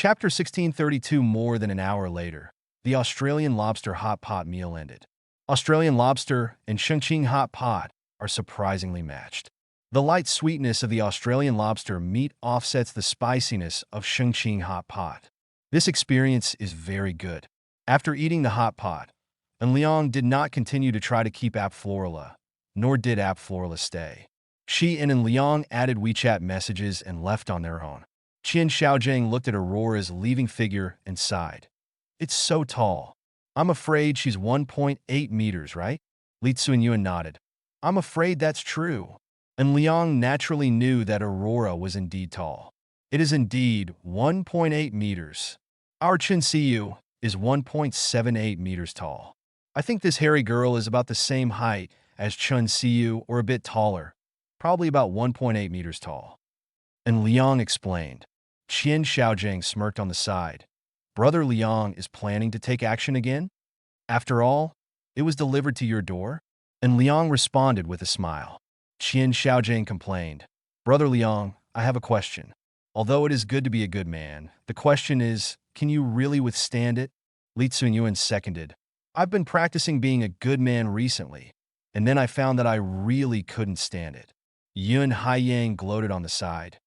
Chapter 1632. More than an hour later, the Australian lobster hot pot meal ended. Australian lobster and Chongqing hot pot are surprisingly matched. The light sweetness of the Australian lobster meat offsets the spiciness of Chongqing hot pot. This experience is very good. After eating the hot pot, and Liang did not continue to try to keep App Florala, nor did App Florala stay. She and Liang added WeChat messages and left on their own. Qian Xiaojing looked at Aurora's leaving figure and sighed. It's so tall. I'm afraid she's 1.8 meters, right? Li Tsunyuan nodded. I'm afraid that's true. And Liang naturally knew that Aurora was indeed tall. It is indeed 1.8 meters. Our Chen Siyu is 1.78 meters tall. I think this hairy girl is about the same height as Chun Siyu or a bit taller, probably about 1.8 meters tall. And Liang explained. Qian Xiaojing smirked on the side. Brother Liang is planning to take action again? After all, it was delivered to your door? And Liang responded with a smile. Qian Xiaojing complained. Brother Liang, I have a question. Although it is good to be a good man, the question is, can you really withstand it? Li Tsunyuan seconded. I've been practicing being a good man recently, and then I found that I really couldn't stand it. Yun Haiyang gloated on the side.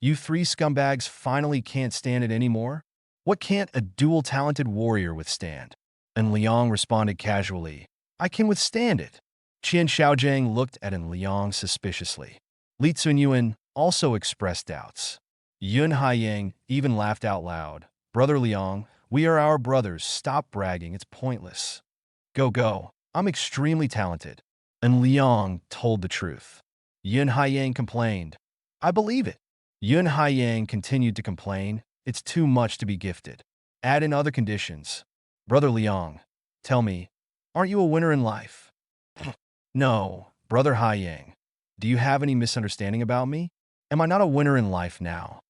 You three scumbags finally can't stand it anymore? What can't a dual-talented warrior withstand? And Liang responded casually, I can withstand it. Qian Xiaojing looked at Liang suspiciously. Li Tsunyuan also expressed doubts. Yun Haiyang even laughed out loud. Brother Liang, we are our brothers. Stop bragging. It's pointless. Go. I'm extremely talented. And Liang told the truth. Yun Haiyang complained. I believe it. Yun Haiyang continued to complain. It's too much to be gifted. Add in other conditions. Brother Liang, tell me, aren't you a winner in life? No, Brother Haiyang. Do you have any misunderstanding about me? Am I not a winner in life now?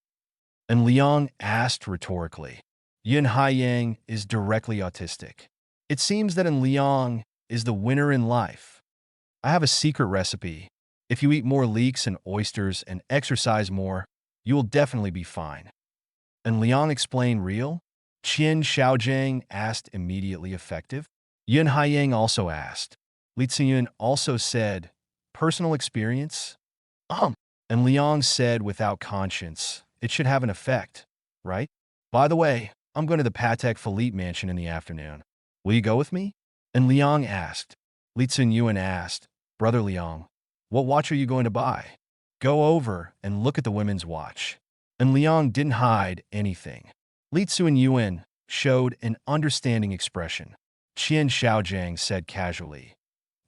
And Liang asked rhetorically. Yun Haiyang is directly autistic. It seems that Liang is the winner in life. I have a secret recipe. If you eat more leeks and oysters and exercise more, you will definitely be fine. And Liang explained real? Qian Xiaojing asked immediately effective. Yun Haiyang also asked. Li Tsunyuan also said, personal experience? And Liang said without conscience, it should have an effect, right? By the way, I'm going to the Patek Philippe mansion in the afternoon. Will you go with me? And Liang asked. Li Tsunyuan asked, Brother Liang, what watch are you going to buy? Go over and look at the women's watch. And Liang didn't hide anything. Li Tsunyuan showed an understanding expression. Qian Xiaojing said casually,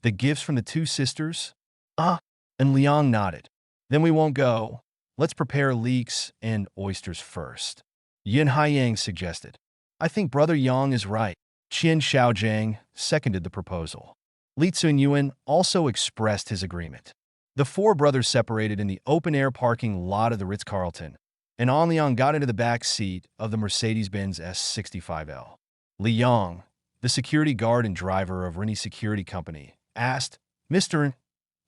the gifts from the two sisters? And Liang nodded. Then we won't go. Let's prepare leeks and oysters first. Yun Haiyang suggested. I think Brother Yang is right. Qian Xiaojing seconded the proposal. Li Tsunyuan also expressed his agreement. The four brothers separated in the open-air parking lot of the Ritz-Carlton, and An Liang got into the back seat of the Mercedes-Benz S65L. Li Yang, the security guard and driver of Rennie Security Company, asked, Mr.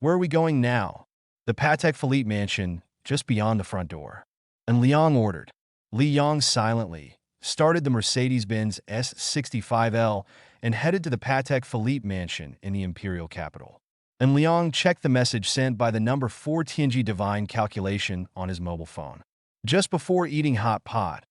Where are we going now? The Patek Philippe mansion, just beyond the front door. And Liang ordered. Li Yang silently started the Mercedes-Benz S65L and headed to the Patek Philippe mansion in the imperial capital. And Liang checked the message sent by the number 4 Tianji divine calculation on his mobile phone. Just before eating hot pot,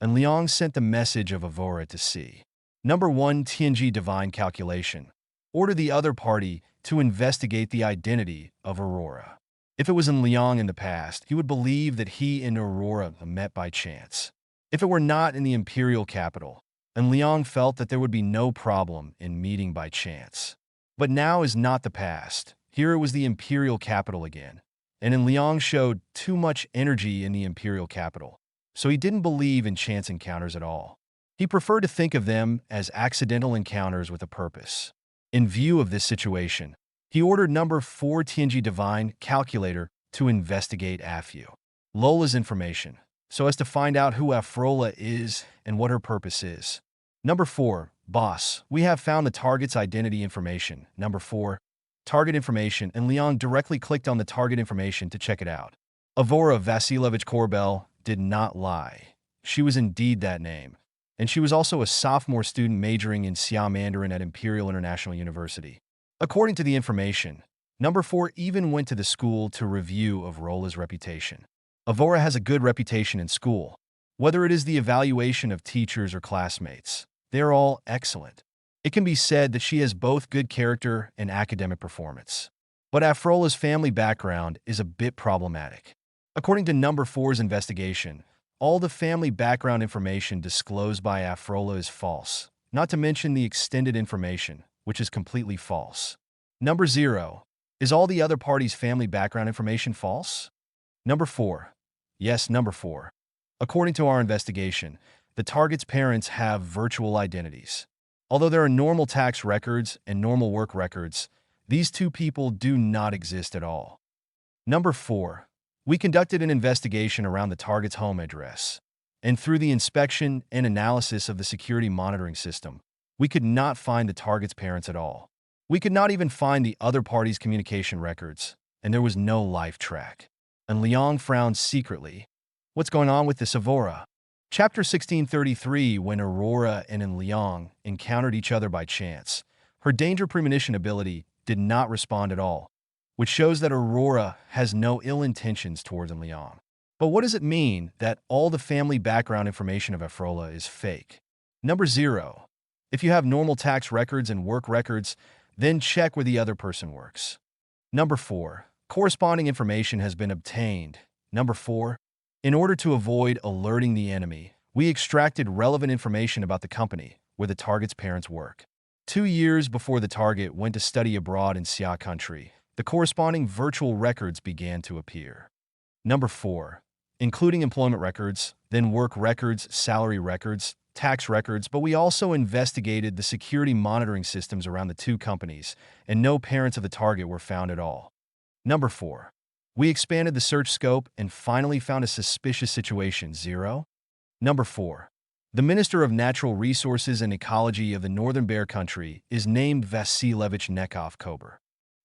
and Liang sent the message of Avora to see. Number 1 Tianji divine calculation. Order the other party to investigate the identity of Aurora. If it was in Liang in the past, he would believe that he and Aurora met by chance. If it were not in the imperial capital, and Liang felt that there would be no problem in meeting by chance. But now is not the past. Here it was the imperial capital again. And Liang showed too much energy in the imperial capital, so he didn't believe in chance encounters at all. He preferred to think of them as accidental encounters with a purpose. In view of this situation, he ordered number 4 Tianji divine calculator to investigate Afu Lola's information, so as to find out who Afrola is and what her purpose is. Number 4, boss, we have found the target's identity information. Number 4, target information, and Liang directly clicked on the target information to check it out. Avora Vasilovich Korbel did not lie. She was indeed that name. And she was also a sophomore student majoring in Xia Mandarin at Imperial International University. According to the information, number 4 even went to the school to review Avrola's reputation. Avora has a good reputation in school. Whether it is the evaluation of teachers or classmates, they are all excellent. It can be said that she has both good character and academic performance. But Afrola's family background is a bit problematic. According to number 4's investigation, all the family background information disclosed by Afrola is false, not to mention the extended information, which is completely false. Number 0. Is all the other parties' family background information false? Number 4. Yes, number 4. According to our investigation, the target's parents have virtual identities. Although there are normal tax records and normal work records, these two people do not exist at all. Number 4. We conducted an investigation around the target's home address, and through the inspection and analysis of the security monitoring system, we could not find the target's parents at all. We could not even find the other party's communication records, and there was no life track. And Liang frowned secretly. What's going on with this Avora? Chapter 1633. When Aurora and Liang encountered each other by chance, her danger premonition ability did not respond at all, which shows that Aurora has no ill intentions towards Liang. But what does it mean that all the family background information of Afrola is fake? Number 0. If you have normal tax records and work records, then check where the other person works. Number 4. Corresponding information has been obtained. Number 4. In order to avoid alerting the enemy, we extracted relevant information about the company where the target's parents work. 2 years before the target went to study abroad in Xia country, the corresponding virtual records began to appear. Number 4. Including employment records, then work records, salary records, tax records, but we also investigated the security monitoring systems around the two companies, and no parents of the target were found at all. Number 4. We expanded the search scope and finally found a suspicious situation. 0. Number 4. The Minister of Natural Resources and Ecology of the Northern Bear Country is named Vasilevich Nekov-Kober.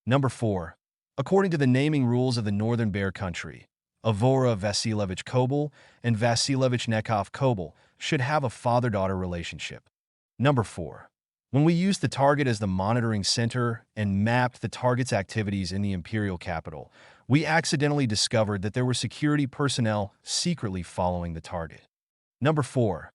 Number 4. According to the naming rules of the Northern Bear Country, Avora Vasilevich Kobel and Vasilevich Nekov-Kobel should have a father-daughter relationship. Number 4. When we used the target as the monitoring center and mapped the target's activities in the imperial capital, we accidentally discovered that there were security personnel secretly following the target. Number 4.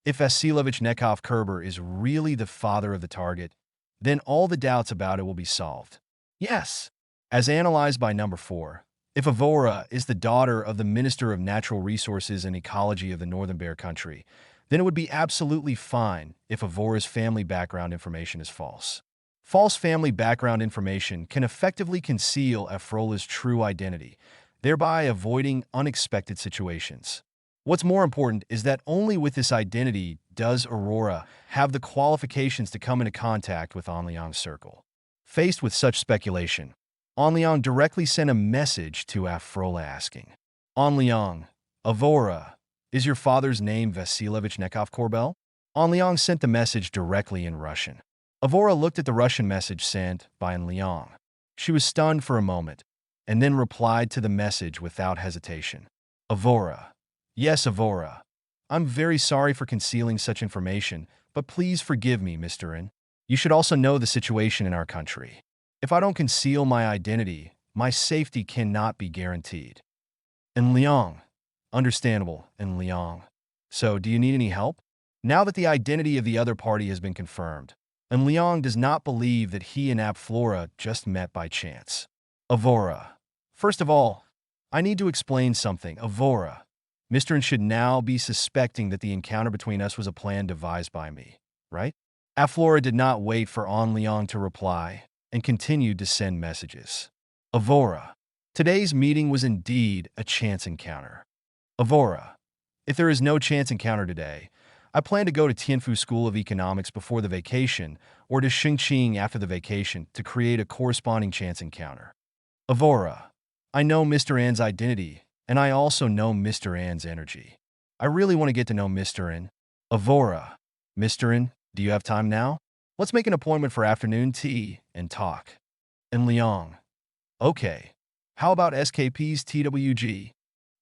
If Vasilevich Nekov-Kober is really the father of the target, then all the doubts about it will be solved. Yes. As analyzed by number 4, if Avora is the daughter of the Minister of Natural Resources and Ecology of the Northern Bear Country, then it would be absolutely fine if Avora's family background information is false. False family background information can effectively conceal Afrola's true identity, thereby avoiding unexpected situations. What's more important is that only with this identity does Aurora have the qualifications to come into contact with Liang's circle. Faced with such speculation, Liang directly sent a message to Afrola asking, Liang, Avora, is your father's name Vasilevich Nekov-Korbel? Liang sent the message directly in Russian. Avora looked at the Russian message sent by Liang. She was stunned for a moment, and then replied to the message without hesitation. Avora. Yes, Avora. I'm very sorry for concealing such information, but please forgive me, Mr. N. You should also know the situation in our country. If I don't conceal my identity, my safety cannot be guaranteed. And Liang. Understandable, and Liang. So, do you need any help? Now that the identity of the other party has been confirmed, and Liang does not believe that he and Apflora just met by chance. Avora. First of all, I need to explain something. Avora. Mr. N should now be suspecting that the encounter between us was a plan devised by me, right? Apflora did not wait for Liang to reply and continued to send messages. Avora. Today's meeting was indeed a chance encounter. Avora. If there is no chance encounter today, I plan to go to Tianfu School of Economics before the vacation or to Xingqing after the vacation to create a corresponding chance encounter. Avora. I know Mr. An's identity, and I also know Mr. An's energy. I really want to get to know Mr. N. Avora. Mr. N, do you have time now? Let's make an appointment for afternoon tea and talk. And Liang. Okay. How about SKP's TWG?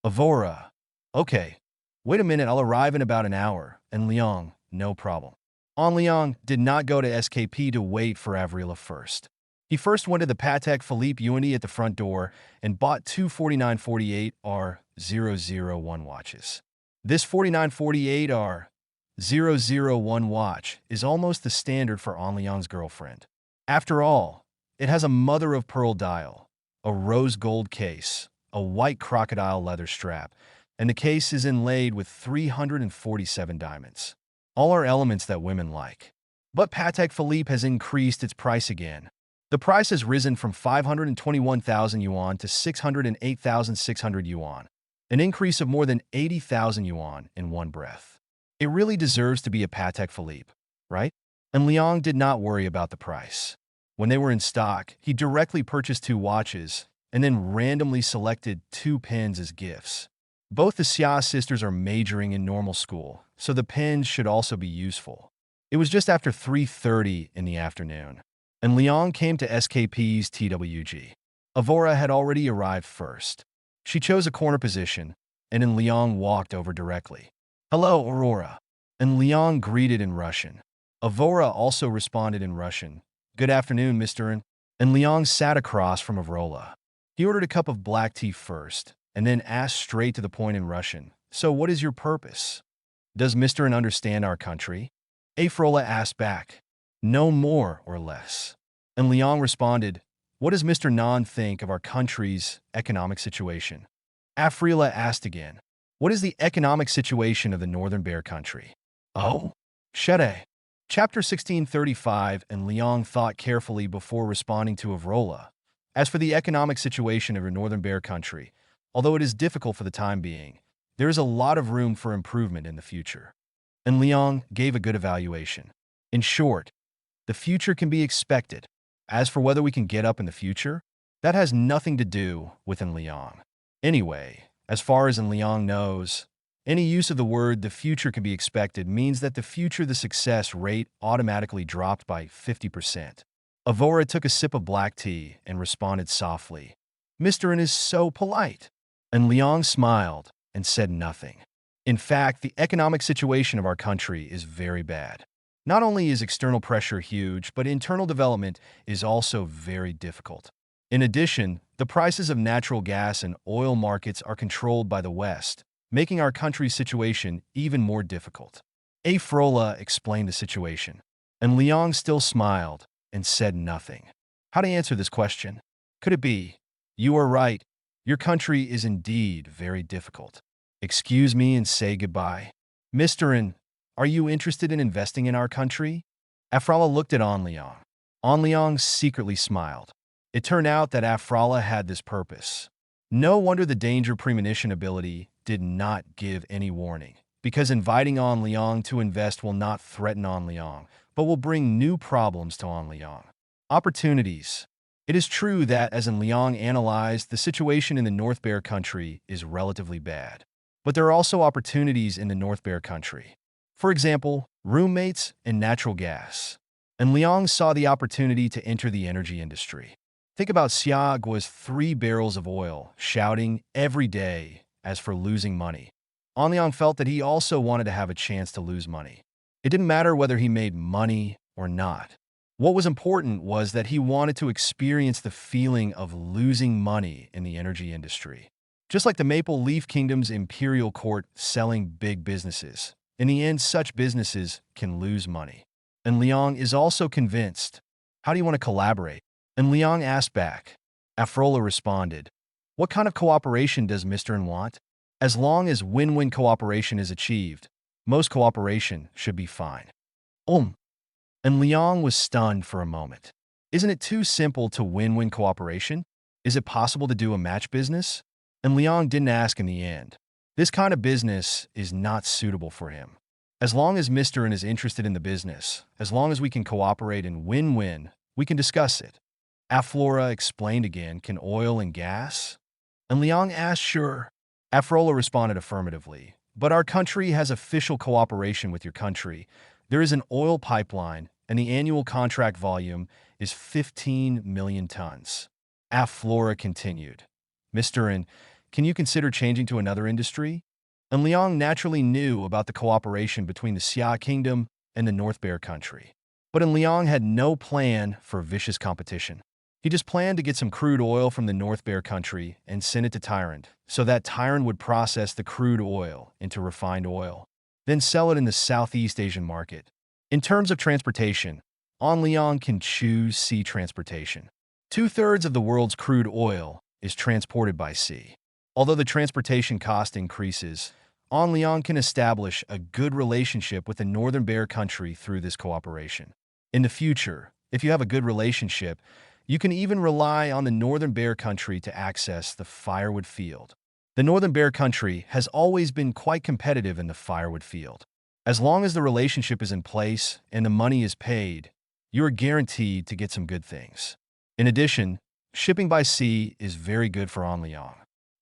Avora. Okay. Wait a minute, I'll arrive in about an hour. And Liang, no problem. On Liang did not go to SKP to wait for Avrila first. He first went to the Patek Philippe Unity at the front door and bought two 4948 R001 watches. This 4948 R001 watch is almost the standard for On Liang's girlfriend. After all, it has a mother-of-pearl dial, a rose gold case, a white crocodile leather strap, and the case is inlaid with 347 diamonds. All are elements that women like. But Patek Philippe has increased its price again. The price has risen from 521,000 yuan to 608,600 yuan, an increase of more than 80,000 yuan in one breath. It really deserves to be a Patek Philippe, right? And Liang did not worry about the price. When they were in stock, he directly purchased two watches and then randomly selected two pens as gifts. Both the Xia sisters are majoring in normal school, so the pens should also be useful. It was just after 3:30 in the afternoon, and Liang came to SKP's TWG. Avora had already arrived first. She chose a corner position, and then Liang walked over directly. "Hello, Aurora." And Liang greeted in Russian. Avora also responded in Russian. "Good afternoon, Mr. N." And Liang sat across from Avrola. He ordered a cup of black tea first, and then asked straight to the point in Russian, "So what is your purpose? Does Mr. N understand our country?" Afrola asked back, "No more or less." And Liang responded, "What does Mr. Nan think of our country's economic situation?" Afrila asked again, "What is the economic situation of the Northern Bear country?" "Oh, Shede." Chapter 1635, and Liang thought carefully before responding to Avrola. As for the economic situation of your Northern Bear country, although it is difficult for the time being, there is a lot of room for improvement in the future. And Liang gave a good evaluation. In short, the future can be expected. As for whether we can get up in the future, that has nothing to do with Liang. Anyway, as far as Liang knows, any use of the word "the future can be expected" means that the future the success rate automatically dropped by 50%. Avora took a sip of black tea and responded softly, "Mr. N is so polite." And Liang smiled and said nothing. In fact, the economic situation of our country is very bad. Not only is external pressure huge, but internal development is also very difficult. In addition, the prices of natural gas and oil markets are controlled by the West, making our country's situation even more difficult. Afrola explained the situation, and Liang still smiled and said nothing. How to answer this question? Could it be, "You are right, your country is indeed very difficult. Excuse me and say goodbye. Mr. N, are you interested in investing in our country?" Afrala looked at On Liang. On Liang secretly smiled. It turned out that Afrala had this purpose. No wonder the danger premonition ability did not give any warning, because inviting On Liang to invest will not threaten On Liang, but will bring new problems to On Liang. Opportunities. It is true that, as Liang analyzed, the situation in the North Bear country is relatively bad. But there are also opportunities in the North Bear country. For example, roommates and natural gas. And Liang saw the opportunity to enter the energy industry. Think about Xiagua's 3 barrels of oil, shouting every day as for losing money. On Liang felt that he also wanted to have a chance to lose money. It didn't matter whether he made money or not. What was important was that he wanted to experience the feeling of losing money in the energy industry. Just like the Maple Leaf Kingdom's imperial court selling big businesses, in the end, such businesses can lose money. And Liang is also convinced. How do you want to collaborate? And Liang asked back. Afrola responded, "What kind of cooperation does Mr. N want? As long as win-win cooperation is achieved, most cooperation should be fine." And Liang was stunned for a moment. Isn't it too simple to win-win cooperation? Is it possible to do a match business? And Liang didn't ask in the end. This kind of business is not suitable for him. As long as Mr. N is interested in the business, as long as we can cooperate and win-win, we can discuss it. Aflora explained again, "Can oil and gas?" And Liang asked, "Sure." Afrola responded affirmatively. "But our country has official cooperation with your country. There is an oil pipeline, and the annual contract volume is 15 million tons. Aflora continued, "Mr. N, can you consider changing to another industry?" and Liang naturally knew about the cooperation between the Xia Kingdom and the North Bear Country. But Liang had no plan for vicious competition. He just planned to get some crude oil from the North Bear Country and send it to Tyrant, so that Tyrant would process the crude oil into refined oil, then sell it in the Southeast Asian market. In terms of transportation, Liang can choose sea transportation. Two-thirds of the world's crude oil is transported by sea. Although the transportation cost increases, Liang can establish a good relationship with the Northern Bear Country through this cooperation. In the future, if you have a good relationship, you can even rely on the Northern Bear Country to access the firewood field. The Northern Bear Country has always been quite competitive in the firewood field. As long as the relationship is in place and the money is paid, you are guaranteed to get some good things. In addition, shipping by sea is very good for Liang.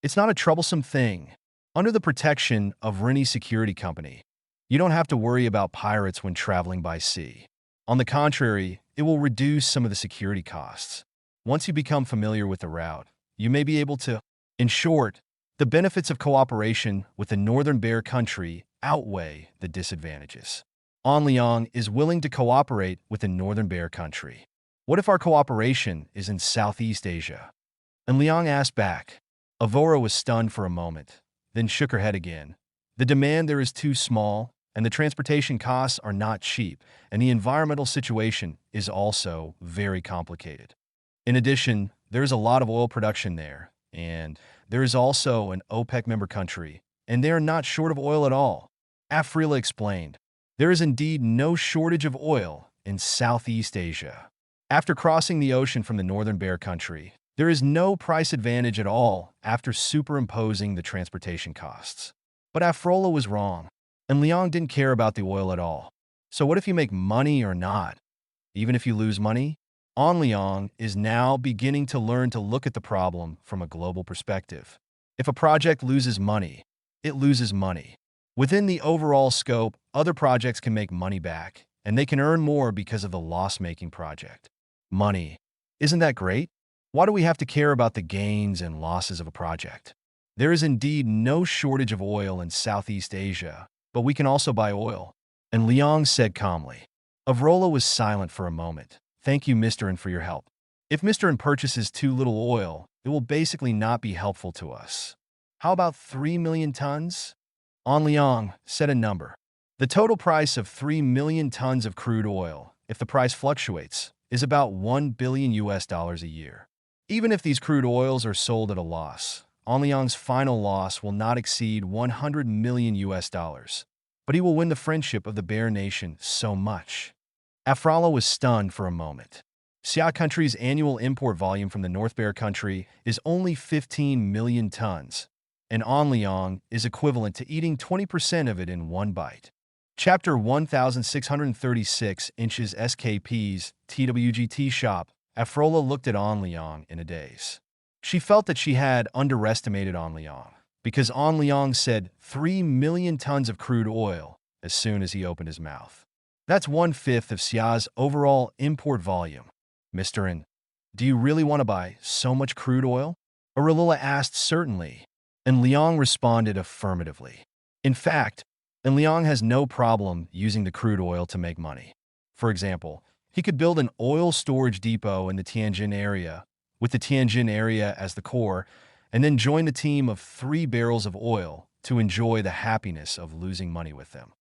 It's not a troublesome thing. Under the protection of Rennie's security company, you don't have to worry about pirates when traveling by sea. On the contrary, it will reduce some of the security costs. Once you become familiar with the route, you may be able to. In short, the benefits of cooperation with the Northern Bear Country outweigh the disadvantages. Liang is willing to cooperate with the Northern Bear Country. What if our cooperation is in Southeast Asia? And Liang asked back. Avora was stunned for a moment, then shook her head again. The demand there is too small, and the transportation costs are not cheap, and the environmental situation is also very complicated. In addition, there is a lot of oil production there, and there is also an OPEC member country, and they are not short of oil at all. Afrila explained. There is indeed no shortage of oil in Southeast Asia. After crossing the ocean from the Northern Bear Country, there is no price advantage at all after superimposing the transportation costs. But Afrola was wrong, and Liang didn't care about the oil at all. So what if you make money or not? Even if you lose money? Liang is now beginning to learn to look at the problem from a global perspective. If a project loses money, it loses money. Within the overall scope, other projects can make money back, and they can earn more because of the loss-making project. Money. Isn't that great? Why do we have to care about the gains and losses of a project? There is indeed no shortage of oil in Southeast Asia, but we can also buy oil. And Liang said calmly. Avrola was silent for a moment. Thank you, Mr. N, for your help. If Mr. N purchases too little oil, it will basically not be helpful to us. How about 3 million tons? Liang said a number. The total price of 3 million tons of crude oil, if the price fluctuates, is about $1 billion a year. Even if these crude oils are sold at a loss, Liang's final loss will not exceed $100 million. But he will win the friendship of the Bear Nation so much. Afrala was stunned for a moment. Xia Country's annual import volume from the North Bear Country is only 15 million tons, and Liang is equivalent to eating 20% of it in one bite. Chapter 1636 Inches SKP's TWGT Shop. Afrola looked at Liang in a daze. She felt that she had underestimated Liang, because Liang said 3 million tons of crude oil as soon as he opened his mouth. That's 1/5 of Xia's overall import volume. Mr. N, do you really want to buy so much crude oil? Arulila asked certainly, and Liang responded affirmatively. In fact, Liang has no problem using the crude oil to make money. For example, he could build an oil storage depot in the Tianjin area, with the Tianjin area as the core, and then join the team of 3 barrels of oil to enjoy the happiness of losing money with them.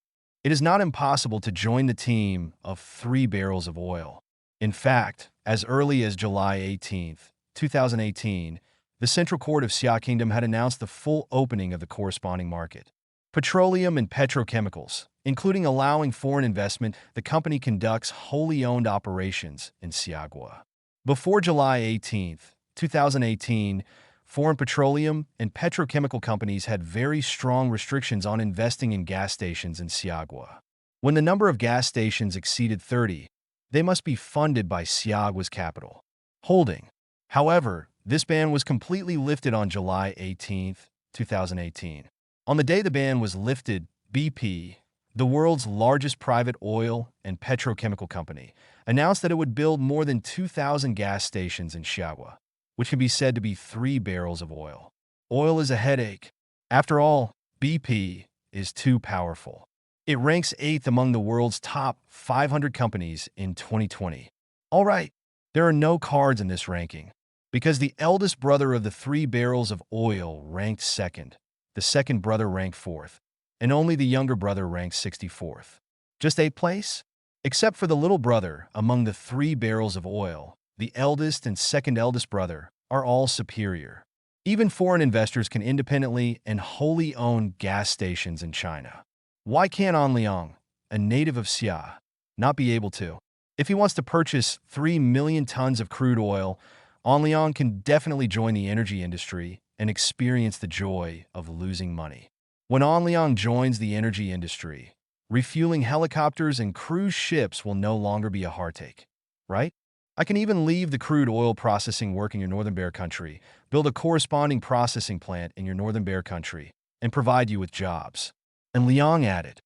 It is not impossible to join the team of 3 barrels of oil. In fact, as early as July 18, 2018, the Central Court of Xia Kingdom had announced the full opening of the corresponding market. Petroleum and petrochemicals, including allowing foreign investment, the company conducts wholly owned operations in Xiagua. Before July 18, 2018, foreign petroleum and petrochemical companies had very strong restrictions on investing in gas stations in Xiagua. When the number of gas stations exceeded 30, they must be funded by Xiagua's capital holding. However, this ban was completely lifted on July 18, 2018. On the day the ban was lifted, BP, the world's largest private oil and petrochemical company, announced that it would build more than 2,000 gas stations in Xiagua, which can be said to be 3 barrels of oil. Oil is a headache. After all, BP is too powerful. It ranks 8th among the world's top 500 companies in 2020. All right, there are no cards in this ranking, because the eldest brother of the 3 barrels of oil ranked 2nd, the second brother ranked 4th, and only the younger brother ranked 64th. Just 8th place? Except for the little brother among the 3 barrels of oil, the eldest and second eldest brother are all superior. Even foreign investors can independently and wholly own gas stations in China. Why can't An Liang, a native of Xia, not be able to? If he wants to purchase 3 million tons of crude oil, An Liang can definitely join the energy industry and experience the joy of losing money. When An Liang joins the energy industry, refueling helicopters and cruise ships will no longer be a heartache, right? I can even leave the crude oil processing work in your Northern Bear country, build a corresponding processing plant in your Northern Bear country, and provide you with jobs. And Liang added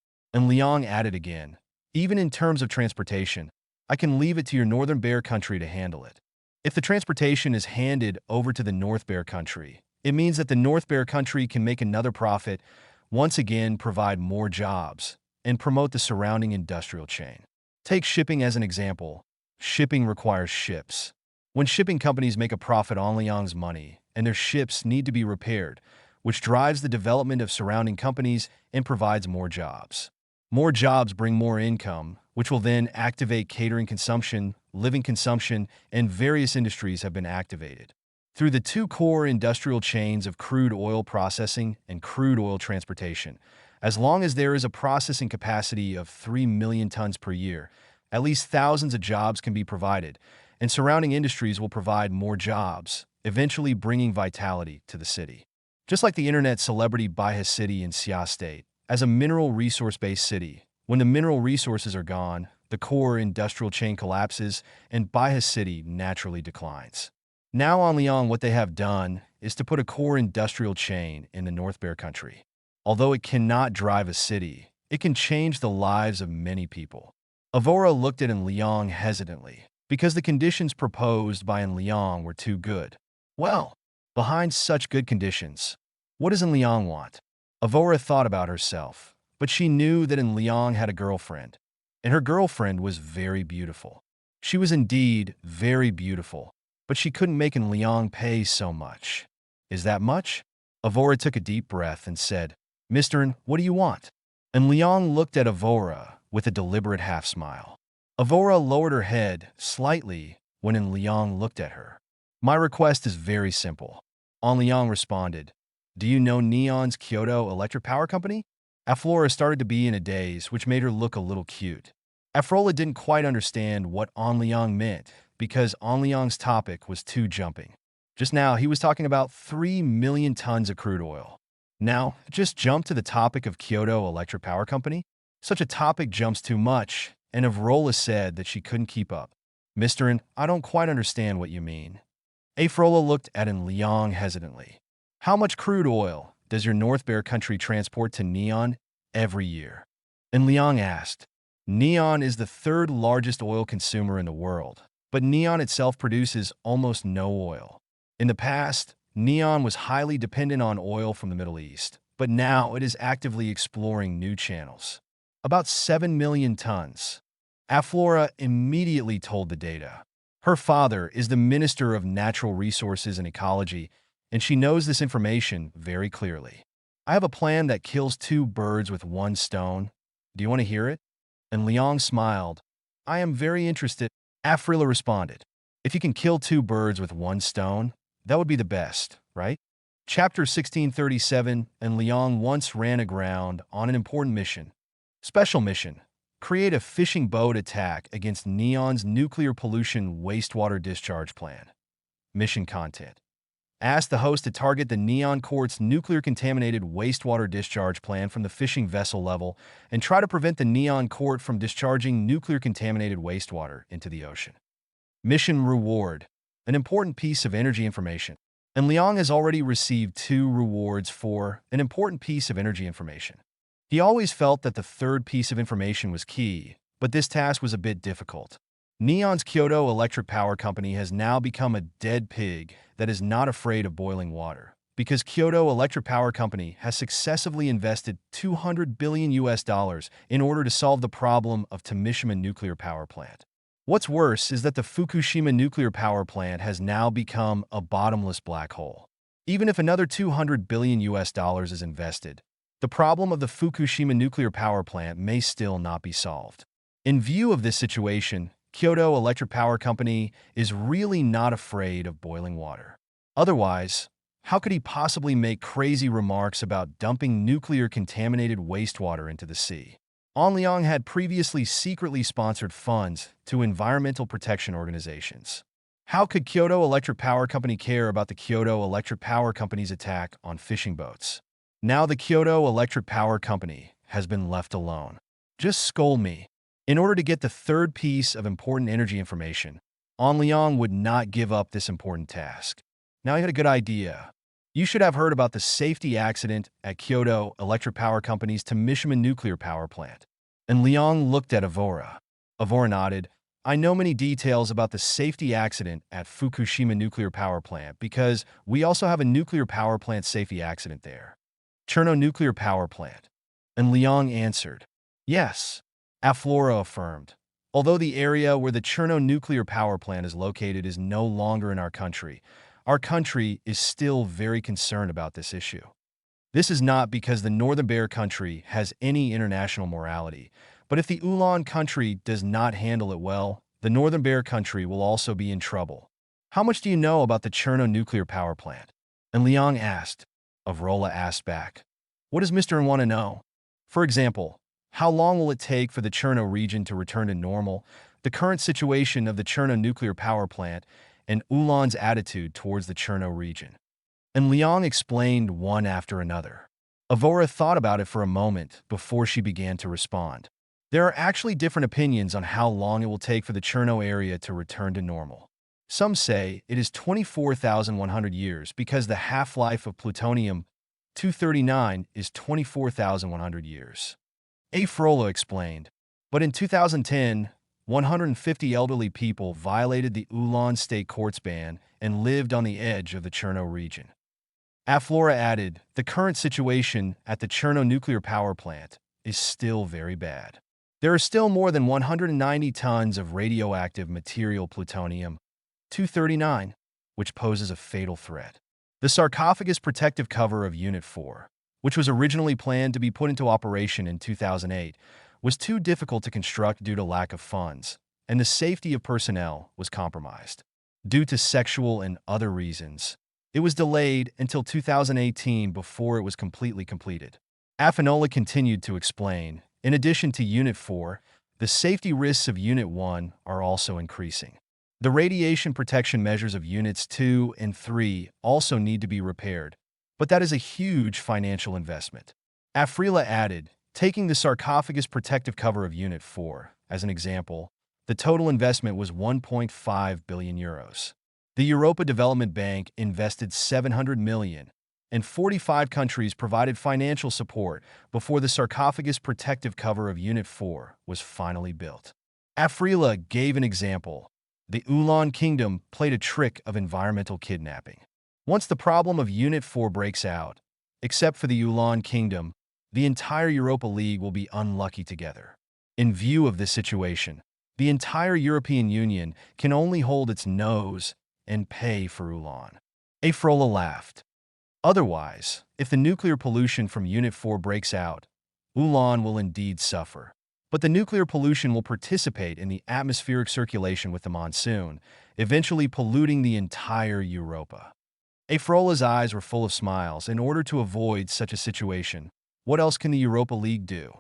again, even in terms of transportation, I can leave it to your Northern Bear country to handle it. If the transportation is handed over to the North Bear country, it means that the North Bear country can make another profit, once again provide more jobs, and promote the surrounding industrial chain. Take shipping as an example. Shipping requires ships. When shipping companies make a profit on Liang's money, and their ships need to be repaired, which drives the development of surrounding companies and provides more jobs. More jobs bring more income, which will then activate catering consumption, living consumption, and various industries have been activated. Through the 2 core industrial chains of crude oil processing and crude oil transportation, as long as there is a processing capacity of 3 million tons per year, at least thousands of jobs can be provided, and surrounding industries will provide more jobs, eventually bringing vitality to the city. Just like the internet celebrity Baihe City in Xia State, as a mineral resource-based city, when the mineral resources are gone, the core industrial chain collapses and Baihe City naturally declines. Now An Liang, what they have done is to put a core industrial chain in the North Bear country. Although it cannot drive a city, it can change the lives of many people. Avora looked at An Liang hesitantly, because the conditions proposed by An Liang were too good. Well, behind such good conditions, what does An Liang want? Avora thought about herself, but she knew that An Liang had a girlfriend, and her girlfriend was very beautiful. She was indeed very beautiful, but she couldn't make An Liang pay so much. Is that much? Avora took a deep breath and said, Mr. N, what do you want? An Liang looked at Avora with a deliberate half-smile. Avora lowered her head slightly when An Liang looked at her. My request is very simple. An Liang responded, Do you know Neon's Kyoto Electric Power Company? Aflora started to be in a daze, which made her look a little cute. Afrola didn't quite understand what An Liang meant because An Liang's topic was too jumping. Just now, he was talking about 3 million tons of crude oil. Now, just jump to the topic of Kyoto Electric Power Company? Such a topic jumps too much, and Avrola said that she couldn't keep up. Mr. N, I don't quite understand what you mean. Afrola looked at An Liang hesitantly. How much crude oil does your North Bear country transport to Neon every year? An Liang asked. Neon is the 3rd largest oil consumer in the world, but Neon itself produces almost no oil. In the past, Neon was highly dependent on oil from the Middle East, but now it is actively exploring new channels. About 7 million tons. Aflora immediately told the data. Her father is the Minister of Natural Resources and Ecology, and she knows this information very clearly. I have a plan that kills 2 birds with 1 stone. Do you want to hear it? And Liang smiled. I am very interested. Afrilla responded. If you can kill 2 birds with 1 stone, that would be the best, right? Chapter 1637, and Liang once ran aground on an important mission. Special mission. Create a fishing boat attack against Neon's nuclear pollution wastewater discharge plan. Mission content. Ask the host to target the Neon Court's nuclear-contaminated wastewater discharge plan from the fishing vessel level and try to prevent the Neon Court from discharging nuclear-contaminated wastewater into the ocean. Mission reward. An important piece of energy information. And Liang has already received 2 rewards for an important piece of energy information. He always felt that the 3rd piece of information was key, but this task was a bit difficult. Neon's Kyoto Electric Power Company has now become a dead pig that is not afraid of boiling water, because Kyoto Electric Power Company has successively invested $200 billion in order to solve the problem of Tomishima nuclear power plant. What's worse is that the Fukushima nuclear power plant has now become a bottomless black hole. Even if another $200 billion is invested, the problem of the Fukushima nuclear power plant may still not be solved. In view of this situation, Kyoto Electric Power Company is really not afraid of boiling water. Otherwise, how could he possibly make crazy remarks about dumping nuclear-contaminated wastewater into the sea? An Liang had previously secretly sponsored funds to environmental protection organizations. How could Kyoto Electric Power Company care about the Kyoto Electric Power Company's attack on fishing boats? Now the Kyoto Electric Power Company has been left alone. Just scold me. In order to get the third piece of important energy information, An Liang would not give up this important task. Now he had a good idea. You should have heard about the safety accident at Kyoto Electric Power Company's Tomishima nuclear power plant. And Liang looked at Avora. Avora nodded. I know many details about the safety accident at Fukushima nuclear power plant because we also have a nuclear power plant safety accident there. Cherno nuclear power plant. And Liang answered. Yes. Aflora affirmed. Although the area where the Cherno nuclear power plant is located is no longer in our country is still very concerned about this issue. This is not because the Northern Bear country has any international morality, but if the Ulan country does not handle it well, the Northern Bear country will also be in trouble. How much do you know about the Cherno nuclear power plant? And Liang asked. Avrola asked back. What does Mr. want to know? For example, how long will it take for the Cherno region to return to normal, the current situation of the Cherno nuclear power plant, and Ulan's attitude towards the Cherno region? And Liang explained one after another. Avora thought about it for a moment before she began to respond. There are actually different opinions on how long it will take for the Cherno area to return to normal. Some say it is 24,100 years because the half-life of plutonium-239 is 24,100 years. Afrola explained. But in 2010, 150 elderly people violated the Ulan state court's ban and lived on the edge of the Cherno region. Aflora added, the current situation at the Cherno nuclear power plant is still very bad. There are still more than 190 tons of radioactive material plutonium-239, which poses a fatal threat. The sarcophagus protective cover of Unit 4, which was originally planned to be put into operation in 2008, was too difficult to construct due to lack of funds, and the safety of personnel was compromised. Due to sexual and other reasons, it was delayed until 2018 before it was completely completed. Afinola continued to explain, in addition to Unit 4, the safety risks of Unit 1 are also increasing. The radiation protection measures of Units 2 and 3 also need to be repaired, but that is a huge financial investment. Afrila added, taking the sarcophagus protective cover of Unit 4 as an example, the total investment was 1.5 billion euros. The Europa Development Bank invested 700 million, and 45 countries provided financial support before the sarcophagus protective cover of Unit 4 was finally built. Afrila gave an example. The Ulan Kingdom played a trick of environmental kidnapping. Once the problem of Unit 4 breaks out, except for the Ulan Kingdom, the entire Europa League will be unlucky together. In view of this situation, the entire European Union can only hold its nose and pay for Ulan. Afrola laughed. Otherwise, if the nuclear pollution from Unit 4 breaks out, Ulan will indeed suffer. But the nuclear pollution will participate in the atmospheric circulation with the monsoon, eventually polluting the entire Europa. Afrola's eyes were full of smiles. In order to avoid such a situation, what else can the Europa League do?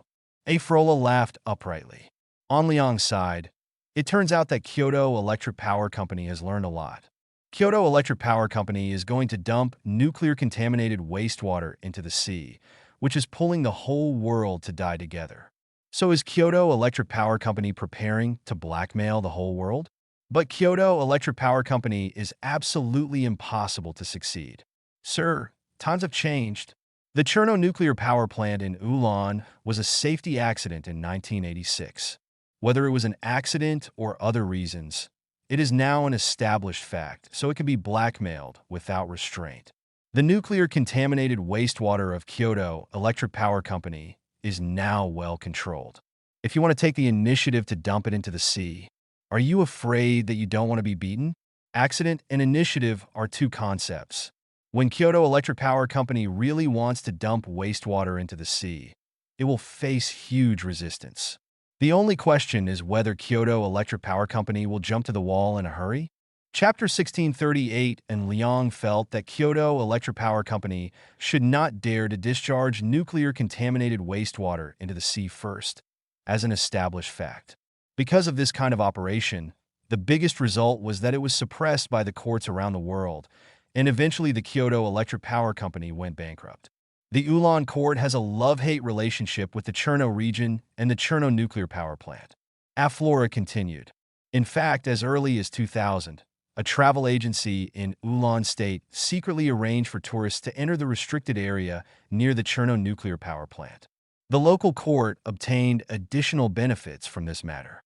Afrola laughed uprightly. An Liang sighed. It turns out that Kyoto Electric Power Company has learned a lot. Kyoto Electric Power Company is going to dump nuclear-contaminated wastewater into the sea, which is pulling the whole world to die together. So is Kyoto Electric Power Company preparing to blackmail the whole world? But Kyoto Electric Power Company is absolutely impossible to succeed. Sir, times have changed. The Cherno nuclear power plant in Ulan was a safety accident in 1986. Whether it was an accident or other reasons, it is now an established fact, so it can be blackmailed without restraint. The nuclear-contaminated wastewater of Kyoto Electric Power Company is now well controlled. If you want to take the initiative to dump it into the sea, are you afraid that you don't want to be beaten? Accident and initiative are two concepts. When Kyoto Electric Power Company really wants to dump wastewater into the sea, it will face huge resistance. The only question is whether Kyoto Electric Power Company will jump to the wall in a hurry. Chapter 1638 and Liang felt that Kyoto Electric Power Company should not dare to discharge nuclear-contaminated wastewater into the sea first, as an established fact. Because of this kind of operation, the biggest result was that it was suppressed by the courts around the world, and eventually the Kyoto Electric Power Company went bankrupt. The Ulan court has a love-hate relationship with the Cherno region and the Cherno nuclear power plant. Aflora continued. In fact, as early as 2000, a travel agency in Ulan State secretly arranged for tourists to enter the restricted area near the Cherno nuclear power plant. The local court obtained additional benefits from this matter.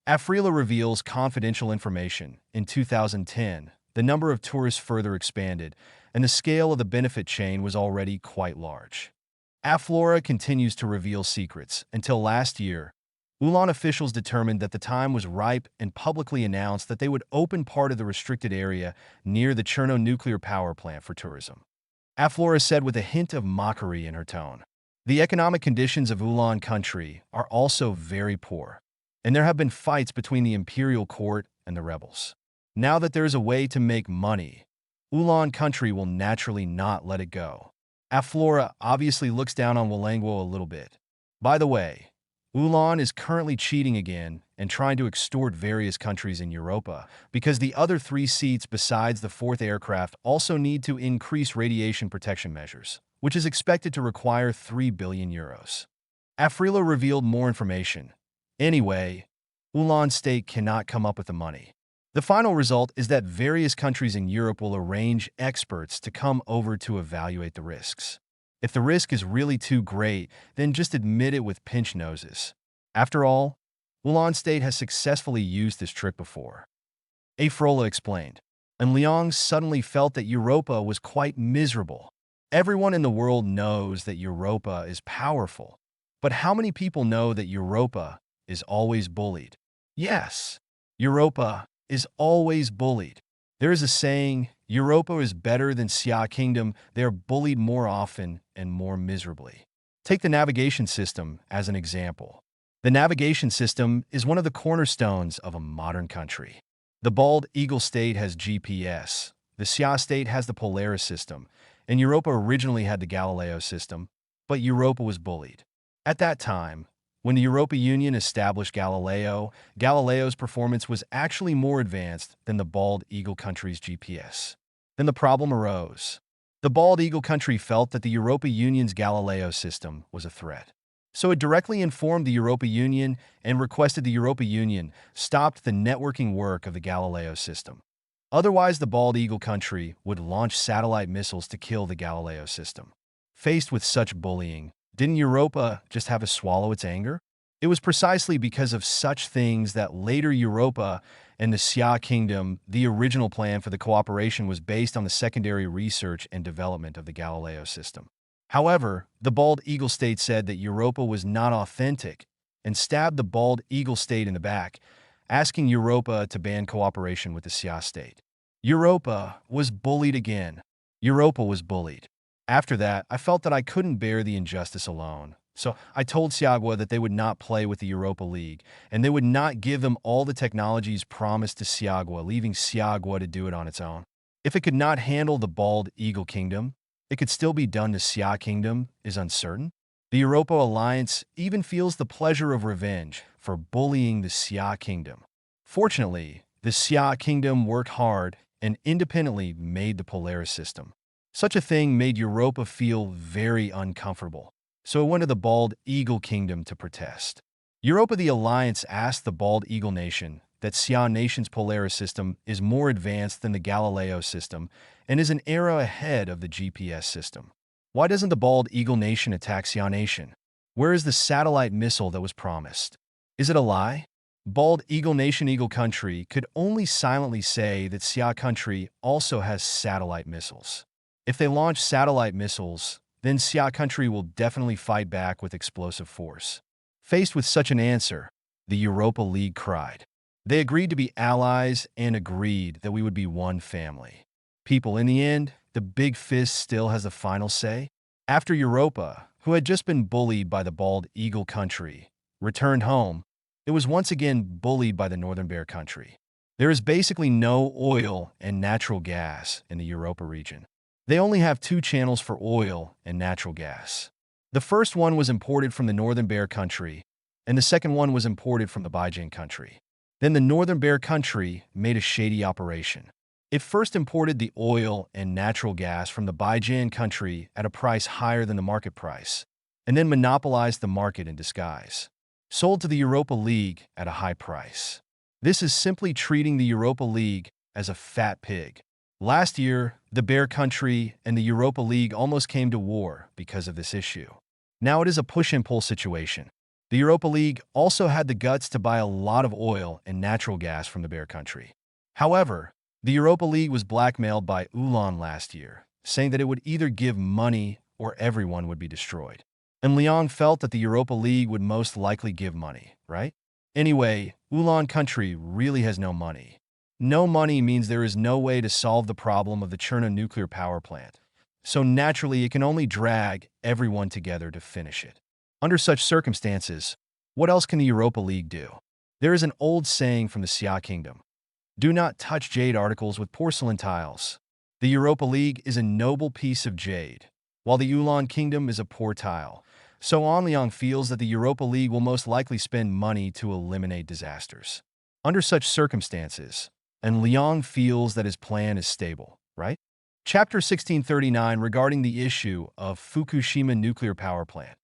Afrila reveals confidential information. In 2010, the number of tourists further expanded, and the scale of the benefit chain was already quite large. Aflora continues to reveal secrets. Until last year, Ulan officials determined that the time was ripe and publicly announced that they would open part of the restricted area near the Cherno nuclear power plant for tourism. Aflora said with a hint of mockery in her tone. The economic conditions of Ulan country are also very poor, and there have been fights between the imperial court and the rebels. Now that there is a way to make money, Ulan country will naturally not let it go. Aflora obviously looks down on Walangwo a little bit. By the way, Ulan is currently cheating again and trying to extort various countries in Europa because the other 3 seats besides the 4th aircraft also need to increase radiation protection measures, which is expected to require 3 billion euros. Afrila revealed more information. Anyway, Ulan State cannot come up with the money. The final result is that various countries in Europe will arrange experts to come over to evaluate the risks. If the risk is really too great, then just admit it with pinch noses. After all, Ulan State has successfully used this trick before. Afrola explained, and Liang suddenly felt that Europa was quite miserable. Everyone in the world knows that Europa is powerful, but how many people know that Europa is always bullied? Yes, Europa is always bullied. There is a saying, Europa is better than Xia Kingdom. They are bullied more often and more miserably. Take the navigation system as an example. The navigation system is one of the cornerstones of a modern country. The Bald Eagle State has GPS, the Xia State has the Polaris system, and Europa originally had the Galileo system, but Europa was bullied. At that time, when the European Union established Galileo, Galileo's performance was actually more advanced than the Bald Eagle country's GPS. Then the problem arose. The Bald Eagle country felt that the European Union's Galileo system was a threat. So it directly informed the European Union and requested the European Union stop the networking work of the Galileo system. Otherwise, the Bald Eagle country would launch satellite missiles to kill the Galileo system. Faced with such bullying, didn't Europa just have to swallow its anger? It was precisely because of such things that later Europa and the Xia Kingdom, the original plan for the cooperation was based on the secondary research and development of the Galileo system. However, the Bald Eagle State said that Europa was not authentic and stabbed the Bald Eagle State in the back, asking Europa to ban cooperation with the Xia State. Europa was bullied again. Europa was bullied. After that, I felt that I couldn't bear the injustice alone. So I told Xiagua that they would not play with the Europa League, and they would not give them all the technologies promised to Xiagua, leaving Xiagua to do it on its own. If it could not handle the Bald Eagle Kingdom, it could still be done to Xia Kingdom is uncertain. The Europa Alliance even feels the pleasure of revenge for bullying the Xia Kingdom. Fortunately, the Xia Kingdom worked hard and independently made the Polaris system. Such a thing made Europa feel very uncomfortable, so it went to the Bald Eagle Kingdom to protest. Europa the Alliance asked the Bald Eagle Nation that Xia Nation's Polaris system is more advanced than the Galileo system and is an era ahead of the GPS system. Why doesn't the Bald Eagle Nation attack Xia Nation? Where is the satellite missile that was promised? Is it a lie? Bald Eagle Nation Eagle Country could only silently say that Xia Country also has satellite missiles. If they launch satellite missiles, then Xia country will definitely fight back with explosive force. Faced with such an answer, the Europa League cried. They agreed to be allies and agreed that we would be one family. People, in the end, the big fist still has the final say. After Europa, who had just been bullied by the bald eagle country, returned home, it was once again bullied by the northern bear country. There is basically no oil and natural gas in the Europa region. They only have two channels for oil and natural gas. The first one was imported from the northern bear country, and the second one was imported from the Baijian country. Then the northern bear country made a shady operation. It first imported the oil and natural gas from the Baijian country at a price higher than the market price, and then monopolized the market in disguise. Sold to the Europa League at a high price. This is simply treating the Europa League as a fat pig. Last year, the Bear Country and the Europa League almost came to war because of this issue. Now it is a push-and-pull situation. The Europa League also had the guts to buy a lot of oil and natural gas from the Bear Country. However, the Europa League was blackmailed by Ulan last year, saying that it would either give money or everyone would be destroyed. And Liang felt that the Europa League would most likely give money, right? Anyway, Ulan country really has no money. No money means there is no way to solve the problem of the Cherno nuclear power plant. So naturally, it can only drag everyone together to finish it. Under such circumstances, what else can the Europa League do? There is an old saying from the Xia Kingdom. Do not touch jade articles with porcelain tiles. The Europa League is a noble piece of jade, while the Ulan Kingdom is a poor tile. So Anliang feels that the Europa League will most likely spend money to eliminate disasters. Under such circumstances, and Liang feels that his plan is stable, right? Chapter 1639 regarding the issue of Fukushima nuclear power plant.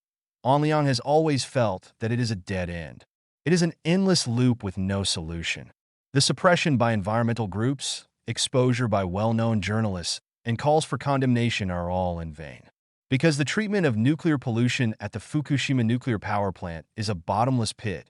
Anliang has always felt that it is a dead end. It is an endless loop with no solution. The suppression by environmental groups, exposure by well-known journalists, and calls for condemnation are all in vain. Because the treatment of nuclear pollution at the Fukushima nuclear power plant is a bottomless pit,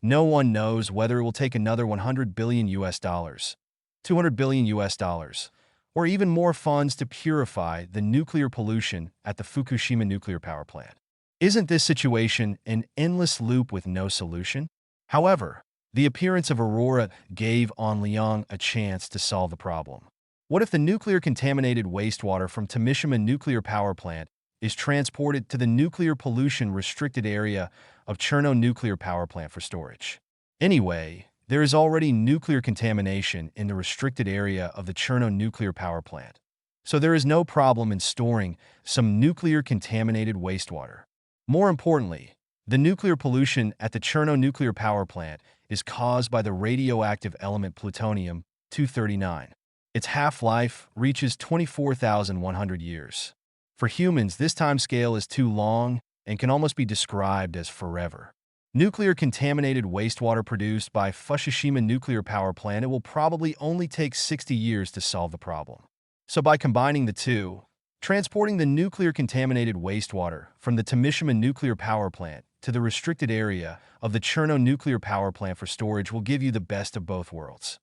no one knows whether it will take another 100 billion US dollars, 200 billion US dollars, or even more funds to purify the nuclear pollution at the Fukushima nuclear power plant. Isn't this situation an endless loop with no solution? However, the appearance of Aurora gave Anliang a chance to solve the problem. What if the nuclear-contaminated wastewater from Tomishima nuclear power plant is transported to the nuclear pollution-restricted area of Cherno nuclear power plant for storage? Anyway, there is already nuclear contamination in the restricted area of the Cherno nuclear power plant. So there is no problem in storing some nuclear-contaminated wastewater. More importantly, the nuclear pollution at the Cherno nuclear power plant is caused by the radioactive element plutonium-239. Its half-life reaches 24,100 years. For humans, this time scale is too long and can almost be described as forever. Nuclear-contaminated wastewater produced by Fukushima nuclear power plant, it will probably only take 60 years to solve the problem. So by combining the two, transporting the nuclear-contaminated wastewater from the Tomishima nuclear power plant to the restricted area of the Cherno nuclear power plant for storage will give you the best of both worlds,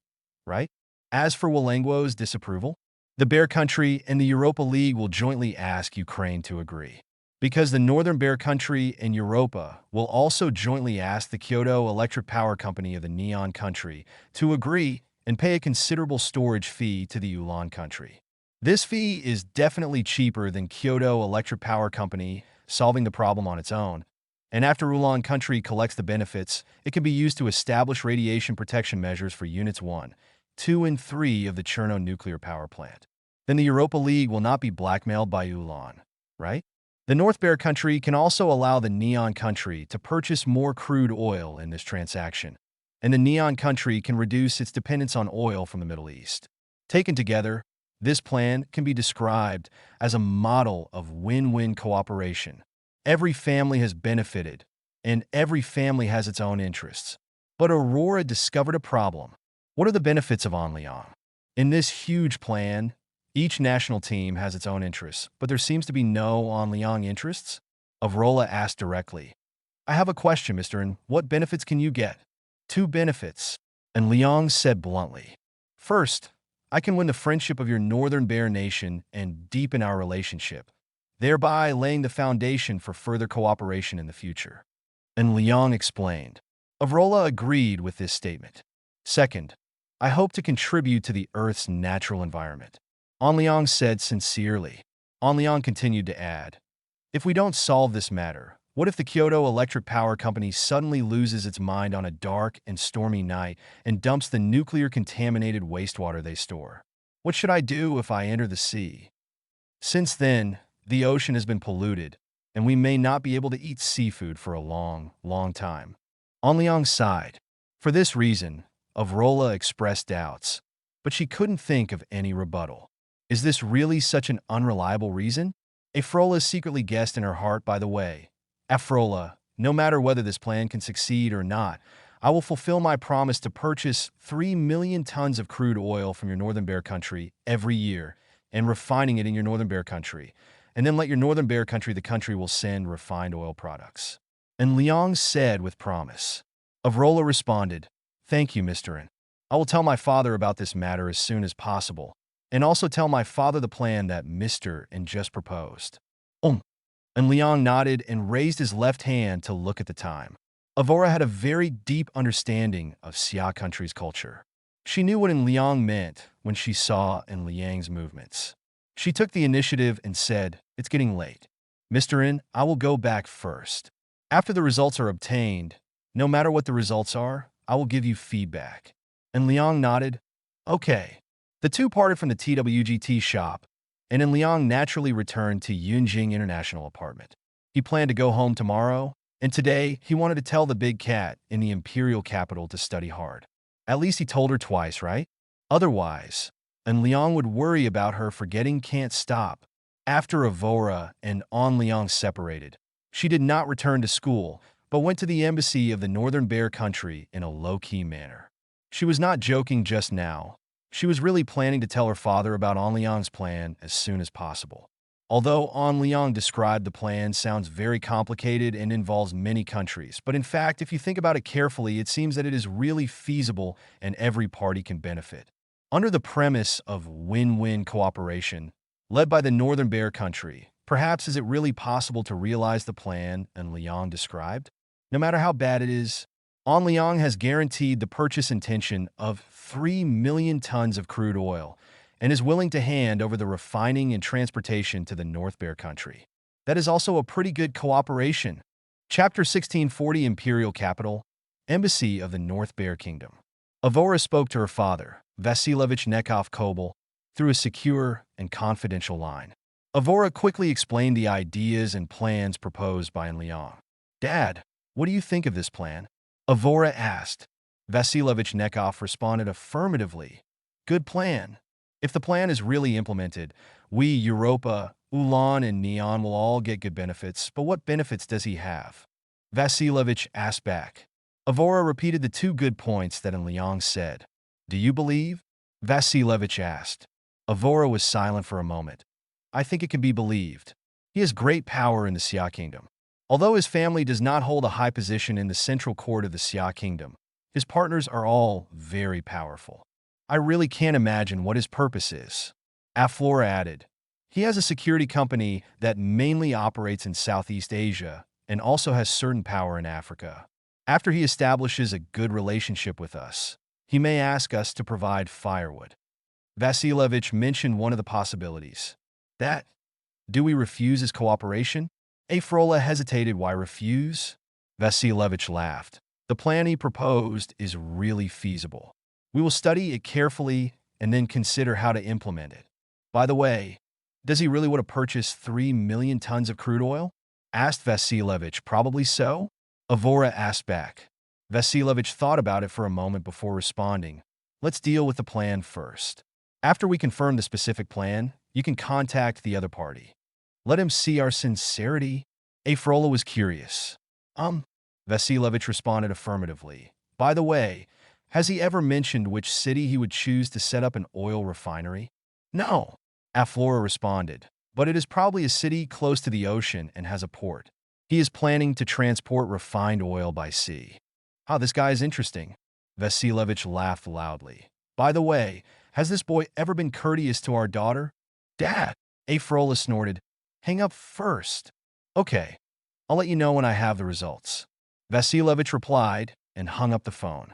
right? As for Walenguo's disapproval, the Bear Country and the Europa League will jointly ask Ukraine to agree. Because the Northern Bear Country and Europa will also jointly ask the Kyoto Electric Power Company of the Neon Country to agree and pay a considerable storage fee to the Ulan Country. This fee is definitely cheaper than Kyoto Electric Power Company solving the problem on its own, and after Ulan Country collects the benefits, it can be used to establish radiation protection measures for Units 1, 2, and 3 of the Cherno nuclear power plant. Then the Europa League will not be blackmailed by Ulan, right? The North Bear Country can also allow the Neon Country to purchase more crude oil in this transaction, and the Neon Country can reduce its dependence on oil from the Middle East. Taken together, this plan can be described as a model of win-win cooperation. Every family has benefited, and every family has its own interests. But Aurora discovered a problem. What are the benefits of Anliang? In this huge plan, each national team has its own interests, but there seems to be no Anliang interests? Aurora asked directly. I have a question, mister, and what benefits can you get? 2 benefits. And Liang said bluntly. First, I can win the friendship of your Northern Bear Nation and deepen our relationship, thereby laying the foundation for further cooperation in the future. And Liang explained. Avrola agreed with this statement. Second, I hope to contribute to the Earth's natural environment. An Liang said sincerely. An Liang continued to add, if we don't solve this matter, what if the Kyoto Electric Power Company suddenly loses its mind on a dark and stormy night and dumps the nuclear-contaminated wastewater they store? What should I do if I enter the sea? Since then, the ocean has been polluted, and we may not be able to eat seafood for a long, long time. An Liang sighed. For this reason, Avrola expressed doubts, but she couldn't think of any rebuttal. Is this really such an unreliable reason? Afrola secretly guessed in her heart, by the way. Afrola, no matter whether this plan can succeed or not, I will fulfill my promise to purchase 3 million tons of crude oil from your Northern Bear Country every year and refining it in your Northern Bear Country, and then let your Northern Bear Country, the country, will send refined oil products. And Liang said with promise. Avrola responded, thank you, Mr. N. I will tell my father about this matter as soon as possible, and also tell my father the plan that Mr. N just proposed. And Liang nodded and raised his left hand to look at the time. Avrola had a very deep understanding of Xia country's culture. She knew what In Liang meant when she saw In Liang's movements. She took the initiative and said, it's getting late. Mr. N, I will go back first. After the results are obtained, no matter what the results are, I will give you feedback. And Liang nodded, okay. The two parted from the TWGT shop, and In Liang naturally returned to Yunjing International Apartment. He planned to go home tomorrow, and today he wanted to tell the big cat in the imperial capital to study hard. At least he told her twice, right? Otherwise, In Liang would worry about her forgetting can't stop. After Avrola and An Liang separated, she did not return to school, but went to the embassy of the Northern Bear Country in a low-key manner. She was not joking just now. She was really planning to tell her father about An Liang's plan as soon as possible. Although An Liang described the plan sounds very complicated and involves many countries, but in fact, if you think about it carefully, it seems that it is really feasible and every party can benefit. Under the premise of win-win cooperation, led by the Northern Bear Country, perhaps is it really possible to realize the plan An Liang described? No matter how bad it is, An Liang has guaranteed the purchase intention of 3 million tons of crude oil and is willing to hand over the refining and transportation to the North Bear Country. That is also a pretty good cooperation. Chapter 1640 Imperial Capital, Embassy of the North Bear Kingdom. Avrola spoke to her father, Vasilovich Nekov-Kobel, through a secure and confidential line. Avrola quickly explained the ideas and plans proposed by An Liang. Dad, what do you think of this plan? Avrola asked. Vasilovich Nekov responded affirmatively. Good plan. If the plan is really implemented, we, Europa, Ulan, and Neon will all get good benefits, but what benefits does he have? Vasilovich asked back. Avrola repeated the two good points that An Liang said. Do you believe? Vasilovich asked. Avrola was silent for a moment. I think it can be believed. He has great power in the Xia Kingdom. Although his family does not hold a high position in the central court of the Xia Kingdom, his partners are all very powerful. I really can't imagine what his purpose is. Aflora added. He has a security company that mainly operates in Southeast Asia and also has certain power in Africa. After he establishes a good relationship with us, he may ask us to provide firewood. Vasilovich mentioned one of the possibilities. That, do we refuse his cooperation? Afrola hesitated. Why refuse? Vasilovich laughed. The plan he proposed is really feasible. We will study it carefully and then consider how to implement it. By the way, does he really want to purchase 3 million tons of crude oil? Asked Vasilovich. Probably so? Avrola asked back. Vasilovich thought about it for a moment before responding. Let's deal with the plan first. After we confirm the specific plan, you can contact the other party. Let him see our sincerity. Afrola was curious. Vasilovich responded affirmatively. By the way, has he ever mentioned which city he would choose to set up an oil refinery? No, Aflora responded, but it is probably a city close to the ocean and has a port. He is planning to transport refined oil by sea. This guy is interesting. Vasilovich laughed loudly. By the way, Has this boy ever been courteous to our daughter? Dad, Afrola snorted. Hang up first. Okay, I'll let you know when I have the results. Vasilevich replied and hung up the phone.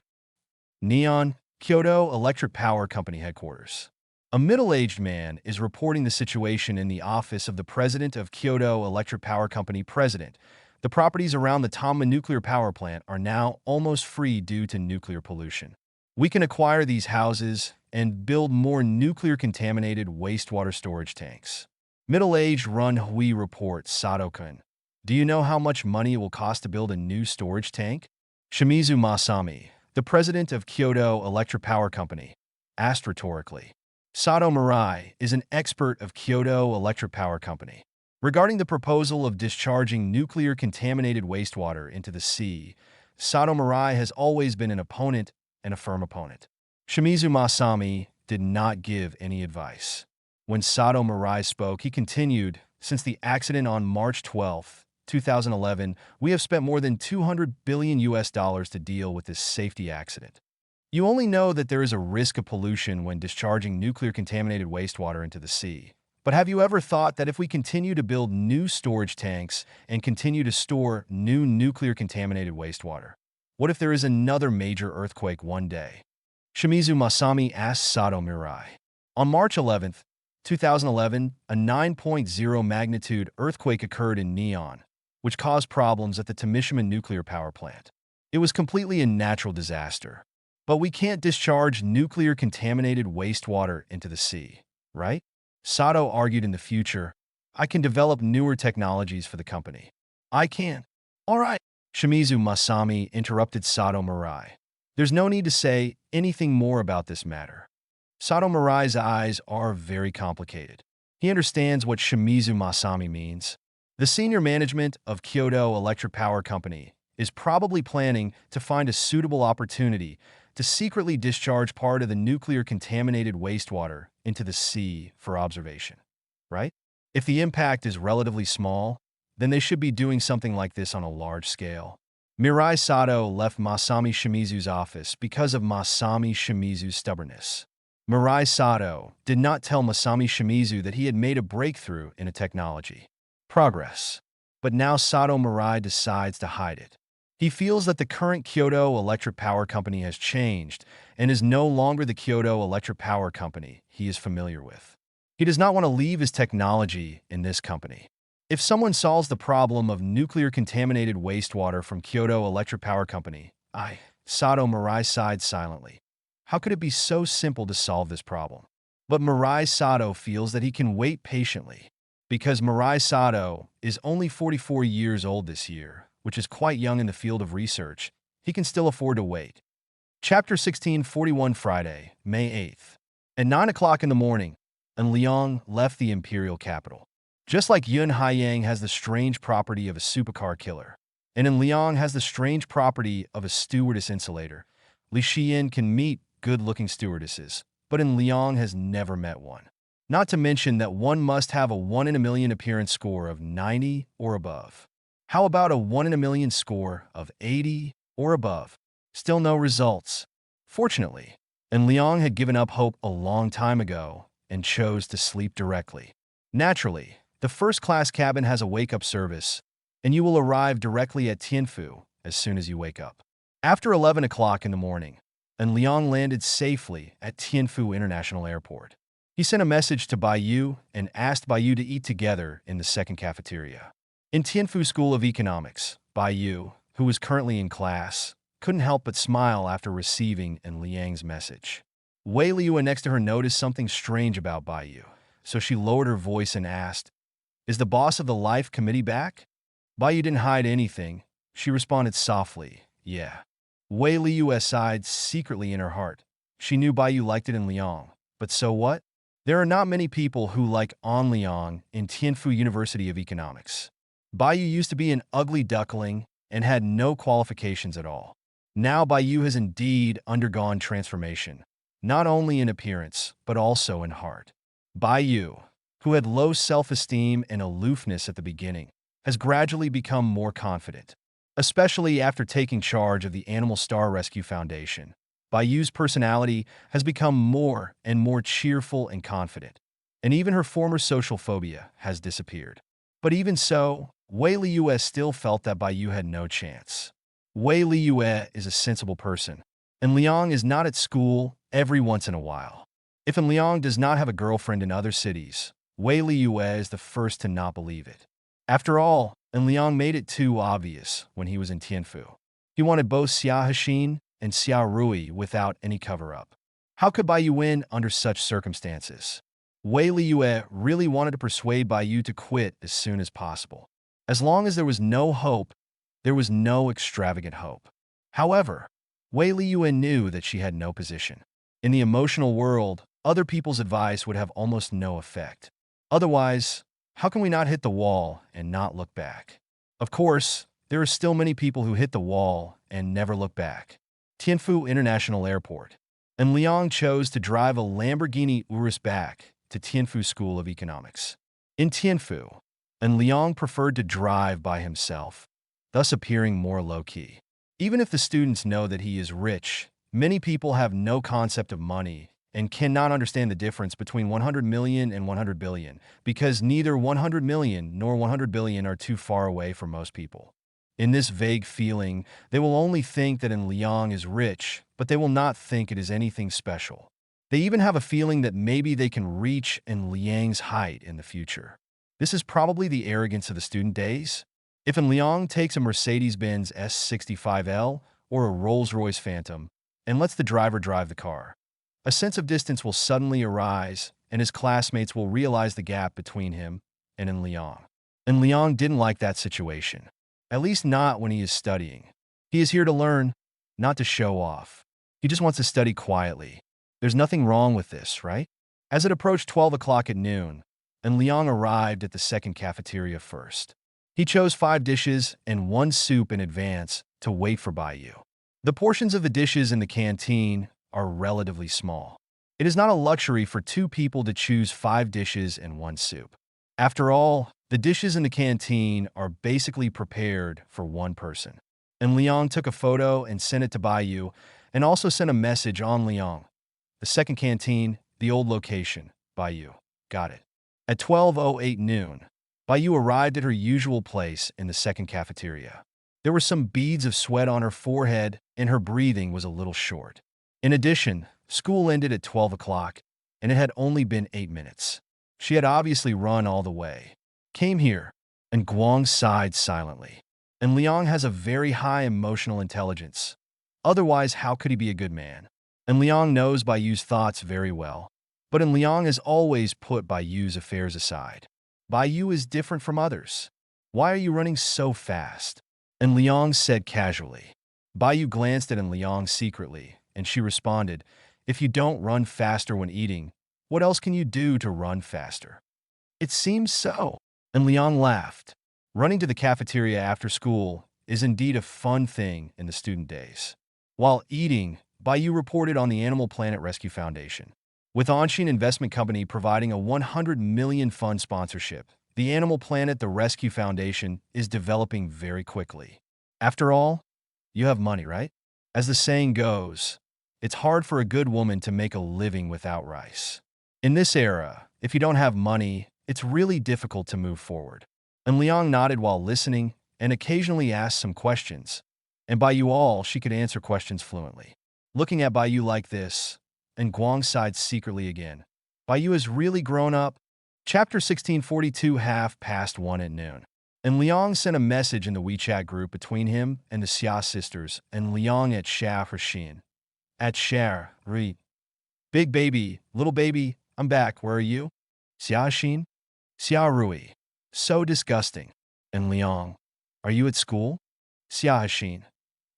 Neon, Kyoto Electric Power Company headquarters. A middle-aged man is reporting the situation in the office of the president of Kyoto Electric Power Company president. The properties around the Tama nuclear power plant are now almost free due to nuclear pollution. We can acquire these houses and build more nuclear-contaminated wastewater storage tanks. Middle-aged Run Hui reports Sato-kun. Do you know how much money it will cost to build a new storage tank? Shimizu Masami, the president of Kyoto Electric Power Company, asked rhetorically. Sato Mirai is an expert of Kyoto Electric Power Company. Regarding the proposal of discharging nuclear-contaminated wastewater into the sea, Sato Mirai has always been an opponent and a firm opponent. Shimizu Masami did not give any advice. When Sato Mirai spoke, he continued, since the accident on March 12, 2011, we have spent more than $200 billion to deal with this safety accident. You only know that there is a risk of pollution when discharging nuclear-contaminated wastewater into the sea. But have you ever thought that if we continue to build new storage tanks and continue to store new nuclear-contaminated wastewater, what if there is another major earthquake one day? Shimizu Masami asked Sato Mirai. On March 11, 2011, a 9.0 magnitude earthquake occurred in Neon, which caused problems at the Tomishima nuclear power plant. It was completely a natural disaster. But we can't discharge nuclear-contaminated wastewater into the sea, right? Sato argued in the future, I can develop newer technologies for the company. I can. All right. Shimizu Masami interrupted Sato Mirai. There's no need to say anything more about this matter. Sato Mirai's eyes are very complicated. He understands what Shimizu Masami means. The senior management of Kyoto Electric Power Company is probably planning to find a suitable opportunity to secretly discharge part of the nuclear-contaminated wastewater into the sea for observation, right? If the impact is relatively small, then they should be doing something like this on a large scale. Mirai Sato left Masami Shimizu's office because of Masami Shimizu's stubbornness. Mirai Sato did not tell Masami Shimizu that he had made a breakthrough in a technology. Progress. But now Sato Mirai decides to hide it. He feels that the current Kyoto Electric Power Company has changed and is no longer the Kyoto Electric Power Company he is familiar with. He does not want to leave his technology in this company. If someone solves the problem of nuclear-contaminated wastewater from Kyoto Electric Power Company, Sato Mirai sighed silently. How could it be so simple to solve this problem? But Mirai Sato feels that he can wait patiently. Because Mirai Sato is only 44 years old this year, which is quite young in the field of research, he can still afford to wait. Chapter 1641 Friday, May 8th. At 9 o'clock in the morning, An Liang left the imperial capital. Just like Yun Haiyang has the strange property of a supercar killer, and An Liang has the strange property of a stewardess insulator, Li Xian can meet good-looking stewardesses, but An Liang has never met one. Not to mention that one must have a 1 in a million appearance score of 90 or above. How about a 1 in a million score of 80 or above? Still no results. Fortunately, An Liang had given up hope a long time ago and chose to sleep directly. Naturally, the first-class cabin has a wake-up service, and you will arrive directly at Tianfu as soon as you wake up. After 11 o'clock in the morning, An Liang landed safely at Tianfu International Airport. He sent a message to Bai Yu and asked Bai Yu to eat together in the second cafeteria. In Tianfu School of Economics, Bai Yu, who was currently in class, couldn't help but smile after receiving An Liang's message. Wei Liu next to her noticed something strange about Bai Yu, so she lowered her voice and asked, Is the boss of the Life Committee back? Bai Yu didn't hide anything. She responded softly, Yeah. Wei Liu sighed secretly in her heart. She knew Bai Yu liked it in Liang, but so what? There are not many people who like An Liang in Tianfu University of Economics. Bai Yu used to be an ugly duckling and had no qualifications at all. Now Bai Yu has indeed undergone transformation, not only in appearance, but also in heart. Bai Yu, who had low self-esteem and aloofness at the beginning, has gradually become more confident, especially after taking charge of the Animal Star Rescue Foundation. Bayu's personality has become more and more cheerful and confident, and even her former social phobia has disappeared. But even so, Wei Liyue still felt that Bayu had no chance. Wei Liyue is a sensible person, and Liang is not at school every once in a while. If Liang does not have a girlfriend in other cities, Wei Liyue is the first to not believe it. After all, Liang made it too obvious when he was in Tianfu. He wanted both Xia Hexin and Xia Rui without any cover-up. How could Bayu win under such circumstances? Wei Liyue really wanted to persuade Bayu to quit as soon as possible. As long as there was no hope, there was no extravagant hope. However, Wei Liyue knew that she had no position. In the emotional world, other people's advice would have almost no effect. Otherwise, how can we not hit the wall and not look back? Of course, there are still many people who hit the wall and never look back. Tianfu International Airport. And Liang chose to drive a Lamborghini Urus back to Tianfu School of Economics. In Tianfu, and Liang preferred to drive by himself, thus appearing more low-key. Even if the students know that he is rich, many people have no concept of money and cannot understand the difference between 100 million and 100 billion, because neither 100 million nor 100 billion are too far away for most people. In this vague feeling, they will only think that Liang is rich, but they will not think it is anything special. They even have a feeling that maybe they can reach Liang's height in the future. This is probably the arrogance of the student days. If Liang takes a Mercedes-Benz S65L or a Rolls-Royce Phantom and lets the driver drive the car, a sense of distance will suddenly arise, and his classmates will realize the gap between him and Liang. And Liang didn't like that situation, at least not when he is studying. He is here to learn, not to show off. He just wants to study quietly. There's nothing wrong with this, right? As it approached 12 o'clock at noon, and Liang arrived at the second cafeteria first. He chose 5 dishes and 1 soup in advance to wait for Bayu. The portions of the dishes in the canteen are relatively small. It is not a luxury for 2 people to choose 5 dishes and 1 soup. After all, the dishes in the canteen are basically prepared for 1 person. And Liang took a photo and sent it to Bayu, and also sent a message on Liang. The second canteen, the old location, Bayu. Got it. At 12:08 noon, Bayu arrived at her usual place in the second cafeteria. There were some beads of sweat on her forehead, and her breathing was a little short. In addition, school ended at 12 o'clock, and it had only been 8 minutes. She had obviously run all the way. Came here, and Guang sighed silently. And Liang has a very high emotional intelligence. Otherwise, how could he be a good man? And Liang knows Bayu's thoughts very well. But Liang has always put Bayu's affairs aside. Bayu is different from others. Why are you running so fast? And Liang said casually. Bayu glanced at Liang secretly, and she responded, if you don't run faster when eating, what else can you do to run faster? It seems so. And Liang laughed. Running to the cafeteria after school is indeed a fun thing in the student days. While eating, Bayu reported on the Animal Planet Rescue Foundation. With Anshin Investment Company providing a 100 million fund sponsorship, the Animal Planet the Rescue Foundation is developing very quickly. After all, you have money, right? As the saying goes, it's hard for a good woman to make a living without rice. In this era, if you don't have money, it's really difficult to move forward. And Liang nodded while listening and occasionally asked some questions. And Bayu all, she could answer questions fluently. Looking at Bayu like this, and Guang sighed secretly again. Bayu has really grown up. Chapter 1642 1:30 at noon. And Liang sent a message in the WeChat group between him and the Xia sisters and Liang at Xia Hexin. At Xia Rui. Big baby, little baby, I'm back, where are you? Xia Hexin? Xia Rui. So disgusting. And Liang. Are you at school? Xia Hexin.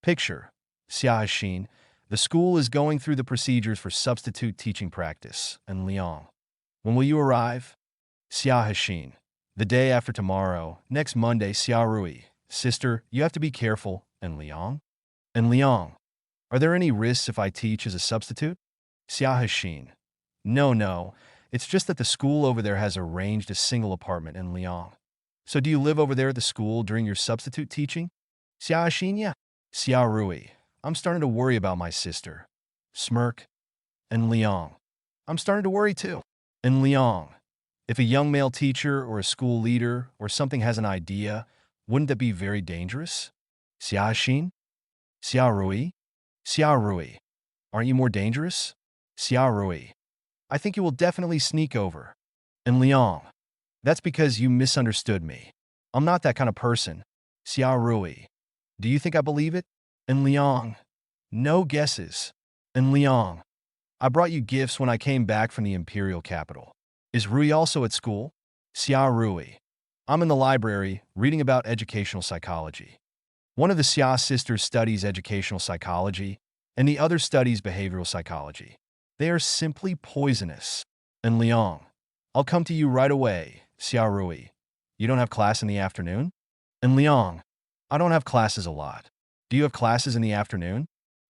Picture. Xia Hexin. The school is going through the procedures for substitute teaching practice. And Liang. When will you arrive? Xia Hexin. The day after tomorrow, next Monday. Xia Rui. Sister, you have to be careful. And Liang? And Liang. Are there any risks if I teach as a substitute? Xia Hexin. No. It's just that the school over there has arranged a single apartment in Liang. So do you live over there at the school during your substitute teaching? Xia Hexin, yeah. Xia Rui. I'm starting to worry about my sister. smirk, and Liang. I'm starting to worry too. And Liang, if a young male teacher or a school leader or something has an idea, wouldn't that be very dangerous? Xia Xin? Xia Rui? Xia Rui. Aren't you more dangerous? Xia Rui. I think you will definitely sneak over. And Liang. That's because you misunderstood me. I'm not that kind of person. Xia Rui. Do you think I believe it? And Liang. No guesses. And Liang. I brought you gifts when I came back from the imperial capital. Is Rui also at school? Xia Rui. I'm in the library, reading about educational psychology. One of the Xia sisters studies educational psychology, and the other studies behavioral psychology. They are simply poisonous. And Liang. I'll come to you right away, Xia Rui. You don't have class in the afternoon? And Liang. I don't have classes a lot. Do you have classes in the afternoon?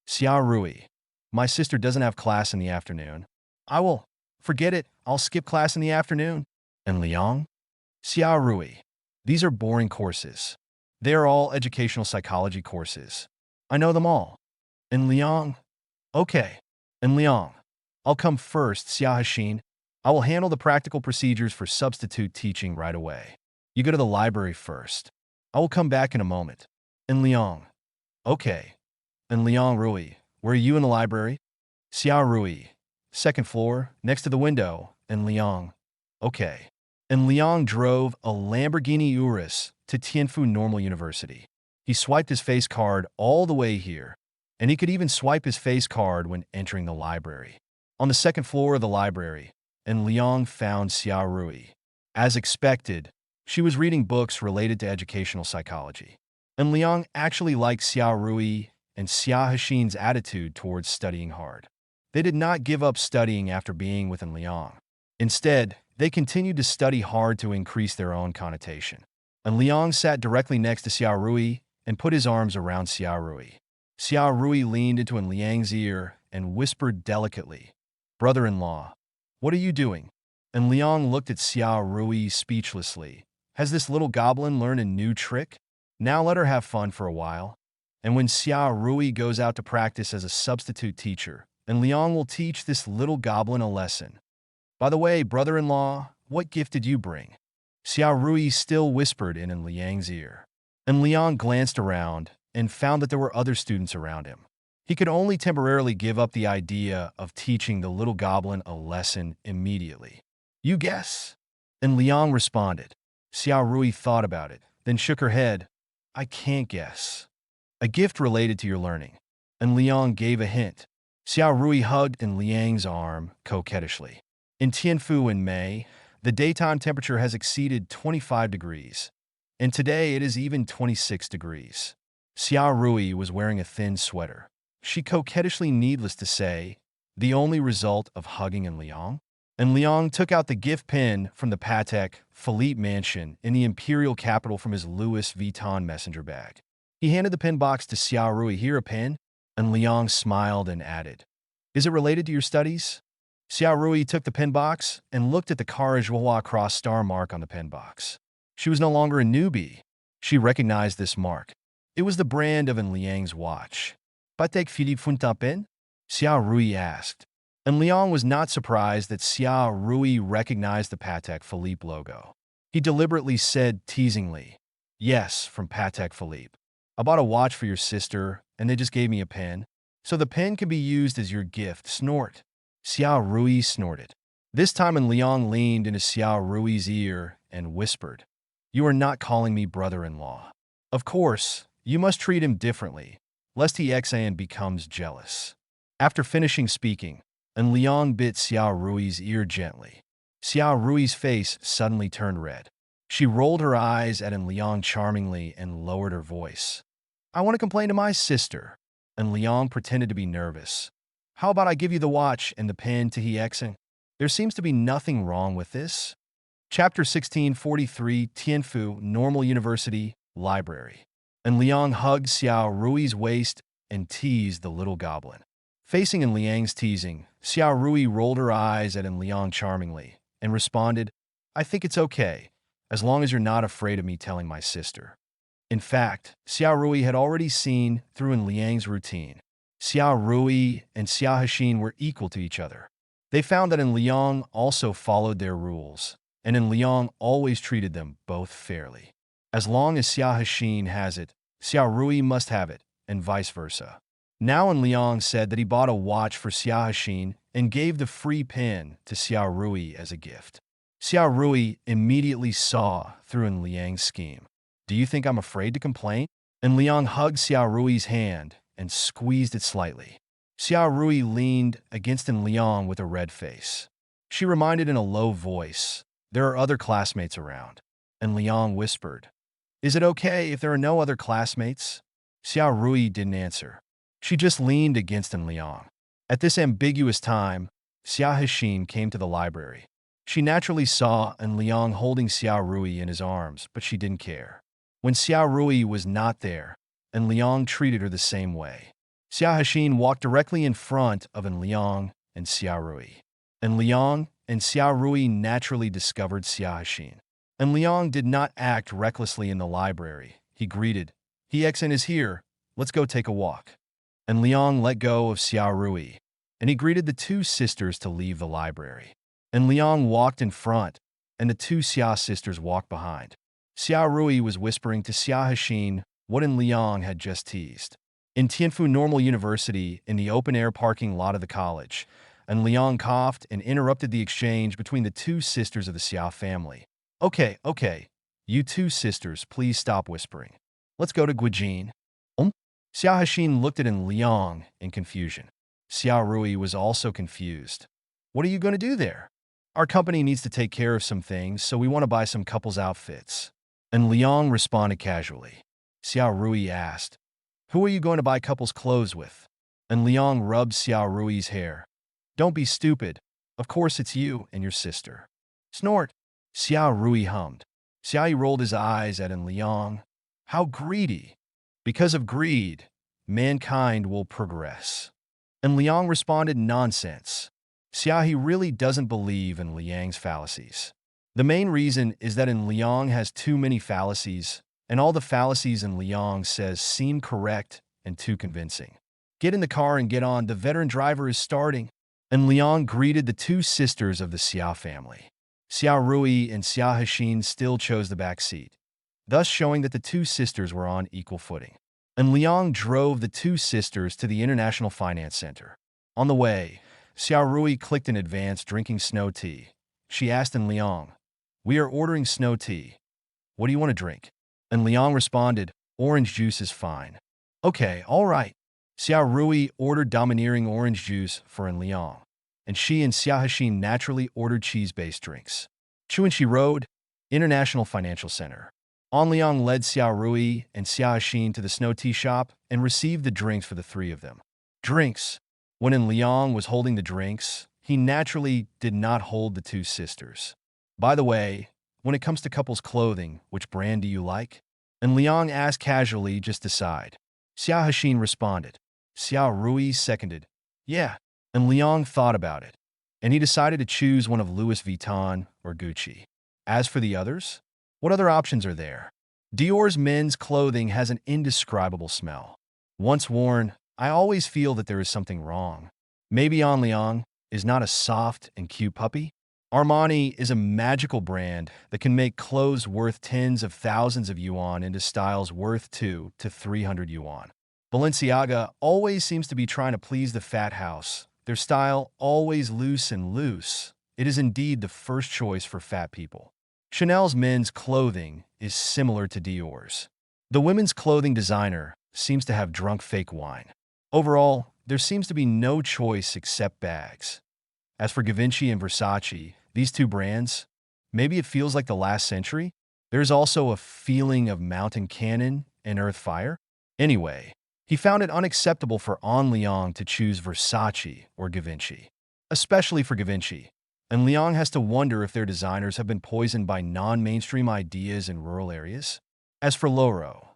Xia Rui. My sister doesn't have class in the afternoon. I will. Forget it. I'll skip class in the afternoon. And Liang? Xia Rui. These are boring courses. They are all educational psychology courses. I know them all. And Liang? Okay. And Liang? I'll come first, Xia Hexin. I will handle the practical procedures for substitute teaching right away. You go to the library first. I will come back in a moment. And Liang? Okay. And Liang Rui, where are you in the library? Xia Rui. Second floor, next to the window. And Liang? Okay. And Liang drove a Lamborghini Urus to Tianfu Normal University. He swiped his face card all the way here, and he could even swipe his face card when entering the library. On the second floor of the library, and Liang found Xia Rui. As expected, she was reading books related to educational psychology. And Liang actually liked Xia Rui and Xia Hexin's attitude towards studying hard. They did not give up studying after being with Liang. Instead, they continued to study hard to increase their own connotation. And Liang sat directly next to Xia Rui and put his arms around Xia Rui. Xia Rui leaned into Liang's ear and whispered delicately, "Brother-in-law, what are you doing?" And Liang looked at Xia Rui speechlessly. Has this little goblin learned a new trick? Now let her have fun for a while. And when Xia Rui goes out to practice as a substitute teacher, and Liang will teach this little goblin a lesson. By the way, brother-in-law, what gift did you bring? Xia Rui still whispered in Liang's ear. And Liang glanced around and found that there were other students around him. He could only temporarily give up the idea of teaching the little goblin a lesson immediately. You guess? And Liang responded. Xia Rui thought about it, then shook her head. I can't guess. A gift related to your learning. And Liang gave a hint. Xia Rui hugged Liang's arm coquettishly. In Tianfu in May, the daytime temperature has exceeded 25 degrees, and today it is even 26 degrees. Xia Rui was wearing a thin sweater. She coquettishly, needless to say, the only result of hugging Liang. And Liang took out the gift pin from the Patek Philippe mansion in the imperial capital from his Louis Vuitton messenger bag. He handed the pin box to Xia Rui. Here, a pin? And Liang smiled and added, Is it related to your studies? Xia Rui took the pin box and looked at the Carré Joie cross star mark on the pin box. She was no longer a newbie. She recognized this mark. It was the brand of Liang's watch. Patek Philippe Fontaine? Xia Rui asked. And Liang was not surprised that Xia Rui recognized the Patek Philippe logo. He deliberately said teasingly, Yes, from Patek Philippe. I bought a watch for your sister, and they just gave me a pen. So the pen can be used as your gift. Snort. Xia Rui snorted. This time Liang leaned into Xia Rui's ear and whispered, You are not calling me brother-in-law. Of course, you must treat him differently, lest he and becomes jealous. After finishing speaking, Liang bit Xia Rui's ear gently. Xia Rui's face suddenly turned red. She rolled her eyes at Liang charmingly and lowered her voice. I want to complain to my sister. And Liang pretended to be nervous. How about I give you the watch and the pen to Hexen? There seems to be nothing wrong with this. Chapter 1643, Tianfu Normal University Library. And Liang hugged Xia Rui's waist and teased the little goblin. Facing Liang's teasing, Xia Rui rolled her eyes at Liang charmingly and responded, I think it's okay, as long as you're not afraid of me telling my sister. In fact, Xia Rui had already seen through Liang's routine. Xiao Rui and Xiao Hexin were equal to each other. They found that in Liang also followed their rules, and in Liang always treated them both fairly. As long as Xiao Hexin has it, Xiao Rui must have it, and vice versa. Now in Liang said that he bought a watch for Xiao Hexin and gave the free pin to Xiao Rui as a gift. Xiao Rui immediately saw through in Liang's scheme. Do you think I'm afraid to complain? And Liang hugged Xiao Rui's hand and squeezed it slightly. Xiao Rui leaned against in Liang with a red face. She reminded in a low voice, "There are other classmates around." And Liang whispered, "Is it okay if there are no other classmates?" Xiao Rui didn't answer. She just leaned against in Liang. At this ambiguous time, Xiao Hexin came to the library. She naturally saw in Liang holding Xiao Rui in his arms, but she didn't care. When Xiao Rui was not there, and Liang treated her the same way. Xiao Hexin walked directly in front of En Liang and Xiao Rui. En Liang and Xiao Rui naturally discovered Xiao Hexin. En Liang did not act recklessly in the library. He greeted, "Hexin is here. Let's go take a walk." En Liang let go of Xiao Rui, and he greeted the two sisters to leave the library. En Liang walked in front, and the two Xia sisters walked behind. Xiao Rui was whispering to Xiao Hexin what En Liang had just teased. In Tianfu Normal University, in the open-air parking lot of the college, En Liang coughed and interrupted the exchange between the two sisters of the Xiao family. Okay, you two sisters, please stop whispering. Let's go to Guijin." Xiao Hexin looked at En Liang in confusion. Xiao Rui was also confused. "What are you going to do there?" "Our company needs to take care of some things, so we want to buy some couples' outfits." And Liang responded casually. Xiao Rui asked, "Who are you going to buy couples' clothes with?" And Liang rubbed Xiao Rui's hair. "Don't be stupid. Of course it's you and your sister." Snort. Xiao Rui hummed. Xiao rolled his eyes at En Liang. "How greedy. Because of greed, mankind will progress." And Liang responded, "Nonsense. Xiaohe really doesn't believe in Liang's fallacies. The main reason is that in Liang has too many fallacies, and all the fallacies in Liang says seem correct and too convincing. Get in the car and get on, the veteran driver is starting." And Liang greeted the two sisters of the Xiao family. Xiao Rui and Xiao Hexin still chose the back seat, thus showing that the two sisters were on equal footing. And Liang drove the two sisters to the International Finance Center. On the way, Xiao Rui clicked in advance drinking snow tea. She asked En Liang, "We are ordering snow tea. What do you want to drink?" And Liang responded, "Orange juice is fine." "Okay, all right." Xiao Rui ordered domineering orange juice for En Liang, and she and Xiao Hexin naturally ordered cheese-based drinks. Chuanxi Road, International Financial Center. En Liang led Xiao Rui and Xiao Hexin to the snow tea shop and received the drinks for the three of them. Drinks. When En Liang was holding the drinks, he naturally did not hold the two sisters. "By the way, when it comes to couples' clothing, which brand do you like?" And Liang asked casually, "Just decide." Xiao Hexin responded. Xiao Rui seconded, "Yeah." And Liang thought about it, and he decided to choose one of Louis Vuitton or Gucci. As for the others, what other options are there? Dior's men's clothing has an indescribable smell. Once worn, I always feel that there is something wrong. Maybe En Liang is not a soft and cute puppy? Armani is a magical brand that can make clothes worth tens of thousands of yuan into styles worth 200 to 300 yuan. Balenciaga always seems to be trying to please the fat house. Their style always loose and loose. It is indeed the first choice for fat people. Chanel's men's clothing is similar to Dior's. The women's clothing designer seems to have drunk fake wine. Overall, there seems to be no choice except bags. As for Givenchy and Versace, these two brands, maybe it feels like the last century. There's also a feeling of mountain cannon and earth fire. Anyway, he found it unacceptable for En Liang to choose Versace or Givenchy, especially for Givenchy. And Liang has to wonder if their designers have been poisoned by non-mainstream ideas in rural areas. As for Loro,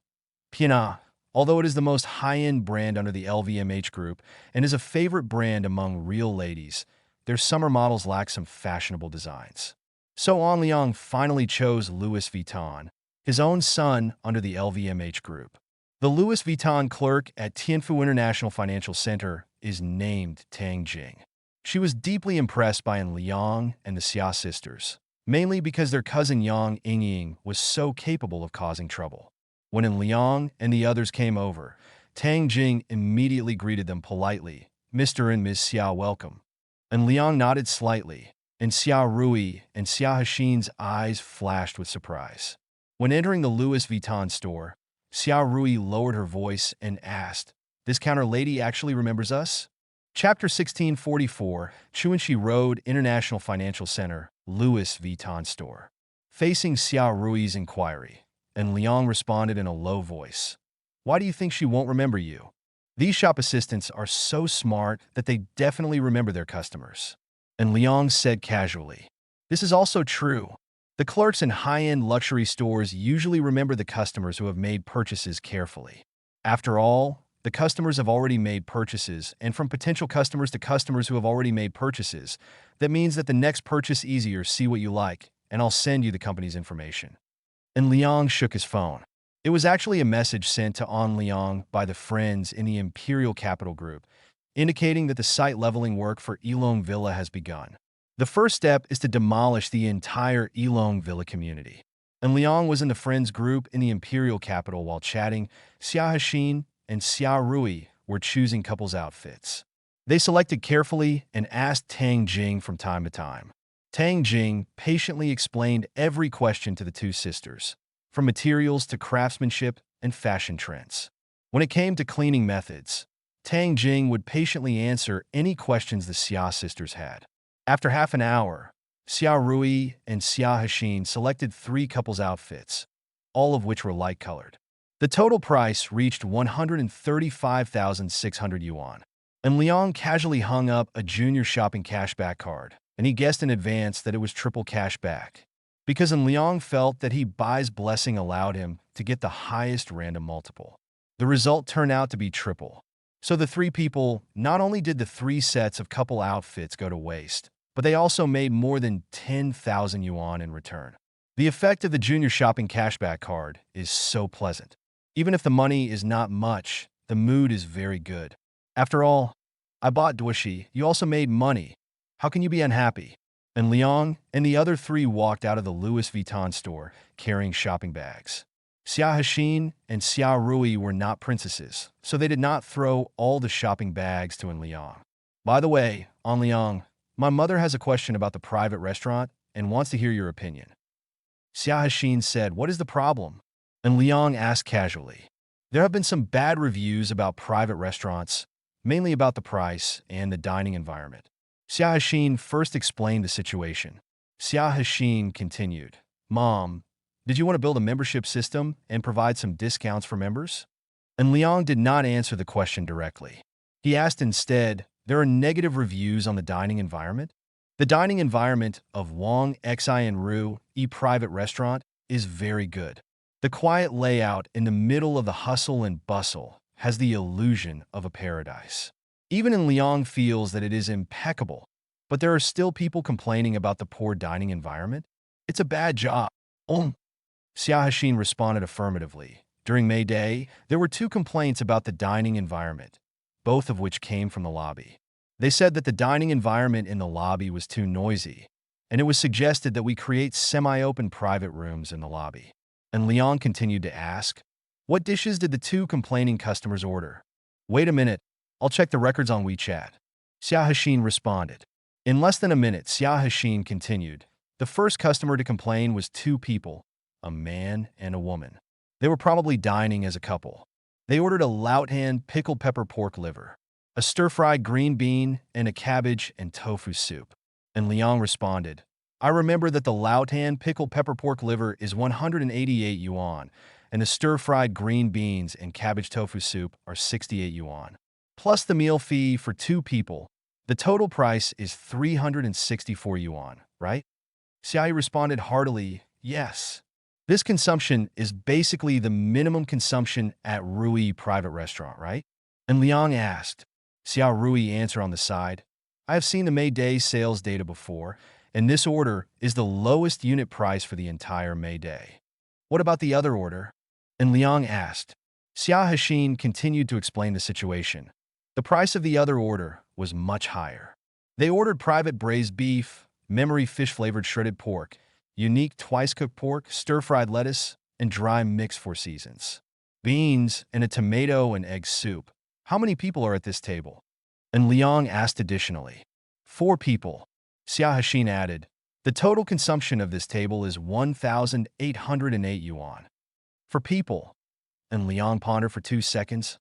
Pina, although it is the most high-end brand under the LVMH group and is a favorite brand among real ladies, their summer models lack some fashionable designs. So En Liang finally chose Louis Vuitton, his own son under the LVMH group. The Louis Vuitton clerk at Tianfu International Financial Center is named Tang Jing. She was deeply impressed by An Liang and the Xia sisters, mainly because their cousin Yang Yingying was so capable of causing trouble. When An Liang and the others came over, Tang Jing immediately greeted them politely. Mr. and Ms. Xia, welcome. An Liang nodded slightly, and Xia Rui and Xia Hexin's eyes flashed with surprise. When entering the Louis Vuitton store, Xia Rui lowered her voice and asked, "This counter lady actually remembers us?" Chapter 1644, Chuanxi Road, International Financial Center, Louis Vuitton store. Facing Xia Rui's inquiry, and Liang responded in a low voice, "Why do you think she won't remember you? These shop assistants are so smart that they definitely remember their customers." And Liang said casually, "This is also true. The clerks in high-end luxury stores usually remember the customers who have made purchases carefully. After all, the customers have already made purchases, and from potential customers to customers who have already made purchases, that means that the next purchase easier, see what you like, and I'll send you the company's information." And Liang shook his phone. It was actually a message sent to An Liang by the friends in the Imperial Capital Group, indicating that the site leveling work for Elong Villa has begun. The first step is to demolish the entire Elong Villa community. And Liang was in the friends group in the Imperial Capital while chatting. Xia Hexin and Xia Rui were choosing couples' outfits. They selected carefully and asked Tang Jing from time to time. Tang Jing patiently explained every question to the two sisters, from materials to craftsmanship and fashion trends. When it came to cleaning methods, Tang Jing would patiently answer any questions the Xia sisters had. After half an hour, Xia Rui and Xia Hexin selected 3 couples' outfits, all of which were light-colored. The total price reached 135,600 yuan. And Liang casually hung up a junior shopping cashback card, and he guessed in advance that it was triple cashback, because Liang felt that he buys blessing allowed him to get the highest random multiple. The result turned out to be triple. So the 3 people, not only did the 3 sets of couple outfits go to waste, but they also made more than 10,000 yuan in return. The effect of the junior shopping cashback card is so pleasant. Even if the money is not much, the mood is very good. After all, I bought Duoshi, you also made money. How can you be unhappy? And Liang and the other 3 walked out of the Louis Vuitton store carrying shopping bags. Xia Hexin and Xia Rui were not princesses, so they did not throw all the shopping bags to An Liang. "By the way, An Liang, my mother has a question about the private restaurant and wants to hear your opinion." Xia Hexin said, "What is the problem?" And Liang asked casually. "There have been some bad reviews about private restaurants, mainly about the price and the dining environment." Xia Hexin first explained the situation. Xia Hexin continued, "Mom, did you want to build a membership system and provide some discounts for members?" And Liang did not answer the question directly. He asked instead, "There are negative reviews on the dining environment?" The dining environment of Wang Xian Ru private restaurant is very good. The quiet layout in the middle of the hustle and bustle has the illusion of a paradise. Even An Liang feels that it is impeccable, but there are still people complaining about the poor dining environment. "It's a bad job." Xia Hexin responded affirmatively. During May Day, there were 2 complaints about the dining environment, both of which came from the lobby. They said that the dining environment in the lobby was too noisy, and it was suggested that we create semi-open private rooms in the lobby. And Liang continued to ask, "What dishes did the 2 complaining customers order?" "Wait a minute, I'll check the records on WeChat." Xia Hexin responded. In less than a minute, Xia Hexin continued. The first customer to complain was 2 people, a man and a woman. They were probably dining as a couple. They ordered a lautan pickled pepper pork liver, a stir-fried green bean, and a cabbage and tofu soup. And Liang responded, "I remember that the lautan pickled pepper pork liver is 188 yuan, and the stir-fried green beans and cabbage tofu soup are 68 yuan. Plus the meal fee for 2 people, the total price is 364 yuan, right?" Xiai responded heartily, "Yes. This consumption is basically the minimum consumption at Rui private restaurant, right?" And Liang asked. Xia Rui answered on the side, "I have seen the May Day sales data before, and this order is the lowest unit price for the entire May Day." "What about the other order?" And Liang asked. Xia Hexin continued to explain the situation. The price of the other order was much higher. They ordered private braised beef, memory fish-flavored shredded pork, unique twice-cooked pork, stir-fried lettuce, and dry mix for seasons, beans, and a tomato and egg soup. How many people are at this table? And Liang asked additionally. 4 people. Xia Hexin added. The total consumption of this table is 1,808 yuan. For people. And Liang pondered for 2 seconds.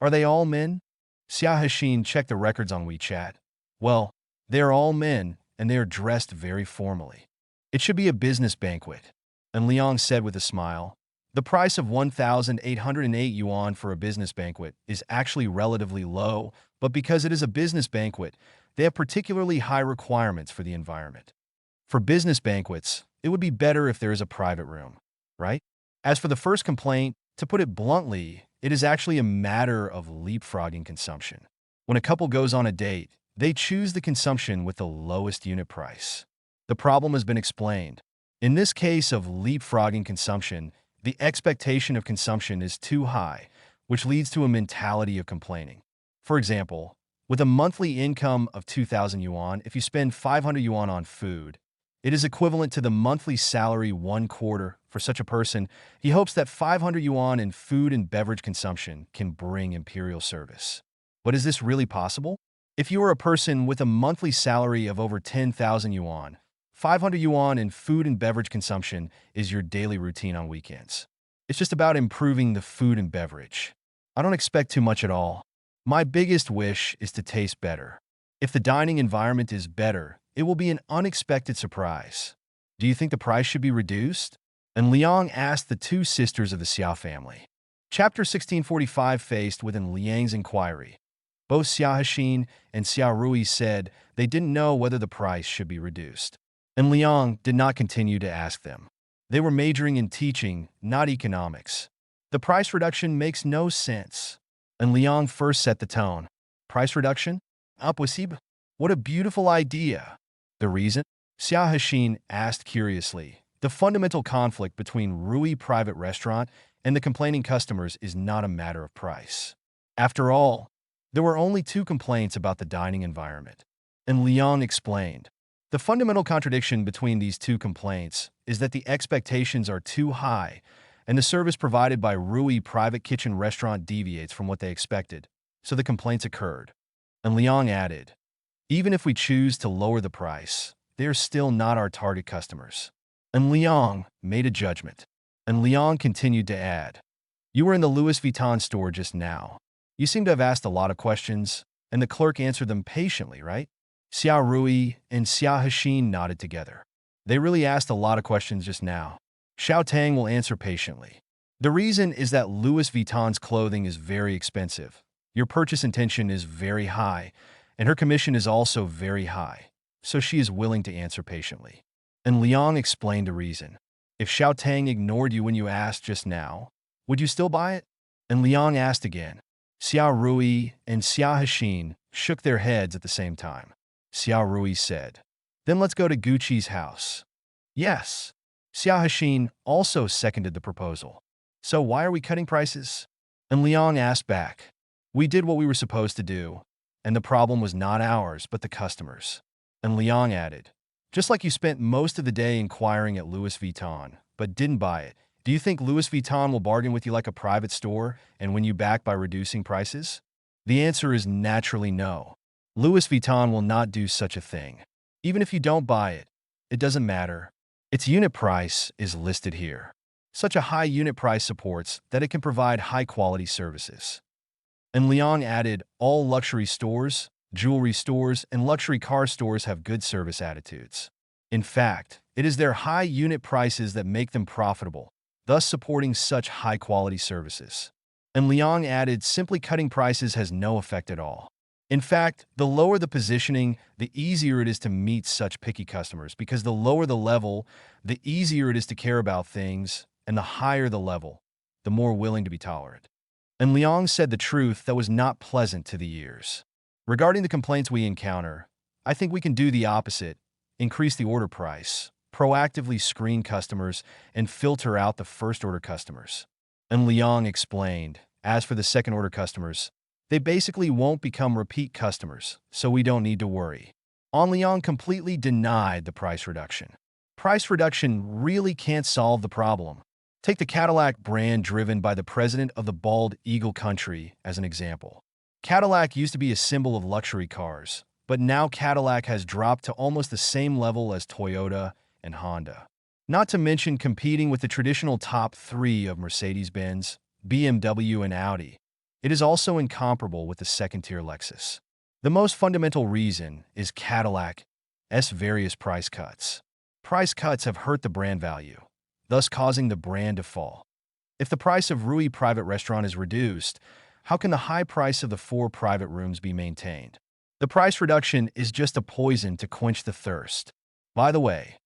Are they all men? Xia Hexin checked the records on WeChat. Well, they are all men, and they are dressed very formally. It should be a business banquet. And Liang said with a smile. The price of 1,808 yuan for a business banquet is actually relatively low, but because it is a business banquet, they have particularly high requirements for the environment. For business banquets, it would be better if there is a private room, right? As for the first complaint, to put it bluntly, it is actually a matter of leapfrogging consumption. When a couple goes on a date, they choose the consumption with the lowest unit price. The problem has been explained. In this case of leapfrogging consumption, the expectation of consumption is too high, which leads to a mentality of complaining. For example, with a monthly income of 2,000 yuan, if you spend 500 yuan on food, it is equivalent to the monthly salary 1/4 for such a person. He hopes that 500 yuan in food and beverage consumption can bring imperial service. But is this really possible? If you are a person with a monthly salary of over 10,000 yuan, 500 yuan in food and beverage consumption is your daily routine on weekends. It's just about improving the food and beverage. I don't expect too much at all. My biggest wish is to taste better. If the dining environment is better, it will be an unexpected surprise. Do you think the price should be reduced? And Liang asked the 2 sisters of the Xia family. Chapter 1645 faced with Liang's inquiry. Both Xia Hexin and Xia Rui said they didn't know whether the price should be reduced. And Liang did not continue to ask them. They were majoring in teaching, not economics. The price reduction makes no sense. And Liang first set the tone. Price reduction? Impossible. What a beautiful idea. The reason? Xia Hexin asked curiously. The fundamental conflict between Rui Private Restaurant and the complaining customers is not a matter of price. After all, there were only 2 complaints about the dining environment. And Liang explained. The fundamental contradiction between these 2 complaints is that the expectations are too high and the service provided by Rui Private Kitchen Restaurant deviates from what they expected, so the complaints occurred. And Liang added, even if we choose to lower the price, they are still not our target customers. And Liang made a judgment. And Liang continued to add, you were in the Louis Vuitton store just now. You seem to have asked a lot of questions, and the clerk answered them patiently, right? Xia Rui and Xia Hexin nodded together. They really asked a lot of questions just now. Xiao Tang will answer patiently. The reason is that Louis Vuitton's clothing is very expensive. Your purchase intention is very high, and her commission is also very high, so she is willing to answer patiently. And Liang explained the reason. If Xiao Tang ignored you when you asked just now, would you still buy it? And Liang asked again. Xia Rui and Xia Hexin shook their heads at the same time. Xia Rui said, then let's go to Gucci's house. Yes. Xia Hexin also seconded the proposal. So why are we cutting prices? And Liang asked back. We did what we were supposed to do, and the problem was not ours, but the customers. And Liang added, just like you spent most of the day inquiring at Louis Vuitton, but didn't buy it, do you think Louis Vuitton will bargain with you like a private store and win you back by reducing prices? The answer is naturally no. Louis Vuitton will not do such a thing. Even if you don't buy it, it doesn't matter. Its unit price is listed here. Such a high unit price supports that it can provide high-quality services. And Liang added, all luxury stores, jewelry stores, and luxury car stores have good service attitudes. In fact, it is their high unit prices that make them profitable, thus supporting such high-quality services. And Liang added, simply cutting prices has no effect at all. In fact, the lower the positioning, the easier it is to meet such picky customers, because the lower the level, the easier it is to care about things, and the higher the level, the more willing to be tolerant. And Liang said the truth that was not pleasant to the ears. Regarding the complaints we encounter, I think we can do the opposite, increase the order price, proactively screen customers, and filter out the first-order customers. And Liang explained, As for the second-order customers, they basically won't become repeat customers, so we don't need to worry. An Liang completely denied the price reduction. Price reduction really can't solve the problem. Take the Cadillac brand driven by the president of the bald eagle country as an example. Cadillac used to be a symbol of luxury cars, but now Cadillac has dropped to almost the same level as Toyota and Honda. Not to mention competing with the traditional top three of Mercedes-Benz, BMW, and Audi. It is also incomparable with the second-tier Lexus. The most fundamental reason is Cadillac's various price cuts. Price cuts have hurt the brand value, thus causing the brand to fall. If the price of Rui private restaurant is reduced, how can the high price of the 4 private rooms be maintained? The price reduction is just a poison to quench the thirst. By the way,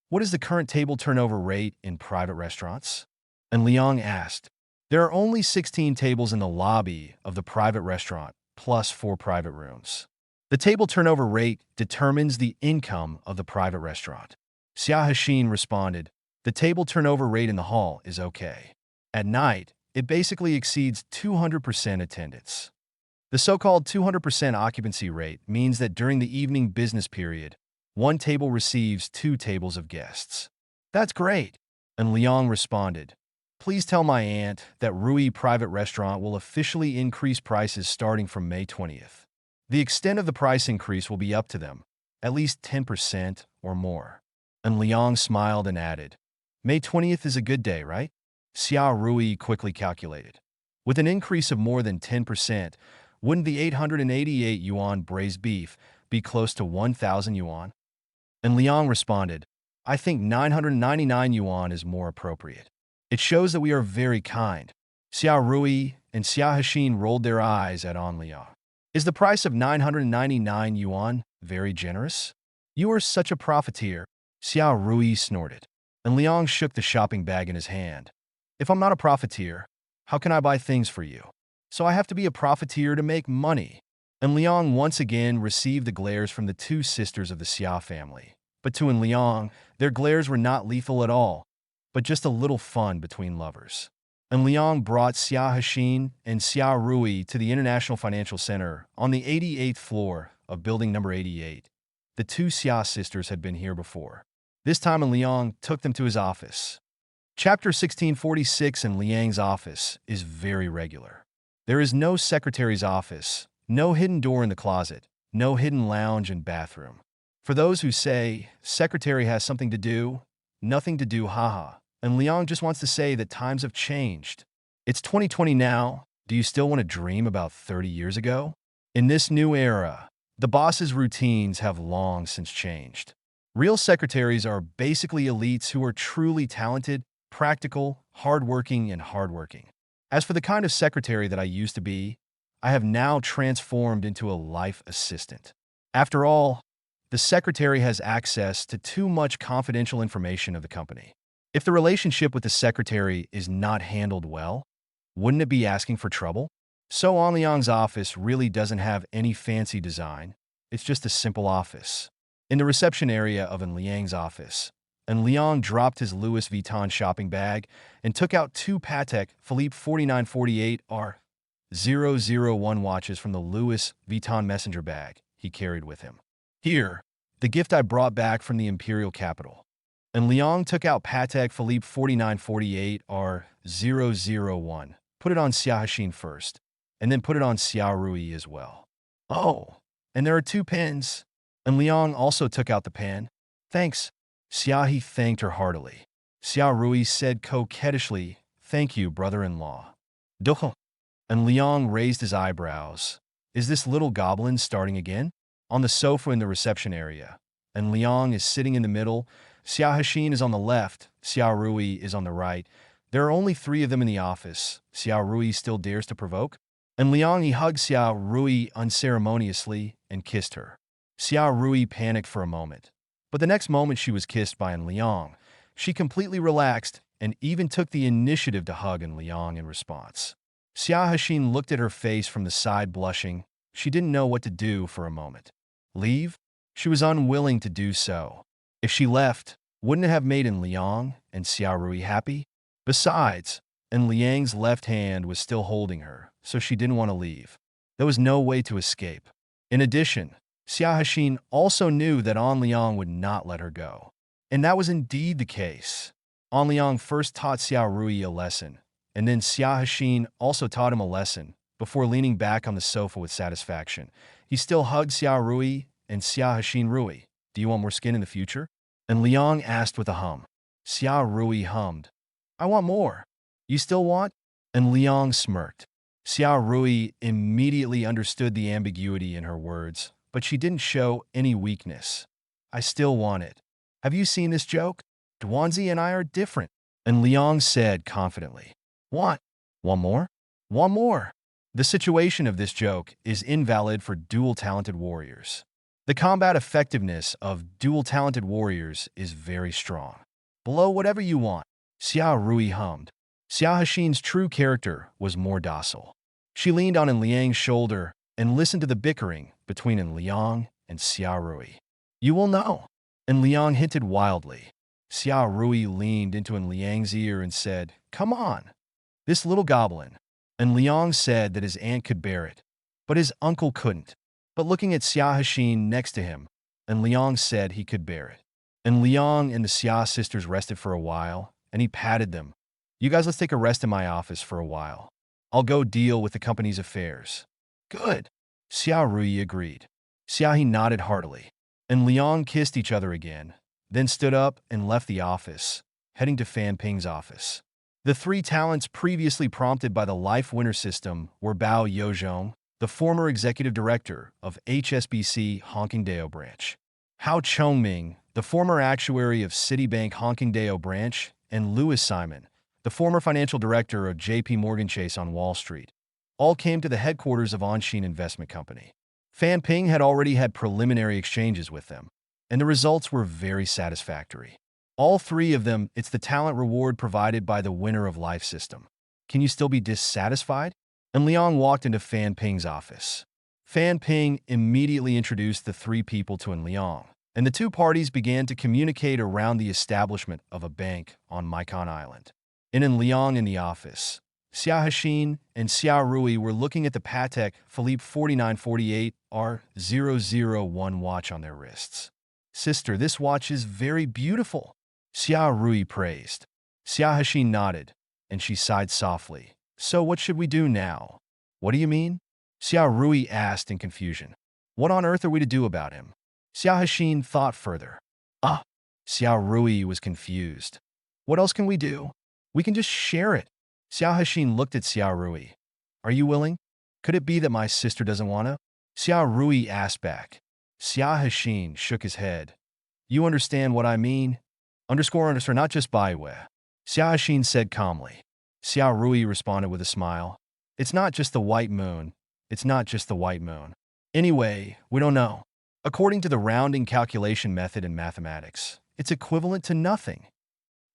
what is the current table turnover rate in private restaurants? And Liang asked. There are only 16 tables in the lobby of the private restaurant, plus 4 private rooms. The table turnover rate determines the income of the private restaurant. Xia Hexin responded, the table turnover rate in the hall is okay. At night, it basically exceeds 200% attendance. The so-called 200% occupancy rate means that during the evening business period, 1 table receives 2 tables of guests. That's great. And Liang responded, please tell my aunt that Rui Private Restaurant will officially increase prices starting from May 20th. The extent of the price increase will be up to them, at least 10% or more. And Liang smiled and added, May 20th is a good day, right? Xia Rui quickly calculated. With an increase of more than 10%, wouldn't the 888 yuan braised beef be close to 1,000 yuan? And Liang responded, I think 999 yuan is more appropriate. It shows that we are very kind. Xia Rui and Xia Hexin rolled their eyes at An Liang. Is the price of 999 yuan very generous? You are such a profiteer, Xia Rui snorted. And Liang shook the shopping bag in his hand. If I'm not a profiteer, how can I buy things for you? So I have to be a profiteer to make money. And Liang once again received the glares from the 2 sisters of the Xia family. But to An Liang, their glares were not lethal at all, but just a little fun between lovers. And Liang brought Xia Hexin and Xia Rui to the International Financial Center on the 88th floor of building number 88. The 2 Xia sisters had been here before. This time An Liang took them to his office. Chapter 1646 in Liang's office is very regular. There is no secretary's office, no hidden door in the closet, no hidden lounge and bathroom. For those who say, secretary has something to do, nothing to do, haha. And Liang just wants to say that times have changed. It's 2020 now. Do you still want to dream about 30 years ago? In this new era, the boss's routines have long since changed. Real secretaries are basically elites who are truly talented, practical, hardworking. As for the kind of secretary that I used to be, I have now transformed into a life assistant. After all, the secretary has access to too much confidential information of the company. If the relationship with the secretary is not handled well, wouldn't it be asking for trouble? So An Liang's office really doesn't have any fancy design. It's just a simple office. In the reception area of An Liang's office, An Liang dropped his Louis Vuitton shopping bag and took out 2 Patek Philippe 4948 R001 watches from the Louis Vuitton messenger bag he carried with him. Here, the gift I brought back from the imperial capital. And Liang took out Patek Philippe 4948 R001, put it on Xia Hexin first, and then put it on Xia Rui as well. Oh, and there are 2 pens. And Liang also took out the pen. Thanks. Xia He thanked her heartily. Xia Rui said coquettishly, thank you, brother-in-law. Duh. And Liang raised his eyebrows. Is this little goblin starting again? On the sofa in the reception area, and Liang is sitting in the middle. Xia Hexin is on the left, Xia Rui is on the right. There are only 3 of them in the office. Xia Rui still dares to provoke? And Liang he hugged Xia Rui unceremoniously and kissed her. Xia Rui panicked for a moment, but the next moment she was kissed by An Liang. She completely relaxed and even took the initiative to hug An Liang in response. Xia Hexin looked at her face from the side blushing. She didn't know what to do for a moment. Leave? She was unwilling to do so. If she left, wouldn't it have made An Liang and Xia Rui happy? Besides, and Liang's left hand was still holding her, so she didn't want to leave. There was no way to escape. In addition, Xia Hexin also knew that An Liang would not let her go. And that was indeed the case. An Liang first taught Xia Rui a lesson, and then Xia Hexin also taught him a lesson. Before leaning back on the sofa with satisfaction, he still hugged Xia Rui and Xia Hexin. Rui, do you want more skin in the future? And Liang asked with a hum. Xia Rui hummed. I want more. You still want? And Liang smirked. Xia Rui immediately understood the ambiguity in her words, but she didn't show any weakness. I still want it. Have you seen this joke? Duanzi and I are different. And Liang said confidently. Want? Want more? Want more. The situation of this joke is invalid for dual-talented warriors. The combat effectiveness of dual-talented warriors is very strong. Below whatever you want, Xia Rui hummed. Xia Hexin's true character was more docile. She leaned on En Liang's shoulder and listened to the bickering between En Liang and Xia Rui. You will know. En Liang hinted wildly. Xia Rui leaned into En Liang's ear and said, Come on. This little goblin. En Liang said that his aunt could bear it, but his uncle couldn't. But looking at Xia Hexin next to him, En Liang said he could bear it. En Liang and the Xia sisters rested for a while, and he patted them. You guys, let's take a rest in my office for a while. I'll go deal with the company's affairs. Good. Xia Rui agreed. Xia He nodded heartily. En Liang kissed each other again, then stood up and left the office, heading to Fan Ping's office. The three talents previously prompted by the Life Winner system were Bao Yozhong, the former executive director of HSBC Hongqingdao branch, Hao Chongming, the former actuary of Citibank Hongqingdao branch, and Louis Simon, the former financial director of JP Morgan Chase on Wall Street, all came to the headquarters of Anshin Investment Company. Fan Ping had already had preliminary exchanges with them, and the results were very satisfactory. All three of them, it's the talent reward provided by the winner of Life system. Can you still be dissatisfied? And Liang walked into Fan Ping's office. Fan Ping immediately introduced the three people to En Liang, and the two parties began to communicate around the establishment of a bank on Maikon Island. En Liang in the office, Xia Hexin and Xia Rui were looking at the Patek Philippe 4948 R001 watch on their wrists. Sister, this watch is very beautiful, Xia Rui praised. Xia Hexin nodded, and she sighed softly. So what should we do now? What do you mean? Xia Rui asked in confusion. What on earth are we to do about him? Xia Hexin thought further. Xia Rui was confused. What else can we do? We can just share it. Xia Hexin looked at Xia Rui. Are you willing? Could it be that my sister doesn't want to? Xia Rui asked back. Xia Hexin shook his head. You understand what I mean? Underscore, not just Baiwe. Xia Hexin said calmly. Xia Rui responded with a smile. It's not just the white moon. It's not just the white moon. Anyway, we don't know. According to the rounding calculation method in mathematics, it's equivalent to nothing.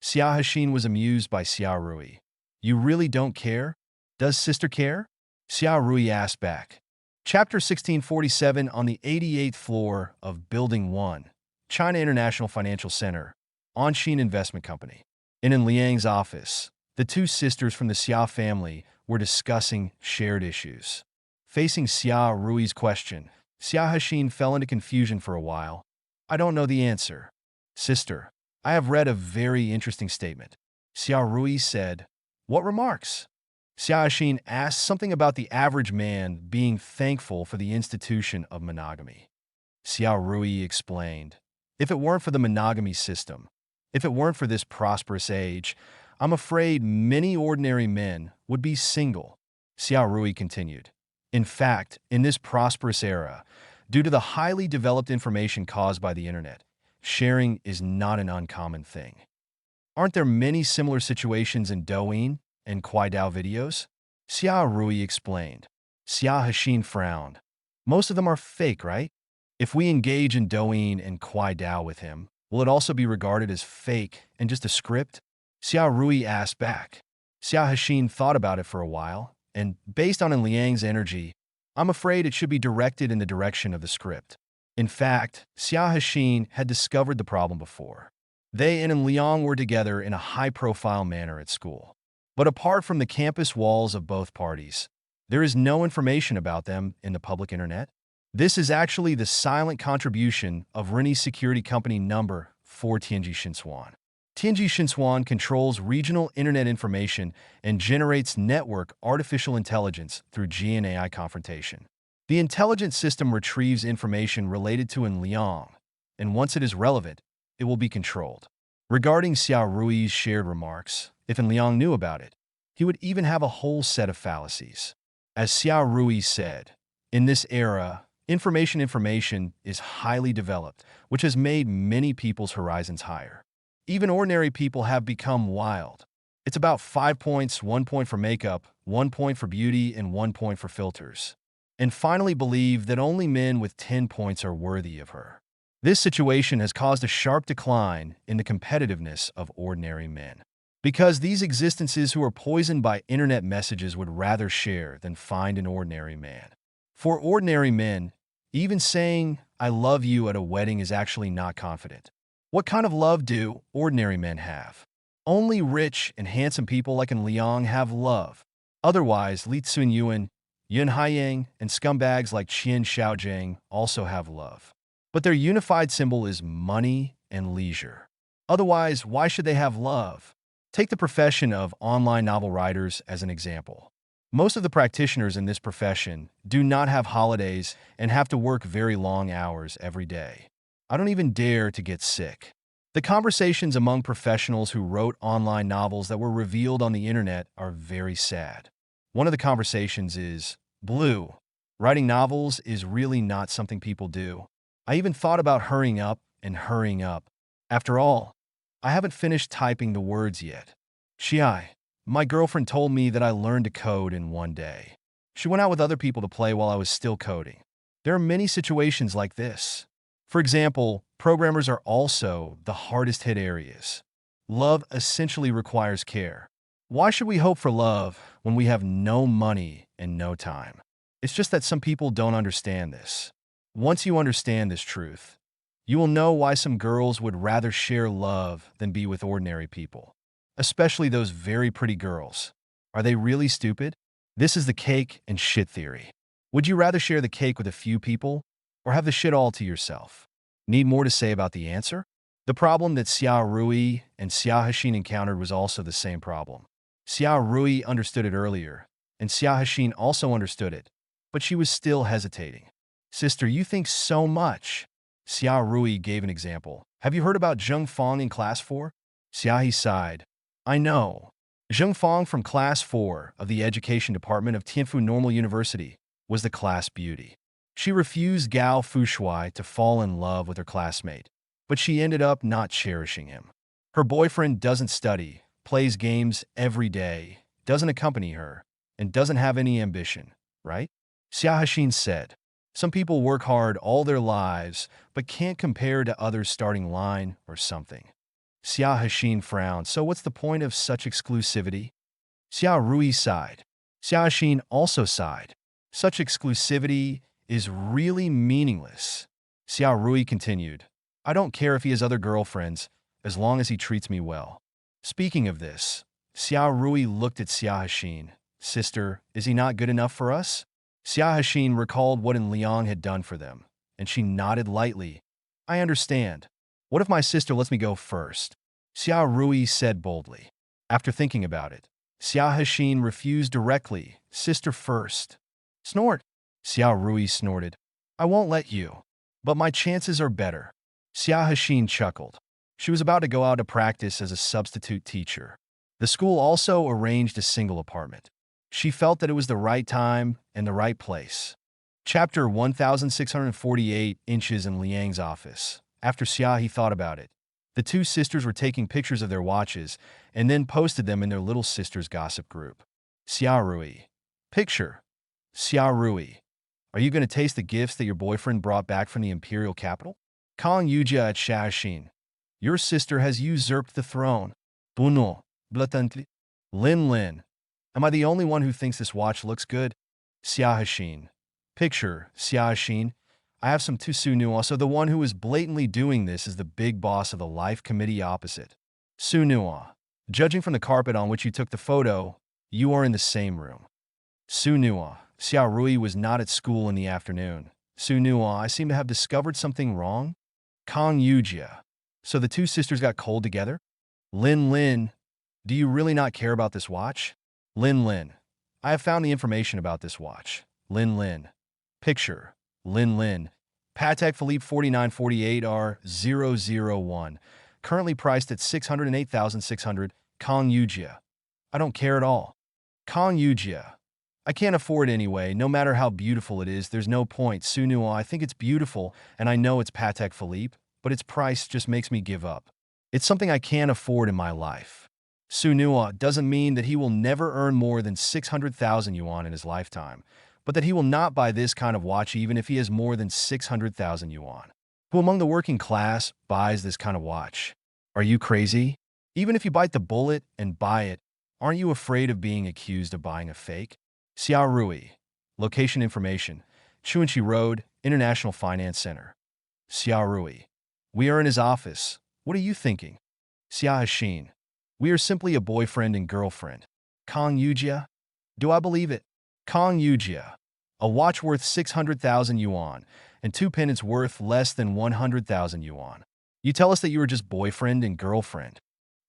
Xia Hexin was amused by Xia Rui. You really don't care? Does sister care? Xia Rui asked back. Chapter 1647 on the 88th floor of Building 1, China International Financial Center, Anshin Investment Company. In Liang's office, the two sisters from the Xia family were discussing shared issues. Facing Xia Rui's question, Xia Hexin fell into confusion for a while. I don't know the answer. Sister, I have read a very interesting statement. Xia Rui said. What remarks? Xia Hexin asked something about the average man being thankful for the institution of monogamy. Xia Rui explained. If it weren't for the monogamy system, if it weren't for this prosperous age, I'm afraid many ordinary men would be single. Xia Rui continued. In fact, in this prosperous era, due to the highly developed information caused by the internet, sharing is not an uncommon thing. Aren't there many similar situations in Douyin and Kuaidao videos? Xia Rui explained. Xia Hexin frowned. Most of them are fake, right? If we engage in Douyin and Kuaidao with him, will it also be regarded as fake and just a script? Xia Rui asked back. Xia Hexin thought about it for a while, and based on En Liang's energy, I'm afraid it should be directed in the direction of the script. In fact, Xia Hexin had discovered the problem before. They and En Liang were together in a high-profile manner at school. But apart from the campus walls of both parties, there is no information about them in the public internet. This is actually the silent contribution of Rennie's security company number 4 Tianji Shinsuan. Tianji Shinsuan controls regional internet information and generates network artificial intelligence through GNAI confrontation. The intelligence system retrieves information related to In Liang, and once it is relevant, it will be controlled. Regarding Xiao Rui's shared remarks, if In Liang knew about it, he would even have a whole set of fallacies. As Xiao Rui said, in this era, information is highly developed, which has made many people's horizons higher. Even ordinary people have become wild. It's about 5 points, 1 point for makeup, 1 point for beauty, and 1 point for filters. And finally believe that only men with 10 points are worthy of her. This situation has caused a sharp decline in the competitiveness of ordinary men. Because these existences who are poisoned by internet messages would rather share than find an ordinary man. For ordinary men, even saying, "I love you" at a wedding is actually not confident. What kind of love do ordinary men have? Only rich and handsome people like In Liang have love. Otherwise, Li Tsunyuan, Yun Haiyang, and scumbags like Qian Xiaojing also have love. But their unified symbol is money and leisure. Otherwise, why should they have love? Take the profession of online novel writers as an example. Most of the practitioners in this profession do not have holidays and have to work very long hours every day. I don't even dare to get sick. The conversations among professionals who wrote online novels that were revealed on the internet are very sad. One of the conversations is, "Blue, writing novels is really not something people do. I even thought about hurrying up and hurrying up. After all, I haven't finished typing the words yet. Shiai, my girlfriend told me that I learned to code in 1 day. She went out with other people to play while I was still coding." There are many situations like this. For example, programmers are also the hardest hit areas. Love essentially requires care. Why should we hope for love when we have no money and no time? It's just that some people don't understand this. Once you understand this truth, you will know why some girls would rather share love than be with ordinary people, especially those very pretty girls. Are they really stupid? This is the cake and shit theory. Would you rather share the cake with a few people or have the shit all to yourself? Need more to say about the answer? The problem that Xiao Rui and Xiao Hexin encountered was also the same problem. Xiao Rui understood it earlier, and Xiao Hexin also understood it, but she was still hesitating. "Sister, you think so much." Xiao Rui gave an example. "Have you heard about Zheng Fong in Class 4? Xiao He sighed. "I know. Zheng Fong from Class 4 of the Education Department of Tianfu Normal University was the class beauty. She refused Gao Fushuai to fall in love with her classmate, but she ended up not cherishing him. Her boyfriend doesn't study, plays games every day, doesn't accompany her, and doesn't have any ambition, right?" Xiao Hexin said, "Some people work hard all their lives, but can't compare to others starting line or something." Xiao Hexin frowned. "So what's the point of such exclusivity?" Xiao Rui sighed. Xiao Hexin also sighed. "Such exclusivity is really meaningless." Xiao Rui continued, "I don't care if he has other girlfriends, as long as he treats me well." Speaking of this, Xiao Rui looked at Xiao Hexin. "Sister, is he not good enough for us?" Xiao Hexin recalled what In Liang had done for them, and she nodded lightly. "I understand. What if my sister lets me go first?" Xiao Rui said boldly. After thinking about it, Xiao Hexin refused directly, "Sister first." "Snort." Xiao Rui snorted. "I won't let you. But my chances are better." Xiao Hexin chuckled. She was about to go out to practice as a substitute teacher. The school also arranged a single apartment. She felt that it was the right time and the right place. Chapter 1648 Inches in Liang's office. After Xia he thought about it. The two sisters were taking pictures of their watches and then posted them in their little sister's gossip group. Xia Rui. Picture. Xia Rui. Are you going to taste the gifts that your boyfriend brought back from the imperial capital? Kong Yujia at Shaoxin. Your sister has usurped the throne. Buno. Blatantli. Lin Lin. Am I the only one who thinks this watch looks good? Xia Hexin. Picture. Xia Hexin. I have some Su Nuo, so the one who is blatantly doing this is the big boss of the life committee opposite. Su Nuo. Judging from the carpet on which you took the photo, you are in the same room. Su Nua. Xiao Rui was not at school in the afternoon. Su Nua, I seem to have discovered something wrong. Kong Yujia. So the two sisters got cold together? Lin Lin. Do you really not care about this watch? Lin Lin. I have found the information about this watch. Lin Lin. Picture. Lin Lin. Patek Philippe 4948 R001. Currently priced at 608,600. Kong Yujia. I don't care at all. Kong Yujia. I can't afford it anyway. No matter how beautiful it is, there's no point. Su Nua, I think it's beautiful, and I know it's Patek Philippe, but its price just makes me give up. It's something I can't afford in my life. Su Nua doesn't mean that he will never earn more than 600,000 yuan in his lifetime, but that he will not buy this kind of watch even if he has more than 600,000 yuan. Who among the working class buys this kind of watch? Are you crazy? Even if you bite the bullet and buy it, aren't you afraid of being accused of buying a fake? Xiao Rui. Location information. Chuanchi Road, International Finance Center. Xiao Rui. We are in his office. What are you thinking? Xia Hashin. We are simply a boyfriend and girlfriend. Kong Yujia? Do I believe it? Kong Yujia. A watch worth 600,000 yuan and two pendants worth less than 100,000 yuan. You tell us that you are just boyfriend and girlfriend.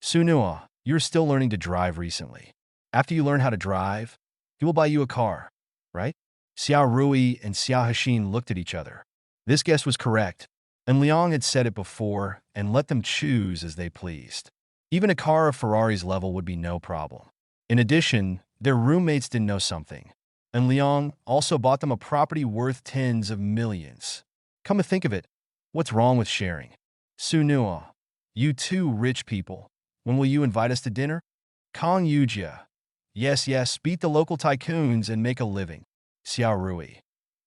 Su Nua, you're still learning to drive recently. After you learn how to drive, he will buy you a car, right? Xiao Rui and Xiao Hashin looked at each other. This guess was correct, and Liang had said it before and let them choose as they pleased. Even a car of Ferrari's level would be no problem. In addition, their roommates didn't know something, and Liang also bought them a property worth tens of millions. Come to think of it, what's wrong with sharing? Su Nua, you two rich people, when will you invite us to dinner? Kong Yujia. Yes, beat the local tycoons and make a living. Xiao Rui.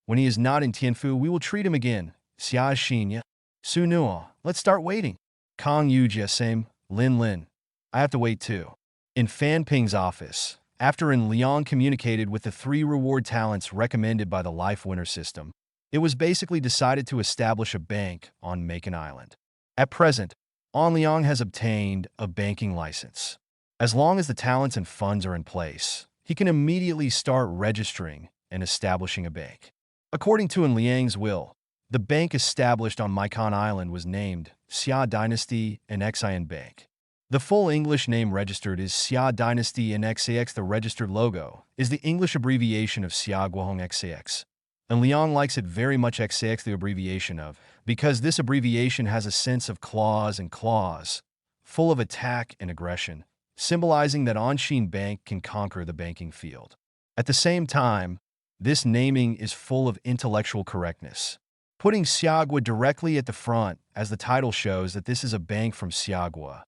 When he is not in Tianfu, we will treat him again. Xia Xinya. Su Nua, let's start waiting. Kong Yujia, same. Lin Lin. I have to wait too. In Fan Ping's office, after Liang communicated with the 3 reward talents recommended by the Life Winner system, it was basically decided to establish a bank on Macon Island. At present, Liang has obtained a banking license. As long as the talents and funds are in place, he can immediately start registering and establishing a bank. According to Liang's will, the bank established on Macon Island was named Xia Dynasty and Xian Bank. The full English name registered is Xia Dynasty and XAX. The registered logo is the English abbreviation of Xia Guohong XAX. And Liang likes it very much, XAX, the abbreviation of, because this abbreviation has a sense of claws, full of attack and aggression, symbolizing that Anshin Bank can conquer the banking field. At the same time, this naming is full of intellectual correctness, putting Xiagua directly at the front, as the title shows that this is a bank from Xiagua,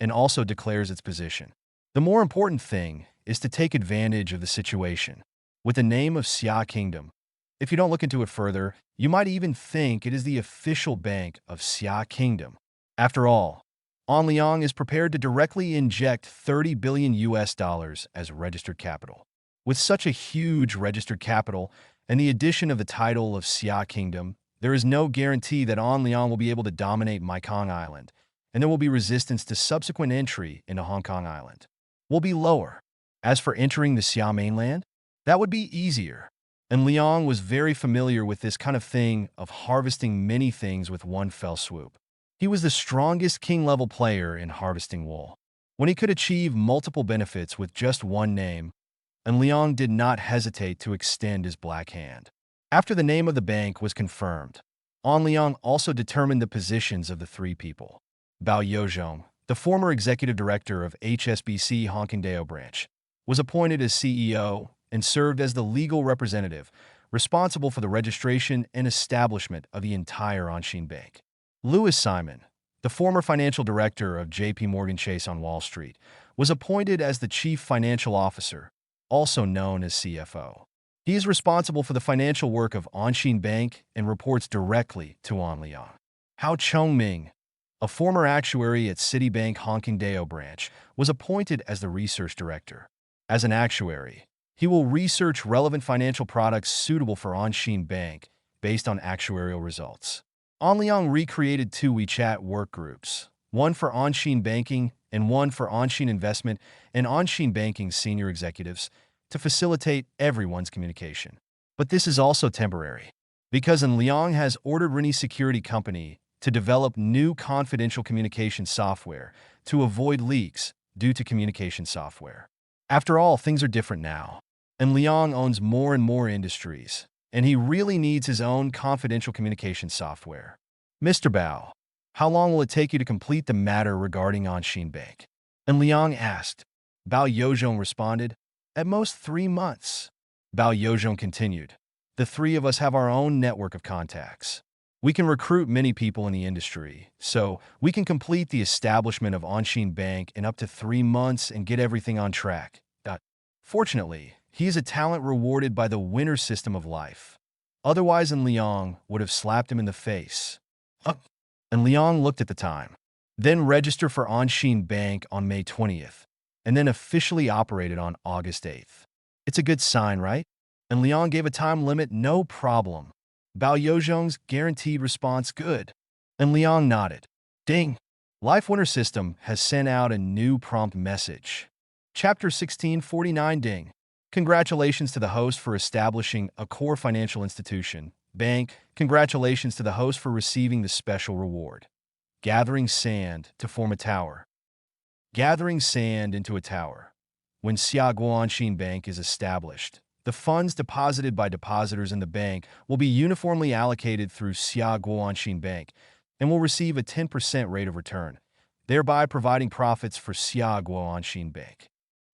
and also declares its position. The more important thing is to take advantage of the situation. With the name of Xia Kingdom, if you don't look into it further, you might even think it is the official bank of Xia Kingdom. After all, Liang is prepared to directly inject 30 billion US dollars as registered capital. With such a huge registered capital and the addition of the title of Xia Kingdom, there is no guarantee that Liang will be able to dominate Macon Island, and there will be resistance to subsequent entry into Hong Kong Island. Will be lower. As for entering the Xia mainland, that would be easier. And Liang was very familiar with this kind of thing of harvesting many things with one fell swoop. He was the strongest king-level player in harvesting wool, when he could achieve multiple benefits with just one name, and Liang did not hesitate to extend his black hand. After the name of the bank was confirmed, Liang also determined the positions of the 3 people. Bao Yozhong, the former executive director of HSBC Hongkongdao branch, was appointed as CEO and served as the legal representative, responsible for the registration and establishment of the entire Anshin Bank. Louis Simon, the former financial director of JP Morgan Chase on Wall Street, was appointed as the chief financial officer, also known as CFO. He is responsible for the financial work of Anshin Bank and reports directly to Liang. Hao Chongming, a former actuary at Citibank Hongkongdao branch, was appointed as the research director. As an actuary, he will research relevant financial products suitable for Anshin Bank based on actuarial results. Liang recreated 2 WeChat work groups, one for Anshin banking and one for Anshin Investment and Anshin Banking's senior executives to facilitate everyone's communication. But this is also temporary, because Liang has ordered Rini Security Company to develop new confidential communication software to avoid leaks due to communication software. After all, things are different now, and Liang owns more and more industries, and he really needs his own confidential communication software. Mr. Bao, how long will it take you to complete the matter regarding Anshin Bank? And Liang asked. Bao Yozhong responded, at most 3 months. Bao Yozhong continued, the three of us have our own network of contacts. We can recruit many people in the industry, so we can complete the establishment of Anshin Bank in up to 3 months and get everything on track. Fortunately, he is a talent rewarded by the winner system of life. Otherwise, Liang would have slapped him in the face. And Liang looked at the time. Then register for Anshin Bank on May 20th, and then officially operated on August 8th. It's a good sign, right? And Liang gave a time limit, no problem. Bao Yozhong's guaranteed response, good. And Liang nodded. Ding! Life Winner System has sent out a new prompt message. Chapter 1649 Ding. Congratulations to the host for establishing a core financial institution. Bank, congratulations to the host for receiving the special reward. Gathering sand to form a tower. Gathering sand into a tower. When Xiaguo Anshin Bank is established, the funds deposited by depositors in the bank will be uniformly allocated through Xiaguo Anshin Bank and will receive a 10% rate of return, thereby providing profits for Xiaguo Anshin Bank.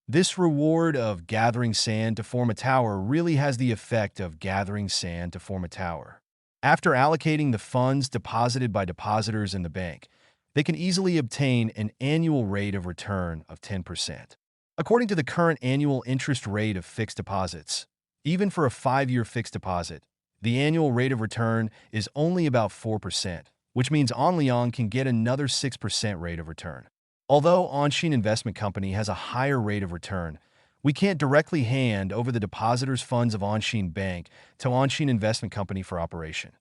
This reward of gathering sand to form a tower really has the effect of gathering sand to form a tower. After allocating the funds deposited by depositors in the bank, they can easily obtain an annual rate of return of 10%. According to the current annual interest rate of fixed deposits, even for a 5-year fixed deposit, the annual rate of return is only about 4%, which means Liang can get another 6% rate of return. Although Anshin Investment Company has a higher rate of return, we can't directly hand over the depositors' funds of Anshin Bank to Anshin Investment Company for operation,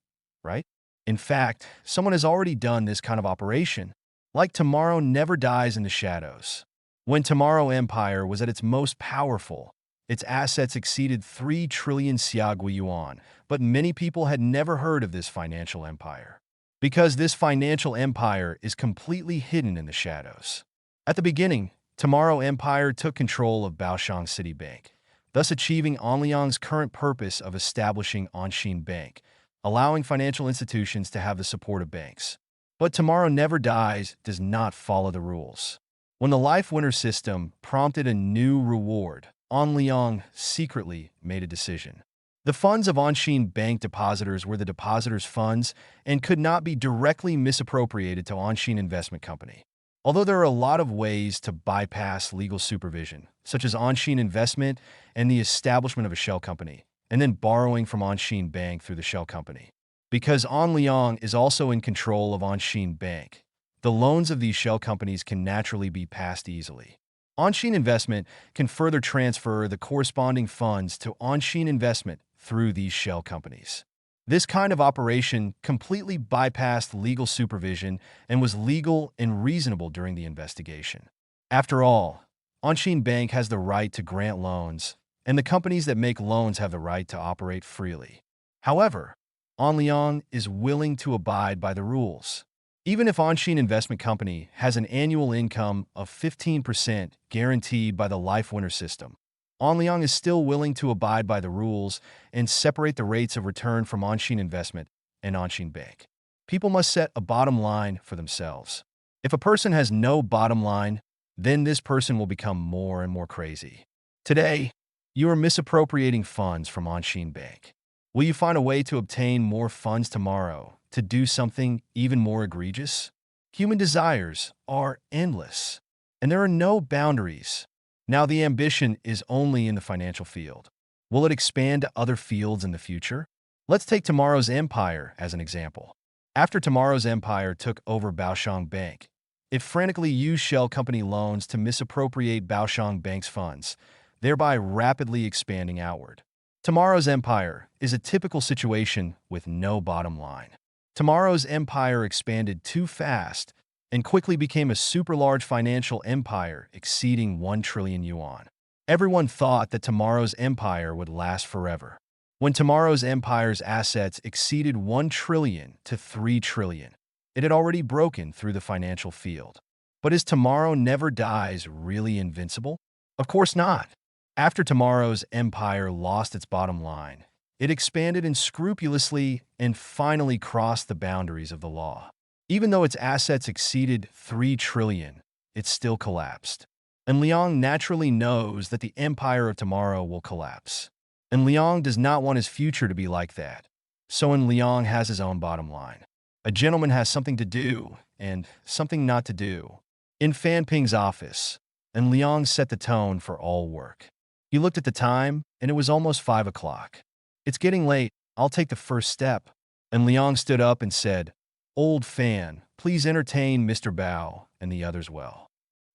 right? In fact, someone has already done this kind of operation, like Tomorrow Never Dies in the Shadows. When Tomorrow Empire was at its most powerful, its assets exceeded 3 trillion Xiaogui yuan, but many people had never heard of this financial empire, because this financial empire is completely hidden in the shadows. At the beginning, Tomorrow Empire took control of Baoshan City Bank, thus achieving Liang's current purpose of establishing Anshin Bank, allowing financial institutions to have the support of banks. But Tomorrow Never Dies does not follow the rules. When the Life Winner system prompted a new reward, Liang secretly made a decision. The funds of Anshin Bank depositors were the depositors' funds and could not be directly misappropriated to Anshin Investment Company. Although there are a lot of ways to bypass legal supervision, such as Anshin Investment and the establishment of a shell company, and then borrowing from Anshin Bank through the shell company. Because Liang is also in control of Anshin Bank, the loans of these shell companies can naturally be passed easily. Anshin Investment can further transfer the corresponding funds to Anshin Investment through these shell companies. This kind of operation completely bypassed legal supervision and was legal and reasonable during the investigation. After all, Anshin Bank has the right to grant loans, and the companies that make loans have the right to operate freely. However, Liang is willing to abide by the rules. Even if Anshin Investment Company has an annual income of 15% guaranteed by the Life Winner system, Liang is still willing to abide by the rules and separate the rates of return from Anshin Investment and Anshin Bank. People must set a bottom line for themselves. If a person has no bottom line, then this person will become more and more crazy. Today, you are misappropriating funds from Anshin Bank. Will you find a way to obtain more funds tomorrow to do something even more egregious? Human desires are endless, and there are no boundaries. Now the ambition is only in the financial field. Will it expand to other fields in the future? Let's take Tomorrow's Empire as an example. After Tomorrow's Empire took over Baoshan Bank, it frantically used shell company loans to misappropriate Baoshan Bank's funds, thereby rapidly expanding outward. Tomorrow's Empire is a typical situation with no bottom line. Tomorrow's Empire expanded too fast and quickly became a super large financial empire exceeding 1 trillion yuan. Everyone thought that tomorrow's empire would last forever. When tomorrow's empire's assets exceeded 1 trillion to 3 trillion, it had already broken through the financial field. But is tomorrow never dies really invincible? Of course not. After tomorrow's empire lost its bottom line, it expanded unscrupulously and finally crossed the boundaries of the law. Even though its assets exceeded 3 trillion, it still collapsed. And Liang naturally knows that the empire of tomorrow will collapse. And Liang does not want his future to be like that. So Liang has his own bottom line. A gentleman has something to do and something not to do. In Fan Ping's office, and Liang set the tone for all work. He looked at the time, and it was almost 5 o'clock. It's getting late. I'll take the first step. And Liang stood up and said, "Old Fan, please entertain Mr. Bao and the others well."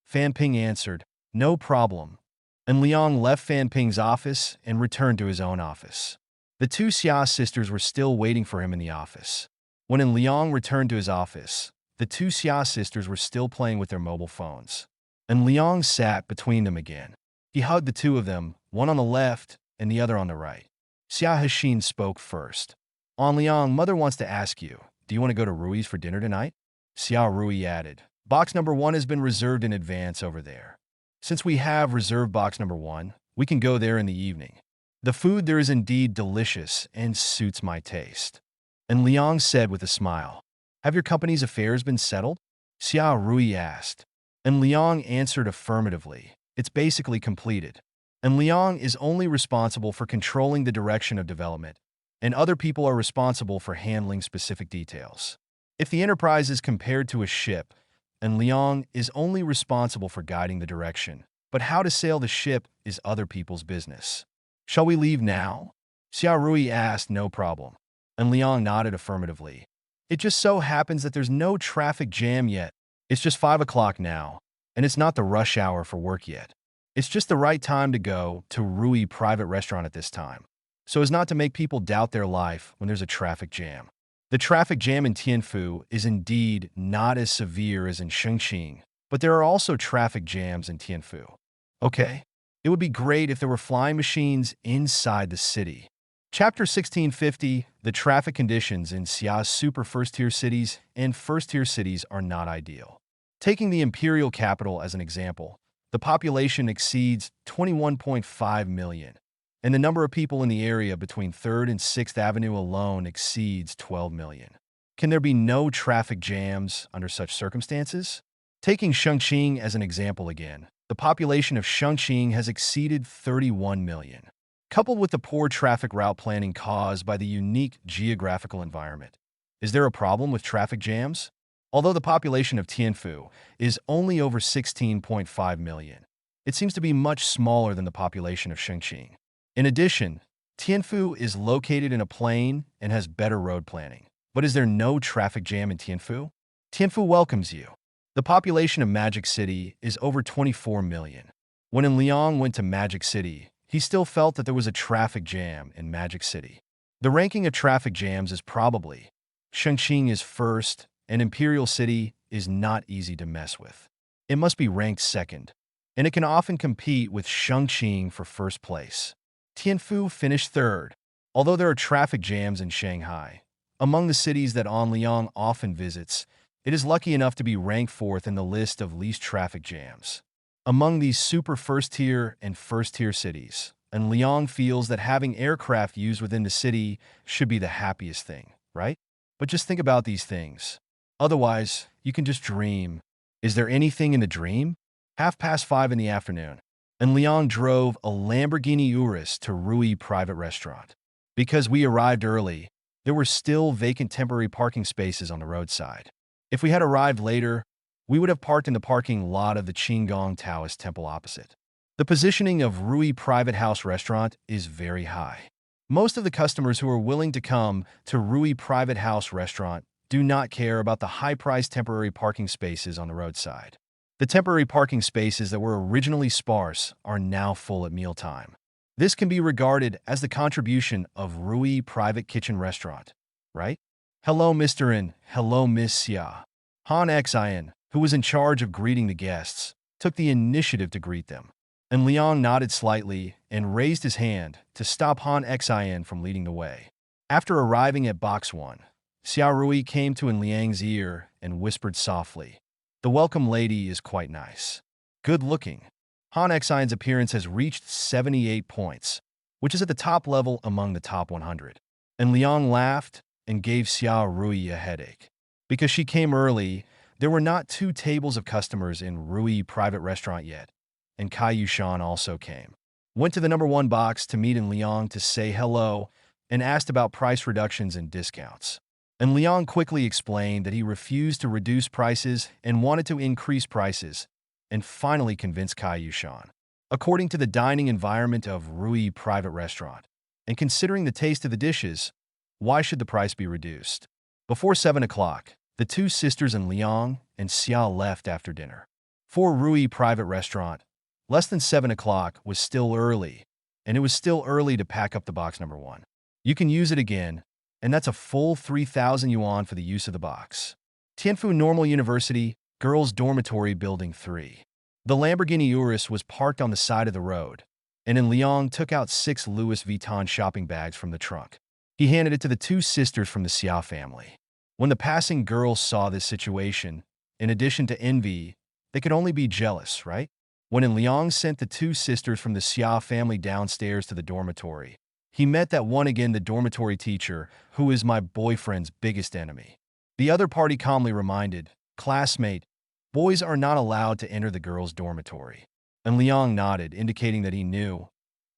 Fan Ping answered, "No problem." And Liang left Fan Ping's office and returned to his own office. The two Xia sisters were still waiting for him in the office. When Liang returned to his office, the two Xia sisters were still playing with their mobile phones. And Liang sat between them again. He hugged the two of them, one on the left and the other on the right. Xia Hexin spoke first. Liang, mother wants to ask you, do you want to go to Rui's for dinner tonight?" Xia Rui added, "Box number 1 has been reserved in advance over there. Since we have reserved box number 1, we can go there in the evening. The food there is indeed delicious and suits my taste." And Liang said with a smile, "Have your company's affairs been settled?" Xia Rui asked. And Liang answered affirmatively, "It's basically completed." And Liang is only responsible for controlling the direction of development, and other people are responsible for handling specific details. If the enterprise is compared to a ship, and Liang is only responsible for guiding the direction, but how to sail the ship is other people's business. "Shall we leave now?" Xia Rui asked. "No problem." And Liang nodded affirmatively. "It just so happens that there's no traffic jam yet. It's just 5 o'clock now, and it's not the rush hour for work yet. It's just the right time to go to Rui private restaurant at this time, so as not to make people doubt their life when there's a traffic jam. The traffic jam in Tianfu is indeed not as severe as in Chongqing, but there are also traffic jams in Tianfu. Okay, it would be great if there were flying machines inside the city." Chapter 1650, the traffic conditions in Xia's super first-tier cities and first-tier cities are not ideal. Taking the imperial capital as an example, the population exceeds 21.5 million, and the number of people in the area between 3rd and 6th Avenue alone exceeds 12 million. Can there be no traffic jams under such circumstances? Taking Chongqing as an example again, the population of Chongqing has exceeded 31 million. Coupled with the poor traffic route planning caused by the unique geographical environment, is there a problem with traffic jams? Although the population of Tianfu is only over 16.5 million, it seems to be much smaller than the population of Chongqing. In addition, Tianfu is located in a plain and has better road planning. But is there no traffic jam in Tianfu? Tianfu welcomes you. The population of Magic City is over 24 million. When Liang went to Magic City, he still felt that there was a traffic jam in Magic City. The ranking of traffic jams is probably Chongqing is first, and Imperial City is not easy to mess with. It must be ranked second, and it can often compete with Chongqing for first place. Tianfu finished third, although there are traffic jams in Shanghai. Among the cities that Liang often visits, it is lucky enough to be ranked 4th in the list of least traffic jams. Among these super first-tier and first-tier cities, and Liang feels that having aircraft used within the city should be the happiest thing, right? But just think about these things. Otherwise, you can just dream. Is there anything in the dream? 5:30 in the afternoon, and Liang drove a Lamborghini Urus to Rui private restaurant. Because we arrived early, there were still vacant temporary parking spaces on the roadside. If we had arrived later, we would have parked in the parking lot of the Qinggong Taoist temple opposite. The positioning of Rui Private House Restaurant is very high. Most of the customers who are willing to come to Rui Private House Restaurant do not care about the high-priced temporary parking spaces on the roadside. The temporary parking spaces that were originally sparse are now full at mealtime. This can be regarded as the contribution of Rui Private Kitchen Restaurant, right? Hello, Mr. and hello, Miss Xia. Han Xin, who was in charge of greeting the guests, took the initiative to greet them. And Liang nodded slightly and raised his hand to stop Han Xin from leading the way. After arriving at Box 1, Xiao Rui came to Liang's ear and whispered softly, "The welcome lady is quite nice. Good looking." Han Xin's appearance has reached 78 points, which is at the top level among the top 100. And Liang laughed and gave Xiao Rui a headache. Because she came early, there were not 2 tables of customers in Rui private restaurant yet, and Kai Yushan also came. Went to the number 1 box to meet Liang to say hello and asked about price reductions and discounts. And Liang quickly explained that he refused to reduce prices and wanted to increase prices, and finally convinced Kai Yushan. According to the dining environment of Rui private restaurant, and considering the taste of the dishes, why should the price be reduced? Before 7 o'clock, the 2 sisters and Liang and Xiao left after dinner. For Rui private restaurant, less than 7 o'clock was still early, and it was still early to pack up the box number 1. You can use it again, and that's a full 3,000 yuan for the use of the box. Tianfu Normal University, Girls Dormitory Building 3. The Lamborghini Urus was parked on the side of the road, and Liang took out 6 Louis Vuitton shopping bags from the trunk. He handed it to the 2 sisters from the Xiao family. When the passing girls saw this situation, in addition to envy, they could only be jealous, right? When Liang sent the 2 sisters from the Xiao family downstairs to the dormitory, he met that one again the dormitory teacher, who is my boyfriend's biggest enemy. The other party calmly reminded, "Classmate, boys are not allowed to enter the girls' dormitory." And Liang nodded, indicating that he knew.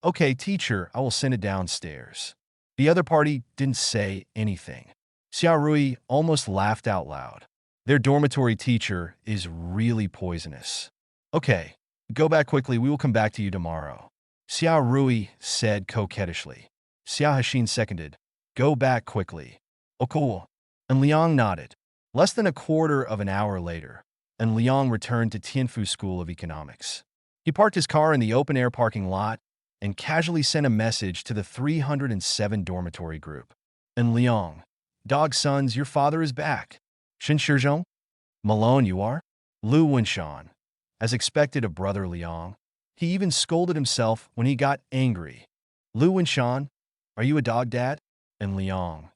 "Okay, teacher, I will send it downstairs." The other party didn't say anything. Xiao Rui almost laughed out loud. Their dormitory teacher is really poisonous. "Okay, go back quickly, we will come back to you tomorrow," Xiao Rui said coquettishly. Xiao Hashin seconded, "Go back quickly." "Oh, cool." And Liang nodded. Less than a quarter of an hour later, and Liang returned to Tianfu School of Economics. He parked his car in the open-air parking lot and casually sent a message to the 307 dormitory group. And Liang, "Dog sons, your father is back." "Shin Shizhong?" "Malone, you are?" Lu Wenshan. As expected of brother Liang, he even scolded himself when he got angry. "Lu Wenshan, are you a dog, Dad?" And Liang,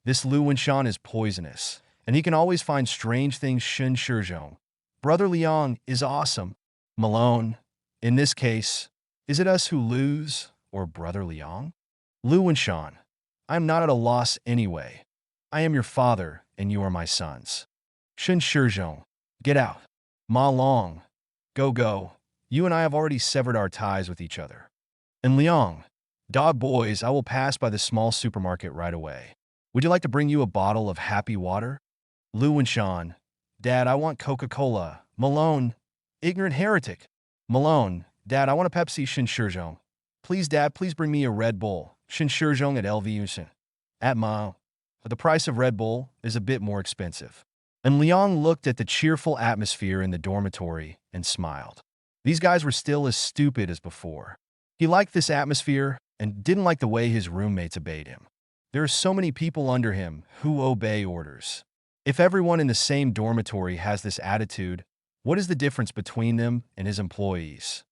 "This Lu Wenshan is poisonous, and he can always find strange things." Shin Shizhong. "Brother Liang is awesome." Malone, "In this case, is it us who lose, or brother Liang?" Lu Wenshan, "I am not at a loss anyway. I am your father, and you are my sons." Shin Shizhong, "Get out." Ma Long, Go. You and I have already severed our ties with each other." And Liang, "Dog boys, I will pass by the small supermarket right away. Would you like to bring you a bottle of happy water?" Lu Wenshan, "Dad, I want Coca-Cola." Malone, "Ignorant heretic." Malone, "Dad, I want a Pepsi." Shin Shizhong, "Please, Dad, please bring me a Red Bull." Shin Shizhong at LV Usan. "At Ma, the price of Red Bull is a bit more expensive." And Liang looked at the cheerful atmosphere in the dormitory and smiled. These guys were still as stupid as before. He liked this atmosphere and didn't like the way his roommates obeyed him. There are so many people under him who obey orders. If everyone in the same dormitory has this attitude, what is the difference between them and his employees?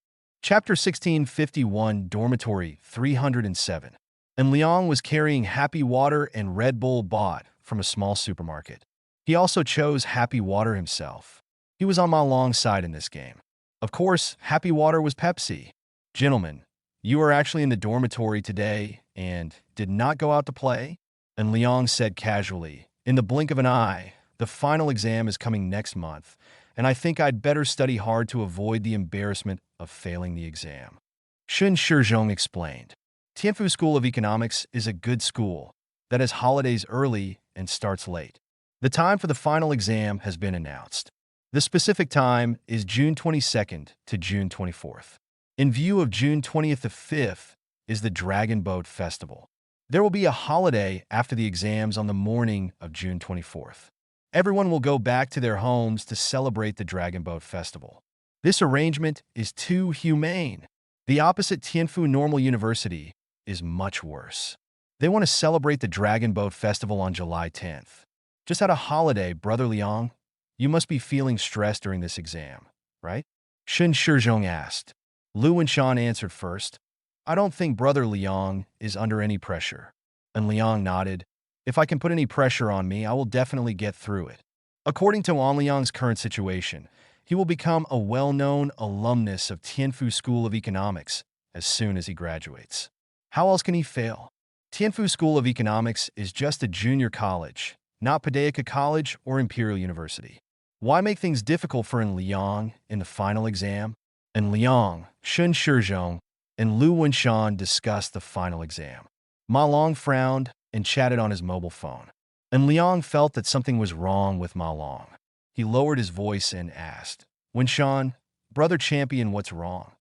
Chapter 1651, Dormitory 307. And Liang was carrying happy water and Red Bull bought from a small supermarket. He also chose happy water himself. He was on my long side in this game. Of course, happy water was Pepsi. "Gentlemen, you are actually in the dormitory today and did not go out to play?" And Liang said casually, "In the blink of an eye, the final exam is coming next month, and I think I'd better study hard to avoid the embarrassment of failing the exam." Shin Shizhong explained, "Tianfu School of Economics is a good school that has holidays early and starts late. The time for the final exam has been announced. The specific time is June 22nd to June 24th. In view of June 20th to 5th is the Dragon Boat Festival. There will be a holiday after the exams on the morning of June 24th. Everyone will go back to their homes to celebrate the Dragon Boat Festival. This arrangement is too humane. The opposite Tianfu Normal University is much worse. They want to celebrate the Dragon Boat Festival on July 10th. Just had a holiday, Brother Liang. You must be feeling stressed during this exam, right? Shen Shizhong asked. Lu Wenshan answered first. I don't think Brother Liang is under any pressure. And Liang nodded. If I can put any pressure on me, I will definitely get through it. According to An Liang's current situation, he will become a well-known alumnus of Tianfu School of Economics as soon as he graduates. How else can he fail? Tianfu School of Economics is just a junior college, not Padaika College or Imperial University. Why make things difficult for An Liang in the final exam? An Liang, Shen Shizhong, and Lu Wenshan discussed the final exam. Ma Long frowned and chatted on his mobile phone. An Liang felt that something was wrong with Ma Long. He lowered his voice and asked, Wenshan, brother champion, what's wrong?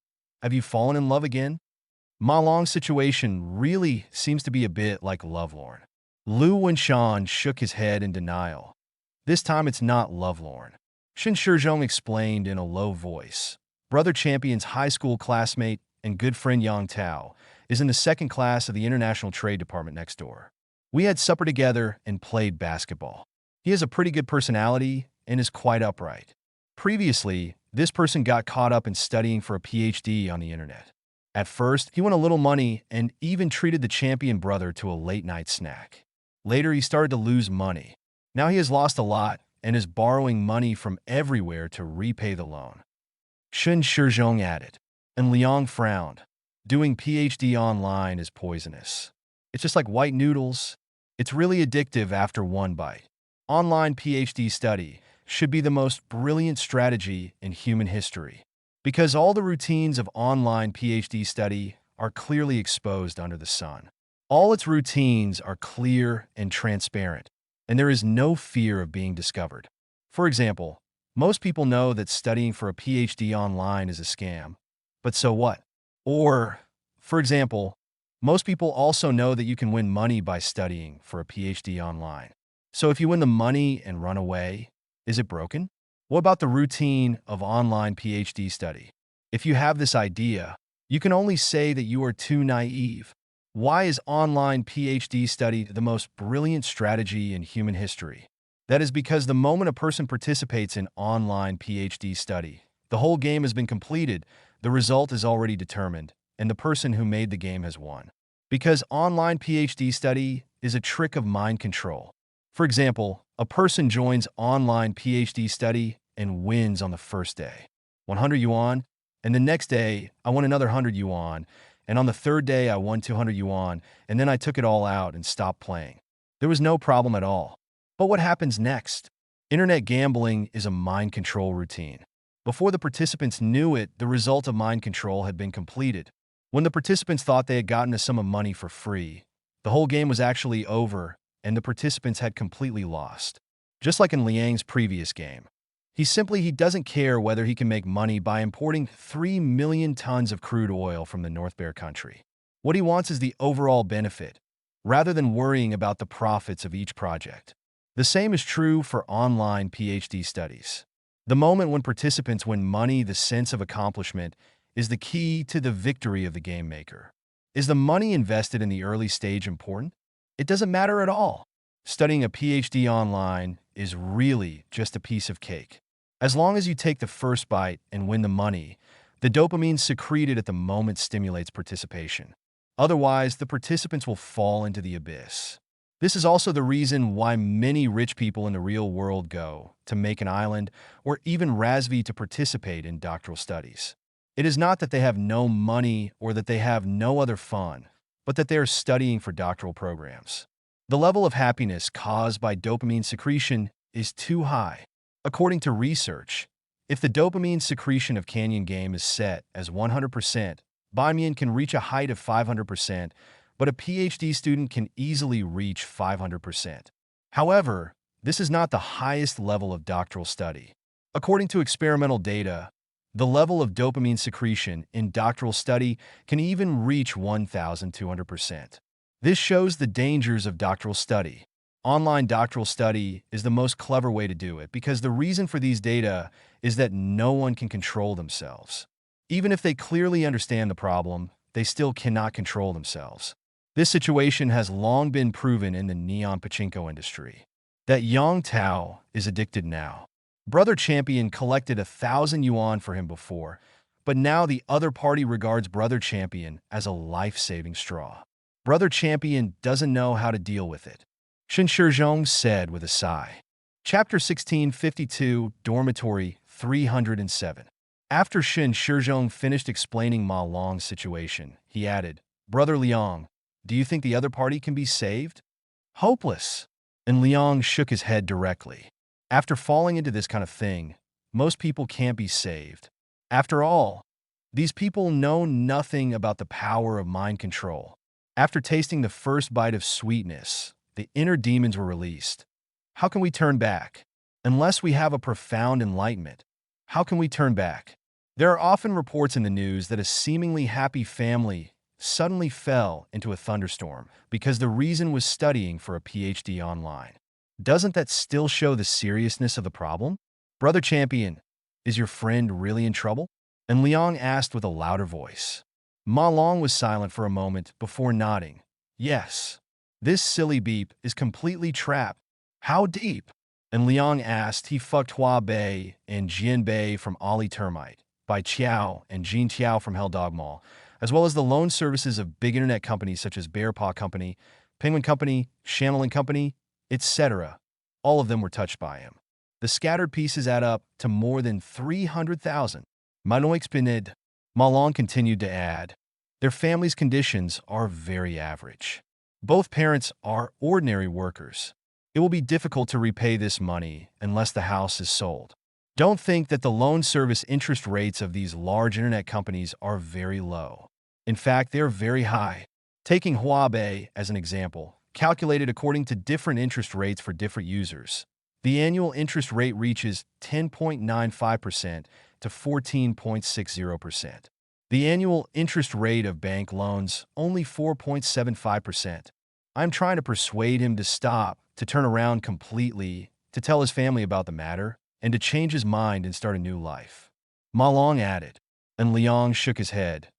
Have you fallen in love again? Ma Long's situation really seems to be a bit like lovelorn. Lu Wenshan shook his head in denial. This time it's not lovelorn. Shen Shizhong explained in a low voice. Brother champion's high school classmate and good friend Yang Tao is in the second class of the International Trade Department next door. We had supper together and played basketball. He has a pretty good personality and is quite upright. Previously, this person got caught up in studying for a PhD on the internet. At first, he won a little money and even treated the champion brother to a late-night snack. Later, he started to lose money. Now he has lost a lot and is borrowing money from everywhere to repay the loan. Shen Shizhong added, and Liang frowned. Doing PhD online is poisonous. It's just like white noodles. It's really addictive after one bite. Online PhD study should be the most brilliant strategy in human history, because all the routines of online PhD study are clearly exposed under the sun. All its routines are clear and transparent, and there is no fear of being discovered. For example, most people know that studying for a PhD online is a scam, but so what? Or, for example, most people also know that you can win money by studying for a PhD online. So if you win the money and run away, is it broken? What about the routine of online PhD study? If you have this idea, you can only say that you are too naive. Why is online PhD study the most brilliant strategy in human history? That is because the moment a person participates in online PhD study, the whole game has been completed, the result is already determined, and the person who made the game has won. Because online PhD study is a trick of mind control. For example, a person joins online PhD study and wins on the first day. 100 yuan, and the next day, I won another 100 yuan, and on the third day, I won 200 yuan, and then I took it all out and stopped playing. There was no problem at all. But what happens next? Internet gambling is a mind control routine. Before the participants knew it, the result of mind control had been completed. When the participants thought they had gotten a sum of money for free, the whole game was actually over, and the participants had completely lost. Just like in Liang's previous game. He doesn't care whether he can make money by importing 3 million tons of crude oil from the North Bear country. What he wants is the overall benefit, rather than worrying about the profits of each project. The same is true for online PhD studies. The moment when participants win money, the sense of accomplishment, is the key to the victory of the game maker. Is the money invested in the early stage important? It doesn't matter at all. Studying a PhD online is really just a piece of cake. As long as you take the first bite and win the money, the dopamine secreted at the moment stimulates participation. Otherwise, the participants will fall into the abyss. This is also the reason why many rich people in the real world go to make an island or even Razvi to participate in doctoral studies. It is not that they have no money or that they have no other fun, but that they are studying for doctoral programs. The level of happiness caused by dopamine secretion is too high. According to research, if the dopamine secretion of Canyon game is set as 100%, Banyan can reach a height of 500%, but a PhD student can easily reach 500%. However, this is not the highest level of doctoral study. According to experimental data, the level of dopamine secretion in doctoral study can even reach 1,200%. This shows the dangers of doctoral study. Online doctoral study is the most clever way to do it because the reason for these data is that no one can control themselves. Even if they clearly understand the problem, they still cannot control themselves. This situation has long been proven in the neon pachinko industry. That Yang Tao is addicted now. Brother Champion collected 1,000 yuan for him before, but now the other party regards Brother Champion as a life-saving straw. Brother Champion doesn't know how to deal with it. Shen Shizhong said with a sigh. Chapter 1652, Dormitory 307. After Shen Shizhong finished explaining Ma Long's situation, he added, Brother Liang, do you think the other party can be saved? Hopeless. And Liang shook his head directly. After falling into this kind of thing, most people can't be saved. After all, these people know nothing about the power of mind control. After tasting the first bite of sweetness, the inner demons were released. How can we turn back? Unless we have a profound enlightenment, how can we turn back? There are often reports in the news that a seemingly happy family suddenly fell into a thunderstorm because the reason was studying for a PhD online. Doesn't that still show the seriousness of the problem? Brother Champion, is your friend really in trouble? And Liang asked with a louder voice. Ma Long was silent for a moment before nodding. Yes. This silly beep is completely trapped. How deep? And Liang asked. He fucked Hua Bei and Jian Bei from Ali Termite, Bai Qiao and Jean Tiao from Helldog Mall, as well as the loan services of big internet companies such as Bear Paw Company, Penguin Company, Shanlin Company, etc. All of them were touched by him. The scattered pieces add up to more than 300,000. Manoix Pinid, Ma Long continued to add, their family's conditions are very average. Both parents are ordinary workers. It will be difficult to repay this money unless the house is sold. Don't think that the loan service interest rates of these large internet companies are very low. In fact, they're very high. Taking Huabei as an example, calculated according to different interest rates for different users, the annual interest rate reaches 10.95% to 14.60%. The annual interest rate of bank loans only 4.75%. I'm trying to persuade him to stop, to turn around completely, to tell his family about the matter, and to change his mind and start a new life. Ma Long added, and Liang shook his head.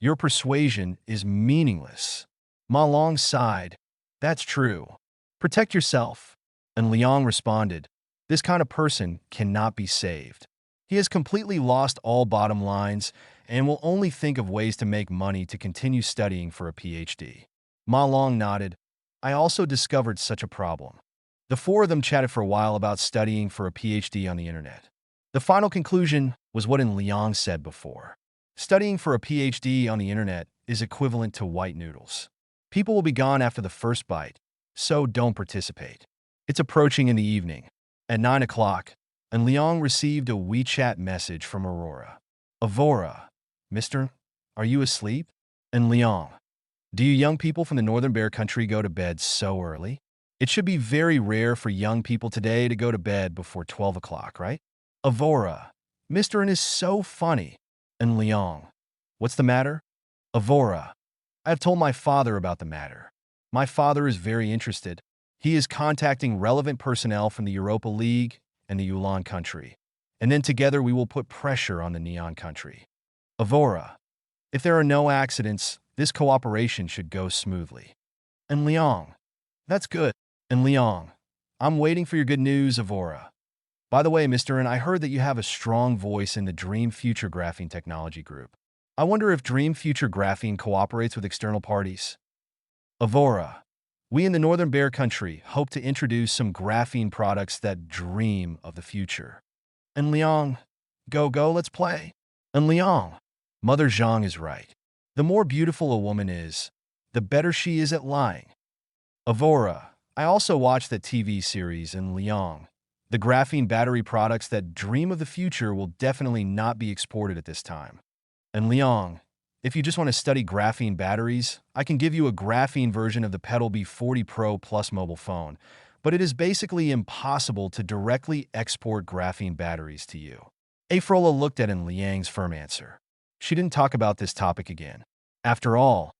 Your persuasion is meaningless. Ma Long sighed. That's true. Protect yourself. And Liang responded, this kind of person cannot be saved. He has completely lost all bottom lines and will only think of ways to make money to continue studying for a PhD. Ma Long nodded. I also discovered such a problem. The four of them chatted for a while about studying for a PhD on the internet. The final conclusion was what Liang said before. Studying for a PhD on the internet is equivalent to white noodles. People will be gone after the first bite, so don't participate. It's approaching in the evening. At 9 o'clock, and Liang received a WeChat message from Aurora. Avora, Mister, are you asleep? And Liang, do you young people from the Northern Bear Country go to bed so early? It should be very rare for young people today to go to bed before 12 o'clock, right? Avora, Mr. is so funny. And Liang, what's the matter? Avora, I have told my father about the matter. My father is very interested. He is contacting relevant personnel from the Europa League and the Yulan country. And then together we will put pressure on the Neon country. Avora, if there are no accidents, this cooperation should go smoothly. And Liang, that's good. And Liang, I'm waiting for your good news, Avora. By the way, Mr. I heard that you have a strong voice in the Dream Future Graphene Technology Group. I wonder if Dream Future Graphene cooperates with external parties. Avora, we in the Northern Bear Country hope to introduce some graphene products that dream of the future. And Liang, go, let's play. And Liang, Mother Zhang is right. The more beautiful a woman is, the better she is at lying. Avora, I also watched that TV series, and Liang, the graphene battery products that dream of the future will definitely not be exported at this time. And Liang, if you just want to study graphene batteries, I can give you a graphene version of the Pedal B40 Pro Plus mobile phone, but it is basically impossible to directly export graphene batteries to you. Afrola looked at Liang's firm answer. She didn't talk about this topic again. After all,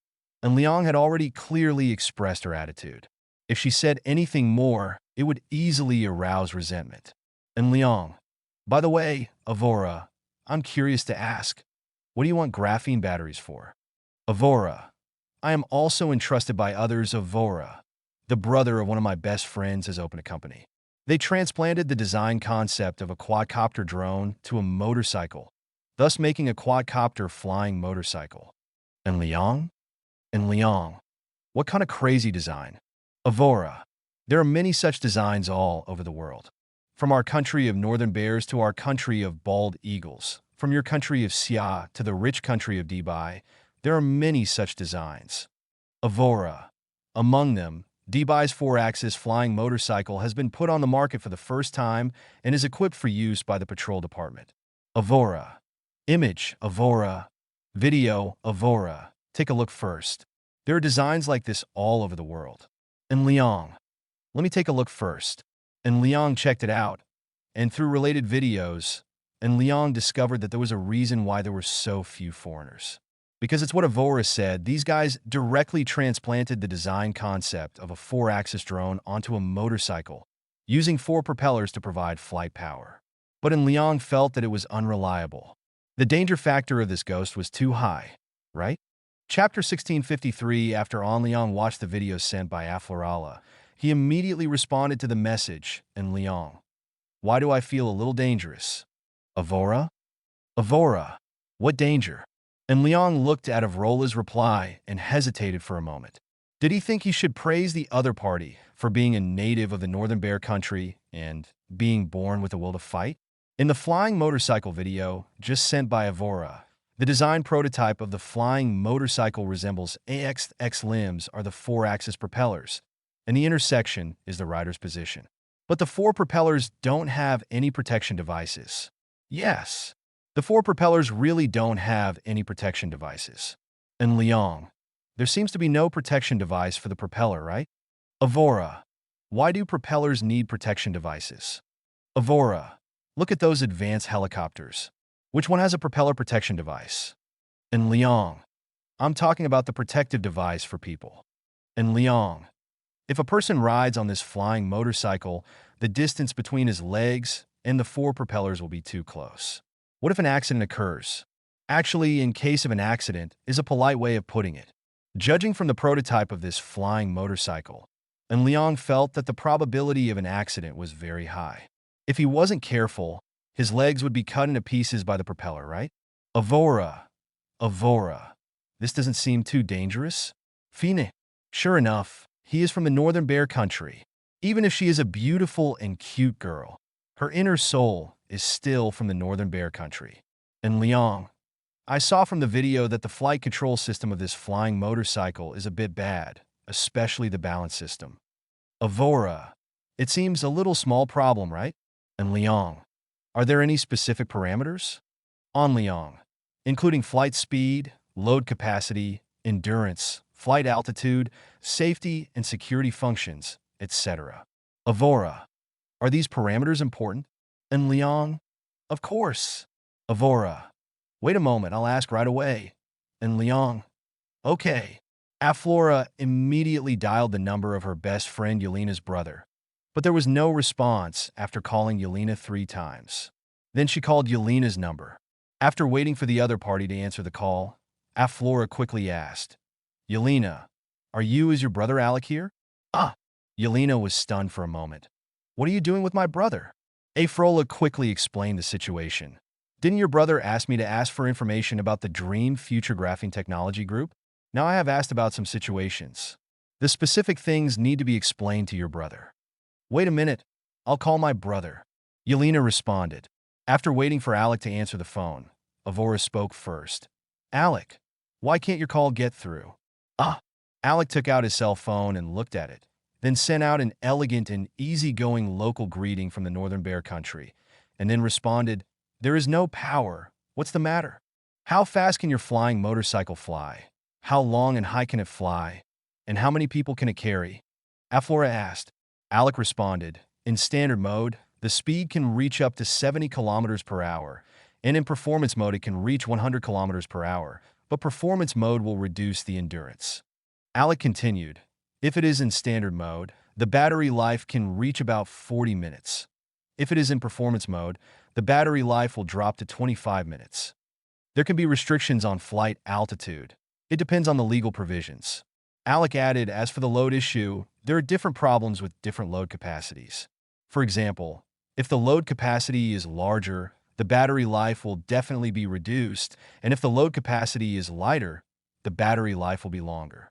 Liang had already clearly expressed her attitude. If she said anything more, it would easily arouse resentment. And Liang, by the way, Avora, I'm curious to ask, what do you want graphene batteries for? Avora, I am also entrusted by others. Avora, the brother of one of my best friends, has opened a company. They transplanted the design concept of a quadcopter drone to a motorcycle, thus making a quadcopter flying motorcycle. And Liang? And Liang. What kind of crazy design? Avora. There are many such designs all over the world. From our country of northern bears to our country of bald eagles, from your country of Xia to the rich country of Dubai, there are many such designs. Avora. Among them, Dubai's 4-axis flying motorcycle has been put on the market for the first time and is equipped for use by the patrol department. Avora. Image, Avora. Video, Avora. Take a look first. There are designs like this all over the world. And Liang. Let me take a look first. And Liang checked it out. And through related videos, and Liang discovered that there was a reason why there were so few foreigners. Because it's what Avora said, these guys directly transplanted the design concept of a 4-axis drone onto a motorcycle, using 4 propellers to provide flight power. But Liang felt that it was unreliable. The danger factor of this ghost was too high, right? Chapter 1653. After Liang watched the video sent by Aflorala, he immediately responded to the message, and Liang. Why do I feel a little dangerous? Avora? Avora. What danger? And Liang looked at Avrola's reply and hesitated for a moment. Did he think he should praise the other party for being a native of the Northern Bear country and being born with a will to fight? In the flying motorcycle video, just sent by Avora, the design prototype of the flying motorcycle resembles AXX limbs are the 4-axis propellers, and the intersection is the rider's position. But the 4 propellers don't have any protection devices. Yes. The 4 propellers really don't have any protection devices. And Liang, there seems to be no protection device for the propeller, right? Avora, why do propellers need protection devices? Avora, look at those advanced helicopters. Which one has a propeller protection device? And Liang, I'm talking about the protective device for people. And Liang, if a person rides on this flying motorcycle, the distance between his legs and the 4 propellers will be too close. What if an accident occurs? Actually, in case of an accident is a polite way of putting it. Judging from the prototype of this flying motorcycle, and Liang felt that the probability of an accident was very high. If he wasn't careful, his legs would be cut into pieces by the propeller, right? Avora. Avora. This doesn't seem too dangerous? Fine. Sure enough, he is from the Northern Bear country. Even if she is a beautiful and cute girl, her inner soul is still from the Northern Bear country. And Liang, I saw from the video that the flight control system of this flying motorcycle is a bit bad, especially the balance system. Avora, it seems a little small problem, right? And Liang, are there any specific parameters? On Liang, including flight speed, load capacity, endurance, flight altitude, safety and security functions, etc. Avora, are these parameters important? And Liang, of course. Avora, wait a moment, I'll ask right away. And Liang, okay. Aflora immediately dialed the number of her best friend Yelena's brother, but there was no response after calling Yelena 3 times. Then she called Yelena's number. After waiting for the other party to answer the call, Aflora quickly asked, Yelena, are you as your brother Alec here? Ah! Yelena was stunned for a moment. What are you doing with my brother? Afrola quickly explained the situation. Didn't your brother ask me to ask for information about the Dream Future Graphing Technology Group? Now I have asked about some situations. The specific things need to be explained to your brother. Wait a minute, I'll call my brother. Yelena responded. After waiting for Alec to answer the phone, Avora spoke first. Alec, why can't your call get through? Ah! Alec took out his cell phone and looked at it, then sent out an elegant and easygoing local greeting from the Northern Bear country, and then responded, There is no power. What's the matter? How fast can your flying motorcycle fly? How long and high can it fly? And how many people can it carry? Aflora asked. Alec responded, In standard mode, the speed can reach up to 70 kilometers per hour, and in performance mode it can reach 100 kilometers per hour, but performance mode will reduce the endurance. Alec continued, If it is in standard mode, the battery life can reach about 40 minutes. If it is in performance mode, the battery life will drop to 25 minutes. There can be restrictions on flight altitude. It depends on the legal provisions. Alec added, As for the load issue, there are different problems with different load capacities. For example, if the load capacity is larger, the battery life will definitely be reduced, and if the load capacity is lighter, the battery life will be longer.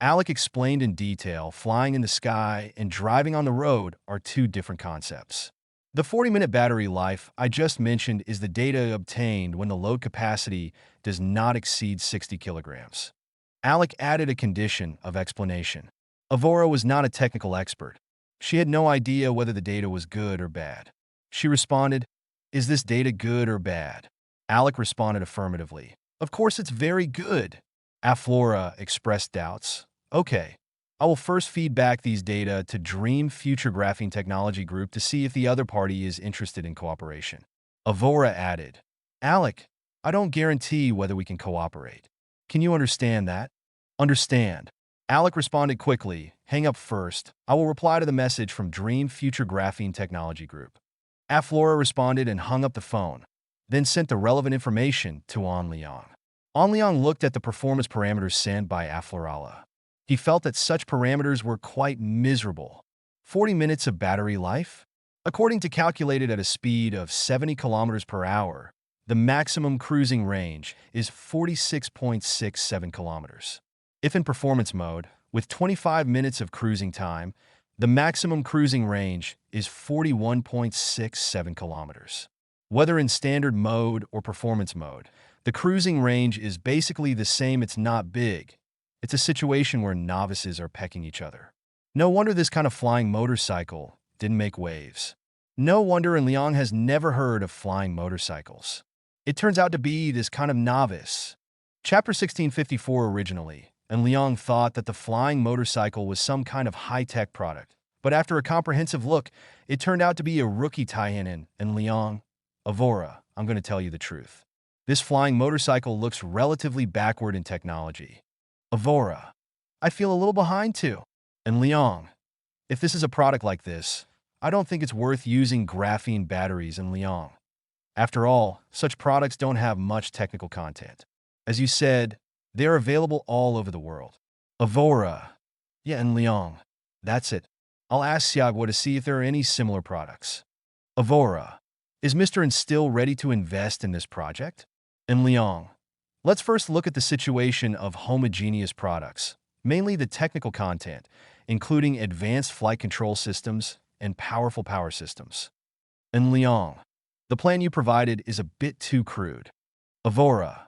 Alec explained in detail flying in the sky and driving on the road are two different concepts. The 40-minute battery life I just mentioned is the data obtained when the load capacity does not exceed 60 kilograms. Alec added a condition of explanation. Avora was not a technical expert. She had no idea whether the data was good or bad. She responded, "Is this data good or bad?" Alec responded affirmatively. "Of course it's very good." Aflora expressed doubts. "Okay, I will first feed back these data to Dream Future Graphene Technology Group to see if the other party is interested in cooperation." Avora added, "Alec, I don't guarantee whether we can cooperate. Can you understand that?" "Understand." Alec responded quickly, "Hang up first. I will reply to the message from Dream Future Graphene Technology Group." Aflora responded and hung up the phone, then sent the relevant information to An Liang. An Liang looked at the performance parameters sent by Aflorala. He felt that such parameters were quite miserable. 40 minutes of battery life? According to calculated at a speed of 70 kilometers per hour, the maximum cruising range is 46.67 kilometers. If in performance mode, with 25 minutes of cruising time, the maximum cruising range is 41.67 kilometers. Whether in standard mode or performance mode, the cruising range is basically the same. It's not big. It's a situation where novices are pecking each other. No wonder this kind of flying motorcycle didn't make waves. No wonder An Liang has never heard of flying motorcycles. It turns out to be this kind of novice. Chapter 1654 originally, An Liang thought that the flying motorcycle was some kind of high-tech product. But after a comprehensive look, it turned out to be a rookie tie-in in An Liang. Avora, I'm going to tell you the truth. This flying motorcycle looks relatively backward in technology. Avora, I feel a little behind too. An Liang, if this is a product like this, I don't think it's worth using graphene batteries. An Liang. After all, such products don't have much technical content. As you said, they are available all over the world. Avora. Yeah, An Liang. That's it. I'll ask Xiagwa to see if there are any similar products. Avora. Is Mr. N still ready to invest in this project? An Liang. Let's first look at the situation of homogeneous products, mainly the technical content, including advanced flight control systems and powerful power systems. An Liang. The plan you provided is a bit too crude. Avora.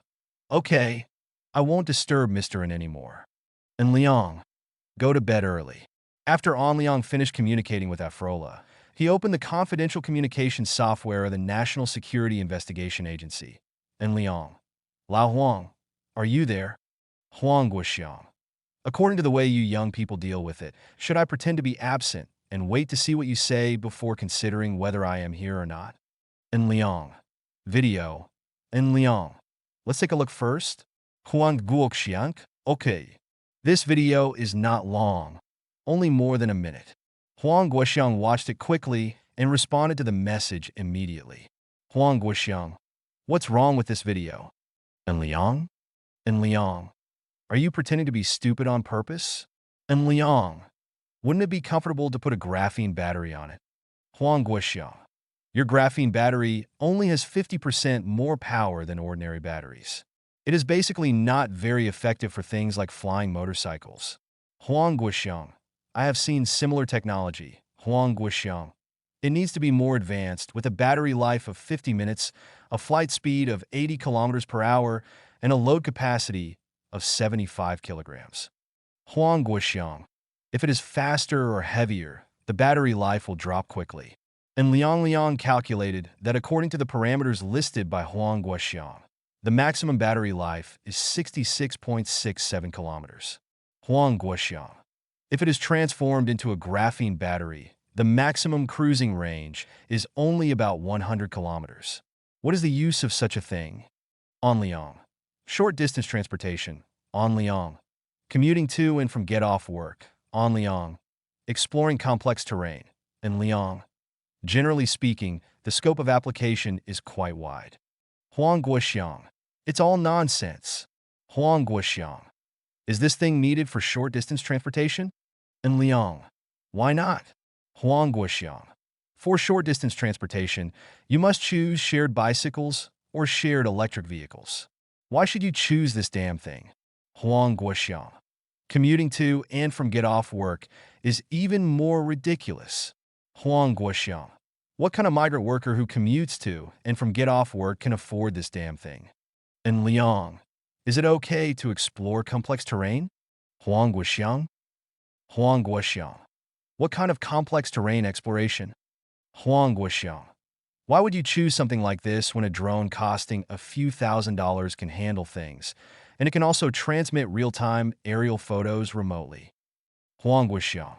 Okay, I won't disturb Mr. N anymore. An Liang. Go to bed early. After An Liang finished communicating with Afrola, he opened the confidential communication software of the National Security Investigation Agency. An Liang. Lao Huang, are you there? Huang Guoxiang. According to the way you young people deal with it, should I pretend to be absent and wait to see what you say before considering whether I am here or not? An Liang. Video. An Liang. Let's take a look first. Huang Guoxiang. Okay. This video is not long, only more than a minute. Huang Guoxiang watched it quickly and responded to the message immediately. Huang Guoxiang. What's wrong with this video? An Liang? An Liang. Are you pretending to be stupid on purpose? An Liang. Wouldn't it be comfortable to put a graphene battery on it? Huang Guoxiang. Your graphene battery only has 50% more power than ordinary batteries. It is basically not very effective for things like flying motorcycles. Huang Guoxiang. I have seen similar technology. Huang Guoxiang. It needs to be more advanced, with a battery life of 50 minutes, a flight speed of 80 kilometers per hour, and a load capacity of 75 kilograms. Huang Guoxiang. If it is faster or heavier, the battery life will drop quickly. And Liang calculated that according to the parameters listed by Huang Guoxiang, the maximum battery life is 66.67 kilometers. Huang Guoxiang. If it is transformed into a graphene battery, the maximum cruising range is only about 100 kilometers. What is the use of such a thing? An Liang. Short distance transportation. An Liang. Commuting to and from get off work. An Liang. Exploring complex terrain. An Liang. Generally speaking, the scope of application is quite wide. Huang Guoxiang. It's all nonsense. Huang Guoxiang. Is this thing needed for short distance transportation? An Liang. Why not? Huang Guoxiang. For short-distance transportation, you must choose shared bicycles or shared electric vehicles. Why should you choose this damn thing? Huang Guoxiang. Commuting to and from get off work is even more ridiculous. Huang Guoxiang. What kind of migrant worker who commutes to and from get off work can afford this damn thing? And Liang. Is it okay to explore complex terrain? Huang Guoxiang. Huang Guoxiang. What kind of complex terrain exploration? Huang Guoxiang. Why would you choose something like this when a drone costing a few $1,000s can handle things, and it can also transmit real-time aerial photos remotely? Huang Guoxiang.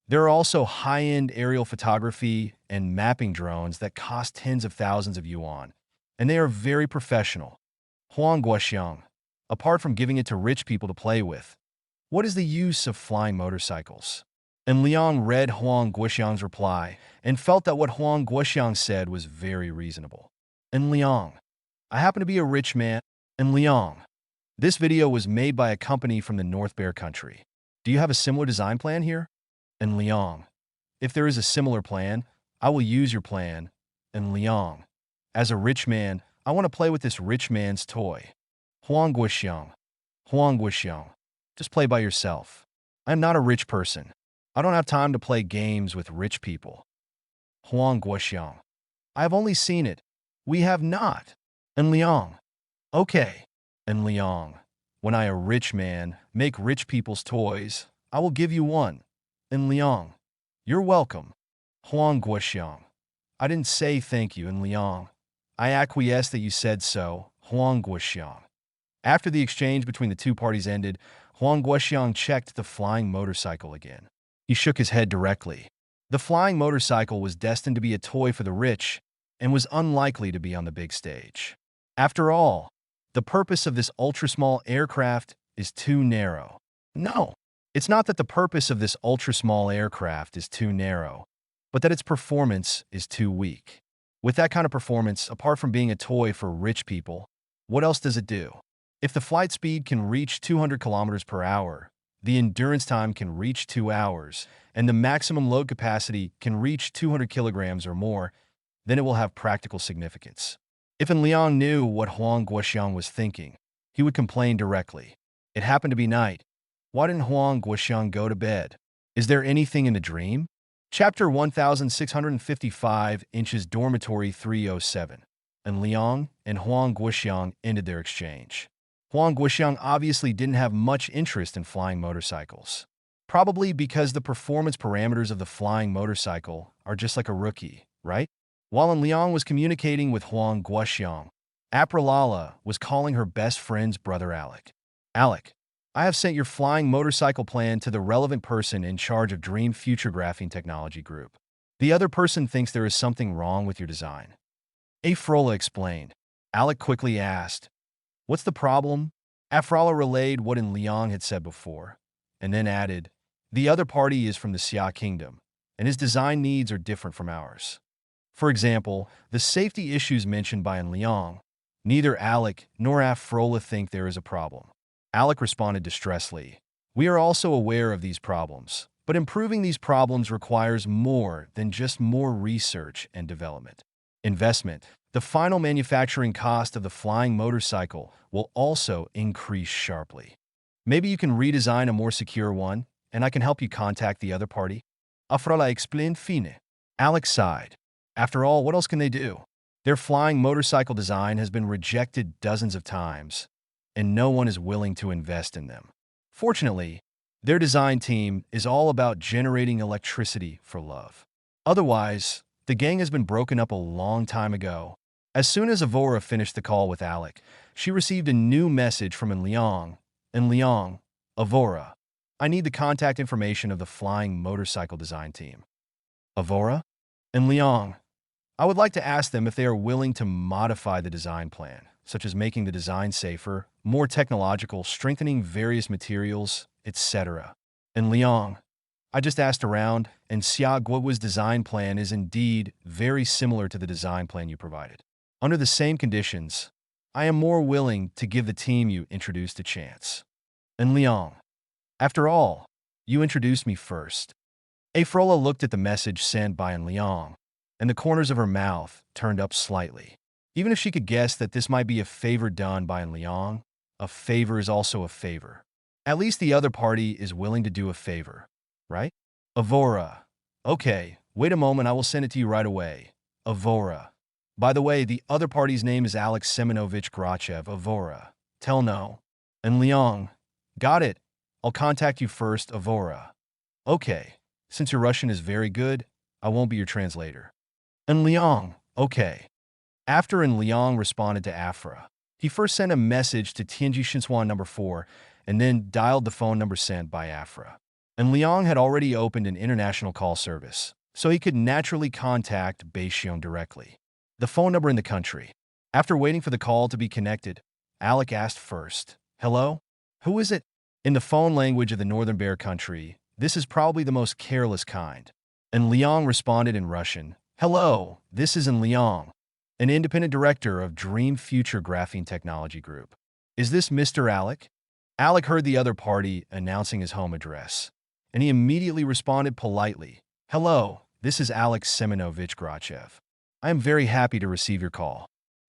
There are also high-end aerial photography and mapping drones that cost tens of thousands of yuan, and they are very professional. Huang Guoxiang. Apart from giving it to rich people to play with, what is the use of flying motorcycles? And Liang read Huang Guoxiang's reply and felt that what Huang Guoxiang said was very reasonable. And Liang. I happen to be a rich man. And Liang. This video was made by a company from the North Bear country. Do you have a similar design plan here? And Liang. If there is a similar plan, I will use your plan. And Liang. As a rich man, I want to play with this rich man's toy. Huang Guoxiang. Huang Guoxiang. Just play by yourself. I am not a rich person. I don't have time to play games with rich people. Huang Guoxiang. I have only seen it. We have not. And Liang. Okay. And Liang. When I, a rich man, make rich people's toys, I will give you one. And Liang. You're welcome. Huang Guoxiang. I didn't say thank you, and Liang. I acquiesce that you said so, Huang Guoxiang. After the exchange between the two parties ended, Huang Guoxiang checked the flying motorcycle again. He shook his head directly. The flying motorcycle was destined to be a toy for the rich and was unlikely to be on the big stage. After all, the purpose of this ultra-small aircraft is too narrow. No, it's not that the purpose of this ultra-small aircraft is too narrow, but that its performance is too weak. With that kind of performance, apart from being a toy for rich people, what else does it do? If the flight speed can reach 200 kilometers per hour, the endurance time can reach 2 hours, and the maximum load capacity can reach 200 kilograms or more, then it will have practical significance. If Liang knew what Huang Guoxiang was thinking, he would complain directly. It happened to be night. Why didn't Huang Guoxiang go to bed? Is there anything in the dream? Chapter 1655 Inches Dormitory 307. And Liang and Huang Guoxiang ended their exchange. Huang Guoxiang obviously didn't have much interest in flying motorcycles. Probably because the performance parameters of the flying motorcycle are just like a rookie, right? While Liang was communicating with Huang Guoxiang, Apralala was calling her best friend's brother Alec. Alec, I have sent your flying motorcycle plan to the relevant person in charge of Dream Future Graphing Technology Group. The other person thinks there is something wrong with your design. Afrola explained. Alec quickly asked, "What's the problem?" Afrola relayed what Liang had said before, and then added, "The other party is from the Xia Kingdom, and his design needs are different from ours. For example, the safety issues mentioned by Liang, neither Alec nor Afrola think there is a problem." Alec responded distressedly, "We are also aware of these problems, but improving these problems requires more than just more research and development. Investment. The final manufacturing cost of the flying motorcycle will also increase sharply. Maybe you can redesign a more secure one, and I can help you contact the other party." Afrola explained fine. Alex sighed. After all, what else can they do? Their flying motorcycle design has been rejected dozens of times, and no one is willing to invest in them. Fortunately, their design team is all about generating electricity for love. Otherwise, the gang has been broken up a long time ago. As soon as Avora finished the call with Alec, she received a new message from Liang. Liang, Avora, I need the contact information of the flying motorcycle design team. Avora? Liang, I would like to ask them if they are willing to modify the design plan, such as making the design safer, more technological, strengthening various materials, etc. Liang, I just asked around, and Xia Guo's design plan is indeed very similar to the design plan you provided. Under the same conditions, I am more willing to give the team you introduced a chance. Liang, after all, you introduced me first. Afrola looked at the message sent by Liang. and the corners of her mouth turned up slightly. Even if she could guess that this might be a favor done by Liang, a favor is also a favor. At least the other party is willing to do a favor, right? Avora. Okay, wait a moment, I will send it to you right away. Avora. By the way, the other party's name is Alex Semenovich Grachev. Avora. Tell no. And Liang. Got it. I'll contact you first, Avora. Okay. Since your Russian is very good, I won't be your translator. And Liang. Okay. After and Liang responded to Afra, he first sent a message to Tianji Shinswan number 4 and then dialed the phone number sent by Afra. And Liang had already opened an international call service, so he could naturally contact Beixiong directly. The phone number in the country. After waiting for the call to be connected, Alec asked first, "Hello? Who is it?" In the phone language of the Northern Bear country, this is probably the most careless kind. And Liang responded in Russian, "Hello, this is Liang, an independent director of Dream Future Graphene Technology Group. Is this Mr. Alec?" Alec heard the other party announcing his home address, and he immediately responded politely, "Hello, this is Alex Semenovich Grachev. I am very happy to receive your call."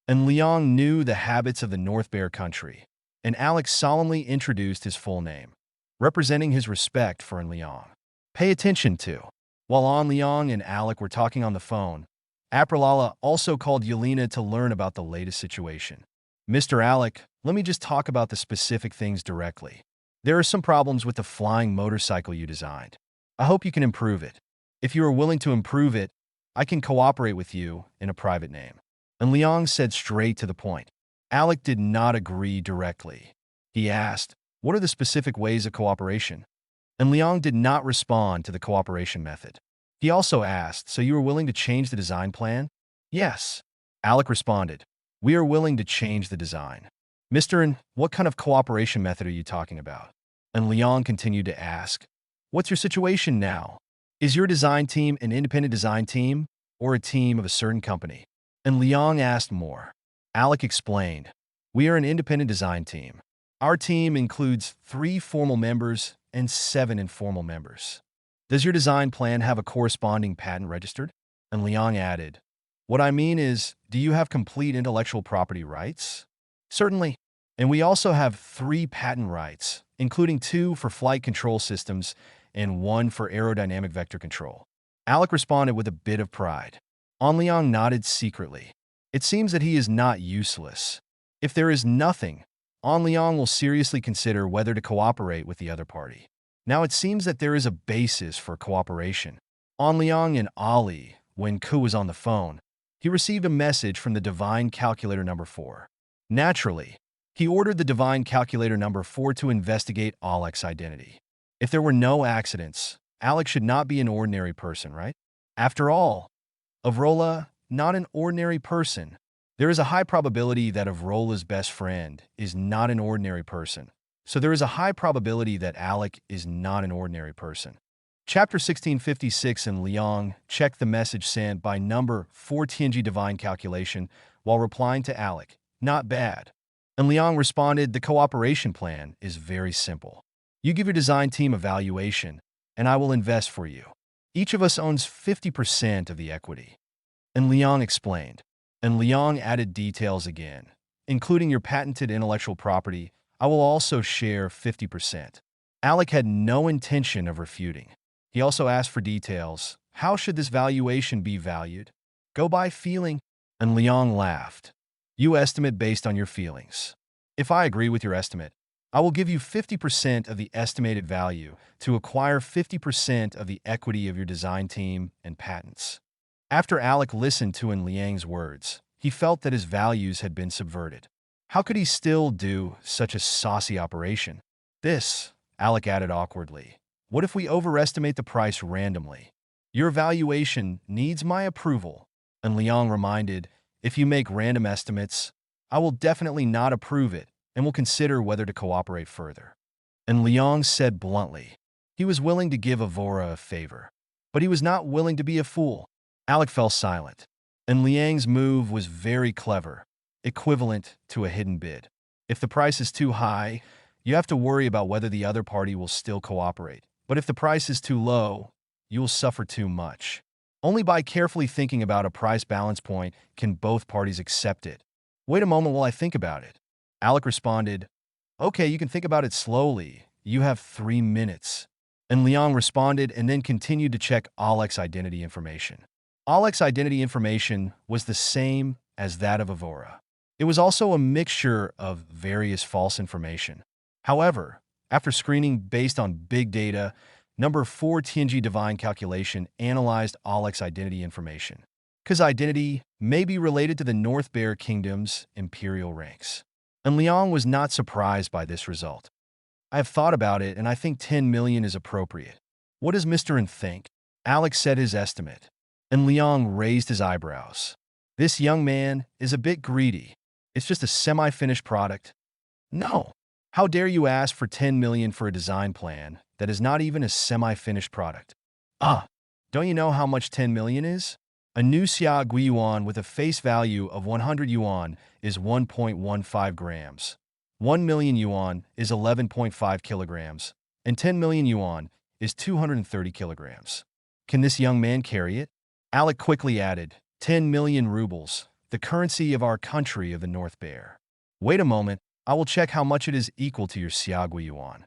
And Liang knew the habits of the North Bear country, and Alex solemnly introduced his full name, representing his respect for Liang. Pay attention to. While Liang and Alec were talking on the phone, Apralala also called Yelena to learn about the latest situation. "Mr. Alec, let me just talk about the specific things directly. There are some problems with the flying motorcycle you designed. I hope you can improve it. If you are willing to improve it, I can cooperate with you in a private name." And Liang said straight to the point. Alec did not agree directly. He asked, "What are the specific ways of cooperation?" And Liang did not respond to the cooperation method. He also asked, "So you are willing to change the design plan?" "Yes." Alec responded, "We are willing to change the design." "Mr. And what kind of cooperation method are you talking about?" And Liang continued to ask, "What's your situation now? Is your design team an independent design team or a team of a certain company?" And Liang asked more. Alec explained, "We are an independent design team. Our team includes 3 formal members and 7 informal members. Does your design plan have a corresponding patent registered?" And Liang added, "What I mean is, do you have complete intellectual property rights?" "Certainly. And we also have 3 patent rights, including 2 for flight control systems and 1 for aerodynamic vector control." Alec responded with a bit of pride. Liang nodded secretly. It seems that he is not useless. If there is nothing, Liang will seriously consider whether to cooperate with the other party. Now it seems that there is a basis for cooperation. Liang and Ali, when Ku was on the phone, he received a message from the Divine Calculator number 4. Naturally, he ordered the Divine Calculator number 4 to investigate Alec's identity. If there were no accidents, Alec should not be an ordinary person, right? After all, Avrola, not an ordinary person. There is a high probability that Avrola's best friend is not an ordinary person. So there is a high probability that Alec is not an ordinary person. Chapter 1656. And Liang checked the message sent by number 4 Tianji Divine Calculation while replying to Alec, "Not bad." And Liang responded, "The cooperation plan is very simple. You give your design team a valuation, and I will invest for you. Each of us owns 50% of the equity." And Liang explained. And Liang added details again, "Including your patented intellectual property, I will also share 50%. Alec had no intention of refuting. He also asked for details. How should this valuation be valued? Go by feeling. And Liang laughed. You estimate based on your feelings. If I agree with your estimate, I will give you 50% of the estimated value to acquire 50% of the equity of your design team and patents." After Alec listened to Liang's words, he felt that his values had been subverted. How could he still do such a saucy operation? "This," Alec added awkwardly. "What if we overestimate the price randomly? Your valuation needs my approval." And Liang reminded, "If you make random estimates, I will definitely not approve it and will consider whether to cooperate further." And Liang said bluntly, he was willing to give Avora a favor, but he was not willing to be a fool. Alec fell silent, and Liang's move was very clever, equivalent to a hidden bid. If the price is too high, you have to worry about whether the other party will still cooperate. But if the price is too low, you will suffer too much. Only by carefully thinking about a price balance point can both parties accept it. Wait a moment while I think about it. Alec responded, okay, you can think about it slowly. You have 3 minutes. And Liang responded and then continued to check Alec's identity information. Alec's identity information was the same as that of Avora. It was also a mixture of various false information. However, after screening based on big data, number 4 Tianji Divine Calculation analyzed Alec's identity information. His identity may be related to the North Bear Kingdom's imperial ranks. And Liang was not surprised by this result. I have thought about it, and I think 10 million is appropriate. What does Mr. N think? Alex said his estimate, and Liang raised his eyebrows. This young man is a bit greedy. It's just a semi-finished product. No. How dare you ask for 10 million for a design plan that is not even a semi-finished product? Don't you know how much 10 million is? A new Xia Gui Yuan with a face value of 100 yuan is 1.15 grams. 1 million yuan is 11.5 kilograms, and 10 million yuan is 230 kilograms. Can this young man carry it? Alec quickly added, 10 million rubles, the currency of our country of the North Bear. Wait a moment, I will check how much it is equal to your Xia Gui Yuan.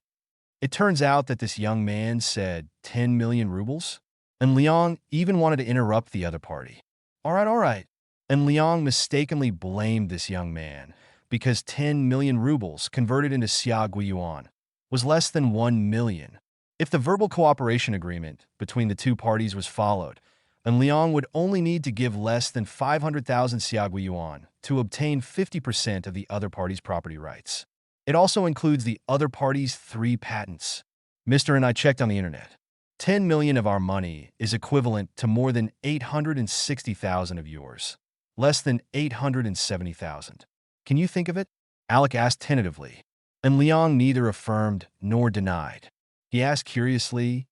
It turns out that this young man said 10 million rubles, and Liang even wanted to interrupt the other party. All right. And Liang mistakenly blamed this young man because 10 million rubles converted into Xia Gui Yuan was less than 1 million. If the verbal cooperation agreement between the two parties was followed, then Liang would only need to give less than 500,000 Xia Gui Yuan to obtain 50% of the other party's property rights. It also includes the other party's 3 patents. Mr. and I checked on the internet. 10 million of our money is equivalent to more than 860,000 of yours, less than 870,000. Can you think of it? Alec asked tentatively, and Liang neither affirmed nor denied. He asked curiously,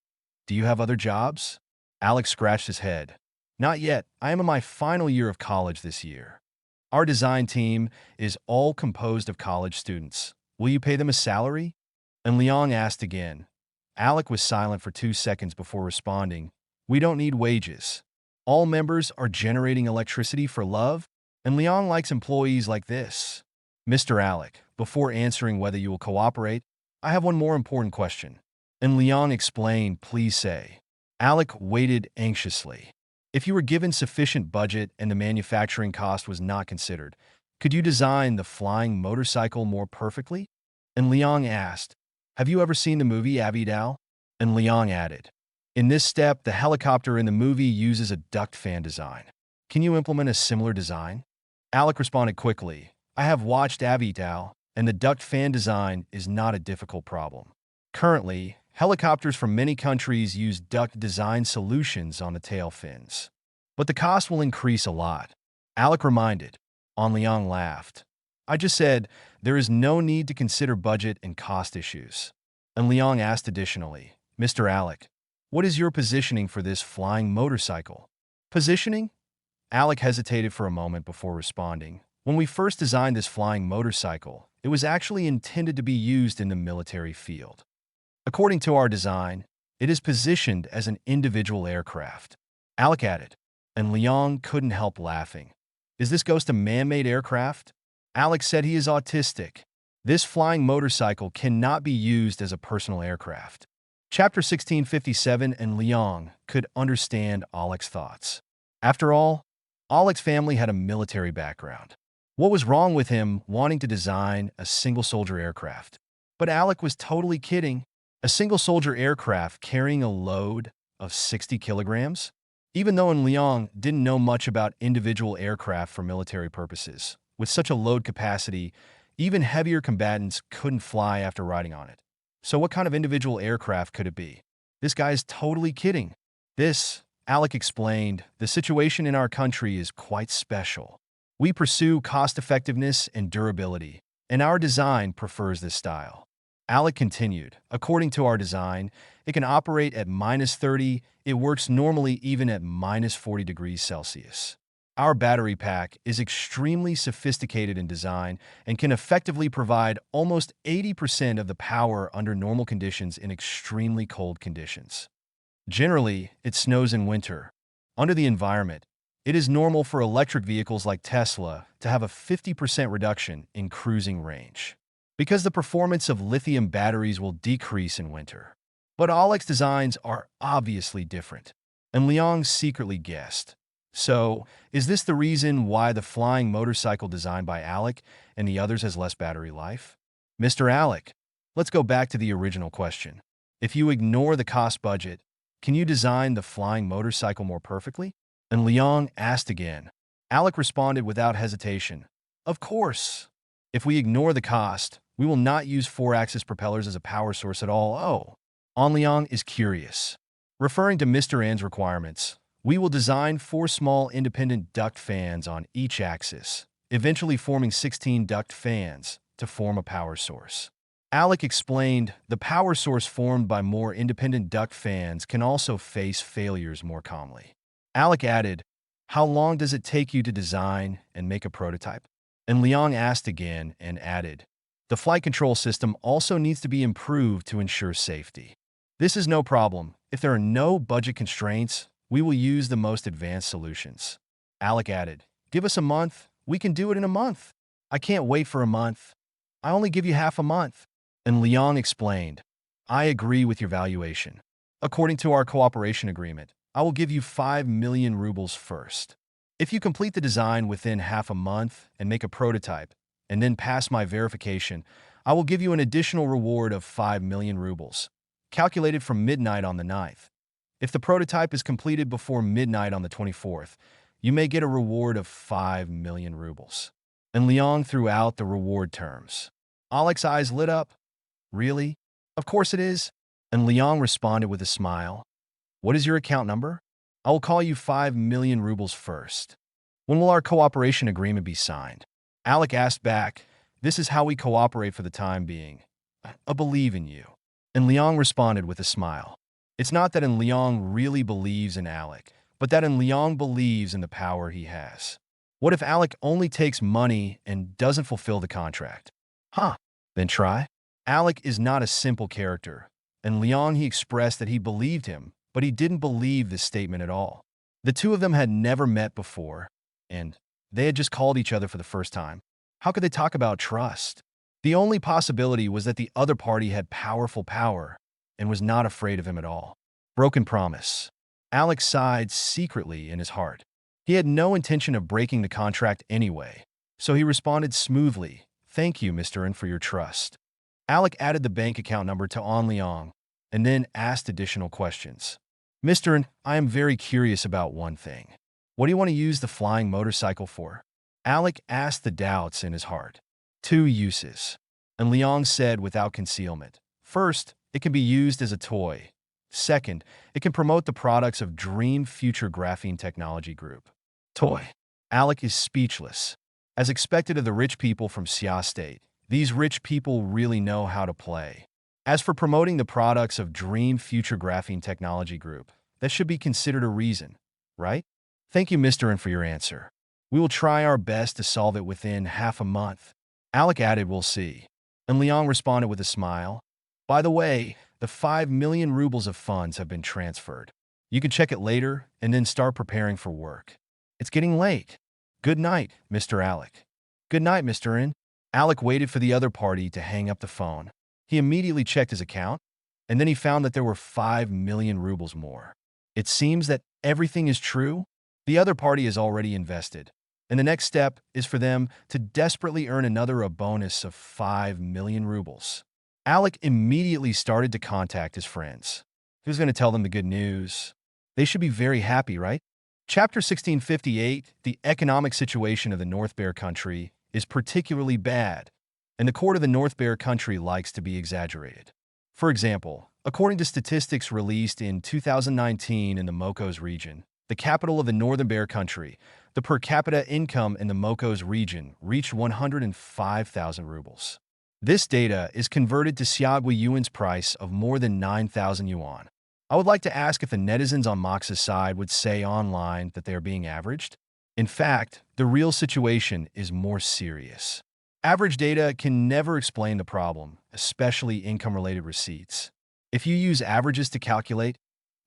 do you have other jobs? Alec scratched his head. Not yet. I am in my final year of college this year. Our design team is all composed of college students. Will you pay them a salary? And Liang asked again. Alec was silent for 2 seconds before responding. We don't need wages. All members are generating electricity for love, and Liang likes employees like this. Mr. Alec, before answering whether you will cooperate, I have one more important question. And Liang explained, please say. Alec waited anxiously. If you were given sufficient budget and the manufacturing cost was not considered, could you design the flying motorcycle more perfectly? And Liang asked, have you ever seen the movie Avidal? And Liang added, in this step, the helicopter in the movie uses a duct fan design. Can you implement a similar design? Alec responded quickly, I have watched Avidal, and the duct fan design is not a difficult problem. Currently, helicopters from many countries use duct design solutions on the tail fins. But the cost will increase a lot. Alec reminded. Liang laughed. I just said, there is no need to consider budget and cost issues. And Liang asked additionally, Mr. Alec, what is your positioning for this flying motorcycle? Positioning? Alec hesitated for a moment before responding. When we first designed this flying motorcycle, it was actually intended to be used in the military field. According to our design, it is positioned as an individual aircraft. Alec added, and Liang couldn't help laughing. Is this ghost a man-made aircraft? Alec said he is autistic. This flying motorcycle cannot be used as a personal aircraft. Chapter 1657 and Liang could understand Alec's thoughts. After all, Alec's family had a military background. What was wrong with him wanting to design a single-soldier aircraft? But Alec was totally kidding. A single-soldier aircraft carrying a load of 60 kilograms? Even though Liang didn't know much about individual aircraft for military purposes, with such a load capacity, even heavier combatants couldn't fly after riding on it. So what kind of individual aircraft could it be? This guy is totally kidding. Alec explained, the situation in our country is quite special. We pursue cost-effectiveness and durability, and our design prefers this style. Alec continued, according to our design, it can operate at -30, it works normally even at -40 degrees Celsius. Our battery pack is extremely sophisticated in design and can effectively provide almost 80% of the power under normal conditions in extremely cold conditions. Generally, it snows in winter. Under the environment, it is normal for electric vehicles like Tesla to have a 50% reduction in cruising range, because the performance of lithium batteries will decrease in winter. But Alec's designs are obviously different, and Liang secretly guessed. So, is this the reason why the flying motorcycle designed by Alec and the others has less battery life? Mr. Alec, let's go back to the original question. If you ignore the cost budget, can you design the flying motorcycle more perfectly? And Liang asked again. Alec responded without hesitation. Of course. If we ignore the cost, we will not use four-axis propellers as a power source at all. Oh. An Liang is curious. Referring to Mr. N's requirements, we will design 4 small independent duct fans on each axis, eventually forming 16 duct fans to form a power source. Alec explained the power source formed by more independent duct fans can also face failures more calmly. Alec added, how long does it take you to design and make a prototype? And Liang asked again and added, the flight control system also needs to be improved to ensure safety. This is no problem. If there are no budget constraints, we will use the most advanced solutions. Alec added, give us a month. We can do it in a month. I can't wait for a month. I only give you half a month. And Liang explained, I agree with your valuation. According to our cooperation agreement, I will give you 5 million rubles first. If you complete the design within half a month and make a prototype, and then pass my verification, I will give you an additional reward of 5 million rubles, calculated from midnight on the 9th. If the prototype is completed before midnight on the 24th, you may get a reward of 5 million rubles. And Liang threw out the reward terms. Alec's eyes lit up. Really? Of course it is. And Liang responded with a smile. What is your account number? I will call you 5 million rubles first. When will our cooperation agreement be signed? Alec asked back. This is how we cooperate for the time being. I believe in you. And Liang responded with a smile. It's not that Liang really believes in Alec, but that Liang believes in the power he has. What if Alec only takes money and doesn't fulfill the contract? Then try. Alec is not a simple character, and Liang he expressed that he believed him, but he didn't believe this statement at all. The two of them had never met before, and they had just called each other for the first time. How could they talk about trust? The only possibility was that the other party had powerful power and was not afraid of him at all. Broken promise. Alec sighed secretly in his heart. He had no intention of breaking the contract anyway, so he responded smoothly, thank you, Mr. N, for your trust. Alec added the bank account number to An Liang and then asked additional questions. Mr. N, I am very curious about one thing. What do you want to use the flying motorcycle for? Alec asked the doubts in his heart. 2 uses. And Liang said without concealment. First, it can be used as a toy. Second, it can promote the products of Dream Future Graphene Technology Group. Toy. Alec is speechless. As expected of the rich people from Xia State, these rich people really know how to play. As for promoting the products of Dream Future Graphene Technology Group, that should be considered a reason, right? Thank you, Mr. N, for your answer. We will try our best to solve it within half a month. Alec added, we'll see. And Liang responded with a smile. By the way, the 5 million rubles of funds have been transferred. You can check it later and then start preparing for work. It's getting late. Good night, Mr. Alec. Good night, Mr. N. Alec waited for the other party to hang up the phone. He immediately checked his account, and then he found that there were 5 million rubles more. It seems that everything is true. The other party is already invested, and the next step is for them to desperately earn a bonus of 5 million rubles. Alec immediately started to contact his friends. He was going to tell them the good news. They should be very happy, right? Chapter 1658, the economic situation of the North Bear country is particularly bad, and the court of the North Bear country likes to be exaggerated. For example, according to statistics released in 2019 in the Mokos region, the capital of the Northern Bear country, the per capita income in the Mokos region reached 105,000 rubles. This data is converted to Xiaogui yuan's price of more than 9,000 yuan. I would like to ask if the netizens on Mox's side would say online that they are being averaged. In fact, the real situation is more serious. Average data can never explain the problem, especially income-related receipts. If you use averages to calculate,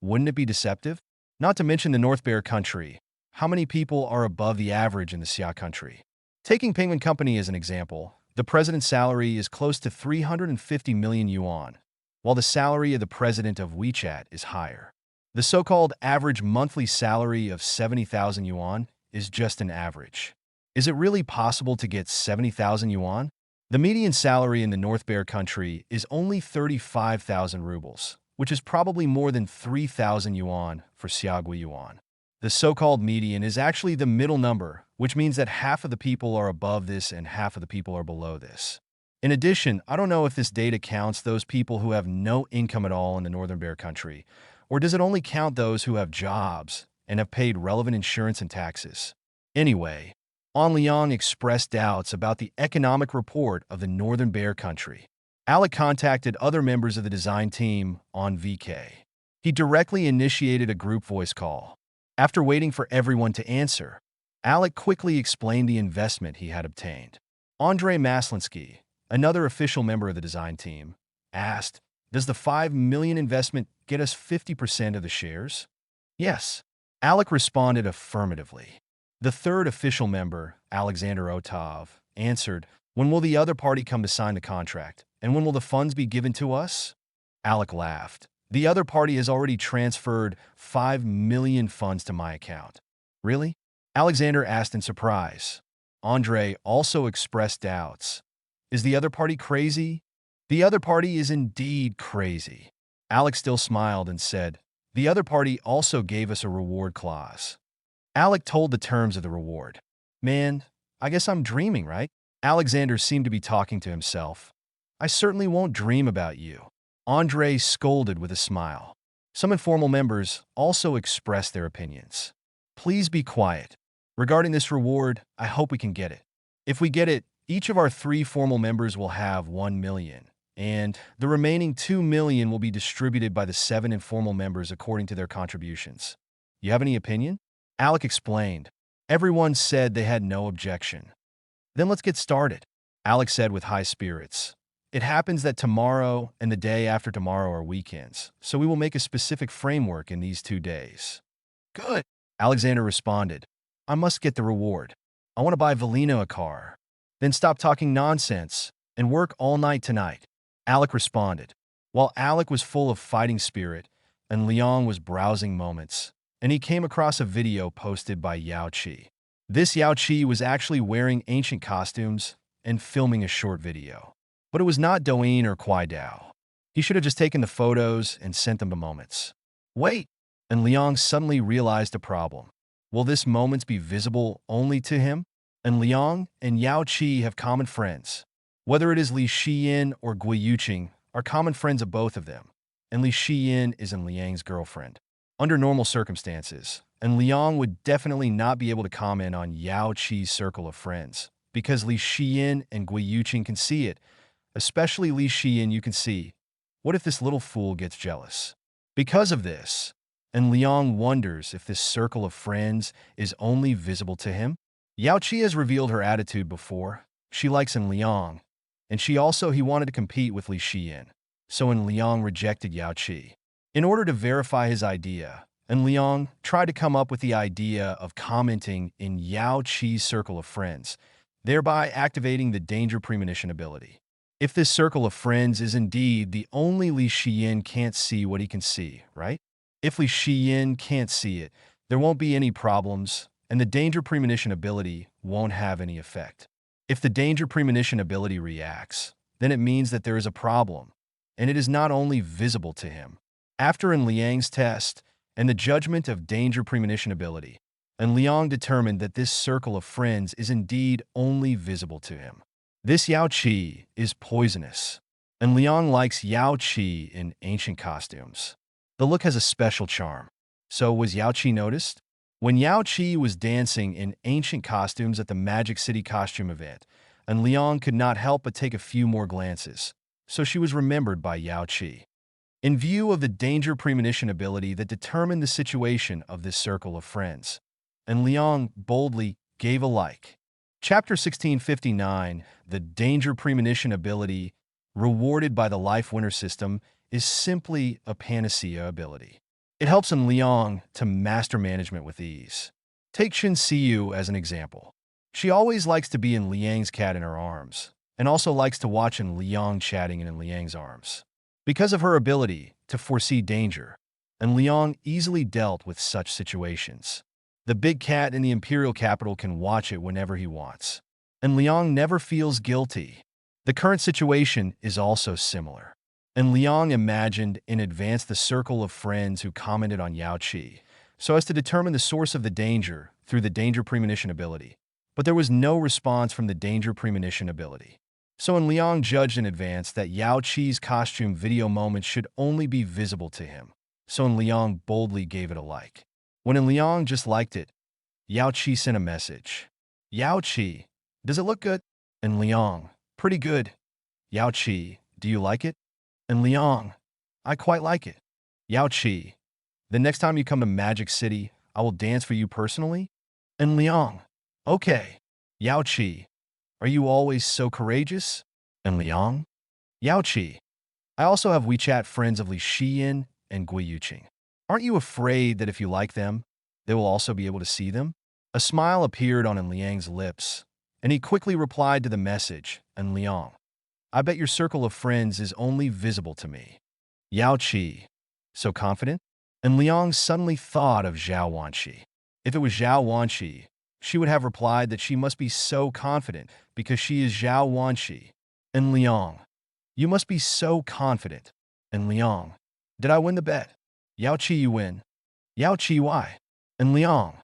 wouldn't it be deceptive? Not to mention the North Bear country. How many people are above the average in the Xia country? Taking Penguin Company as an example, the president's salary is close to 350 million yuan, while the salary of the president of WeChat is higher. The so-called average monthly salary of 70,000 yuan is just an average. Is it really possible to get 70,000 yuan? The median salary in the North Bear country is only 35,000 rubles, which is probably more than 3,000 yuan for Xiaogui yuan. The so-called median is actually the middle number, which means that half of the people are above this and half of the people are below this. In addition, I don't know if this data counts those people who have no income at all in the Northern Bear country, or does it only count those who have jobs and have paid relevant insurance and taxes? Anyway, An Liang expressed doubts about the economic report of the Northern Bear country. Alec contacted other members of the design team on VK. He directly initiated a group voice call. After waiting for everyone to answer, Alec quickly explained the investment he had obtained. Andrei Maslinsky, another official member of the design team, asked, "Does the 5 million investment get us 50% of the shares?" Yes. Alec responded affirmatively. The third official member, Alexander Otov, answered, "When will the other party come to sign the contract? And when will the funds be given to us?" Alec laughed. "The other party has already transferred 5 million funds to my account." "Really?" Alexander asked in surprise. Andrei also expressed doubts. "Is the other party crazy?" "The other party is indeed crazy." Alec still smiled and said, "The other party also gave us a reward clause." Alec told the terms of the reward. "Man, I guess I'm dreaming, right?" Alexander seemed to be talking to himself. "I certainly won't dream about you." Andrei scolded with a smile. Some informal members also expressed their opinions. "Please be quiet. Regarding this reward, I hope we can get it. If we get it, each of our 3 formal members will have 1 million, and the remaining 2 million will be distributed by the 7 informal members according to their contributions. You have any opinion?" Alec explained. Everyone said they had no objection. "Then let's get started," Alec said with high spirits. "It happens that tomorrow and the day after tomorrow are weekends, so we will make a specific framework in these 2 days." "Good," Alexander responded. "I must get the reward. I want to buy Valina a car. Then stop talking nonsense and work all night tonight," Alec responded. While Alec was full of fighting spirit, and Liang was browsing moments, and he came across a video posted by Yao Qi. This Yao Qi was actually wearing ancient costumes and filming a short video. But it was not Douyin or Kuaidao. He should have just taken the photos and sent them to Moments. "Wait!" And Liang suddenly realized a problem. Will this Moments be visible only to him? And Liang and Yao Qi have common friends. Whether it is Li Shiyin or Gui Yuqing are common friends of both of them, and Li Shiyin is Liang's girlfriend. Under normal circumstances, and Liang would definitely not be able to comment on Yao Qi's circle of friends, because Li Shiyin and Gui Yuqing can see it. Especially Li Shiyin, you can see. What if this little fool gets jealous? Because of this, and Liang wonders if this circle of friends is only visible to him. Yao Qi has revealed her attitude before. She likes Liang, and he wanted to compete with Li Shiyin. So Liang rejected Yao Qi. In order to verify his idea, Liang tried to come up with the idea of commenting in Yao Qi's circle of friends, thereby activating the danger premonition ability. If this circle of friends is indeed the only Li Shiyin can't see what he can see, right? If Li Shiyin can't see it, there won't be any problems, and the danger premonition ability won't have any effect. If the danger premonition ability reacts, then it means that there is a problem, and it is not only visible to him. After Liang's test and the judgment of danger premonition ability, Liang determined that this circle of friends is indeed only visible to him. This Yao Qi is poisonous, and Liang likes Yao Qi in ancient costumes. The look has a special charm. So was Yao Qi noticed? When Yao Qi was dancing in ancient costumes at the Magic City costume event, and Liang could not help but take a few more glances, so she was remembered by Yao Qi. In view of the danger premonition ability that determined the situation of this circle of friends, and Liang boldly gave a like. Chapter 1659, the danger premonition ability, rewarded by the life winner system, is simply a panacea ability. It helps in Liang to master management with ease. Take Shin Siyu as an example. She always likes to be in Liang's cat in her arms, and also likes to watch in Liang chatting in Liang's arms. Because of her ability to foresee danger, and Liang easily dealt with such situations. The big cat in the imperial capital can watch it whenever he wants, and Liang never feels guilty. The current situation is also similar, and Liang imagined in advance the circle of friends who commented on Yao Qi, so as to determine the source of the danger through the danger premonition ability. But there was no response from the danger premonition ability. So Liang judged in advance that Yao Qi's costume video moment should only be visible to him. So Liang boldly gave it a like. When Liang just liked it, Yao Qi sent a message. Yao Qi, does it look good? And Liang, pretty good. Yao Qi, do you like it? And Liang, I quite like it. Yao Qi, the next time you come to Magic City, I will dance for you personally? And Liang, okay. Yao Qi, are you always so courageous? And Liang, Yao Qi, I also have WeChat friends of Li Xiyin and Gui Yuqing. Aren't you afraid that if you like them, they will also be able to see them? A smile appeared on Liang's lips, and he quickly replied to the message, and Liang, I bet your circle of friends is only visible to me. Yao Qi, so confident? And Liang suddenly thought of Zhao Wanqi. If it was Zhao Wanqi, she would have replied that she must be so confident because she is Zhao Wanqi. And Liang, you must be so confident. And Liang, did I win the bet? Yao Qi, you win. Yao Qi, why? And Liang,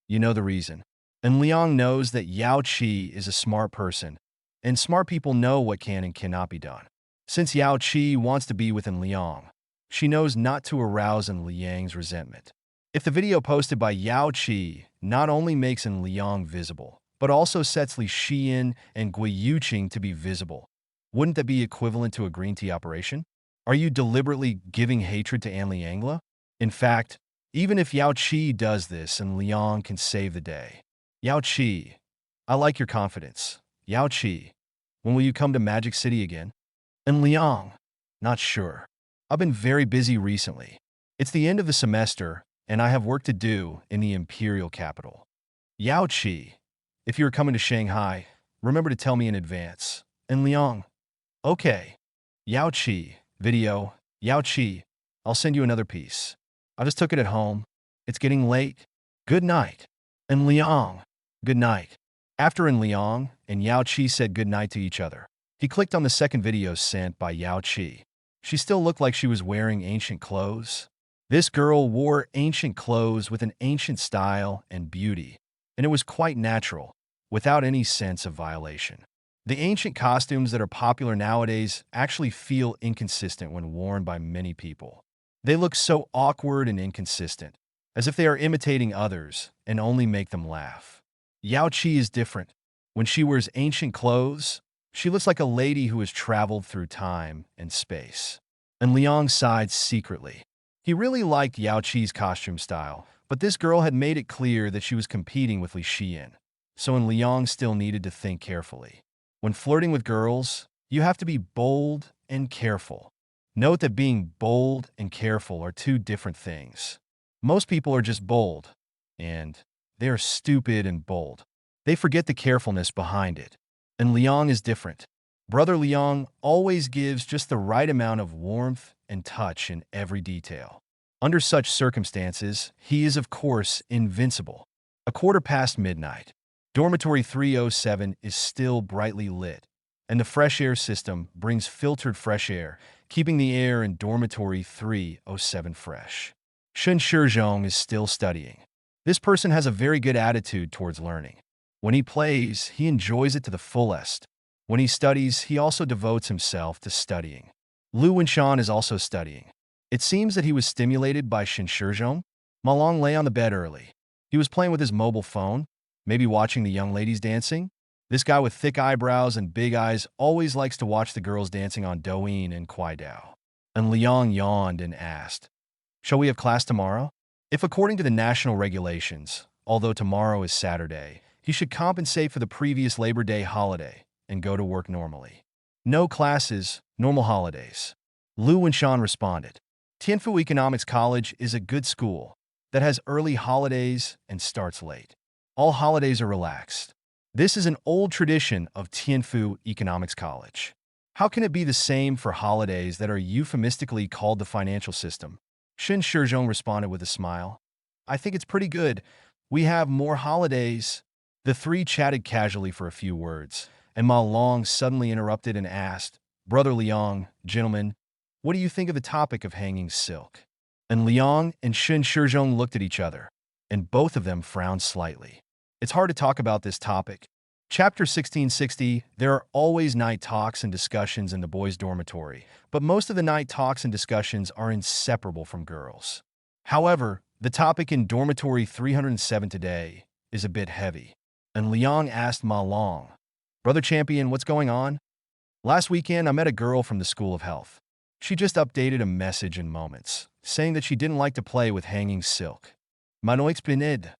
you know the reason. And Liang knows that Yao Qi is a smart person, and smart people know what can and cannot be done. Since Yao Qi wants to be within Liang, she knows not to arouse in Liang's resentment. If the video posted by Yao Qi not only makes in Liang visible, but also sets Li Xiyin and Gui Yuqing to be visible, wouldn't that be equivalent to a green tea operation? Are you deliberately giving hatred to An Liangla? In fact, even if Yao Qi does this and Liang can save the day. Yao Qi, I like your confidence. Yao Qi, when will you come to Magic City again? And Liang, not sure. I've been very busy recently. It's the end of the semester, and I have work to do in the imperial capital. Yao Qi, if you're coming to Shanghai, remember to tell me in advance. And Liang, okay. Yao Qi, video. Yao Qi, I'll send you another piece. I just took it at home. It's getting late. Good night. And Liang, good night. After Liang and Yao Qi said good night to each other, he clicked on the second video sent by Yao Qi. She still looked like she was wearing ancient clothes. This girl wore ancient clothes with an ancient style and beauty, and it was quite natural, without any sense of violation. The ancient costumes that are popular nowadays actually feel inconsistent when worn by many people. They look so awkward and inconsistent, as if they are imitating others and only make them laugh. Yao Qi is different. When she wears ancient clothes, she looks like a lady who has traveled through time and space. And Liang sighed secretly. He really liked Yao Qi's costume style, but this girl had made it clear that she was competing with Li Xiyin, so Liang still needed to think carefully. When flirting with girls, you have to be bold and careful. Note that being bold and careful are two different things. Most people are just bold, and they are stupid and bold. They forget the carefulness behind it. And Liang is different. Brother Liang always gives just the right amount of warmth and touch in every detail. Under such circumstances, he is of course invincible. midnight. Dormitory 307 is still brightly lit, and the fresh air system brings filtered fresh air, keeping the air in dormitory 307 fresh. Shen Shizhong is still studying. This person has a very good attitude towards learning. When he plays, he enjoys it to the fullest. When he studies, he also devotes himself to studying. Lu Wenshan is also studying. It seems that he was stimulated by Shen Shizhong. Ma Long lay on the bed early. He was playing with his mobile phone, maybe watching the young ladies dancing. This guy with thick eyebrows and big eyes always likes to watch the girls dancing on Douyin and Kuaidao. And Liang yawned and asked, shall we have class tomorrow? If according to the national regulations, although tomorrow is Saturday, he should compensate for the previous Labor Day holiday and go to work normally. No classes, normal holidays. Lu Wenshan responded. Tianfu Economics College is a good school that has early holidays and starts late. All holidays are relaxed. This is an old tradition of Tianfu Economics College. How can it be the same for holidays that are euphemistically called the financial system? Shin Shizhong responded with a smile. I think it's pretty good. We have more holidays. The three chatted casually for a few words, and Ma Long suddenly interrupted and asked, Brother Liang, gentlemen, what do you think of the topic of hanging silk? And Liang and Shin Shizhong looked at each other, and both of them frowned slightly. It's hard to talk about this topic. Chapter 1660, there are always night talks and discussions in the boys' dormitory, but most of the night talks and discussions are inseparable from girls. However, the topic in dormitory 307 today is a bit heavy. And Liang asked Ma Long, Brother Champion, what's going on? Last weekend, I met a girl from the School of Health. She just updated a message in Moments, saying that she didn't like to play with hanging silk. Manoix Benid.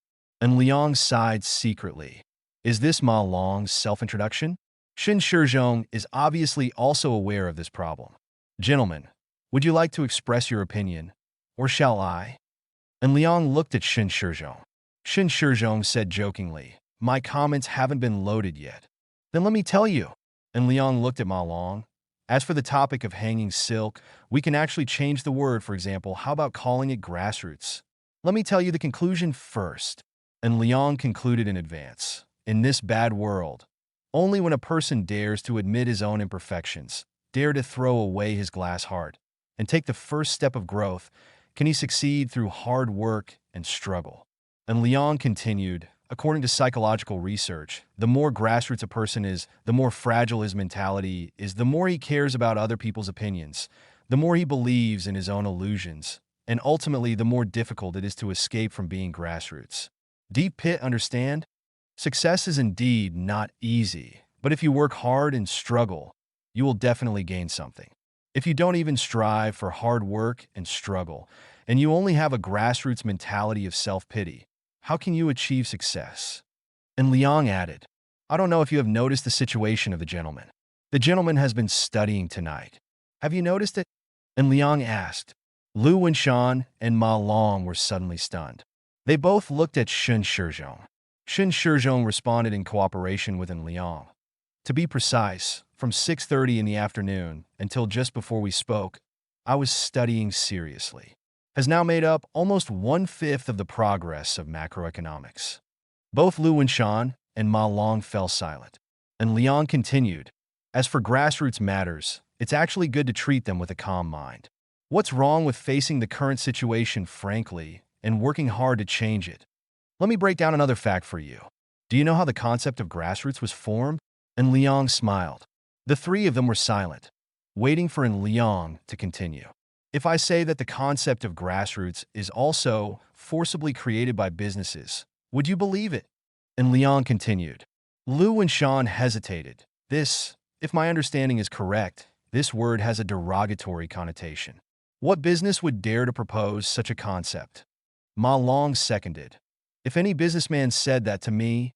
And Liang sighed secretly. Is this Ma Long's self-introduction? Shin Shizhong is obviously also aware of this problem. Gentlemen, would you like to express your opinion, or shall I? And Liang looked at Shin Shizhong. Shin Shizhong said jokingly, My comments haven't been loaded yet. Then let me tell you. And Liang looked at Ma Long. As for the topic of hanging silk, we can actually change the word. For example, how about calling it grassroots? Let me tell you the conclusion first. And Liang concluded in advance. In this bad world, only when a person dares to admit his own imperfections, dare to throw away his glass heart, and take the first step of growth, can he succeed through hard work and struggle. And Liang continued, according to psychological research, the more grassroots a person is, the more fragile his mentality is, the more he cares about other people's opinions, the more he believes in his own illusions, and ultimately the more difficult it is to escape from being grassroots. Deep Pit, understand? Success is indeed not easy, but if you work hard and struggle, you will definitely gain something. If you don't even strive for hard work and struggle, and you only have a grassroots mentality of self-pity, how can you achieve success? And Liang added, I don't know if you have noticed the situation of the gentleman. The gentleman has been studying tonight. Have you noticed it? And Liang asked. Lu Wenshan and Ma Long were suddenly stunned. They both looked at Shin Shizhong. Shin Shizhong responded in cooperation with Liang. To be precise, from 6:30 in the afternoon until just before we spoke, I was studying seriously. Has now made up almost 1/5 of the progress of macroeconomics. Both Lu Wenshan and Ma Long fell silent. And Liang continued, As for grassroots matters, it's actually good to treat them with a calm mind. What's wrong with facing the current situation frankly and working hard to change it? Let me break down another fact for you. Do you know how the concept of grassroots was formed? And Liang smiled. The three of them were silent, waiting for Liang to continue. If I say that the concept of grassroots is also forcibly created by businesses, would you believe it? And Liang continued. Lu Wenshan hesitated. This, if my understanding is correct, this word has a derogatory connotation. What business would dare to propose such a concept? Ma Long seconded. If any businessman said that to me,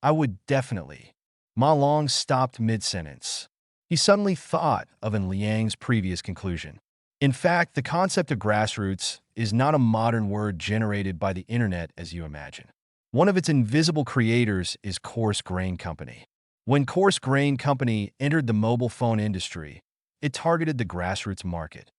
I would definitely. Ma Long stopped mid-sentence. He suddenly thought of Liang's previous conclusion. In fact, the concept of grassroots is not a modern word generated by the internet as you imagine. One of its invisible creators is Coarse Grain Company. When Coarse Grain Company entered the mobile phone industry, it targeted the grassroots market.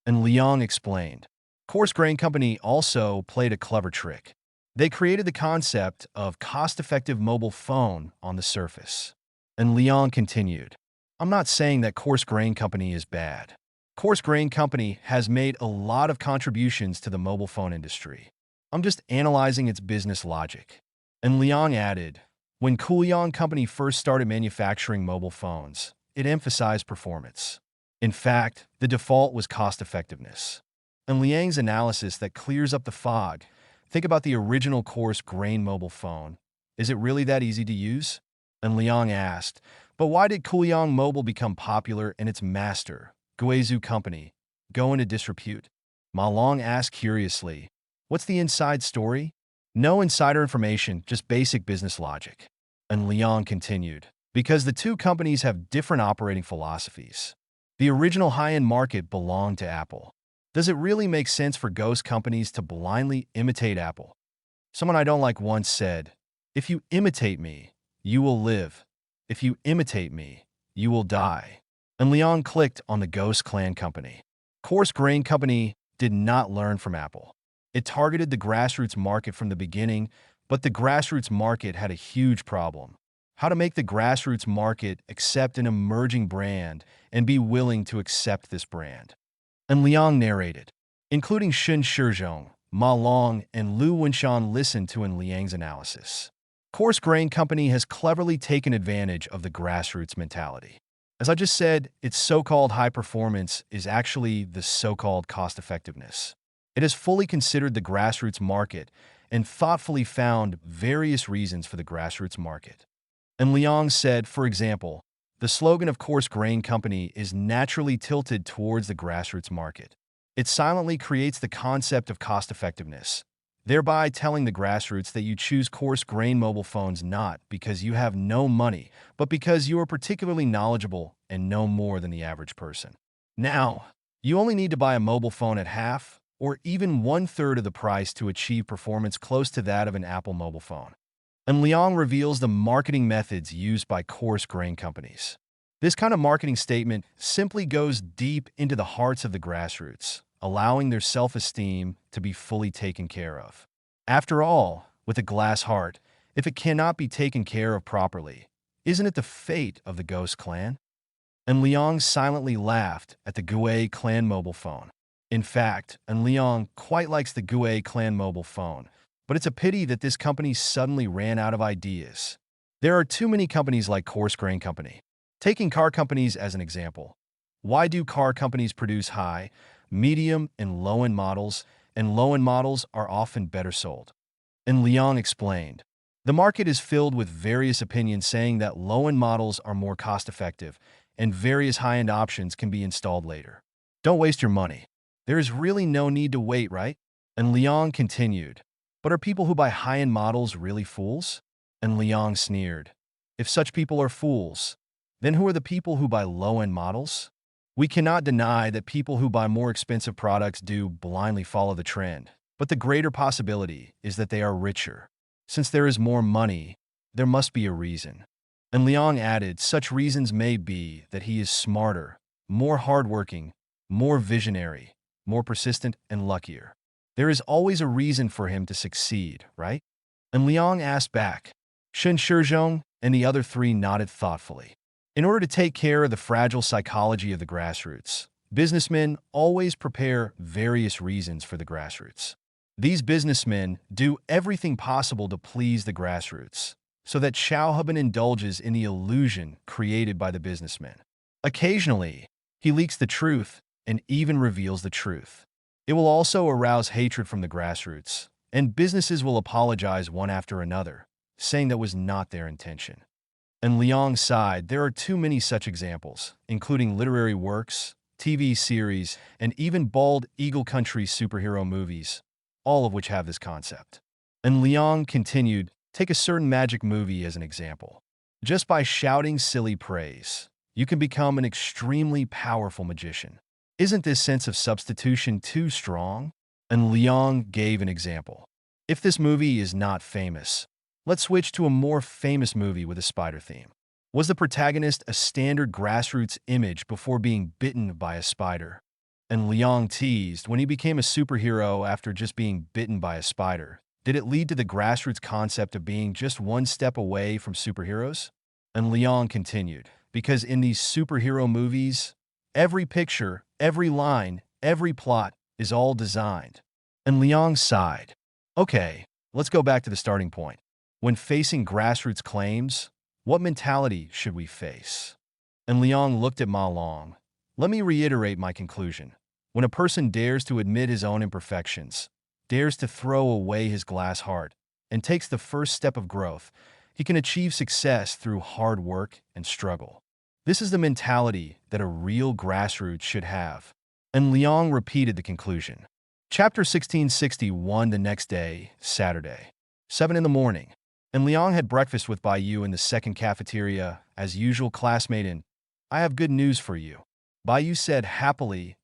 And Liang explained, Coarse Grain Company also played a clever trick. They created the concept of cost-effective mobile phone on the surface. And Liang continued, I'm not saying that Coarse Grain Company is bad. Coarse Grain Company has made a lot of contributions to the mobile phone industry. I'm just analyzing its business logic. And Liang added, when Coolion Company first started manufacturing mobile phones, it emphasized performance. In fact, the default was cost-effectiveness. And Liang's analysis that clears up the fog. Think about the original Coarse Grain mobile phone. Is it really that easy to use? And Liang asked, but why did Coolion Mobile become popular and its master, Guizhou Company, go into disrepute? Ma Long asked curiously, what's the inside story? No insider information, just basic business logic. And Liang continued, because the two companies have different operating philosophies. The original high-end market belonged to Apple. Does it really make sense for ghost companies to blindly imitate Apple? Someone I don't like once said, "If you imitate me, you will live. If you imitate me, you will die." And Leon clicked on the Ghost Clan Company. Coarse Grain Company did not learn from Apple. It targeted the grassroots market from the beginning, but the grassroots market had a huge problem. How to make the grassroots market accept an emerging brand and be willing to accept this brand. And Liang narrated, including Shen Shizhong, Ma Long, and Lu Wenshan listened to in Liang's analysis. Coarse Grain Company has cleverly taken advantage of the grassroots mentality. As I just said, its so-called high performance is actually the so-called cost-effectiveness. It has fully considered the grassroots market and thoughtfully found various reasons for the grassroots market. And Liang said, for example, the slogan of Coarse Grain Company is naturally tilted towards the grassroots market. It silently creates the concept of cost-effectiveness, thereby telling the grassroots that you choose coarse grain mobile phones not because you have no money, but because you are particularly knowledgeable and know more than the average person. Now, you only need to buy a mobile phone at half or even one-third of the price to achieve performance close to that of an Apple mobile phone. And Liang reveals the marketing methods used by coarse grain companies. This kind of marketing statement simply goes deep into the hearts of the grassroots, allowing their self-esteem to be fully taken care of. After all, with a glass heart, if it cannot be taken care of properly, isn't it the fate of the Ghost Clan? And Liang silently laughed at the Gue Clan mobile phone. In fact, and Liang quite likes the Gue Clan mobile phone, but it's a pity that this company suddenly ran out of ideas. There are too many companies like Coarse Grain Company. Taking car companies as an example. Why do car companies produce high, medium, and low-end models, and low-end models are often better sold? And Liang explained, the market is filled with various opinions saying that low-end models are more cost-effective, and various high-end options can be installed later. Don't waste your money. There is really no need to wait, right? And Liang continued, but are people who buy high-end models really fools? And Liang sneered, if such people are fools, then who are the people who buy low-end models? We cannot deny that people who buy more expensive products do blindly follow the trend, but the greater possibility is that they are richer. Since there is more money, there must be a reason. And Liang added, such reasons may be that he is smarter, more hardworking, more visionary, more persistent, and luckier. There is always a reason for him to succeed, right? And Liang asked back. Shen Shizhong and the other three nodded thoughtfully. In order to take care of the fragile psychology of the grassroots, businessmen always prepare various reasons for the grassroots. These businessmen do everything possible to please the grassroots, so that Xiaohubin indulges in the illusion created by the businessmen. Occasionally, he leaks the truth and even reveals the truth. It will also arouse hatred from the grassroots, and businesses will apologize one after another, saying that was not their intention. On Liang's side, there are too many such examples, including literary works, TV series, and even Bald Eagle Country superhero movies, all of which have this concept. And Liang continued, take a certain magic movie as an example. Just by shouting silly praise, you can become an extremely powerful magician. Isn't this sense of substitution too strong? And Liang gave an example. If this movie is not famous, let's switch to a more famous movie with a spider theme. Was the protagonist a standard grassroots image before being bitten by a spider? And Liang teased, when he became a superhero after just being bitten by a spider, did it lead to the grassroots concept of being just one step away from superheroes? And Liang continued, because in these superhero movies, every picture, every line, every plot is all designed. And Liang sighed. Okay, let's go back to the starting point. When facing grassroots claims, what mentality should we face? And Liang looked at Ma Long. Let me reiterate my conclusion. When a person dares to admit his own imperfections, dares to throw away his glass heart, and takes the first step of growth, he can achieve success through hard work and struggle. This is the mentality that a real grassroots should have. And Liang repeated the conclusion. Chapter 1661 the next day, Saturday, 7 in the morning. And Liang had breakfast with Baiyu in the second cafeteria, as usual classmate in. I have good news for you. Baiyu said happily,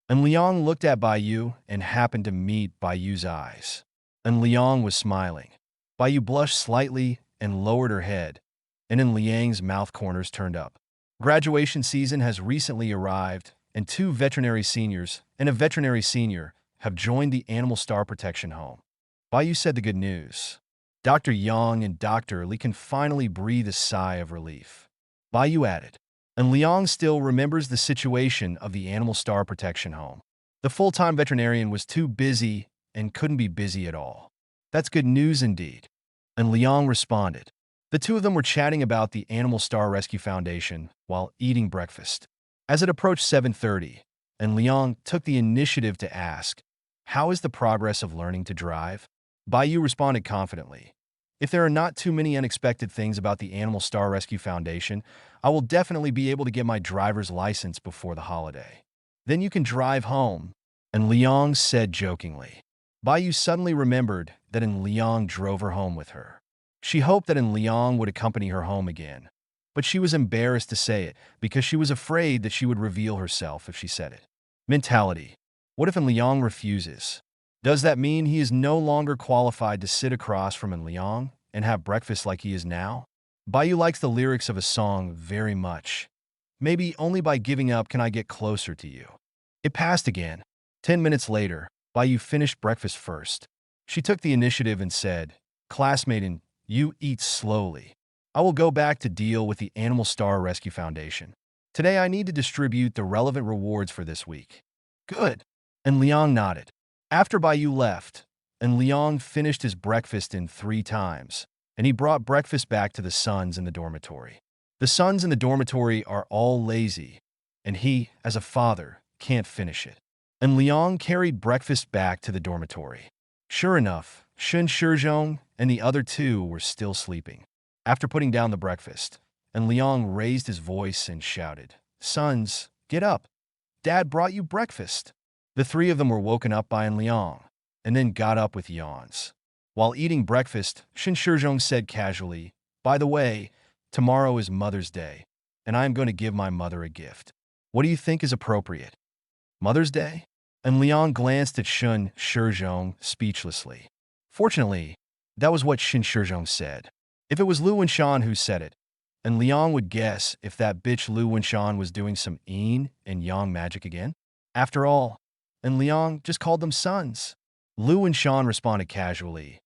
And Liang looked at Bai Yu and happened to meet Bai Yu's eyes. And Liang was smiling. Bai Yu blushed slightly and lowered her head, and in Liang's mouth corners turned up. Graduation season has recently arrived, and two veterinary seniors and a veterinary senior have joined the Animal Star Protection Home. Bai Yu said the good news. Dr. Yang and Dr. Li can finally breathe a sigh of relief. Bai Yu added, and Liang still remembers the situation of the Animal Star Protection Home. The full-time veterinarian was too busy and couldn't be busy at all. That's good news indeed. And Liang responded. The two of them were chatting about the Animal Star Rescue Foundation while eating breakfast. As it approached 7:30, and Liang took the initiative to ask, "How is the progress of learning to drive?" Bai Yu responded confidently, "If there are not too many unexpected things about the Animal Star Rescue Foundation, I will definitely be able to get my driver's license before the holiday. Then you can drive home." And Liang said jokingly. Bai Yu suddenly remembered that Liang drove her home with her. She hoped that Liang would accompany her home again, but she was embarrassed to say it because she was afraid that she would reveal herself if she said it. Mentality. What if Liang refuses? Does that mean he is no longer qualified to sit across from Liang and have breakfast like he is now? Bai Yu likes the lyrics of a song very much. Maybe only by giving up can I get closer to you. It passed again. 10 minutes later, Bai Yu finished breakfast first. She took the initiative and said, "Classmate, you eat slowly. I will go back to deal with the Animal Star Rescue Foundation. Today I need to distribute the relevant rewards for this week." "Good." And Liang nodded. After Bai Yu left, and Liang finished his breakfast in 3 times, and he brought breakfast back to the sons in the dormitory. The sons in the dormitory are all lazy, and he, as a father, can't finish it. And Liang carried breakfast back to the dormitory. Sure enough, Shun Shizhong and the other two were still sleeping. After putting down the breakfast, and Liang raised his voice and shouted, "Sons, get up! Dad brought you breakfast." The 3 of them were woken up by Liang, and then got up with yawns. While eating breakfast, Shun Shizhong said casually, "By the way, tomorrow is Mother's Day, and I am going to give my mother a gift. What do you think is appropriate?" "Mother's Day?" And Liang glanced at Shun Shizhong speechlessly. Fortunately, that was what Shun Shizhong said. If it was Lu Wenshan who said it, and Liang would guess if that bitch Lu Wenshan was doing some yin and yang magic again. After all, and Liang just called them sons. Lu Wenshan responded casually,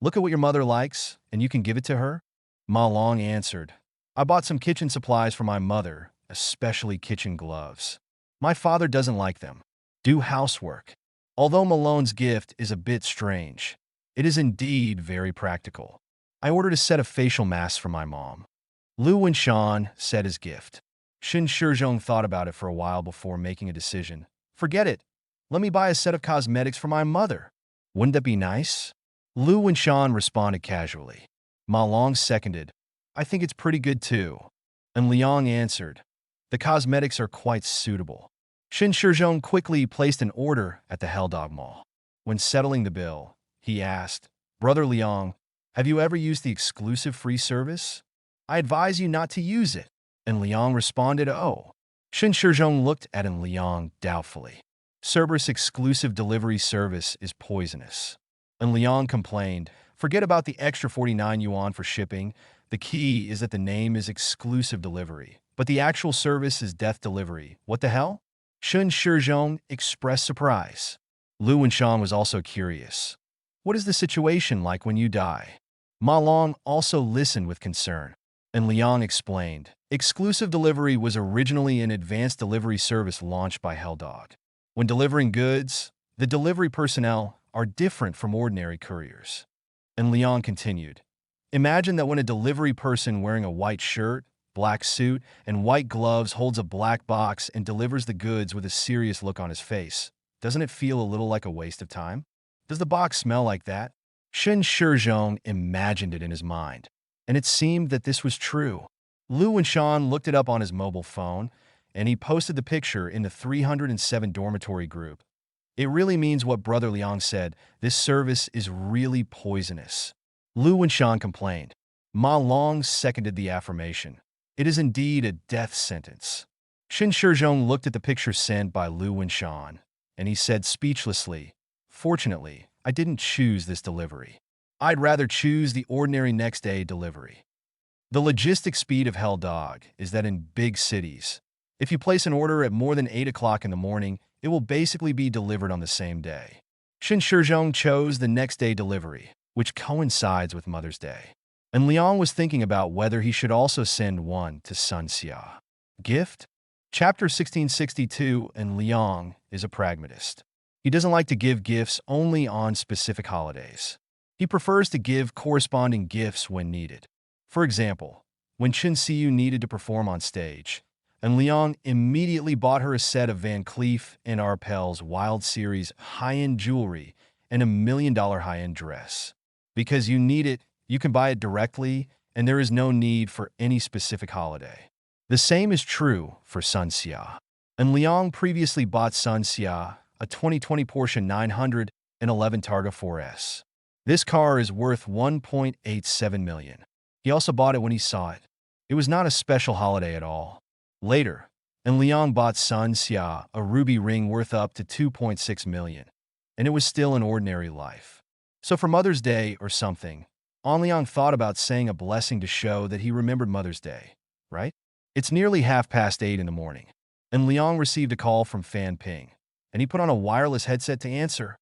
"Look at what your mother likes, and you can give it to her." Ma Long answered, "I bought some kitchen supplies for my mother, especially kitchen gloves. My father doesn't like them. Do housework." Although Malone's gift is a bit strange, it is indeed very practical. "I ordered a set of facial masks for my mom." Lu Wenshan said his gift. Shun Shizhong thought about it for a while before making a decision. "Forget it. Let me buy a set of cosmetics for my mother. Wouldn't that be nice?" Lu Wenshan responded casually. Ma Long seconded, "I think it's pretty good too." And Liang answered, "The cosmetics are quite suitable." Shun Shizhong quickly placed an order at the Helldog Mall. When settling the bill, he asked, "Brother Liang, have you ever used the exclusive free service? I advise you not to use it." And Liang responded, "Oh." Shun Shizhong looked at Liang doubtfully. "Cerberus exclusive delivery service is poisonous." And Liang complained, "Forget about the extra 49 yuan for shipping. The key is that the name is exclusive delivery, but the actual service is death delivery. What the hell?" Shun Shizhong expressed surprise. Lu Wenshan was also curious. "What is the situation like when you die?" Ma Long also listened with concern. And Liang explained, "Exclusive delivery was originally an advanced delivery service launched by Helldog. When delivering goods, the delivery personnel are different from ordinary couriers." And Liang continued, "Imagine that when a delivery person wearing a white shirt, black suit, and white gloves holds a black box and delivers the goods with a serious look on his face. Doesn't it feel a little like a waste of time? Does the box smell like that?" Shun Shizhong imagined it in his mind, and it seemed that this was true. Lu Wenshan looked it up on his mobile phone, and he posted the picture in the 307 dormitory group. "It really means what Brother Liang said. This service is really poisonous." Lu Wenshan complained. Ma Long seconded the affirmation. "It is indeed a death sentence." Shin Shizhong looked at the picture sent by Lu Wenshan, and he said speechlessly, "Fortunately, I didn't choose this delivery. I'd rather choose the ordinary next-day delivery." The logistic speed of Hell Dog is that in big cities, if you place an order at more than 8 o'clock in the morning, it will basically be delivered on the same day. Shin Shizhong chose the next-day delivery, which coincides with Mother's Day. And Liang was thinking about whether he should also send one to Sun Xia. Gift? Chapter 1662, and Liang is a pragmatist. He doesn't like to give gifts only on specific holidays. He prefers to give corresponding gifts when needed. For example, when Chen Xiu needed to perform on stage, and Liang immediately bought her a set of Van Cleef & Arpels Wild Series high-end jewelry and a $1 million high-end dress. Because you need it, you can buy it directly, and there is no need for any specific holiday. The same is true for Sun Xia. And Liang previously bought Sun Xia a 2020 Porsche 911 Targa 4S. This car is worth $1.87 million. He also bought it when he saw it. It was not a special holiday at all. Later, and Liang bought Sun Xia a ruby ring worth up to $2.6 million, and it was still an ordinary life. So for Mother's Day or something, An Liang thought about saying a blessing to show that he remembered Mother's Day, right? It's nearly 8:30 in the morning, and Liang received a call from Fan Ping, and he put on a wireless headset to answer.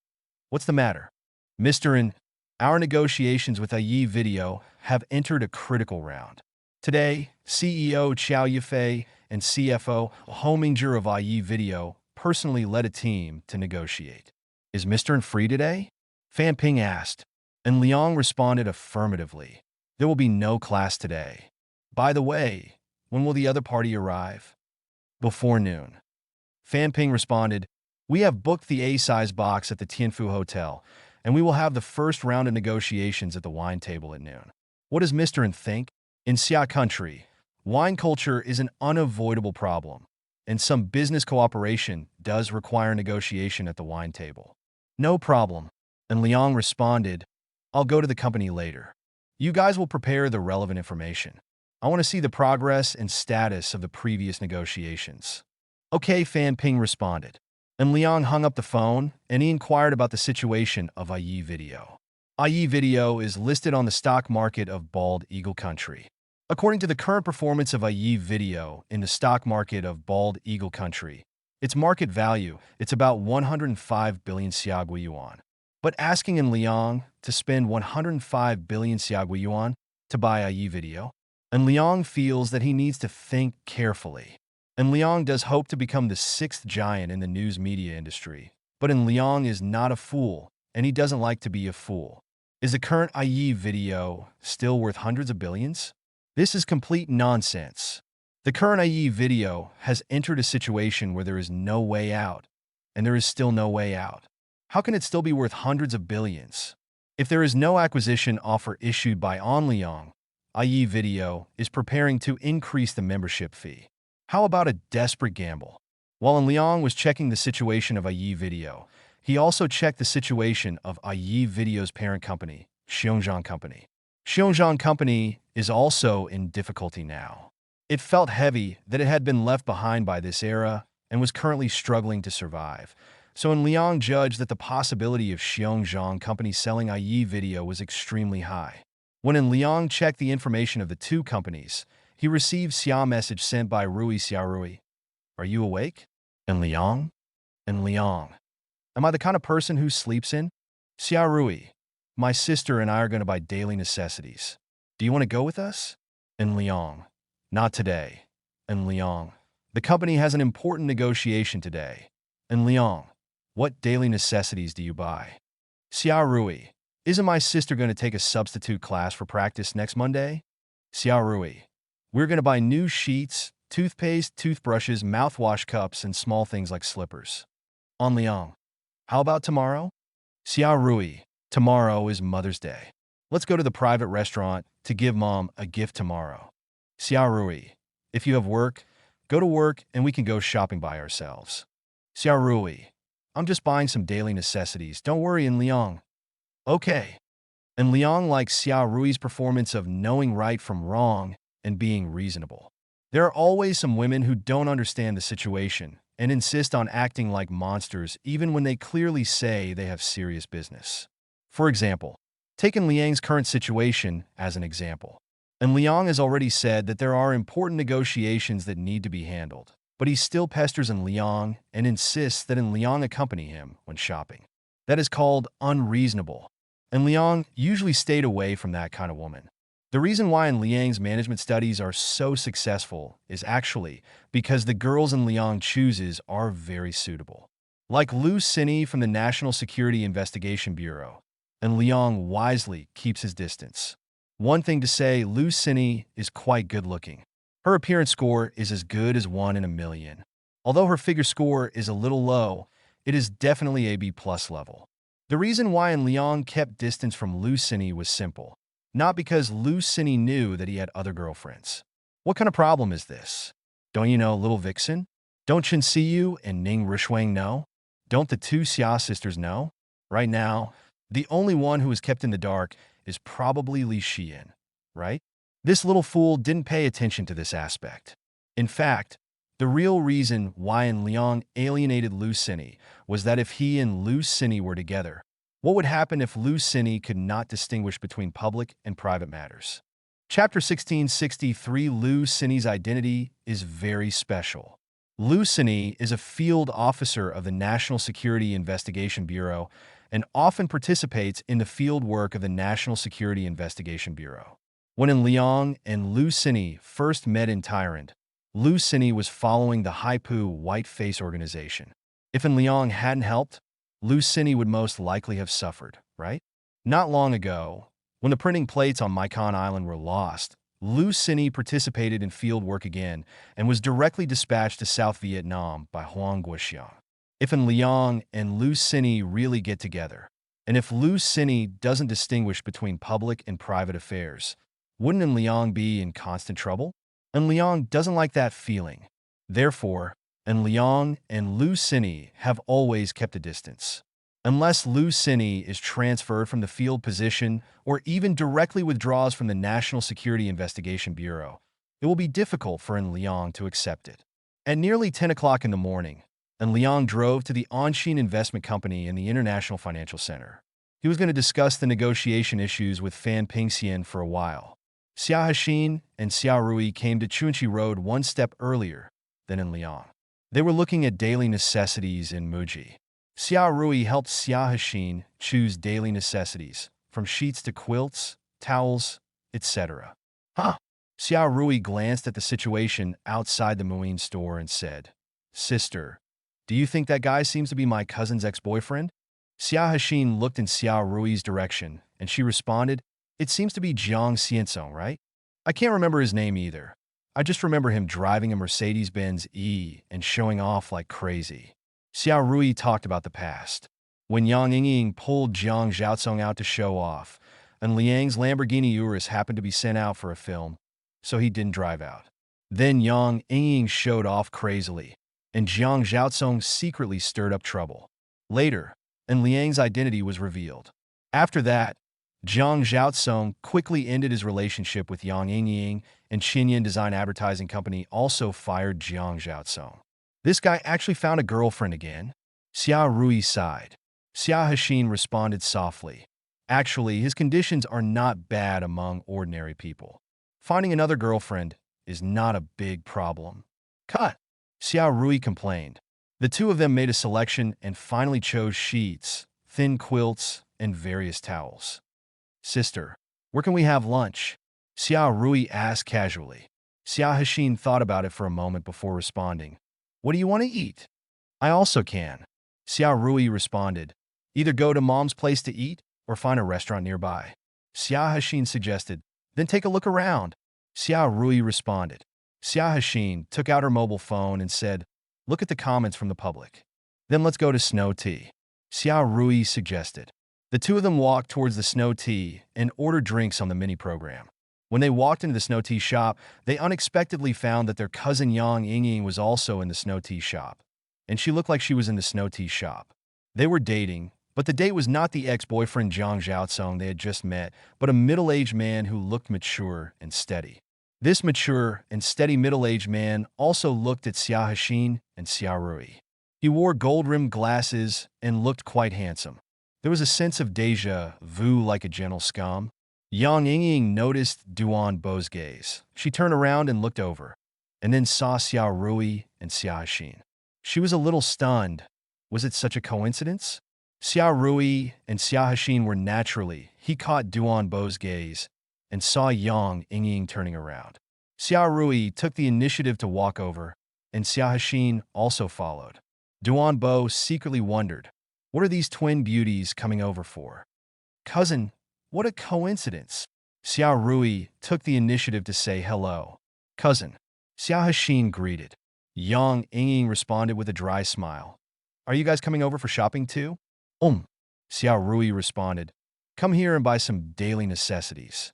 "What's the matter?" "Mr. N, our negotiations with IE Video have entered a critical round. Today, CEO Qiao Yifei and CFO Hominger of IE Video personally led a team to negotiate. Is Mr. N free today?" Fan Ping asked, and Liang responded affirmatively. "There will be no class today. By the way, when will the other party arrive?" "Before noon." Fan Ping responded, "We have booked the A-size box at the Tianfu Hotel, and we will have the first round of negotiations at the wine table at noon. What does Mr. N think?" In Xia country, wine culture is an unavoidable problem, and some business cooperation does require negotiation at the wine table. "No problem." And Liang responded, "I'll go to the company later. You guys will prepare the relevant information. I want to see the progress and status of the previous negotiations." "Okay," Fan Ping responded. And Liang hung up the phone, and he inquired about the situation of IE Video. IE Video is listed on the stock market of Bald Eagle Country. According to the current performance of IE Video in the stock market of Bald Eagle Country, its market value, it's about 105 billion Xiaogui yuan. But asking in Liang to spend 105 billion Xiaogui yuan to buy IE Video, and Liang feels that he needs to think carefully. And Liang does hope to become the sixth giant in the news media industry. But Liang is not a fool, and he doesn't like to be a fool. Is the current IE Video still worth hundreds of billions? This is complete nonsense. The current IE Video has entered a situation where there is no way out, and there is still no way out. How can it still be worth hundreds of billions? If there is no acquisition offer issued by An Liang, IE Video is preparing to increase the membership fee. How about a desperate gamble? While An Liang was checking the situation of IE Video, he also checked the situation of IE Video's parent company, Xiongzhang Company. Xiongzhang Company is also in difficulty now. It felt heavy that it had been left behind by this era and was currently struggling to survive. So An Liang judged that the possibility of Xiongzhang Company selling IE Video was extremely high. When An Liang checked the information of the two companies, he received Xia message sent by Rui Xia Rui. "Are you awake?" An Liang? An Liang. "Am I the kind of person who sleeps in?" "Xia Rui. My sister and I are going to buy daily necessities. Do you want to go with us?" An Liang. "Not today." An Liang. "The company has an important negotiation today." An Liang. "What daily necessities do you buy?" Xia Rui. "Isn't my sister going to take a substitute class for practice next Monday?" Xia Rui. "We're going to buy new sheets, toothpaste, toothbrushes, mouthwash cups, and small things like slippers." An Liang. "How about tomorrow?" Xia Rui. "Tomorrow is Mother's Day. Let's go to the private restaurant to give Mom a gift tomorrow." Xia Rui. "If you have work, go to work and we can go shopping by ourselves." Xia Rui. "I'm just buying some daily necessities. Don't worry, An Liang." "Okay." And Liang likes Xia Rui's performance of knowing right from wrong and being reasonable. There are always some women who don't understand the situation and insist on acting like monsters even when they clearly say they have serious business. For example, taking Liang's current situation as an example. And Liang has already said that there are important negotiations that need to be handled, but he still pesters Liang and insists that Liang accompany him when shopping. That is called unreasonable, and Liang usually stayed away from that kind of woman. The reason why Liang's management studies are so successful is actually because the girls Liang chooses are very suitable. Like Lu Xini from the National Security Investigation Bureau, and Liang wisely keeps his distance. One thing to say, Lu Xini is quite good-looking. Her appearance score is as good as 1 in a million. Although her figure score is a little low, it is definitely a B+ level. The reason why Liang kept distance from Lu Xini was simple. Not because Lu Xini knew that he had other girlfriends. What kind of problem is this? Don't you know Little Vixen? Don't Chen Siyu and Ning Rishuang know? Don't the two Xia sisters know? Right now, the only one who is kept in the dark is probably Li Xian, right? This little fool didn't pay attention to this aspect. In fact, the real reason why Liang alienated Lu Xini was that if he and Lu Xini were together, what would happen if Lu Xini could not distinguish between public and private matters? Chapter 1663 Lu Xini's identity is very special. Lu Xini is a field officer of the National Security Investigation Bureau and often participates in the field work of the National Security Investigation Bureau. When Liang and Lu Xini first met in Tyrant, Lu Xini was following the Haipu White Face organization. If Liang hadn't helped, Lu Xini would most likely have suffered, right? Not long ago, when the printing plates on Maikan Island were lost, Lu Xini participated in field work again and was directly dispatched to South Vietnam by Huang Guoxiang. If Liang and Lu Xini really get together, and if Lu Xini doesn't distinguish between public and private affairs, wouldn't Liang be in constant trouble? Liang doesn't like that feeling. Therefore, Liang and Lu Xini have always kept a distance. Unless Lu Xini is transferred from the field position or even directly withdraws from the National Security Investigation Bureau, it will be difficult for Liang to accept it. At nearly 10 o'clock in the morning, Liang drove to the Anshin Investment Company in the International Financial Center. He was going to discuss the negotiation issues with Fan Pingxian for a while. Xia Hexin and Xia Rui came to Chunchi Road one step earlier than Liang. They were looking at daily necessities in Muji. Xia Rui helped Xia Hexin choose daily necessities, from sheets to quilts, towels, etc. Huh? Xia Rui glanced at the situation outside the Muin store and said, "Sister, do you think that guy seems to be my cousin's ex-boyfriend?" Xia Hexin looked in Xia Rui's direction, and she responded, "It seems to be Jiang Xianzong, right? I can't remember his name either. I just remember him driving a Mercedes-Benz E and showing off like crazy." Xia Rui talked about the past. When Yang Yingying pulled Jiang Xiaozong out to show off, and Liang's Lamborghini Urus happened to be sent out for a film, so he didn't drive out. Then Yang Yingying showed off crazily, and Jiang Xiaozong secretly stirred up trouble. Later, Liang's identity was revealed. After that, Jiang Xiaozong quickly ended his relationship with Yang Yingying, and Xinyan Design Advertising Company also fired Jiang Xiaozong. This guy actually found a girlfriend again. Xia Rui sighed. Xia Hexin responded softly. Actually, his conditions are not bad among ordinary people. Finding another girlfriend is not a big problem. Cut! Xia Rui complained. The two of them made a selection and finally chose sheets, thin quilts, and various towels. "Sister, where can we have lunch?" Xia Rui asked casually. Xia Hexin thought about it for a moment before responding. "What do you want to eat?" "I also can," Xia Rui responded. "Either go to Mom's place to eat or find a restaurant nearby." Xia Hexin suggested. "Then take a look around," Xia Rui responded. Xia Hexin took out her mobile phone and said, "Look at the comments from the public. Then let's go to Snow Tea," Xia Rui suggested. The two of them walked towards the Snow Tea and ordered drinks on the mini program. When they walked into the Snow Tea shop, they unexpectedly found that their cousin Yang Yingying was also in the Snow Tea shop, and she looked like she was in the Snow Tea shop. They were dating, but the date was not the ex-boyfriend Jiang Xiaozong they had just met, but a middle-aged man who looked mature and steady. This mature and steady middle-aged man also looked at Xia Hexin and Xia Rui. He wore gold-rimmed glasses and looked quite handsome. There was a sense of déjà vu like a gentle scum. Yang Yingying noticed Duan Bo's gaze. She turned around and looked over, and then saw Xia Rui and Xia Hexin. She was a little stunned. Was it such a coincidence? Xia Rui and Xia Hexin were naturally. He caught Duan Bo's gaze and saw Yang Yingying turning around. Xia Rui took the initiative to walk over, and Xia Hexin also followed. Duan Bo secretly wondered, what are these twin beauties coming over for? Cousin, what a coincidence. Xia Rui took the initiative to say hello. Cousin. Xia Hexin greeted. Yang Yingying responded with a dry smile. Are you guys coming over for shopping too? Xia Rui responded. Come here and buy some daily necessities.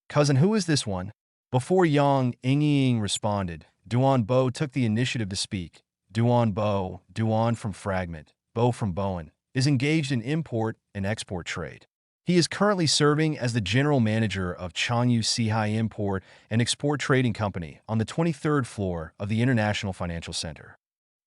Cousin, who is this one? Before Yang Yingying responded, Duan Bo took the initiative to speak. Duan Bo, Duan from Fragment, Bo from Bowen, is engaged in import and export trade. He is currently serving as the general manager of Changyu Sihai Import and Export Trading Company on the 23rd floor of the International Financial Center.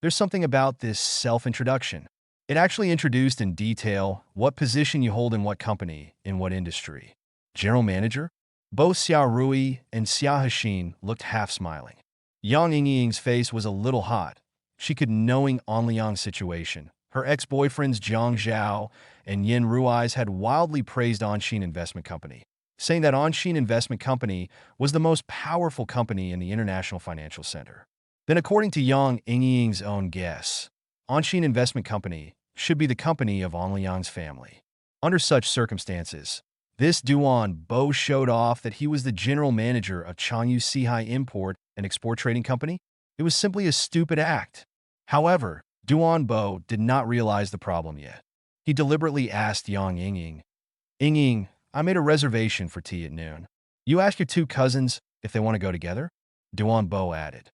There's something about this self-introduction. It actually introduced in detail what position you hold in what company, in what industry. General manager? Both Xia Rui and Xia Hexin looked half-smiling. Yang Yingying's face was a little hot. She could knowing Anliang's situation. Her ex-boyfriends Zhang Zhao and Yin Rui's had wildly praised Anshin Investment Company, saying that Anshin Investment Company was the most powerful company in the International Financial Center. Then according to Yang Yingying's own guess, Anshin Investment Company should be the company of Anliang's family. Under such circumstances, this Duan Bo showed off that he was the general manager of Changyu Sihai Import and Export Trading Company. It was simply a stupid act. However, Duan Bo did not realize the problem yet. He deliberately asked Yang Yingying, Yingying, I made a reservation for tea at noon. You ask your two cousins if they want to go together? Duan Bo added.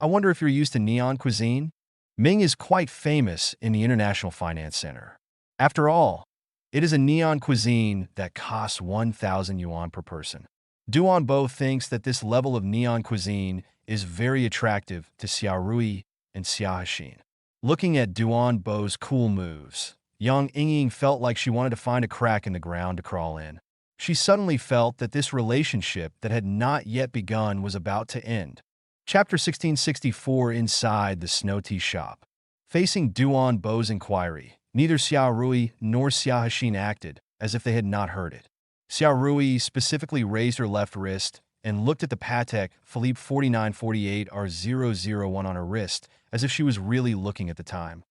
I wonder if you're used to neon cuisine? Ming is quite famous in the International Finance Center. After all, it is a neon cuisine that costs 1,000 yuan per person. Duan Bo thinks that this level of neon cuisine is very attractive to Xia Rui and Xia Hexin. Looking at Duan Bo's cool moves, Yang Yingying felt like she wanted to find a crack in the ground to crawl in. She suddenly felt that this relationship that had not yet begun was about to end. Chapter 1664 Inside the Snow Tea Shop. Facing Duan Bo's inquiry, neither Xia Rui nor Xia Hexin acted as if they had not heard it. Xia Rui specifically raised her left wrist and looked at the Patek Philippe 4948 R001 on her wrist as if she was really looking at the time.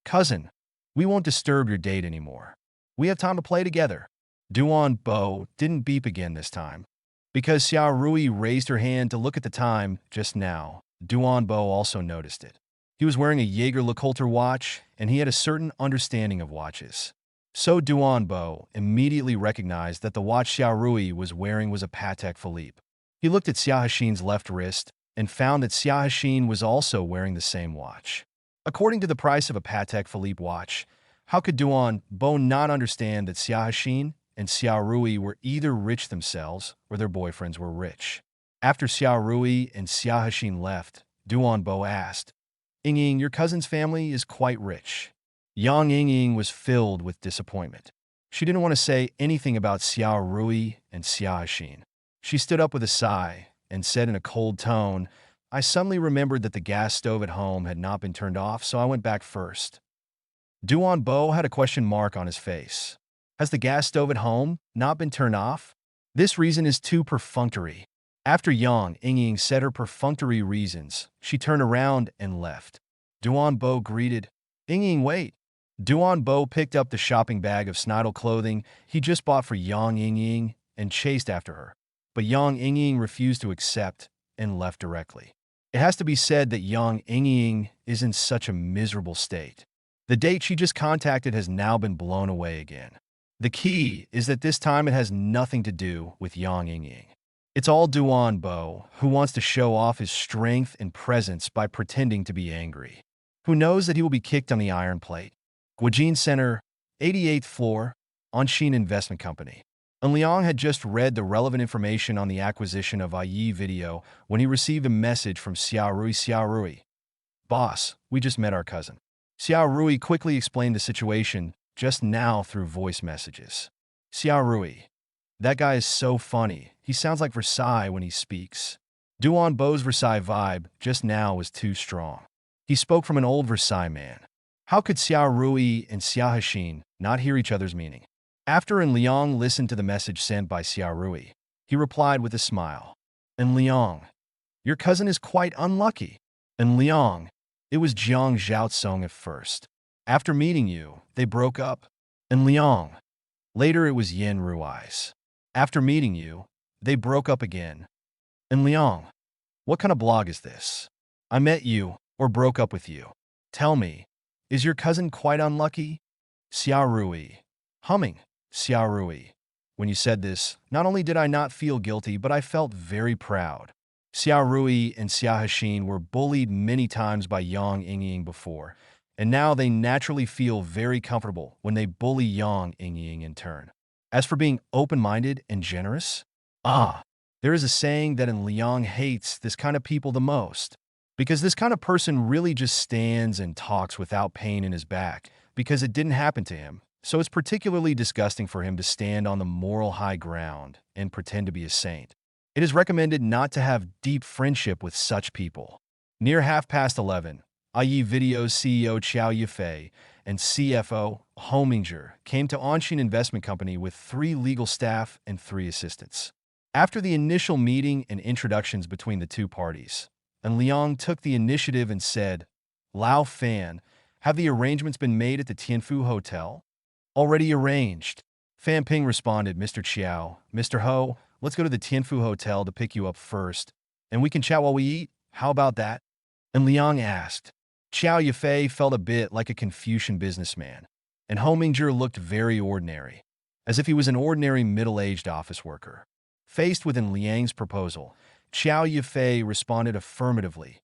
Cousin, we won't disturb your date anymore. We have time to play together. Duan Bo didn't beep again this time. Because Xia Rui raised her hand to look at the time just now, Duan Bo also noticed it. He was wearing a Jaeger-LeCoultre watch, and he had a certain understanding of watches. So Duan Bo immediately recognized that the watch Xia Rui was wearing was a Patek Philippe. He looked at Xia Hexin's left wrist and found that Xia Hexin was also wearing the same watch. According to the price of a Patek Philippe watch, how could Duan Bo not understand that Xia Hexin and Xia Rui were either rich themselves or their boyfriends were rich? After Xia Rui and Xia Hexin left, Duan Bo asked, Yingying, your cousin's family is quite rich. Yang Yingying was filled with disappointment. She didn't want to say anything about Xia Rui and Xia Hexin. She stood up with a sigh and said in a cold tone, I suddenly remembered that the gas stove at home had not been turned off, so I went back first. Duan Bo had a question mark on his face. Has the gas stove at home not been turned off? This reason is too perfunctory. After Yang Yingying said her perfunctory reasons, she turned around and left. Duan Bo greeted, Yingying, wait. Duan Bo picked up the shopping bag of Snidel clothing he just bought for Yang Yingying and chased after her. But Yang Yingying refused to accept and left directly. It has to be said that Yang Yingying is in such a miserable state. The date she just contacted has now been blown away again. The key is that this time it has nothing to do with Yang Yingying. It's all Duan Bo, who wants to show off his strength and presence by pretending to be angry. Who knows that he will be kicked on the iron plate? Guojin Center, 88th floor, Anshin Investment Company. And Liang had just read the relevant information on the acquisition of IE Video when he received a message from Xiao Rui. Xiao Rui, "Boss, we just met our cousin." Xiao Rui quickly explained the situation just now through voice messages. Xiao Rui, "That guy is so funny. He sounds like Versailles when he speaks." Duan Bo's Versailles vibe just now was too strong. He spoke from an old Versailles man. How could Xiao Rui and Xiao Hexin not hear each other's meaning? After En Liang listened to the message sent by Xiao Rui, he replied with a smile. En Liang, your cousin is quite unlucky. En Liang, it was Jiang Zhaotsong at first. After meeting you, they broke up. En Liang, later it was Yen Rui's. After meeting you, they broke up again. En Liang, what kind of blog is this? I met you, or broke up with you. Tell me, is your cousin quite unlucky? Xiao Rui, humming. Xiao Rui, when you said this, not only did I not feel guilty, but I felt very proud. Xiao Rui and Xiao Hexin were bullied many times by Yang Yingying before, and now they naturally feel very comfortable when they bully Yang Yingying in turn. As for being open-minded and generous, there is a saying that En Liang hates this kind of people the most, because this kind of person really just stands and talks without pain in his back, because it didn't happen to him. So it's particularly disgusting for him to stand on the moral high ground and pretend to be a saint. It is recommended not to have deep friendship with such people. Near 11:30, IE Video's CEO Qiao Yifei and CFO Hominger came to Onshin Investment Company with 3 legal staff and 3 assistants. After the initial meeting and introductions between the two parties, En Liang took the initiative and said, "Lao Fan, have the arrangements been made at the Tianfu Hotel?" "Already arranged." Fan Ping responded, "Mr. Qiao, Mr. Ho, let's go to the Tianfu Hotel to pick you up first, and we can chat while we eat. How about that?" And Liang asked. Qiao Yifei felt a bit like a Confucian businessman, and Hominger looked very ordinary, as if he was an ordinary middle-aged office worker. Faced with En Liang's proposal, Qiao Yifei responded affirmatively.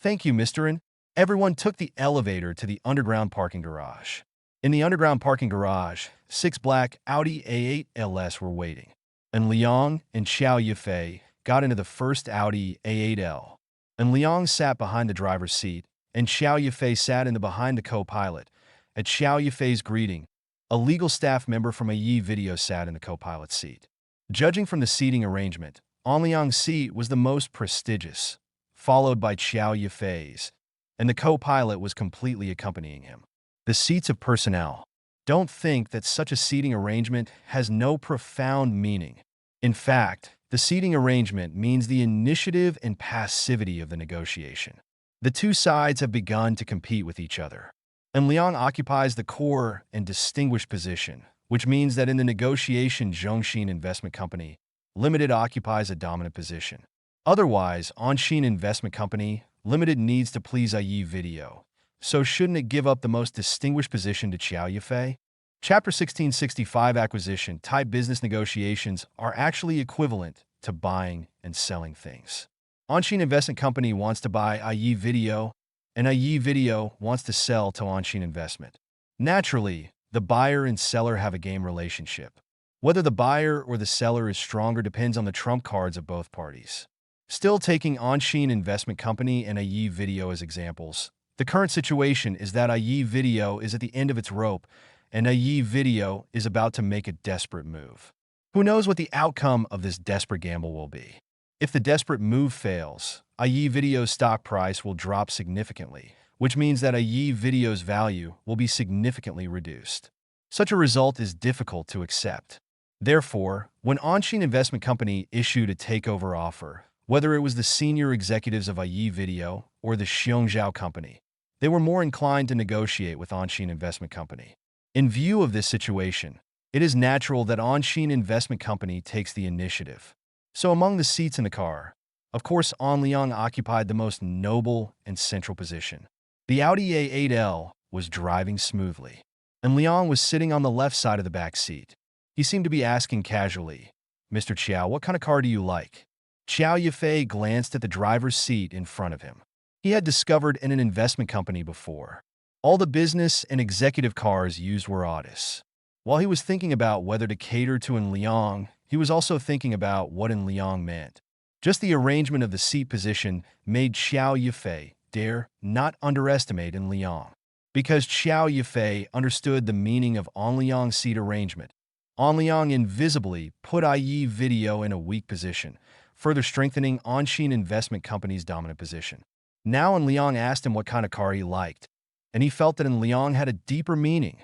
"Thank you, Mr. En." Everyone took the elevator to the underground parking garage. In the underground parking garage, 6 black Audi A8 LS were waiting. And Liang and Qiao Yifei got into the first Audi A8L. And Liang sat behind the driver's seat, and Qiao Yifei sat in the behind the co-pilot. At Qiao Yifei's greeting, a legal staff member from IE Video sat in the co-pilot seat. Judging from the seating arrangement, En Liang's seat was the most prestigious, followed by Qiao Yifei's, and the co-pilot was completely accompanying him. The seats of personnel. Don't think that such a seating arrangement has no profound meaning. In fact, the seating arrangement means the initiative and passivity of the negotiation. The two sides have begun to compete with each other. And Liang occupies the core and distinguished position, which means that in the negotiation Zhongxin Investment Company Limited occupies a dominant position. Otherwise, Onshin Investment Company Limited needs to please IE Video. So shouldn't it give up the most distinguished position to Qiao Yifei? Chapter 1665 Acquisition type business negotiations are actually equivalent to buying and selling things. Onshin Investment Company wants to buy IE Video, and IE Video wants to sell to Onshin Investment. Naturally, the buyer and seller have a game relationship. Whether the buyer or the seller is stronger depends on the trump cards of both parties. Still taking Onshin Investment Company and IE Video as examples, the current situation is that IE Video is at the end of its rope, and IE Video is about to make a desperate move. Who knows what the outcome of this desperate gamble will be? If the desperate move fails, IE Video's stock price will drop significantly, which means that IE Video's value will be significantly reduced. Such a result is difficult to accept. Therefore, when Onshin Investment Company issued a takeover offer, whether it was the senior executives of IE Video or the Xiongzhao Company, they were more inclined to negotiate with Onshin Investment Company. In view of this situation, it is natural that Onshin Investment Company takes the initiative. So among the seats in the car, of course En Liang occupied the most noble and central position. The Audi A8L was driving smoothly, and Liang was sitting on the left side of the back seat. He seemed to be asking casually, "Mr. Qiao, what kind of car do you like?" Qiao Yifei glanced at the driver's seat in front of him. He had discovered in an investment company before. All the business and executive cars used were AtoZ. While he was thinking about whether to cater to En Liang, he was also thinking about what En Liang meant. Just the arrangement of the seat position made Xiao Yifei dare not underestimate En Liang. Because Xiao Yifei understood the meaning of En Liang's seat arrangement, En Liang invisibly put IE Video in a weak position, further strengthening Anshin Investment Company's dominant position. Now En Liang asked him what kind of car he liked, and he felt that En Liang had a deeper meaning.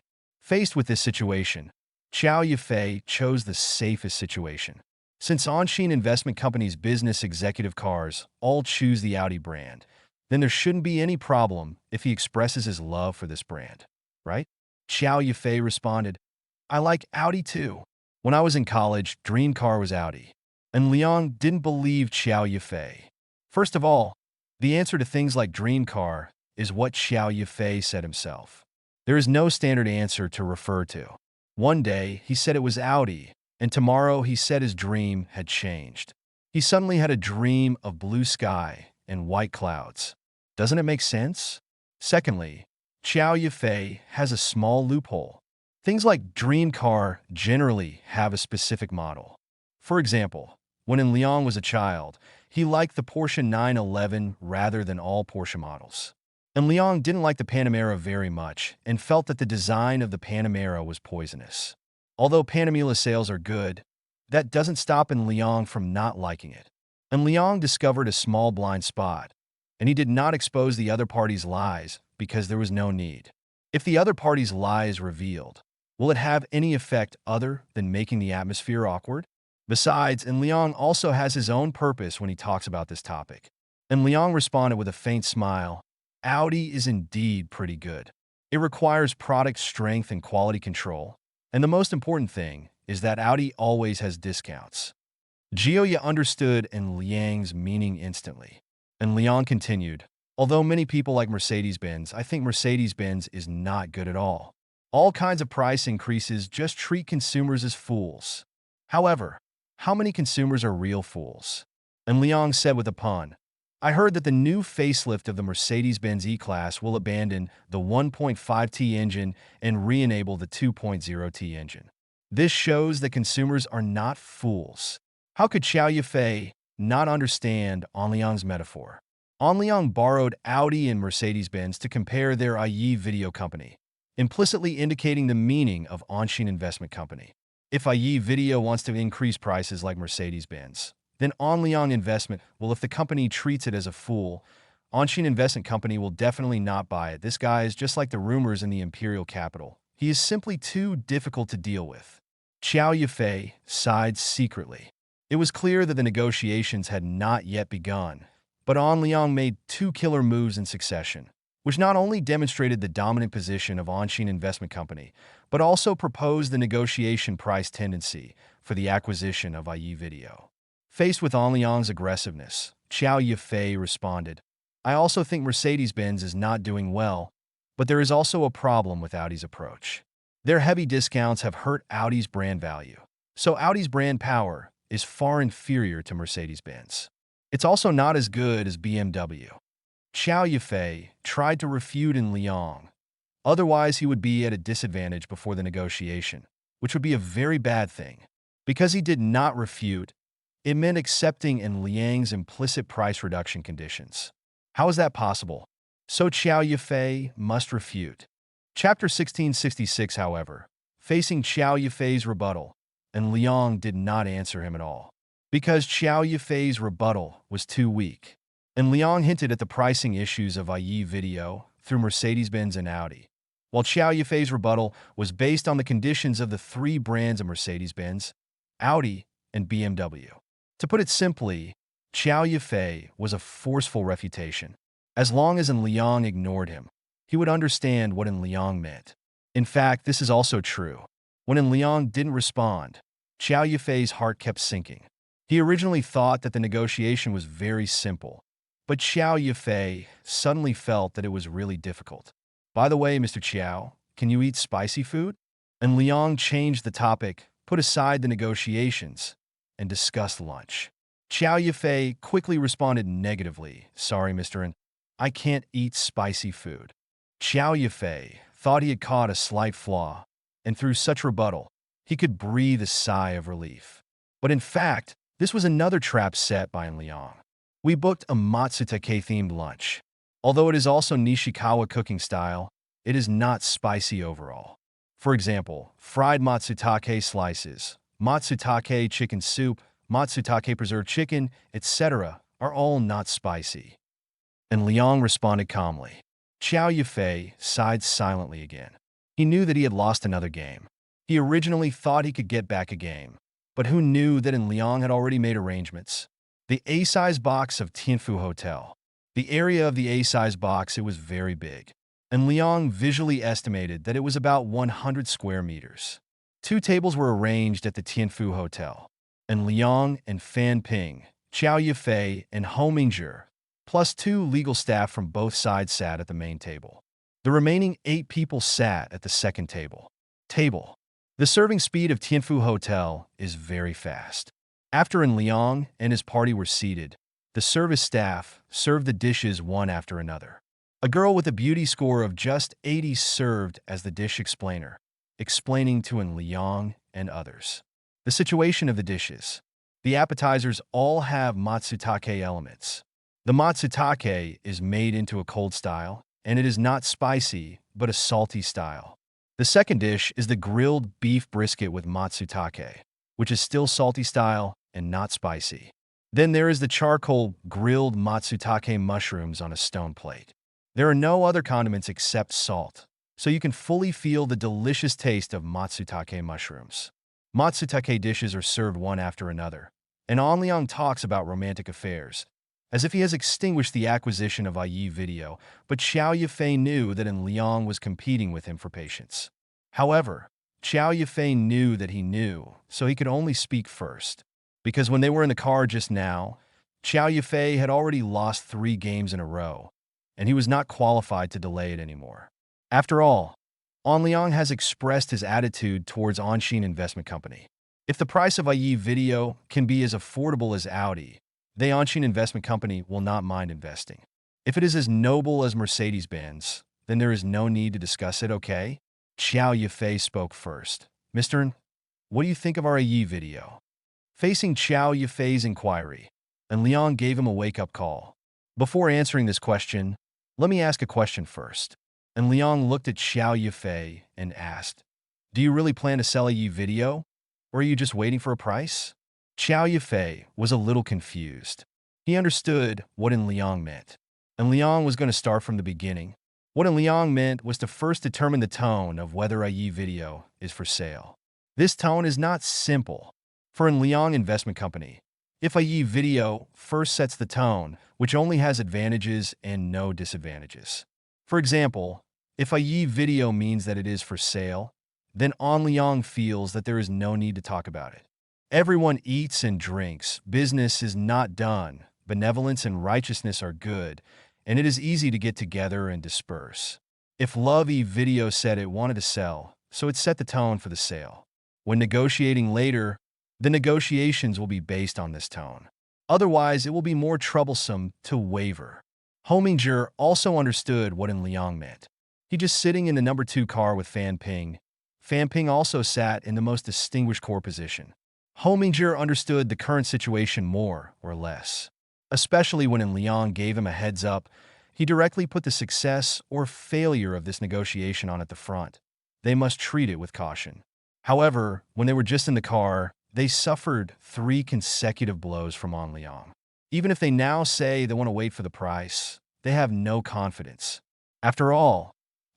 Faced with this situation, Xiao Yifei chose the safest situation. Since Anshin Investment Company's business executive cars all choose the Audi brand, then there shouldn't be any problem if he expresses his love for this brand, right? Xiao Yifei responded, I like Audi too. When I was in college, dream car was Audi. And Liang didn't believe Xiao Yifei. First of all, the answer to things like dream car is what Xiao Yifei said himself. There is no standard answer to refer to. One day, he said it was Audi, and tomorrow he said his dream had changed. He suddenly had a dream of blue sky and white clouds. Doesn't it make sense? Secondly, Xiao Yifei has a small loophole. Things like dream car generally have a specific model. For example, when En Liang was a child, he liked the Porsche 911 rather than all Porsche models. En Liang didn't like the Panamera very much and felt that the design of the Panamera was poisonous. Although Panamera sales are good, that doesn't stop En Liang from not liking it. En Liang discovered a small blind spot, and he did not expose the other party's lies because there was no need. If the other party's lie is revealed, will it have any effect other than making the atmosphere awkward? Besides, En Liang also has his own purpose when he talks about this topic. En Liang responded with a faint smile, Audi is indeed pretty good. It requires product strength and quality control, and the most important thing is that Audi always has discounts. Jioya understood En Liang's meaning instantly. En Liang continued, although many people like Mercedes-Benz, I think Mercedes-Benz is not good at all. All kinds of price increases just treat consumers as fools. However, how many consumers are real fools? En Liang said with a pun, I heard that the new facelift of the Mercedes-Benz E-Class will abandon the 1.5T engine and re-enable the 2.0T engine. This shows that consumers are not fools. How could Xiao Yifei not understand En Liang's metaphor? En Liang borrowed Audi and Mercedes-Benz to compare their IE Video company, implicitly indicating the meaning of Anshin Investment Company. If IE Video wants to increase prices like Mercedes-Benz, then En Liang Investment will, if the company treats it as a fool, Anshin Investment Company will definitely not buy it. This guy is just like the rumors in the imperial capital. He is simply too difficult to deal with. Xiao Yifei sighed secretly. It was clear that the negotiations had not yet begun, but En Liang made two killer moves in succession, which not only demonstrated the dominant position of Anshin Investment Company, but also proposed the negotiation price tendency for the acquisition of IE Video. Faced with En Liang's aggressiveness, Xiao Yifei responded, I also think Mercedes-Benz is not doing well, but there is also a problem with Audi's approach. Their heavy discounts have hurt Audi's brand value, so Audi's brand power is far inferior to Mercedes-Benz. It's also not as good as BMW. Xiao Yifei tried to refute En Liang. Otherwise, he would be at a disadvantage before the negotiation, which would be a very bad thing. Because he did not refute, it meant accepting En Liang's implicit price reduction conditions. How is that possible? So Xiao Yifei must refute. Chapter 1666, however, facing Xiao Yifei's rebuttal, En Liang did not answer him at all. Because Xiao Yifei's rebuttal was too weak. En Liang hinted at the pricing issues of IE Video through Mercedes-Benz and Audi, while Xiao Yifei's rebuttal was based on the conditions of the three brands of Mercedes-Benz, Audi, and BMW. To put it simply, Xiao Yifei was a forceful refutation. As long as En Liang ignored him, he would understand what En Liang meant. In fact, this is also true. When En Liang didn't respond, Xiao Yifei's heart kept sinking. He originally thought that the negotiation was very simple, but Xiao Yifei suddenly felt that it was really difficult. By the way, Mr. Xiao, can you eat spicy food? En Liang changed the topic, put aside the negotiations, and discussed lunch. Xiao Yifei quickly responded negatively, sorry, Mr. N, I can't eat spicy food. Xiao Yifei thought he had caught a slight flaw, and through such rebuttal, he could breathe a sigh of relief. But in fact, this was another trap set by Liang. We booked a Matsutake-themed lunch. Although it is also Nishikawa cooking style, it is not spicy overall. For example, fried matsutake slices, matsutake chicken soup, matsutake preserved chicken, etc. are all not spicy. And Liang responded calmly. Xiao Yufei sighed silently again. He knew that he had lost another game. He originally thought he could get back a game, but who knew that Liang had already made arrangements? The A-size box of Tianfu Hotel. The area of the A-size box, it was very big, and Liang visually estimated that it was about 100 square meters. 2 tables were arranged at the Tianfu Hotel, and Liang and Fan Ping, Xiao Yufei, and Ho Mingzhi, plus 2 legal staff from both sides sat at the main table. The remaining 8 people sat at the second table. The serving speed of Tianfu Hotel is very fast. After Liang and his party were seated, the service staff served the dishes one after another. A girl with a beauty score of just 80 served as the dish explainer, explaining to Liang and others the situation of the dishes. The appetizers all have matsutake elements. The matsutake is made into a cold style, and it is not spicy, but a salty style. The second dish is the grilled beef brisket with matsutake, which is still salty style and not spicy. Then there is the charcoal grilled matsutake mushrooms on a stone plate. There are no other condiments except salt, so you can fully feel the delicious taste of matsutake mushrooms. Matsutake dishes are served one after another, and Liang talks about romantic affairs, as if he has extinguished the acquisition of IE Video, but Xiao Yufei knew that Liang was competing with him for patience. However, Xiao Yufei knew that he knew, so he could only speak first. Because when they were in the car just now, Xiao Yufei had already lost 3 games in a row, and he was not qualified to delay it anymore. After all, Liang has expressed his attitude towards Anshin Investment Company. If the price of IE Video can be as affordable as Audi, the Anshin Investment Company will not mind investing. If it is as noble as Mercedes-Benz, then there is no need to discuss it, okay? Xiao Yufei spoke first. Mr. N, what do you think of our IE Video? Facing Xiao Yufei's inquiry, Liang gave him a wake-up call. Before answering this question, let me ask a question first. Liang looked at Xiao Yufei and asked, do you really plan to sell IE Video, or are you just waiting for a price? Xiao Yufei was a little confused. He understood what Liang meant. Liang was going to start from the beginning. What Liang meant was to first determine the tone of whether IE Video is for sale. This tone is not simple. For Liang Investment Company, if IE Video first sets the tone, which only has advantages and no disadvantages. For example, if IE Video means that it is for sale, then Liang feels that there is no need to talk about it. Everyone eats and drinks, business is not done, benevolence and righteousness are good, and it is easy to get together and disperse. If Love Video said it wanted to sell, so it set the tone for the sale. When negotiating later, the negotiations will be based on this tone. Otherwise, it will be more troublesome to waver. Ho Mingzhi also understood what Liang meant. He just sitting in the number 2 car with Fan Ping. Fan Ping also sat in the most distinguished core position. Ho Mingzhi understood the current situation more or less. Especially when Liang gave him a heads up, he directly put the success or failure of this negotiation on at the front. They must treat it with caution. However, when they were just in the car, they suffered 3 consecutive blows from Liang. Even if they now say they want to wait for the price, they have no confidence. After all,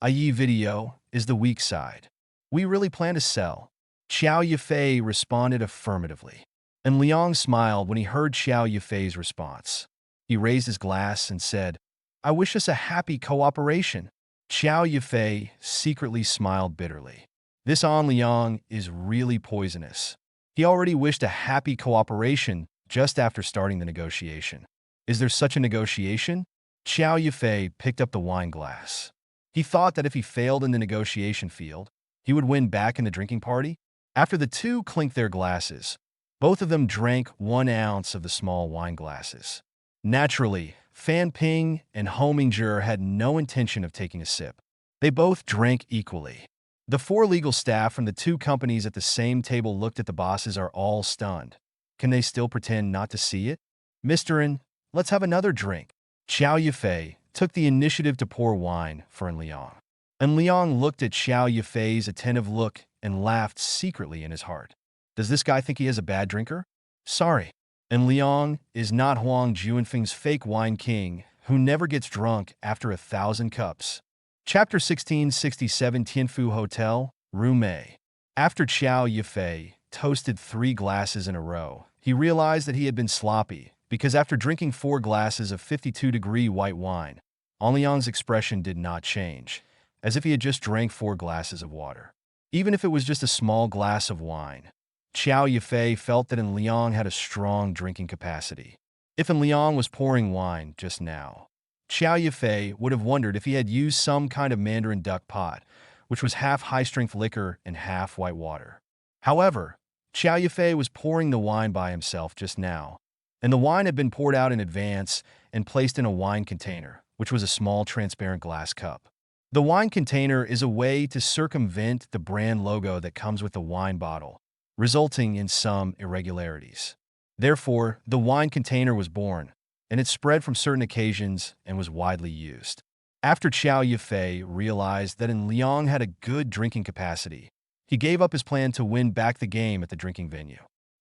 IE Video is the weak side. We really plan to sell. Xiao Yufei responded affirmatively, and Liang smiled when he heard Xiao Yufei's response. He raised his glass and said, I wish us a happy cooperation. Xiao Yufei secretly smiled bitterly. This Liang is really poisonous. He already wished a happy cooperation just after starting the negotiation. Is there such a negotiation? Xiao Yufei picked up the wine glass. He thought that if he failed in the negotiation field, he would win back in the drinking party. After the 2 clinked their glasses, both of them drank 1 ounce of the small wine glasses. Naturally, Fan Ping and Ho Mingzhi had no intention of taking a sip. They both drank equally. The four legal staff from the two companies at the same table looked at the bosses are all stunned. Can they still pretend not to see it? Mr. N, let's have another drink. Xiao Yifei took the initiative to pour wine for En Liang. En Liang looked at Xiao Yifei's attentive look and laughed secretly in his heart. Does this guy think he is a bad drinker? Sorry. En Liang is not Huang Juanfeng's fake wine king who never gets drunk after 1,000 cups. Chapter 1667 Tianfu Hotel, Room A. After Xiao Yifei toasted 3 glasses in a row, he realized that he had been sloppy because after drinking 4 glasses of 52-degree white wine, En Liang's expression did not change, as if he had just drank 4 glasses of water. Even if it was just a small glass of wine, Xiao Yifei felt that En Liang had a strong drinking capacity. If En Liang was pouring wine just now, Xiao Yifei would have wondered if he had used some kind of Mandarin duck pot, which was half high-strength liquor and half white water. However, Xiao Yifei was pouring the wine by himself just now, and the wine had been poured out in advance and placed in a wine container, which was a small transparent glass cup. The wine container is a way to circumvent the brand logo that comes with the wine bottle, resulting in some irregularities. Therefore, the wine container was born, and it spread from certain occasions and was widely used. After Xiao Yifei realized that En Liang had a good drinking capacity, he gave up his plan to win back the game at the drinking venue.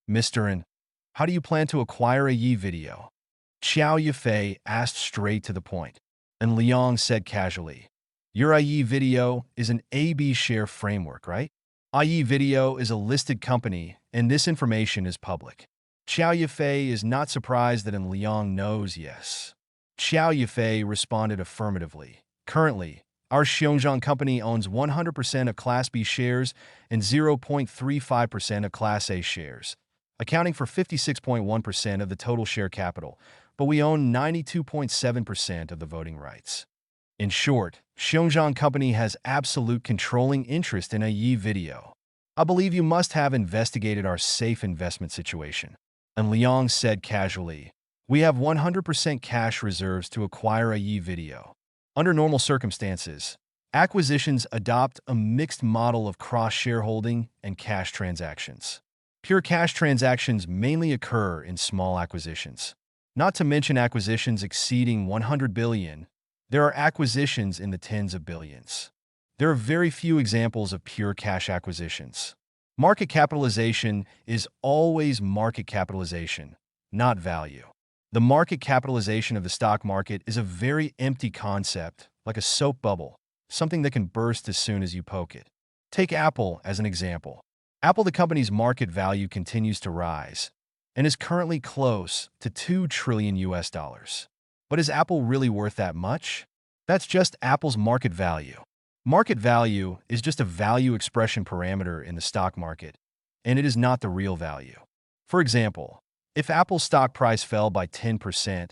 Mr. N, how do you plan to acquire a Yi video? Xiao Yifei asked straight to the point. En Liang said casually, your IE video is an AB share framework, right? IE Video is a listed company, and this information is public. Xiao Yifei is not surprised that En Liang knows yes. Xiao Yifei responded affirmatively. Currently, our Xiongzhang company owns 100% of Class B shares and 0.35% of Class A shares, accounting for 56.1% of the total share capital, but we own 92.7% of the voting rights. In short, Xiongzhang Company has absolute controlling interest in a Yi video. I believe you must have investigated our safe investment situation. En Liang said casually, we have 100% cash reserves to acquire a Yi video. Under normal circumstances, acquisitions adopt a mixed model of cross-shareholding and cash transactions. Pure cash transactions mainly occur in small acquisitions. Not to mention acquisitions exceeding 100 billion, there are acquisitions in the tens of billions. There are very few examples of pure cash acquisitions. Market capitalization is always market capitalization, not value. The market capitalization of the stock market is a very empty concept, like a soap bubble, something that can burst as soon as you poke it. Take Apple as an example. Apple, the company's market value, continues to rise and is currently close to $2 trillion. But is Apple really worth that much? That's just Apple's market value. Market value is just a value expression parameter in the stock market, and it is not the real value. For example, if Apple's stock price fell by 10%,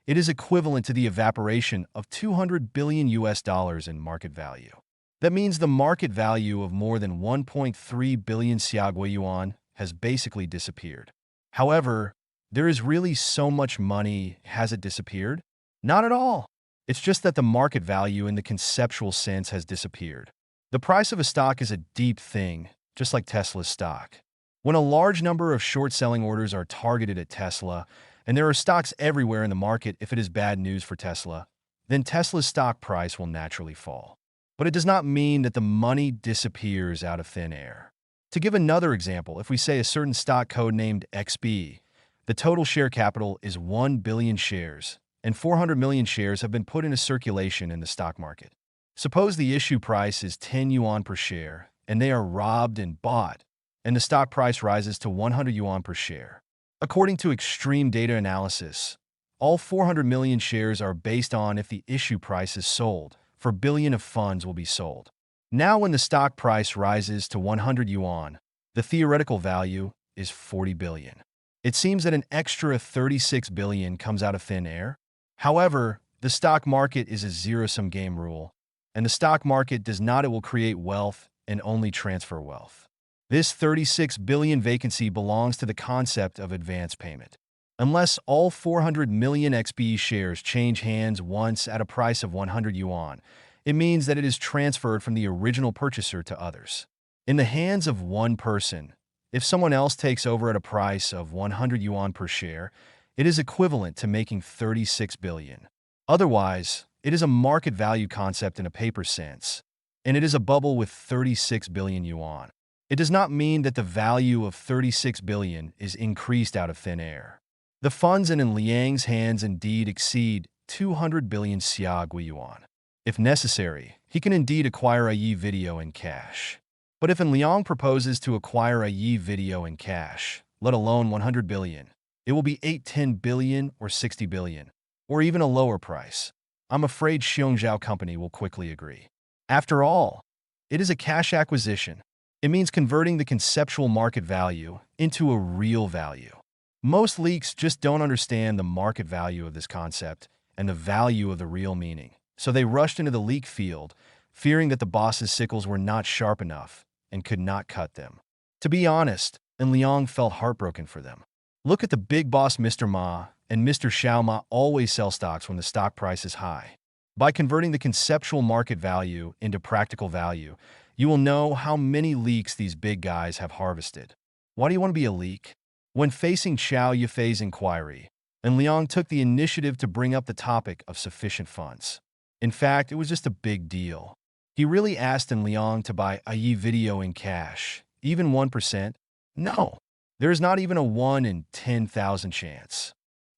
it is equivalent to the evaporation of $200 billion in market value. That means the market value of more than 1.3 billion Xiaogui yuan has basically disappeared. However, there is really so much money. Has it disappeared? Not at all. It's just that the market value in the conceptual sense has disappeared. The price of a stock is a deep thing, just like Tesla's stock. When a large number of short-selling orders are targeted at Tesla, and there are stocks everywhere in the market if it is bad news for Tesla, then Tesla's stock price will naturally fall. But it does not mean that the money disappears out of thin air. To give another example, if we say a certain stock code named XB, the total share capital is 1 billion shares, and 400 million shares have been put into circulation in the stock market. Suppose the issue price is 10 yuan per share, and they are robbed and bought, and the stock price rises to 100 yuan per share. According to extreme data analysis, all 400 million shares are based on if the issue price is sold, for billion of funds will be sold. Now when the stock price rises to 100 yuan, the theoretical value is 40 billion. It seems that an extra 36 billion comes out of thin air. However, the stock market is a zero-sum game rule, and the stock market does not. It will create wealth and only transfer wealth. This 36 billion vacancy belongs to the concept of advance payment. Unless all 400 million XBE shares change hands once at a price of 100 yuan, It means that it is transferred from the original purchaser to others. In the hands of one person, if someone else takes over at a price of 100 yuan per share, it is equivalent to making 36 billion. Otherwise, it is a market value concept in a paper sense, and it is a bubble with 36 billion yuan. It does not mean that the value of 36 billion is increased out of thin air. The funds in Liang's hands indeed exceed 200 billion Xiaogui yuan. If necessary, he can indeed acquire a Yi video in cash. But if Liang proposes to acquire a Yi video in cash, let alone 100 billion, it will be 8-10 billion or 60 billion, or even a lower price. I'm afraid Xiongzhao Company will quickly agree. After all, it is a cash acquisition. It means converting the conceptual market value into a real value. Most leaks just don't understand the market value of this concept and the value of the real meaning. So they rushed into the leak field, fearing that the boss's sickles were not sharp enough and could not cut them. To be honest, Liang felt heartbroken for them. Look at the big boss Mr. Ma and Mr. Xiao Ma always sell stocks when the stock price is high. By converting the conceptual market value into practical value, you will know how many leaks these big guys have harvested. Why do you want to be a leak? When facing Xiao Yifei's inquiry, Liang took the initiative to bring up the topic of sufficient funds. In fact, it was just a big deal. He really asked Liang to buy a Yi video in cash, even 1%? No, there is not even a 1 in 10,000 chance.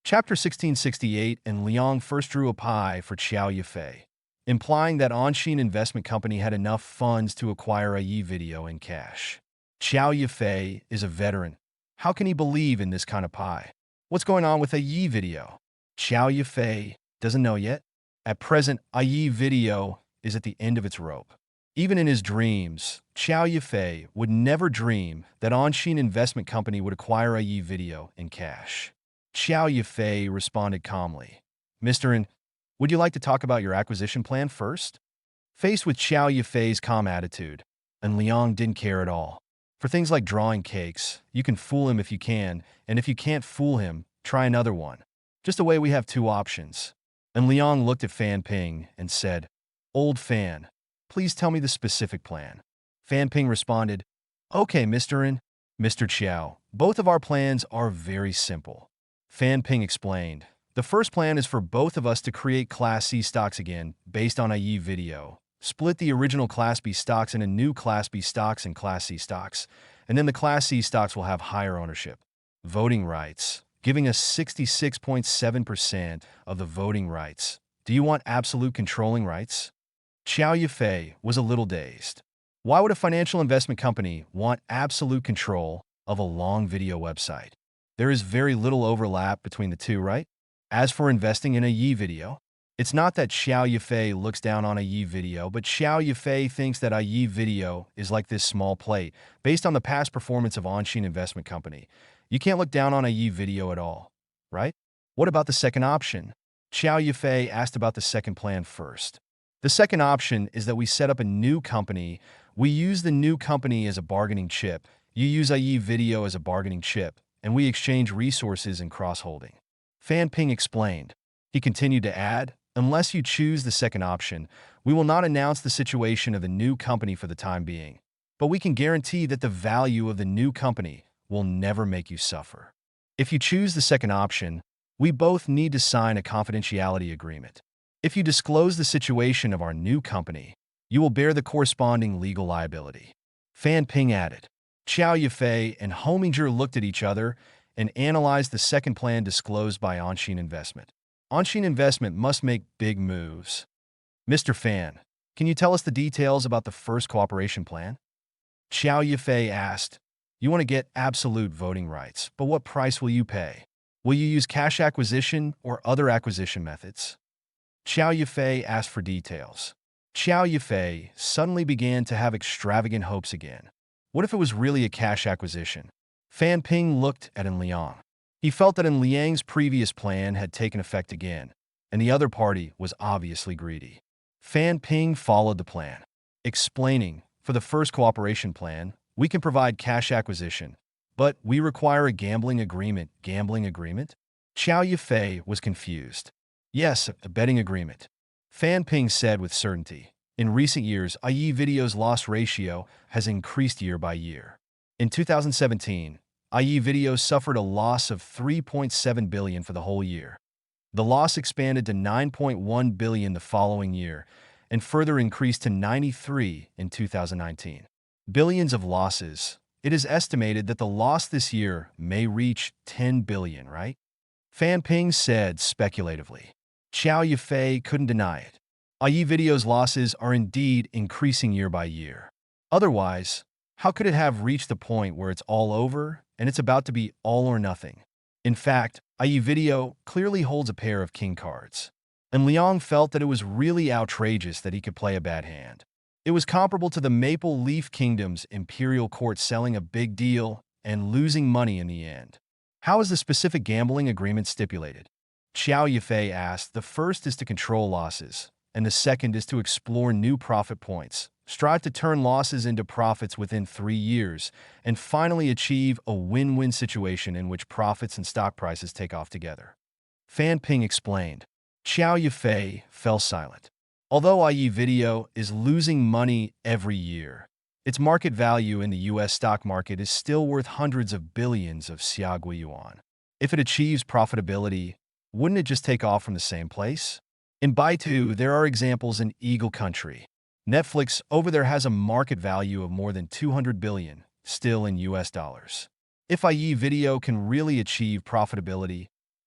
Chapter 1668, and Liang first drew a pie for Xiao Yifei, implying that Anshin Investment Company had enough funds to acquire a Yi video in cash. Xiao Yifei is a veteran. How can he believe in this kind of pie? What's going on with a Yi video? Xiao Yifei doesn't know yet. At present, a Yi video is at the end of its rope. Even in his dreams, Xiao Yifei would never dream that Anshin Investment Company would acquire a Yi video in cash. Xiao Yifei responded calmly. Mr. N, would you like to talk about your acquisition plan first? Faced with Xiao Yifei's calm attitude, Liang didn't care at all. For things like drawing cakes, you can fool him if you can, and if you can't fool him, try another one. Just a way we have two options. Liang looked at Fan Ping and said, Old Fan, please tell me the specific plan. Fan Ping responded, Okay, Mr. N. Mr. Qiao, both of our plans are very simple. Fan Ping explained, the first plan is for both of us to create Class C stocks again based on a Yi video, split the original Class B stocks into new Class B stocks and Class C stocks, and then the Class C stocks will have higher ownership, voting rights, giving us 66.7% of the voting rights. Do you want absolute controlling rights? Xiao Yifei was a little dazed. Why would a financial investment company want absolute control of a long video website? There is very little overlap between the two, right? As for investing in a Yi video, it's not that Xiao Yifei looks down on a Yi video, but Xiao Yifei thinks that a Yi video is like this small plate, based on the past performance of Anshin Investment Company. You can't look down on a Yi video at all, right? What about the second option? Xiao Yifei asked about the second plan first. The second option is that we set up a new company. We use the new company as a bargaining chip. You use a Yi video as a bargaining chip, and we exchange resources and cross-holding. Fan Ping explained. He continued to add, unless you choose the second option, we will not announce the situation of the new company for the time being. But we can guarantee that the value of the new company will never make you suffer. If you choose the second option, we both need to sign a confidentiality agreement. If you disclose the situation of our new company, you will bear the corresponding legal liability. Fan Ping added. Xiao Yifei and Hominger looked at each other and analyzed the second plan disclosed by Anshin Investment. Anshin Investment must make big moves. Mr. Fan, can you tell us the details about the first cooperation plan? Xiao Yifei asked. You want to get absolute voting rights, but what price will you pay? Will you use cash acquisition or other acquisition methods? Xiao Yifei asked for details. Xiao Yifei suddenly began to have extravagant hopes again. What if it was really a cash acquisition? Fan Ping looked at Liang. He felt that Liang's previous plan had taken effect again, and the other party was obviously greedy. Fan Ping followed the plan, explaining, for the first cooperation plan, we can provide cash acquisition, but we require a gambling agreement. Gambling agreement? Xiao Yifei was confused. Yes, a betting agreement. Fan Ping said with certainty. In recent years, IE Video's loss ratio has increased year by year. In 2017, IE Video suffered a loss of 3.7 billion for the whole year. The loss expanded to 9.1 billion the following year and further increased to 93 in 2019. Billions of losses. It is estimated that the loss this year may reach 10 billion, right? Fan Ping said speculatively. Xiao Yifei couldn't deny it. IE Video's losses are indeed increasing year by year. Otherwise, how could it have reached the point where it's all over and it's about to be all or nothing? In fact, IE Video clearly holds a pair of king cards. And Liang felt that it was really outrageous that he could play a bad hand. It was comparable to the Maple Leaf Kingdom's imperial court selling a big deal and losing money in the end. How is the specific gambling agreement stipulated? Xiao Yifei asked. The first is to control losses, and the second is to explore new profit points, strive to turn losses into profits within 3 years, and finally achieve a win-win situation in which profits and stock prices take off together. Fan Ping explained. Xiao Yifei fell silent. Although IE Video is losing money every year, its market value in the U.S. stock market is still worth hundreds of billions of Xiaogui yuan. If it achieves profitability, wouldn't it just take off from the same place? In Baidu, there are examples in Eagle Country. Netflix over there has a market value of more than 200 billion, still in US dollars. If IE Video can really achieve profitability,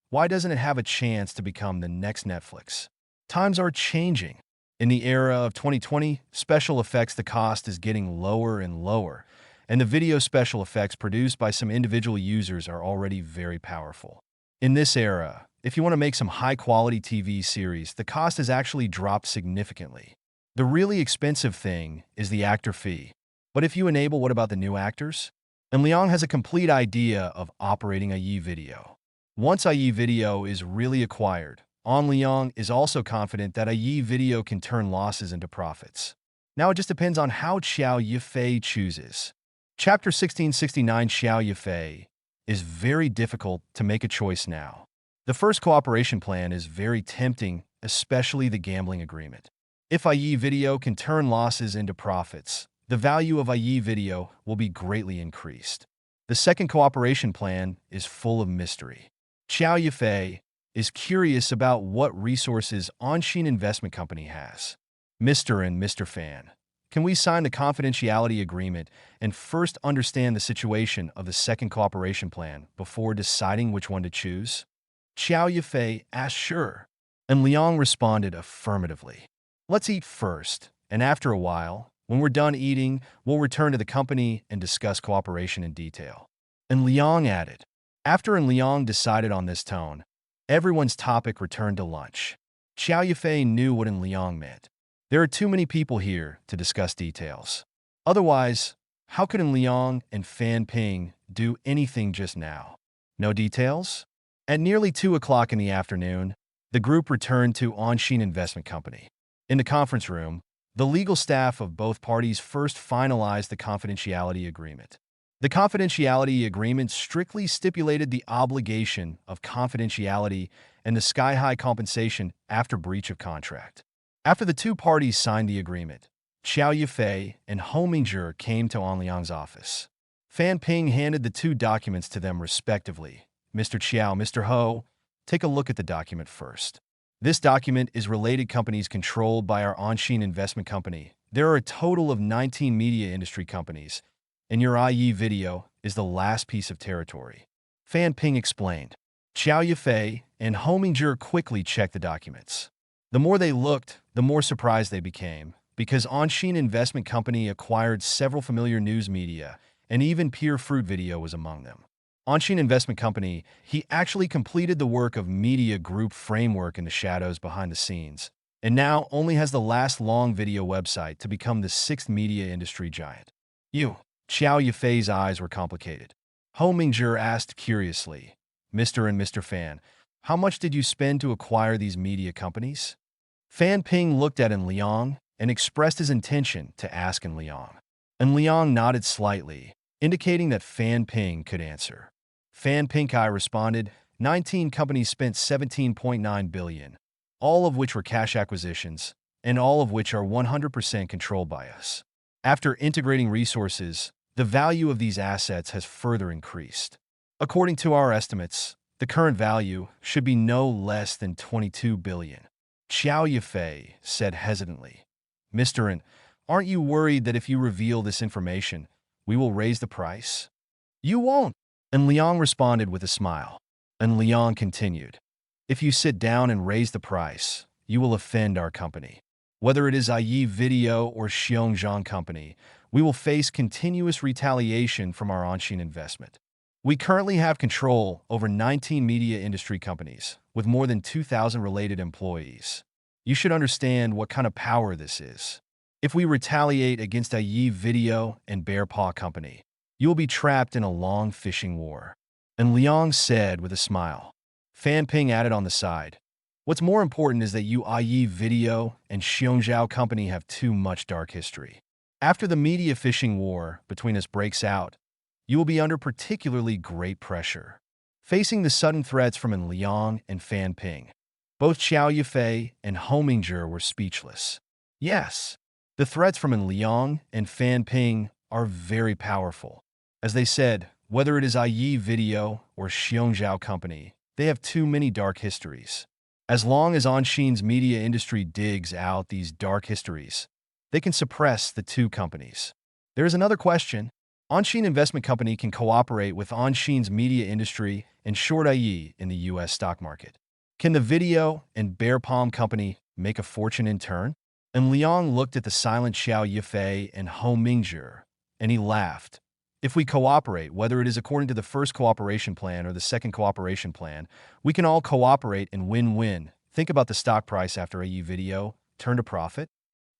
why doesn't it have a chance to become the next Netflix? Times are changing. In the era of 2020, special effects, the cost is getting lower and lower, and the video special effects produced by some individual users are already very powerful. In this era, if you want to make some high-quality TV series, the cost has actually dropped significantly. The really expensive thing is the actor fee. But if you enable, what about the new actors? And Liang has a complete idea of operating IE Video. Once IE Video is really acquired, Liang is also confident that IE Video can turn losses into profits. Now it just depends on how Xiao Yifei chooses. Chapter 1669 Xiao Yifei is very difficult to make a choice now. The first cooperation plan is very tempting, especially the gambling agreement. If IE Video can turn losses into profits, the value of IE Video will be greatly increased. The second cooperation plan is full of mystery. Xiao Yifei is curious about what resources Onshin Investment Company has. Mr. and Mr. Fan, can we sign the confidentiality agreement and first understand the situation of the second cooperation plan before deciding which one to choose? Xiao Yifei asked sure, and Liang responded affirmatively. Let's eat first, and after a while, when we're done eating, we'll return to the company and discuss cooperation in detail. And Liang added. After Liang decided on this tone, everyone's topic returned to lunch. Xiao Yifei knew what Liang meant. There are too many people here to discuss details. Otherwise, how could Liang and Fan Ping do anything just now? No details? At nearly 2 o'clock in the afternoon, the group returned to Onshin Investment Company. In the conference room, the legal staff of both parties first finalized the confidentiality agreement. The confidentiality agreement strictly stipulated the obligation of confidentiality and the sky-high compensation after breach of contract. After the two parties signed the agreement, Xiao Yifei and Ho Mingzhi came to Liang's office. Fan Ping handed the 2 documents to them respectively. Mr. Xiao, Mr. Ho, take a look at the document first. This document is related companies controlled by our Onshin Investment Company. There are a total of 19 media industry companies, and your IE Video is the last piece of territory. Fan Ping explained. Xiao Yifei and Ho Mingzhi quickly checked the documents. The more they looked, the more surprised they became, because Onshin Investment Company acquired several familiar news media, and even Pure Fruit Video was among them. Onshin Investment Company, he actually completed the work of Media Group Framework in the shadows behind the scenes, and now only has the last long video website to become the 6th media industry giant. Xiao Yifei's eyes were complicated. Ho Mingzhi asked curiously, Mr. and Mr. Fan, how much did you spend to acquire these media companies? Fan Ping looked at Liang and expressed his intention to ask Liang. Liang nodded slightly, indicating that Fan Ping could answer. Fan Pingkai responded, 19 companies spent 17.9 billion, all of which were cash acquisitions, and all of which are 100% controlled by us. After integrating resources, the value of these assets has further increased. According to our estimates, the current value should be no less than 22 billion. Xiao Yifei said hesitantly. Mr. N, aren't you worried that if you reveal this information, we will raise the price? You won't. And Liang responded with a smile. And Liang continued. If you sit down and raise the price, you will offend our company. Whether it is IE Video or Xiongzhang Company, we will face continuous retaliation from our Anshin investment. We currently have control over 19 media industry companies with more than 2,000 related employees. You should understand what kind of power this is. If we retaliate against IE Video and Bear Paw Company, you will be trapped in a long fishing war. And Liang said with a smile. Fan Ping added on the side. What's more important is that you IE Video and Xiongzhao Company have too much dark history. After the media fishing war between us breaks out, you will be under particularly great pressure. Facing the sudden threats from An Liang and Fan Ping, both Xiao Yifei and Ho Mingzhi were speechless. Yes, the threats from An Liang and Fan Ping are very powerful. As they said, whether it is IE Video or Xiongzhao Company, they have too many dark histories. As long as Anshin's media industry digs out these dark histories, they can suppress the two companies. There is another question. Anshin Investment Company can cooperate with Anshin's media industry and short IE in the U.S. stock market. Can the Video and Bear Palm Company make a fortune in turn? And Liang looked at the silent Xiao Yifei and Ho Mingzhi, and he laughed. If we cooperate, whether it is according to the first cooperation plan or the second cooperation plan, we can all cooperate and win-win. Think about the stock price after IE Video turned a profit.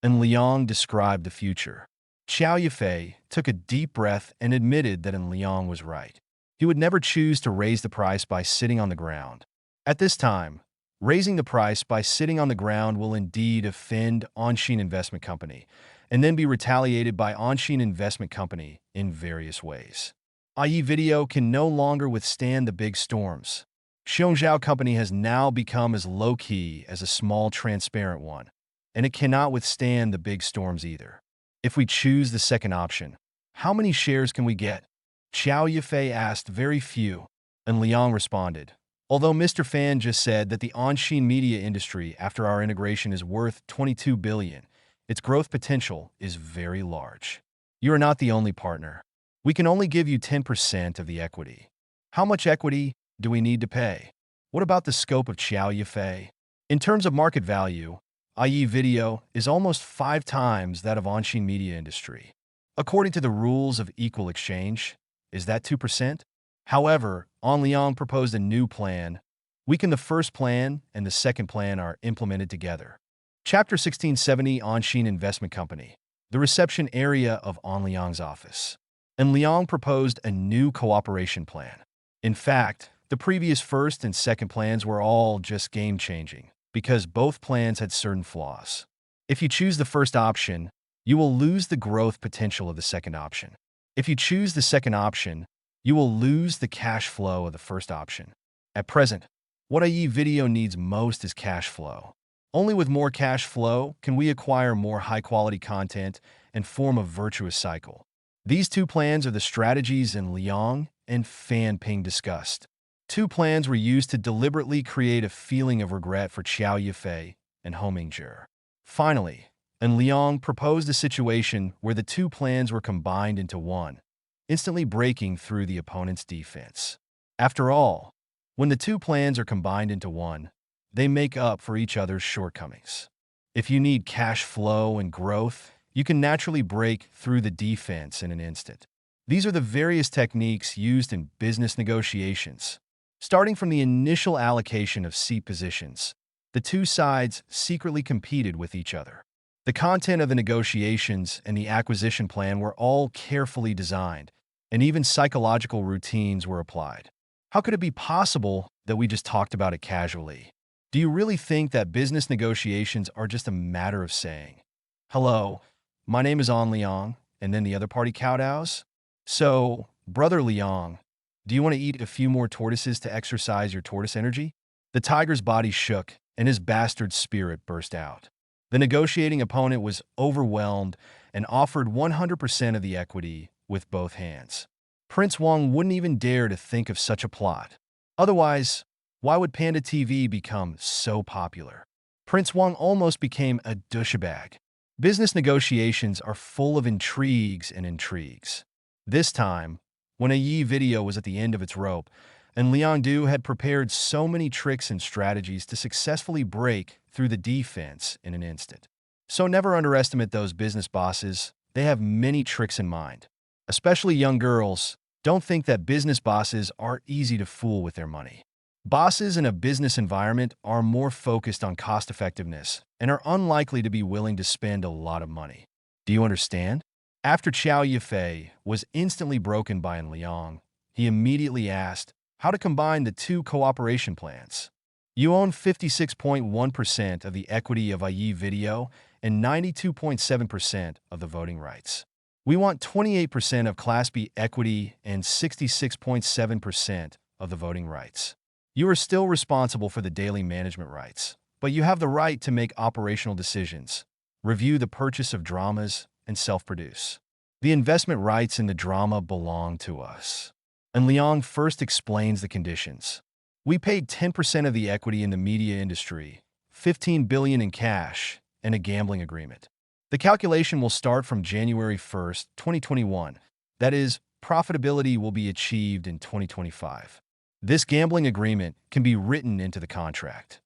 And Liang described the future. Xiao Yifei took a deep breath and admitted that An Liang was right. He would never choose to raise the price by sitting on the ground. At this time, raising the price by sitting on the ground will indeed offend Anshin Investment Company and then be retaliated by Anshin Investment Company in various ways. IE Video can no longer withstand the big storms. Xiongzhao Company has now become as low-key as a small transparent one, and it cannot withstand the big storms either. If we choose the second option, how many shares can we get? Xiao Yifei asked. Very few. And Liang responded. Although Mr. Fan just said that the Anshin media industry after our integration is worth 22 billion, its growth potential is very large. You are not the only partner. We can only give you 10% of the equity. How much equity do we need to pay? What about the scope of Xiao Yifei? In terms of market value, IE Video is almost 5 times that of Anshin media industry. According to the rules of equal exchange, is that 2%? However, An Liang proposed a new plan. The first plan and the second plan are implemented together. Chapter 1670 Anshin Investment Company. The reception area of An Liang's office. An Liang proposed a new cooperation plan. In fact, the previous first and second plans were all just game-changing, because both plans had certain flaws. If you choose the first option, you will lose the growth potential of the second option. If you choose the second option, you will lose the cash flow of the first option. At present, what IE Video needs most is cash flow. Only with more cash flow can we acquire more high-quality content and form a virtuous cycle. These two plans are the strategies An Liang and Fan Ping discussed. Two plans were used to deliberately create a feeling of regret for Xiao Yifei and Ho Mingzhi. Finally, An Liang proposed a situation where the two plans were combined into one, instantly breaking through the opponent's defense. After all, when the two plans are combined into one, they make up for each other's shortcomings. If you need cash flow and growth, you can naturally break through the defense in an instant. These are the various techniques used in business negotiations. Starting from the initial allocation of seat positions, the two sides secretly competed with each other. The content of the negotiations and the acquisition plan were all carefully designed, and even psychological routines were applied. How could it be possible that we just talked about it casually? Do you really think that business negotiations are just a matter of saying, "Hello, my name is An Liang," and then the other party kowtows? So, Brother Liang, do you want to eat a few more tortoises to exercise your tortoise energy? The tiger's body shook, and his bastard spirit burst out. The negotiating opponent was overwhelmed and offered 100% of the equity with both hands. Prince Wang wouldn't even dare to think of such a plot. Otherwise, why would Panda TV become so popular? Prince Wang almost became a douchebag. Business negotiations are full of intrigues and intrigues. This time, when a Yi video was at the end of its rope, and Liangdu had prepared so many tricks and strategies to successfully break through the defense in an instant. So never underestimate those business bosses. They have many tricks in mind. Especially young girls, don't think that business bosses are easy to fool with their money. Bosses in a business environment are more focused on cost-effectiveness and are unlikely to be willing to spend a lot of money. Do you understand? After Qiao Yifei was instantly broken by An Liang, he immediately asked how to combine the two cooperation plans. You own 56.1% of the equity of Yi Video and 92.7% of the voting rights. We want 28% of Class B equity and 66.7% of the voting rights. You are still responsible for the daily management rights, but you have the right to make operational decisions, review the purchase of dramas, and self-produce. The investment rights in the drama belong to us. And Liang first explains the conditions. We paid 10% of the equity in the media industry, 15 billion in cash, and a gambling agreement. The calculation will start from January 1st, 2021. That is, profitability will be achieved in 2025. This gambling agreement can be written into the contract.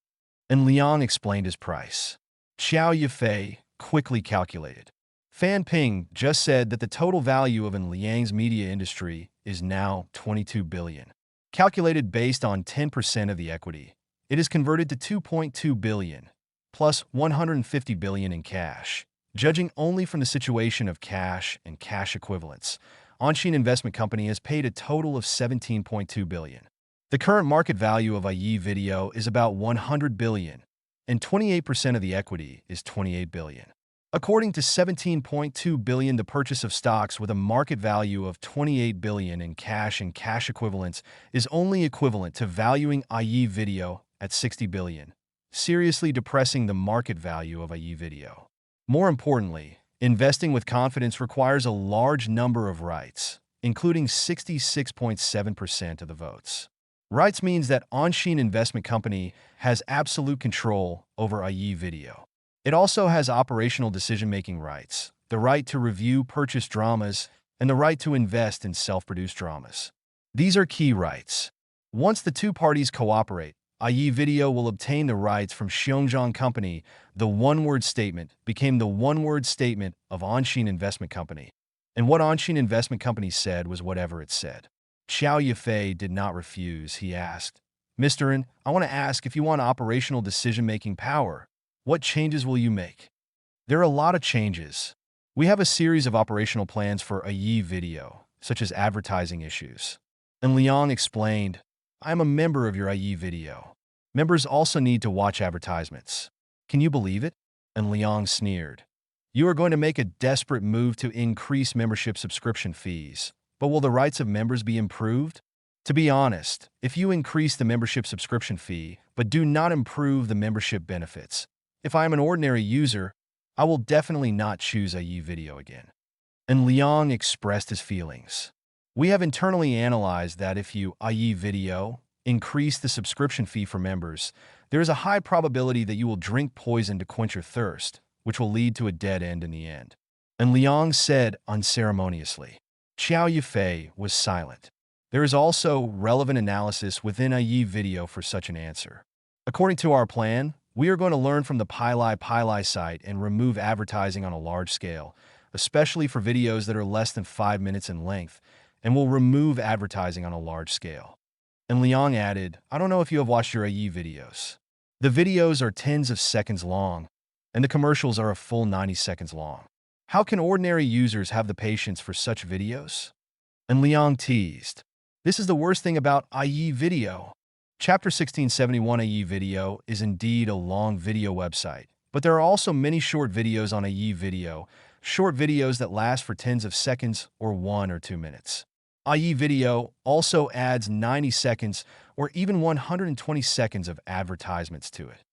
And Liang explained his price. Qiao Yifei quickly calculated. Fan Ping just said that the total value of An Liang's media industry is now 22 billion. Calculated based on 10% of the equity, it is converted to 2.2 billion, plus 150 billion in cash. Judging only from the situation of cash and cash equivalents, Anshin Investment Company has paid a total of 17.2 billion. The current market value of Yi Video is about 100 billion, and 28% of the equity is 28 billion. According to 17.2 billion, the purchase of stocks with a market value of 28 billion in cash and cash equivalents is only equivalent to valuing Yi Video at 60 billion, seriously depressing the market value of Yi Video. More importantly, investing with confidence requires a large number of rights, including 66.7% of the votes. Rights means that Anshin Investment Company has absolute control over Yi Video. It also has operational decision-making rights, the right to review purchase dramas, and the right to invest in self-produced dramas. These are key rights. Once the two parties cooperate, Yi Video will obtain the rights from Xiongzhang Company. The one-word statement became the one-word statement of Anshin Investment Company. And what Anshin Investment Company said was whatever it said. Qiao Yifei did not refuse. He asked, "Mr. An, I want to ask if you want operational decision-making power. What changes will you make?" There are a lot of changes. We have a series of operational plans for Yi Video, such as advertising issues. And Liang explained, "I am a member of your Yi Video. Members also need to watch advertisements. Can you believe it?" And Liang sneered. "You are going to make a desperate move to increase membership subscription fees, but will the rights of members be improved? To be honest, if you increase the membership subscription fee, but do not improve the membership benefits, if I am an ordinary user, I will definitely not choose Yi Video again." And Liang expressed his feelings. "We have internally analyzed that if you, Yi Video, increase the subscription fee for members, there is a high probability that you will drink poison to quench your thirst, which will lead to a dead end in the end." And Liang said unceremoniously. Qiao Yifei was silent. There is also relevant analysis within Yi Video for such an answer. According to our plan, we are going to learn from the Pili site and remove advertising on a large scale, especially for videos that are less than 5 minutes in length, and will remove advertising on a large scale. And Liang added, "I don't know if you have watched your Yi videos. The videos are tens of seconds long, and the commercials are a full 90 seconds long. How can ordinary users have the patience for such videos?" And Liang teased, "This is the worst thing about Yi Video." Chapter 1671 Yi Video is indeed a long video website, but there are also many short videos on Yi Video, short videos that last for tens of seconds or 1 or 2 minutes. Yi Video also adds 90 seconds or even 120 seconds of advertisements to it.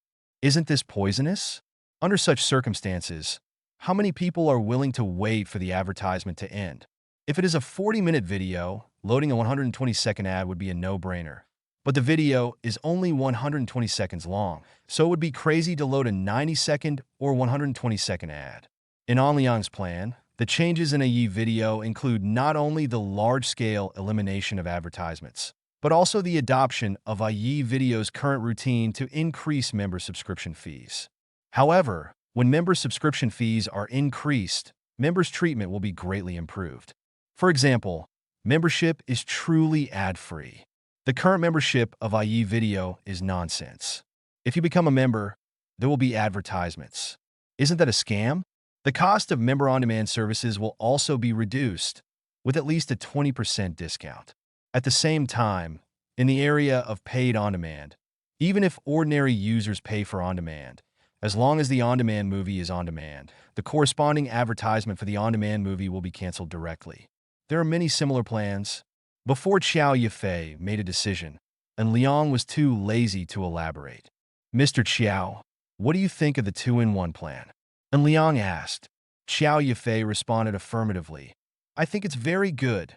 Isn't this poisonous? Under such circumstances, how many people are willing to wait for the advertisement to end? If it is a 40-minute video, loading a 120-second ad would be a no-brainer. But the video is only 120 seconds long, so it would be crazy to load a 90-second or 120-second ad. In An Liang's plan, the changes in a video include not only the large-scale elimination of advertisements, but also the adoption of Video's current routine to increase member subscription fees. However, when member subscription fees are increased, members' treatment will be greatly improved. For example, membership is truly ad-free. The current membership of Video is nonsense. If you become a member, there will be advertisements. Isn't that a scam? The cost of member on-demand services will also be reduced, with at least a 20% discount. At the same time, in the area of paid on-demand, even if ordinary users pay for on-demand, as long as the on-demand movie is on-demand, the corresponding advertisement for the on-demand movie will be canceled directly. There are many similar plans. Before Xiao Yifei made a decision, and Liang was too lazy to elaborate. Mr. Xiao, what do you think of the 2-in-1 plan? And Liang asked. Xiao Yifei responded affirmatively. I think it's very good.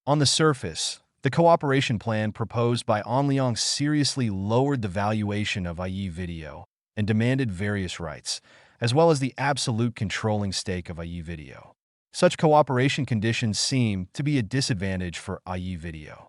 On the surface, the cooperation plan proposed by An Liang seriously lowered the valuation of Video and demanded various rights, as well as the absolute controlling stake of Video. Such cooperation conditions seem to be a disadvantage for Video.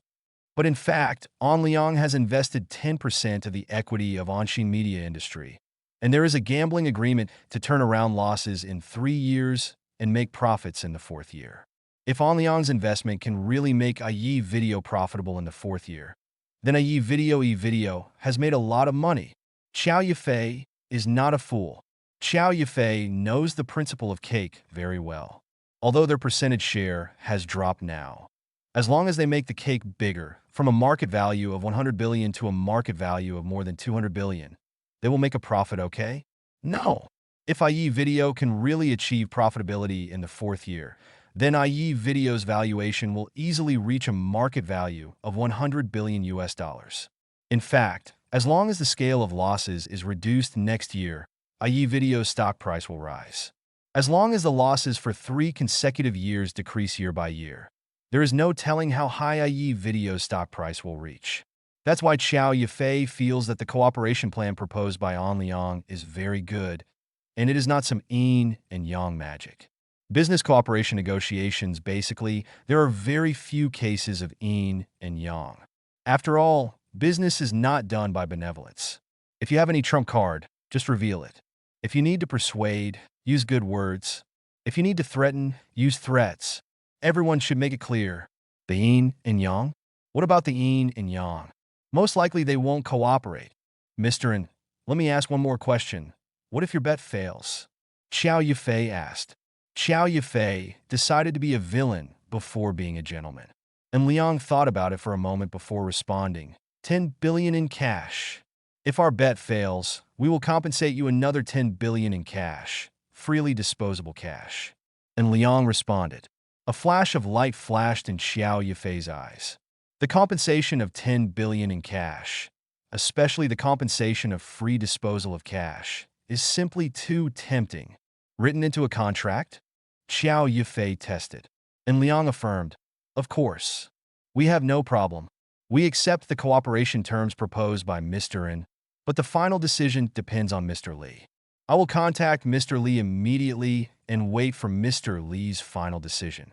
But in fact, An Liang has invested 10% of the equity of Anshin media industry, and there is a gambling agreement to turn around losses in 3 years and make profits in the 4th year. If An Liang's investment can really make Video profitable in the 4th year, then Video has made a lot of money. Xiao Yifei is not a fool. Xiao Yifei knows the principle of cake very well, although their percentage share has dropped now. As long as they make the cake bigger, from a market value of 100 billion to a market value of more than 200 billion, they will make a profit, okay? No. If Video can really achieve profitability in the 4th year, then Video's valuation will easily reach a market value of 100 billion US dollars. In fact, as long as the scale of losses is reduced next year, Video's stock price will rise. As long as the losses for 3 consecutive years decrease year by year, there is no telling how high Video's stock price will reach. That's why Xiao Yifei feels that the cooperation plan proposed by An Liang is very good, and it is not some yin and yang magic. Business cooperation negotiations, basically, there are very few cases of yin and yang. After all, business is not done by benevolence. If you have any trump card, just reveal it. If you need to persuade, use good words. If you need to threaten, use threats. Everyone should make it clear. The yin and yang? What about the yin and yang? Most likely they won't cooperate. Mr. N, let me ask one more question. What if your bet fails? Xiao Yifei asked. Xiao Yifei decided to be a villain before being a gentleman. And Liang thought about it for a moment before responding. 10 billion in cash. If our bet fails, we will compensate you another 10 billion in cash, freely disposable cash. And Liang responded. A flash of light flashed in Xiao Yifei's eyes. The compensation of 10 billion in cash, especially the compensation of free disposal of cash, is simply too tempting. Written into a contract? Xiao Yifei tested. And Liang affirmed, of course. We have no problem. We accept the cooperation terms proposed by Mr. N, but the final decision depends on Mr. Li. I will contact Mr. Li immediately and wait for Mr. Li's final decision.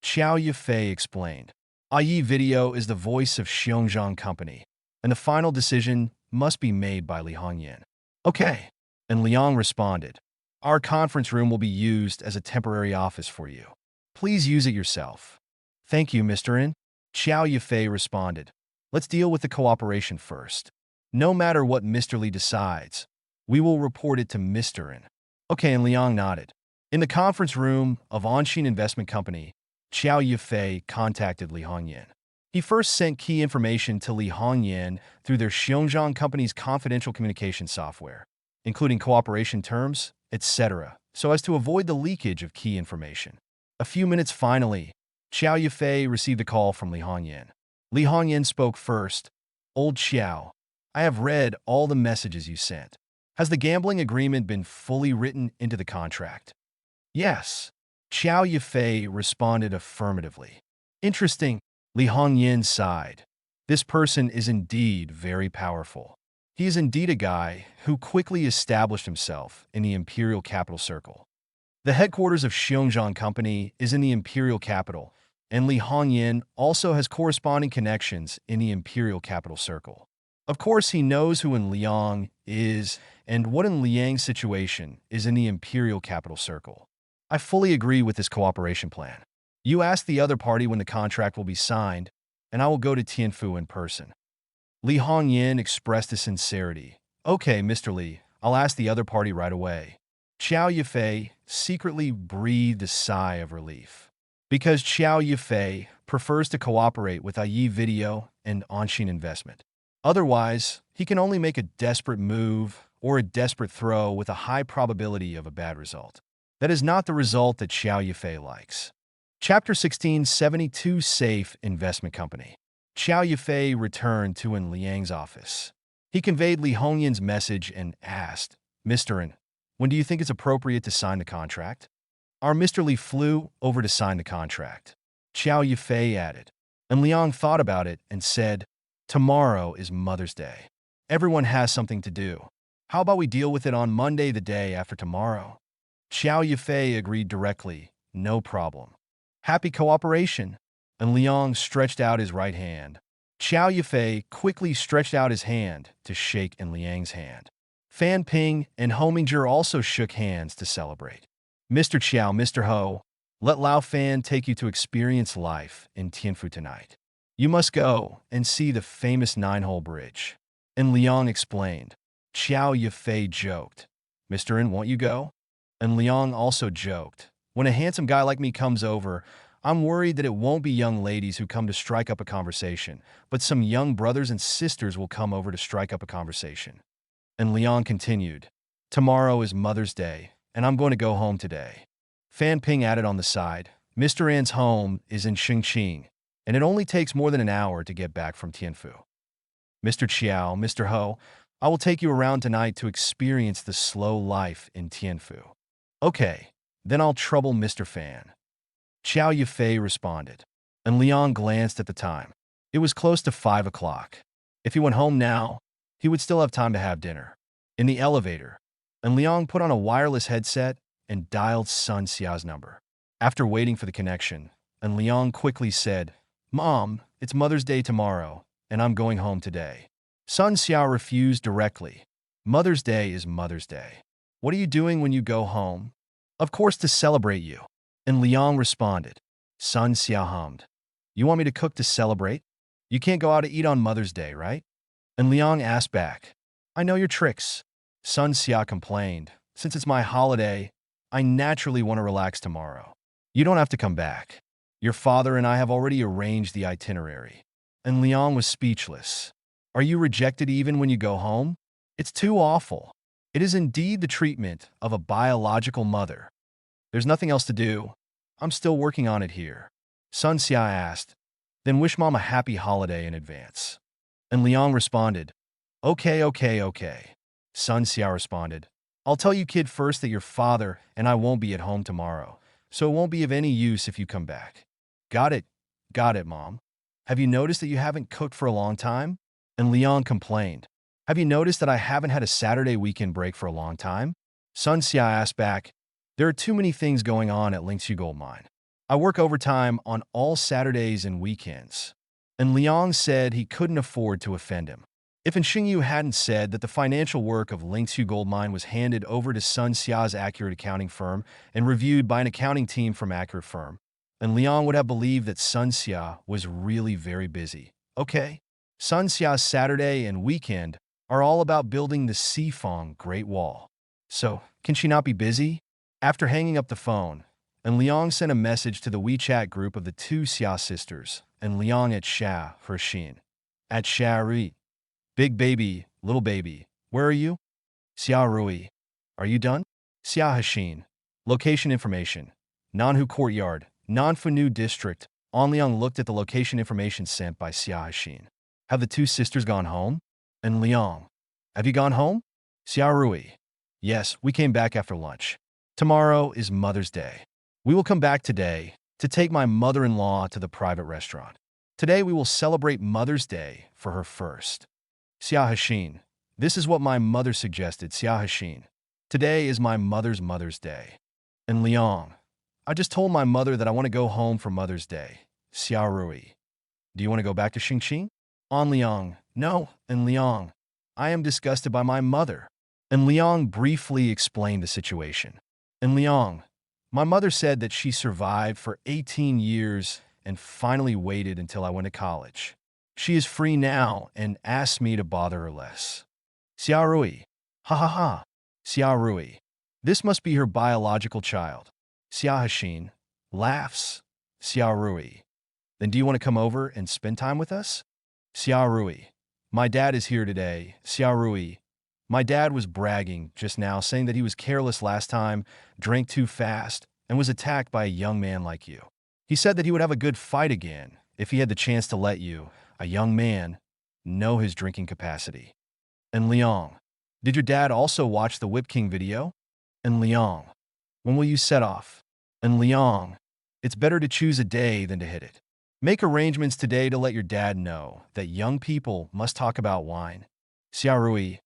Xiao Yifei explained. Video is the voice of Xiongzhang Company, and the final decision must be made by Li Hongyan. Okay. And Liang responded. Our conference room will be used as a temporary office for you. Please use it yourself. Thank you, Mr. N. Xiao Yifei responded. Let's deal with the cooperation first. No matter what Mr. Li decides, we will report it to Mr. N. Okay, and Liang nodded. In the conference room of Anshin Investment Company, Xiao Yifei contacted Li Hongyan. He first sent key information to Li Hongyan through their Xiongzhang Company's confidential communication software, including cooperation terms, etc., so as to avoid the leakage of key information. A few minutes finally, Xiao Yifei received a call from Li Hongyan. Li Hongyan spoke first. Old Xiao, I have read all the messages you sent. Has the gambling agreement been fully written into the contract? Yes. Xiao Yifei responded affirmatively. Interesting, Li Hongyin sighed. This person is indeed very powerful. He is indeed a guy who quickly established himself in the imperial capital circle. The headquarters of Xiongjiang Company is in the imperial capital, and Li Hongyin also has corresponding connections in the imperial capital circle. Of course, he knows who in Liang is and what in Liang's situation is in the imperial capital circle. I fully agree with this cooperation plan. You ask the other party when the contract will be signed, and I will go to Tianfu in person. Li Hongyin expressed his sincerity. Okay, Mr. Li, I'll ask the other party right away. Xiao Yifei secretly breathed a sigh of relief. Because Xiao Yifei prefers to cooperate with IE Video and Onshin Investment. Otherwise, he can only make a desperate move or a desperate throw with a high probability of a bad result. That is not the result that Xiao Yifei likes. Chapter 16, 72 Safe Investment Company. Xiao Yifei returned to Yin Liang's office. He conveyed Li Hongyin's message and asked, Mr. Yin, when do you think it's appropriate to sign the contract? Our Mr. Li flew over to sign the contract. Xiao Yifei added. And Liang thought about it and said, tomorrow is Mother's Day. Everyone has something to do. How about we deal with it on Monday the day after tomorrow? Xiao Yifei agreed directly, no problem. Happy cooperation. And Liang stretched out his right hand. Xiao Yifei quickly stretched out his hand to shake in Liang's hand. Fan Ping and Ho Mingzhi also shook hands to celebrate. Mr. Qiao, Mr. Ho, let Lao Fan take you to experience life in Tianfu tonight. You must go and see the famous nine-hole bridge. And Liang explained. Xiao Yifei joked. Mr. Yin, won't you go? And Liang also joked. When a handsome guy like me comes over, I'm worried that it won't be young ladies who come to strike up a conversation, but some young brothers and sisters will come over to strike up a conversation. And Liang continued, tomorrow is Mother's Day, and I'm going to go home today. Fan Ping added on the side, Mr. An's home is in Xingqing, and it only takes more than an hour to get back from Tianfu. Mr. Qiao, Mr. Ho, I will take you around tonight to experience the slow life in Tianfu. Okay, then I'll trouble Mr. Fan. Xiao Yifei responded, and Liang glanced at the time. It was close to 5 o'clock. If he went home now, he would still have time to have dinner. In the elevator, and Liang put on a wireless headset and dialed Sun Xia's number. After waiting for the connection, and Liang quickly said, Mom, it's Mother's Day tomorrow, and I'm going home today. Sun Xiao refused directly. Mother's Day is Mother's Day. What are you doing when you go home? Of course, to celebrate you. And Liang responded. Sun Xiao hummed. You want me to cook to celebrate? You can't go out to eat on Mother's Day, right? And Liang asked back. I know your tricks. Sun Xiao complained. Since it's my holiday, I naturally want to relax tomorrow. You don't have to come back. Your father and I have already arranged the itinerary. And Liang was speechless. Are you rejected even when you go home? It's too awful. It is indeed the treatment of a biological mother. There's nothing else to do. I'm still working on it here. Sun Xia asked. Then wish Mom a happy holiday in advance. And Liang responded. Okay. Sun Xia responded. I'll tell you, kid, first that your father and I won't be at home tomorrow, so it won't be of any use if you come back. Got it, Mom. Have you noticed that you haven't cooked for a long time? And Liang complained. Have you noticed that I haven't had a Saturday weekend break for a long time? Sun Xia asked back. There are too many things going on at Lingxu Gold Mine. I work overtime on all Saturdays and weekends. And Liang said he couldn't afford to offend him. If Xingyu hadn't said that the financial work of Lingxu Gold Mine was handed over to Sun Xia's Accurate Accounting firm and reviewed by an accounting team from Accurate firm, then Liang would have believed that Sun Xia was really very busy. Okay, Sun Xia's Saturday and weekend are all about building the Sifong Great Wall. So, can she not be busy? After hanging up the phone, and Liang sent a message to the WeChat group of the two Xia sisters, and Liang at Xia for Xin. At Xia Rui. Big baby, little baby, where are you? Xia Rui. Are you done? Xia Hashin. Location information. Nanhu Courtyard, Nanfu District. An Liang looked at the location information sent by Xia Hashin. Have the two sisters gone home? And Liang. Have you gone home? Xiaorui. Yes, we came back after lunch. Tomorrow is Mother's Day. We will come back today to take my mother-in-law to the private restaurant. Today we will celebrate Mother's Day for her first. Xia Hexin. This is what my mother suggested, Xia Hexin. Today is my Mother's Day. And Liang. I just told my mother that I want to go home for Mother's Day. Xiaorui. Do you want to go back to Xingqing? On Liang. No, and Liang. I am disgusted by my mother. And Liang briefly explained the situation. And Liang. My mother said that she survived for 18 years and finally waited until I went to college. She is free now and asked me to bother her less. Xiaorui. Ha ha ha. Xiaorui. This must be her biological child. Xia Hexin laughs. Xiaorui. Then do you want to come over and spend time with us? Xiaorui. My dad is here today. Xiaorui. My dad was bragging just now, saying that he was careless last time, drank too fast, and was attacked by a young man like you. He said that he would have a good fight again if he had the chance to let you, a young man, know his drinking capacity. And Liang. Did your dad also watch the Whip King video? And Liang. When will you set off? And Liang. It's better to choose a day than to hit it. Make arrangements today to let your dad know that young people must talk about wine. Xiaorui.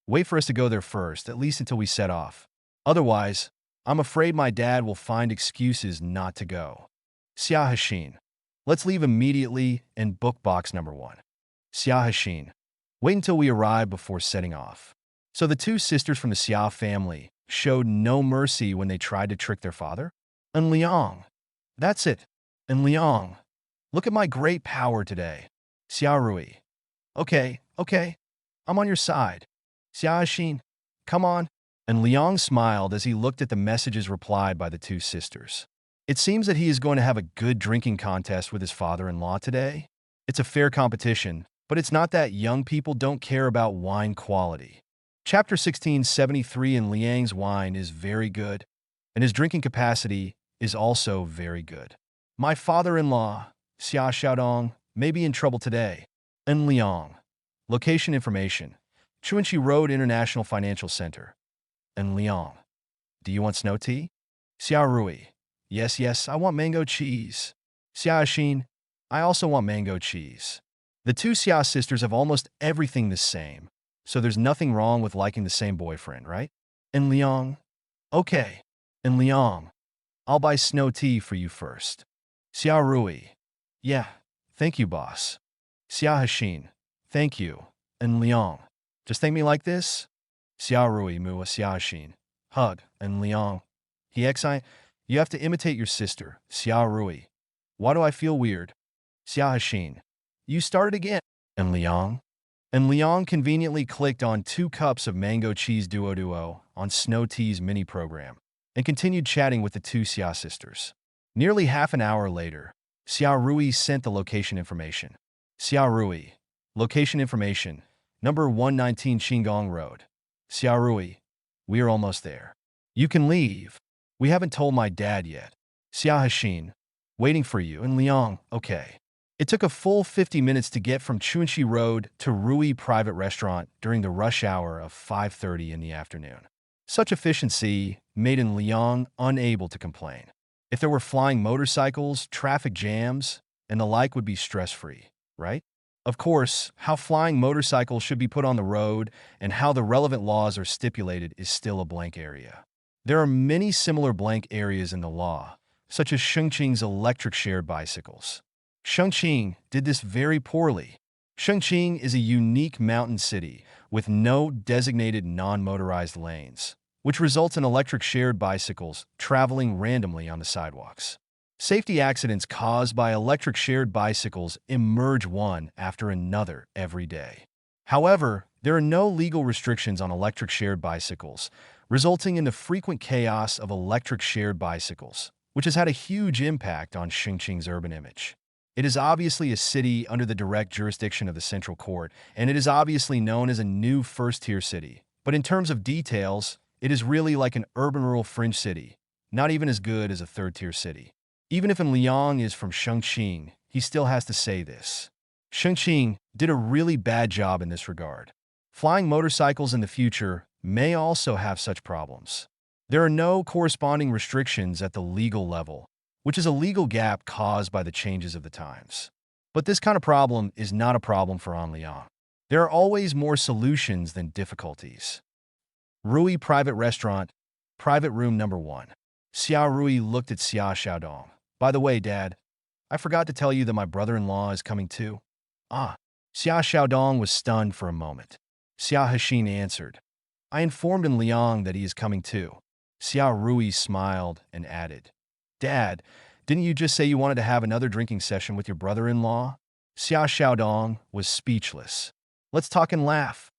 Wait for us to go there first, at least until we set off. Otherwise, I'm afraid my dad will find excuses not to go. Xia Hexin. Let's leave immediately and book box number 1. Xia Hexin. Wait until we arrive before setting off. So the two sisters from the Xia family showed no mercy when they tried to trick their father? And Liang. That's it. And Liang. Look at my great power today. Xiaorui. Okay. I'm on your side. Xia Hexin. Come on. And Liang smiled as he looked at the messages replied by the two sisters. It seems that he is going to have a good drinking contest with his father-in-law today. It's a fair competition, but it's not that young people don't care about wine quality. Chapter 1673 in Liang's wine is very good, and his drinking capacity is also very good. My father-in-law, Xia Xiaodong, may be in trouble today. And Liang. Location information. Chuanxi Road International Financial Center. And Liang. Do you want snow tea? Xiaorui. Yes, I want mango cheese. Xia Hexin. I also want mango cheese. The two Xia sisters have almost everything the same, so there's nothing wrong with liking the same boyfriend, right? And Liang. Okay. And Liang. I'll buy snow tea for you first. Xiaorui. Yeah, thank you, boss. Xia Hexin. Thank you. And Liang. Just thank me like this? Xiaorui Mua Xia Hexin. Hug. And Liang. You have to imitate your sister, Xiaorui. Why do I feel weird? Xia Hexin. You started again. And Liang. And Liang conveniently clicked on 2 cups of mango cheese duo on Snow Tea's mini program and continued chatting with the two Xia sisters. Nearly half an hour later, Xiaorui sent the location information. Xiaorui. Location information. Number 119 Qinggong Road. Xiaorui. We are almost there. You can leave. We haven't told my dad yet. Xia Hexin. Waiting for you. And Liang. Okay. It took a full 50 minutes to get from Chuanxi Road to Rui Private Restaurant during the rush hour of 5:30 in the afternoon. Such efficiency made Liang unable to complain. If there were flying motorcycles, traffic jams, and the like would be stress-free, right? Of course, how flying motorcycles should be put on the road and how the relevant laws are stipulated is still a blank area. There are many similar blank areas in the law, such as Shengqing's electric shared bicycles. Shengqing did this very poorly. Shengqing is a unique mountain city with no designated non-motorized lanes, which results in electric shared bicycles traveling randomly on the sidewalks. Safety accidents caused by electric shared bicycles emerge one after another every day. However, there are no legal restrictions on electric shared bicycles, resulting in the frequent chaos of electric shared bicycles, which has had a huge impact on Shengqing's urban image. It is obviously a city under the direct jurisdiction of the Central Court, and it is obviously known as a new first-tier city. But in terms of details, it is really like an urban-rural fringe city, not even as good as a third-tier city. Even if Liang is from Shengqing, he still has to say this. Shengqing did a really bad job in this regard. Flying motorcycles in the future may also have such problems. There are no corresponding restrictions at the legal level, which is a legal gap caused by the changes of the times. But this kind of problem is not a problem for An Liang. There are always more solutions than difficulties. Rui Private Restaurant, Private Room Number 1. Xia Rui looked at Xia Xiaodong. By the way, Dad, I forgot to tell you that my brother-in-law is coming too. Ah. Xia Xiaodong was stunned for a moment. Xia Hexin answered, I informed An Liang that he is coming too. Xia Rui smiled and added, Dad, didn't you just say you wanted to have another drinking session with your brother-in-law? Xia Xiaodong was speechless. Let's talk and laugh.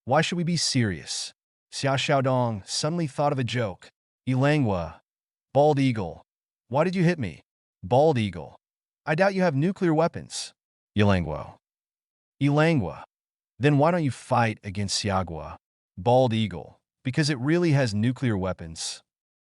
Why should we be serious? Xia Xiaodong suddenly thought of a joke. Ilangwa. Bald eagle. Why did you hit me? Bald eagle. I doubt you have nuclear weapons. Ilangwa. Ilangwa. Then why don't you fight against Xiagua? Bald eagle. Because it really has nuclear weapons.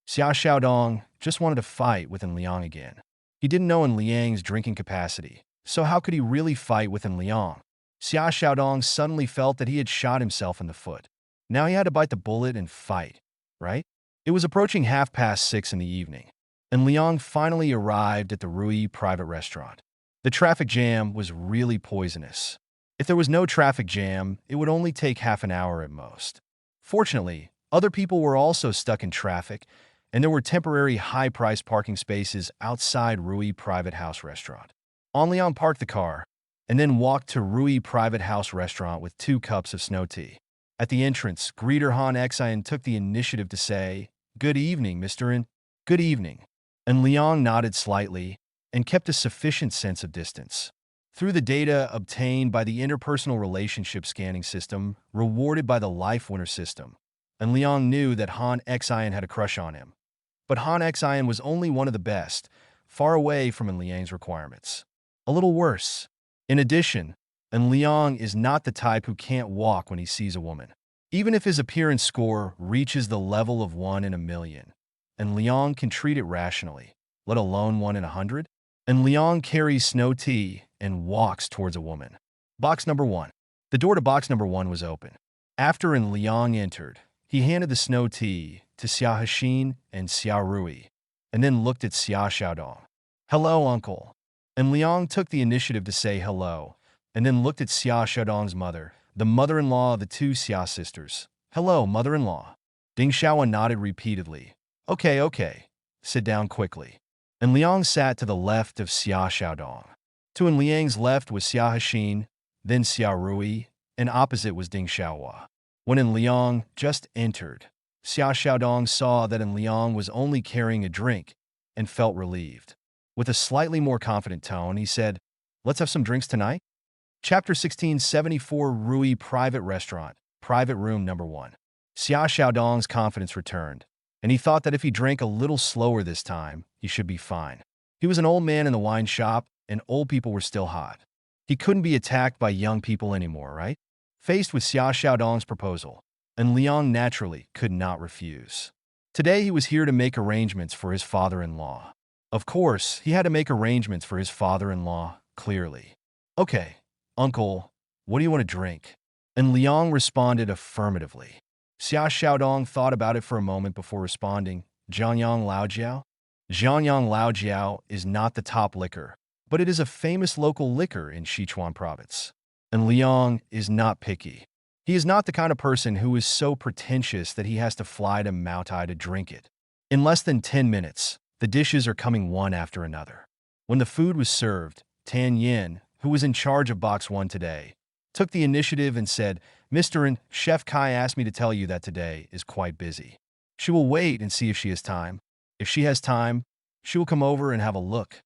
Xia Xiaodong just wanted to fight with An Liang again. He didn't know An Liang's drinking capacity, so how could he really fight with An Liang? Xia Xiaodong suddenly felt that he had shot himself in the foot. Now he had to bite the bullet and fight, right? It was approaching 6:30 in the evening, and Liang finally arrived at the Rui Private Restaurant. The traffic jam was really poisonous. If there was no traffic jam, it would only take half an hour at most. Fortunately, other people were also stuck in traffic, and there were temporary high-priced parking spaces outside Rui Private House Restaurant. An Liang parked the car, and then walked to Rui Private House Restaurant with 2 cups of snow tea. At the entrance, greeter Han Xian took the initiative to say, Good evening, Mr. An. Good evening. And Liang nodded slightly and kept a sufficient sense of distance. Through the data obtained by the interpersonal relationship scanning system, rewarded by the Life Winner system, and Liang knew that Han Xian had a crush on him. But Han Xian was only one of the best, far away from An Liang's requirements. A little worse. In addition, An Liang is not the type who can't walk when he sees a woman. Even if his appearance score reaches the level of 1 in a million, An Liang can treat it rationally, let alone 1 in 100. An Liang carries snow tea and walks towards a woman. Box number 1. The door to box number 1 was open. After An Liang entered, he handed the snow tea to Xia Hexin and Xia Rui, and then looked at Xia Xiaodong. Hello, uncle. An Liang took the initiative to say hello, and then looked at Xia Xiaodong's mother, the mother-in-law of the 2 Xia sisters. Hello, mother-in-law. Ding Xiaowan nodded repeatedly. Okay. Sit down quickly. An Liang sat to the left of Xia Xiaodong. To An Liang's left was Xia Hexin, then Xia Rui, and opposite was Ding Xiaohua. When An Liang just entered, Xia Xiaodong saw that An Liang was only carrying a drink and felt relieved. With a slightly more confident tone, he said, Let's have some drinks tonight? Chapter 1674 Rui Private Restaurant, Private Room Number 1. Xia Xiaodong's confidence returned, and he thought that if he drank a little slower this time, he should be fine. He was an old man in the wine shop, and old people were still hot. He couldn't be attacked by young people anymore, right? Faced with Xia Xiaodong's proposal, An Liang naturally could not refuse. Today he was here to make arrangements for his father-in-law. Of course, he had to make arrangements for his father-in-law, clearly. Okay, uncle, what do you want to drink? And Liang responded affirmatively. Xia Xiaodong thought about it for a moment before responding, Jianyang Laojiao? Jianyang Laojiao is not the top liquor, but it is a famous local liquor in Sichuan province. And Liang is not picky. He is not the kind of person who is so pretentious that he has to fly to Moutai to drink it. In less than 10 minutes, the dishes are coming one after another. When the food was served, Tan Yin, who was in charge of Box 1 today, took the initiative and said, Mr. N, Chef Kai asked me to tell you that today is quite busy. She will wait and see if she has time. If she has time, she will come over and have a look.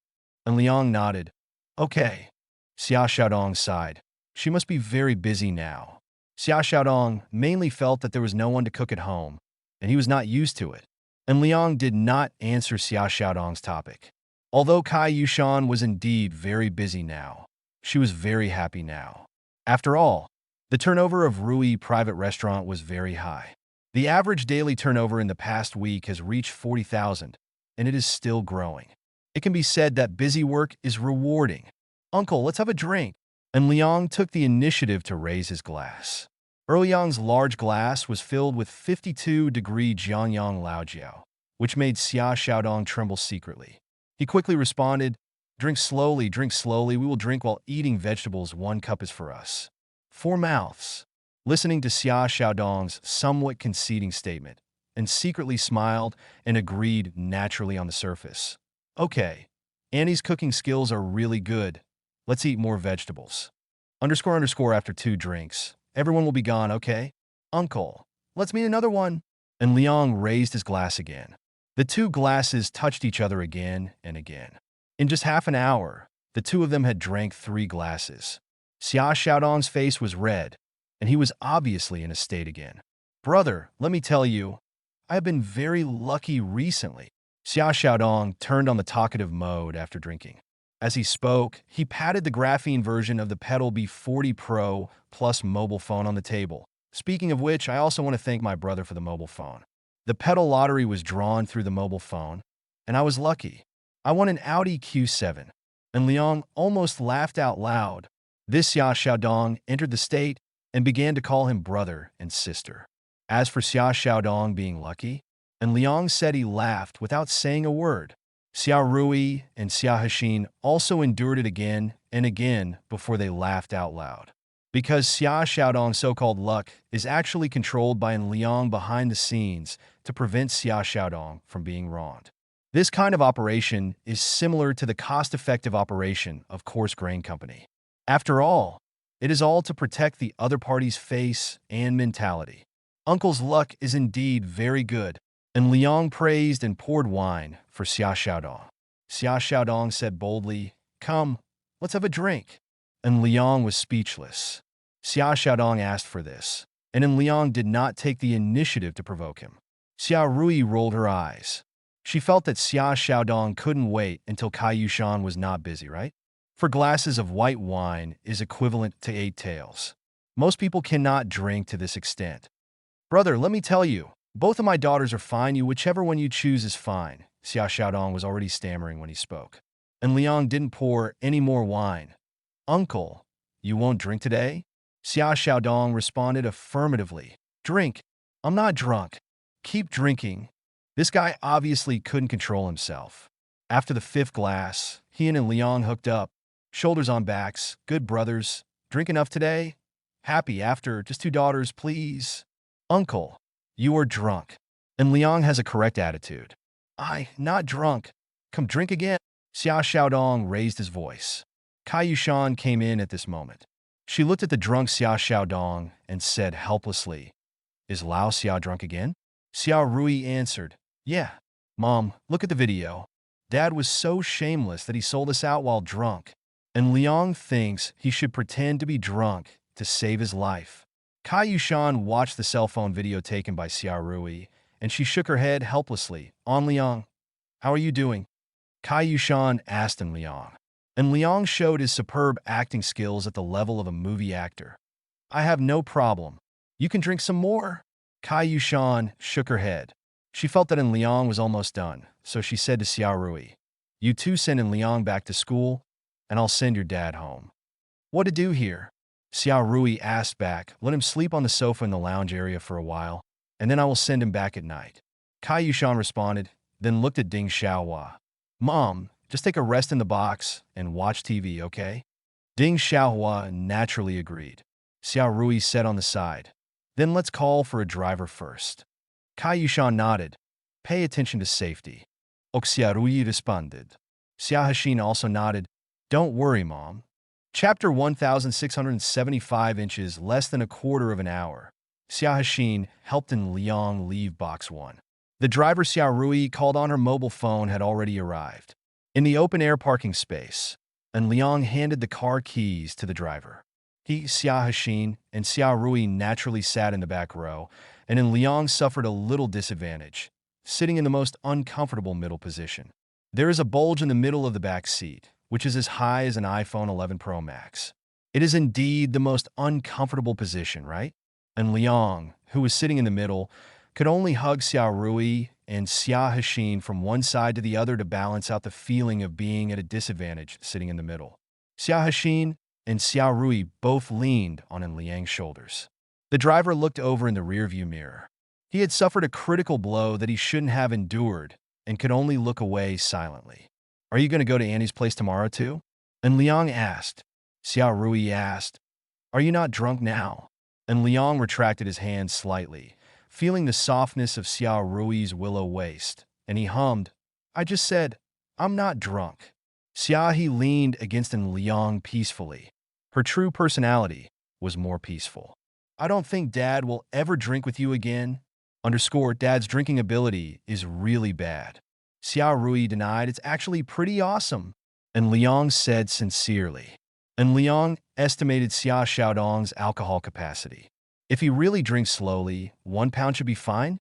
And Liang nodded. Okay. Xia Xiaodong sighed. She must be very busy now. Xia Xiaodong mainly felt that there was no one to cook at home, and he was not used to it. And Liang did not answer Xia Xiaodong's topic. Although Kai Yushan was indeed very busy now, she was very happy now. After all, the turnover of Rui Private Restaurant was very high. The average daily turnover in the past week has reached 40,000, and it is still growing. It can be said that busy work is rewarding. Uncle, let's have a drink. And Liang took the initiative to raise his glass. Liang's large glass was filled with 52-degree Jiangyang Laojiao, which made Xia Xiaodong tremble secretly. He quickly responded, drink slowly, we will drink while eating vegetables, 1 cup is for us. 4 mouths. Listening to Xia Xiaodong's somewhat conceding statement, and secretly smiled and agreed naturally on the surface. Okay, Annie's cooking skills are really good. Let's eat more vegetables. After 2 drinks. Everyone will be gone, okay? Uncle, let's meet another one. And Liang raised his glass again. The 2 glasses touched each other again and again. In just half an hour, the 2 of them had drank 3 glasses. Xia Xiaodong's face was red, and he was obviously in a state again. Brother, let me tell you, I have been very lucky recently. Xia Xiaodong turned on the talkative mode after drinking. As he spoke, he patted the graphene version of the Pedal B40 Pro Plus mobile phone on the table. Speaking of which, I also want to thank my brother for the mobile phone. The Pedal lottery was drawn through the mobile phone, and I was lucky. I won an Audi Q7, and Liang almost laughed out loud. This Xia Xiaodong entered the state and began to call him brother and sister. As for Xia Xiaodong being lucky, and Liang said he laughed without saying a word. Xia Rui and Xia Hexin also endured it again and again before they laughed out loud. Because Xia Xiaodong's so-called luck is actually controlled by an Liang behind the scenes to prevent Xia Xiaodong from being wronged. This kind of operation is similar to the cost-effective operation of Coarse Grain Company. After all, it is all to protect the other party's face and mentality. Uncle's luck is indeed very good, and Liang praised and poured wine for Xia Xiaodong. Xia Xiaodong said boldly, "Come, let's have a drink." And Liang was speechless. Xia Xiaodong asked for this, and Liang did not take the initiative to provoke him. Xia Rui rolled her eyes. She felt that Xia Xiaodong couldn't wait until Kai Yushan was not busy, right? 4 glasses of white wine is equivalent to 8 taels. Most people cannot drink to this extent. Brother, let me tell you, both of my daughters are fine. Whichever one you choose is fine. Xia Xiaodong was already stammering when he spoke. And Liang didn't pour any more wine. Uncle, you won't drink today? Xia Xiaodong responded affirmatively. Drink. I'm not drunk. Keep drinking. This guy obviously couldn't control himself. After the 5th glass, he and Liang hooked up, shoulders on backs, good brothers. Drink enough today? Happy after, just 2 daughters, please. Uncle, you are drunk. And Liang has a correct attitude. Not drunk. Come drink again. Xia Xiaodong raised his voice. Kai Yushan came in at this moment. She looked at the drunk Xia Xiaodong and said helplessly, Is Lao Xia drunk again? Xia Rui answered, Yeah. Mom, look at the video. Dad was so shameless that he sold us out while drunk. And Liang thinks he should pretend to be drunk to save his life. Kai Yushan watched the cell phone video taken by Xia Rui, and she shook her head helplessly. On Liang, how are you doing? Kai Yushan asked Liang. And Liang showed his superb acting skills at the level of a movie actor. I have no problem. You can drink some more. Kai Yushan shook her head. She felt that Liang was almost done, so she said to Xia Rui, You two send Liang back to school, and I'll send your dad home. What to do here? Xia Rui asked back, Let him sleep on the sofa in the lounge area for a while, and then I will send him back at night. Kai Yushan responded, then looked at Ding Xiaohua. Mom, just take a rest in the box and watch TV, okay? Ding Xiaohua naturally agreed. Xia Rui said on the side, Then let's call for a driver first. Kai Yushan nodded. Pay attention to safety. Xia Rui responded. Xia Hexin also nodded. Don't worry, Mom. Chapter 1675 inches, less than a quarter of an hour. Xia Hexin helped Liang leave box 1. The driver Xia Rui called on her mobile phone had already arrived. In the open-air parking space, and Liang handed the car keys to the driver. He, Xia Hexin, and Xia Rui naturally sat in the back row, and Liang suffered a little disadvantage, sitting in the most uncomfortable middle position. There is a bulge in the middle of the back seat, which is as high as an iPhone 11 Pro Max. It is indeed the most uncomfortable position, right? And Liang, who was sitting in the middle, could only hug Xia Rui and Xia Hexin from one side to the other to balance out the feeling of being at a disadvantage sitting in the middle. Xia Hexin and Xia Rui both leaned on Liang's shoulders. The driver looked over in the rearview mirror. He had suffered a critical blow that he shouldn't have endured and could only look away silently. Are you going to go to Annie's place tomorrow too? And Liang asked. Xiao Rui asked, are you not drunk now? And Liang retracted his hand slightly, feeling the softness of Xiao Rui's willow waist, and he hummed, I just said, I'm not drunk. Xiaohe leaned against an Liang peacefully. Her true personality was more peaceful. I don't think Dad will ever drink with you again. Dad's drinking ability is really bad. Xiao Rui denied it's actually pretty awesome. And Liang said sincerely. And Liang estimated Xia Xiaodong's alcohol capacity. If he really drinks slowly, 1 pound should be fine.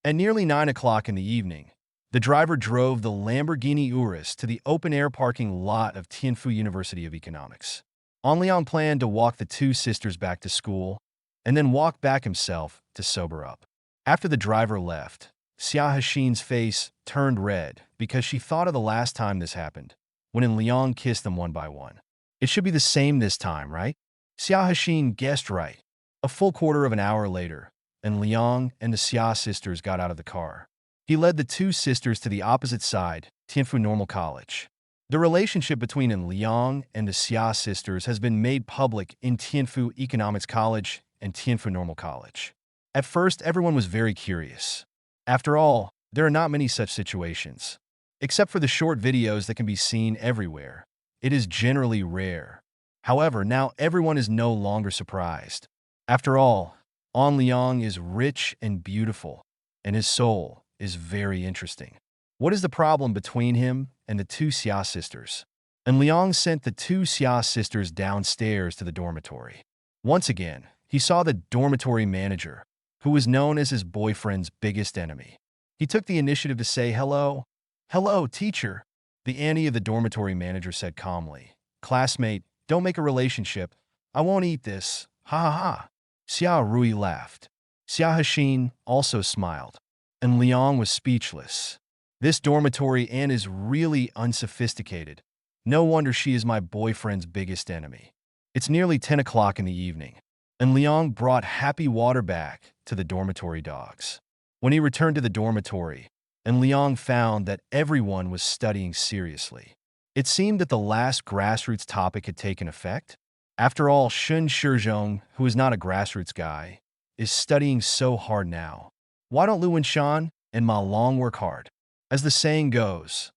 At nearly 9 o'clock in the evening, the driver drove the Lamborghini Urus to the open-air parking lot of Tianfu University of Economics. An Liang planned to walk the two sisters back to school and then walk back himself to sober up. After the driver left, Xia Hashin's face turned red because she thought of the last time this happened, when An Liang kissed them one by one. It should be the same this time, right? Xia Hashin guessed right. A full quarter of an hour later, An Liang and the Xia sisters got out of the car. He led the two sisters to the opposite side, Tianfu Normal College. The relationship between An Liang and the Xia sisters has been made public in Tianfu Economics College and Tianfu Normal College. At first, everyone was very curious. After all, there are not many such situations. Except for the short videos that can be seen everywhere, it is generally rare. However, now everyone is no longer surprised. After all, An Liang is rich and beautiful, and his soul is very interesting. What is the problem between him and the two Xia sisters? And Liang sent the two Xia sisters downstairs to the dormitory. Once again, he saw the dormitory manager, who was known as his boyfriend's biggest enemy. He took the initiative to say hello. Hello, teacher, the Annie of the dormitory manager said calmly. Classmate, don't make a relationship. I won't eat this. Ha ha ha. Xiao Rui laughed. Xia Hashin also smiled. And Liang was speechless. This dormitory Anne is really unsophisticated. No wonder she is my boyfriend's biggest enemy. It's nearly 10 o'clock in the evening, and Liang brought happy water back to the dormitory dogs. When he returned to the dormitory, and Liang found that everyone was studying seriously. It seemed that the last grassroots topic had taken effect. After all, Shun Shizhong, who is not a grassroots guy, is studying so hard now. Why don't Lu Wenshan and Ma Long work hard? As the saying goes,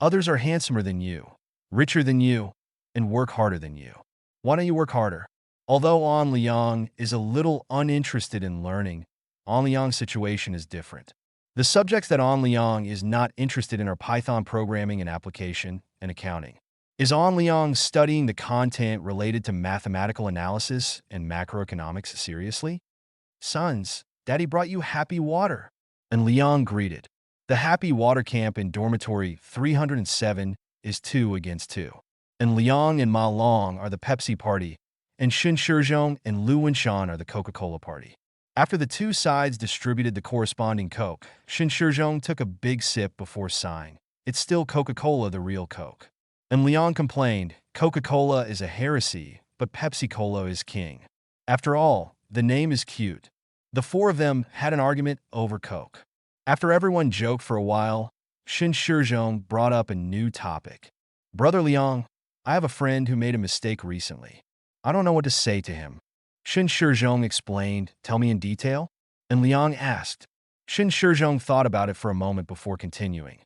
others are handsomer than you, richer than you, and work harder than you. Why don't you work harder? Although An Liang is a little uninterested in learning, An Liang's situation is different. The subjects that An Liang is not interested in are Python programming and application and accounting. Is An Liang studying the content related to mathematical analysis and macroeconomics seriously? Sons, Daddy brought you happy water. And Liang greeted. The happy water camp in dormitory 307 is 2 against 2. And Liang and Ma Long are the Pepsi party, and Shun Shizhong and Lu Wenshan are the Coca-Cola party. After the two sides distributed the corresponding Coke, Shun Shizhong took a big sip before sighing. It's still Coca-Cola, the real Coke. And Liang complained, Coca-Cola is a heresy, but Pepsi-Cola is king. After all, the name is cute. The four of them had an argument over Coke. After everyone joked for a while, Shun Shizhong brought up a new topic. Brother Liang, I have a friend who made a mistake recently. I don't know what to say to him. Shun Shizhong explained, tell me in detail? And Liang asked. Shun Shizhong thought about it for a moment before continuing.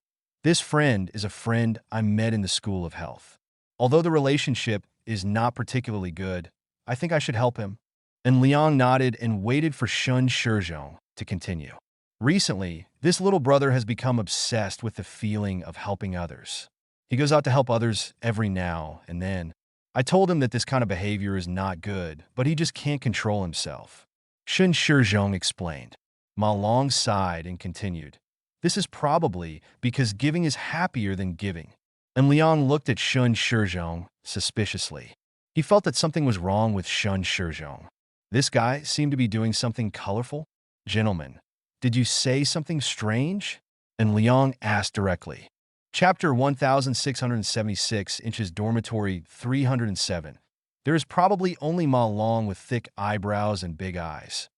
This friend is a friend I met in the School of Health. Although the relationship is not particularly good, I think I should help him. And Liang nodded and waited for Shun Shizhong to continue. Recently, this little brother has become obsessed with the feeling of helping others. He goes out to help others every now and then. I told him that this kind of behavior is not good, but he just can't control himself. Shun Shizhong explained. Ma Long sighed and continued. This is probably because giving is happier than giving. And Liang looked at Shun Shizhong suspiciously. He felt that something was wrong with Shun Shizhong. This guy seemed to be doing something colorful. Gentlemen, did you say something strange? And Liang asked directly. Chapter 1676 Inches Dormitory 307. There is probably only Ma Long with thick eyebrows and big eyes.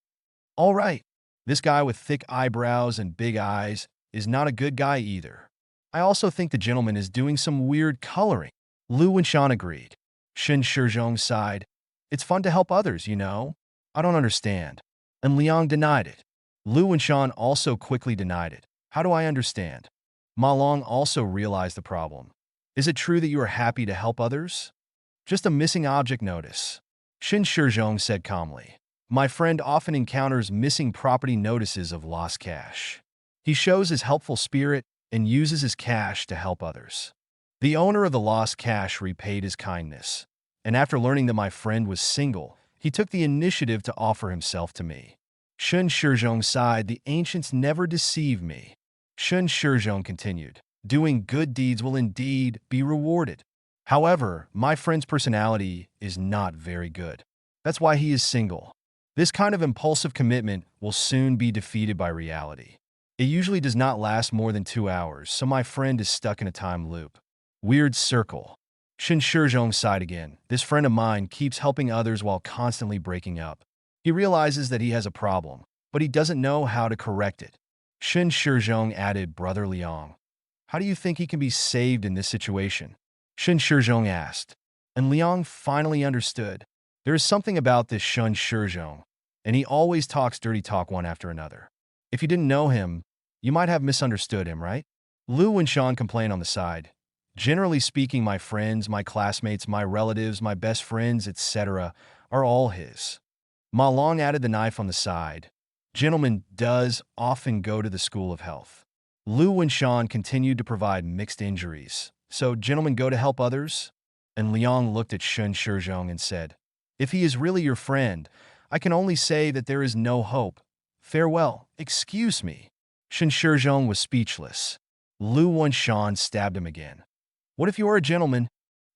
All right, this guy with thick eyebrows and big eyes is not a good guy either. I also think the gentleman is doing some weird coloring. Lu Wenshan agreed. Shen Shizhong sighed. It's fun to help others, you know. I don't understand. And Liang denied it. Lu Wenshan also quickly denied it. How do I understand? Ma Long also realized the problem. Is it true that you are happy to help others? Just a missing object notice. Shen Shizhong said calmly. My friend often encounters missing property notices of lost cash. He shows his helpful spirit and uses his cash to help others. The owner of the lost cash repaid his kindness, and after learning that my friend was single, he took the initiative to offer himself to me. Shen Shizhong sighed, the ancients never deceive me. Shen Shizhong continued, doing good deeds will indeed be rewarded. However, my friend's personality is not very good. That's why he is single. This kind of impulsive commitment will soon be defeated by reality. It usually does not last more than 2 hours, so my friend is stuck in a time loop. Weird circle. Shen Shizhong sighed again. This friend of mine keeps helping others while constantly breaking up. He realizes that he has a problem, but he doesn't know how to correct it. Shen Shizhong added, Brother Liang, how do you think he can be saved in this situation? Shen Shizhong asked. And Liang finally understood. There is something about this Shen Shizhong, and he always talks dirty talk one after another. If you didn't know him, you might have misunderstood him, right? Lu Wenshan complained on the side. Generally speaking, my friends, my classmates, my relatives, my best friends, etc. are all his. Ma Long added the knife on the side. Gentlemen does often go to the School of Health. Lu Wenshan continued to provide mixed injuries. So gentlemen go to help others? And Liang looked at Shen Shizhong and said, if he is really your friend, I can only say that there is no hope. Farewell. Excuse me. Shen Shizhong was speechless. Lu Wenshan stabbed him again. What if you are a gentleman?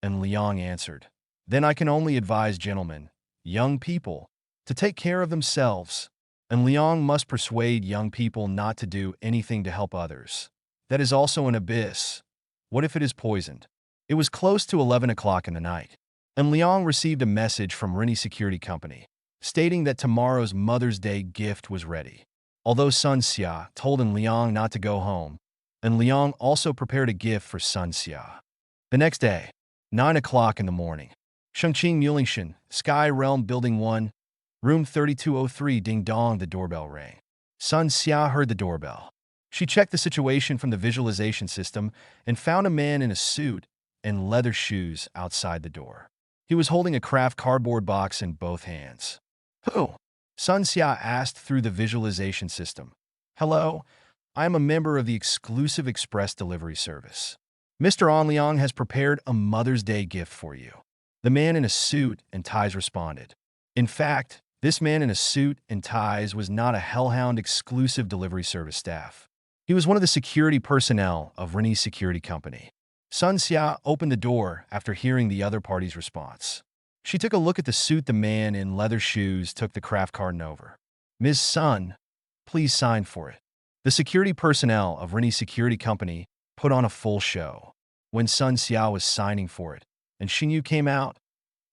And Liang answered, then I can only advise gentlemen, young people, to take care of themselves. And Liang must persuade young people not to do anything to help others. That is also an abyss. What if it is poisoned? It was close to 11 o'clock in the night, and Liang received a message from Rennie Security Company, stating that tomorrow's Mother's Day gift was ready. Although Sun Xia told Liang not to go home, and Liang also prepared a gift for Sun Xia. The next day, 9 o'clock in the morning, Shengqing Mulingshan, Sky Realm Building 1, Room 3203, ding-dong, the doorbell rang. Sun Xia heard the doorbell. She checked the situation from the visualization system and found a man in a suit and leather shoes outside the door. He was holding a craft cardboard box in both hands. Who? Sun Xia asked through the visualization system. Hello, I am a member of the exclusive express delivery service. Mr. An Liang has prepared a Mother's Day gift for you. The man in a suit and ties responded. In fact, this man in a suit and ties was not a Hellhound exclusive delivery service staff. He was one of the security personnel of Rennie Security Company. Sun Xia opened the door after hearing the other party's response. She took a look at the suit. The man in leather shoes took the craft carton over. Ms. Sun, please sign for it. The security personnel of Rennie Security Company put on a full show. When Sun Xia was signing for it, and Xingyu came out.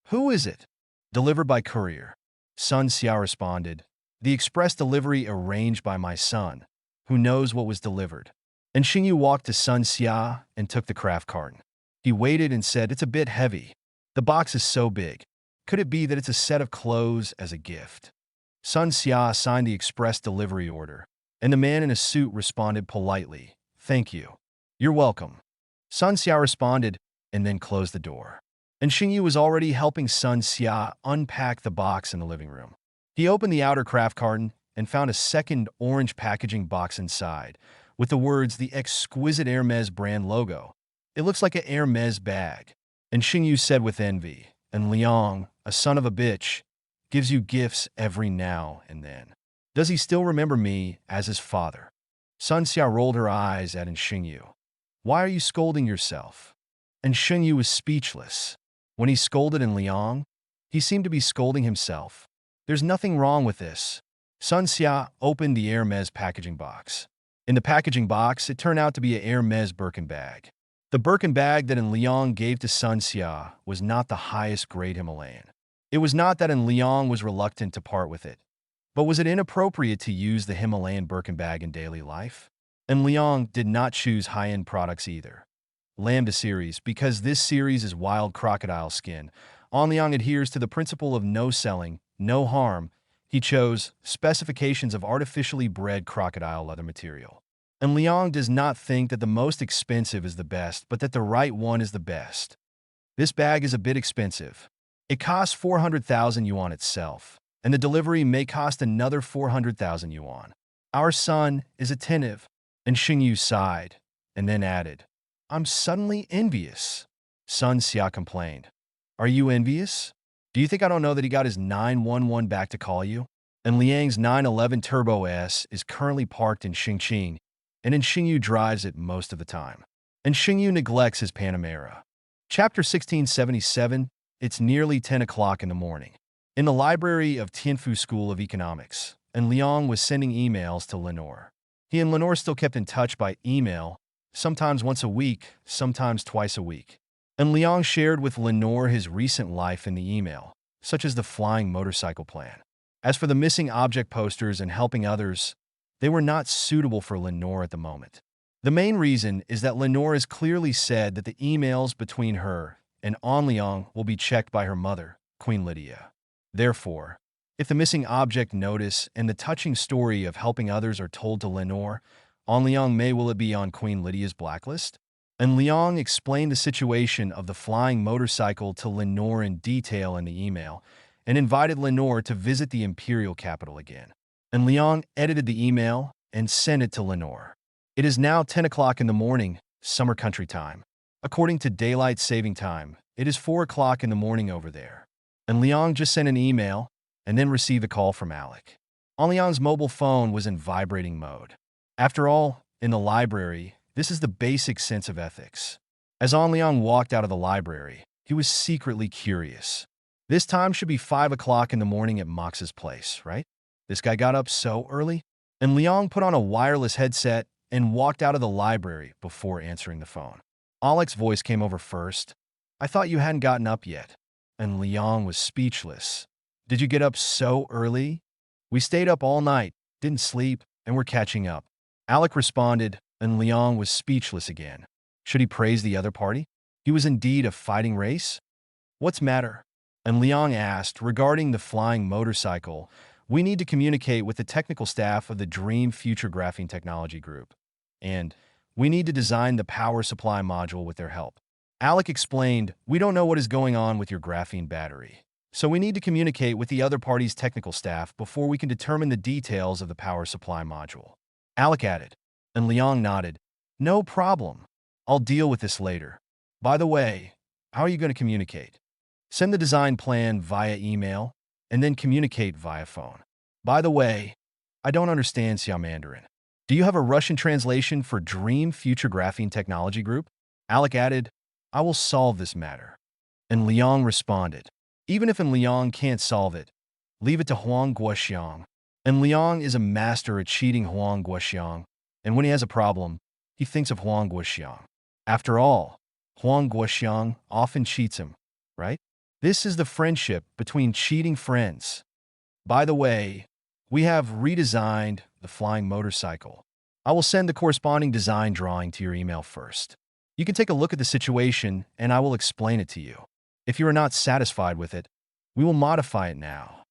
Who is it? Delivered by courier. Sun Xia responded, the express delivery arranged by my son, who knows what was delivered. And Xingyu walked to Sun Xia and took the craft carton. He waited and said, it's a bit heavy. The box is so big. Could it be that it's a set of clothes as a gift? Sun Xia signed the express delivery order, and the man in a suit responded politely, thank you. You're welcome. Sun Xia responded and then closed the door. And Xingyu was already helping Sun Xia unpack the box in the living room. He opened the outer craft carton and found a second orange packaging box inside, with the words the exquisite Hermes brand logo. It looks like an Hermes bag. And Xingyu said with envy, and Liang, a son of a bitch, gives you gifts every now and then. Does he still remember me as his father? Sun Xia rolled her eyes at Xingyu. Why are you scolding yourself? And Xingyu was speechless. When he scolded Liang, he seemed to be scolding himself. There's nothing wrong with this. Sun Xia opened the Hermes packaging box. In the packaging box, it turned out to be a Hermes Birkin bag. The Birkin bag that Liang gave to Sun Xia was not the highest grade Himalayan. It was not that Liang was reluctant to part with it, but was it inappropriate to use the Himalayan Birkin bag in daily life? And Liang did not choose high-end products either. Lambda series, because this series is wild crocodile skin. Liang adheres to the principle of no selling, no harm. He chose specifications of artificially bred crocodile leather material. And Liang does not think that the most expensive is the best, but that the right one is the best. This bag is a bit expensive. It costs 400,000 yuan itself, and the delivery may cost another 400,000 yuan. Our son is attentive. And Xingyu sighed, and then added, I'm suddenly envious. Sun Xia complained. Are you envious? Do you think I don't know that he got his 911 back to call you? And Liang's 911 Turbo S is currently parked in Xingqing, and Xingyu drives it most of the time. And Xingyu neglects his Panamera. Chapter 1677, it's nearly 10 o'clock in the morning. In the library of Tianfu School of Economics, and Liang was sending emails to Lenore. He and Lenore still kept in touch by email, sometimes once a week, sometimes twice a week. And Liang shared with Lenore his recent life in the email, such as the flying motorcycle plan. As for the missing object posters and helping others, they were not suitable for Lenore at the moment. The main reason is that Lenore has clearly said that the emails between her and An Liang will be checked by her mother, Queen Lydia. Therefore, if the missing object notice and the touching story of helping others are told to Lenore, An Liang will it be on Queen Lydia's blacklist? And Liang explained the situation of the flying motorcycle to Lenore in detail in the email and invited Lenore to visit the imperial capital again. And Liang edited the email and sent it to Lenore. It is now 10 o'clock in the morning, summer country time. According to daylight saving time, it is 4 o'clock in the morning over there. And Liang just sent an email and then received a call from Alec. An Liang's mobile phone was in vibrating mode. After all, in the library, this is the basic sense of ethics. As An Liang walked out of the library, he was secretly curious. This time should be 5 o'clock in the morning at Mox's place, right? This guy got up so early? And Liang put on a wireless headset and walked out of the library before answering the phone. Alec's voice came over first. I thought you hadn't gotten up yet. And Liang was speechless. Did you get up so early? We stayed up all night, didn't sleep, and we're catching up. Alec responded, and Liang was speechless again. Should he praise the other party? He was indeed a fighting race? What's matter? And Liang asked, regarding the flying motorcycle, we need to communicate with the technical staff of the Dream Future Graphene Technology Group. And we need to design the power supply module with their help. Alec explained, we don't know what is going on with your graphene battery. So we need to communicate with the other party's technical staff before we can determine the details of the power supply module. Alec added, and Liang nodded, no problem. I'll deal with this later. By the way, how are you going to communicate? Send the design plan via email, and then communicate via phone. By the way, I don't understand Xia Mandarin. Do you have a Russian translation for Dream Future Graphene Technology Group? Alec added, I will solve this matter. And Liang responded, even if Liang can't solve it, leave it to Huang Guoxiang. And Liang is a master at cheating Huang Guoxiang, and when he has a problem, he thinks of Huang Guoxiang. After all, Huang Guoxiang often cheats him, right? This is the friendship between cheating friends. By the way, we have redesigned the flying motorcycle. I will send the corresponding design drawing to your email first. You can take a look at the situation, and I will explain it to you. If you are not satisfied with it, we will modify it now.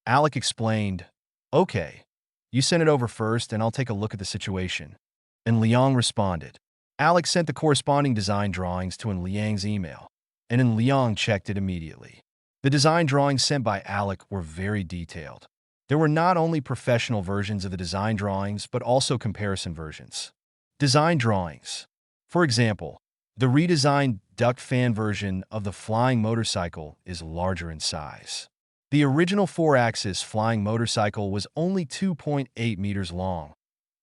Alec explained, okay, you send it over first and I'll take a look at the situation. And Liang responded. Alec sent the corresponding design drawings to Liang's email, and Liang checked it immediately. The design drawings sent by Alec were very detailed. There were not only professional versions of the design drawings, but also comparison versions. Design drawings. For example, the redesigned duct fan version of the flying motorcycle is larger in size. The original 4-axis flying motorcycle was only 2.8 meters long,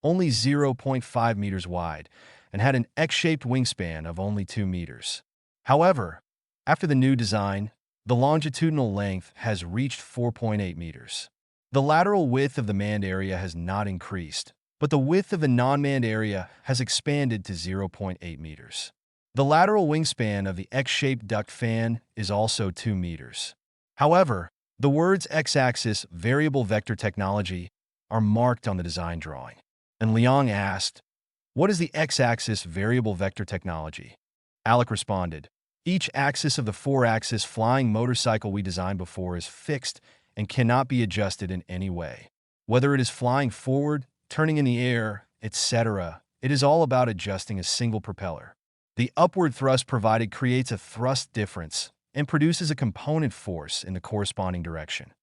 only 0.5 meters wide, and had an X-shaped wingspan of only 2 meters. However, after the new design, the longitudinal length has reached 4.8 meters. The lateral width of the manned area has not increased, but the width of the non-manned area has expanded to 0.8 meters. The lateral wingspan of the X-shaped duct fan is also 2 meters. However, the words X-axis variable vector technology are marked on the design drawing. And Liang asked, "What is the X-axis variable vector technology?" Alec responded, "Each axis of the 4-axis flying motorcycle we designed before is fixed and cannot be adjusted in any way. Whether it is flying forward, turning in the air, etc., it is all about adjusting a single propeller. The upward thrust provided creates a thrust difference and produces a component force in the corresponding direction.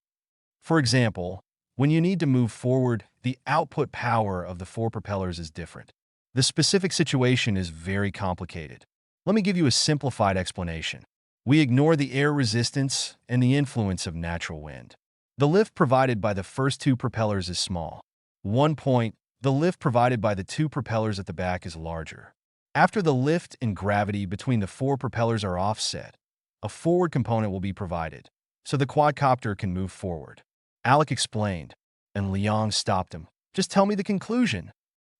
For example, when you need to move forward, the output power of the 4 propellers is different. The specific situation is very complicated. Let me give you a simplified explanation. We ignore the air resistance and the influence of natural wind. The lift provided by the first 2 propellers is small. 1 point, the lift provided by the 2 propellers at the back is larger. After the lift and gravity between the 4 propellers are offset, a forward component will be provided, so the quadcopter can move forward." Alec explained, and Liang stopped him. "Just tell me the conclusion."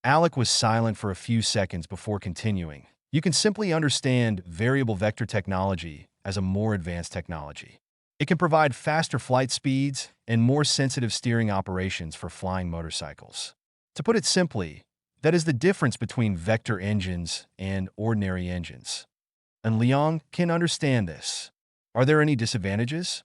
Alec was silent for a few seconds before continuing. "You can simply understand variable vector technology as a more advanced technology. It can provide faster flight speeds and more sensitive steering operations for flying motorcycles. To put it simply, that is the difference between vector engines and ordinary engines. And Liang can understand this. Are there any disadvantages?"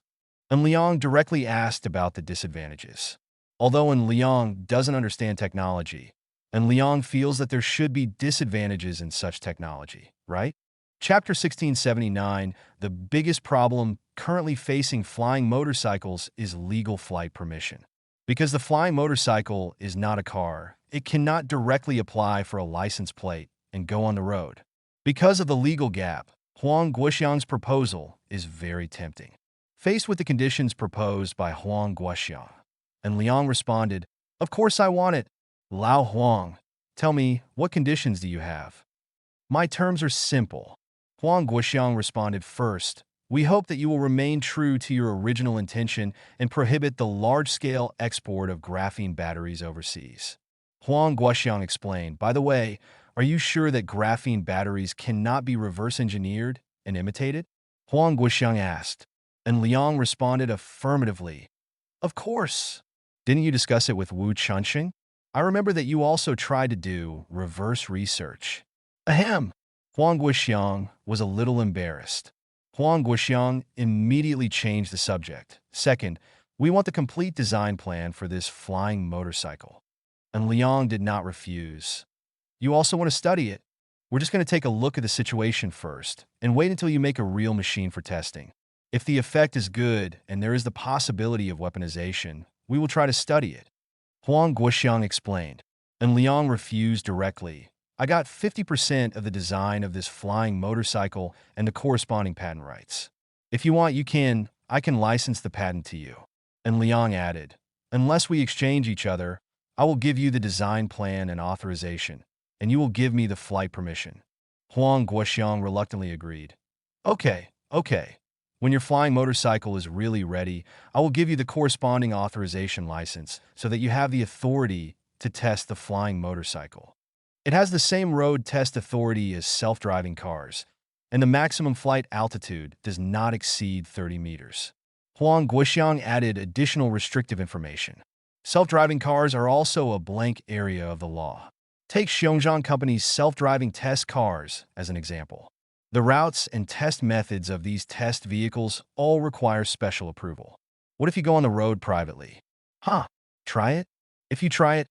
And Liang directly asked about the disadvantages. Although Liang doesn't understand technology, and Liang feels that there should be disadvantages in such technology, right? Chapter 1679, the biggest problem currently facing flying motorcycles is legal flight permission. Because the flying motorcycle is not a car, it cannot directly apply for a license plate and go on the road. Because of the legal gap, Huang Guoxiang's proposal is very tempting. Faced with the conditions proposed by Huang Guoxiang, and Liang responded, "Of course I want it. Lao Huang, tell me, what conditions do you have?" "My terms are simple." Huang Guoxiang responded, "First, we hope that you will remain true to your original intention and prohibit the large-scale export of graphene batteries overseas." Huang Guoxiang explained, "By the way, are you sure that graphene batteries cannot be reverse-engineered and imitated?" Huang Guoxiang asked, and Liang responded affirmatively. "Of course. Didn't you discuss it with Wu Chunxing? I remember that you also tried to do reverse research." Ahem. Huang Guoxiang was a little embarrassed. Huang Guoxiang immediately changed the subject. "Second, we want the complete design plan for this flying motorcycle." And Liang did not refuse. "You also want to study it? We're just going to take a look at the situation first and wait until you make a real machine for testing. If the effect is good and there is the possibility of weaponization, we will try to study it." Huang Guoxiang explained, and Liang refused directly. "I got 50% of the design of this flying motorcycle and the corresponding patent rights. If you want, I can license the patent to you." And Liang added, "Unless we exchange each other, I will give you the design plan and authorization, and you will give me the flight permission." Huang Guoxiang reluctantly agreed. Okay. When your flying motorcycle is really ready, I will give you the corresponding authorization license so that you have the authority to test the flying motorcycle. It has the same road test authority as self-driving cars, and the maximum flight altitude does not exceed 30 meters. Huang Guoxiang added additional restrictive information. Self-driving cars are also a blank area of the law. Take Xiongzhang Company's self-driving test cars as an example. The routes and test methods of these test vehicles all require special approval. What if you go on the road privately? Try it? If you try it,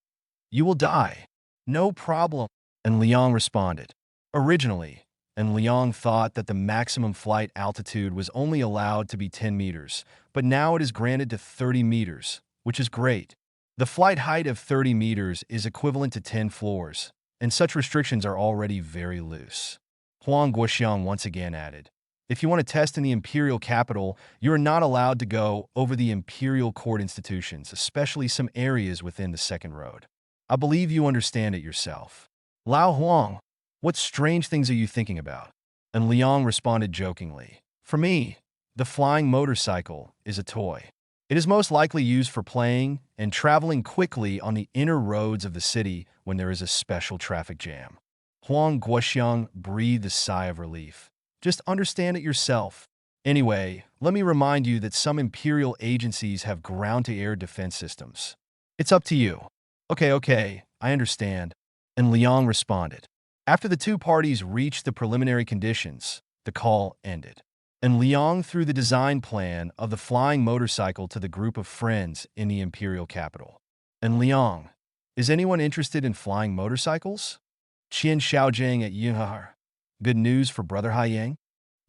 you will die. No problem. And Liang responded. Originally, and Liang thought that the maximum flight altitude was only allowed to be 10 meters, but now it is granted to 30 meters, which is great. The flight height of 30 meters is equivalent to 10 floors, and such restrictions are already very loose. Huang Guoxiang once again added, "If you want to test in the imperial capital, you are not allowed to go over the imperial court institutions, especially some areas within the second road. I believe you understand it yourself." "Lao Huang, what strange things are you thinking about?" And Liang responded jokingly, "For me, the flying motorcycle is a toy. It is most likely used for playing and traveling quickly on the inner roads of the city when there is a special traffic jam. Huang Guoxiang breathed a sigh of relief. Just understand it yourself. Anyway, let me remind you that some imperial agencies have ground-to-air defense systems. It's up to you. Okay, I understand. And Liang responded. After the two parties reached the preliminary conditions, the call ended. And Liang threw the design plan of the flying motorcycle to the group of friends in the imperial capital. And Liang, is anyone interested in flying motorcycles? Qian Xiaojing at Yunhar. Good news for Brother Haiyang?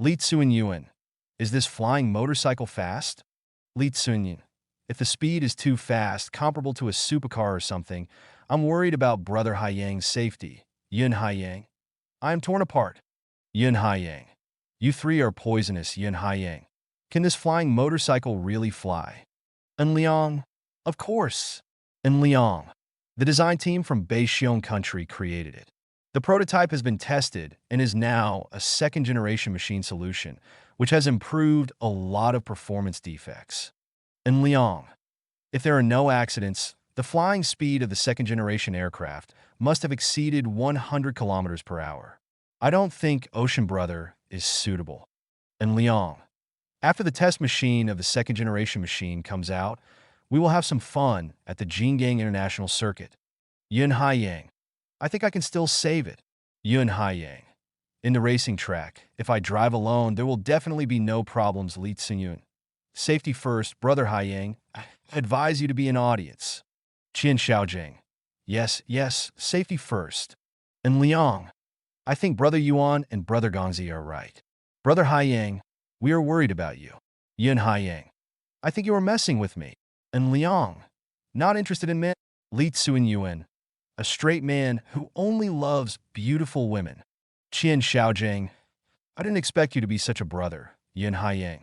Li Tsunyuan. Is this flying motorcycle fast? Li Tsunyan. If the speed is too fast, comparable to a supercar or something, I'm worried about Brother Haiyang's safety. Yun Haiyang. I am torn apart. Yun Haiyang. You three are poisonous, Yun Haiyang. Can this flying motorcycle really fly? And Liang? Of course. And Liang. The design team from Beixiong country created it. The prototype has been tested and is now a second-generation machine solution, which has improved a lot of performance defects. And Liang. If there are no accidents, the flying speed of the second-generation aircraft must have exceeded 100 kilometers per hour. I don't think Ocean Brother is suitable. And Liang. After the test machine of the second-generation machine comes out, we will have some fun at the Jinggang International Circuit. Yun Haiyang. I think I can still save it. Yun Haiyang. In the racing track, if I drive alone, there will definitely be no problems, Li Tsunyun. Safety first, Brother Haiyang. I advise you to be an audience. Qian Xiaojing. Yes, safety first. And Liang. I think Brother Yuan and Brother Gongzi are right. Brother Haiyang, we are worried about you. Yun Haiyang. I think you are messing with me. And Liang. Not interested in men. Li Tsunyuan. A straight man who only loves beautiful women. Qian Xiaojing. I didn't expect you to be such a brother. Yun Haiyang.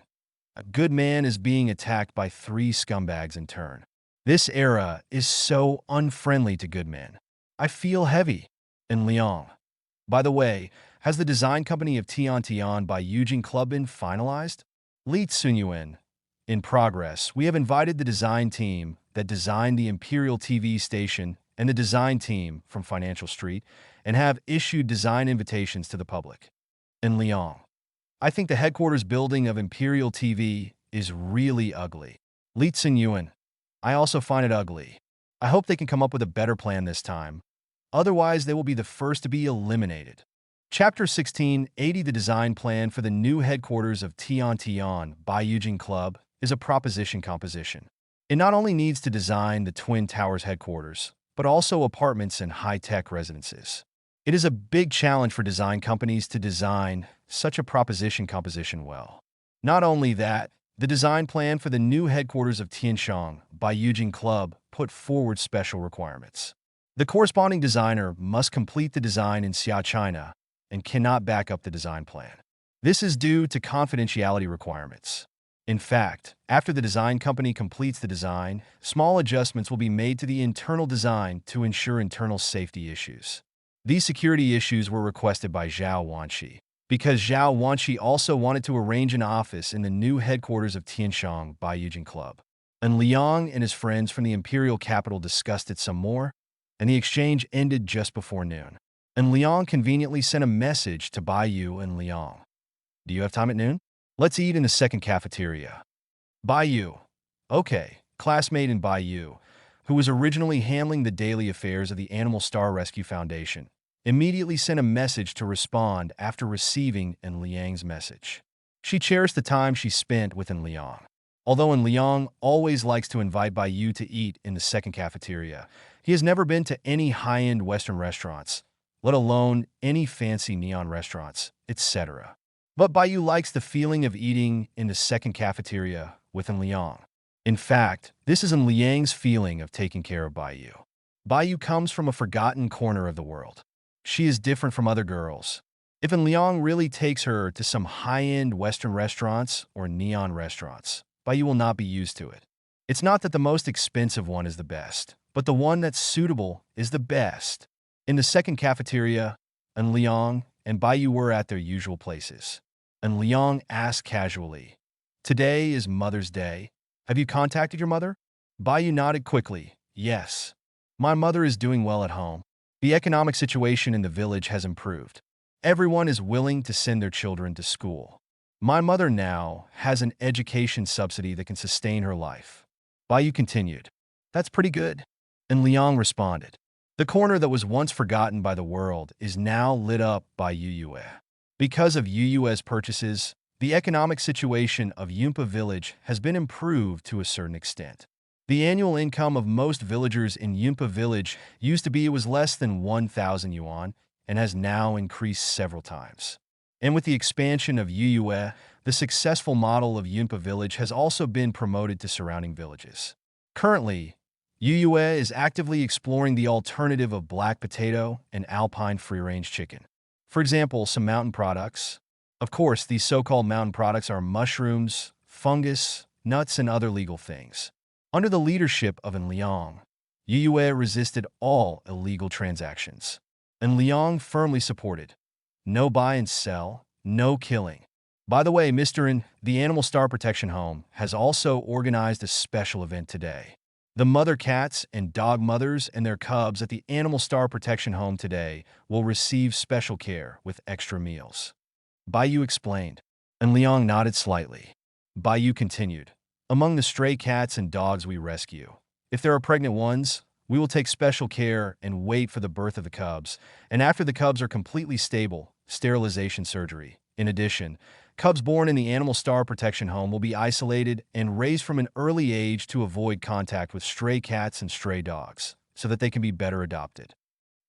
A good man is being attacked by three scumbags in turn. This era is so unfriendly to good men. I feel heavy. And Liang. By the way, has the design company of Tian Tian by Eugene Club been finalized? Li Tsunyuan. In progress, we have invited the design team that designed the Imperial TV station and the design team from Financial Street and have issued design invitations to the public. And Liang. I think the headquarters building of Imperial TV is really ugly. Li Tsunyuan. I also find it ugly. I hope they can come up with a better plan this time. Otherwise, they will be the first to be eliminated. Chapter 1680. The design plan for the new headquarters of Tian Tian by Eugene Club is a proposition composition. It not only needs to design the Twin Towers headquarters, but also apartments and high-tech residences. It is a big challenge for design companies to design such a proposition composition well. Not only that, the design plan for the new headquarters of Tianshang by Eugene Club put forward special requirements. The corresponding designer must complete the design in Xia, China, and cannot back up the design plan. This is due to confidentiality requirements. In fact, after the design company completes the design, small adjustments will be made to the internal design to ensure internal safety issues. These security issues were requested by Zhao Wanxi, because Zhao Wanxi also wanted to arrange an office in the new headquarters of Tianshang by Eugene Club. And Liang and his friends from the imperial capital discussed it some more, and the exchange ended just before noon. And Liang conveniently sent a message to Baiyu and Liang. Do you have time at noon? Let's eat in the second cafeteria. Baiyu. Okay, classmate in Baiyu, who was originally handling the daily affairs of the Animal Star Rescue Foundation, immediately sent a message to respond after receiving En Liang's message. She cherished the time she spent with En Liang. Although En Liang always likes to invite Baiyu to eat in the second cafeteria, he has never been to any high-end Western restaurants, let alone any fancy neon restaurants, etc. But Baiyu likes the feeling of eating in the second cafeteria with En Liang. In fact, this is En Liang's feeling of taking care of Baiyu. Baiyu comes from a forgotten corner of the world. She is different from other girls. If En Liang really takes her to some high-end Western restaurants or neon restaurants, Baiyu will not be used to it. It's not that the most expensive one is the best, but the one that's suitable is the best. In the second cafeteria, En Liang and Baiyu were at their usual places. En Liang asked casually, "Today is Mother's Day. Have you contacted your mother?" Baiyu nodded quickly. "Yes. My mother is doing well at home. The economic situation in the village has improved. Everyone is willing to send their children to school. My mother now has an education subsidy that can sustain her life. Baiyu continued. That's pretty good. And Liang responded. The corner that was once forgotten by the world is now lit up by Yuyue. Because of Yuyue's purchases, the economic situation of Yunpa village has been improved to a certain extent. The annual income of most villagers in Yunpa village used to be it was less than 1,000 yuan and has now increased several times. And with the expansion of Yuyue, the successful model of Yunpa village has also been promoted to surrounding villages. Currently, Yuyue is actively exploring the alternative of black potato and alpine free-range chicken. For example, some mountain products. Of course, these so-called mountain products are mushrooms, fungus, nuts, and other legal things. Under the leadership of An Liang, Yuyue resisted all illegal transactions. And Liang firmly supported no buy and sell, no killing. By the way, Mr. In the Animal Star Protection Home has also organized a special event today. The mother cats and dog mothers and their cubs at the Animal Star Protection Home today will receive special care with extra meals. Baiyu explained, and Liang nodded slightly. Baiyu continued, among the stray cats and dogs we rescue, if there are pregnant ones, we will take special care and wait for the birth of the cubs, and after the cubs are completely stable, sterilization surgery. In addition, cubs born in the Animal Star Protection Home will be isolated and raised from an early age to avoid contact with stray cats and stray dogs, so that they can be better adopted.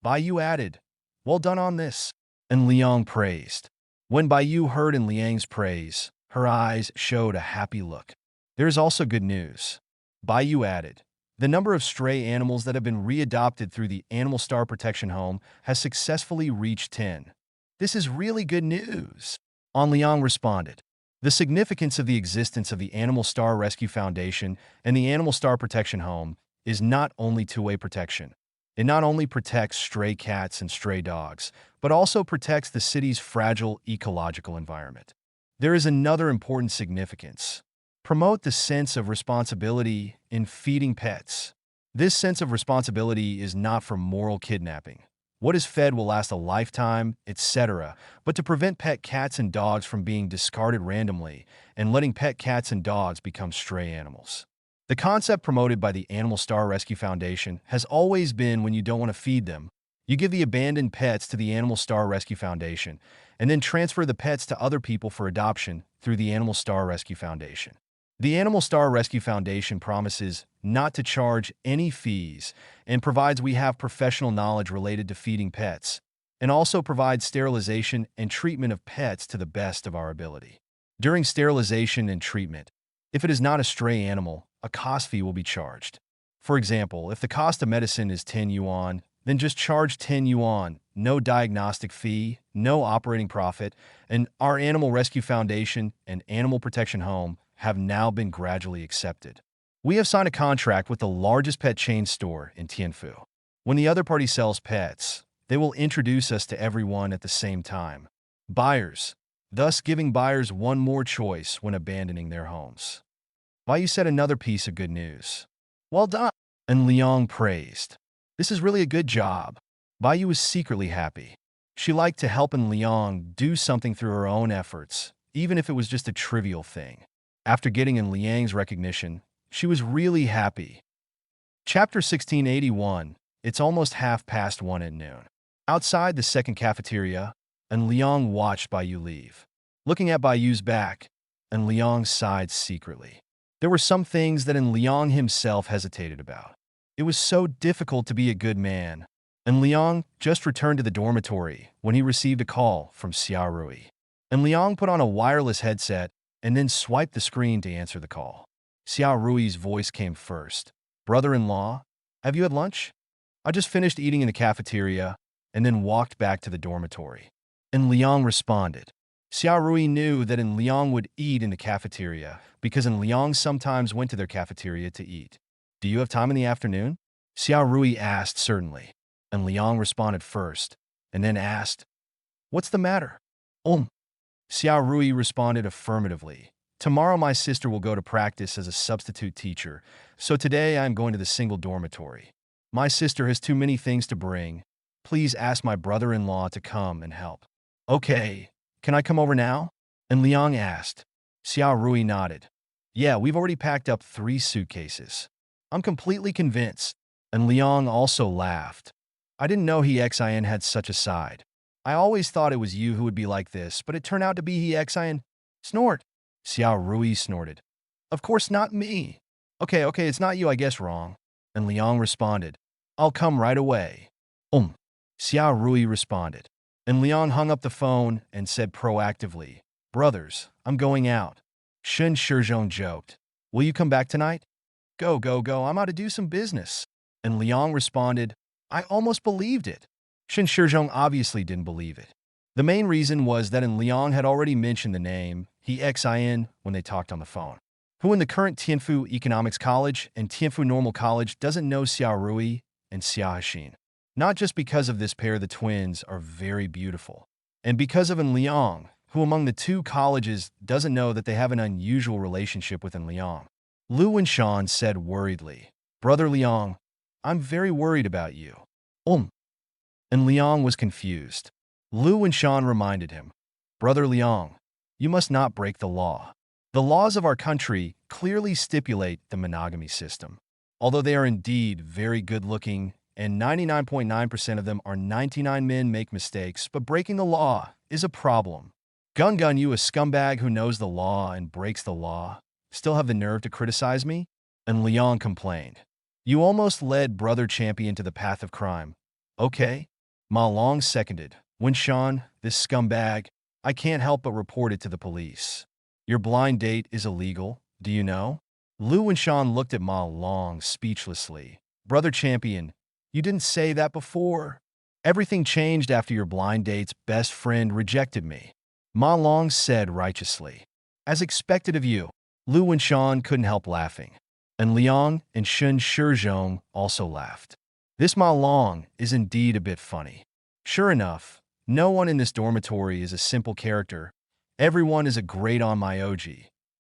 Baiyu added, well done on this. And Liang praised. When Baiyu heard in Liang's praise, her eyes showed a happy look. There is also good news. Baiyu added, the number of stray animals that have been readopted through the Animal Star Protection Home has successfully reached 10. This is really good news. An Liang responded. The significance of the existence of the Animal Star Rescue Foundation and the Animal Star Protection Home is not only two-way protection. It not only protects stray cats and stray dogs, but also protects the city's fragile ecological environment. There is another important significance. Promote the sense of responsibility in feeding pets. This sense of responsibility is not for moral kidnapping. What is fed will last a lifetime, etc., but to prevent pet cats and dogs from being discarded randomly and letting pet cats and dogs become stray animals. The concept promoted by the Animal Star Rescue Foundation has always been when you don't want to feed them, you give the abandoned pets to the Animal Star Rescue Foundation and then transfer the pets to other people for adoption through the Animal Star Rescue Foundation. The Animal Star Rescue Foundation promises not to charge any fees and provides we have professional knowledge related to feeding pets, and also provides sterilization and treatment of pets to the best of our ability. During sterilization and treatment, if it is not a stray animal, a cost fee will be charged. For example, if the cost of medicine is 10 yuan, then just charge 10 yuan, no diagnostic fee, no operating profit, and our Animal Rescue Foundation and Animal Protection Home have now been gradually accepted. We have signed a contract with the largest pet chain store in Tianfu. When the other party sells pets, they will introduce us to everyone at the same time. Buyers, thus giving buyers one more choice when abandoning their homes. Baiyu said another piece of good news. Well done. And Liang praised. This is really a good job. Baiyu was secretly happy. She liked to help An Liang do something through her own efforts, even if it was just a trivial thing. After getting An Liang's recognition, she was really happy. Chapter 1681. It's almost 1:30 at noon. Outside the second cafeteria, An Liang watched Baiyu leave. Looking at Baiyu's back, An Liang sighed secretly. There were some things that An Liang himself hesitated about. It was so difficult to be a good man. An Liang just returned to the dormitory when he received a call from Xia Rui. An Liang put on a wireless headset and then swiped the screen to answer the call. Xia Rui's voice came first. Brother-in-law, have you had lunch? I just finished eating in the cafeteria and then walked back to the dormitory. And Liang responded. Xia Rui knew that An Liang would eat in the cafeteria because An Liang sometimes went to their cafeteria to eat. Do you have time in the afternoon? Xia Rui asked certainly. And Liang responded first and then asked, what's the matter? Xia Rui responded affirmatively. Tomorrow my sister will go to practice as a substitute teacher, so today I am going to the single dormitory. My sister has too many things to bring, Please ask my brother-in-law to come and help. Okay, can I come over now? And Liang asked. Xiao Rui nodded. Yeah, we've already packed up 3 suitcases. I'm completely convinced. And Liang also laughed. I didn't know he Xin had such a side. I always thought it was you who would be like this, but it turned out to be he Xin. Snort. Xiao Rui snorted. Of course not me. Okay, it's not you, I guess wrong. And Liang responded. I'll come right away. Xiao Rui responded. And Liang hung up the phone and said proactively, Brothers, I'm going out. Shen Shizhong joked. Will you come back tonight? Go, I'm out to do some business. And Liang responded, I almost believed it. Shen Shizhong obviously didn't believe it. The main reason was that Liang had already mentioned the name he Xin when they talked on the phone. Who in the current Tianfu Economics College and Tianfu Normal College doesn't know Xiao Rui and Xia Hexin? Not just because of this pair, the twins are very beautiful, and because of Liang, who among the 2 colleges doesn't know that they have an unusual relationship with Liang. Lu and Shan said worriedly, Brother Liang, I'm very worried about you. And Liang was confused. Lu and Shan reminded him, Brother Liang, you must not break the law. The laws of our country clearly stipulate the monogamy system. Although they are indeed very good-looking, and 99.9% of them are 99 men make mistakes, but breaking the law is a problem. Gun, you a scumbag who knows the law and breaks the law, still have the nerve to criticize me? And Liang complained. You almost led Brother Champion to the path of crime. Okay. Ma Long seconded. When Shan, this scumbag, I can't help but report it to the police. Your blind date is illegal, do you know? Lu and Shan looked at Ma Long speechlessly. Brother Champion, you didn't say that before. Everything changed after your blind date's best friend rejected me. Ma Long said righteously. As expected of you. Lu and Shan couldn't help laughing. And Liang and Shen Shizhong also laughed. This Ma Long is indeed a bit funny. Sure enough, no one in this dormitory is a simple character. Everyone is a great on my OG.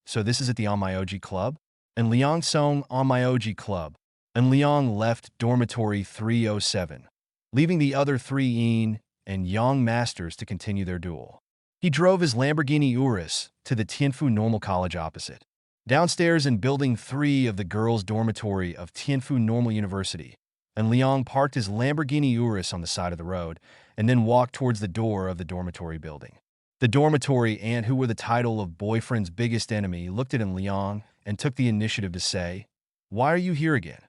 So this is at the On My OG Club? And Liang Song On My OG Club. And Liang left dormitory 307, leaving the other 3 Yin and Yang masters to continue their duel. He drove his Lamborghini Urus to the Tianfu Normal College opposite. Downstairs in Building 3 of the girls' dormitory of Tianfu Normal University, and Liang parked his Lamborghini Urus on the side of the road and then walked towards the door of the dormitory building. The dormitory aunt, who wore the title of boyfriend's biggest enemy, looked at Liang and took the initiative to say, Why are you here again?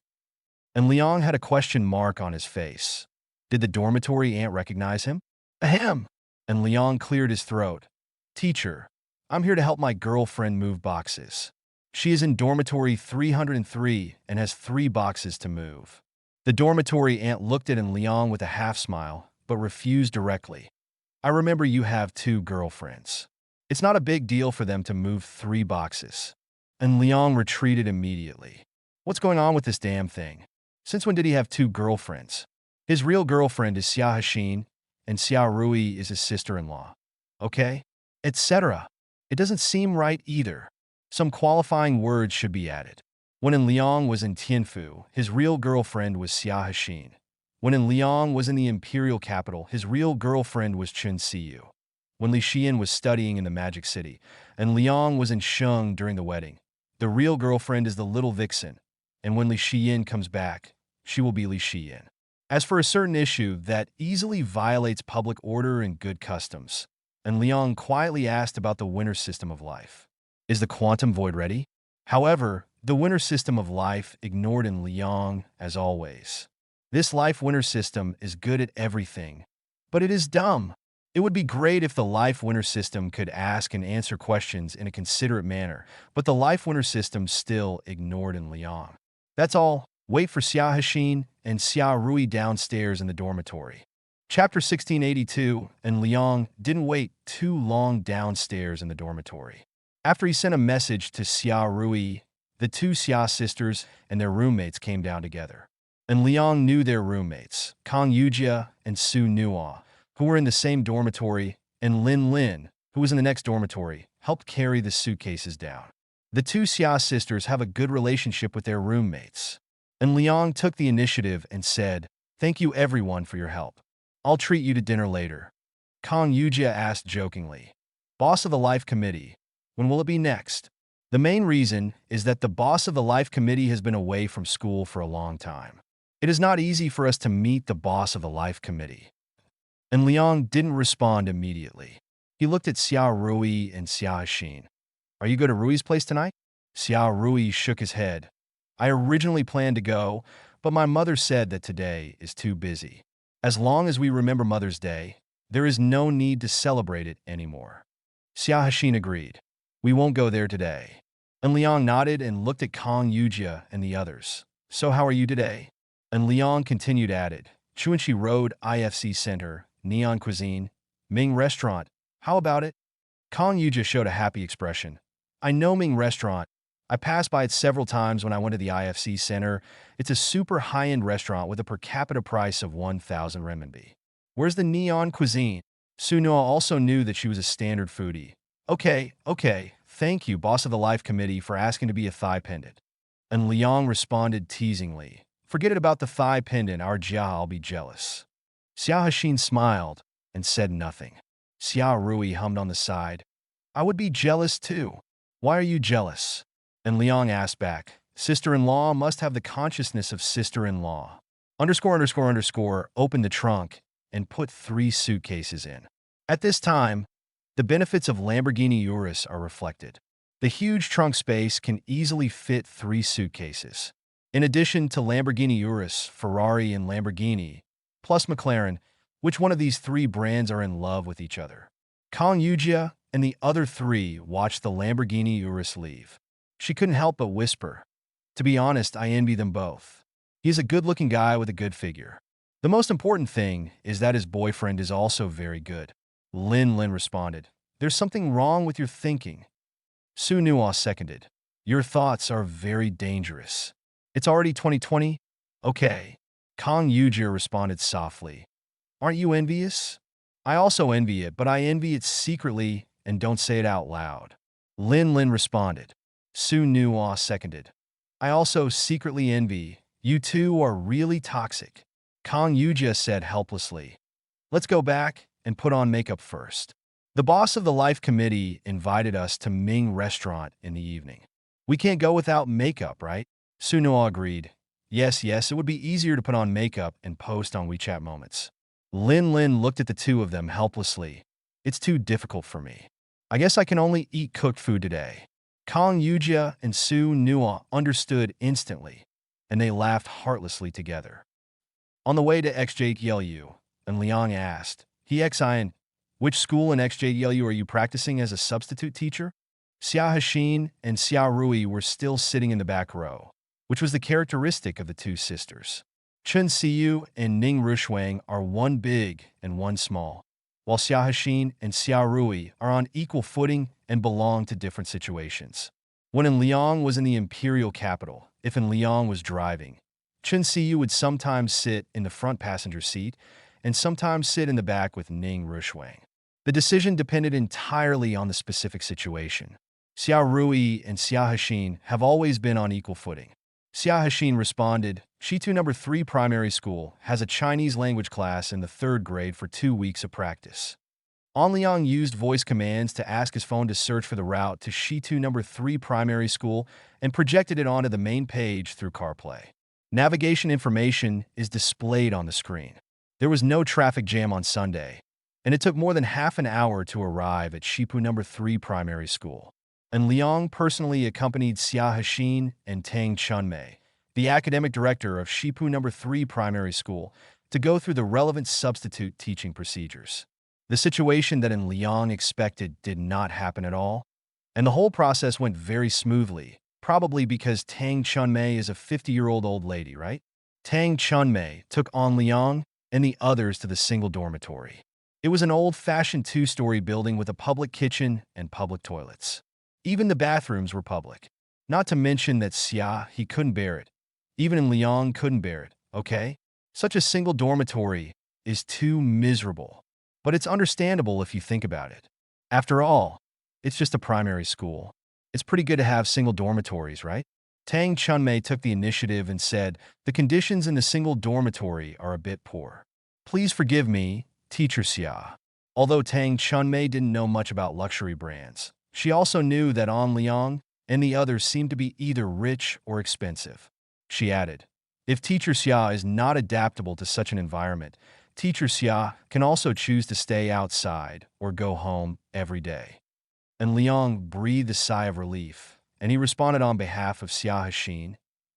And Liang had a question mark on his face. Did the dormitory aunt recognize him? Ahem! And Liang cleared his throat. Teacher, I'm here to help my girlfriend move boxes. She is in dormitory 303 and has 3 boxes to move. The dormitory aunt looked at Liang with a half smile, but refused directly. I remember you have 2 girlfriends. It's not a big deal for them to move 3 boxes. And Liang retreated immediately. What's going on with this damn thing? Since when did he have 2 girlfriends? His real girlfriend is Xia Hexin, and Xiao Rui is his sister-in-law. Okay? Etc. It doesn't seem right either. Some qualifying words should be added. When Liang was in Tianfu, his real girlfriend was Xia Hexin. When Liang was in the imperial capital, his real girlfriend was Chen Xiyu. When Li Xian was studying in the Magic City, and Liang was in Sheng during the wedding, the real girlfriend is the little vixen, and when Li Xian comes back, she will be Li Xian. As for a certain issue that easily violates public order and good customs, and Liang quietly asked about the winter system of life. Is the quantum void ready? However, the winter system of life ignored Liang as always. This life winter system is good at everything, but it is dumb. It would be great if the life winter system could ask and answer questions in a considerate manner, but the life winter system still ignored Liang. That's all. Wait for Xia Hexin and Xia Rui downstairs in the dormitory. Chapter 1682, and Liang didn't wait too long downstairs in the dormitory. After he sent a message to Xia Rui, the 2 Xia sisters and their roommates came down together. And Liang knew their roommates, Kang Yujia and Su Nuo, who were in the same dormitory, and Lin Lin, who was in the next dormitory, helped carry the suitcases down. The 2 Xia sisters have a good relationship with their roommates. And Liang took the initiative and said, Thank you everyone for your help. I'll treat you to dinner later. Kang Yujia asked jokingly. Boss of the Life Committee, when will it be next? The main reason is that the boss of the Life Committee has been away from school for a long time. It is not easy for us to meet the boss of the Life Committee. And Liang didn't respond immediately. He looked at Xiao Rui and Xiao Xin. Are you going to Rui's place tonight? Xiao Rui shook his head. I originally planned to go, but my mother said that today is too busy. As long as we remember Mother's Day, there is no need to celebrate it anymore. Xiao Xin agreed. We won't go there today. And Liang nodded and looked at Kang Yujia and the others. So how are you today? And Liang continued added. Chuanxi Road IFC Center, Neon Cuisine, Ming Restaurant. How about it? Kang Yujia showed a happy expression. I know Ming Restaurant. I passed by it several times when I went to the IFC Center. It's a super high-end restaurant with a per capita price of 1,000 renminbi. Where's the Neon Cuisine? Sunua also knew that she was a standard foodie. Okay, thank you, boss of the Life Committee, for asking to be a thigh pendant. And Liang responded teasingly. Forget it about the thigh pendant, our Jia, I'll be jealous. Xiao Hexin smiled and said nothing. Xiao Rui hummed on the side. I would be jealous too. Why are you jealous? And Liang asked back. Sister-in-law must have the consciousness of sister-in-law. Open the trunk and put 3 suitcases in. At this time, the benefits of Lamborghini Urus are reflected. The huge trunk space can easily fit 3 suitcases. In addition to Lamborghini Urus, Ferrari, and Lamborghini, plus McLaren, which one of these 3 brands are in love with each other? Kang Yujia and the other 3 watched the Lamborghini Urus leave. She couldn't help but whisper, to be honest, I envy them both. He's a good-looking guy with a good figure. The most important thing is that his boyfriend is also very good. Lin responded, there's something wrong with your thinking. Su Nuo seconded, your thoughts are very dangerous. It's already 2020? Okay. Kang Yujia responded softly. Aren't you envious? I also envy it, but I envy it secretly and don't say it out loud. Lin responded. Su Nuo seconded. I also secretly envy. You two are really toxic. Kang Yujia said helplessly. Let's go back and put on makeup first. The boss of the Life Committee invited us to Ming Restaurant in the evening. We can't go without makeup, right? Su Nuo agreed. Yes, it would be easier to put on makeup and post on WeChat moments. Lin looked at the two of them helplessly. It's too difficult for me. I guess I can only eat cooked food today. Kang Yujia and Su Nuo understood instantly, and they laughed heartlessly together. On the way to XJLU, and Liang asked, Xian, which school in XJLU are you practicing as a substitute teacher? Xiao Hexin and Xiao Rui were still sitting in the back row, which was the characteristic of the two sisters. Chen Xiyu and Ning Rushuang are one big and one small, while Xiao Hexin and Xiao Rui are on equal footing and belong to different situations. When En Liang was in the imperial capital, if En Liang was driving, Chen Xiyu would sometimes sit in the front passenger seat and sometimes sit in the back with Ning Rushuang. The decision depended entirely on the specific situation. Xiao Rui and Xiao Hexin have always been on equal footing. Xiao Hexin responded, Shitu No. 3 Primary School has a Chinese language class in the 3rd grade for 2 weeks of practice. An Liang used voice commands to ask his phone to search for the route to Shitu No. 3 Primary School and projected it onto the main page through CarPlay. Navigation information is displayed on the screen. There was no traffic jam on Sunday, and it took more than half an hour to arrive at Shipu No. 3 Primary School. And Liang personally accompanied Xia Hexin and Tang Chunmei, the academic director of Shipu No. 3 Primary School, to go through the relevant substitute teaching procedures. The situation that En Liang expected did not happen at all, and the whole process went very smoothly, probably because Tang Chunmei is a 50-year-old old lady, right? Tang Chunmei took An Liang and the others to the single dormitory. It was an old-fashioned 2-story building with a public kitchen and public toilets. Even the bathrooms were public. Not to mention that Xia, he couldn't bear it. Even En Liang couldn't bear it, okay? Such a single dormitory is too miserable. But it's understandable if you think about it. After all, it's just a primary school. It's pretty good to have single dormitories, right? Tang Chunmei took the initiative and said, the conditions in the single dormitory are a bit poor. Please forgive me, Teacher Xia. Although Tang Chunmei didn't know much about luxury brands, she also knew that An Liang and the others seemed to be either rich or expensive. She added, if Teacher Xia is not adaptable to such an environment, Teacher Xia can also choose to stay outside or go home every day. And Liang breathed a sigh of relief, and he responded on behalf of Xia Hexin.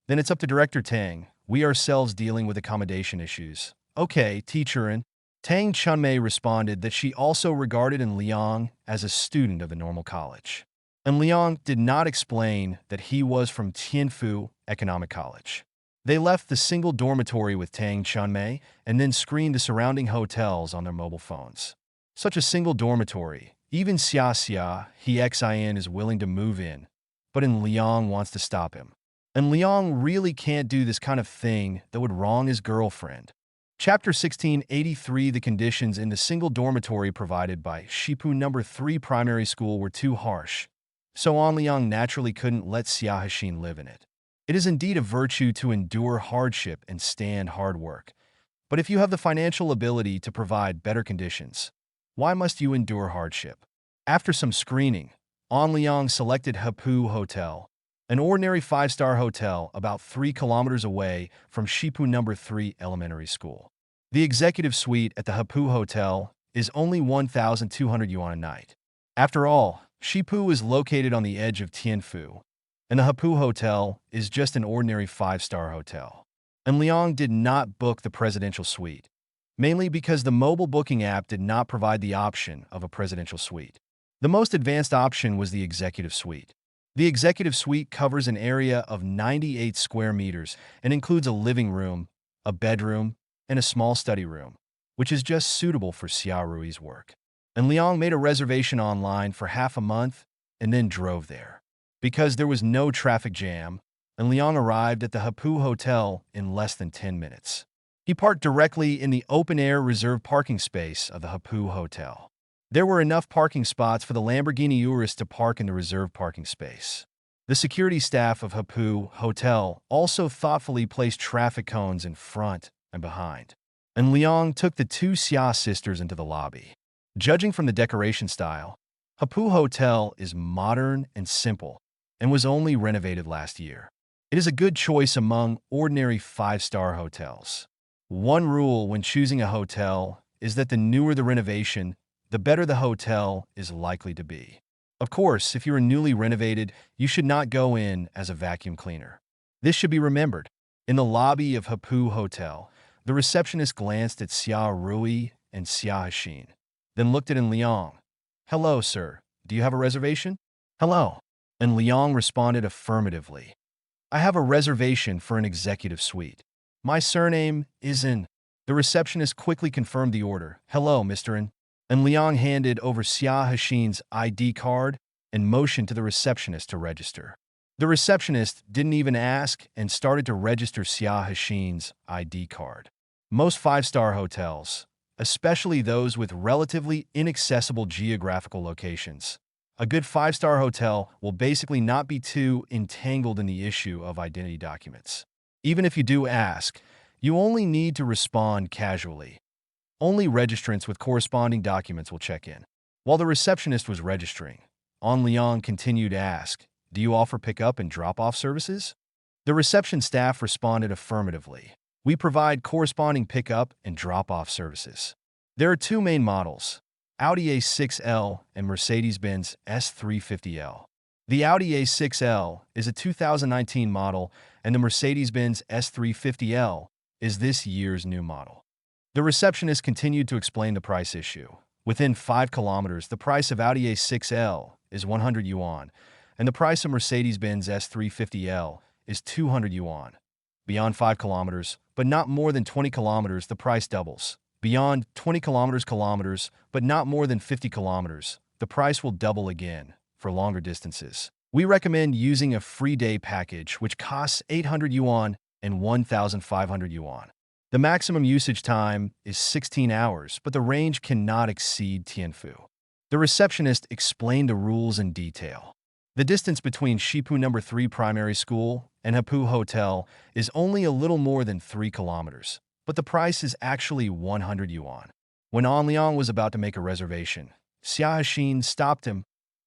Then it's up to Director Tang. We ourselves dealing with accommodation issues. Okay, teacher. And Tang Chunmei responded that she also regarded An Liang as a student of the normal college. And Liang did not explain that he was from Tianfu Economic College. They left the single dormitory with Tang Chunmei and then screened the surrounding hotels on their mobile phones. Such a single dormitory, even Xia Xia, he Xin is willing to move in, but An Liang wants to stop him. And Liang really can't do this kind of thing that would wrong his girlfriend. Chapter 1683. The conditions in the single dormitory provided by Shipu No. 3 primary school were too harsh, so An Liang naturally couldn't let Xia Hexin live in it. It is indeed a virtue to endure hardship and stand hard work, but if you have the financial ability to provide better conditions, why must you endure hardship? After some screening, An Liang selected Hapu Hotel, an ordinary 5-star hotel about 3 kilometers away from Shipu No. 3 Elementary School. The executive suite at the Hapu Hotel is only 1,200 yuan a night. After all, Shipu is located on the edge of Tianfu, and the Hapu Hotel is just an ordinary 5-star hotel. And Liang did not book the presidential suite, mainly because the mobile booking app did not provide the option of a presidential suite. The most advanced option was the executive suite. The executive suite covers an area of 98 square meters and includes a living room, a bedroom, and a small study room, which is just suitable for Xia Rui's work. And Liang made a reservation online for half a month and then drove there. Because there was no traffic jam, and Liang arrived at the Hapu Hotel in less than 10 minutes. He parked directly in the open-air reserved parking space of the Hapu Hotel. There were enough parking spots for the Lamborghini Urus to park in the reserved parking space. The security staff of Hapu Hotel also thoughtfully placed traffic cones in front and behind. And Liang took the 2 Xia sisters into the lobby. Judging from the decoration style, Hapu Hotel is modern and simple and was only renovated last year. It is a good choice among ordinary 5-star hotels. One rule when choosing a hotel is that the newer the renovation, the better the hotel is likely to be. Of course, if you are newly renovated, you should not go in as a vacuum cleaner. This should be remembered. In the lobby of Hapu Hotel, the receptionist glanced at Xia Rui and Xia Hexin, then looked at An Liang. Hello, sir. Do you have a reservation? Hello. And Liang responded affirmatively. I have a reservation for an executive suite. My surname is An. The receptionist quickly confirmed the order. Hello, Mr. An. And Liang handed over Xia Hexin's ID card and motioned to the receptionist to register. The receptionist didn't even ask and started to register Xia Hexin's ID card. Most 5-star hotels, especially those with relatively inaccessible geographical locations, a good 5-star hotel will basically not be too entangled in the issue of identity documents. Even if you do ask, you only need to respond casually. Only registrants with corresponding documents will check in. While the receptionist was registering, An Liang continued to ask, do you offer pickup and drop-off services? The reception staff responded affirmatively. We provide corresponding pickup and drop-off services. There are 2 main models, Audi A6L and Mercedes-Benz S350L. The Audi A6L is a 2019 model and the Mercedes-Benz S350L is this year's new model. The receptionist continued to explain the price issue. Within 5 kilometers, the price of Audi A6L is 100 yuan, and the price of Mercedes-Benz S350L is 200 yuan. Beyond 5 kilometers, but not more than 20 kilometers, the price doubles. Beyond 20 kilometers, but not more than 50 kilometers, the price will double again for longer distances. We recommend using a free day package which costs 800 yuan and 1,500 yuan. The maximum usage time is 16 hours, but the range cannot exceed Tianfu. The receptionist explained the rules in detail. The distance between Shipu No. 3 Primary School and Hapu Hotel is only a little more than 3 kilometers, but the price is actually 100 yuan. When An Liang was about to make a reservation, Xia Hexin stopped him.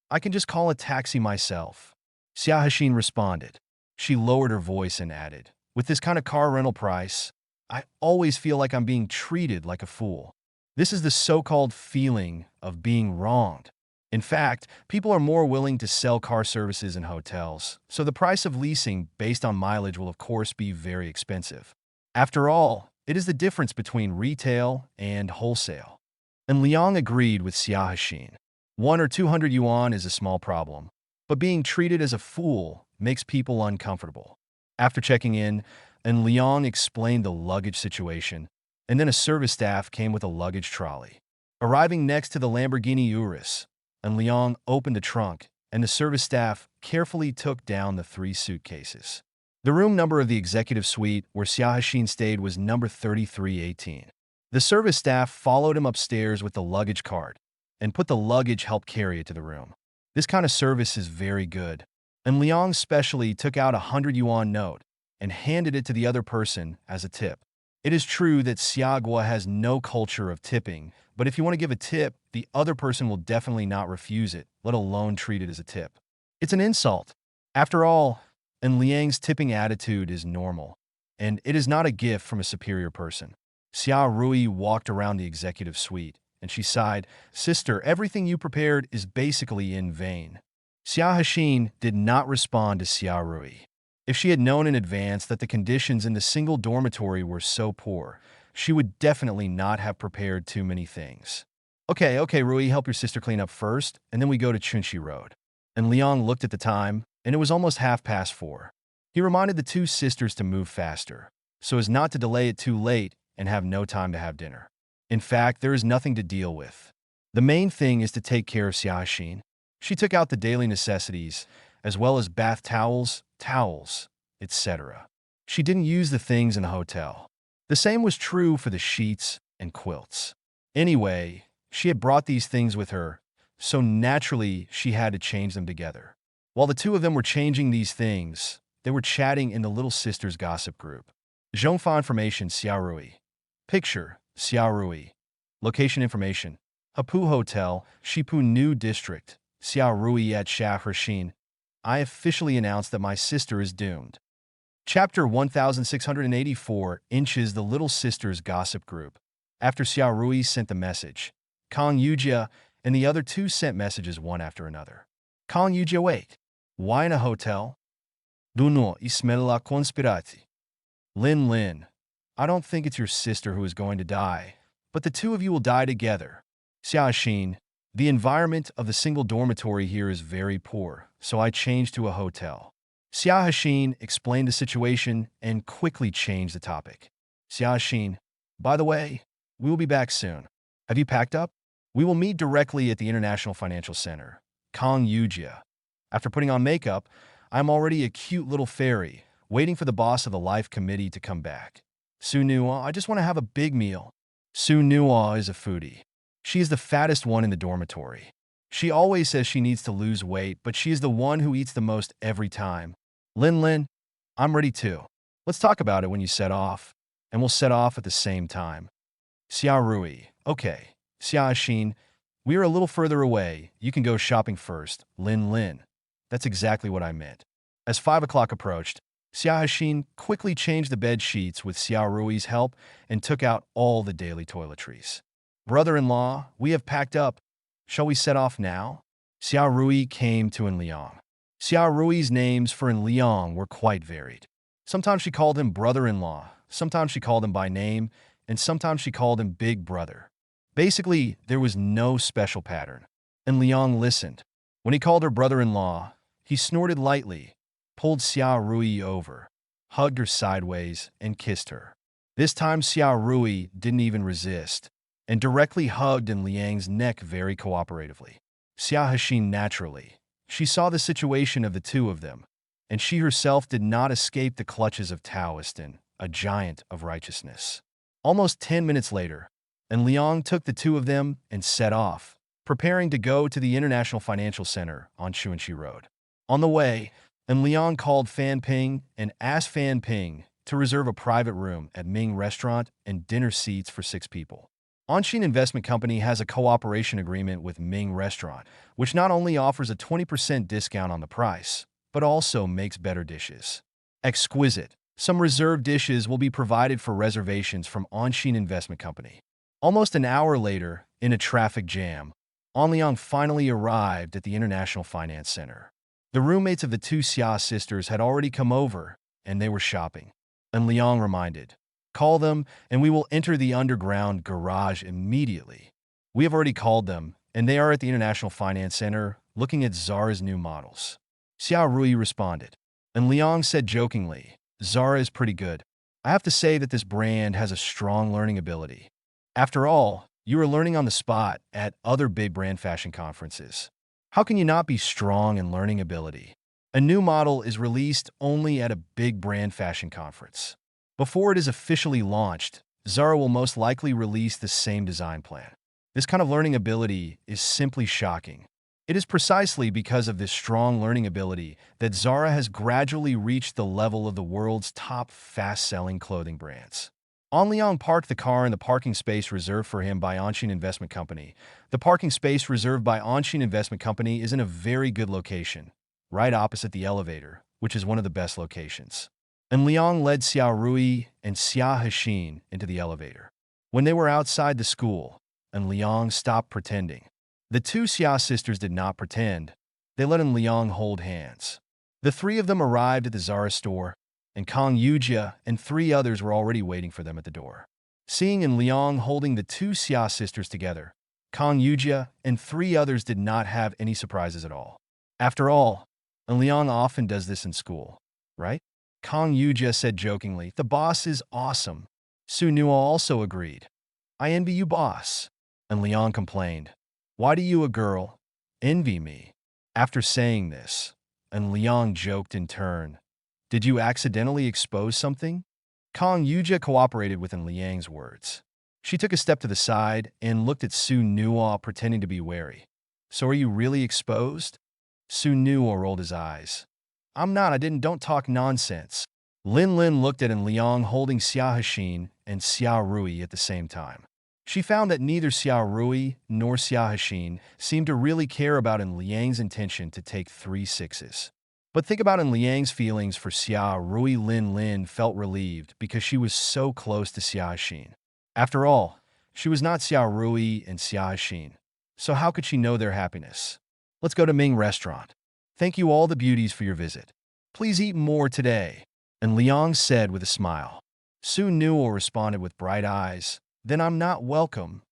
I can just call a taxi myself. Xia Hexin responded. She lowered her voice and added, with this kind of car rental price, I always feel like I'm being treated like a fool. This is the so-called feeling of being wronged. In fact, people are more willing to sell car services in hotels, so the price of leasing based on mileage will of course be very expensive. After all, it is the difference between retail and wholesale. And Liang agreed with Xia Hexin. 1 or 200 yuan is a small problem, but being treated as a fool makes people uncomfortable. After checking in, and Liang explained the luggage situation, and then a service staff came with a luggage trolley. Arriving next to the Lamborghini Urus, and Liang opened the trunk, and the service staff carefully took down the 3 suitcases. The room number of the executive suite where Xia Hexin stayed was number 3318. The service staff followed him upstairs with the luggage cart and put the luggage help carry it to the room. This kind of service is very good, and Liang specially took out a 100 yuan note and handed it to the other person as a tip. It is true that Xiagua has no culture of tipping, but if you want to give a tip, the other person will definitely not refuse it, let alone treat it as a tip. It's an insult. After all, and Liang's tipping attitude is normal, and it is not a gift from a superior person. Xia Rui walked around the executive suite, and she sighed, Sister, everything you prepared is basically in vain. Xia Hexin did not respond to Xia Rui. If she had known in advance that the conditions in the single dormitory were so poor, she would definitely not have prepared too many things. Okay, Rui, help your sister clean up first, and then we go to Chunchi Road. And Liang looked at the time, and it was almost 4:30. He reminded the 2 sisters to move faster, so as not to delay it too late and have no time to have dinner. In fact, there is nothing to deal with. The main thing is to take care of Xia Hexin. She took out the daily necessities, as well as bath towels, etc. She didn't use the things in the hotel. The same was true for the sheets and quilts. Anyway, she had brought these things with her, so naturally she had to change them together. While the 2 of them were changing these things, they were chatting in the little sisters' gossip group. Zhongfa information, Xia Rui. Picture, Xia Rui. Location information, Hapu Hotel, Shipu New District, Xia Rui at Xia Hexin. I officially announced that my sister is doomed. Chapter 1684 inches the Little Sisters Gossip Group. After Xia Rui sent the message, Kang Yujia and the other 2 sent messages one after another. Kang Yujia, wait. Why in a hotel? Duno ismela conspirati. Lin, I don't think it's your sister who is going to die, but the 2 of you will die together. Xia Hexin, the environment of the single dormitory here is very poor, so I changed to a hotel. Xia Hexin explained the situation and quickly changed the topic. Xia Hexin, by the way, we will be back soon. Have you packed up? We will meet directly at the International Financial Center. Kang Yujia. After putting on makeup, I'm already a cute little fairy, waiting for the boss of the Life Committee to come back. Su Nua, I just want to have a big meal. Su Nua is a foodie. She is the fattest one in the dormitory. She always says she needs to lose weight, but she is the one who eats the most every time. Lin, I'm ready too. Let's talk about it when you set off, and we'll set off at the same time. Xia Rui, okay. Xia Hexin, we are a little further away. You can go shopping first. Lin. That's exactly what I meant. As 5 o'clock approached, Xia Hexin quickly changed the bed sheets with Xia Rui's help and took out all the daily toiletries. Brother-in-law, we have packed up. Shall we set off now? Xia Rui came to En Liang. Xia Rui's names for En Liang were quite varied. Sometimes she called him brother-in-law, sometimes she called him by name, and sometimes she called him big brother. Basically, there was no special pattern. En Liang listened. When he called her brother-in-law, he snorted lightly, pulled Xia Rui over, hugged her sideways, and kissed her. This time Xia Rui didn't even resist, and directly hugged En Liang's neck very cooperatively. Xia Hexin naturally. She saw the situation of the 2 of them, and she herself did not escape the clutches of Taoistan, a giant of righteousness. Almost 10 minutes later, En Liang took the 2 of them and set off, preparing to go to the International Financial Center on Chunchi Road. On the way, En Liang called Fan Ping and asked Fan Ping to reserve a private room at Ming Restaurant and dinner seats for 6 people. Anshin Investment Company has a cooperation agreement with Ming Restaurant, which not only offers a 20% discount on the price, but also makes better dishes. Exquisite. Some reserved dishes will be provided for reservations from Anshin Investment Company. Almost an hour later, in a traffic jam, An Liang finally arrived at the International Finance Center. The roommates of the two Xia sisters had already come over, and they were shopping. An Liang reminded, "Call them, and we will enter the underground garage immediately." "We have already called them, and they are at the International Finance Center, looking at Zara's new models." Xia Rui responded. And Liang said jokingly, "Zara is pretty good. I have to say that this brand has a strong learning ability. After all, you are learning on the spot at other big brand fashion conferences. How can you not be strong in learning ability? A new model is released only at a big brand fashion conference. Before it is officially launched, Zara will most likely release the same design plan. This kind of learning ability is simply shocking. It is precisely because of this strong learning ability that Zara has gradually reached the level of the world's top fast-selling clothing brands." An Liang parked the car in the parking space reserved for him by Anshin Investment Company. The parking space reserved by Anshin Investment Company is in a very good location, right opposite the elevator, which is one of the best locations. And Liang led Xia Rui and Xia Hexin into the elevator. When they were outside the school, and Liang stopped pretending. The two Xia sisters did not pretend. They let An Liang hold hands. The 3 of them arrived at the Zara store, and Kang Yujia and 3 others were already waiting for them at the door. Seeing An Liang holding the 2 Xia sisters together, Kang Yujia and 3 others did not have any surprises at all. After all, An Liang often does this in school, right? Kang Yujia said jokingly, "The boss is awesome." Su Nuo also agreed. "I envy you, boss." An Liang complained, "Why do you, a girl, envy me?" After saying this, An Liang joked in turn, "Did you accidentally expose something?" Kang Yujia cooperated with An Liang's words. She took a step to the side and looked at Su Nuo, pretending to be wary. "So are you really exposed?" Su Nuo rolled his eyes. "I'm not, don't talk nonsense." Lin Lin looked at An Liang holding Xia Hexin and Xia Rui at the same time. She found that neither Xia Rui nor Xia Hexin seemed to really care about An Liang's intention to take 3 sixes. But think about An Liang's feelings for Xia Rui. Lin Lin felt relieved because she was so close to Xia Hexin. After all, she was not Xia Rui and Xia Hexin, so how could she know their happiness? "Let's go to Ming Restaurant. Thank you all the beauties for your visit. Please eat more today," An Liang said with a smile. Su Nuo responded with bright eyes, "Then I'm not welcome.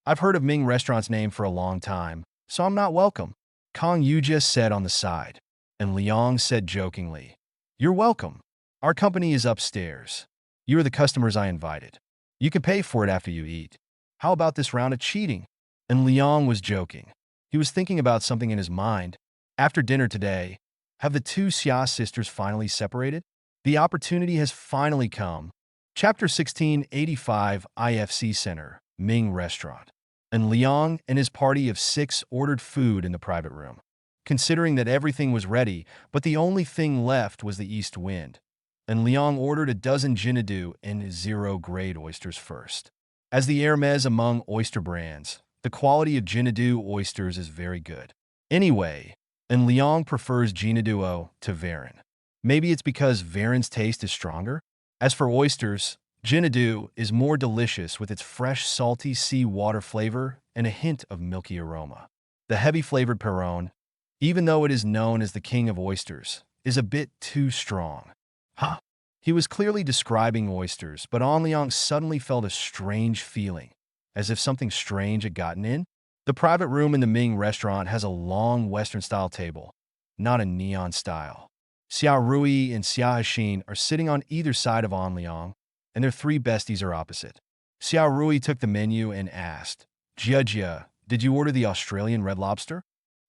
I've heard of Ming Restaurant's name for a long time, so I'm not welcome." Kang Yujia said on the side. And Liang said jokingly, "You're welcome. Our company is upstairs. You are the customers I invited. You can pay for it after you eat. How about this round of cheating?" And Liang was joking. He was thinking about something in his mind. After dinner today, have the 2 Xia sisters finally separated? The opportunity has finally come. Chapter 1685 IFC Center, Ming Restaurant. And Liang and his party of 6 ordered food in the private room. Considering that everything was ready, but the only thing left was the east wind, and Liang ordered a dozen Jinadu and 0-grade oysters first. As the Hermes among oyster brands, the quality of Jinadu oysters is very good. Anyway, and Liang prefers Jinaduo to Varan. Maybe it's because Varan's taste is stronger? As for oysters, Jinadu is more delicious with its fresh, salty sea-water flavor and a hint of milky aroma. The heavy-flavored Perron, even though it is known as the king of oysters, is a bit too strong. Huh? He was clearly describing oysters, but An Liang suddenly felt a strange feeling, as if something strange had gotten in. The private room in the Ming Restaurant has a long Western-style table, not a neon style. Xia Rui and Xia Hexin are sitting on either side of An Liang, and their 3 besties are opposite. Xia Rui took the menu and asked, "Jia, did you order the Australian Red Lobster?"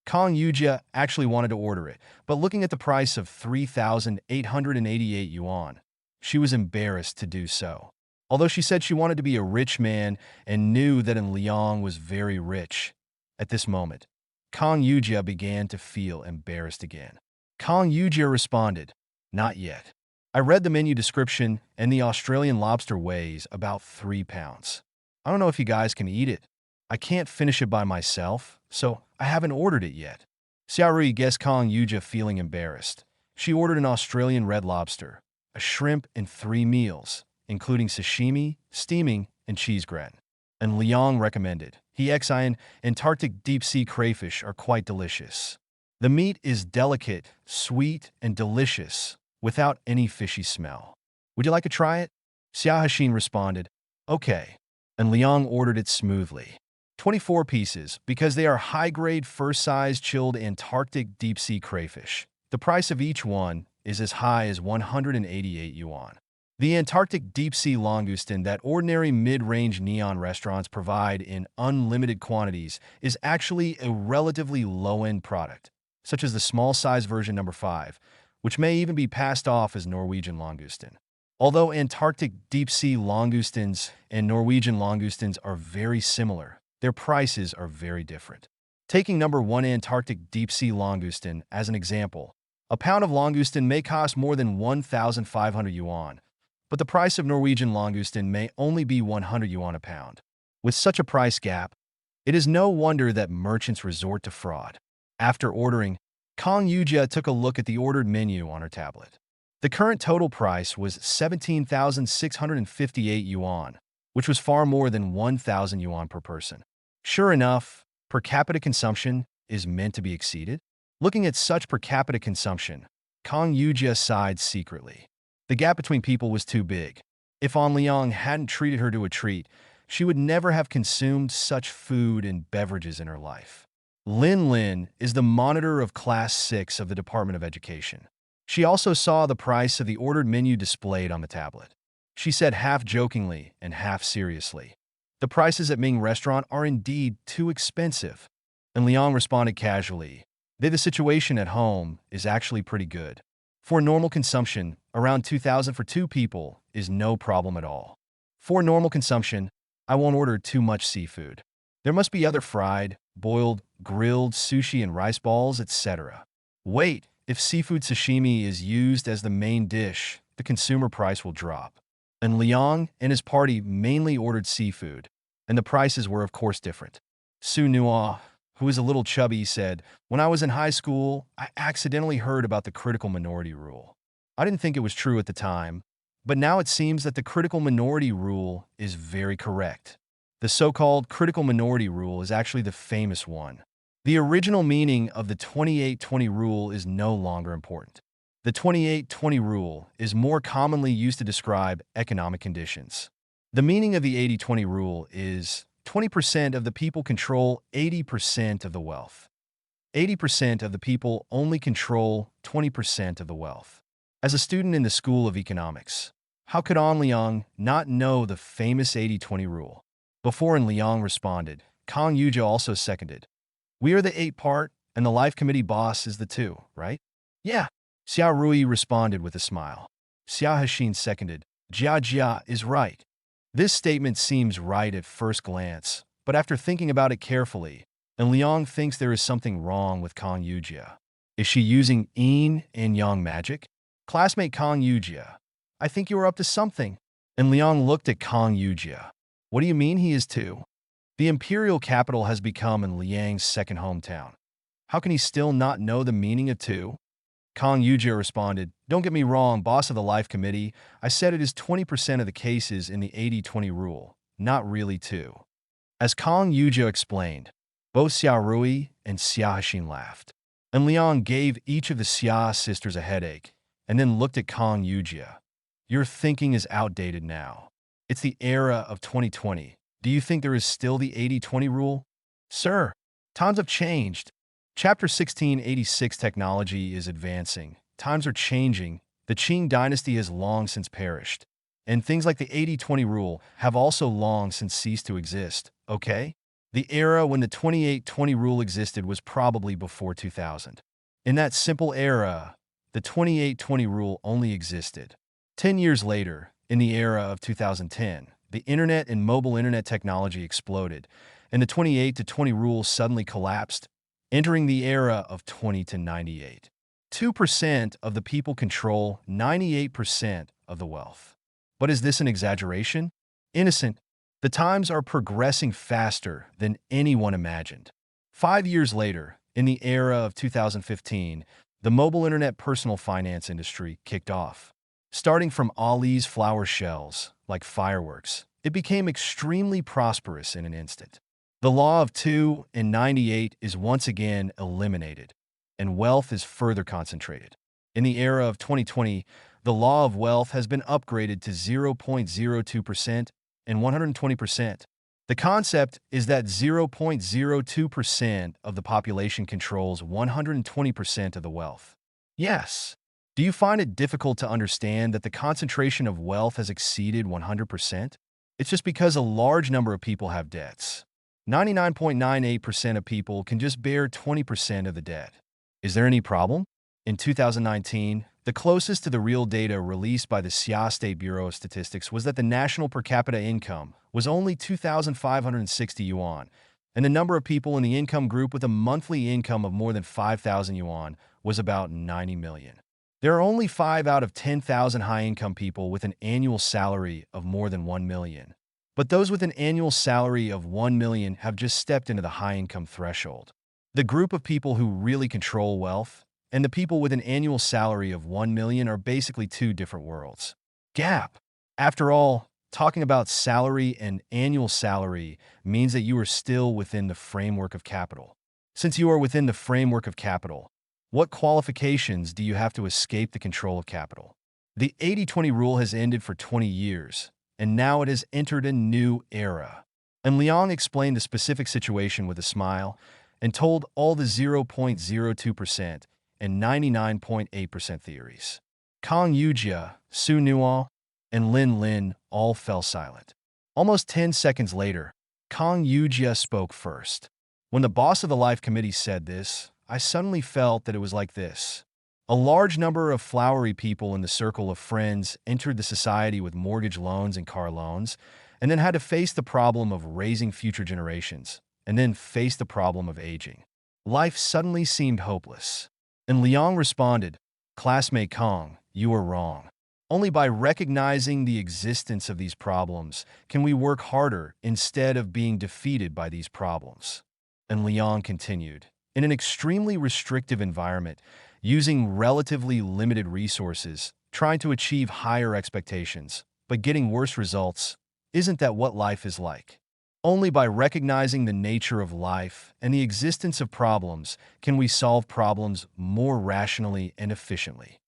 Kang Yujia actually wanted to order it, but looking at the price of 3,888 yuan, she was embarrassed to do so. Although she said she wanted to be a rich man and knew that An Liang was very rich. At this moment, Kang Yujia began to feel embarrassed again. Kang Yujia responded, "Not yet. I read the menu description, and the Australian lobster weighs about 3 pounds. I don't know if you guys can eat it. I can't finish it by myself, so I haven't ordered it yet. Xiaorui guessed Kong Yuja feeling embarrassed. She ordered an Australian red lobster, a shrimp, and 3 meals, including sashimi, steaming, and cheese gratin. And Liang recommended. He and Antarctic deep-sea crayfish are quite delicious. The meat is delicate, sweet, and delicious, without any fishy smell. Would you like to try it? Xia Hexin responded, okay. And Liang ordered it smoothly. 24 pieces, because they are high-grade first-size chilled Antarctic deep-sea crayfish. The price of each one is as high as 188 yuan. The Antarctic deep-sea langoustine that ordinary mid-range neon restaurants provide in unlimited quantities is actually a relatively low-end product, such as the small-size version number 5, which may even be passed off as Norwegian langoustine. Although Antarctic deep-sea langoustines and Norwegian langoustines are very similar, their prices are very different. Taking number 1 Antarctic deep-sea langoustine as an example, a pound of langoustine may cost more than 1,500 yuan, but the price of Norwegian langoustine may only be 100 yuan a pound. With such a price gap, it is no wonder that merchants resort to fraud. After ordering, Kong Yuja took a look at the ordered menu on her tablet. The current total price was 17,658 yuan, which was far more than 1,000 yuan per person. Sure enough, per capita consumption is meant to be exceeded. Looking at such per capita consumption, Kong Yuja sighed secretly. The gap between people was too big. If An Liang hadn't treated her to a treat, she would never have consumed such food and beverages in her life. Lin Lin is the monitor of Class 6 of the Department of Education. She also saw the price of the ordered menu displayed on the tablet. She said half jokingly and half seriously, "The prices at Ming Restaurant are indeed too expensive." And Liang responded casually, "The situation at home is actually pretty good. For normal consumption, around 2,000 for 2 people is no problem at all. For normal consumption, I won't order too much seafood. There must be other fried, boiled, grilled, sushi and rice balls, etc. Wait, if seafood sashimi is used as the main dish, the consumer price will drop." And Liang and his party mainly ordered seafood, and the prices were of course different. Su Nua, who is a little chubby, said, "When I was in high school, I accidentally heard about the critical minority rule. I didn't think it was true at the time, but now it seems that the critical minority rule is very correct. The so-called critical minority rule is actually the famous one. The original meaning of the 28-20 rule is no longer important. The 28-20 rule is more commonly used to describe economic conditions. The meaning of the 80-20 rule is 20% of the people control 80% of the wealth. 80% of the people only control 20% of the wealth." As a student in the School of Economics, how could An Liang not know the famous 80-20 rule? Before An Liang responded, Kong Yuja also seconded, "We are the 8 part, and the Life Committee boss is the 2, right?" "Yeah." Xiao Rui responded with a smile. Xia Hexin seconded, "Jia Jia is right." This statement seems right at first glance, but after thinking about it carefully, An Liang thinks there is something wrong with Kong Yuja. Is she using yin and yang magic? Classmate Kong Yuja, I think you are up to something. And Liang looked at Kong Yuja. What do you mean he is too? The imperial capital has become in Liang's second hometown. How can he still not know the meaning of two? Kong Yuja responded, "Don't get me wrong, boss of the Life Committee. I said it is 20% of the cases in the 80-20 rule, not really two." As Kong Yuja explained, both Xiao Rui and Xia Hexin laughed. And Liang gave each of the Xia sisters a headache, and then looked at Kong Yuja. "Your thinking is outdated now. It's the era of 2020. Do you think there is still the 80-20 rule?" "Sir, times have changed. Chapter 1686 technology is advancing. Times are changing. The Qing dynasty has long since perished. And things like the 80-20 rule have also long since ceased to exist, okay? The era when the 28-20 rule existed was probably before 2000. In that simple era, the 28-20 rule only existed. 10 years later, in the era of 2010, the internet and mobile internet technology exploded, and the 28-20 rule suddenly collapsed, entering the era of 20 to 98. 2% of the people control 98% of the wealth. But is this an exaggeration? Innocent. The times are progressing faster than anyone imagined. 5 years later, in the era of 2015, the mobile internet personal finance industry kicked off. Starting from Ali's flower shells, like fireworks, it became extremely prosperous in an instant. The law of 2 and 98 is once again eliminated, and wealth is further concentrated. In the era of 2020, the law of wealth has been upgraded to 0.02% and 120%. The concept is that 0.02% of the population controls 120% of the wealth. Yes. Do you find it difficult to understand that the concentration of wealth has exceeded 100%? It's just because a large number of people have debts. 99.98% of people can just bear 20% of the debt. Is there any problem? In 2019, the closest to the real data released by the Xia State Bureau of Statistics was that the national per capita income was only 2,560 yuan, and the number of people in the income group with a monthly income of more than 5,000 yuan was about 90 million. There are only 5 out of 10,000 high-income people with an annual salary of more than 1 million. But those with an annual salary of 1 million have just stepped into the high-income threshold. The group of people who really control wealth and the people with an annual salary of 1 million are basically two different worlds. Gap. After all, talking about salary and annual salary means that you are still within the framework of capital. Since you are within the framework of capital, what qualifications do you have to escape the control of capital? The 80-20 rule has ended for 20 years, and now it has entered a new era. And Liang explained the specific situation with a smile and told all the 0.02% and 99.8% theories. Kang Yujia, Su Nuo, and Lin Lin all fell silent. Almost 10 seconds later, Kang Yujia spoke first. When the boss of the Life Committee said this, I suddenly felt that it was like this. A large number of flowery people in the circle of friends entered the society with mortgage loans and car loans, and then had to face the problem of raising future generations, and then face the problem of aging. Life suddenly seemed hopeless. And Liang responded, "Classmate Kong, you are wrong. Only by recognizing the existence of these problems can we work harder instead of being defeated by these problems." And Liang continued, in an extremely restrictive environment, using relatively limited resources, trying to achieve higher expectations, but getting worse results, isn't that what life is like? Only by recognizing the nature of life and the existence of problems can we solve problems more rationally and efficiently.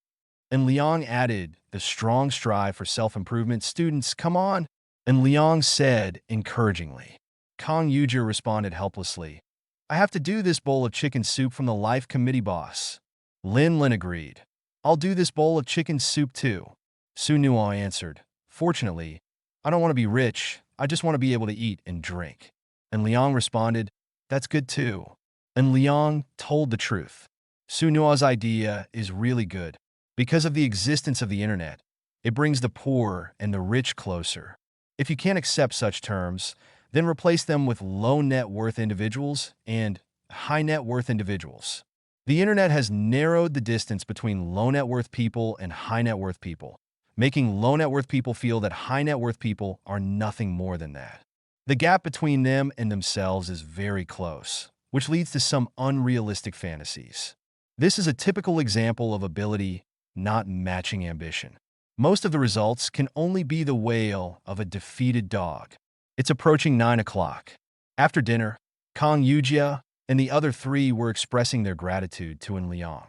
And Liang added, the strong strive for self-improvement. Students, come on. And Liang said encouragingly. Kang Yujia responded helplessly, I have to do this bowl of chicken soup from the Life Committee boss. Lin Lin agreed. I'll do this bowl of chicken soup too. Su Nuo answered, fortunately, I don't want to be rich. I just want to be able to eat and drink. And Liang responded, that's good too. And Liang told the truth. Su Nuo's idea is really good. Because of the existence of the internet, it brings the poor and the rich closer. If you can't accept such terms, then replace them with low net worth individuals and high net worth individuals. The internet has narrowed the distance between low net worth people and high net worth people, making low net worth people feel that high net worth people are nothing more than that. The gap between them and themselves is very close, which leads to some unrealistic fantasies. This is a typical example of ability not matching ambition. Most of the results can only be the wail of a defeated dog. It's approaching 9 o'clock. After dinner, Kang Yujia and the other three were expressing their gratitude to En Liang.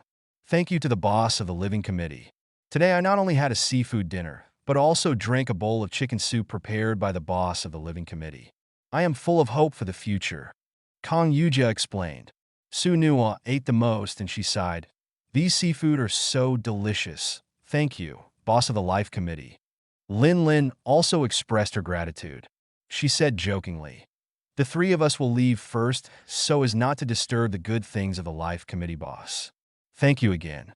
Thank you to the boss of the Living Committee. Today I not only had a seafood dinner, but also drank a bowl of chicken soup prepared by the boss of the Living Committee. I am full of hope for the future. Kang Yujia explained. Su Nuo ate the most and she sighed. These seafood are so delicious. Thank you, boss of the Life Committee. Lin Lin also expressed her gratitude. She said jokingly, the three of us will leave first so as not to disturb the good things of the Life Committee boss. Thank you again.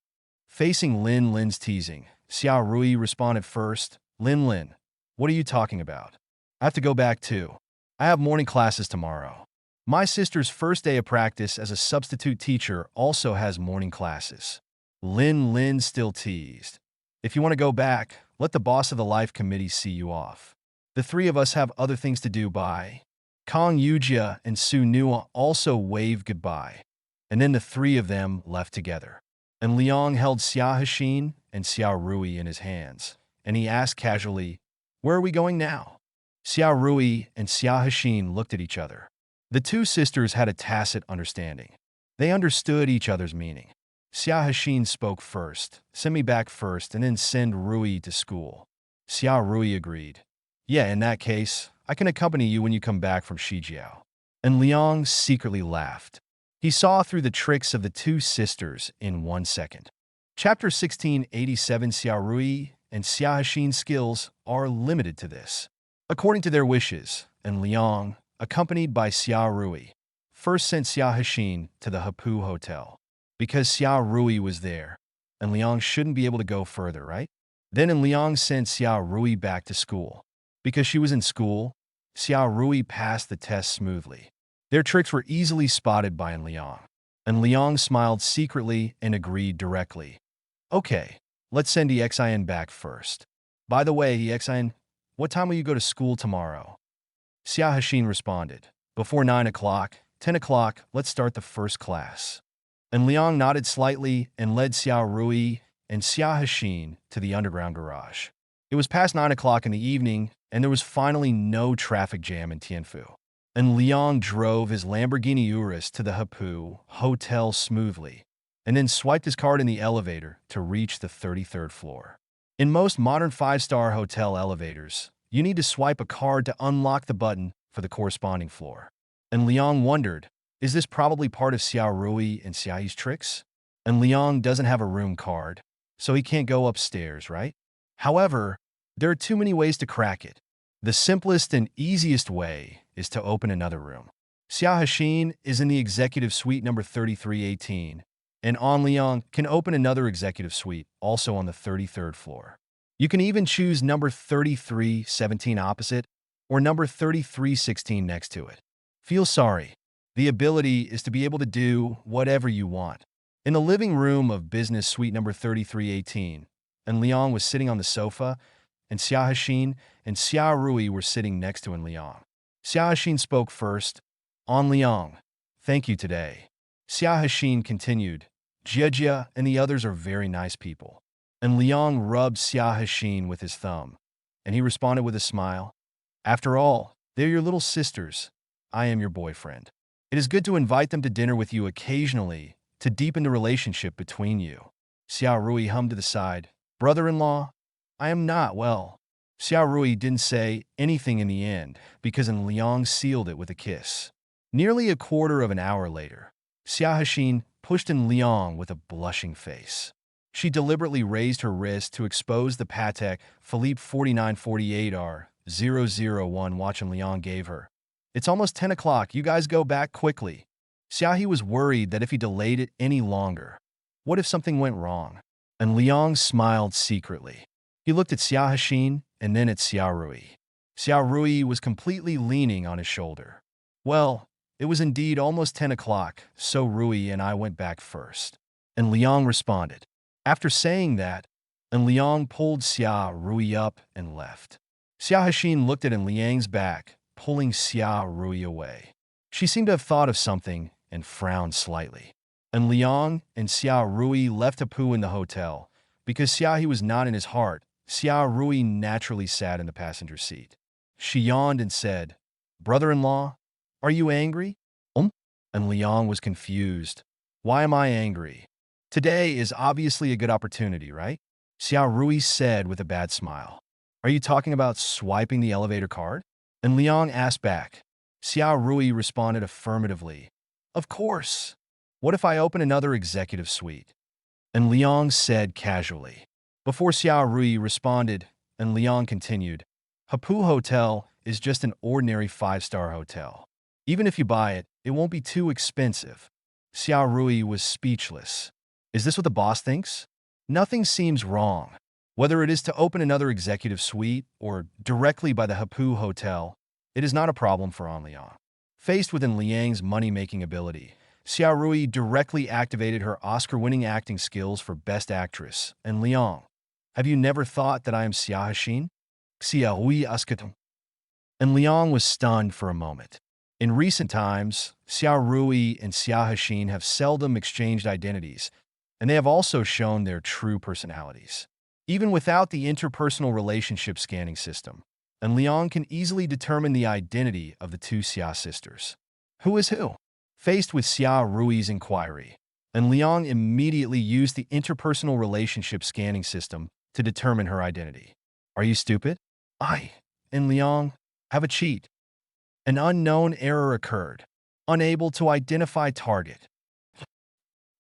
Facing Lin Lin's teasing, Xiao Rui responded first, Lin Lin, what are you talking about? I have to go back too. I have morning classes tomorrow. My sister's first day of practice as a substitute teacher also has morning classes. Lin still teased. If you want to go back, let the boss of the life committee see you off. The three of us have other things to do. Bye. Kong Yujia and Su Nua also waved goodbye, and then the three of them left together. And Liang held Xia Hexin and Xia Rui in his hands, and he asked casually, "Where are we going now?" Xia Rui and Xia Hexin looked at each other. The two sisters had a tacit understanding. They understood each other's meaning. Xia Hexin spoke first, "Send me back first and then send Rui to school." Xia Rui agreed. "Yeah, in that case, I can accompany you when you come back from Shijiao." And Liang secretly laughed. He saw through the tricks of the two sisters in 1 second. Chapter 1687. Xia Rui and Xia Hexin's skills are limited to this. According to their wishes, and Liang, accompanied by Xia Rui, first sent Xia Hexin to the Hapu Hotel, because Xia Rui was there, and Liang shouldn't be able to go further, right? Then Liang sent Xia Rui back to school. Because she was in school, Xia Rui passed the test smoothly. Their tricks were easily spotted by Liang, and Liang smiled secretly and agreed directly. "Okay, let's send Exin back first. By the way, Exin, what time will you go to school tomorrow?" Xia Hexin responded, "Before 9 o'clock, 10 o'clock, let's start the first class." And Liang nodded slightly and led Xia Rui and Xia Hexin to the underground garage. It was past 9 o'clock in the evening, and there was finally no traffic jam in Tianfu. And Liang drove his Lamborghini Urus to the Hapu Hotel smoothly, and then swiped his card in the elevator to reach the 33rd floor. In most modern 5-star hotel elevators, you need to swipe a card to unlock the button for the corresponding floor. And Liang wondered, is this probably part of Xia Rui and Xiao's tricks? And Liang doesn't have a room card, so he can't go upstairs, right? However, there are too many ways to crack it. The simplest and easiest way is to open another room. Xia Hexin is in the executive suite number 3318, and An Liang can open another executive suite, also on the 33rd floor. You can even choose number 3317 opposite, or number 3316 next to it. Feel sorry. The ability is to be able to do whatever you want. In the living room of business suite number 3318, and Liang was sitting on the sofa, and Xia Hexin and Xia Rui were sitting next to Liang. Xia Hexin spoke first. "An Liang, thank you today." Xia Hexin continued, "Jia and the others are very nice people." And Liang rubbed Xia Hexin with his thumb, and he responded with a smile. "After all, they're your little sisters. I am your boyfriend. It is good to invite them to dinner with you occasionally to deepen the relationship between you." Xia Rui hummed to the side, "Brother-in-law, I am not well." Xia Rui didn't say anything in the end because Liang sealed it with a kiss. Nearly a quarter of an hour later, Xia Hexin pushed Liang with a blushing face. She deliberately raised her wrist to expose the Patek Philippe 4948R001 watch Liang gave her. "It's almost 10 o'clock, you guys go back quickly." Xiaohe was worried that if he delayed it any longer, what if something went wrong? And Liang smiled secretly. He looked at Xia Hexin and then at Xia Rui. Xia Rui was completely leaning on his shoulder. "Well, it was indeed almost 10 o'clock, so Rui and I went back first." And Liang responded. After saying that, and Liang pulled Xia Rui up and left. Xia Hexin looked at Liang's back, pulling Xia Rui away. She seemed to have thought of something and frowned slightly. And Liang and Xia Rui left Apu in the hotel. Because Xiaohe was not in his heart, Xia Rui naturally sat in the passenger seat. She yawned and said, "Brother-in-law, are you angry?" And Liang was confused. "Why am I angry? Today is obviously a good opportunity, right?" Xia Rui said with a bad smile. "Are you talking about swiping the elevator card?" And Liang asked back. Xia Rui responded affirmatively. "Of course. What if I open another executive suite?" And Liang said casually. Before Xia Rui responded, and Liang continued, "Hapu Hotel is just an ordinary 5-star hotel. Even if you buy it, it won't be too expensive." Xia Rui was speechless. Is this what the boss thinks? Nothing seems wrong. Whether it is to open another executive suite or directly by the Hapu Hotel, it is not a problem for An Liang. Faced with Liang's money-making ability, Xia Rui directly activated her Oscar-winning acting skills for Best Actress. And Liang, have you never thought that I am Xia Hexin? Xia Rui Askatung. And Liang was stunned for a moment. In recent times, Xia Rui and Xia Hexin have seldom exchanged identities, and they have also shown their true personalities. Even without the interpersonal relationship scanning system, and Liang can easily determine the identity of the two Xia sisters. Who is who? Faced with Xia Rui's inquiry, and Liang immediately used the interpersonal relationship scanning system to determine her identity. Are you stupid? I and Liang have a cheat. An unknown error occurred. Unable to identify target.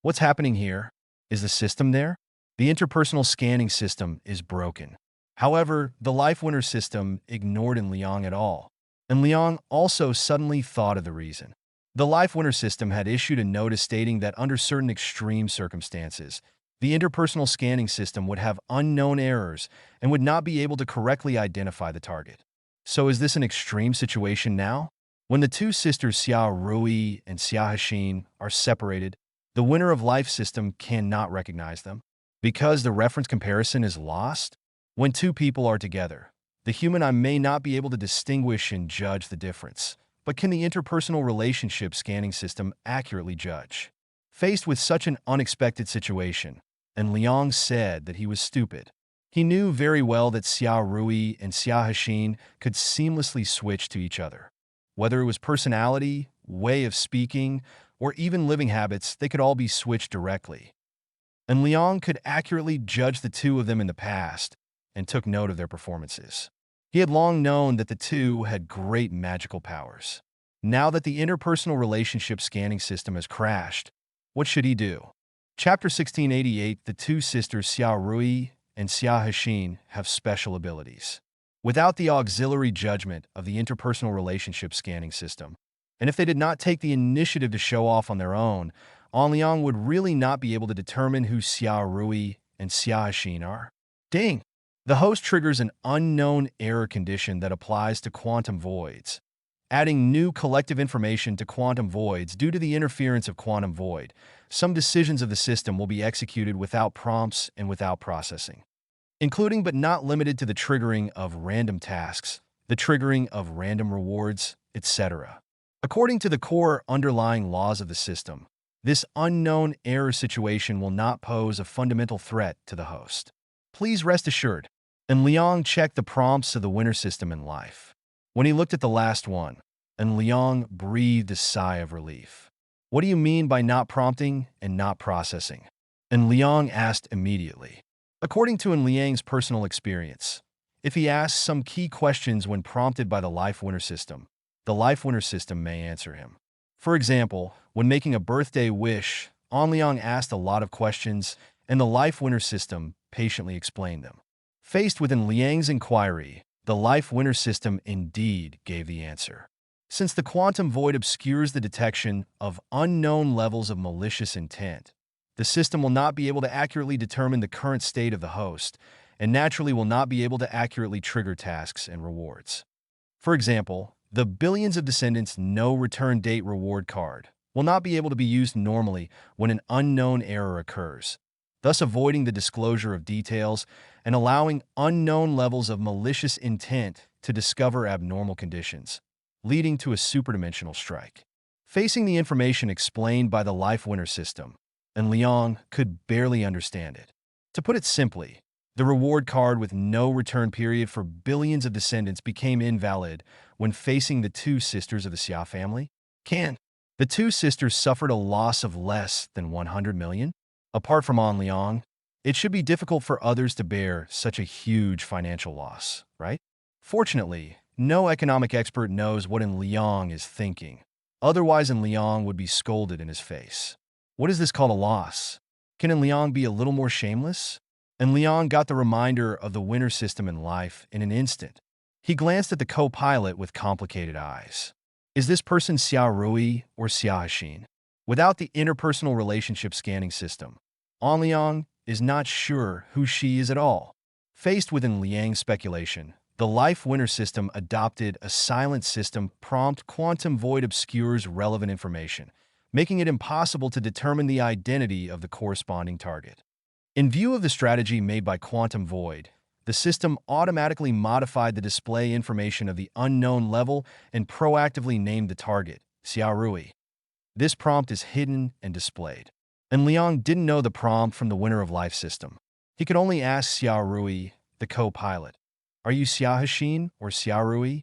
What's happening here? Is the system there? The interpersonal scanning system is broken. However, the life winner system ignored in Liang at all, and Liang also suddenly thought of the reason. The life winner system had issued a notice stating that under certain extreme circumstances, the interpersonal scanning system would have unknown errors and would not be able to correctly identify the target. So is this an extreme situation now? When the two sisters Xia Rui and Xia Hexin are separated, the winner of life system cannot recognize them because the reference comparison is lost. When two people are together, the human eye may not be able to distinguish and judge the difference, but can the interpersonal relationship scanning system accurately judge? Faced with such an unexpected situation, and Liang said that he was stupid. He knew very well that Xia Rui and Xia Hexin could seamlessly switch to each other. Whether it was personality, way of speaking, or even living habits, they could all be switched directly. And Liang could accurately judge the two of them in the past and took note of their performances. He had long known that the two had great magical powers. Now that the interpersonal relationship scanning system has crashed, what should he do? Chapter 1688, the two sisters Xia Rui and Xia Hexin have special abilities. Without the auxiliary judgment of the interpersonal relationship scanning system, and if they did not take the initiative to show off on their own, An Liang would really not be able to determine who Xia Rui and Xia Hexin are. Ding! The host triggers an unknown error condition that applies to quantum voids. Adding new collective information to quantum voids due to the interference of quantum void, some decisions of the system will be executed without prompts and without processing, including but not limited to the triggering of random tasks, the triggering of random rewards, etc. According to the core underlying laws of the system, this unknown error situation will not pose a fundamental threat to the host. Please rest assured. And Liang checked the prompts of the winner system in life. When he looked at the last one, and Liang breathed a sigh of relief. What do you mean by not prompting and not processing? And Liang asked immediately. According to Liang's personal experience, if he asks some key questions when prompted by the life winner system, the life winner system may answer him. For example, when making a birthday wish, An Liang asked a lot of questions, and the life winner system patiently explained them. Faced with Liang's inquiry, the life winner system indeed gave the answer. Since the quantum void obscures the detection of unknown levels of malicious intent, the system will not be able to accurately determine the current state of the host, and naturally will not be able to accurately trigger tasks and rewards. For example, the billions of descendants no return date reward card will not be able to be used normally when an unknown error occurs, thus avoiding the disclosure of details and allowing unknown levels of malicious intent to discover abnormal conditions, leading to a superdimensional strike. Facing the information explained by the life winner system, and Liang could barely understand it. To put it simply, the reward card with no return period for billions of descendants became invalid when facing the two sisters of the Xia family. The two sisters suffered a loss of less than 100 million? Apart from An Liang, it should be difficult for others to bear such a huge financial loss, right? Fortunately, no economic expert knows what Liang is thinking. Otherwise, Liang would be scolded in his face. What is this called a loss? Can Liang be a little more shameless? And Liang got the reminder of the winner system in life in an instant. He glanced at the co-pilot with complicated eyes. Is this person Xia Rui or Xia Hexin? Without the interpersonal relationship scanning system, An Liang is not sure who she is at all. Faced with Liang's speculation, the life winner system adopted a silent system prompt quantum void obscures relevant information, making it impossible to determine the identity of the corresponding target. In view of the strategy made by Quantum Void, the system automatically modified the display information of the unknown level and proactively named the target, Xiaorui. This prompt is hidden and displayed. And Liang didn't know the prompt from the Winner of Life system. He could only ask Xiaorui, the co-pilot, "Are you Xiaohexin or Xiaorui?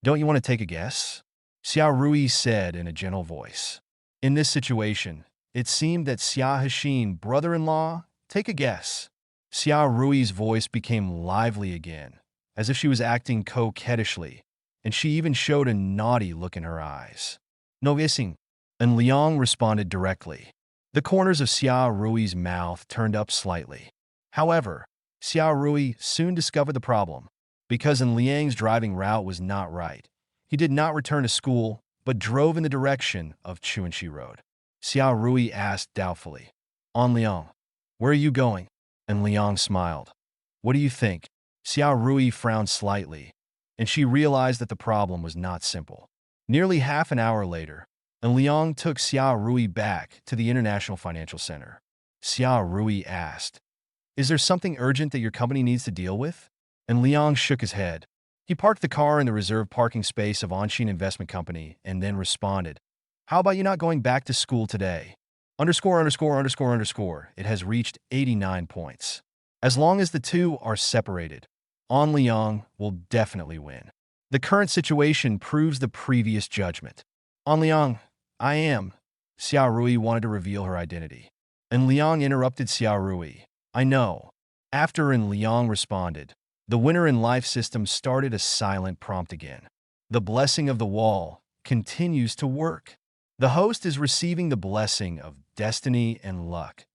Don't you want to take a guess?" Xiaorui said in a gentle voice. In this situation, it seemed that Xiaohexin, brother-in-law, take a guess. Xiaorui's voice became lively again, as if she was acting coquettishly, and she even showed a naughty look in her eyes. "No guessing," and Liang responded directly. The corners of Xiaorui's mouth turned up slightly. However, Xiaorui soon discovered the problem, because in Liang's driving route was not right. He did not return to school, but drove in the direction of Chuanxi Road. Xiaorui asked doubtfully, "On Liang, where are you going?" And Liang smiled. "What do you think?" Xiaorui frowned slightly, and she realized that the problem was not simple. Nearly half an hour later, and Liang took Xiaorui back to the International Financial Center. Xiaorui asked, "Is there something urgent that your company needs to deal with?" And Liang shook his head. He parked the car in the reserved parking space of Anshin Investment Company and then responded, "How about you not going back to school today? Underscore, underscore, underscore, underscore. It has reached 89 points. As long as the two are separated, An Liang will definitely win. The current situation proves the previous judgment. An Liang, I am." Xiaorui wanted to reveal her identity. And Liang interrupted Xiaorui. "I know." After and Liang responded, the Winner in Life system started a silent prompt again. The blessing of the wall continues to work. The host is receiving the blessing of destiny and luck.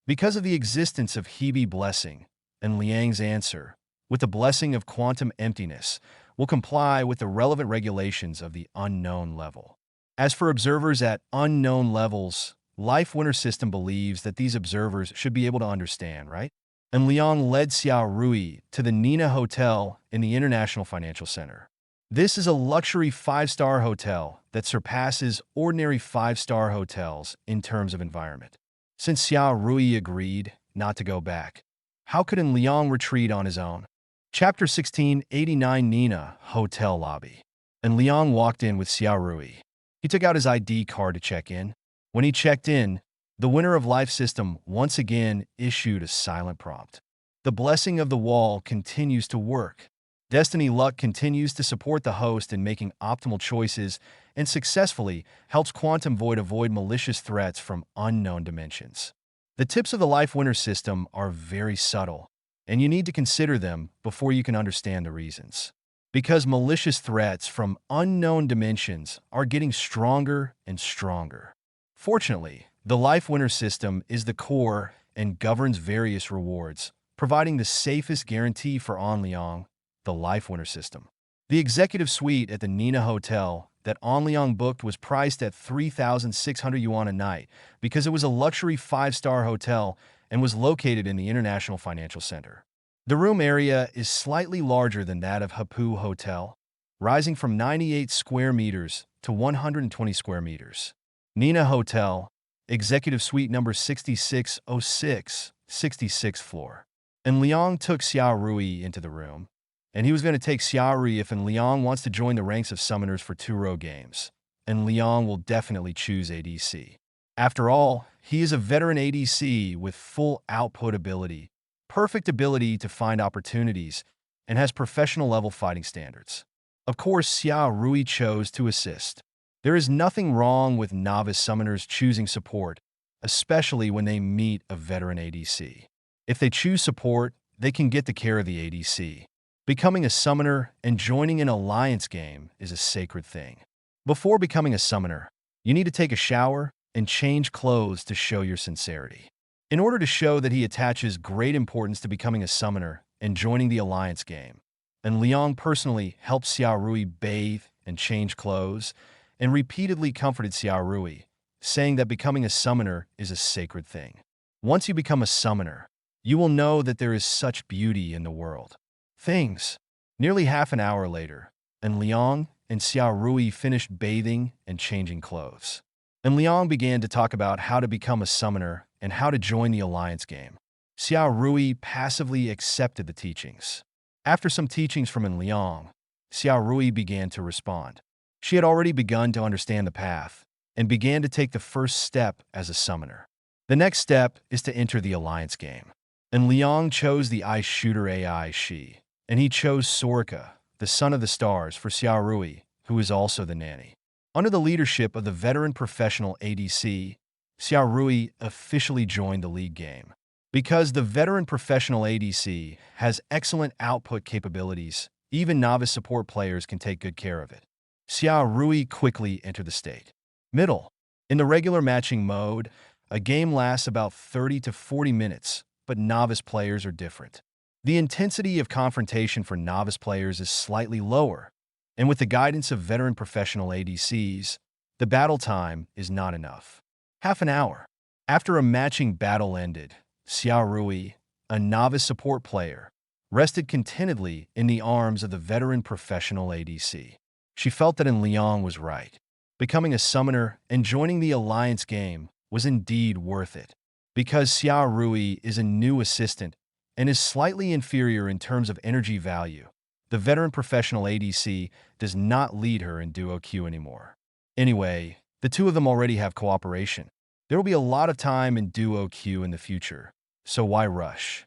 Because of the existence of Hebe blessing, and Liang's answer, with the blessing of quantum emptiness, will comply with the relevant regulations of the unknown level. As for observers at unknown levels, Life Winner system believes that these observers should be able to understand, right? And Liang led Xiaorui to the Nina Hotel in the International Financial Center. This is a luxury 5-star hotel that surpasses ordinary 5-star hotels in terms of environment. Since Xiaorui agreed not to go back, how could Liang retreat on his own? Chapter 16, 89 Nina Hotel Lobby. And Liang walked in with Xiaorui. He took out his ID card to check in. When he checked in, the Winner of Life system once again issued a silent prompt. The blessing of the wall continues to work. Destiny luck continues to support the host in making optimal choices and successfully helps Quantum Void avoid malicious threats from unknown dimensions. The tips of the Life Winner system are very subtle, and you need to consider them before you can understand the reasons. Because malicious threats from unknown dimensions are getting stronger and stronger. Fortunately, the Life Winner system is the core and governs various rewards, providing the safest guarantee for An Liang, the Life Winner system. The executive suite at the Nina Hotel that An Liang booked was priced at 3,600 yuan a night because it was a luxury 5-star hotel and was located in the International Financial Center. The room area is slightly larger than that of Hapu Hotel, rising from 98 square meters to 120 square meters. Nina Hotel, Executive Suite number 6606, 66th floor. And Liang took Xiaorui into the room, and he was going to take Xiaorui if Liang wants to join the ranks of summoners for 2-row games. And Liang will definitely choose ADC. After all, he is a veteran ADC with full output ability, perfect ability to find opportunities, and has professional level fighting standards. Of course, Xiaorui chose to assist. There is nothing wrong with novice summoners choosing support, especially when they meet a veteran ADC. If they choose support, they can get the care of the ADC. Becoming a summoner and joining an alliance game is a sacred thing. Before becoming a summoner, you need to take a shower and change clothes to show your sincerity. In order to show that he attaches great importance to becoming a summoner and joining the alliance game, and Liang personally helped Xiaorui bathe and change clothes, and repeatedly comforted Xiaorui, saying that becoming a summoner is a sacred thing. Once you become a summoner, you will know that there is such beauty in the world. Things. Nearly half an hour later, and Liang and Xiaorui finished bathing and changing clothes. and Liang began to talk about how to become a summoner and how to join the alliance game. Xiao Rui passively accepted the teachings. After some teachings from Liang, Xiao Rui began to respond. She had already begun to understand the path and began to take the first step as a summoner. The next step is to enter the alliance game. And Liang chose the ice shooter AI Shi, and he chose Sorika, the son of the stars, for Xiao Rui, who is also the nanny. Under the leadership of the veteran professional ADC, Xiao Rui officially joined the league game. Because the veteran professional ADC has excellent output capabilities, even novice support players can take good care of it. Xiao Rui quickly entered the state. Middle. In the regular matching mode, a game lasts about 30 to 40 minutes, but novice players are different. The intensity of confrontation for novice players is slightly lower, and with the guidance of veteran professional ADCs, the battle time is not enough. Half an hour. After a matching battle ended, Xiao Rui, a novice support player, rested contentedly in the arms of the veteran professional ADC. She felt that Liang was right. Becoming a summoner and joining the alliance game was indeed worth it. Because Xiao Rui is a new assistant and is slightly inferior in terms of energy value, the veteran professional ADC does not lead her in duo queue anymore. Anyway, the two of them already have cooperation. There will be a lot of time in duo queue in the future, so why rush?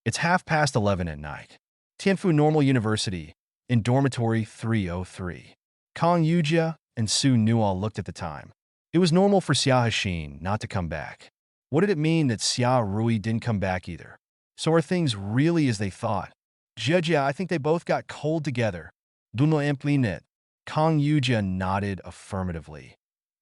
It's 11:30 at night. Tianfu Normal University, in dormitory 303. Kang Yujia and Su Nuo looked at the time. It was normal for Xia Hexin not to come back. What did it mean that Xiao Rui didn't come back either? So are things really as they thought? Jia, I think they both got cold together. Duno Amplinet. Kang Yujia nodded affirmatively.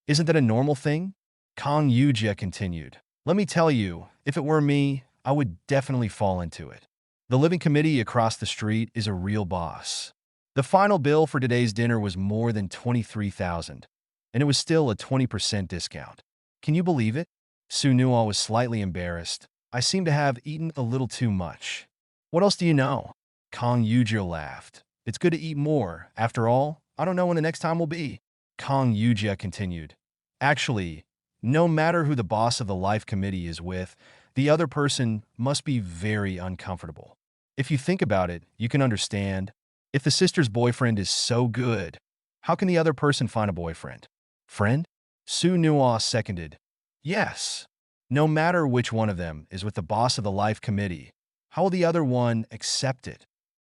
Isn't that a normal thing? Kang Yujia continued. Let me tell you, if it were me, I would definitely fall into it. The living committee across the street is a real boss. The final bill for today's dinner was more than 23,000, and it was still a 20% discount. Can you believe it? Su Nuo was slightly embarrassed. I seem to have eaten a little too much. What else do you know? Kang Yujia laughed. It's good to eat more. After all, I don't know when the next time will be. Kang Yujia continued. Actually, no matter who the boss of the life committee is with, the other person must be very uncomfortable. If you think about it, you can understand. If the sister's boyfriend is so good, how can the other person find a boyfriend? Friend? Su Nuo seconded. Yes. No matter which one of them is with the boss of the life committee, how will the other one accept it?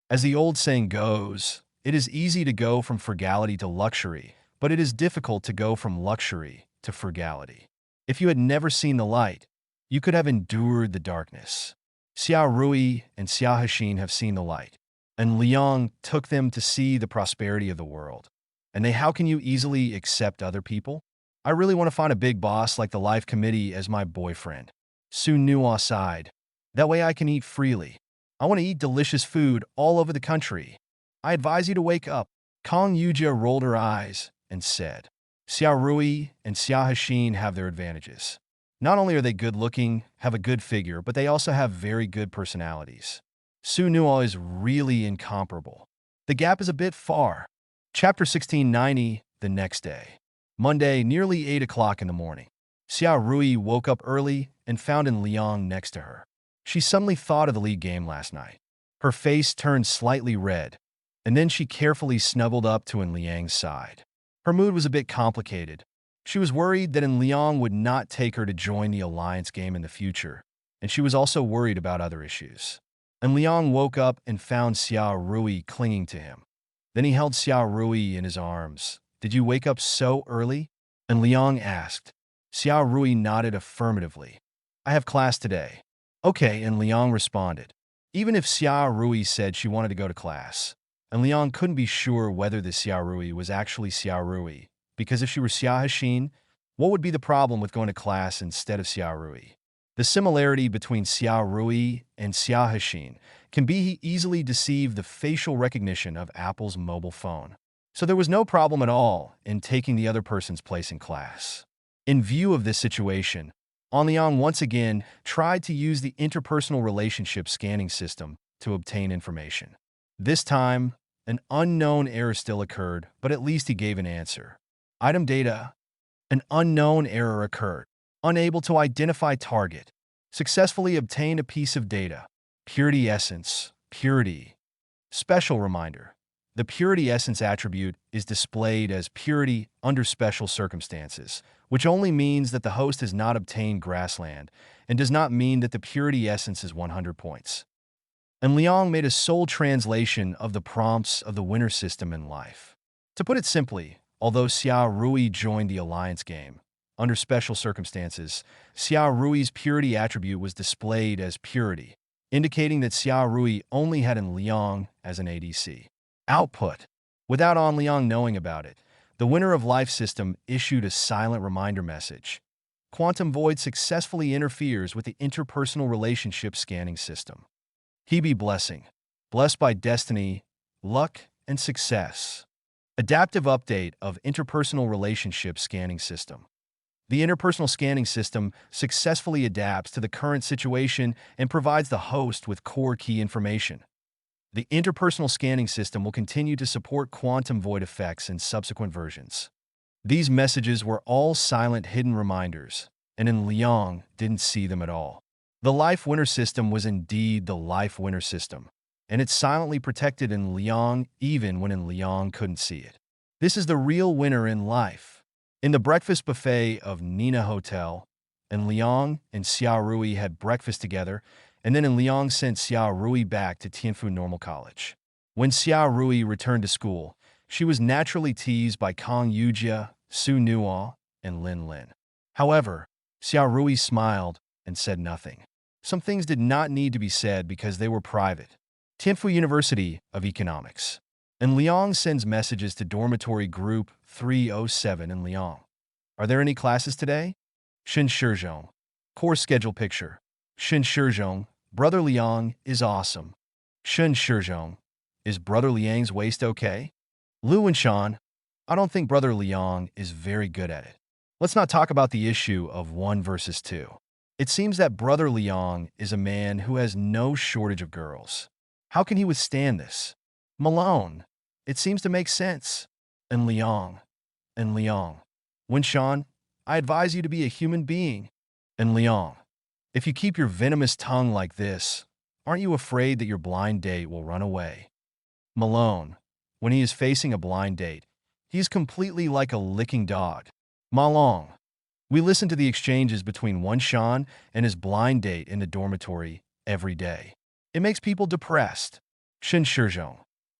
As the old saying goes, it is easy to go from frugality to luxury, but it is difficult to go from luxury to frugality. If you had never seen the light, you could have endured the darkness. Xiao Rui and Xiao Hexin have seen the light, and Liang took them to see the prosperity of the world. And how can you easily accept other people? I really want to find a big boss like the life committee as my boyfriend. Su Nuo sighed. That way I can eat freely. I want to eat delicious food all over the country. I advise you to wake up. Kang Yujia rolled her eyes and said, Xiao Rui and Xiao Hexin have their advantages. Not only are they good-looking, have a good figure, but they also have very good personalities. Su Nuo is really incomparable. The gap is a bit far. Chapter 1690, the next day. Monday, nearly 8 o'clock in the morning. Xiao Rui woke up early and found Liang next to her. She suddenly thought of the league game last night. Her face turned slightly red, and then she carefully snuggled up to Liang's side. Her mood was a bit complicated. She was worried that Liang would not take her to join the alliance game in the future, and she was also worried about other issues. Liang woke up and found Xiao Rui clinging to him. Then he held Xiao Rui in his arms. Did you wake up so early? Liang asked. Xiao Rui nodded affirmatively. I have class today. Okay, Liang responded. Even if Xiao Rui said she wanted to go to class, Liang couldn't be sure whether the Xiao Rui was actually Xiao Rui, because if she were Xiao Hexin, what would be the problem with going to class instead of Xiao Rui? The similarity between Xiao Rui and Xiao Hexin can be easily deceive the facial recognition of Apple's mobile phone. So there was no problem at all in taking the other person's place in class. In view of this situation, Liang once again tried to use the interpersonal relationship scanning system to obtain information. This time, an unknown error still occurred, but at least he gave an answer. Item data. An unknown error occurred. Unable to identify target. Successfully obtained a piece of data. Purity essence. Purity. Special reminder. The purity essence attribute is displayed as purity under special circumstances, which only means that the host has not obtained grassland and does not mean that the purity essence is 100 points. And Liang made a sole translation of the prompts of the winner system in life. To put it simply, although Xia Rui joined the alliance game, under special circumstances, Xia Rui's purity attribute was displayed as purity, indicating that Xia Rui only had An Liang as an ADC. Output. Without An Liang knowing about it, the winner of life system issued a silent reminder message. Quantum Void successfully interferes with the interpersonal relationship scanning system. Hebe blessing. Blessed by destiny, luck, and success. Adaptive update of interpersonal relationship scanning system. The interpersonal scanning system successfully adapts to the current situation and provides the host with core key information. The interpersonal scanning system will continue to support quantum void effects in subsequent versions. These messages were all silent hidden reminders, and An Liang didn't see them at all. The life winner system was indeed the life winner system, and it silently protected An Liang even when An Liang couldn't see it. This is the real winner in life. In the breakfast buffet of Nina Hotel, An Liang and Xia Rui had breakfast together, and then An Liang sent Xia Rui back to Tianfu Normal College. When Xia Rui returned to school, she was naturally teased by Kang Yujia, Su Nuo, and Lin Lin. However, Xia Rui smiled and said nothing. Some things did not need to be said because they were private. Tianfu University of Economics. An Liang sends messages to dormitory group 307 in Liang. Are there any classes today? Shin Shizhong. Course schedule picture. Shin Shizhong. Brother Liang is awesome. Shin Shizhong. Is Brother Liang's waist okay? Lu and Shan. I don't think Brother Liang is very good at it. Let's not talk about the issue of 1 versus 2. It seems that Brother Liang is a man who has no shortage of girls. How can he withstand this? Malone. It seems to make sense. And Liang. And Liang. Winshan, I advise you to be a human being. And Liang. If you keep your venomous tongue like this, aren't you afraid that your blind date will run away? Malone. When he is facing a blind date, he is completely like a licking dog. Malong. We listen to the exchanges between Winshan and his blind date in the dormitory every day. It makes people depressed. Shin Shizhong.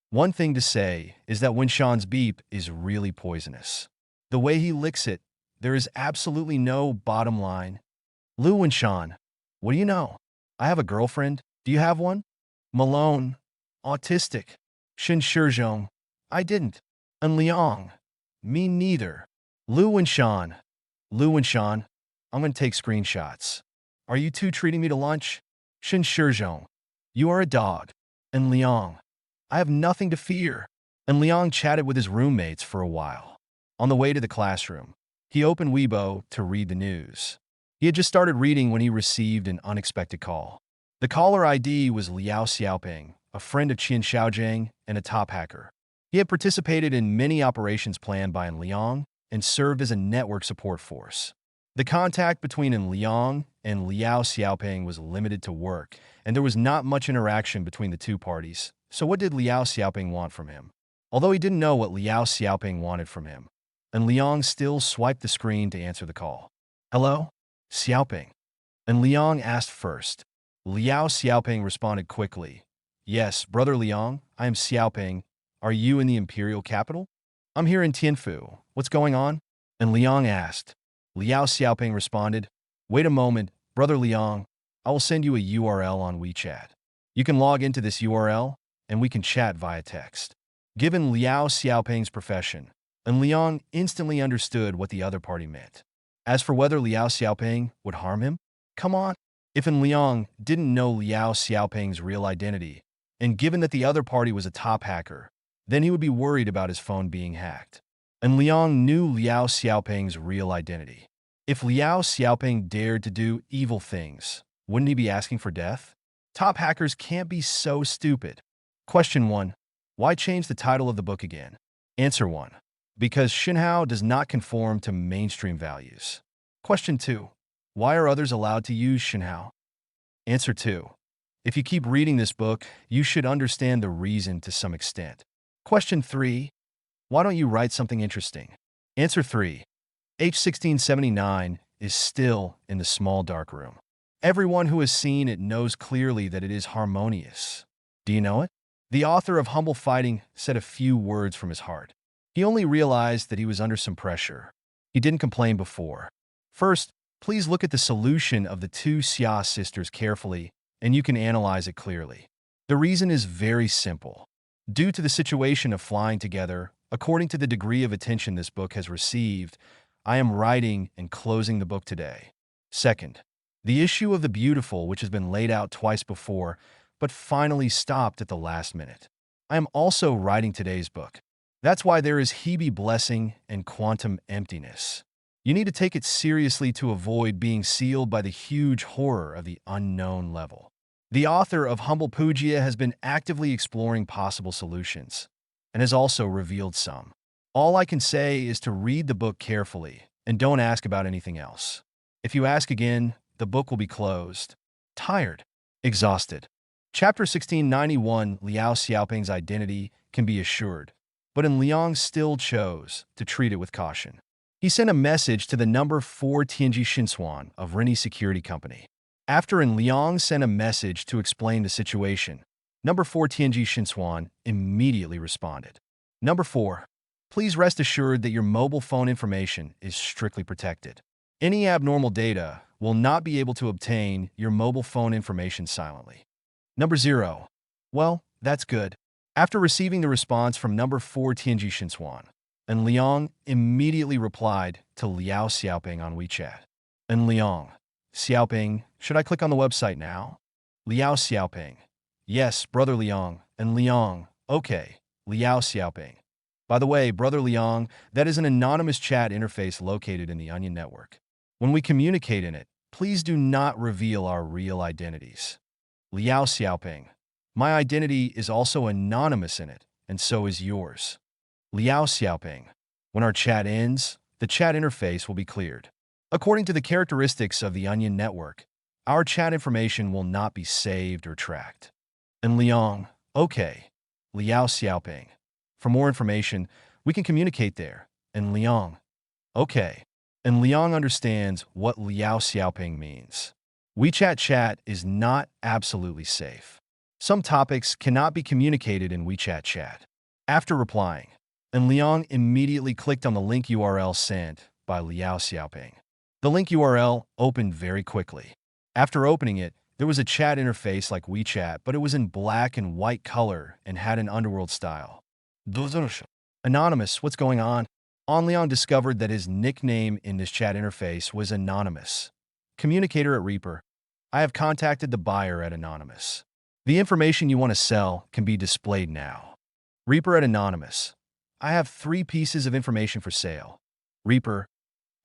One thing to say is that Winshan's beep is really poisonous. The way he licks it, there is absolutely no bottom line. Lu Winshan. What do you know? I have a girlfriend. Do you have one? Malone. Autistic. Shin Shizhong. I didn't. And Liang. Me neither. Lu Winshan. Lu Winshan. I'm going to take screenshots. Are you two treating me to lunch? Shin Shizhong. You are a dog. And Liang. I have nothing to fear. And Liang chatted with his roommates for a while. On the way to the classroom, he opened Weibo to read the news. He had just started reading when he received an unexpected call. The caller ID was Liao Xiaoping, a friend of Qin Xiaojiang and a top hacker. He had participated in many operations planned by An Liang and served as a network support force. The contact between An Liang and Liao Xiaoping was limited to work, and there was not much interaction between the two parties. So what did Liao Xiaoping want from him? Although he didn't know what Liao Xiaoping wanted from him, An Liang still swiped the screen to answer the call. Hello? Xiaoping. An Liang asked first. Liao Xiaoping responded quickly. Yes, Brother Liang, I am Xiaoping. Are you in the imperial capital? I'm here in Tianfu. What's going on? And Liang asked. Liao Xiaoping responded, wait a moment, Brother Liang. I will send you a URL on WeChat. You can log into this URL, and we can chat via text. Given Liao Xiaoping's profession, An Liang instantly understood what the other party meant. As for whether Liao Xiaoping would harm him, come on. If An Liang didn't know Liao Xiaoping's real identity, and given that the other party was a top hacker, then he would be worried about his phone being hacked. And Liang knew Liao Xiaoping's real identity. If Liao Xiaoping dared to do evil things, wouldn't he be asking for death? Top hackers can't be so stupid. Question 1. Why change the title of the book again? Answer 1. Because Xinhao does not conform to mainstream values. Question 2. Why are others allowed to use Xinhao? Answer 2. If you keep reading this book, you should understand the reason to some extent. Question 3. Why don't you write something interesting? Answer 3. H1679 is still in the small dark room. Everyone who has seen it knows clearly that it is harmonious. Do you know it? The author of Humble Fighting said a few words from his heart. He only realized that he was under some pressure. He didn't complain before. First, please look at the solution of the two Xia sisters carefully, and you can analyze it clearly. The reason is very simple. Due to the situation of flying together, according to the degree of attention this book has received, I am writing and closing the book today. Second, the issue of the beautiful, which has been laid out twice before, but finally stopped at the last minute. I am also writing today's book. That's why there is Hebe blessing and quantum emptiness. You need to take it seriously to avoid being sealed by the huge horror of the unknown level. The author of Humble Pugia has been actively exploring possible solutions and has also revealed some. All I can say is to read the book carefully and don't ask about anything else. If you ask again, the book will be closed. Tired. Exhausted. Chapter 1691, Liao Xiaoping's identity can be assured, but Liang still chose to treat it with caution. He sent a message to the number 4 Tianji Xinsuan of Rini Security Company. After Liang sent a message to explain the situation, number 4 Tianji Xinsuan immediately responded. Number 4. Please rest assured that your mobile phone information is strictly protected. Any abnormal data will not be able to obtain your mobile phone information silently. Number 0. Well, that's good. After receiving the response from number 4 Tianji Xinsuan, Liang immediately replied to Liao Xiaoping on WeChat. Liang, Xiaoping, should I click on the website now? Liao Xiaoping. Yes, brother Liang. Liang, okay. Liao Xiaoping. By the way, brother Liang, that is an anonymous chat interface located in the Onion network. When we communicate in it, please do not reveal our real identities. Liao Xiaoping. My identity is also anonymous in it, and so is yours. Liao Xiaoping. When our chat ends, the chat interface will be cleared. According to the characteristics of the Onion network, our chat information will not be saved or tracked. Liang. Okay. Liao Xiaoping. For more information, we can communicate there. Liang. Okay. Liang understands what Liao Xiaoping means. WeChat chat is not absolutely safe. Some topics cannot be communicated in WeChat chat. After replying, Liang immediately clicked on the link URL sent by Liao Xiaoping. The link URL opened very quickly. After opening it, there was a chat interface like WeChat, but it was in black and white color and had an underworld style. Anonymous, what's going on? Liang discovered that his nickname in this chat interface was Anonymous. Communicator at Reaper. I have contacted the buyer at Anonymous. The information you want to sell can be displayed now. Reaper at Anonymous. I have 3 pieces of information for sale. Reaper.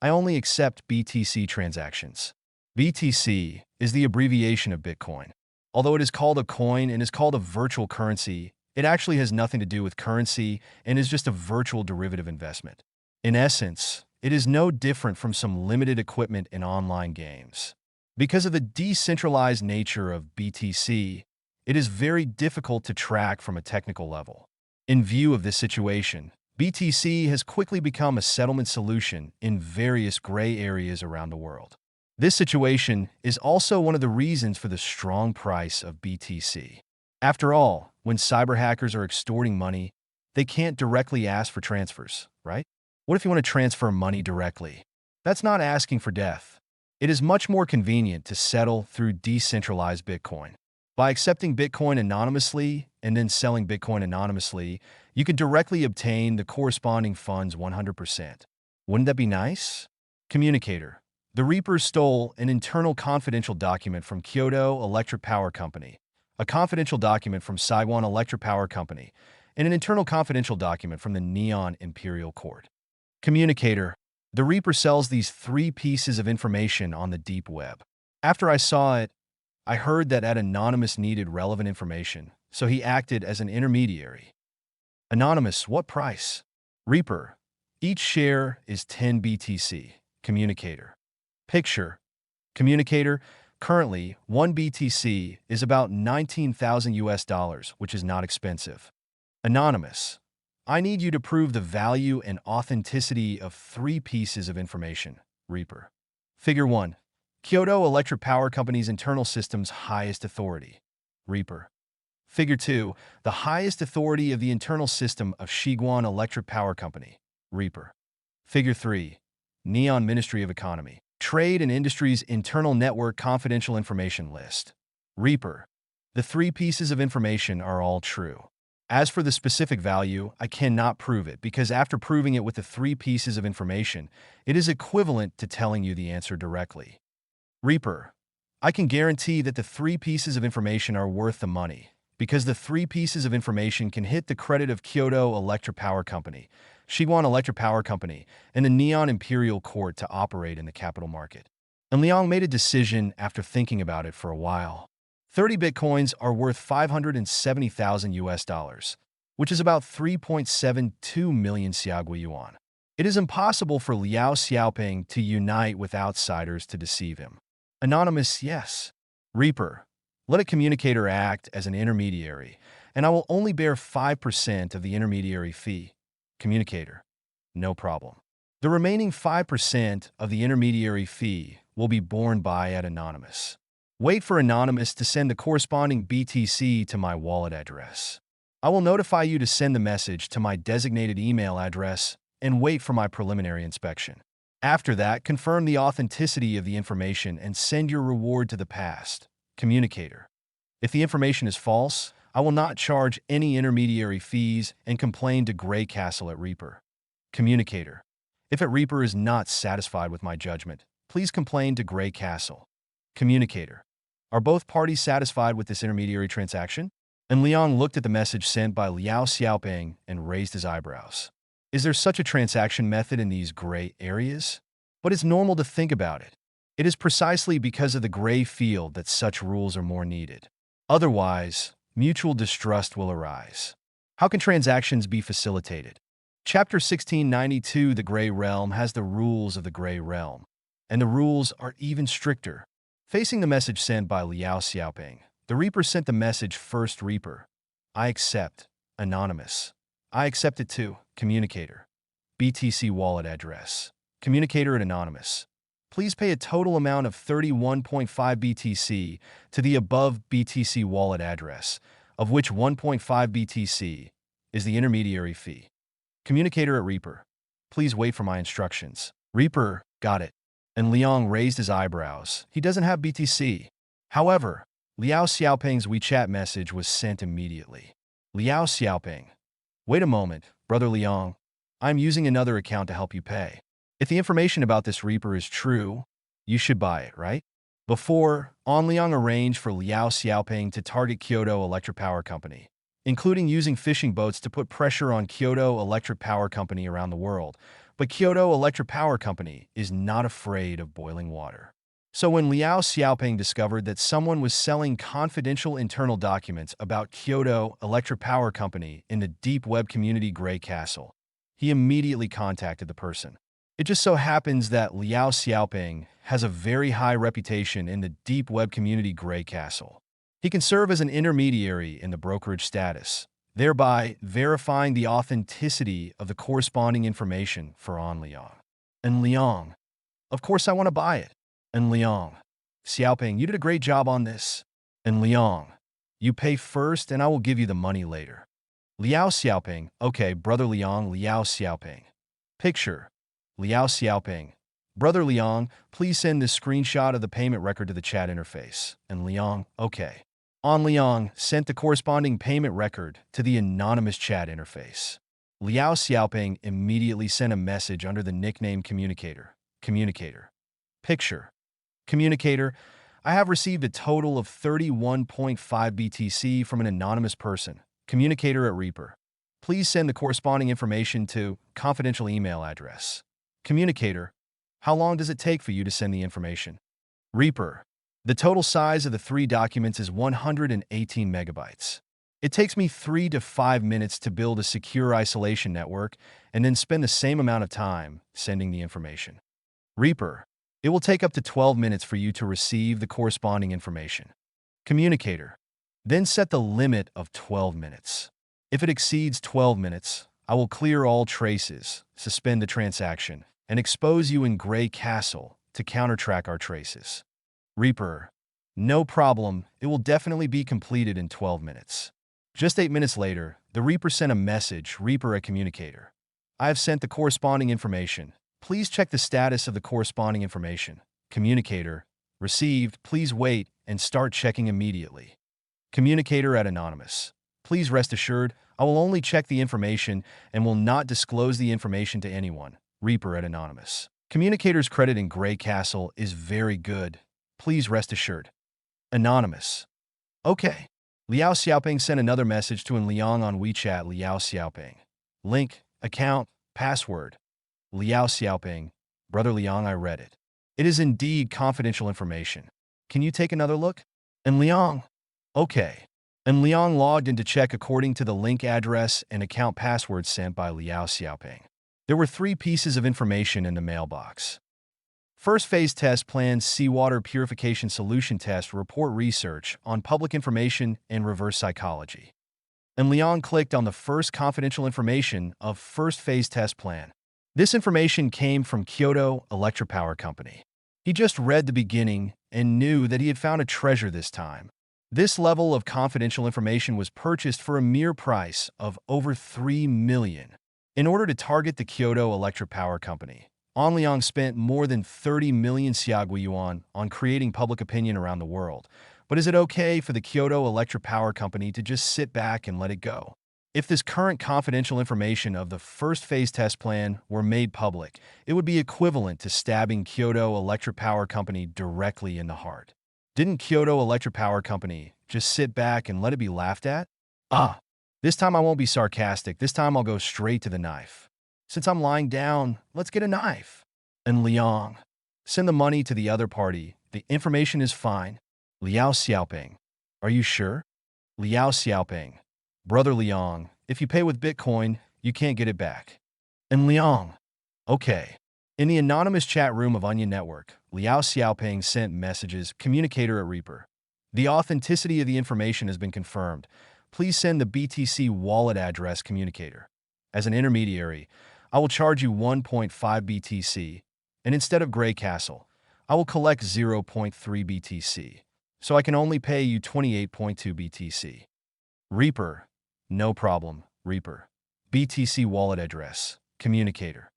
I only accept BTC transactions. BTC is the abbreviation of Bitcoin. Although it is called a coin and is called a virtual currency, it actually has nothing to do with currency and is just a virtual derivative investment. In essence, it is no different from some limited equipment in online games. Because of the decentralized nature of BTC, it is very difficult to track from a technical level. In view of this situation, BTC has quickly become a settlement solution in various gray areas around the world. This situation is also one of the reasons for the strong price of BTC. After all, when cyber hackers are extorting money, they can't directly ask for transfers, right? What if you want to transfer money directly? That's not asking for death. It is much more convenient to settle through decentralized Bitcoin. By accepting Bitcoin anonymously and then selling Bitcoin anonymously, you can directly obtain the corresponding funds 100%. Wouldn't that be nice? Communicator. The Reapers stole an internal confidential document from Kyoto Electric Power Company, a confidential document from Saigon Electric Power Company, and an internal confidential document from the Neon Imperial Court. Communicator. The Reaper sells these 3 pieces of information on the deep web. After I saw it, I heard that Anonymous needed relevant information, so he acted as an intermediary. Anonymous, what price? Reaper. Each share is 10 BTC. Communicator. Picture. Communicator. Currently, 1 BTC is about 19,000 US dollars, which is not expensive. Anonymous. I need you to prove the value and authenticity of 3 pieces of information. Reaper. Figure 1. Kyoto Electric Power Company's internal system's highest authority. Reaper. Figure 2. The highest authority of the internal system of Shiguan Electric Power Company. Reaper. Figure 3. Neon Ministry of Economy, Trade and Industry's internal network confidential information list. Reaper. The 3 pieces of information are all true. As for the specific value, I cannot prove it because after proving it with the 3 pieces of information, it is equivalent to telling you the answer directly. Reaper. I can guarantee that the 3 pieces of information are worth the money because the 3 pieces of information can hit the credit of Kyoto Electric Power Company, Shiguan Electric Power Company, and the Neon Imperial Court to operate in the capital market. And Liang made a decision after thinking about it for a while. 30 bitcoins are worth 570,000 US dollars, which is about 3.72 million Xiaogui yuan. It is impossible for Liao Xiaoping to unite with outsiders to deceive him. Anonymous, yes. Reaper. Let a communicator act as an intermediary, and I will only bear 5% of the intermediary fee. Communicator. No problem. The remaining 5% of the intermediary fee will be borne by Anonymous. Wait for Anonymous to send the corresponding BTC to my wallet address. I will notify you to send the message to my designated email address and wait for my preliminary inspection. After that, confirm the authenticity of the information and send your reward to the past. Communicator. If the information is false, I will not charge any intermediary fees and complain to Grey Castle at Reaper. Communicator. If at Reaper is not satisfied with my judgment, please complain to Grey Castle. Communicator. Are both parties satisfied with this intermediary transaction? And Liang looked at the message sent by Liao Xiaoping and raised his eyebrows. Is there such a transaction method in these gray areas? But it's normal to think about it. It is precisely because of the gray field that such rules are more needed. Otherwise, mutual distrust will arise. How can transactions be facilitated? Chapter 1692, The Gray Realm, has the rules of the Gray Realm, and the rules are even stricter. Facing the message sent by Liao Xiaoping, the Reaper sent the message first. Reaper. I accept. Anonymous. I accept it too. Communicator. BTC wallet address. Communicator at Anonymous. Please pay a total amount of 31.5 BTC to the above BTC wallet address, of which 1.5 BTC is the intermediary fee. Communicator at Reaper. Please wait for my instructions. Reaper. Got it. And Liang raised his eyebrows. He doesn't have BTC. However, Liao Xiaoping's WeChat message was sent immediately. Liao Xiaoping. Wait a moment, Brother Liang. I'm using another account to help you pay. If the information about this Reaper is true, you should buy it, right? Before, Liang arranged for Liao Xiaoping to target Kyoto Electric Power Company, including using fishing boats to put pressure on Kyoto Electric Power Company around the world. But Kyoto Electric Power Company is not afraid of boiling water. So when Liao Xiaoping discovered that someone was selling confidential internal documents about Kyoto Electric Power Company in the deep web community Grey Castle, he immediately contacted the person. It just so happens that Liao Xiaoping has a very high reputation in the deep web community Grey Castle. He can serve as an intermediary in the brokerage status, thereby verifying the authenticity of the corresponding information for Liang. And Liang. Of course I want to buy it. And Liang. Xiaoping, you did a great job on this. And Liang. You pay first and I will give you the money later. Liao Xiaoping. Okay, Brother Liang. Liao Xiaoping. Picture. Liao Xiaoping. Brother Liang, please send this screenshot of the payment record to the chat interface. And Liang. Okay. Liang sent the corresponding payment record to the anonymous chat interface. Liao Xiaoping immediately sent a message under the nickname Communicator. Communicator. Picture. Communicator. I have received a total of 31.5 BTC from an anonymous person. Communicator at Reaper. Please send the corresponding information to confidential email address. Communicator. How long does it take for you to send the information? Reaper. The total size of the 3 documents is 118 megabytes. It takes me 3 to 5 minutes to build a secure isolation network and then spend the same amount of time sending the information. Reaper. It will take up to 12 minutes for you to receive the corresponding information. Communicator. Then set the limit of 12 minutes. If it exceeds 12 minutes, I will clear all traces, suspend the transaction, and expose you in Gray Castle to countertrack our traces. Reaper. No problem, it will definitely be completed in 12 minutes. Just 8 minutes later, the Reaper sent a message, Reaper at Communicator. I have sent the corresponding information. Please check the status of the corresponding information. Communicator. Received, please wait and start checking immediately. Communicator at Anonymous. Please rest assured, I will only check the information and will not disclose the information to anyone. Reaper at Anonymous. Communicator's credit in Gray Castle is very good. Please rest assured. Anonymous. Okay. Liao Xiaoping sent another message to An Liang on WeChat. Liao Xiaoping. Link, account, password. Liao Xiaoping. Brother Liang, I read it. It is indeed confidential information. Can you take another look? An Liang. Okay. An Liang logged in to check according to the link address and account password sent by Liao Xiaoping. There were 3 pieces of information in the mailbox. First phase test plan, seawater purification solution test, report research on public information and reverse psychology. And Liang clicked on the first confidential information of first phase test plan. This information came from Kyoto Electric Power Company. He just read the beginning and knew that he had found a treasure this time. This level of confidential information was purchased for a mere price of over 3 million. In order to target the Kyoto Electric Power Company, An Liang spent more than 30 million Xiaogui yuan on creating public opinion around the world. But is it okay for the Kyoto Electric Power Company to just sit back and let it go? If this current confidential information of the first phase test plan were made public, it would be equivalent to stabbing Kyoto Electric Power Company directly in the heart. Didn't Kyoto Electric Power Company just sit back and let it be laughed at? This time I won't be sarcastic. This time I'll go straight to the knife. Since I'm lying down, let's get a knife. And Liang. Send the money to the other party. The information is fine. Liao Xiaoping. Are you sure? Liao Xiaoping. Brother Liang, if you pay with Bitcoin, you can't get it back. And Liang. Okay. In the anonymous chat room of Onion Network, Liao Xiaoping sent messages, Communicator at Reaper. The authenticity of the information has been confirmed. Please send the BTC wallet address, Communicator. As an intermediary, I will charge you 1.5 BTC, and instead of Gray Castle, I will collect 0.3 BTC, so I can only pay you 28.2 BTC. Reaper. No problem, Reaper. BTC wallet address, Communicator.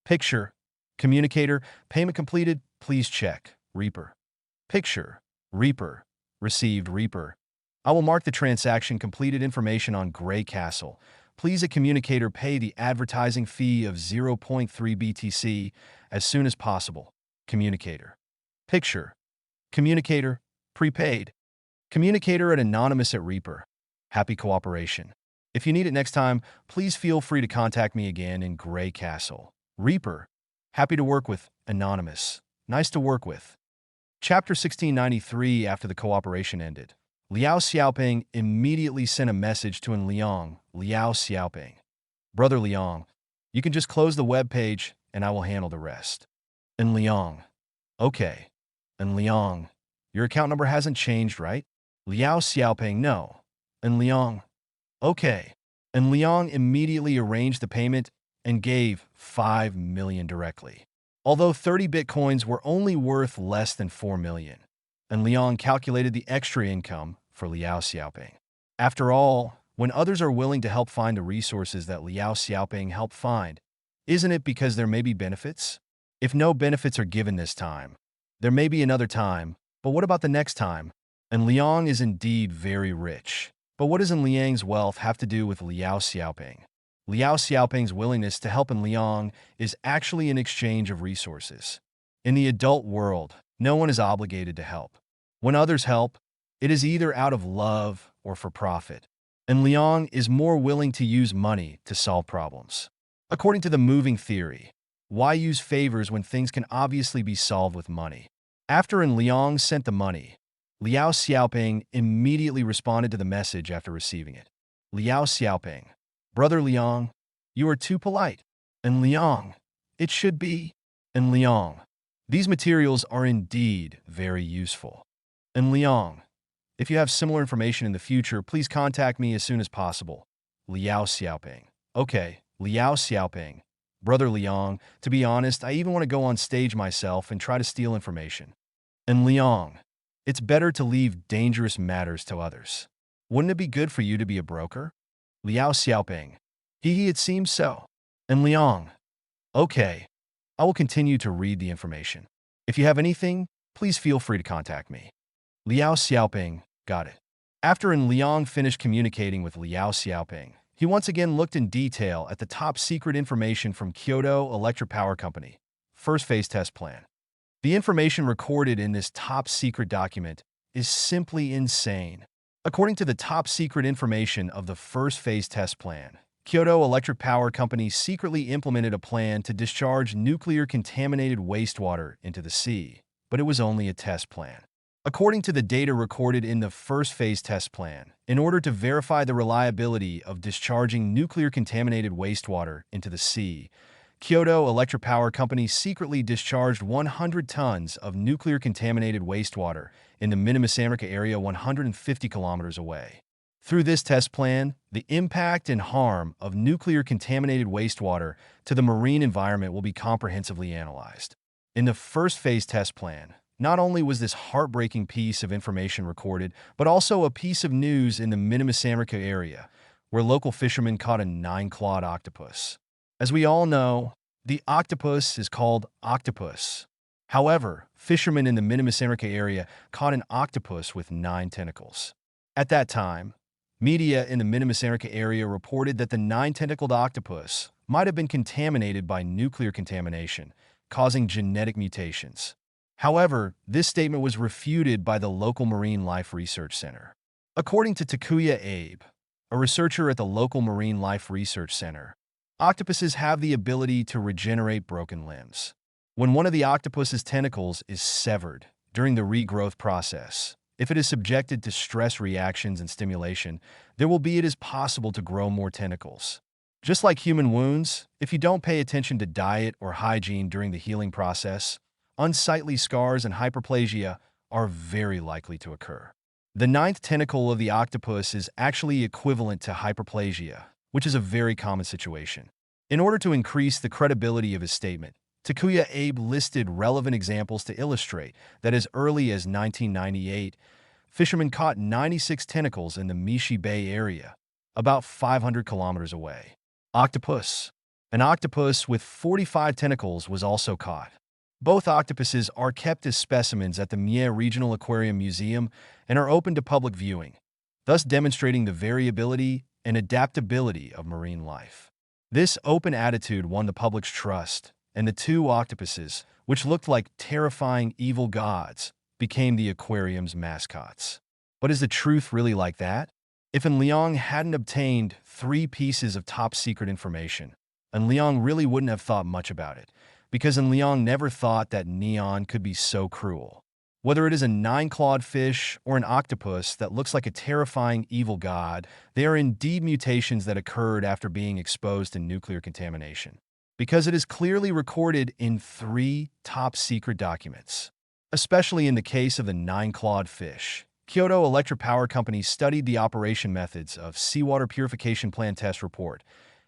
Picture. Communicator, payment completed, please check, Reaper. Picture. Reaper. Received, Reaper. I will mark the transaction completed information on Gray Castle. Please a Communicator pay the advertising fee of 0.3 BTC as soon as possible. Communicator. Picture. Communicator. Prepaid. Communicator at Anonymous at Reaper. Happy cooperation. If you need it next time, please feel free to contact me again in Gray Castle. Reaper. Happy to work with. Anonymous. Nice to work with. Chapter 1693. After the cooperation ended, Liao Xiaoping immediately sent a message to An Liang. Liao Xiaoping. Brother Liang, you can just close the web page and I will handle the rest. An Liang. Okay. An Liang. Your account number hasn't changed, right? Liao Xiaoping. No. An Liang. Okay. An Liang immediately arranged the payment and gave 5 million directly. Although 30 bitcoins were only worth less than 4 million. And Liang calculated the extra income for Liao Xiaoping. After all, when others are willing to help find the resources that Liao Xiaoping helped find, isn't it because there may be benefits? If no benefits are given this time, there may be another time, but what about the next time? And Liang is indeed very rich. But what does An Liang's wealth have to do with Liao Xiaoping? Liao Xiaoping's willingness to help An Liang is actually an exchange of resources. In the adult world, no one is obligated to help. When others help, it is either out of love or for profit. And Liang is more willing to use money to solve problems. According to the moving theory, why use favors when things can obviously be solved with money? After An Liang sent the money, Liao Xiaoping immediately responded to the message after receiving it. Liao Xiaoping, Brother Liang, you are too polite. And Liang, it should be. And Liang, these materials are indeed very useful. And Liang, if you have similar information in the future, please contact me as soon as possible. Liao Xiaoping. Okay, Liao Xiaoping. Brother Liang, to be honest, I even want to go on stage myself and try to steal information. And Liang, it's better to leave dangerous matters to others. Wouldn't it be good for you to be a broker? Liao Xiaoping. It seems so. And Liang. Okay, I will continue to read the information. If you have anything, please feel free to contact me. Liao Xiaoping, got it. After Liang finished communicating with Liao Xiaoping, he once again looked in detail at the top secret information from Kyoto Electric Power Company, first phase test plan. The information recorded in this top secret document is simply insane. According to the top secret information of the first phase test plan, Kyoto Electric Power Company secretly implemented a plan to discharge nuclear contaminated wastewater into the sea, but it was only a test plan. According to the data recorded in the first phase test plan, in order to verify the reliability of discharging nuclear contaminated wastewater into the sea, Kyoto Electric Power Company secretly discharged 100 tons of nuclear contaminated wastewater in the Millionaire area 150 kilometers away. Through this test plan, the impact and harm of nuclear contaminated wastewater to the marine environment will be comprehensively analyzed. In the first phase test plan, not only was this heartbreaking piece of information recorded, but also a piece of news in the Millionaire area, where local fishermen caught a 9-clawed octopus. As we all know, the octopus is called octopus. However, fishermen in the Millionaire area caught an octopus with 9 tentacles. At that time, media in the Millionaire area reported that the 9-tentacled octopus might have been contaminated by nuclear contamination, causing genetic mutations. However, this statement was refuted by the local Marine Life Research Center. According to Takuya Abe, a researcher at the local Marine Life Research Center, octopuses have the ability to regenerate broken limbs. When one of the octopus's tentacles is severed during the regrowth process, if it is subjected to stress reactions and stimulation, it is possible to grow more tentacles. Just like human wounds, if you don't pay attention to diet or hygiene during the healing process, unsightly scars and hyperplasia are very likely to occur. The 9th tentacle of the octopus is actually equivalent to hyperplasia, which is a very common situation. In order to increase the credibility of his statement, Takuya Abe listed relevant examples to illustrate that as early as 1998, fishermen caught 96 tentacles in the Mishi Bay area, about 500 kilometers away. Octopus. An octopus with 45 tentacles was also caught. Both octopuses are kept as specimens at the Mie Regional Aquarium Museum and are open to public viewing, thus demonstrating the variability and adaptability of marine life. This open attitude won the public's trust, and the 2 octopuses, which looked like terrifying evil gods, became the aquarium's mascots. But is the truth really like that? If Liang hadn't obtained 3 pieces of top-secret information, Liang really wouldn't have thought much about it, because Liang never thought that Neon could be so cruel. Whether it is a 9-clawed fish or an octopus that looks like a terrifying evil god, they are indeed mutations that occurred after being exposed to nuclear contamination, because it is clearly recorded in 3 top-secret documents. Especially in the case of the 9-clawed fish, Kyoto Electric Power Company studied the operation methods of Seawater Purification Plan Test Report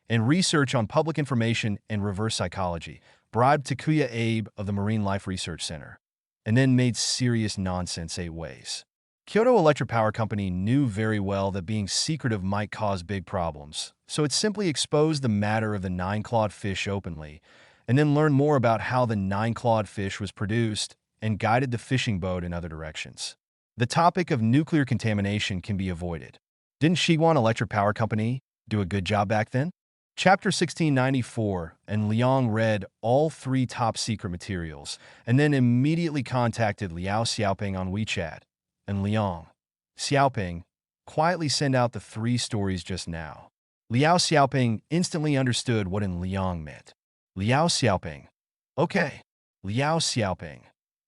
and research on public information and reverse psychology, bribed Takuya Abe of the Marine Life Research Center, and then made serious nonsense 8 ways. Kyoto Electric Power Company knew very well that being secretive might cause big problems, so it simply exposed the matter of the 9-clawed fish openly, and then learned more about how the 9-clawed fish was produced and guided the fishing boat in other directions. The topic of nuclear contamination can be avoided. Didn't Shiwan Electric Power Company do a good job back then? Chapter 1694, and Liang read all 3 top-secret materials, and then immediately contacted Liao Xiaoping on WeChat. And Liang, Xiaoping, quietly send out the 3 stories just now. Liao Xiaoping instantly understood what Liang meant. Liao Xiaoping. Okay. Liao Xiaoping.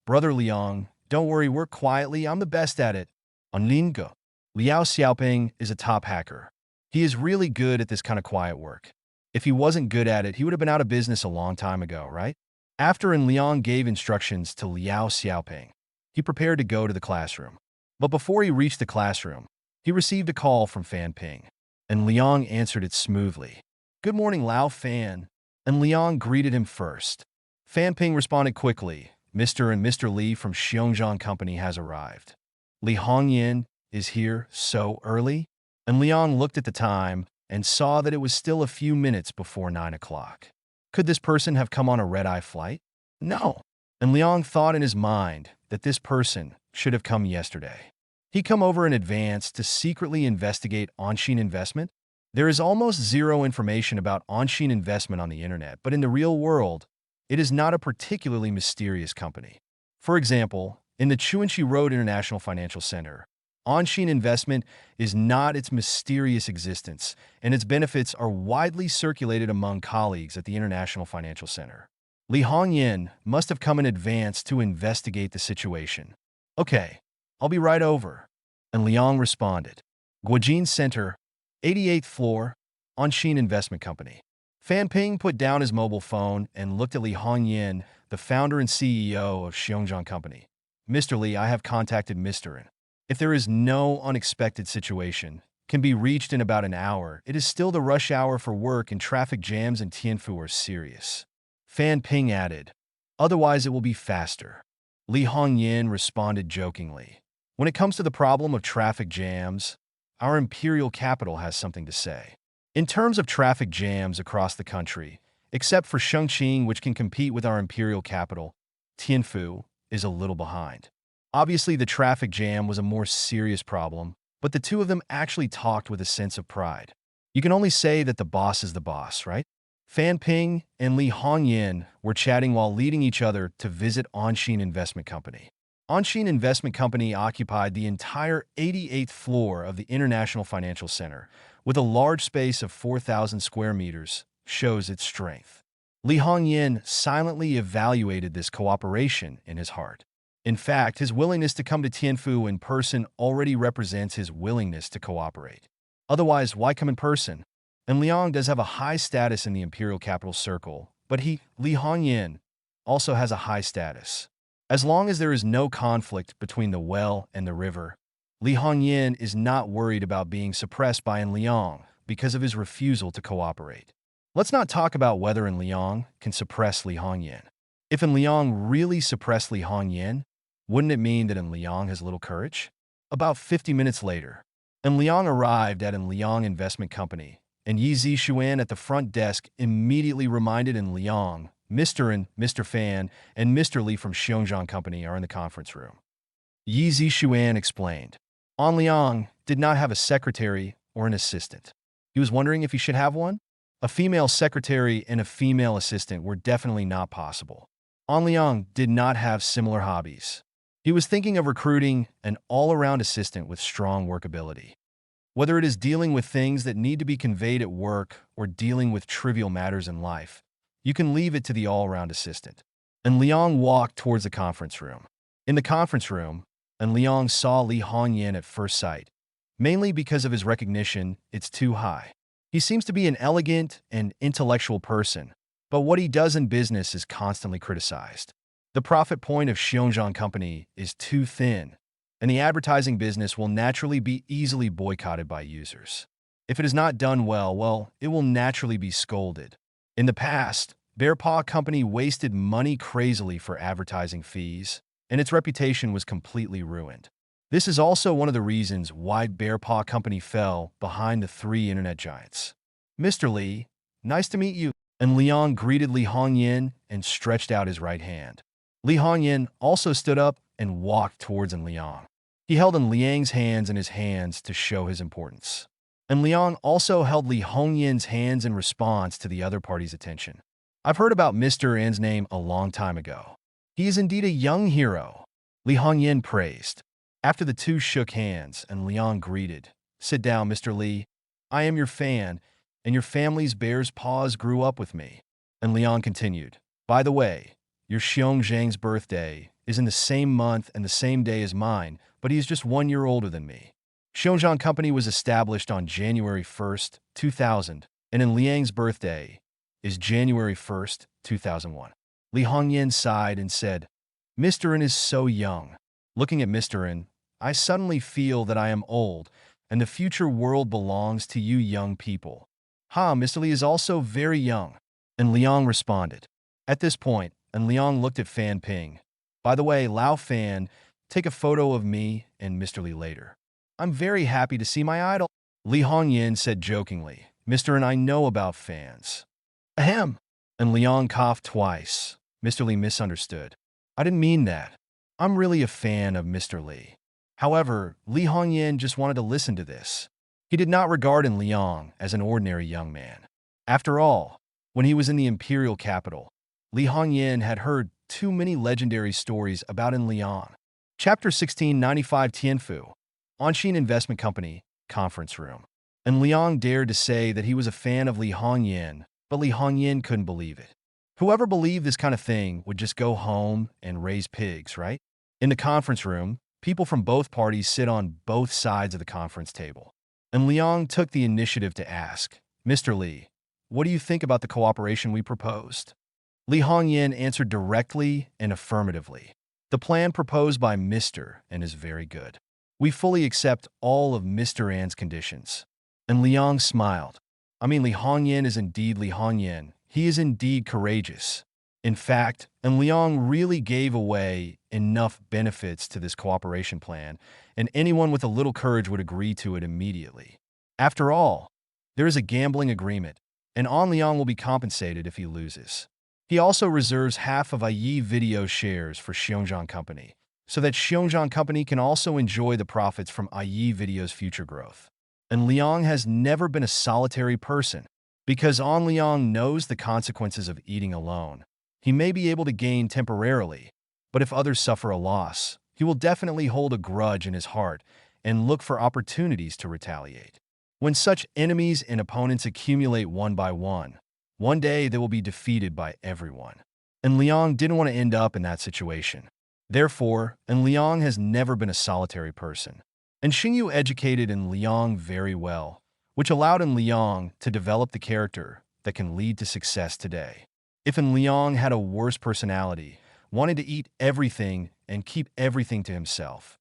Brother Liang, Don't worry, work quietly. I'm the best at it. On Lingo, Liao Xiaoping is a top hacker. He is really good at this kind of quiet work. If he wasn't good at it, he would have been out of business a long time ago, right? After Liang gave instructions to Liao Xiaoping, he prepared to go to the classroom. But before he reached the classroom, he received a call from Fan Ping, and Liang answered it smoothly. "Good morning, Lao Fan." And Liang greeted him first. Fan Ping responded quickly. "Mr. and Mr. Li from Xiongjiang Company has arrived." "Li Hongyan is here so early?" And Liang looked at the time and saw that it was still a few minutes before 9 o'clock. Could this person have come on a red-eye flight? No. And Liang thought in his mind that this person should have come yesterday. He come over in advance to secretly investigate Onshin investment? There is almost zero information about Onshin investment on the internet, but in the real world, it is not a particularly mysterious company. For example, in the Chuanxi Road International Financial Center, Onshin investment is not its mysterious existence, and its benefits are widely circulated among colleagues at the International Financial Center. Li Hongyan must have come in advance to investigate the situation. "Okay, I'll be right over." And Liang responded. Guojin Center, 88th floor, Onshin Investment Company. Fan Ping put down his mobile phone and looked at Li Hongyan, the founder and CEO of Xiongjiang Company. "Mr. Li, I have contacted Mr. N. If there is no unexpected situation, can be reached in about an hour. It is still the rush hour for work and traffic jams in Tianfu are serious." Fan Ping added, "Otherwise it will be faster." Li Hongyan responded jokingly. "When it comes to the problem of traffic jams, our imperial capital has something to say. In terms of traffic jams across the country, except for Chongqing, which can compete with our imperial capital, Tianfu is a little behind. Obviously, the traffic jam was a more serious problem, but the two of them actually talked with a sense of pride. You can only say that the boss is the boss, right? Fan Ping and Li Hongyan were chatting while leading each other to visit Onshin Investment Company. Onshin Investment Company occupied the entire 88th floor of the International Financial Center, with a large space of 4,000 square meters, shows its strength. Li Hongyan silently evaluated this cooperation in his heart. In fact, his willingness to come to Tianfu in person already represents his willingness to cooperate. Otherwise, why come in person? And Liang does have a high status in the imperial capital circle, but Li Hongyan, also has a high status. As long as there is no conflict between the well and the river, Li Hongyan is not worried about being suppressed by En Liang because of his refusal to cooperate. Let's not talk about whether En Liang can suppress Li Hongyan. If En Liang really suppressed Li Hongyan, wouldn't it mean that En Liang has little courage? About 50 minutes later, En Liang arrived at En Liang Investment Company, and Yi Zixuan at the front desk immediately reminded En Liang, "Mr. and Mr. Fan and Mr. Li from Xiongjiang Company are in the conference room." Yi Zixuan explained. En Liang did not have a secretary or an assistant. He was wondering if he should have one. A female secretary and a female assistant were definitely not possible. En Liang did not have similar hobbies. He was thinking of recruiting an all-around assistant with strong workability. Whether it is dealing with things that need to be conveyed at work or dealing with trivial matters in life, you can leave it to the all-around assistant. And Liang walked towards the conference room. In the conference room, and Liang saw Li Hongyan at first sight, mainly because of his recognition, it's too high. He seems to be an elegant and intellectual person, but what he does in business is constantly criticized. The profit point of Xiongjiang Company is too thin, and the advertising business will naturally be easily boycotted by users. If it is not done well, it will naturally be scolded. In the past, Bear Paw Company wasted money crazily for advertising fees, and its reputation was completely ruined. This is also one of the reasons why Bear Paw Company fell behind the three internet giants. "Mr. Li, nice to meet you." And Liang greeted Li Hongyan and stretched out his right hand. Li Hongyan also stood up and walked towards En Liang. He held En Liang's hands in his hands to show his importance. And Liang also held Li Hongyan's hands in response to the other party's attention. "I've heard about Mr. N's name a long time ago. He is indeed a young hero," Li Hongyan praised. After the two shook hands and Liang greeted, "Sit down, Mr. Li. I am your fan, and your family's bear's paws grew up with me." And Liang continued, "By the way, Your Xiong Zhang's birthday is in the same month and the same day as mine, but he is just 1 year older than me. Xiongjiang Company was established on January 1st, 2000, and in Liang's birthday is January 1st, 2001. Li Hongyan sighed and said, Mr. N is so young. Looking at Mr. N, I suddenly feel that I am old, and the future world belongs to you young people. Ha, Mr. Li is also very young. And Liang responded. At this point, and Liang looked at Fan Ping. By the way, Lao Fan, take a photo of me and Mr. Li later. I'm very happy to see my idol. Li Hongyan said jokingly, Mr. and I know about fans. Ahem. And Liang coughed twice. Mr. Li misunderstood. I didn't mean that. I'm really a fan of Mr. Li. However, Li Hongyan just wanted to listen to this. He did not regard in Liang as an ordinary young man. After all, when he was in the imperial capital, Li Hongyan had heard too many legendary stories about in Liang. Chapter 1695 Tianfu, Anshin Investment Company, Conference Room. And Liang dared to say that he was a fan of Li Hongyan, but Li Hongyan couldn't believe it. Whoever believed this kind of thing would just go home and raise pigs, right? In the conference room, people from both parties sit on both sides of the conference table. And Liang took the initiative to ask, Mr. Li, what do you think about the cooperation we proposed? Li Hongyan answered directly and affirmatively. The plan proposed by Mr. N is very good. We fully accept all of Mr. N's conditions. And Liang smiled. I mean, Li Hongyan is indeed Li Hongyan. He is indeed courageous. In fact, and Liang really gave away enough benefits to this cooperation plan, and anyone with a little courage would agree to it immediately. After all, there is a gambling agreement, and An Liang will be compensated if he loses. He also reserves half of IE Video shares for Xiongjiang Company, so that Xiongjiang Company can also enjoy the profits from IE Video's future growth. And Liang has never been a solitary person, because An Liang knows the consequences of eating alone. He may be able to gain temporarily, but if others suffer a loss, he will definitely hold a grudge in his heart and look for opportunities to retaliate. When such enemies and opponents accumulate one by one day they will be defeated by everyone. And Liang didn't want to end up in that situation. Therefore, and Liang has never been a solitary person. And Xingyu educated in Liang very well, which allowed in Liang to develop the character that can lead to success today. If in Liang had a worse personality, wanted to eat everything and keep everything to himself,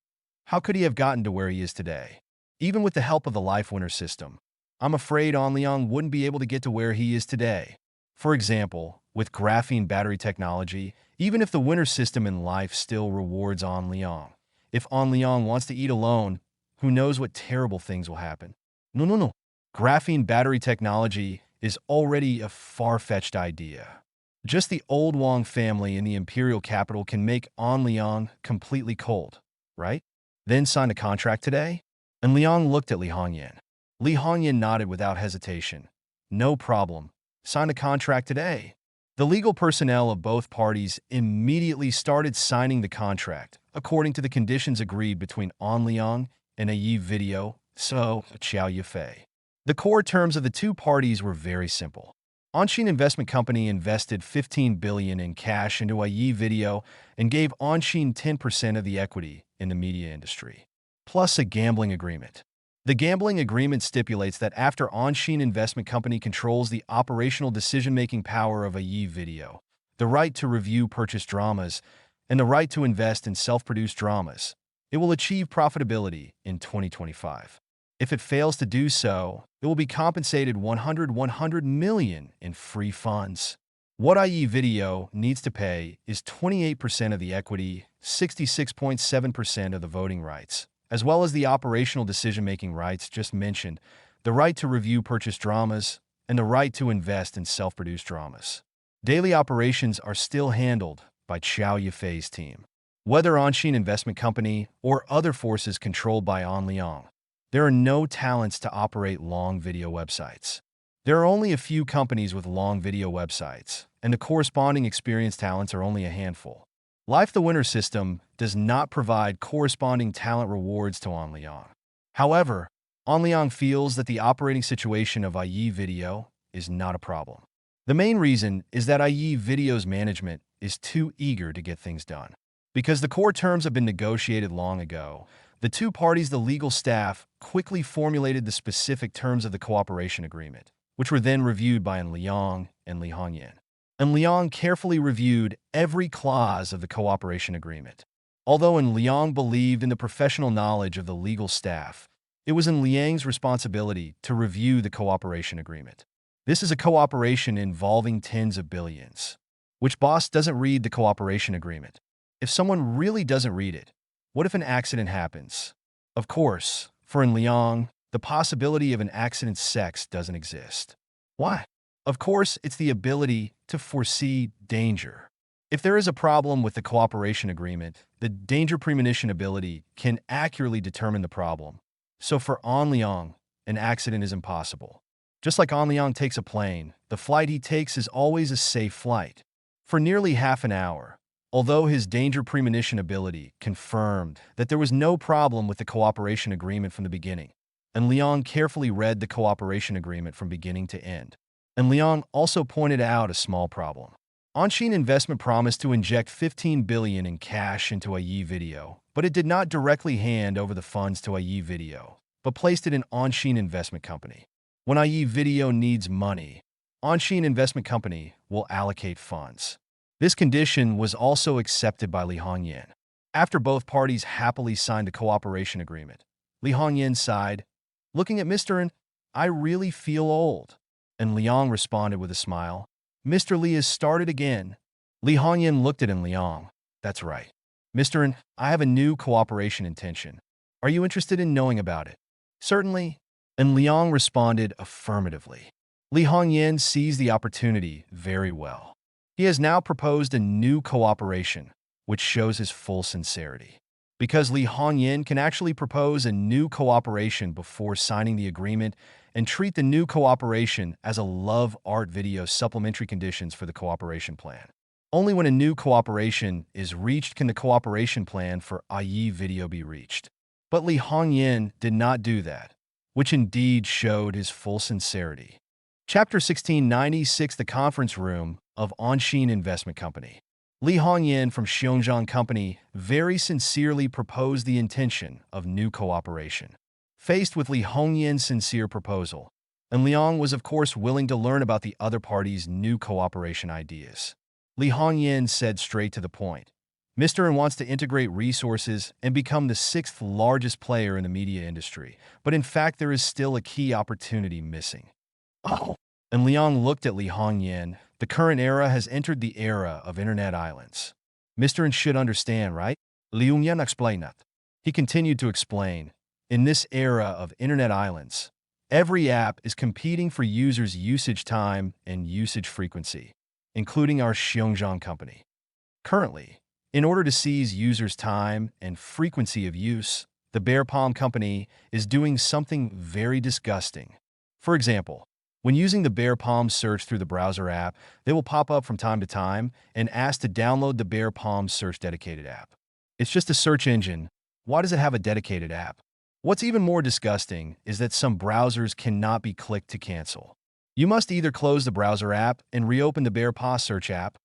how could he have gotten to where he is today? Even with the help of the life winner system, I'm afraid An Liang wouldn't be able to get to where he is today. For example, with graphene battery technology, even if the winner system in life still rewards An Liang, if An Liang wants to eat alone, who knows what terrible things will happen? No. Graphene battery technology is already a far-fetched idea. Just the old Wang family in the imperial capital can make An Liang completely cold, right? Then sign a contract today? And Liang looked at Li Hongyan. Li Hongyan nodded without hesitation. No problem. Sign a contract today. The legal personnel of both parties immediately started signing the contract, according to the conditions agreed between An Liang and IE Video, so Xiao Yifei. The core terms of the two parties were very simple. Anshin Investment Company invested $15 billion in cash into IE Video and gave Anshin 10% of the equity in the media industry, plus a gambling agreement. The gambling agreement stipulates that after Anshin Investment Company controls the operational decision-making power of IE Video, the right to review purchase dramas, and the right to invest in self-produced dramas, it will achieve profitability in 2025. If it fails to do so, it will be compensated 100 million in free funds. What IE Video needs to pay is 28% of the equity, 66.7% of the voting rights, as well as the operational decision-making rights just mentioned, the right to review purchase dramas, and the right to invest in self-produced dramas. Daily operations are still handled by Xiao Yifei's team. Whether Anshin Investment Company or other forces controlled by An Liang, there are no talents to operate long video websites. There are only a few companies with long video websites, and the corresponding experienced talents are only a handful. Life the Winner system does not provide corresponding talent rewards to An Liang. However, An Liang feels that the operating situation of IE Video is not a problem. The main reason is that IE Video's management is too eager to get things done. Because the core terms have been negotiated long ago, the two parties, the legal staff, quickly formulated the specific terms of the cooperation agreement, which were then reviewed by An Liang and Li Hongyan. An Liang carefully reviewed every clause of the cooperation agreement. Although An Liang believed in the professional knowledge of the legal staff, it was An Liang's responsibility to review the cooperation agreement. This is a cooperation involving tens of billions. Which boss doesn't read the cooperation agreement? If someone really doesn't read it, what if an accident happens? Of course, for An Liang, the possibility of an accident sex doesn't exist. Why? Of course, it's the ability to foresee danger. If there is a problem with the cooperation agreement, the danger premonition ability can accurately determine the problem. So for An Liang, an accident is impossible. Just like An Liang takes a plane, the flight he takes is always a safe flight. For nearly half an hour, although his danger premonition ability confirmed that there was no problem with the cooperation agreement from the beginning, An Liang carefully read the cooperation agreement from beginning to end. An Liang also pointed out a small problem. Anshin Investment promised to inject 15 billion in cash into IE Video, but it did not directly hand over the funds to IE Video, but placed it in Anshin Investment Company. When IE Video needs money, Anshin Investment Company will allocate funds. This condition was also accepted by Li Hongyan. After both parties happily signed a cooperation agreement, Li Hongyan sighed, "Looking at Mr. N, I really feel old." And Liang responded with a smile, "Mr. Li has started again." Li Hongyan looked at An Liang. "That's right. Mr. N, I have a new cooperation intention. Are you interested in knowing about it?" "Certainly." And Liang responded affirmatively. Li Hongyan seized the opportunity very well. He has now proposed a new cooperation, which shows his full sincerity. Because Li Hongyan can actually propose a new cooperation before signing the agreement and treat the new cooperation as a love art video supplementary conditions for the cooperation plan. Only when a new cooperation is reached can the cooperation plan for IE Video be reached. But Li Hongyan did not do that, which indeed showed his full sincerity. Chapter 1696, The Conference Room of Anshin Investment Company. Li Hongyan from Xiongzhang Company very sincerely proposed the intention of new cooperation. Faced with Li Hongyan's sincere proposal, An Liang was of course willing to learn about the other party's new cooperation ideas. Li Hongyan said straight to the point, "Mr. N wants to integrate resources and become the 6th largest player in the media industry, but in fact there is still a key opportunity missing." Oh. And Liang looked at Li Hongyan. The current era has entered the era of internet islands. Mr. N should understand, right? Li Hongyan explained that. He continued to explain, in this era of internet islands, every app is competing for users' usage time and usage frequency, including our Xiongzhang company. Currently, in order to seize users' time and frequency of use, the Bear Palm company is doing something very disgusting. For example, when using the Bear Palm search through the browser app, they will pop up from time to time and ask to download the Bear Palm search dedicated app. It's just a search engine. Why does it have a dedicated app? What's even more disgusting is that some browsers cannot be clicked to cancel. You must either close the browser app and reopen the Bear Paw search app,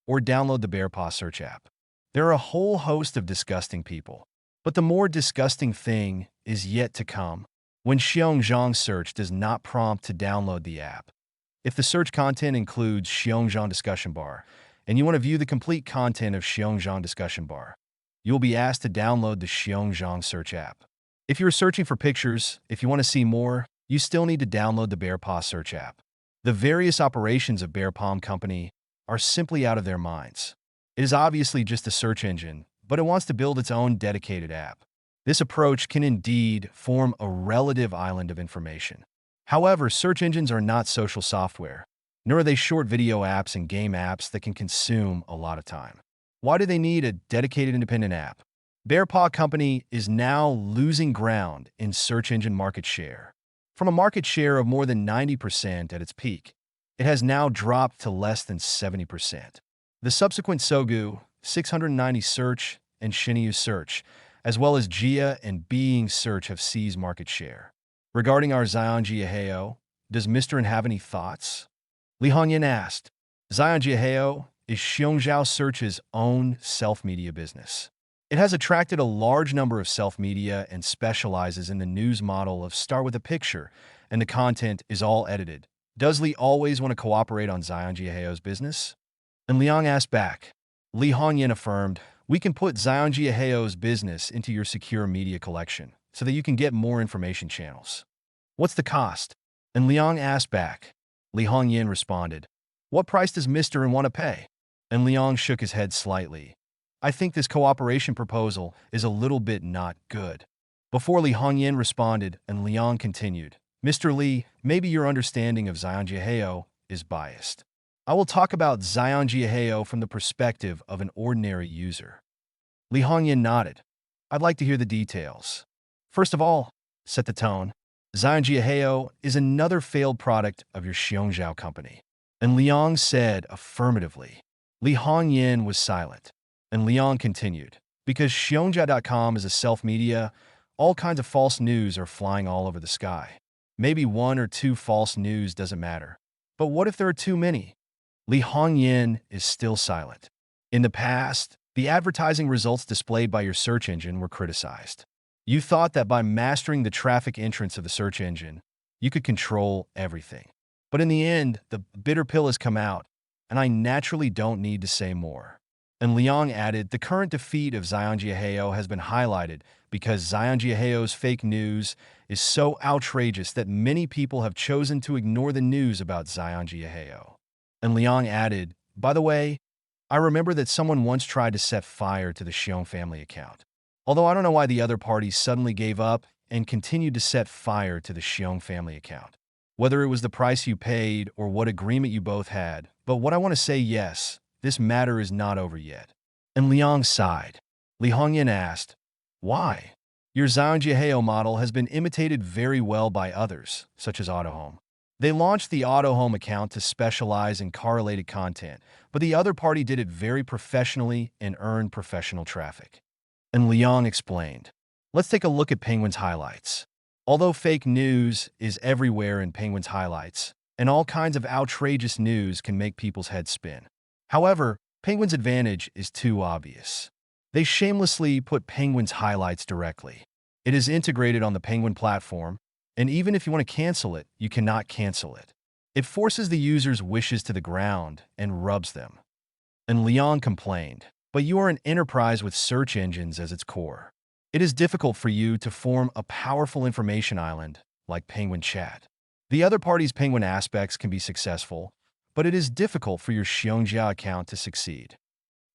or download the Bear Paw search app. There are a whole host of disgusting people. But the more disgusting thing is yet to come. When Xiongzhang search does not prompt to download the app. If the search content includes Xiongzhang discussion bar, and you want to view the complete content of Xiongzhang discussion bar, you will be asked to download the Xiongzhang search app. If you're searching for pictures, if you want to see more, you still need to download the Bear Paw search app. The various operations of Bear Palm Company are simply out of their minds. It is obviously just a search engine, but it wants to build its own dedicated app. This approach can indeed form a relative island of information. However, search engines are not social software, nor are they short video apps and game apps that can consume a lot of time. Why do they need a dedicated independent app? Bear Paw Company is now losing ground in search engine market share. From a market share of more than 90% at its peak, it has now dropped to less than 70%. The subsequent Sogu, 690 search, and Shinyu search, as well as Jia and Being search have seized market share. Regarding our Zion Jiaheo, does Mr. N have any thoughts? Li Hongyan asked. Zion Jiaheo is Xiongzhao Search's own self-media business. It has attracted a large number of self-media and specializes in the news model of start with a picture, and the content is all edited. Does Li always want to cooperate on Zion Jiaheo's business? And Liang asked back. Li Hongyan affirmed, we can put Zion Jiaheo's business into your secure media collection so that you can get more information channels. What's the cost? And Liang asked back. Li Hongyan responded, what price does Mr. want to pay? And Liang shook his head slightly. I think this cooperation proposal is a little bit not good. Before Li Hongyan responded, and Liang continued, Mr. Li, maybe your understanding of Zion Jiaheo is biased. I will talk about Zion Jiaheo from the perspective of an ordinary user. Li Hongyan nodded. I'd like to hear the details. First of all, set the tone. Zion Jiaheo is another failed product of your Xiongzhao company. And Liang said affirmatively. Li Hongyan was silent. And Liang continued, because Xiongzhao.com is a self-media, all kinds of false news are flying all over the sky. Maybe one or two false news doesn't matter. But what if there are too many? Li Hongyan is still silent. In the past, the advertising results displayed by your search engine were criticized. You thought that by mastering the traffic entrance of the search engine, you could control everything. But in the end, the bitter pill has come out, and I naturally don't need to say more. And Liang added, the current defeat of Zion Jiaheo has been highlighted because Zion Jiaheo's fake news is so outrageous that many people have chosen to ignore the news about Zion Jiaheo. And Liang added, by the way, I remember that someone once tried to set fire to the Xiong family account. Although I don't know why the other party suddenly gave up and continued to set fire to the Xiong family account. Whether it was the price you paid or what agreement you both had, but what I want to say, yes, this matter is not over yet. And Liang sighed. Li Hongyan asked, why? Your Zion Jiaheo model has been imitated very well by others, such as AtoZ. They launched the AtoZ account to specialize in correlated content, but the other party did it very professionally and earned professional traffic. And Liang explained, let's take a look at Penguin's highlights. Although fake news is everywhere in Penguin's highlights, and all kinds of outrageous news can make people's heads spin. However, Penguin's advantage is too obvious. They shamelessly put Penguin's highlights directly. It is integrated on the Penguin platform, and even if you want to cancel it, you cannot cancel it. It forces the user's wishes to the ground and rubs them. And Liang complained, but you are an enterprise with search engines as its core. It is difficult for you to form a powerful information island like Penguin Chat. The other party's Penguin aspects can be successful, but it is difficult for your Xiongzhao account to succeed.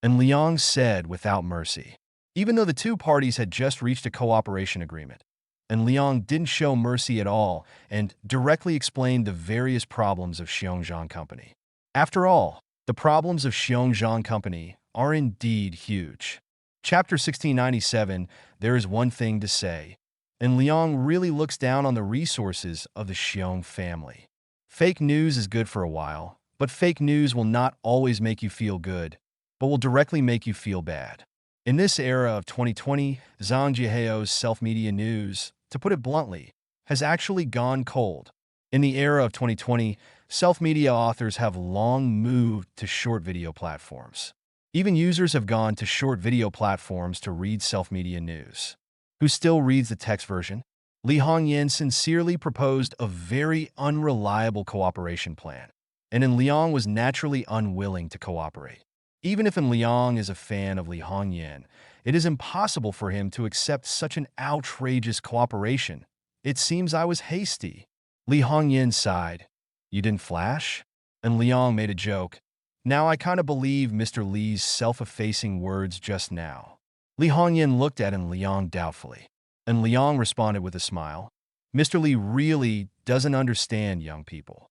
And Liang said without mercy, even though the two parties had just reached a cooperation agreement. And Liang didn't show mercy at all and directly explained the various problems of Xiongzhao Company. After all, the problems of Xiongzhao Company are indeed huge. Chapter 1697, there is one thing to say. And Liang really looks down on the resources of the Xiong family. Fake news is good for a while, but fake news will not always make you feel good, but will directly make you feel bad. In this era of 2020, Zion Jiaheo's self-media news, to put it bluntly, has actually gone cold. In the era of 2020, self-media authors have long moved to short video platforms. Even users have gone to short video platforms to read self-media news. Who still reads the text version? Li Hongyan sincerely proposed a very unreliable cooperation plan, and Liang was naturally unwilling to cooperate. Even if Liang is a fan of Li Hongyan, it is impossible for him to accept such an outrageous cooperation. It seems I was hasty. Li Hongyan sighed. You didn't flash? And Liang made a joke. Now I kind of believe Mr. Li's self-effacing words just now. Li Hongyan looked at Liang doubtfully. And Liang responded with a smile. Mr. Li really doesn't understand young people.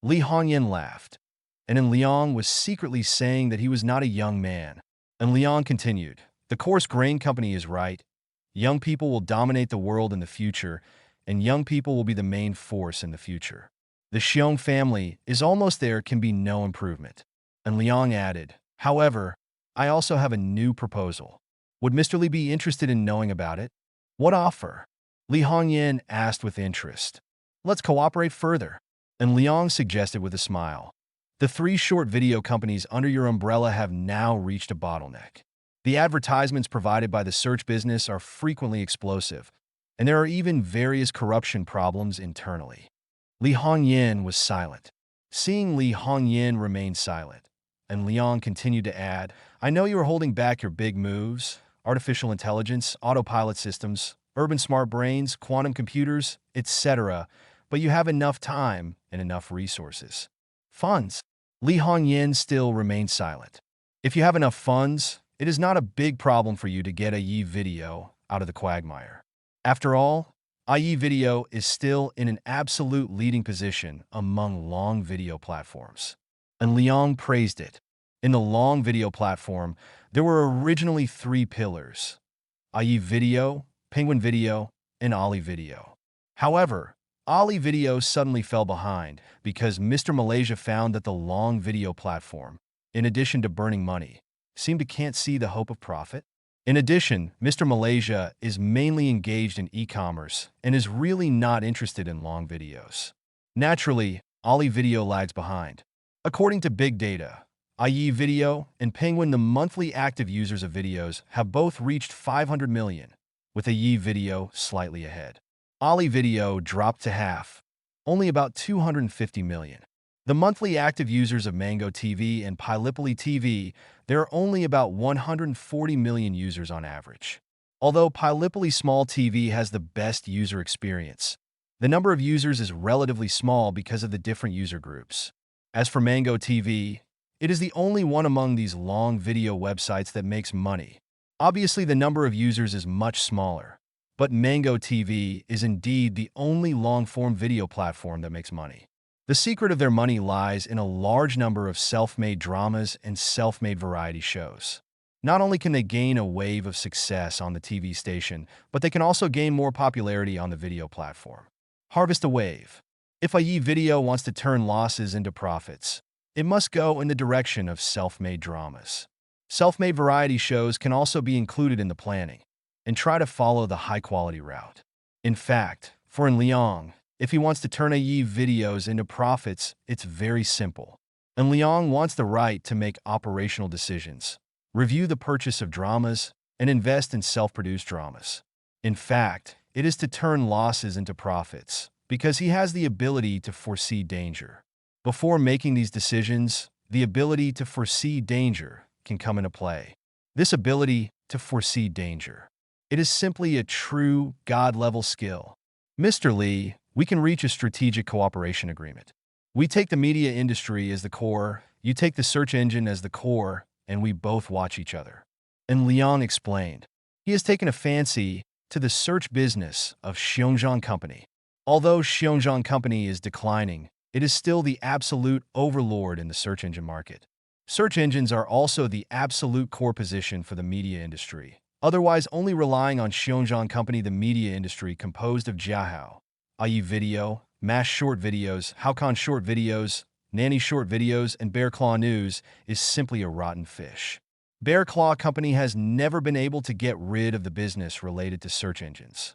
Li Hongyan laughed. And Liang was secretly saying that he was not a young man. And Liang continued, the coarse grain company is right. Young people will dominate the world in the future, and young people will be the main force in the future. The Xiong family is almost there, can be no improvement. And Liang added, however, I also have a new proposal. Would Mr. Li be interested in knowing about it? What offer? Li Hongyan asked with interest. Let's cooperate further. And Liang suggested with a smile. The three short video companies under your umbrella have now reached a bottleneck. The advertisements provided by the search business are frequently explosive, and there are even various corruption problems internally. Li Hongyan was silent. Seeing Li Hongyan remain silent, and Liang continued to add, I know you are holding back your big moves, artificial intelligence, autopilot systems, urban smart brains, quantum computers, etc., but you have enough time and enough resources. Funds. Li Hongyan still remained silent. If you have enough funds, it is not a big problem for you to get a Yi video out of the quagmire. After all, IE Video is still in an absolute leading position among long video platforms. And Liang praised it. In the long video platform, there were originally three pillars: IE Video, Penguin Video, and Ali Video. However, Ali Video suddenly fell behind because Mr. Malaysia found that the long video platform, in addition to burning money, seemed to can't see the hope of profit. In addition, Mr. Malaysia is mainly engaged in e-commerce and is really not interested in long videos. Naturally, Ali Video lags behind. According to big data, IE Video and Penguin, the monthly active users of videos, have both reached 500 million, with IE Video slightly ahead. Ali Video dropped to half, only about 250 million. The monthly active users of Mango TV and Pilipili TV, there are only about 140 million users on average. Although Pilipili Small TV has the best user experience, the number of users is relatively small because of the different user groups. As for Mango TV, it is the only one among these long video websites that makes money. Obviously, the number of users is much smaller, but Mango TV is indeed the only long-form video platform that makes money. The secret of their money lies in a large number of self-made dramas and self-made variety shows. Not only can they gain a wave of success on the TV station, but they can also gain more popularity on the video platform. Harvest a wave. If IE Video wants to turn losses into profits, it must go in the direction of self-made dramas. Self-made variety shows can also be included in the planning, and try to follow the high-quality route. In fact, for Liang, if he wants to turn IE videos into profits, it's very simple. And Liang wants the right to make operational decisions, review the purchase of dramas, and invest in self-produced dramas. In fact, it is to turn losses into profits, because he has the ability to foresee danger. Before making these decisions, the ability to foresee danger can come into play. This ability to foresee danger. It is simply a true God-level skill. Mr. Lee, we can reach a strategic cooperation agreement. We take the media industry as the core, you take the search engine as the core, and we both watch each other. And Liang explained. He has taken a fancy to the search business of Xiongzhang Company. Although Xiongzhang Company is declining, it is still the absolute overlord in the search engine market. Search engines are also the absolute core position for the media industry. Otherwise, only relying on Xiongzhang Company, the media industry composed of Jiahao, IE Video, Mash Short Videos, Haokon Short Videos, Nanny Short Videos, and Bear Claw News is simply a rotten fish. Bear Claw Company has never been able to get rid of the business related to search engines.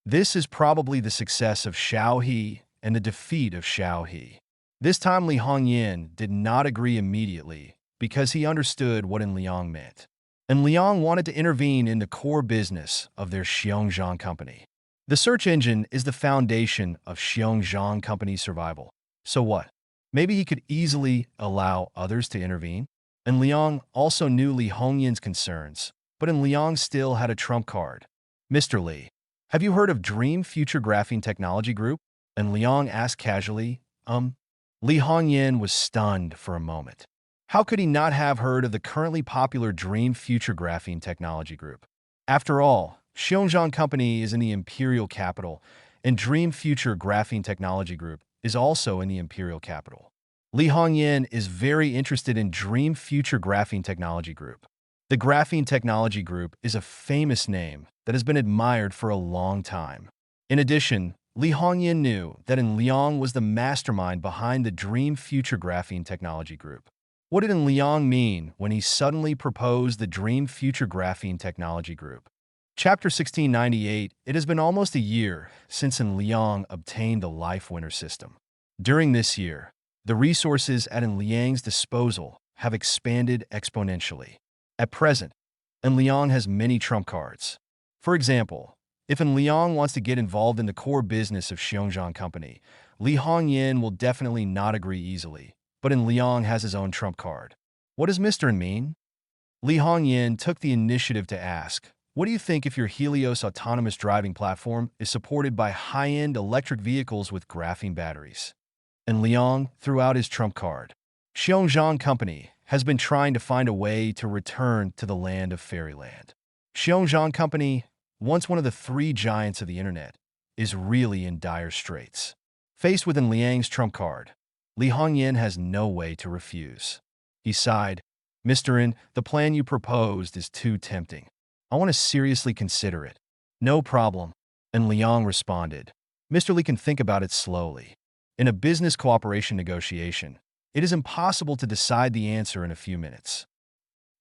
This is probably the success of Xiaohe and the defeat of Xiaohe. This time Li Hongyan did not agree immediately because he understood what Liang meant. And Liang wanted to intervene in the core business of their Xiongzhang Company. The search engine is the foundation of Xiongzhang Company's survival. So what? Maybe he could easily allow others to intervene? And Liang also knew Li Hongyan's concerns, but Liang still had a trump card. Mr. Li, have you heard of Dream Future Graphene Technology Group? And Liang asked casually. Li Hongyan was stunned for a moment. How could he not have heard of the currently popular Dream Future Graphene Technology Group? After all, Xiongzhang Company is in the imperial capital, and Dream Future Graphene Technology Group is also in the imperial capital. Li Hongyan is very interested in Dream Future Graphene Technology Group. The Graphene Technology Group is a famous name that has been admired for a long time. In addition, Li Hongyan knew that Liang was the mastermind behind the Dream Future Graphene Technology Group. What did Liang mean when he suddenly proposed the Dream Future Graphene Technology Group? Chapter 1698. It has been almost a year since Liang obtained the Life Winner system. During this year, The resources at Liang's disposal have expanded exponentially. At present, Liang has many trump cards. For example, if Liang wants to get involved in the core business of Xiongjiang Company, Li Hongyan will definitely not agree easily, but Liang has his own trump card. What does Mr. N mean? Li Hongyan took the initiative to ask, what do you think if your Helios autonomous driving platform is supported by high-end electric vehicles with graphene batteries? And Liang threw out his trump card. Xiongjiang Company has been trying to find a way to return to the land of fairyland. Xiongjiang Company, once one of the three giants of the internet, is really in dire straits. Faced with Liang's trump card, Li Hongyan has no way to refuse. He sighed, Mr. N, the plan you proposed is too tempting. I want to seriously consider it. No problem. And Liang responded, Mr. Li can think about it slowly. In a business cooperation negotiation, it is impossible to decide the answer in a few minutes.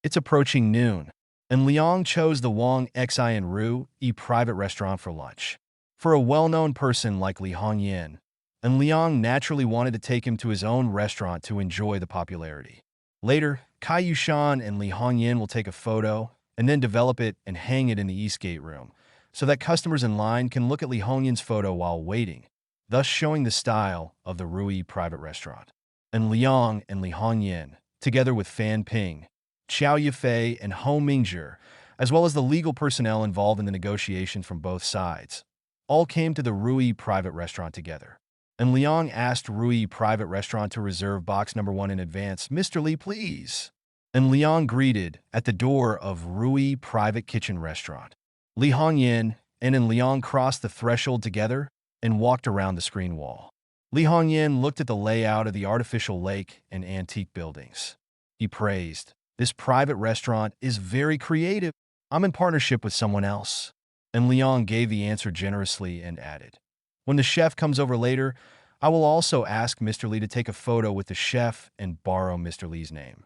It's approaching noon, and Liang chose the Wang Xin Ru private restaurant for lunch. For a well-known person like Li Hongyan, and Liang naturally wanted to take him to his own restaurant to enjoy the popularity. Later, Kai Yushan and Li Hongyan will take a photo and then develop it and hang it in the Eastgate room, so that customers in line can look at Li Hongyan's photo while waiting, thus showing the style of the Rui private restaurant. And Liang and Li Hongyan, together with Fan Ping, Xiao Yifei, and Ho Mingjie, as well as the legal personnel involved in the negotiations from both sides, all came to the Rui private restaurant together. And Liang asked Rui private restaurant to reserve box number 1 in advance. Mr. Li, please. And Liang greeted at the door of Rui private kitchen restaurant. Li Hongyan and Liang crossed the threshold together and walked around the screen wall. Li Hongyan looked at the layout of the artificial lake and antique buildings. He praised, this private restaurant is very creative. I'm in partnership with someone else. And Liang gave the answer generously and added, when the chef comes over later, I will also ask Mr. Li to take a photo with the chef and borrow Mr. Li's name.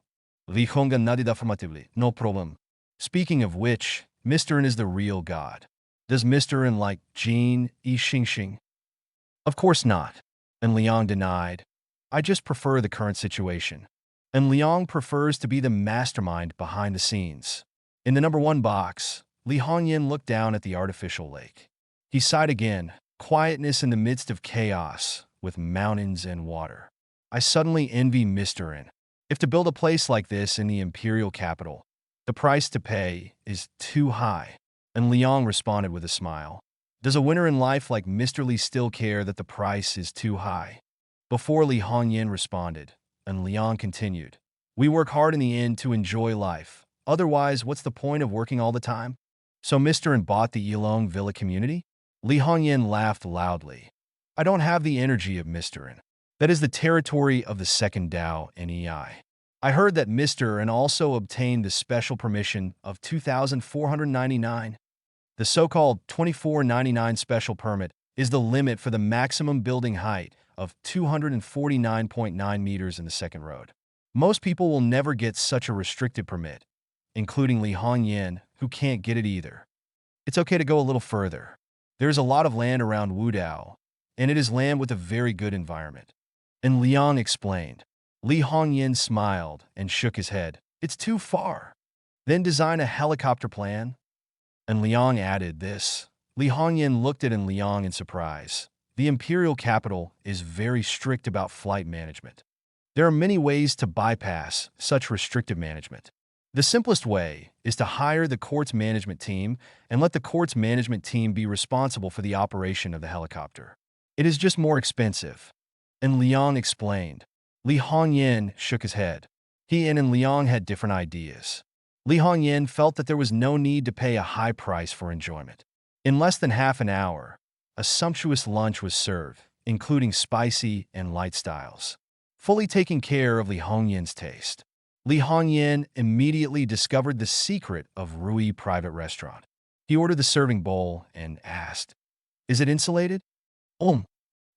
Li Hongyan nodded affirmatively. No problem. Speaking of which, Mr. N is the real god. Does Mr. N like Jin Xingxing? Of course not. And Liang denied. I just prefer the current situation. And Liang prefers to be the mastermind behind the scenes. In the number 1 box, Li Hongyan looked down at the artificial lake. He sighed again, quietness in the midst of chaos, with mountains and water. I suddenly envy Mr. N. If to build a place like this in the imperial capital, the price to pay is too high. And Liang responded with a smile. Does a winner in life like Mr. Li still care that the price is too high? Before Li Hongyan responded, and Liang continued, we work hard in the end to enjoy life. Otherwise, what's the point of working all the time? So Mr. N bought the Yilong Villa community? Li Hongyan laughed loudly. I don't have the energy of Mr. N. That is the territory of the second Dao NEI. I heard that Mr. N also obtained the special permission of 2,499. The so-called 2499 special permit is the limit for the maximum building height of 249.9 meters in the second road. Most people will never get such a restricted permit, including Li Hongyan, who can't get it either. It's okay to go a little further. There is a lot of land around Wudao, and it is land with a very good environment. And Liang explained. Li Hongyan smiled and shook his head. It's too far. Then design a helicopter plan. And Liang added this. Li Hongyan looked at Liang in surprise. The imperial capital is very strict about flight management. There are many ways to bypass such restrictive management. The simplest way is to hire the court's management team and let the court's management team be responsible for the operation of the helicopter. It is just more expensive. And Liang explained. Li Hongyan shook his head. He and Liang had different ideas. Li Hongyan felt that there was no need to pay a high price for enjoyment. In less than half an hour, a sumptuous lunch was served, including spicy and light styles, fully taking care of Li Hongyan's taste. Li Hongyan immediately discovered the secret of Rui private restaurant. He ordered the serving bowl and asked, is it insulated?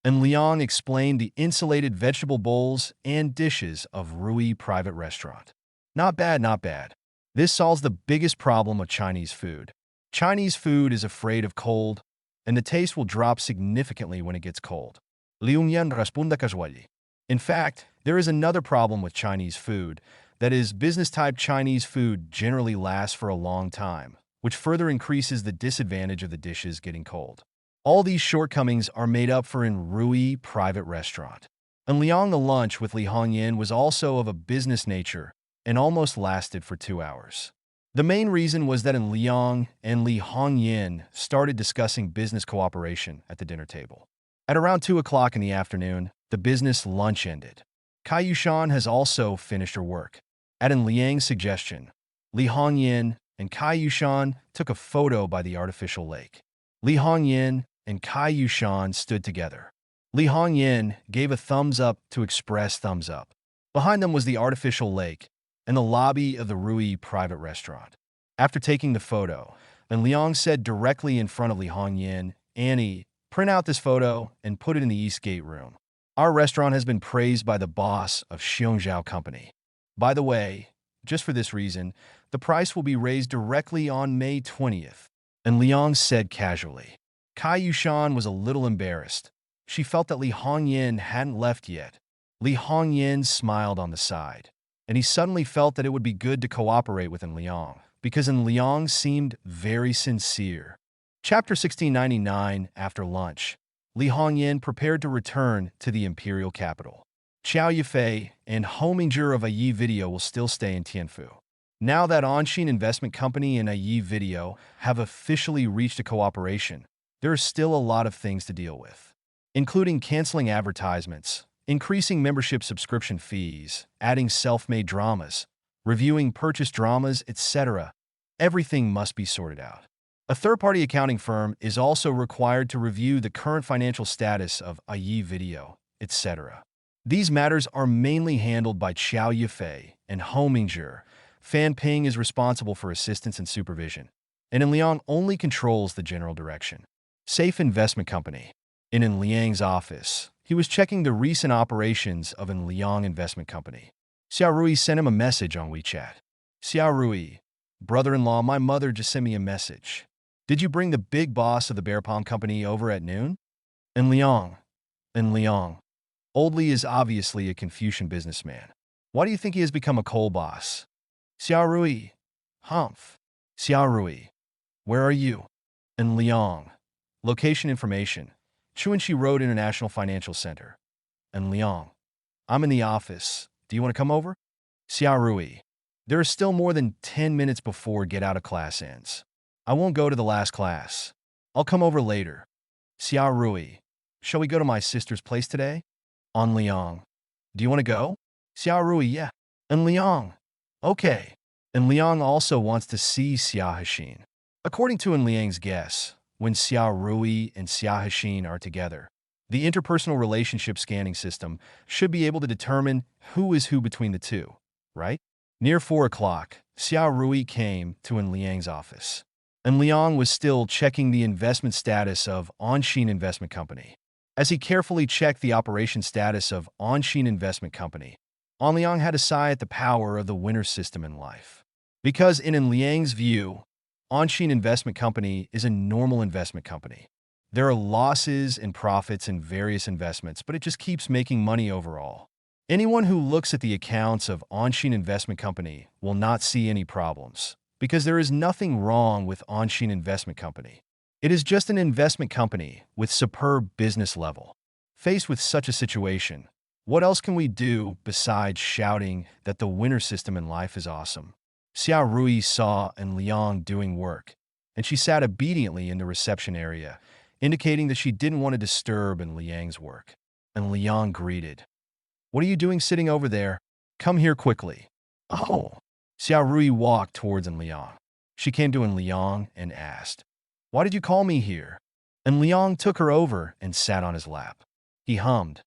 And Liang explained the insulated vegetable bowls and dishes of Rui private restaurant. Not bad, not bad. This solves the biggest problem of Chinese food. Chinese food is afraid of cold, and the taste will drop significantly when it gets cold. Liang responde casually. In fact, there is another problem with Chinese food. That is, business-type Chinese food generally lasts for a long time, which further increases the disadvantage of the dishes getting cold. All these shortcomings are made up for in Rui Private Restaurant. In Liang, the lunch with Li Hongyan was also of a business nature and almost lasted for 2 hours. The main reason was that in Liang and Li Hongyan started discussing business cooperation at the dinner table. At around 2 o'clock in the afternoon, the business lunch ended. Kai Yushan has also finished her work. At in Liang's suggestion, Li Hongyan and Kai Yushan took a photo by the artificial lake. Li Hongyan and Kai Yushan stood together. Li Hongyan gave a thumbs up to express thumbs up. Behind them was the artificial lake and the lobby of the Rui Private Restaurant. After taking the photo, then Liang said directly in front of Li Hongyan, "Annie, print out this photo and put it in the East Gate room. Our restaurant has been praised by the boss of Xiongzhao Company. By the way, just for this reason, the price will be raised directly on May 20th. And Liang said casually. Kai Yushan was a little embarrassed. She felt that Li Hongyan hadn't left yet. Li Hongyan smiled on the side, and he suddenly felt that it would be good to cooperate with Liang, because Liang seemed very sincere. Chapter 1699. After lunch, Li Hongyan prepared to return to the imperial capital. Xiao Yifei and Homingер of Ayi Video will still stay in Tianfu. Now that Onshin Investment Company and Ayi Video have officially reached a cooperation, there are still a lot of things to deal with, including canceling advertisements, increasing membership subscription fees, adding self-made dramas, reviewing purchase dramas, etc. Everything must be sorted out. A third-party accounting firm is also required to review the current financial status of Ayi Video, etc. These matters are mainly handled by Xiao Yifei and Homingger. Fan Ping is responsible for assistance and supervision, and Liang only controls the general direction. Safe Investment Company. In Liang's office, he was checking the recent operations of Liang Investment Company. Xiao Rui sent him a message on WeChat. Xiao Rui, brother-in-law, my mother just sent me a message. Did you bring the big boss of the Bear Palm Company over at noon? Liang. Old Li is obviously a Confucian businessman. Why do you think he has become a coal boss? Xiao Rui. Humph. Xiao Rui. Where are you? Liang. Location information. Chuanxi Road International Financial Center. Liang. I'm in the office. Do you want to come over? Xiao Rui. There is still more than 10 minutes before get out of class ends. I won't go to the last class. I'll come over later. Xiao Rui. Shall we go to my sister's place today? Liang. Do you want to go? Xiao Rui, yeah. Liang. Okay. Liang also wants to see Xia Hexin. According to Liang's guess, when Xiao Rui and Xia Hexin are together, the interpersonal relationship scanning system should be able to determine who is who between the two, right? Near 4 o'clock, Xiao Rui came to Liang's office. Liang was still checking the investment status of Onshin Investment Company. As he carefully checked the operation status of Onshin Investment Company, Liang had a sigh at the power of the winner system in life. Because in Liang's view, Onshin Investment Company is a normal investment company. There are losses and profits in various investments, but it just keeps making money overall. Anyone who looks at the accounts of Onshin Investment Company will not see any problems, because there is nothing wrong with Onshin Investment Company. It is just an investment company with superb business level. Faced with such a situation, what else can we do besides shouting that the winner system in life is awesome? Xiao Rui saw Liang doing work, and she sat obediently in the reception area, indicating that she didn't want to disturb Liang's work. Liang greeted. What are you doing sitting over there? Come here quickly. Oh. Xiao Rui walked towards Liang. She came to Liang and asked, why did you call me here? Liang took her over and sat on his lap. He hummed.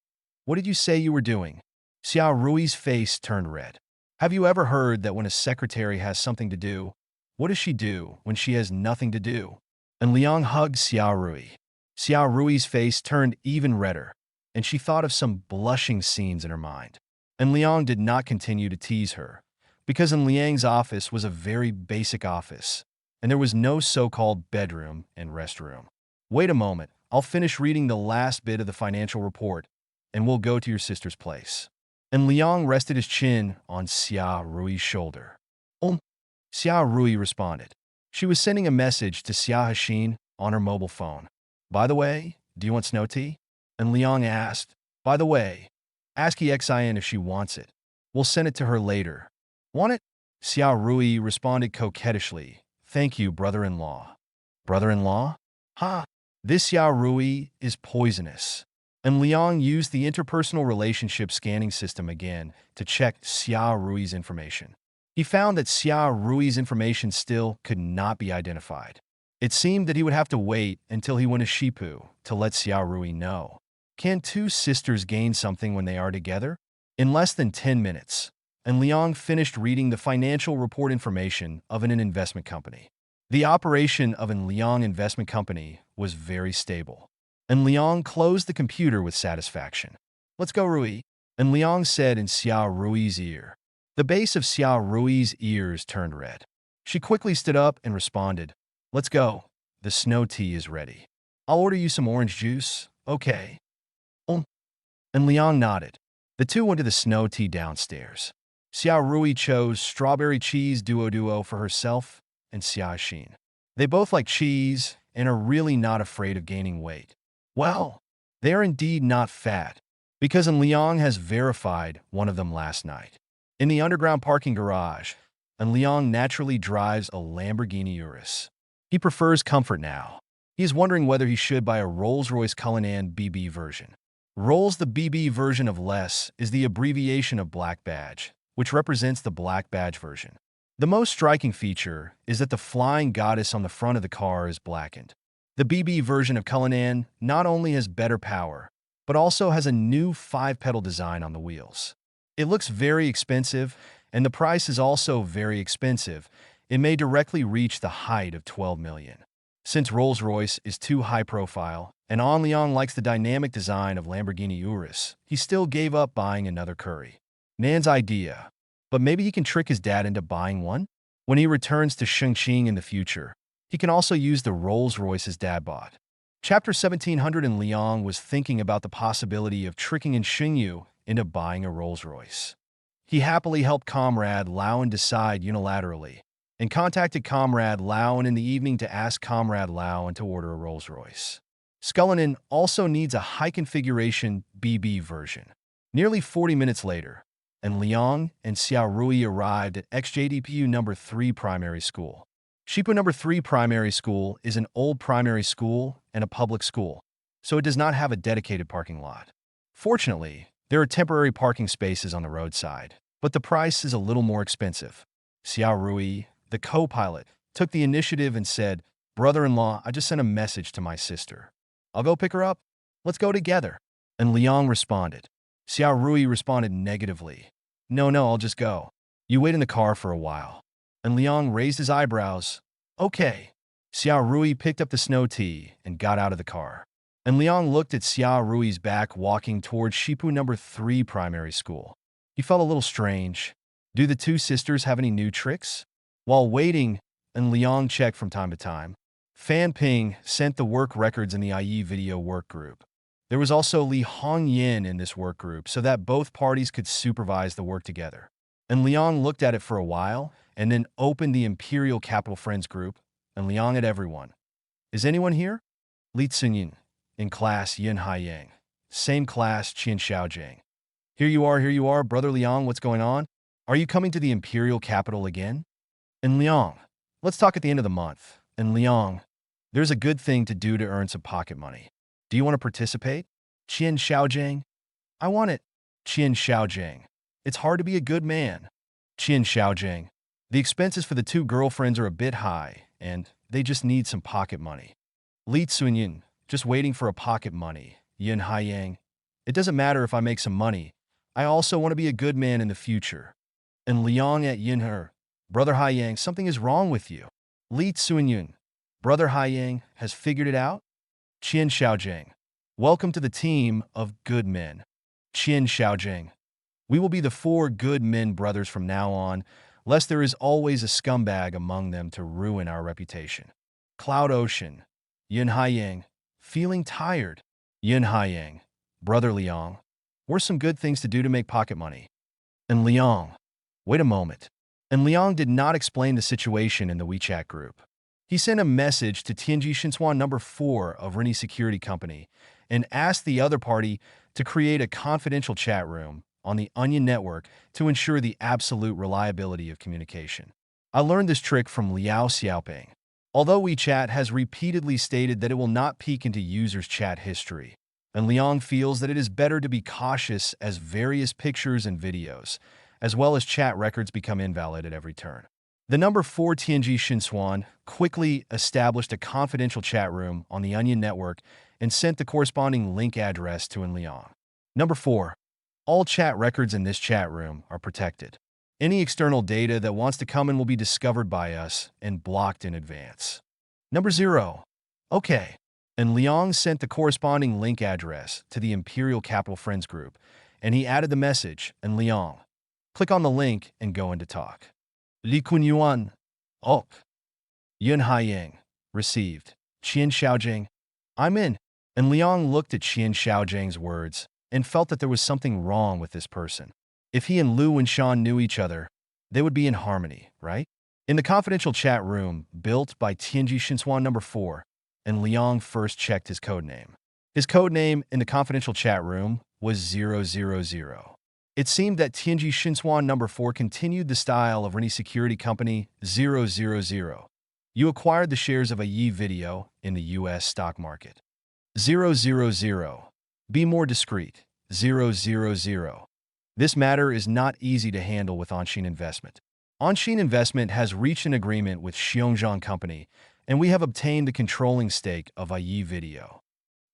What did you say you were doing? Xiao Rui's face turned red. Have you ever heard that when a secretary has something to do, what does she do when she has nothing to do? Liang hugged Xiao Rui. Xiao Rui's face turned even redder, and she thought of some blushing scenes in her mind. Liang did not continue to tease her, because Liang's office was a very basic office, and there was no so-called bedroom and restroom. Wait a moment, I'll finish reading the last bit of the financial report. and we'll go to your sister's place. And Liang rested his chin on Xia Rui's shoulder. Xia Rui responded. She was sending a message to Xia Hexin on her mobile phone. By the way, do you want snow tea? And Liang asked, by the way, ask Xin if she wants it. We'll send it to her later. Want it? Xia Rui responded coquettishly. Thank you, brother-in-law. Brother-in-law? Ha! This Xia Rui is poisonous. And Liang used the interpersonal relationship scanning system again to check Xia Rui's information. He found that Xia Rui's information still could not be identified. It seemed that he would have to wait until he went to Shipu to let Xia Rui know. Can two sisters gain something when they are together? In less than 10 minutes, and Liang finished reading the financial report information of an investment company. The operation of an Liang investment company was very stable, and Liang closed the computer with satisfaction. Let's go, Rui, and Liang said in Xia Rui's ear. The base of Xia Rui's ears turned red. She quickly stood up and responded, let's go. The snow tea is ready. I'll order you some orange juice, okay? And Liang nodded. The two went to the snow tea downstairs. Xia Rui chose strawberry cheese duo for herself and Xia Xin. They both like cheese and are really not afraid of gaining weight. Well, they are indeed not fat, because Liang has verified one of them last night. In the underground parking garage, Liang naturally drives a Lamborghini Urus. He prefers comfort now. He is wondering whether he should buy a Rolls-Royce Cullinan BB version. Rolls, the BB version of less, is the abbreviation of Black Badge, which represents the Black Badge version. The most striking feature is that the flying goddess on the front of the car is blackened. The BB version of Cullinan not only has better power, but also has a new 5-pedal design on the wheels. It looks very expensive, and the price is also very expensive. It may directly reach the height of 12 million. Since Rolls-Royce is too high profile, and Liang likes the dynamic design of Lamborghini Urus, he still gave up buying another Curry. Nan's idea. But maybe he can trick his dad into buying one? When he returns to Chongqing in the future, he can also use the Rolls-Royce his dad bought. Chapter 1700 and Liang was thinking about the possibility of tricking in Xingyu into buying a Rolls-Royce. He happily helped Comrade Lao decide unilaterally, and contacted Comrade Lao in the evening to ask Comrade Lao to order a Rolls-Royce. Scullinan also needs a high-configuration BB version. Nearly 40 minutes later, and Liang and Xia Rui arrived at XJDPU No. 3 Primary School. Shipu No. 3 Primary School is an old primary school and a public school, so it does not have a dedicated parking lot. Fortunately, there are temporary parking spaces on the roadside, but the price is a little more expensive. Xia Rui, the co-pilot, took the initiative and said, brother-in-law, I just sent a message to my sister. I'll go pick her up. Let's go together. And Liang responded. Xia Rui responded negatively. No, I'll just go. You wait in the car for a while. And Liang raised his eyebrows. Okay. Xia Rui picked up the snow tea and got out of the car. And Liang looked at Xia Rui's back walking towards Shipu No. 3 Primary School. He felt a little strange. Do the two sisters have any new tricks? While waiting, and Liang checked from time to time, Fan Ping sent the work records in the IE video work group. There was also Li Hongyin in this work group so that both parties could supervise the work together. And Liang looked at it for a while and then opened the Imperial Capital Friends group, and Liang at everyone. Is anyone here? Li Tsunyin, in class Yin Haiyang. Same class Qian Xiaojiang. Here you are, brother Liang, what's going on? Are you coming to the Imperial Capital again? And Liang, let's talk at the end of the month. And Liang, there's a good thing to do to earn some pocket money. Do you want to participate? Qian Xiaojiang. I want it. Qian Xiaojiang. It's hard to be a good man. Qian Xiaojiang. The expenses for the two girlfriends are a bit high, and they just need some pocket money. Li Tsunyin, just waiting for a pocket money. Yin Haiyang. It doesn't matter if I make some money. I also want to be a good man in the future. And Liang at Yinher. Brother Haiyang, something is wrong with you. Li Tsunyin. Brother Haiyang has figured it out? Qian Xiaojiang. Welcome to the team of good men. Qian Xiaojiang. We will be the 4 good men brothers from now on, lest there is always a scumbag among them to ruin our reputation. Cloud Ocean. Yin Haiyang. Feeling tired. Yin Haiyang. Brother Liang. Or some good things to do to make pocket money. And Liang, wait a moment. And Liang did not explain the situation in the WeChat group. He sent a message to Tianji Shinswan number 4 of Rini Security Company and asked the other party to create a confidential chat room on the Onion network to ensure the absolute reliability of communication. I learned this trick from Liao Xiaoping. Although WeChat has repeatedly stated that it will not peek into users' chat history, and Liang feels that it is better to be cautious as various pictures and videos, as well as chat records, become invalid at every turn. The number 4 Tianji Shinswan quickly established a confidential chat room on the Onion network and sent the corresponding link address to Liang. Number 4. All chat records in this chat room are protected. Any external data that wants to come in will be discovered by us and blocked in advance. Number 0. Okay. And Liang sent the corresponding link address to the Imperial Capital Friends group, and he added the message, and Liang. Click on the link and go into talk. Li Kunyuan. Ok. Yun Haiyang. Received. Qian Xiaojing. I'm in. And Liang looked at Qian Xiaojing's words and felt that there was something wrong with this person. If he and Lu and Shan knew each other, they would be in harmony, right? In the confidential chat room built by Tianji Shinswan number 4, and Liang first checked his codename. His codename in the confidential chat room was 000. It seemed that Tianji Shinswan number 4 continued the style of Rini Security Company 000. You acquired the shares of a Yi Video in the US stock market. 000. Be more discreet. 000. This matter is not easy to handle with Anshin Investment. Anshin Investment has reached an agreement with Xiongzhang Company, and we have obtained the controlling stake of Yi Video.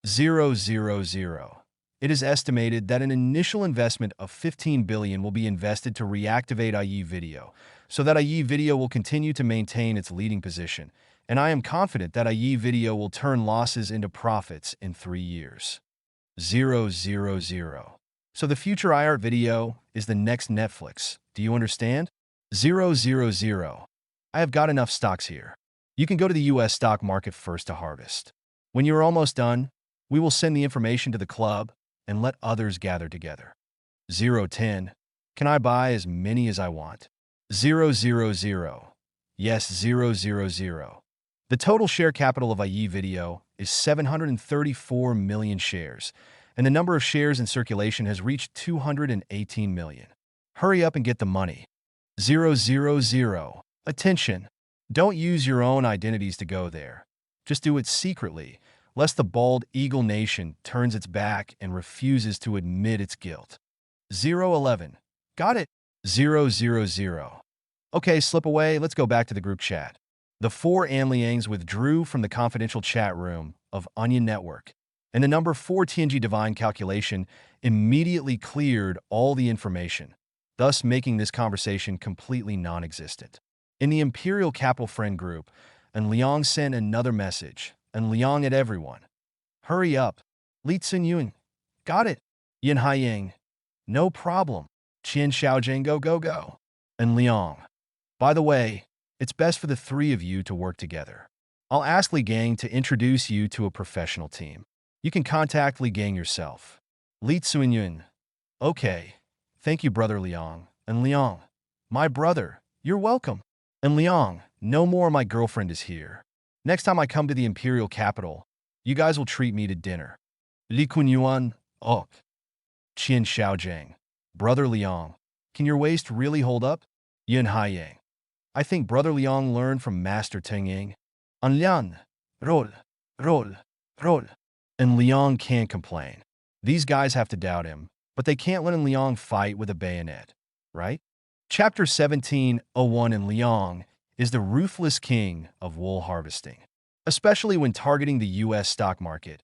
000. It is estimated that an initial investment of 15 billion will be invested to reactivate Yi Video, so that Yi Video will continue to maintain its leading position, and I am confident that Yi Video will turn losses into profits in 3 years. 000. So the future IR Video is the next Netflix. Do you understand? 000. I have got enough stocks here. You can go to the US stock market first to harvest. When you are almost done, we will send the information to the club and let others gather together. 010. Can I buy as many as I want? 000. Yes, 000. The total share capital of Yi Video is 734 million shares, and the number of shares in circulation has reached 218 million. Hurry up and get the money. 000. Attention! Don't use your own identities to go there. Just do it secretly, lest the bald eagle nation turns its back and refuses to admit its guilt. 011. Got it. 000. Okay, slip away. Let's go back to the group chat. The 4 Anliangs withdrew from the confidential chat room of Onion Network, and the number 4 Tianji Divine calculation immediately cleared all the information, thus making this conversation completely non-existent. In the Imperial Capital Friend group, and Liang sent another message, and Liang at everyone. Hurry up. Li Tsinyun. Got it. Yin Haiyang. No problem. Qian Xiaojing, go. And Liang. By the way, it's best for the 3 of you to work together. I'll ask Li Gang to introduce you to a professional team. You can contact Li Gang yourself. Li Tsinyun. Okay. Thank you, Brother Liang. And Liang. My brother. You're welcome. And Liang, no more my girlfriend is here. Next time I come to the Imperial Capital, you guys will treat me to dinner. Li Kunyuan, ok. Qian Xiaojing. Brother Liang, can your waist really hold up? Yin Haiyang. I think Brother Liang learned from Master Teng Ying. An Liang, roll. And Liang can't complain. These guys have to doubt him, but they can't let Liang fight with a bayonet, right? Chapter 1701 in Liang is the ruthless king of wool harvesting, especially when targeting the US stock market,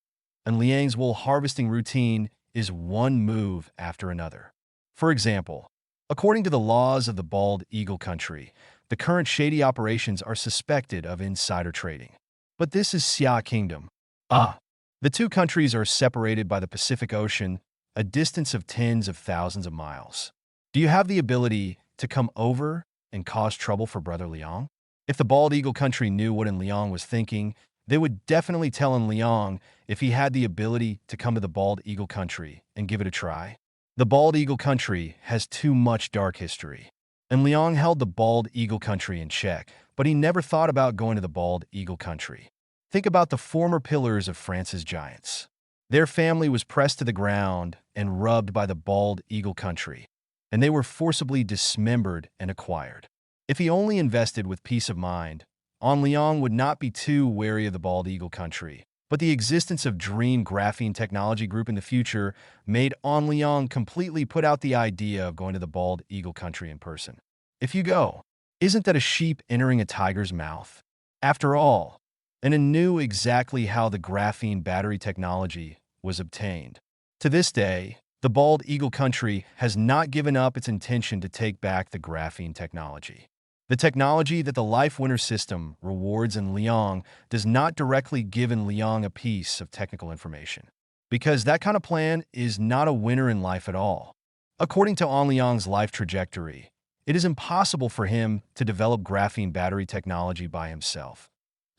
and Liang's wool harvesting routine is one move after another. For example, according to the laws of the Bald Eagle country, the current shady operations are suspected of insider trading. But this is Xia Kingdom. The 2 countries are separated by the Pacific Ocean, a distance of tens of thousands of miles. Do you have the ability to come over and cause trouble for Brother Liang? If the Bald Eagle country knew what Liang was thinking, they would definitely tell Liang if he had the ability to come to the Bald Eagle country and give it a try. The Bald Eagle Country has too much dark history. And Liang held the Bald Eagle Country in check, but he never thought about going to the Bald Eagle Country. Think about the former pillars of France's giants. Their family was pressed to the ground and rubbed by the Bald Eagle Country, and they were forcibly dismembered and acquired. If he only invested with peace of mind, An Liang would not be too wary of the Bald Eagle Country. But the existence of Dream Graphene Technology Group in the future made An Liang completely put out the idea of going to the Bald Eagle Country in person. If you go, isn't that a sheep entering a tiger's mouth? After all, and he knew exactly how the graphene battery technology was obtained. To this day, the Bald Eagle Country has not given up its intention to take back the graphene technology. The technology that the Life Winner system rewards in Liang does not directly give in Liang a piece of technical information, because that kind of plan is not a winner in life at all. According to An Liang's life trajectory, it is impossible for him to develop graphene battery technology by himself.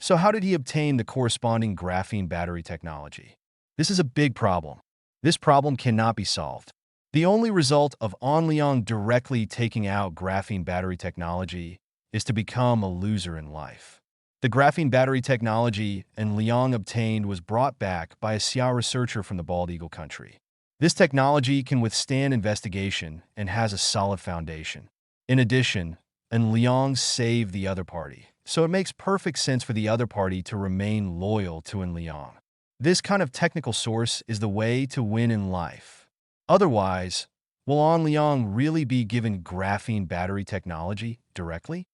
So how did he obtain the corresponding graphene battery technology? This is a big problem. This problem cannot be solved. The only result of An Liang directly taking out graphene battery technology is to become a loser in life. The graphene battery technology An Liang obtained was brought back by a Xiao researcher from the Bald Eagle Country. This technology can withstand investigation and has a solid foundation. In addition, An Liang saved the other party, so it makes perfect sense for the other party to remain loyal to An Liang. This kind of technical source is the way to win in life. Otherwise, will An Liang really be given graphene battery technology directly?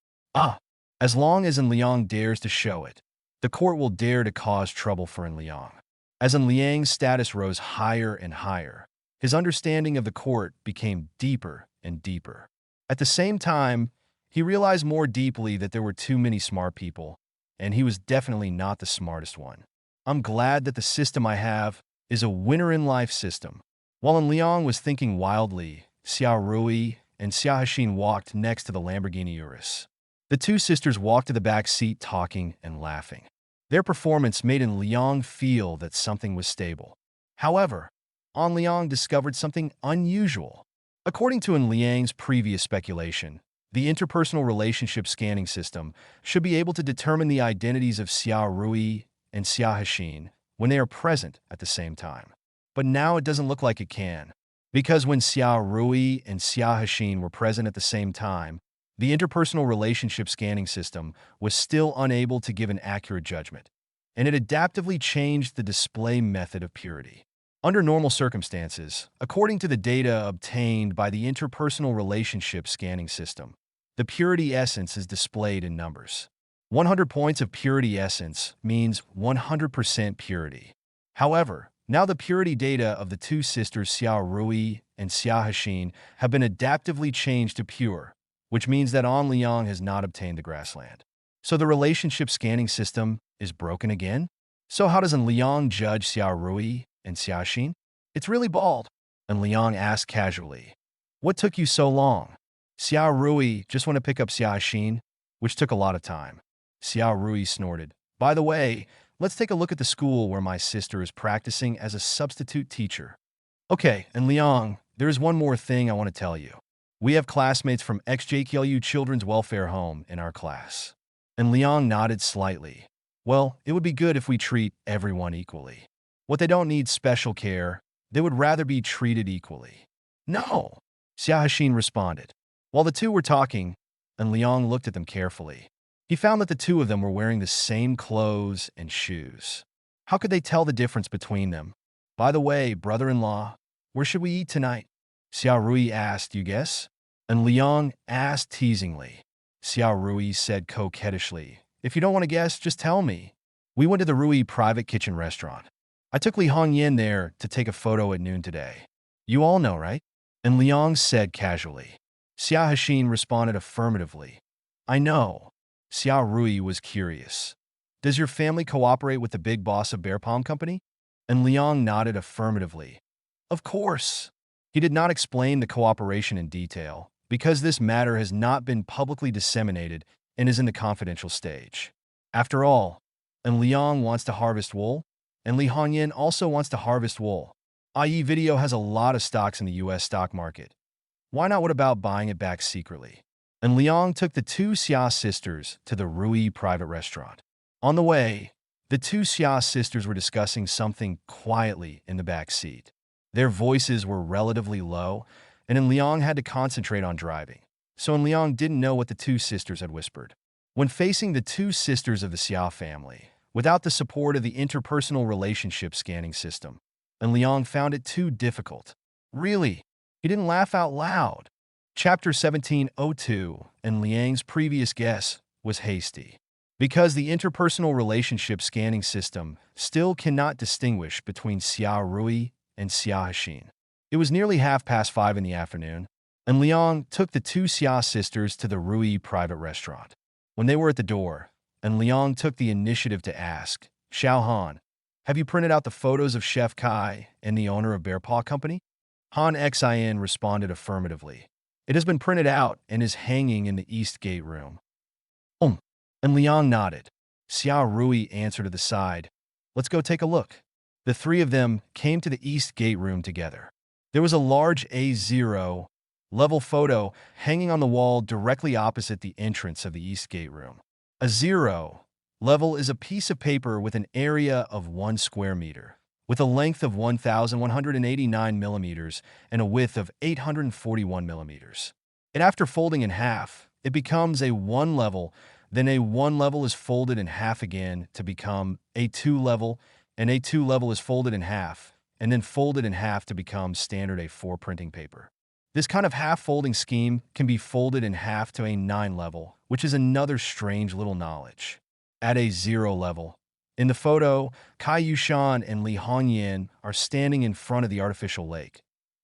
As long as An Liang dares to show it, the court will dare to cause trouble for An Liang. As An Liang's status rose higher and higher, his understanding of the court became deeper and deeper. At the same time, he realized more deeply that there were too many smart people, and he was definitely not the smartest one. I'm glad that the system I have is a winner-in-life system. While An Liang was thinking wildly, Xiao Rui and Xiao Hexin walked next to the Lamborghini Urus. The two sisters walked to the back seat talking and laughing. Their performance made An Liang feel that something was stable. However, An Liang discovered something unusual. According to An Liang's previous speculation, the interpersonal relationship scanning system should be able to determine the identities of Xiao Rui and Xiao Hexin when they are present at the same time. But now it doesn't look like it can, because when Xiao Rui and Xiao Hexin were present at the same time, the interpersonal relationship scanning system was still unable to give an accurate judgment, and it adaptively changed the display method of purity. Under normal circumstances, according to the data obtained by the interpersonal relationship scanning system, the purity essence is displayed in numbers. 100 points of purity essence means 100% purity. However, now the purity data of the two sisters Xiao Rui and Xiao Hexin have been adaptively changed to pure, which means that An Liang has not obtained the grassland. So the relationship scanning system is broken again? So how does An Liang judge Xiao Rui and Xiao Hexin? It's really bald. An Liang asked casually. What took you so long? Xiao Rui just want to pick up Xiao Hexin, which took a lot of time. Xiao Rui snorted. By the way, let's take a look at the school where my sister is practicing as a substitute teacher. Okay, and Liang, there is one more thing I want to tell you. We have classmates from XJKLU Children's Welfare Home in our class. And Liang nodded slightly. Well, it would be good if we treat everyone equally. What they don't need special care, they would rather be treated equally. No, Xiao Hexin responded. While the two were talking, and Liang looked at them carefully, he found that the two of them were wearing the same clothes and shoes. How could they tell the difference between them? By the way, brother-in-law, where should we eat tonight? Xiao Rui asked, you guess? And Liang asked teasingly. Xiao Rui said coquettishly, if you don't want to guess, just tell me. We went to the Rui private kitchen restaurant. I took Li Hongyan there to take a photo at noon today. You all know, right? And Liang said casually. Xiao Hexin responded affirmatively. I know. Xiao Rui was curious. Does your family cooperate with the big boss of Bear Palm Company? And Liang nodded affirmatively. Of course. He did not explain the cooperation in detail, because this matter has not been publicly disseminated and is in the confidential stage. After all, and Liang wants to harvest wool, and Li Hongyan also wants to harvest wool. i.e. video has a lot of stocks in the US stock market. Why not what about buying it back secretly? And Liang took the two Xia sisters to the Rui private restaurant. On the way, the two Xia sisters were discussing something quietly in the back seat. Their voices were relatively low, and Liang had to concentrate on driving. So Liang didn't know what the two sisters had whispered. When facing the two sisters of the Xia family, without the support of the interpersonal relationship scanning system, and Liang found it too difficult. Really, he didn't laugh out loud. Chapter 1702, and Liang's previous guess was hasty. Because the interpersonal relationship scanning system still cannot distinguish between Xia Rui and Xia Hexin. It was nearly 5:30 in the afternoon, and Liang took the two Xia sisters to the Rui private restaurant. When they were at the door, and Liang took the initiative to ask, "Xiao Han, have you printed out the photos of Chef Kai and the owner of Bear Paw Company?" Han Xin responded affirmatively. "It has been printed out and is hanging in the East Gate room." And Liang nodded. Xia Rui answered to the side, "Let's go take a look." The three of them came to the East Gate room together. There was a large A0 level photo hanging on the wall directly opposite the entrance of the East Gate room. A 0 level is a piece of paper with an area of 1 square meter, with a length of 1,189 millimeters and a width of 841 millimeters. And after folding in half, it becomes a 1 level. Then a 1 level is folded in half again to become a 2 level, and a 2 level is folded in half, and then folded in half to become standard A4 printing paper. This kind of half-folding scheme can be folded in half to a 9 level, which is another strange little knowledge. At a 0 level, in the photo, Kai Yushan and Li Hongyan are standing in front of the artificial lake,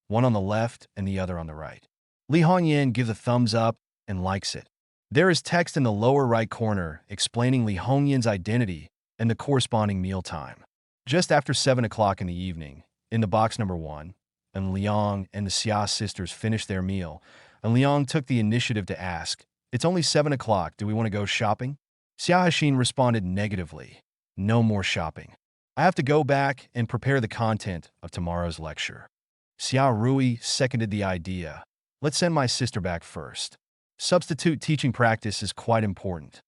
one on the left and the other on the right. Li Hongyan gives a thumbs up and likes it. There is text in the lower right corner explaining Li Hongyan's identity and the corresponding meal time. Just after 7 o'clock in the evening, in the box number 1, and Liang and the Xia sisters finished their meal, and Liang took the initiative to ask, "It's only 7 o'clock, do we want to go shopping?" Xia Hexin responded negatively, "No more shopping. I have to go back and prepare the content of tomorrow's lecture." Xia Rui seconded the idea. "Let's send my sister back first. Substitute teaching practice is quite important."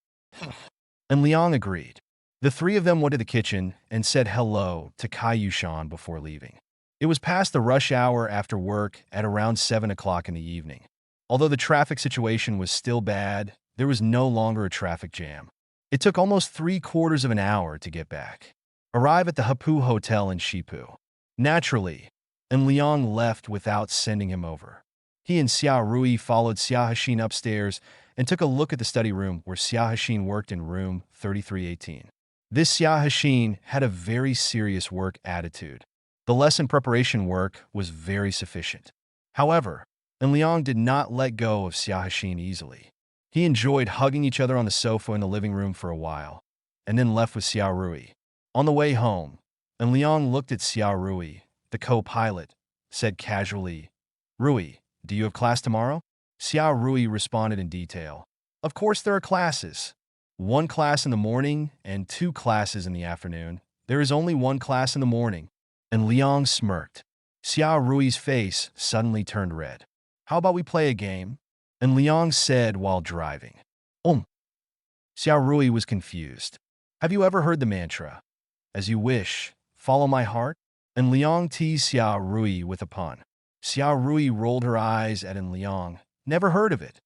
And Liang agreed. The three of them went to the kitchen and said hello to Kai Yushan before leaving. It was past the rush hour after work at around 7 o'clock in the evening. Although the traffic situation was still bad, there was no longer a traffic jam. It took almost 3/4 of an hour to get back. Arrive at the Hapu Hotel in Shipu. Naturally, and Liang left without sending him over. He and Xia Rui followed Xia Hexin upstairs and took a look at the study room where Xia Hexin worked in room 3318. This Xia Hexin had a very serious work attitude. The lesson preparation work was very sufficient. However, and Liang did not let go of Xia Hexin easily. He enjoyed hugging each other on the sofa in the living room for a while, and then left with Xia Rui. On the way home, and Liang looked at Xia Rui, the co-pilot, said casually, "Rui, do you have class tomorrow?" Xia Rui responded in detail. "Of course there are classes. 1 class in the morning and 2 classes in the afternoon. There is only 1 class in the morning." And Liang smirked. Xia Rui's face suddenly turned red. "How about we play a game?" And Liang said while driving. Xia Rui was confused. "Have you ever heard the mantra, 'As you wish, follow my heart'?" And Liang teased Xia Rui with a pun. Xia Rui rolled her eyes at Liang. "Never heard of it.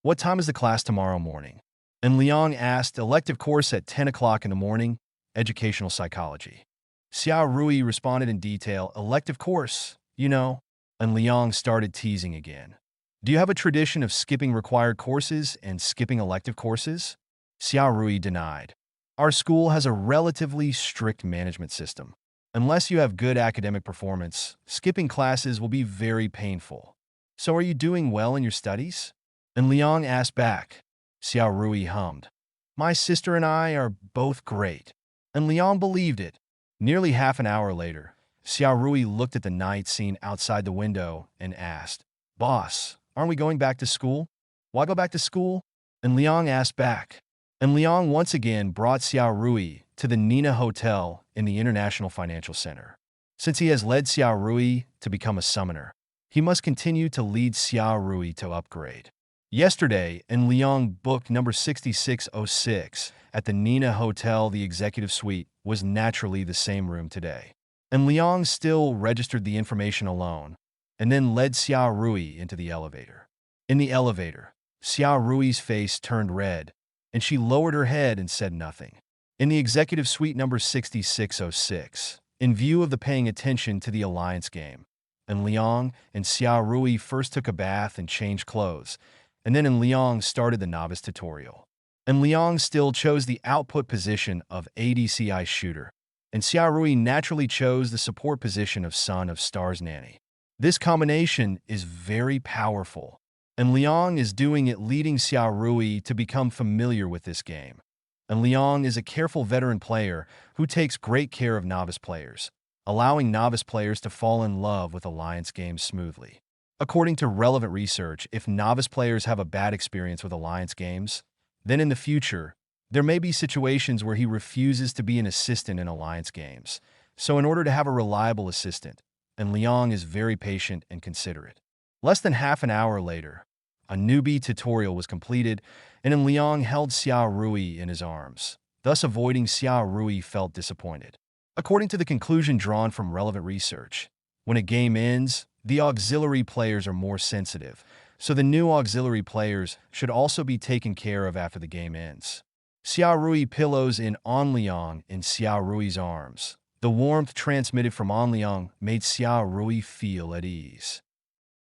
What time is the class tomorrow morning?" And Liang asked, "Elective course at 10 o'clock in the morning, educational psychology." Xia Rui responded in detail, "Elective course, you know." And Liang started teasing again. "Do you have a tradition of skipping required courses and skipping elective courses?" Xia Rui denied. "Our school has a relatively strict management system. Unless you have good academic performance, skipping classes will be very painful. So are you doing well in your studies?" And Liang asked back. Xia Rui hummed. "My sister and I are both great." And Liang believed it. Nearly half an hour later, Xia Rui looked at the night scene outside the window and asked, "Boss, aren't we going back to school?" "Why go back to school?" And Liang asked back. And Liang once again brought Xia Rui to the Nina Hotel in the International Financial Center. Since he has led Xiao Rui to become a summoner, he must continue to lead Xiao Rui to upgrade. Yesterday, in Liang book number 6606, at the Nina Hotel, the executive suite was naturally the same room today. And Liang still registered the information alone, and then led Xiao Rui into the elevator. In the elevator, Xiao Rui's face turned red, and she lowered her head and said nothing. In the executive suite number 6606, in view of the paying attention to the alliance game, and Liang and Xiao Rui first took a bath and changed clothes, and then Liang started the novice tutorial. And Liang still chose the output position of ADCI shooter, and Xiao Rui naturally chose the support position of Son of Stars nanny. This combination is very powerful, and Liang is doing it, leading Xiao Rui to become familiar with this game. And Liang is a careful veteran player who takes great care of novice players, allowing novice players to fall in love with alliance games smoothly. According to relevant research, if novice players have a bad experience with alliance games, then in the future, there may be situations where he refuses to be an assistant in alliance games. So in order to have a reliable assistant, and Liang is very patient and considerate. Less than half an hour later, a newbie tutorial was completed, and Liang held Xiao Rui in his arms, thus avoiding Xiao Rui felt disappointed. According to the conclusion drawn from relevant research, when a game ends, the auxiliary players are more sensitive, so the new auxiliary players should also be taken care of after the game ends. Xiao Rui pillows in On Liang in Xiao Rui's arms. The warmth transmitted from On Liang made Xiao Rui feel at ease.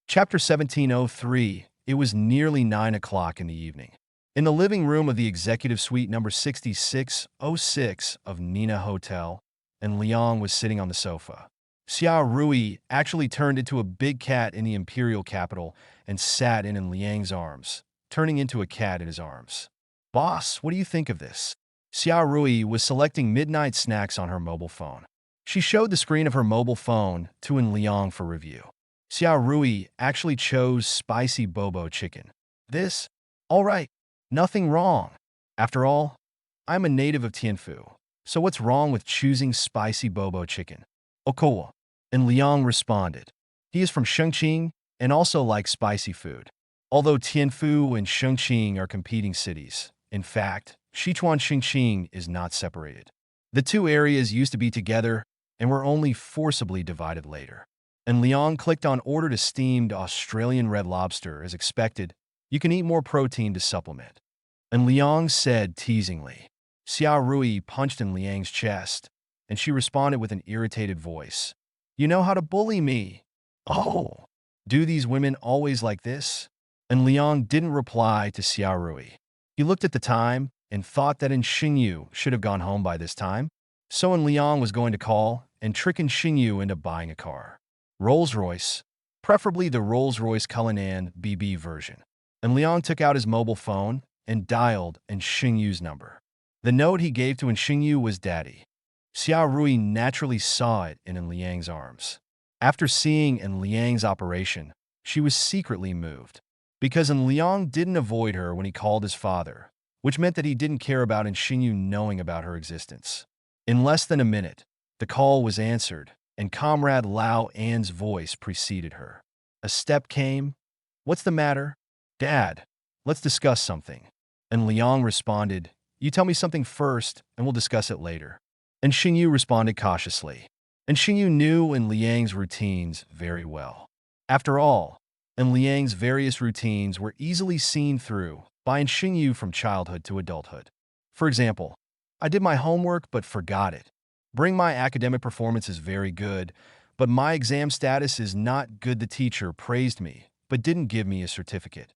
Chapter 1703. It was nearly 9 o'clock in the evening. In the living room of the executive suite number 6606 of Nina Hotel, and Liang was sitting on the sofa. Xiao Rui actually turned into a big cat in the imperial capital and sat in Liang's arms, turning into a cat in his arms. "Boss, what do you think of this?" Xiao Rui was selecting midnight snacks on her mobile phone. She showed the screen of her mobile phone to Liang for review. Xiao Rui actually chose spicy bobo chicken. This? All right, nothing wrong. After all, I'm a native of Tianfu, so what's wrong with choosing spicy bobo chicken? Oh, cool. And Liang responded. He is from Chongqing and also likes spicy food. Although Tianfu and Chongqing are competing cities, in fact, Sichuan Chongqing is not separated. The two areas used to be together and were only forcibly divided later. And Liang clicked on order to steamed Australian red lobster as expected. You can eat more protein to supplement. And Liang said teasingly. Xiao Rui punched in Liang's chest, and she responded with an irritated voice. You know how to bully me. Oh, do these women always like this? And Liang didn't reply to Xiao Rui. He looked at the time and thought that Xingyu should have gone home by this time. So Liang was going to call and trick Xingyu into buying a car. Rolls-Royce, preferably the Rolls-Royce Cullinan BB version. And Liang took out his mobile phone and dialed Xingyu's number. The note he gave to Xingyu was Daddy. Xiao Rui naturally saw it in Liang's arms. After seeing Liang's operation, she was secretly moved. Because Liang didn't avoid her when he called his father, which meant that he didn't care about Xingyu knowing about her existence. In less than a minute, the call was answered, and Comrade Lao An's voice preceded her. A step came. What's the matter? Dad, let's discuss something. And Liang responded, you tell me something first, and we'll discuss it later. And Xingyu responded cautiously. And Xingyu knew Liang's routines very well. After all, Liang's various routines were easily seen through by Xingyu from childhood to adulthood. For example, I did my homework but forgot it. Bring my academic performance is very good, but my exam status is not good. The teacher praised me, but didn't give me a certificate.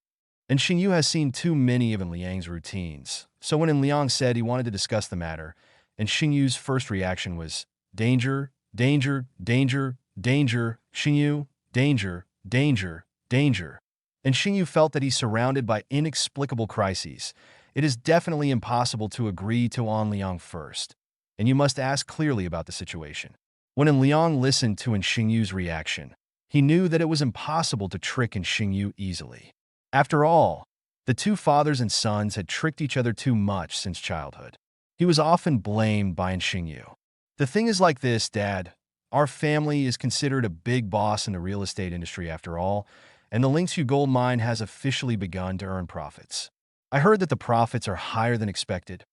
And Xingyu has seen too many of Liang's routines. So when Liang said he wanted to discuss the matter, and Xingyu's first reaction was, danger, danger, danger, danger, Xingyu, danger, danger, danger. And Xingyu felt that he's surrounded by inexplicable crises. It is definitely impossible to agree to Liang first, and you must ask clearly about the situation. When Liang listened to Xingyu's reaction, he knew that it was impossible to trick Xingyu easily. After all, the two fathers and sons had tricked each other too much since childhood. He was often blamed by Xingyu. The thing is like this, Dad. Our family is considered a big boss in the real estate industry after all, and the Lingxiu gold mine has officially begun to earn profits. I heard that the profits are higher than expected,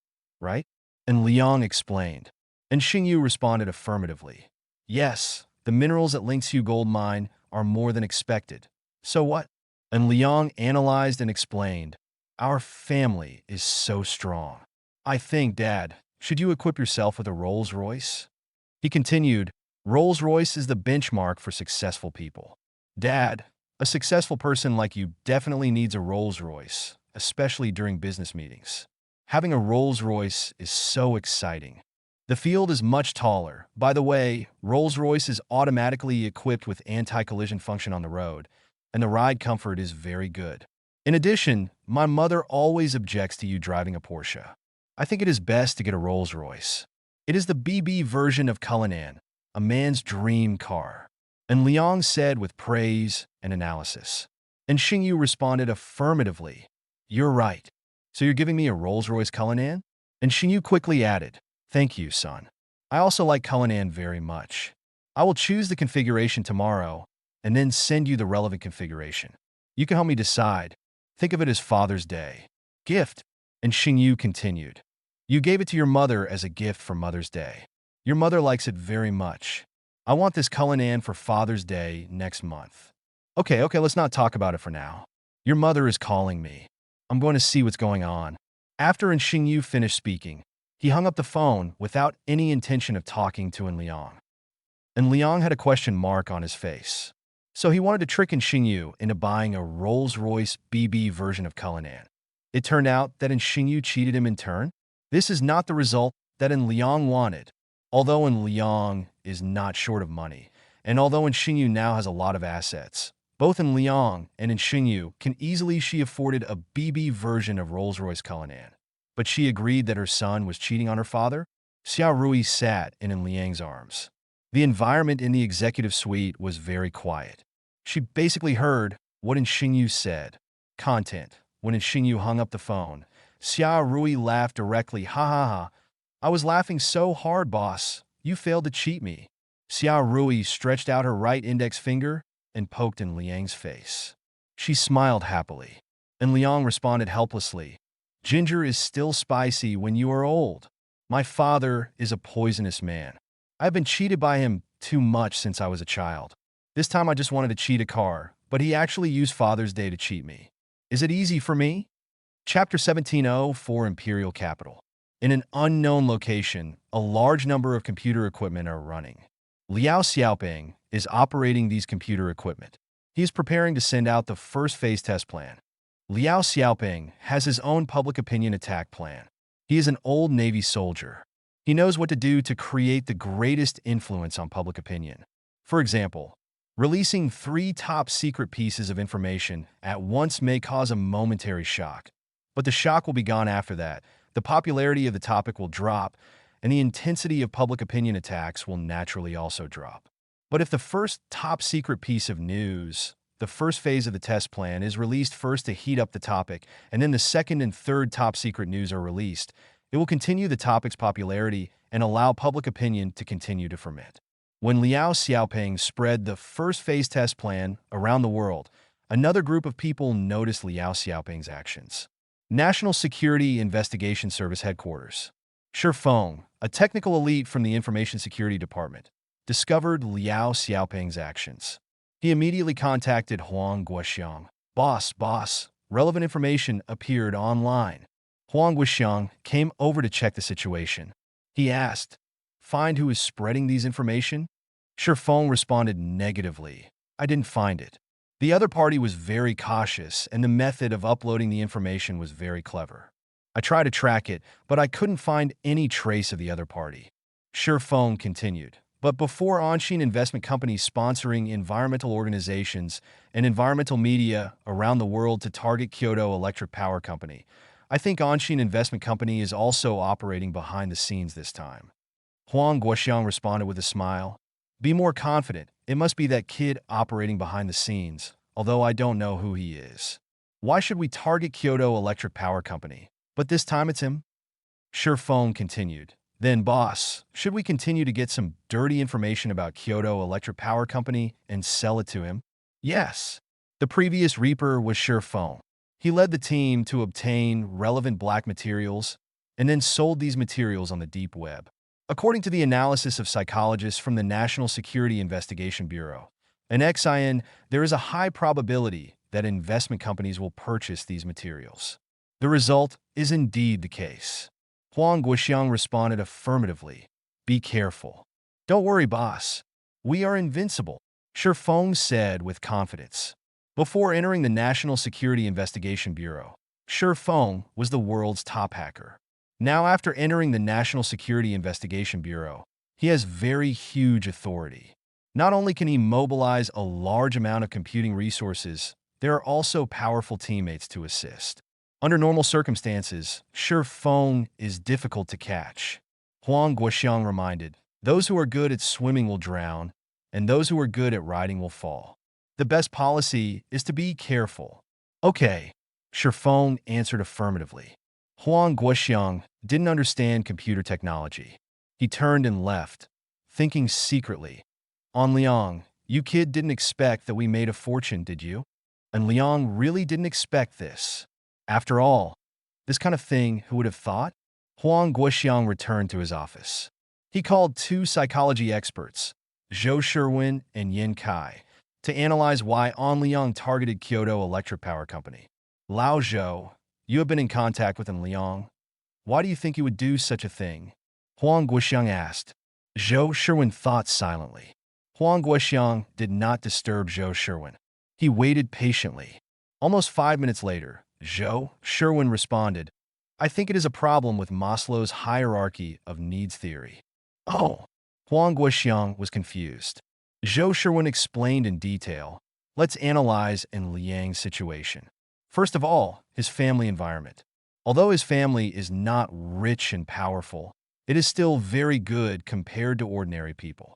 right? And Liang explained. And Xingyu responded affirmatively. Yes, the minerals at Lingxiu gold mine are more than expected. So what? And Liang analyzed and explained. Our family is so strong. I think, Dad, should you equip yourself with a Rolls-Royce? He continued, Rolls-Royce is the benchmark for successful people. Dad, a successful person like you definitely needs a Rolls-Royce, especially during business meetings. Having a Rolls-Royce is so exciting. The field is much taller. By the way, Rolls-Royce is automatically equipped with anti-collision function on the road, and the ride comfort is very good. In addition, my mother always objects to you driving a Porsche. I think it is best to get a Rolls-Royce. It is the BB version of Cullinan, a man's dream car. And Liang said with praise and analysis. And Xingyu responded affirmatively. You're right. So you're giving me a Rolls-Royce Cullinan? And Xingyu quickly added, Thank you, son. I also like Cullinan very much. I will choose the configuration tomorrow and then send you the relevant configuration. You can help me decide. Think of it as Father's Day. Gift. And Xingyu continued. You gave it to your mother as a gift for Mother's Day. Your mother likes it very much. I want this Cullinan for Father's Day next month. Okay, let's not talk about it for now. Your mother is calling me. I'm going to see what's going on. After Xingyu finished speaking, he hung up the phone without any intention of talking to Liang. And Liang had a question mark on his face. So he wanted to trick Xingyu into buying a Rolls-Royce BB version of Cullinan. It turned out that Xingyu cheated him in turn. This is not the result that Liang wanted. Although Liang is not short of money, and although Xingyu now has a lot of assets, both Liang and Xingyu can easily she afforded a BB version of Rolls-Royce Cullinan. But she agreed that her son was cheating on her father. Xiao Rui sat in Liang's arms. The environment in the executive suite was very quiet. She basically heard what Xingyu said. Content. When Xingyu hung up the phone, Xiao Rui laughed directly. Ha ha ha. I was laughing so hard, boss. You failed to cheat me. Xiao Rui stretched out her right index finger and poked in Liang's face. She smiled happily, and Liang responded helplessly. Ginger is still spicy when you are old. My father is a poisonous man. I've been cheated by him too much since I was a child. This time I just wanted to cheat a car, but he actually used Father's Day to cheat me. Is it easy for me? Chapter 1704 Imperial Capital. In an unknown location, a large number of computer equipment are running. Liao Xiaoping is operating these computer equipment. He is preparing to send out the first phase test plan. Liao Xiaoping has his own public opinion attack plan. He is an old Navy soldier. He knows what to do to create the greatest influence on public opinion. For example, releasing 3 top secret pieces of information at once may cause a momentary shock. But the shock will be gone after that. The popularity of the topic will drop, and the intensity of public opinion attacks will naturally also drop. But if the first top secret piece of news, the first phase of the test plan, is released first to heat up the topic, and then the second and third top secret news are released, it will continue the topic's popularity and allow public opinion to continue to ferment. When Liao Xiaoping spread the first phase test plan around the world, another group of people noticed Liao Xiaoping's actions. National Security Investigation Service Headquarters. Shifeng, a technical elite from the Information Security Department, discovered Liao Xiaoping's actions. He immediately contacted Huang Guoxiang. Boss, relevant information appeared online. Huang Guoxiang came over to check the situation. He asked, Find who is spreading these information? Shifeng responded negatively. I didn't find it. The other party was very cautious, and the method of uploading the information was very clever. I tried to track it, but I couldn't find any trace of the other party. Shifeng continued. But before Anshin investment companies sponsoring environmental organizations and environmental media around the world to target Kyoto Electric Power Company, I think Anshin Investment Company is also operating behind the scenes this time. Huang Guoxiang responded with a smile. Be more confident. It must be that kid operating behind the scenes, although I don't know who he is. Why should we target Kyoto Electric Power Company? But this time it's him? Shifeng continued. Then, boss, should we continue to get some dirty information about Kyoto Electric Power Company and sell it to him? Yes. The previous Reaper was sure phone. He led the team to obtain relevant black materials and then sold these materials on the deep web. According to the analysis of psychologists from the National Security Investigation Bureau, an XIN, there is a high probability that investment companies will purchase these materials. The result is indeed the case. Huang Guoxiang responded affirmatively. Be careful. Don't worry, boss. We are invincible, Shifeng said with confidence. Before entering the National Security Investigation Bureau, Shifeng was the world's top hacker. Now, after entering the National Security Investigation Bureau, he has very huge authority. Not only can he mobilize a large amount of computing resources, there are also powerful teammates to assist. Under normal circumstances, Shifeng is difficult to catch. Huang Guoxiang reminded, those who are good at swimming will drown, and those who are good at riding will fall. The best policy is to be careful. Okay, Shifeng answered affirmatively. Huang Guoxiang didn't understand computer technology. He turned and left, thinking secretly. On Liang, you kid didn't expect that we made a fortune, did you? And Liang really didn't expect this. After all, this kind of thing, who would have thought? Huang Guoxiang returned to his office. He called two psychology experts, Zhou Sherwin and Yin Kai, to analyze why An Liang targeted Kyoto Electric Power Company. Lao Zhou, you have been in contact with An Liang. Why do you think he would do such a thing? Huang Guoxiang asked. Zhou Sherwin thought silently. Huang Guoxiang did not disturb Zhou Sherwin. He waited patiently. Almost 5 minutes later, Zhou Sherwin responded, I think it is a problem with Maslow's hierarchy of needs theory. Oh, Huang Guoxiang was confused. Zhou Sherwin explained in detail. Let's analyze An Liang's situation. First of all, his family environment. Although his family is not rich and powerful, it is still very good compared to ordinary people.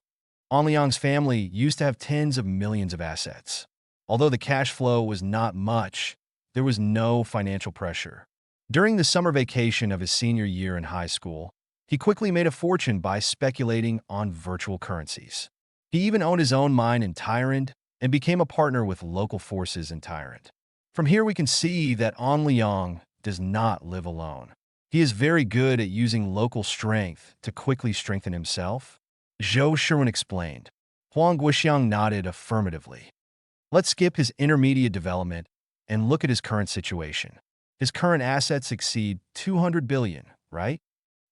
An Liang's family used to have tens of millions of assets. Although the cash flow was not much, there was no financial pressure. During the summer vacation of his senior year in high school, he quickly made a fortune by speculating on virtual currencies. He even owned his own mine in Tyrant and became a partner with local forces in Tyrant. From here we can see that An Liang does not live alone. He is very good at using local strength to quickly strengthen himself. Zhou Sherwin explained. Huang Guoxiang nodded affirmatively. Let's skip his intermediate development and look at his current situation. His current assets exceed 200 billion, right?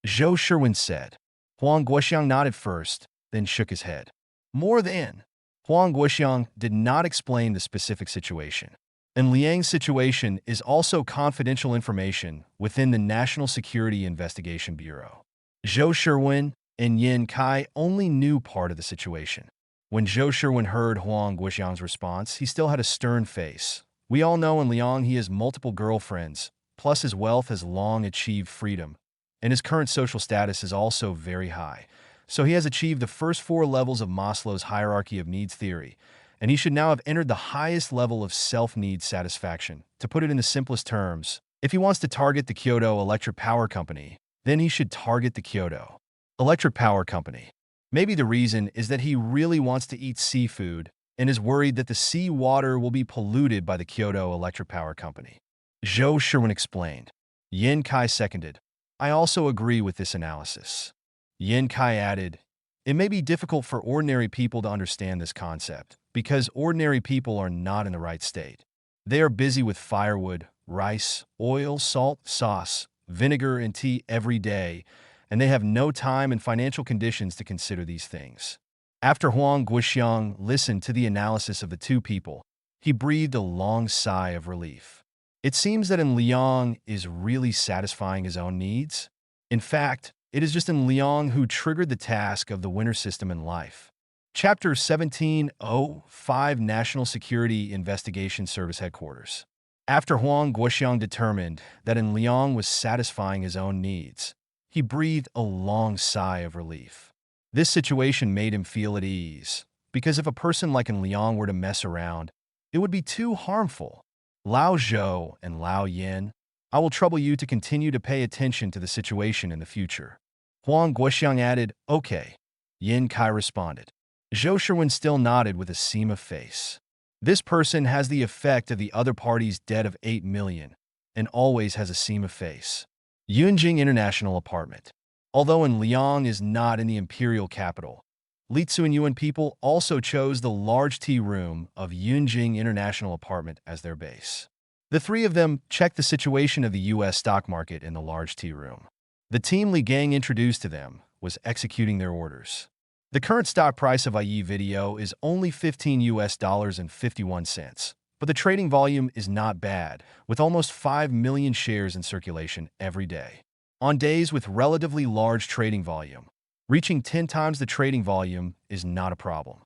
Zhou Sherwin said. Huang Guoxiang nodded first, then shook his head. More than. Huang Guoxiang did not explain the specific situation. And Liang's situation is also confidential information within the National Security Investigation Bureau. Zhou Sherwin and Yin Kai only knew part of the situation. When Zhou Sherwin heard Huang Guoxiang's response, he still had a stern face. We all know in Liang he has multiple girlfriends, plus his wealth has long achieved freedom, and his current social status is also very high. So he has achieved the first 4 levels of Maslow's hierarchy of needs theory, and he should now have entered the highest level of self-need satisfaction. To put it in the simplest terms, if he wants to target the Kyoto Electric Power Company, then he should target the Kyoto Electric Power Company. Maybe the reason is that he really wants to eat seafood and is worried that the sea water will be polluted by the Kyoto Electric Power Company. Zhou Sherwin explained. Yin Kai seconded. I also agree with this analysis. Yin Kai added, it may be difficult for ordinary people to understand this concept because ordinary people are not in the right state. They are busy with firewood, rice, oil, salt, sauce, vinegar, and tea every day, and they have no time and financial conditions to consider these things. After Huang Guoxiang listened to the analysis of the two people, he breathed a long sigh of relief. It seems that An Liang is really satisfying his own needs. In fact, it is just An Liang who triggered the task of the winter system in life. Chapter 1705 National Security Investigation Service Headquarters. After Huang Guoxiang determined that An Liang was satisfying his own needs, he breathed a long sigh of relief. This situation made him feel at ease, because if a person like An Liang were to mess around, it would be too harmful. Lao Zhou and Lao Yin, I will trouble you to continue to pay attention to the situation in the future. Huang Guoxiang added, okay. Yin Kai responded. Zhou Sherwin still nodded with a seam of face. This person has the effect of the other party's debt of 8 million, and always has a seam of face. Yunjing International Apartment. Although Liang is not in the imperial capital, Li Tsunyuan people also chose the large tea room of Yunjing International Apartment as their base. The three of them checked the situation of the U.S. stock market in the large tea room. The team Li Gang introduced to them was executing their orders. The current stock price of IE Video is only $15.51, but the trading volume is not bad, with almost 5 million shares in circulation every day. On days with relatively large trading volume, reaching 10 times the trading volume is not a problem.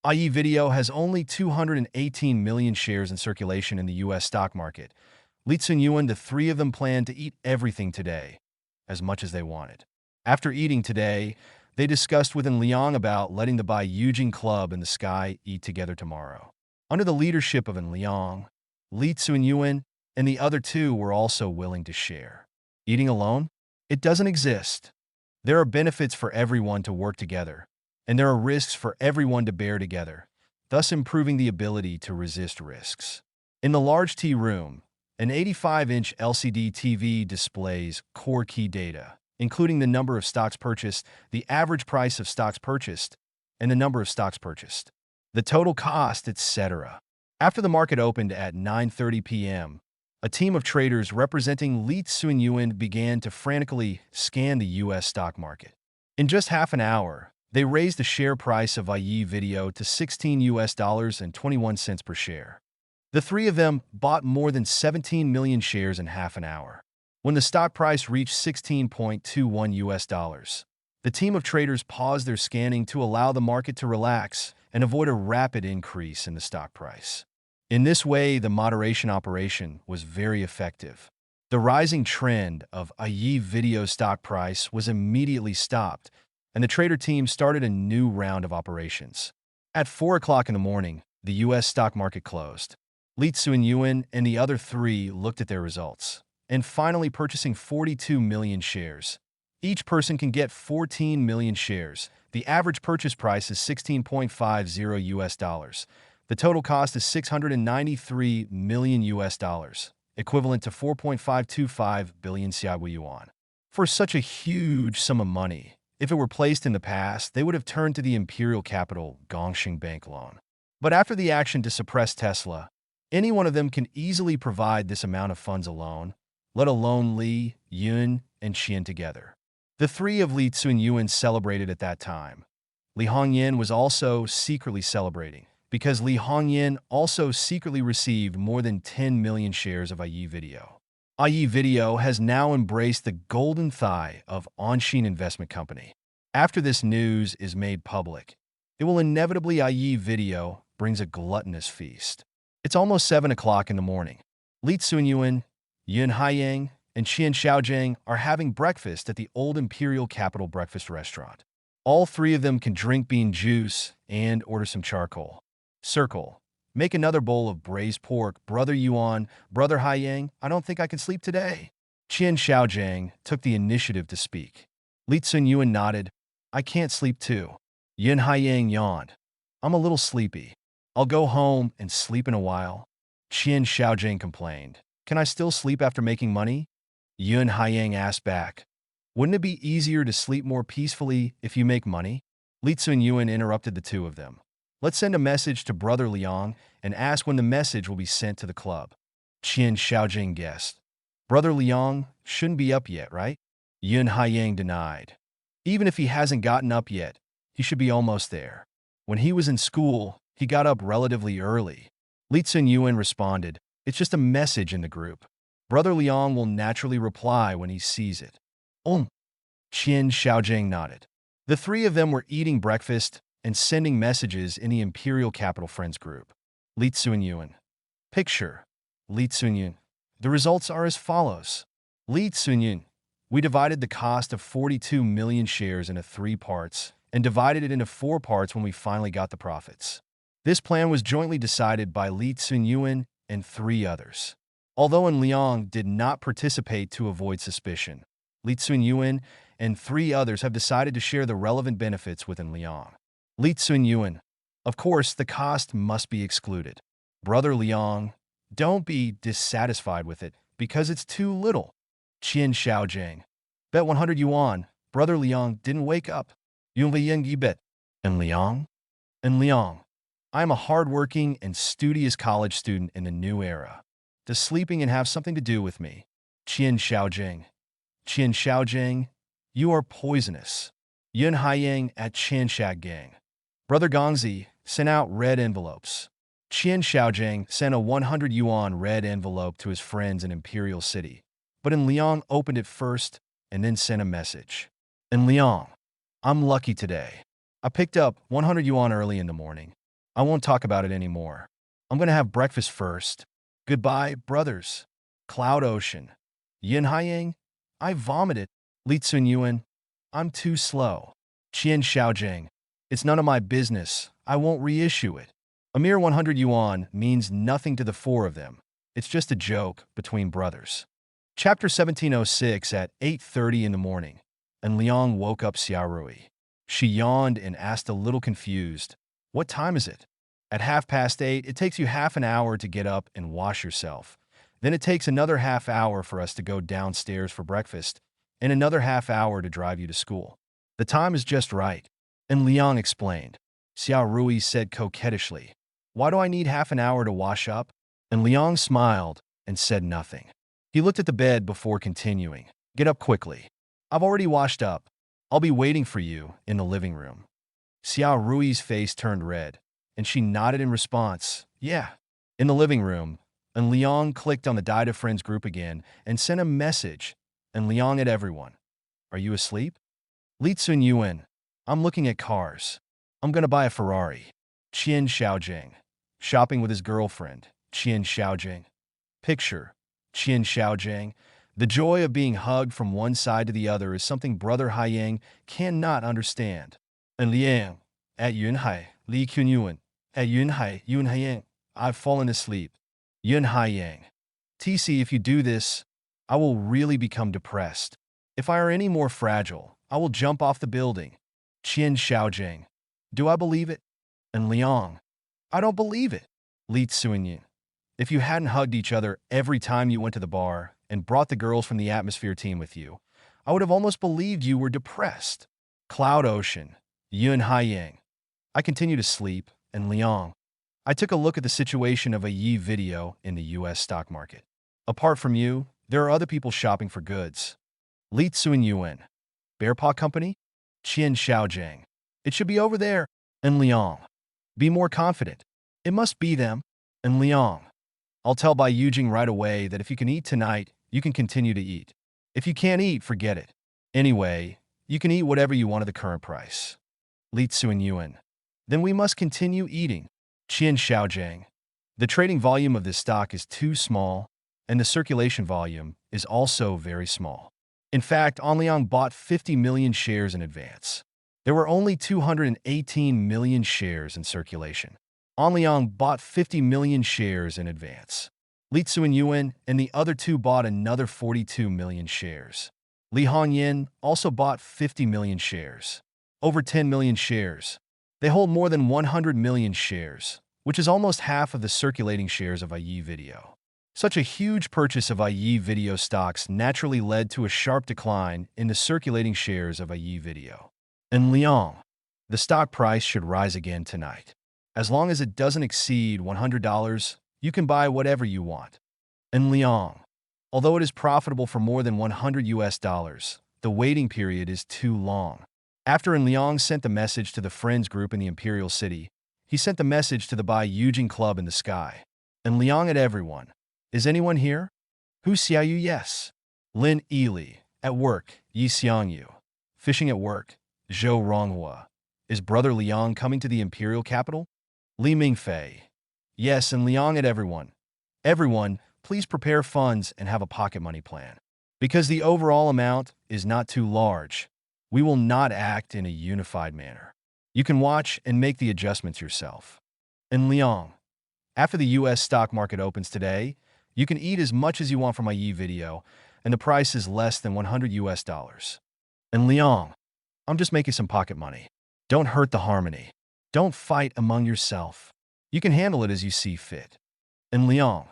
IE Video has only 218 million shares in circulation in the U.S. stock market. Li Tsunyuan, the three of them planned to eat everything today, as much as they wanted. After eating today, they discussed with Liang about letting the Bai Yujing Club in the sky eat together tomorrow. Under the leadership of Liang, Li Tsunyuan and the other two were also willing to share. Eating alone? It doesn't exist. There are benefits for everyone to work together, and there are risks for everyone to bear together, thus improving the ability to resist risks. In the large tea room, an 85-inch LCD TV displays core key data, including the number of stocks purchased, the average price of stocks purchased, and the number of stocks purchased, the total cost, etc. After the market opened at 9:30 p.m., a team of traders representing Li Tsunyuan began to frantically scan the U.S. stock market. In just half an hour, they raised the share price of IE Video to $16.21 per share. The three of them bought more than 17 million shares in half an hour. When the stock price reached $16.21, the team of traders paused their scanning to allow the market to relax and avoid a rapid increase in the stock price. In this way, the moderation operation was very effective. The rising trend of IE Video stock price was immediately stopped, and the trader team started a new round of operations. At 4 o'clock in the morning, the U.S. stock market closed. Li Tsunyuan and the other three looked at their results, and finally purchasing 42 million shares. Each person can get 14 million shares. The average purchase price is $16.50. The total cost is $693 million, equivalent to 4.525 billion Xiaohui yuan. For such a huge sum of money, if it were placed in the past, they would have turned to the imperial capital Gongxing Bank loan. But after the action to suppress Tesla, any one of them can easily provide this amount of funds alone, let alone Li, Yun, and Qian together. The three of Li Tsunyuan celebrated at that time. Li Hongyan was also secretly celebrating, because Li Hongyan also secretly received more than 10 million shares of IE Video. IE Video has now embraced the golden thigh of Onshin Investment Company. After this news is made public, it will inevitably IE Video brings a gluttonous feast. It's almost 7 o'clock in the morning. Li Tsunyuan, Yun Haiyang, and Qian Xiaojiang are having breakfast at the Old Imperial Capital Breakfast Restaurant. All three of them can drink bean juice and order some charcoal. Circle. Make another bowl of braised pork. Brother Yuan, Brother Haiyang, I don't think I can sleep today. Qian Xiaojiang took the initiative to speak. Li Tsunyuan nodded. I can't sleep too. Yun Haiyang yawned. I'm a little sleepy. I'll go home and sleep in a while. Qian Xiaojiang complained. Can I still sleep after making money? Yun Haiyang asked back. Wouldn't it be easier to sleep more peacefully if you make money? Li Tsunyuan interrupted the two of them. Let's send a message to Brother Liang and ask when the message will be sent to the club. Qian Xiaojing guessed. Brother Liang shouldn't be up yet, right? Yun Haiyang denied. Even if he hasn't gotten up yet, he should be almost there. When he was in school, he got up relatively early. Li Tsunyuan responded, it's just a message in the group. Brother Liang will naturally reply when he sees it. Qian Xiaojing nodded. The three of them were eating breakfast and sending messages in the Imperial Capital Friends group. Li Tsunyuan. Picture. Li Tsunyuan. The results are as follows. Li Tsunyuan. We divided the cost of 42 million shares into 3 parts and divided it into 4 parts when we finally got the profits. This plan was jointly decided by Li Tsunyuan and 3 others. Although Liang did not participate to avoid suspicion, Li Tsunyuan and 3 others have decided to share the relevant benefits within Liang. Li Tsunyuan. Of course, the cost must be excluded. Brother Liang, don't be dissatisfied with it because it's too little. Qian Xiaojing. Bet 100 yuan. Brother Liang didn't wake up. Yun Liang yi bet. And Liang? And Liang. I am a hardworking and studious college student in the new era. Does sleeping and have something to do with me? Qian Xiaojing. Qian Xiaojing, you are poisonous. Yun Haiyang at Qian Xiaogang. Brother Gongzi sent out red envelopes. Qian Xiaojing sent a 100 yuan red envelope to his friends in Imperial City, but in Liang opened it first and then sent a message. In Liang, I'm lucky today. I picked up 100 yuan early in the morning. I won't talk about it anymore. I'm gonna have breakfast first. Goodbye, brothers. Cloud Ocean. Yin Haiyang, I vomited. Li Tsunyuan, I'm too slow. Qian Xiaojing, it's none of my business. I won't reissue it. A mere 100 yuan means nothing to the 4 of them. It's just a joke between brothers. Chapter 1706 at 8:30 in the morning, and Liang woke up Xiaorui. She yawned and asked a little confused, "What time is it?" At 8:30, it takes you half an hour to get up and wash yourself. Then it takes another half hour for us to go downstairs for breakfast, and another half hour to drive you to school. The time is just right. And Liang explained. Xiaorui said coquettishly, "Why do I need half an hour to wash up?" And Liang smiled and said nothing. He looked at the bed before continuing. "Get up quickly. I've already washed up. I'll be waiting for you in the living room." Xiaorui's face turned red, and she nodded in response. "Yeah." In the living room, and Liang clicked on the Dai to Friends group again and sent a message. And Liang at everyone. "Are you asleep?" Li Tsunyuan. "I'm looking at cars. I'm gonna buy a Ferrari." Qian Xiaojing. Shopping with his girlfriend. Qian Xiaojing. Picture. Qian Xiaojing. The joy of being hugged from one side to the other is something Brother Haiyang cannot understand. And Liang. At Yunhai. Li Kunyuan. At Yunhai. Yun Haiyang. I've fallen asleep. Yun Haiyang. TC, if you do this, I will really become depressed. If I are any more fragile, I will jump off the building. Qian Xiaojing. Do I believe it? And Liang. I don't believe it. Li Tsuyin. If you hadn't hugged each other every time you went to the bar and brought the girls from the atmosphere team with you, I would have almost believed you were depressed. Cloud Ocean. Yun Haiyang. I continue to sleep, and Liang. I took a look at the situation of a Yi video in the US stock market. Apart from you, there are other people shopping for goods. Li Tsunyuan. Bearpaw Company? Qian Xiaojing. It should be over there. And Liang. Be more confident. It must be them. And Liang. I'll tell Bai Yujing right away that if you can eat tonight, you can continue to eat. If you can't eat, forget it. Anyway, you can eat whatever you want at the current price. Li Tsunyuan. Then we must continue eating. Qian Xiaojing. The trading volume of this stock is too small, and the circulation volume is also very small. In fact, Anliang bought 50 million shares in advance. There were only 218 million shares in circulation. Anliang bought 50 million shares in advance. Li Tsunyuan and the other 2 bought another 42 million shares. Li Hongyan also bought 50 million shares. Over 10 million shares. They hold more than 100 million shares, which is almost half of the circulating shares of IE Video. Such a huge purchase of IE Video stocks naturally led to a sharp decline in the circulating shares of IE Video. In Liang, the stock price should rise again tonight. As long as it doesn't exceed $100, you can buy whatever you want. In Liang, although it is profitable for more than $100, the waiting period is too long. After In Liang sent the message to the Friends group in the Imperial City, he sent the message to the Bai Yujing Club in the sky. In Liang at everyone. Is anyone here? Hu Xiaoyu, yes. Lin Yili, at work, Yi Xiangyu. Fishing at work, Zhou Ronghua. Is Brother Liang coming to the Imperial capital? Li Mingfei. Yes, and Liang at everyone. Everyone, please prepare funds and have a pocket money plan. Because the overall amount is not too large, we will not act in a unified manner. You can watch and make the adjustments yourself. In Liang, after the US stock market opens today, you can eat as much as you want from IE Video. and the price is less than 100 US dollars. And Liang, I'm just making some pocket money. Don't hurt the harmony. Don't fight among yourself. You can handle it as you see fit. And Liang,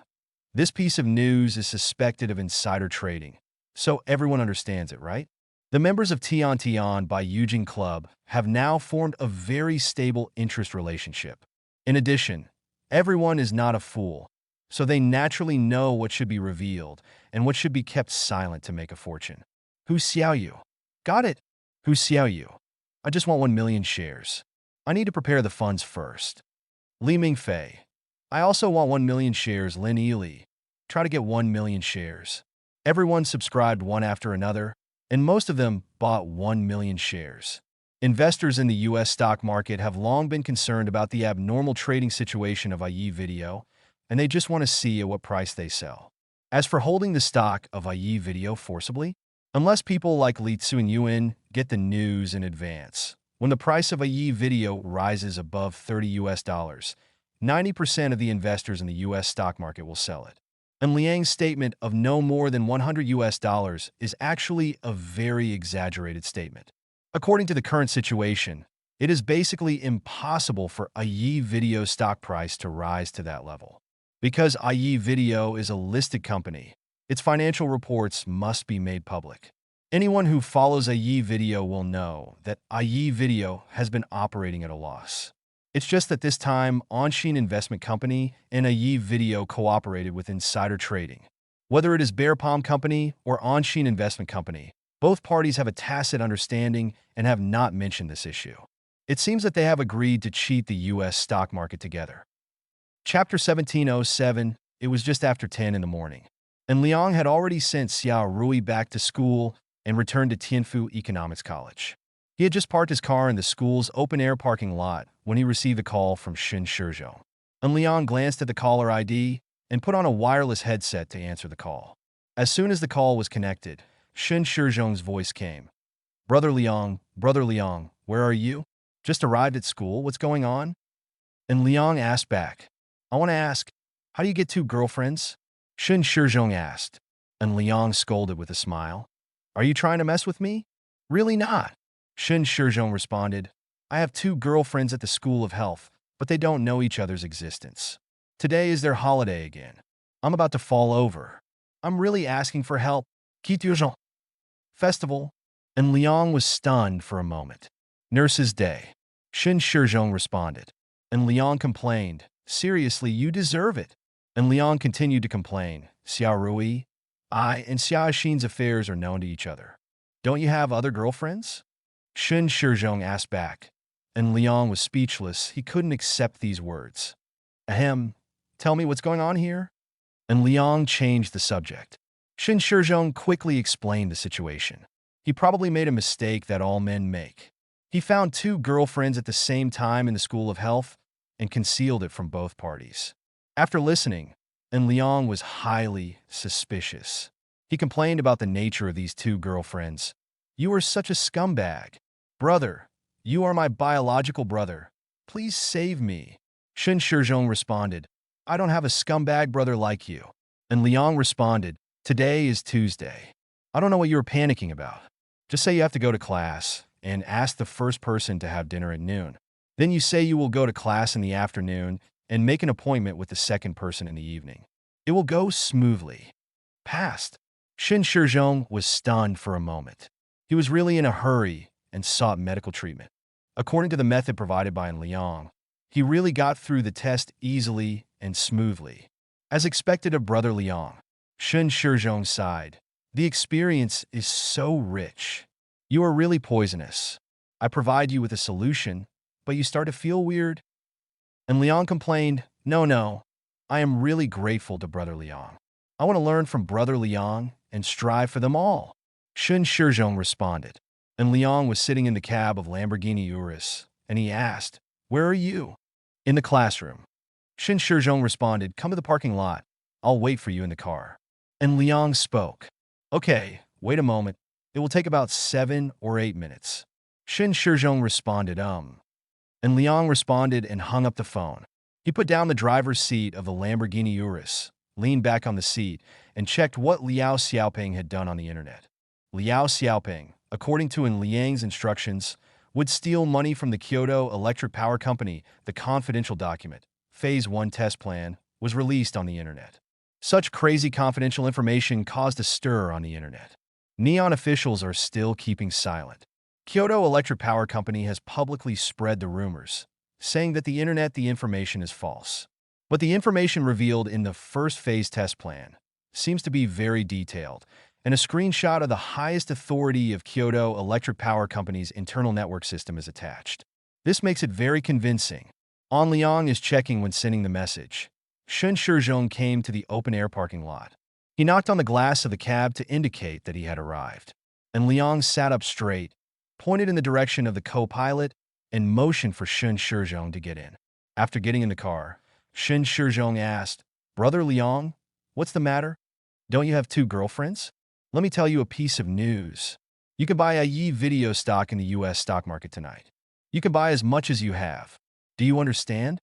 this piece of news is suspected of insider trading, so everyone understands it, right? The members of Tian Tian by Eugene Club have now formed a very stable interest relationship. In addition, everyone is not a fool, so they naturally know what should be revealed and what should be kept silent to make a fortune. Hu Xiaoyu. Got it. Hu Xiaoyu. I just want 1 million shares. I need to prepare the funds first. Li Mingfei. I also want 1 million shares. Lin Yili. Try to get 1 million shares. Everyone subscribed one after another, and most of them bought 1 million shares. Investors in the US stock market have long been concerned about the abnormal trading situation of IE Video, and they just want to see at what price they sell. As for holding the stock of IE Video forcibly, unless people like Li Tzu and Yuan get the news in advance, when the price of IE Video rises above 30 US dollars, 90% of the investors in the US stock market will sell it. And Liang's statement of no more than 100 US dollars is actually a very exaggerated statement. According to the current situation, it is basically impossible for IE Video stock price to rise to that level. Because IE Video is a listed company, its financial reports must be made public. Anyone who follows IE Video will know that IE Video has been operating at a loss. It's just that this time, Onshin Investment Company and IE Video cooperated with insider trading. Whether it is Bear Palm Company or Onshin Investment Company, both parties have a tacit understanding and have not mentioned this issue. It seems that they have agreed to cheat the US stock market together. Chapter 1707, it was just after 10 in the morning, and Liang had already sent Xiao Rui back to school and returned to Tianfu Economics College. He had just parked his car in the school's open-air parking lot when he received a call from Shen Shizhong. And Liang glanced at the caller ID and put on a wireless headset to answer the call. As soon as the call was connected, Shen Shizhong's voice came. Brother Liang, where are you? Just arrived at school, what's going on? And Liang asked back, I want to ask, how do you get 2 girlfriends? Shen Shizhong asked, and Liang scolded with a smile. Are you trying to mess with me? Really not. Shen Shizhong responded, I have 2 girlfriends at the School of Health, but they don't know each other's existence. Today is their holiday again. I'm about to fall over. I'm really asking for help. Qituozhong. Festival. And Liang was stunned for a moment. Nurse's Day. Shen Shizhong responded. And Liang complained, seriously, you deserve it. And Liang continued to complain, Xiao Rui, I and Xiao Xin's affairs are known to each other. Don't you have other girlfriends? Shen Shizhong asked back, and Liang was speechless. He couldn't accept these words. Ahem, tell me what's going on here? And Liang changed the subject. Shen Shizhong quickly explained the situation. He probably made a mistake that all men make. He found 2 girlfriends at the same time in the School of Health and concealed it from both parties. After listening, and Liang was highly suspicious. He complained about the nature of these 2 girlfriends. You are such a scumbag. Brother, you are my biological brother. Please save me. Shen Shizhong responded, I don't have a scumbag brother like you. And Liang responded, today is Tuesday. I don't know what you're panicking about. Just say you have to go to class and ask the first person to have dinner at noon. Then you say you will go to class in the afternoon and make an appointment with the second person in the evening. It will go smoothly. Passed. Shen Shizhong was stunned for a moment. He was really in a hurry and sought medical treatment. According to the method provided by Liang, he really got through the test easily and smoothly. As expected of Brother Liang, Shen Shizhong sighed. The experience is so rich. You are really poisonous. I provide you with a solution, but you start to feel weird. And Liang complained, No, I am really grateful to Brother Liang. I want to learn from Brother Liang and strive for them all. Shen Shizhong responded. And Liang was sitting in the cab of Lamborghini Urus, and he asked, Where are you? In the classroom. Shen Shizhong responded, Come to the parking lot. I'll wait for you in the car. And Liang spoke. Okay, wait a moment. It will take about 7 or 8 minutes. Shen Shizhong responded, And Liang responded and hung up the phone. He put down the driver's seat of the Lamborghini Urus, leaned back on the seat, and checked what Liao Xiaoping had done on the internet. Liao Xiaoping, according to Liang's instructions, would steal money from the Kyoto Electric Power Company. The confidential document, Phase 1 test plan, was released on the internet. Such crazy confidential information caused a stir on the internet. Neon officials are still keeping silent. Kyoto Electric Power Company has publicly spread the rumors, saying that the information is false. But the information revealed in the first phase test plan seems to be very detailed, and a screenshot of the highest authority of Kyoto Electric Power Company's internal network system is attached. This makes it very convincing. An Liang is checking when sending the message. Shun Shizhong came to the open-air parking lot. He knocked on the glass of the cab to indicate that he had arrived. And Liang sat up straight, pointed in the direction of the co-pilot, and motioned for Shun Shizhong to get in. After getting in the car, Shun Shizhong asked, "Brother Liang, what's the matter? Don't you have 2 girlfriends? Let me tell you a piece of news. You can buy AtoZ video stock in the US stock market tonight. You can buy as much as you have. Do you understand?"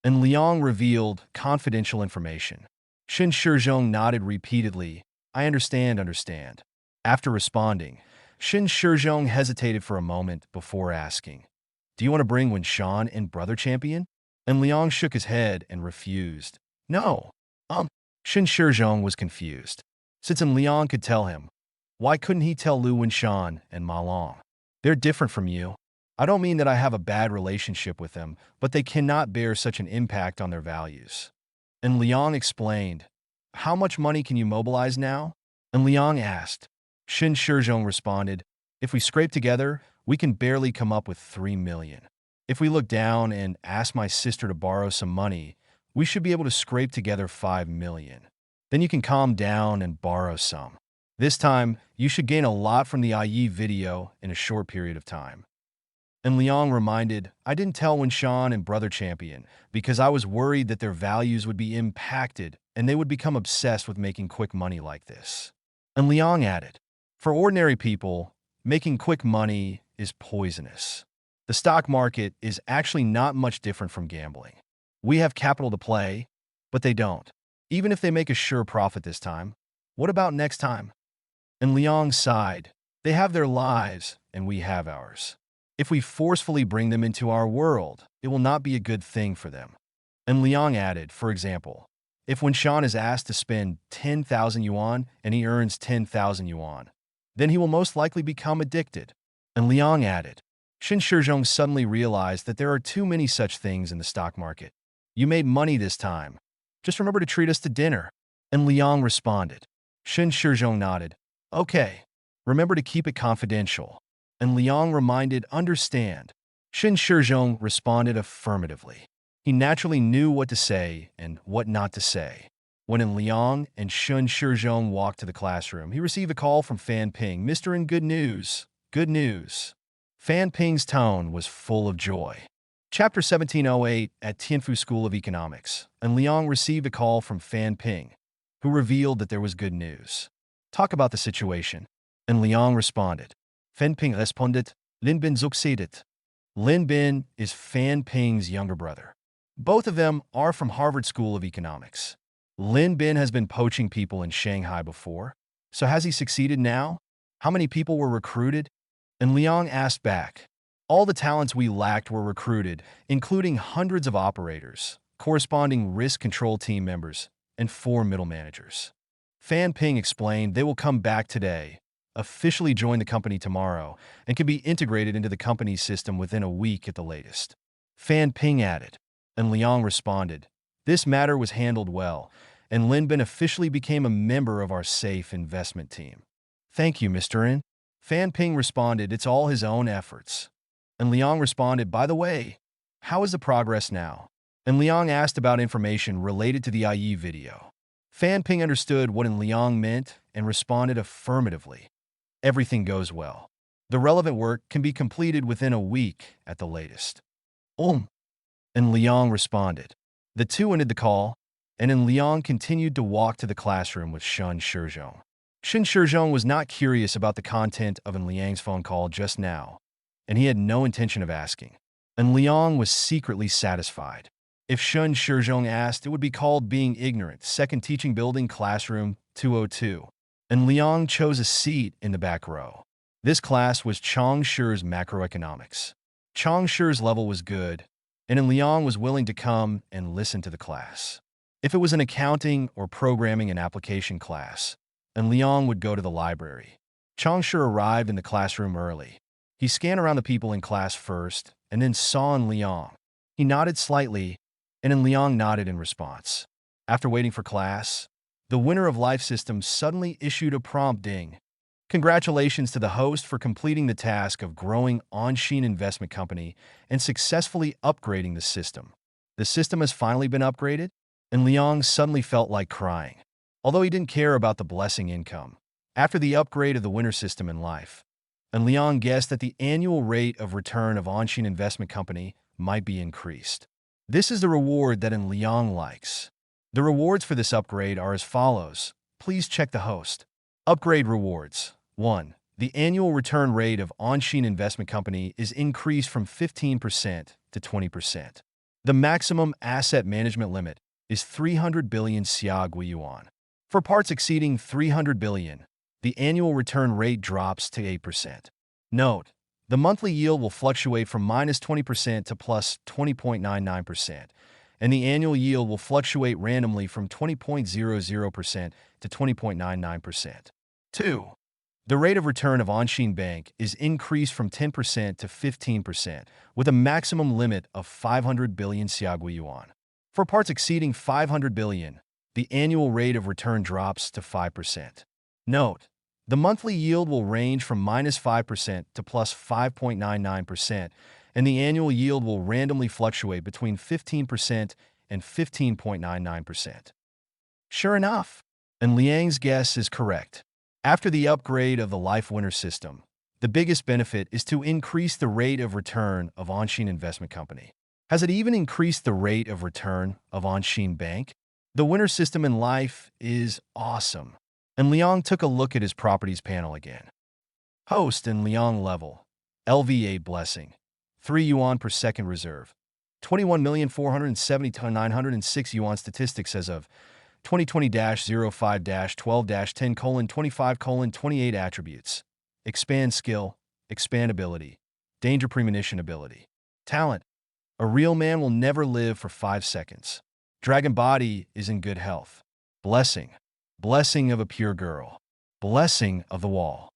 And Liang revealed confidential information. Shun Shizhong nodded repeatedly. "I understand. After responding, Shun Shizhong hesitated for a moment before asking, "Do you want to bring Winshan and Brother Champion?" And Liang shook his head and refused. "No." Shun Shizhong was confused. Since Liang could tell him, why couldn't he tell Lu Winshan and Ma Long? "They're different from you. I don't mean that I have a bad relationship with them, but they cannot bear such an impact on their values." And Liang explained, "How much money can you mobilize now?" And Liang asked. Shun Shizhong responded, "If we scrape together, we can barely come up with 3 million. If we look down and ask my sister to borrow some money, we should be able to scrape together 5 million. Then you can calm down and borrow some. This time, you should gain a lot from the AtoZ video in a short period of time." And Liang reminded, "I didn't tell Winshan and Brother Champion because I was worried that their values would be impacted and they would become obsessed with making quick money like this." And Liang added, "For ordinary people, making quick money is poisonous. The stock market is actually not much different from gambling. We have capital to play, but they don't. Even if they make a sure profit this time, what about next time?" And Liang sighed, "They have their lives, and we have ours. If we forcefully bring them into our world, it will not be a good thing for them." And Liang added, "For example, if Winshan is asked to spend 10,000 yuan and he earns 10,000 yuan, then he will most likely become addicted." And Liang added, Shun Shizhong suddenly realized that there are too many such things in the stock market. "You made money this time. Just remember to treat us to dinner." And Liang responded. Shun Shizhong nodded. "Okay. Remember to keep it confidential." And Liang reminded, "Understand." Shun Shizhong responded affirmatively. He naturally knew what to say and what not to say. When Liang and Shun Shizhong walked to the classroom, he received a call from Fan Ping. "Mr. In, good news. Good news." Fan Ping's tone was full of joy. Chapter 1708 at Tianfu School of Economics, and Liang received a call from Fan Ping, who revealed that there was good news. "Talk about the situation." And Liang responded. Fan Ping responded, "Lin Bin succeeded." Lin Bin is Fan Ping's younger brother. Both of them are from Harvard School of Economics. Lin Bin has been poaching people in Shanghai before, so has he succeeded now? How many people were recruited? And Liang asked back. "All the talents we lacked were recruited, including hundreds of operators, corresponding risk control team members, and 4 middle managers." Fan Ping explained they will come back today, officially join the company tomorrow, and can be integrated into the company's system within a week at the latest. Fan Ping added. And Liang responded, "This matter was handled well, and Lin Bin officially became a member of our safe investment team." "Thank you, Mr. In." Fan Ping responded, "It's all his own efforts." And Liang responded, "By the way, how is the progress now?" And Liang asked about information related to the AtoZ video. Fan Ping understood what Liang meant and responded affirmatively. "Everything goes well. The relevant work can be completed within a week at the latest." And Liang responded. The two ended the call, and Liang continued to walk to the classroom with Shun Shizhong. Shun Shizhong was not curious about the content of Liang's phone call just now, and he had no intention of asking. And Liang was secretly satisfied. If Shun Shizhong asked, it would be called being ignorant. Second teaching building, classroom 202. And Liang chose a seat in the back row. This class was Chong Shi's macroeconomics. Chong Shi's level was good, and Liang was willing to come and listen to the class. If it was an accounting or programming and application class, and Liang would go to the library. Chong Shi arrived in the classroom early. He scanned around the people in class first, and then saw Liang. He nodded slightly, and Liang nodded in response. After waiting for class, the winner of Life Systems suddenly issued a prompt ding. Congratulations to the host for completing the task of growing Onshin Investment Company and successfully upgrading the system. The system has finally been upgraded, and Liang suddenly felt like crying. Although he didn't care about the blessing income, after the upgrade of the winner system in life, and Liang guessed that the annual rate of return of Onshin Investment Company might be increased. This is the reward that Liang likes. The rewards for this upgrade are as follows. Please check the host. Upgrade rewards. 1. The annual return rate of Onshin Investment Company is increased from 15% to 20%. The maximum asset management limit is 300 billion Xiaogui yuan. For parts exceeding 300 billion, the annual return rate drops to 8%. Note, the monthly yield will fluctuate from -20% to plus 20.99%, and the annual yield will fluctuate randomly from 20.00% to 20.99%. 2. The rate of return of Onshin Bank is increased from 10% to 15%, with a maximum limit of 500 billion Xiaogui yuan. For parts exceeding 500 billion, the annual rate of return drops to 5%. Note, the monthly yield will range from -5% to plus 5.99%, and the annual yield will randomly fluctuate between 15% and 15.99%. Sure enough, and Liang's guess is correct. After the upgrade of the Life Winner system, the biggest benefit is to increase the rate of return of Onshin Investment Company. Has it even increased the rate of return of Onshin Bank? The winner system in Life is awesome. And Liang took a look at his properties panel again. Host and Liang level. LV8 blessing. 3 yuan per second reserve. 21,470,906 yuan statistics as of 2020-05-12-10:25:28 attributes. Expand skill, expandability, danger premonition ability. Talent. A real man will never live for 5 seconds. Dragon body is in good health. Blessing. Blessing of a pure girl. Blessing of the wall.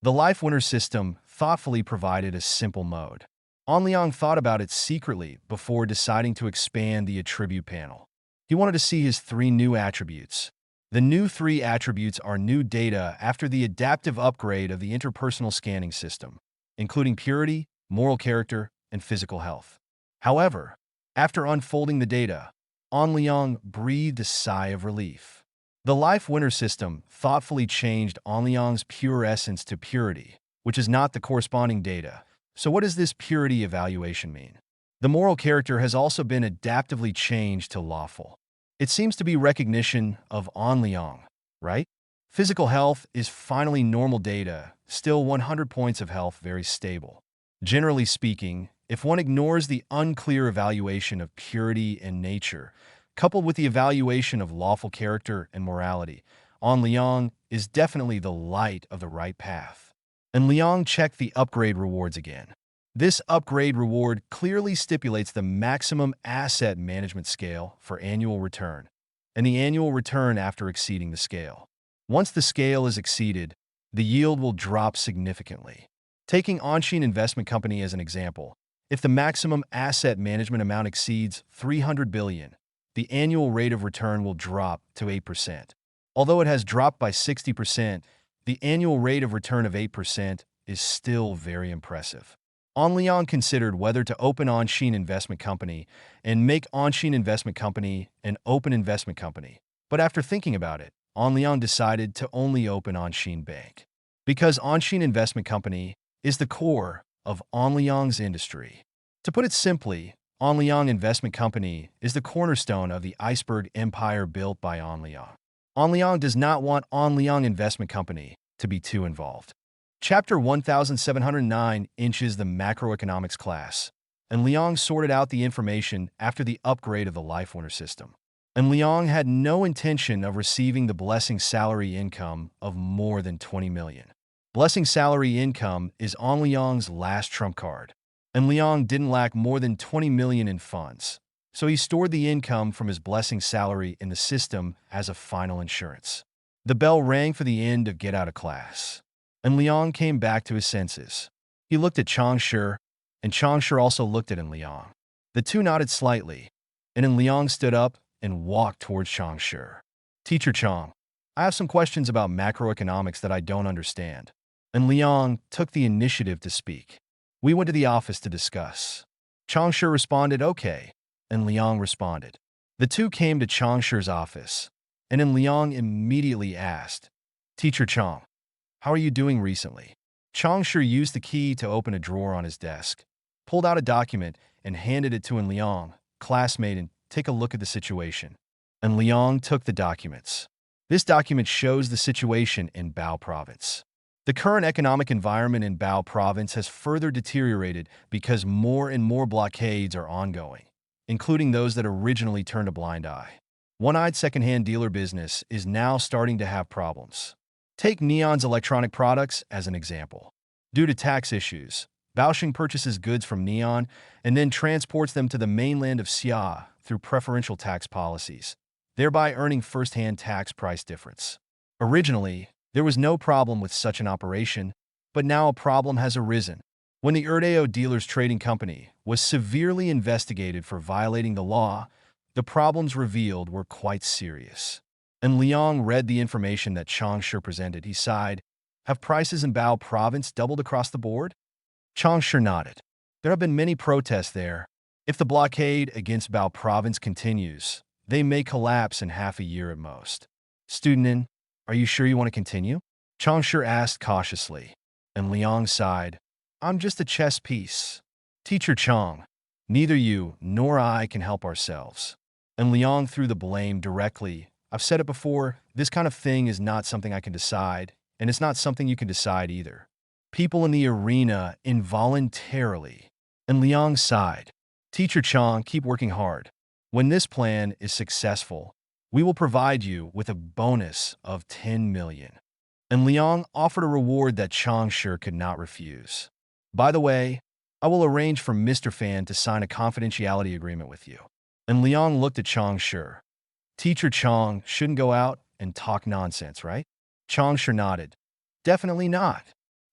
The Life Winner system thoughtfully provided a simple mode. Liang thought about it secretly before deciding to expand the attribute panel. He wanted to see his 3 new attributes. The new 3 attributes are new data after the adaptive upgrade of the interpersonal scanning system, including purity, moral character, and physical health. However, after unfolding the data, Liang breathed a sigh of relief. The Life Winner system thoughtfully changed Liang's pure essence to purity, which is not the corresponding data. So what does this purity evaluation mean? The moral character has also been adaptively changed to lawful. It seems to be recognition of Liang, right? Physical health is finally normal data, still 100 points of health, very stable. Generally speaking, if one ignores the unclear evaluation of purity and nature, coupled with the evaluation of lawful character and morality, Liang is definitely the light of the right path. And Liang checked the upgrade rewards again. This upgrade reward clearly stipulates the maximum asset management scale for annual return, and the annual return after exceeding the scale. Once the scale is exceeded, the yield will drop significantly. Taking Onshin Investment Company as an example, if the maximum asset management amount exceeds 300 billion, the annual rate of return will drop to 8%. Although it has dropped by 60%, the annual rate of return of 8% is still very impressive. Liang considered whether to open Onshin Investment Company and make Onshin Investment Company an open investment company. But after thinking about it, Liang decided to only open Onshin Bank. Because Onshin Investment Company is the core of Liang's industry. To put it simply, Liang Investment Company is the cornerstone of the iceberg empire built by Liang. Liang does not want Liang Investment Company to be too involved. Chapter 1709 inches the macroeconomics class. and Liang sorted out the information after the upgrade of the Life Winner system. And Liang had no intention of receiving the blessing salary income of more than 20 million. Blessing salary income is on Liang's last trump card, and Liang didn't lack more than 20 million in funds, so he stored the income from his blessing salary in the system as a final insurance. The bell rang for the end of Get Out of Class, and Liang came back to his senses. He looked at Changshi, and Changshi also looked at Liang. The two nodded slightly, and then Liang stood up and walked towards Changshi. Teacher Chang, I have some questions about macroeconomics that I don't understand. And Liang took the initiative to speak. We went to the office to discuss. Changshi responded, okay, and Liang responded. The two came to Changshi's office, and then Liang immediately asked, Teacher Chang, how are you doing recently? Changshi used the key to open a drawer on his desk, pulled out a document, and handed it to Liang, classmate, and take a look at the situation. And Liang took the documents. This document shows the situation in Bao Province. The current economic environment in Bao Province has further deteriorated because more and more blockades are ongoing, including those that originally turned a blind eye. One-eyed secondhand dealer business is now starting to have problems. Take Neon's electronic products as an example. Due to tax issues, Baosheng purchases goods from Neon and then transports them to the mainland of Xia through preferential tax policies, thereby earning first-hand tax price difference. Originally, there was no problem with such an operation, but now a problem has arisen. When the Erdeo Dealers Trading Company was severely investigated for violating the law, the problems revealed were quite serious. And Liang read the information that Changshi presented. He sighed, have prices in Bao Province doubled across the board? Changshi nodded. There have been many protests there. If the blockade against Bao Province continues, they may collapse in half a year at most. Student in, are you sure you want to continue? Changshi asked cautiously, and Liang sighed, I'm just a chess piece. Teacher Chang, neither you nor I can help ourselves. And Liang threw the blame directly. I've said it before, this kind of thing is not something I can decide, and it's not something you can decide either. People in the arena involuntarily. And Liang sighed. Teacher Chang, keep working hard. When this plan is successful, we will provide you with a bonus of 10 million. And Liang offered a reward that Changshi could not refuse. By the way, I will arrange for Mr. Fan to sign a confidentiality agreement with you. And Liang looked at Changshi. Teacher Chang shouldn't go out and talk nonsense, right? Changshi nodded. Definitely not.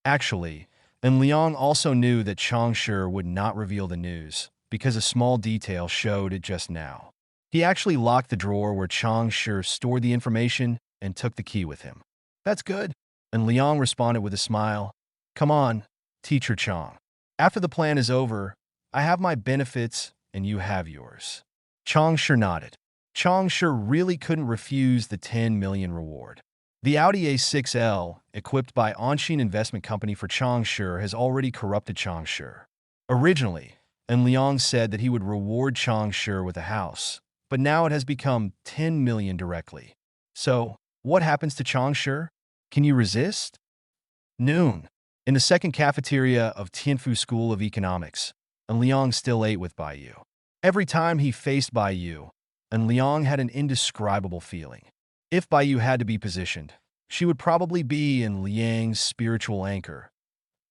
Actually, and Liang also knew that Changshi would not reveal the news because a small detail showed it just now. He actually locked the drawer where Changshi stored the information and took the key with him. That's good. And Liang responded with a smile. Come on, Teacher Chang. After the plan is over, I have my benefits and you have yours. Changshi nodded. Changshi really couldn't refuse the 10 million reward. The Audi A6L, equipped by Onshin Investment Company for Changshi, has already corrupted Changshi. Originally, and Liang said that he would reward Changshi with a house, but now it has become 10 million directly. So, what happens to Changshi? Can you resist? Noon. In the second cafeteria of Tianfu School of Economics, and Liang still ate with Baiyu. Every time he faced Baiyu, and Liang had an indescribable feeling. If Baiyu had to be positioned, she would probably be in Liang's spiritual anchor,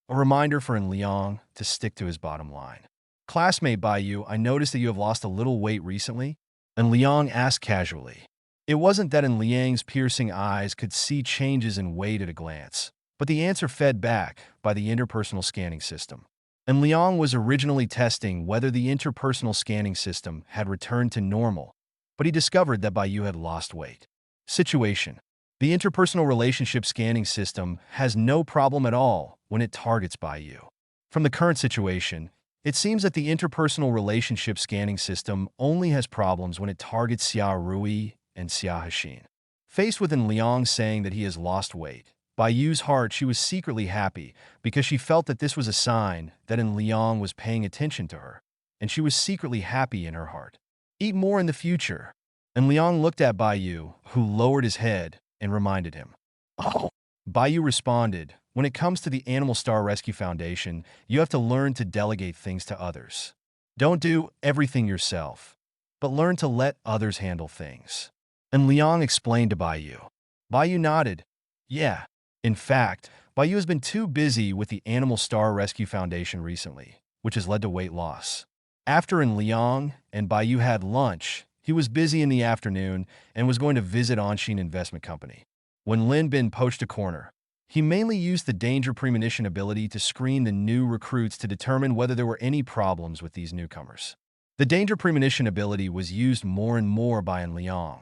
a reminder for Liang to stick to his bottom line. Classmate Baiyu, I noticed that you have lost a little weight recently, and Liang asked casually. It wasn't that in Liang's piercing eyes could see changes in weight at a glance, but the answer fed back by the interpersonal scanning system. And Liang was originally testing whether the interpersonal scanning system had returned to normal, but he discovered that Baiyu had lost weight. Situation. The interpersonal relationship scanning system has no problem at all when it targets Baiyu. From the current situation, it seems that the interpersonal relationship scanning system only has problems when it targets Xia Rui and Xia Hexin. Faced with Liang saying that he has lost weight, Baiyu's heart, she was secretly happy because she felt that this was a sign that Liang was paying attention to her, and she was secretly happy in her heart. Eat more in the future. And Liang looked at Baiyu, who lowered his head and reminded him. Oh. Baiyu responded, when it comes to the Animal Star Rescue Foundation, you have to learn to delegate things to others. Don't do everything yourself, but learn to let others handle things. And Liang explained to Baiyu. Baiyu nodded. Yeah. In fact, Baiyu has been too busy with the Animal Star Rescue Foundation recently, which has led to weight loss. After Liang and Baiyu had lunch, he was busy in the afternoon and was going to visit Anshin Investment Company. When Lin Bin poached a corner, he mainly used the danger premonition ability to screen the new recruits to determine whether there were any problems with these newcomers. The danger premonition ability was used more and more by Liang,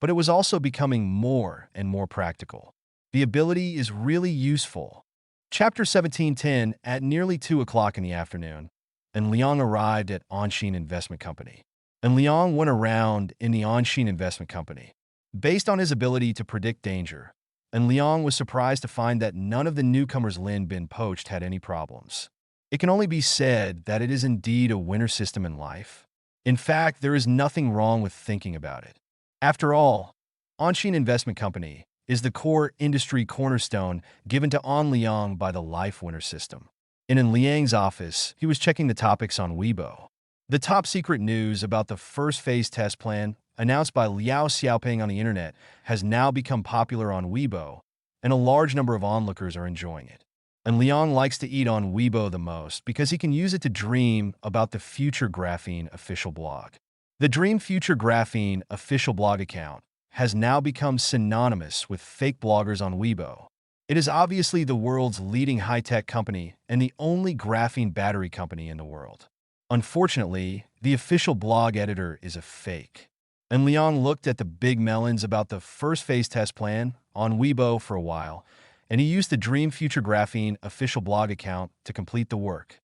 but it was also becoming more and more practical. The ability is really useful. Chapter 1710 at nearly 2 o'clock in the afternoon, and Liang arrived at Anshin Investment Company. And Liang went around in the Anshin Investment Company. Based on his ability to predict danger, and Liang was surprised to find that none of the newcomers Lin Bin poached had any problems. It can only be said that it is indeed a winner system in life. In fact, there is nothing wrong with thinking about it. After all, Anshin Investment Company is the core industry cornerstone given to An Liang by the life winner system. In Liang's office, he was checking the topics on Weibo. The top secret news about the first phase test plan announced by Liao Xiaoping on the internet has now become popular on Weibo, and a large number of onlookers are enjoying it. And Liang likes to eat on Weibo the most because he can use it to dream about the Future Graphene official blog. The Dream Future Graphene official blog account has now become synonymous with fake bloggers on Weibo. It is obviously the world's leading high-tech company and the only graphene battery company in the world. Unfortunately, the official blog editor is a fake. And Liang looked at the big melons about the first phase test plan on Weibo for a while, and he used the Dream Future Graphene official blog account to complete the work.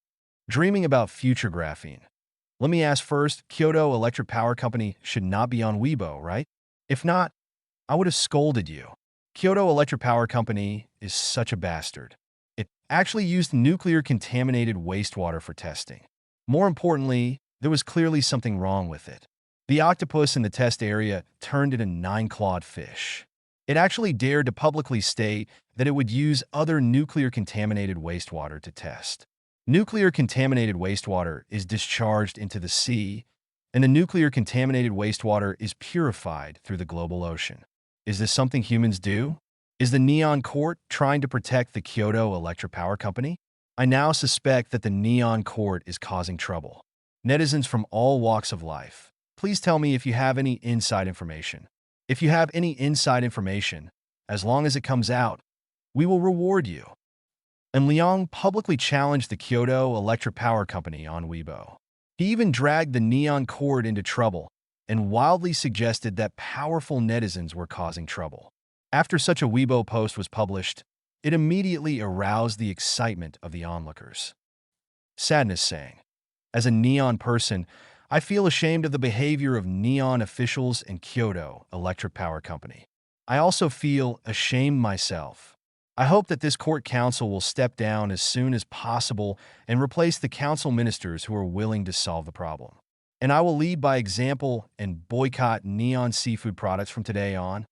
Dreaming about future graphene. Let me ask first, Kyoto Electric Power Company should not be on Weibo, right? If not, I would have scolded you. Kyoto Electric Power Company is such a bastard. It actually used nuclear contaminated wastewater for testing. More importantly, there was clearly something wrong with it. The octopus in the test area turned into 9-clawed fish. It actually dared to publicly state that it would use other nuclear-contaminated wastewater to test. Nuclear-contaminated wastewater is discharged into the sea, and the nuclear-contaminated wastewater is purified through the global ocean. Is this something humans do? Is the Neon Court trying to protect the Kyoto Electric Power Company? I now suspect that the Neon Court is causing trouble. Netizens from all walks of life, please tell me if you have any inside information. If you have any inside information, as long as it comes out, we will reward you. And Liang publicly challenged the Kyoto Electric Power Company on Weibo. He even dragged the Neon Court into trouble and wildly suggested that powerful netizens were causing trouble. After such a Weibo post was published, it immediately aroused the excitement of the onlookers. Sadness saying, as a Neon person, I feel ashamed of the behavior of Neon officials and Kyoto Electric Power Company. I also feel ashamed myself. I hope that this court council will step down as soon as possible and replace the council ministers who are willing to solve the problem. And I will lead by example and boycott Neon seafood products from today on.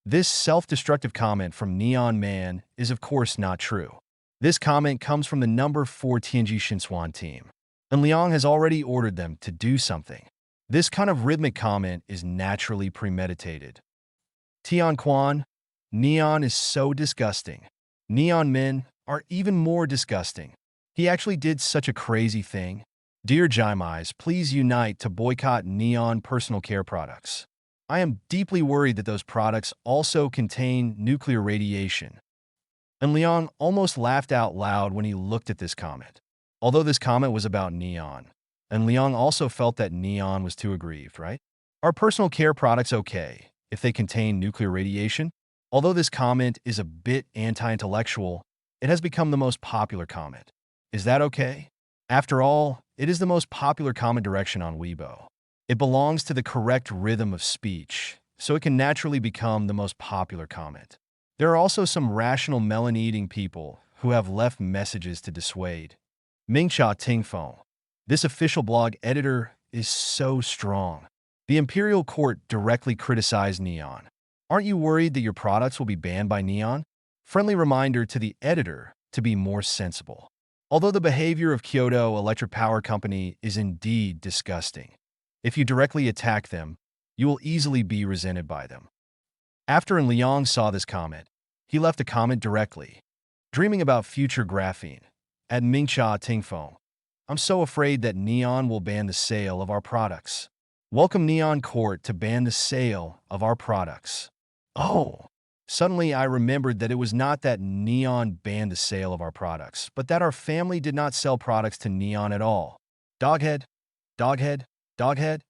This self-destructive comment from Neon Man is of course not true. This comment comes from the number 4 Tianji Shinsuan team. And Liang has already ordered them to do something. This kind of rhythmic comment is naturally premeditated. Tian Quan, Neon is so disgusting. Neon men are even more disgusting. He actually did such a crazy thing. Dear Jaimais, please unite to boycott Neon personal care products. I am deeply worried that those products also contain nuclear radiation. And Liang almost laughed out loud when he looked at this comment. Although this comment was about Neon, and Liang also felt that Neon was too aggrieved, right? Are personal care products okay if they contain nuclear radiation? Although this comment is a bit anti-intellectual, it has become the most popular comment. Is that okay? After all, it is the most popular comment direction on Weibo. It belongs to the correct rhythm of speech, so it can naturally become the most popular comment. There are also some rational melon-eating people who have left messages to dissuade. Mingxia Tingfeng. This official blog editor is so strong. The Imperial Court directly criticized Neon. Aren't you worried that your products will be banned by Neon? Friendly reminder to the editor to be more sensible. Although the behavior of Kyoto Electric Power Company is indeed disgusting, if you directly attack them, you will easily be resented by them. After En Liang saw this comment, he left a comment directly, dreaming about future graphene. At Mingxia Tingfeng, I'm so afraid that Neon will ban the sale of our products. Welcome Neon Court to ban the sale of our products. Oh! Suddenly I remembered that it was not that Neon banned the sale of our products, but that our family did not sell products to Neon at all. Doghead? Doghead? Doghead?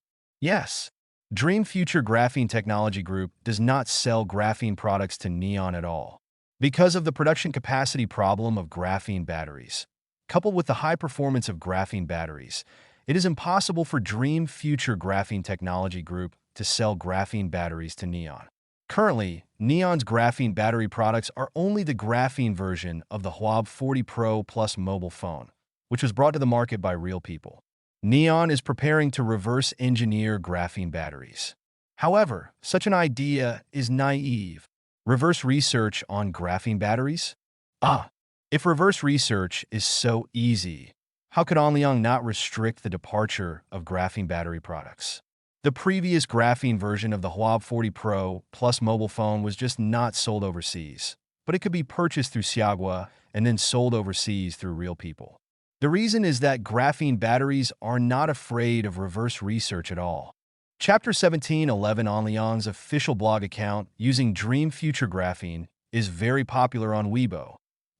Yes. Dream Future Graphene Technology Group does not sell graphene products to Neon at all. Because of the production capacity problem of graphene batteries, coupled with the high performance of graphene batteries, it is impossible for Dream Future Graphene Technology Group to sell graphene batteries to Neon. Currently, Neon's graphene battery products are only the graphene version of the Huab 40 Pro Plus mobile phone, which was brought to the market by real people. Neon is preparing to reverse engineer graphene batteries. However, such an idea is naive. Reverse research on graphene batteries? If reverse research is so easy, how could Anliang not restrict the departure of graphene battery products? The previous graphene version of the Huab 40 Pro Plus mobile phone was just not sold overseas, but it could be purchased through Xiagua and then sold overseas through real people. The reason is that graphene batteries are not afraid of reverse research at all. Chapter 1711 Anliang's official blog account using Dream Future Graphene is very popular on Weibo,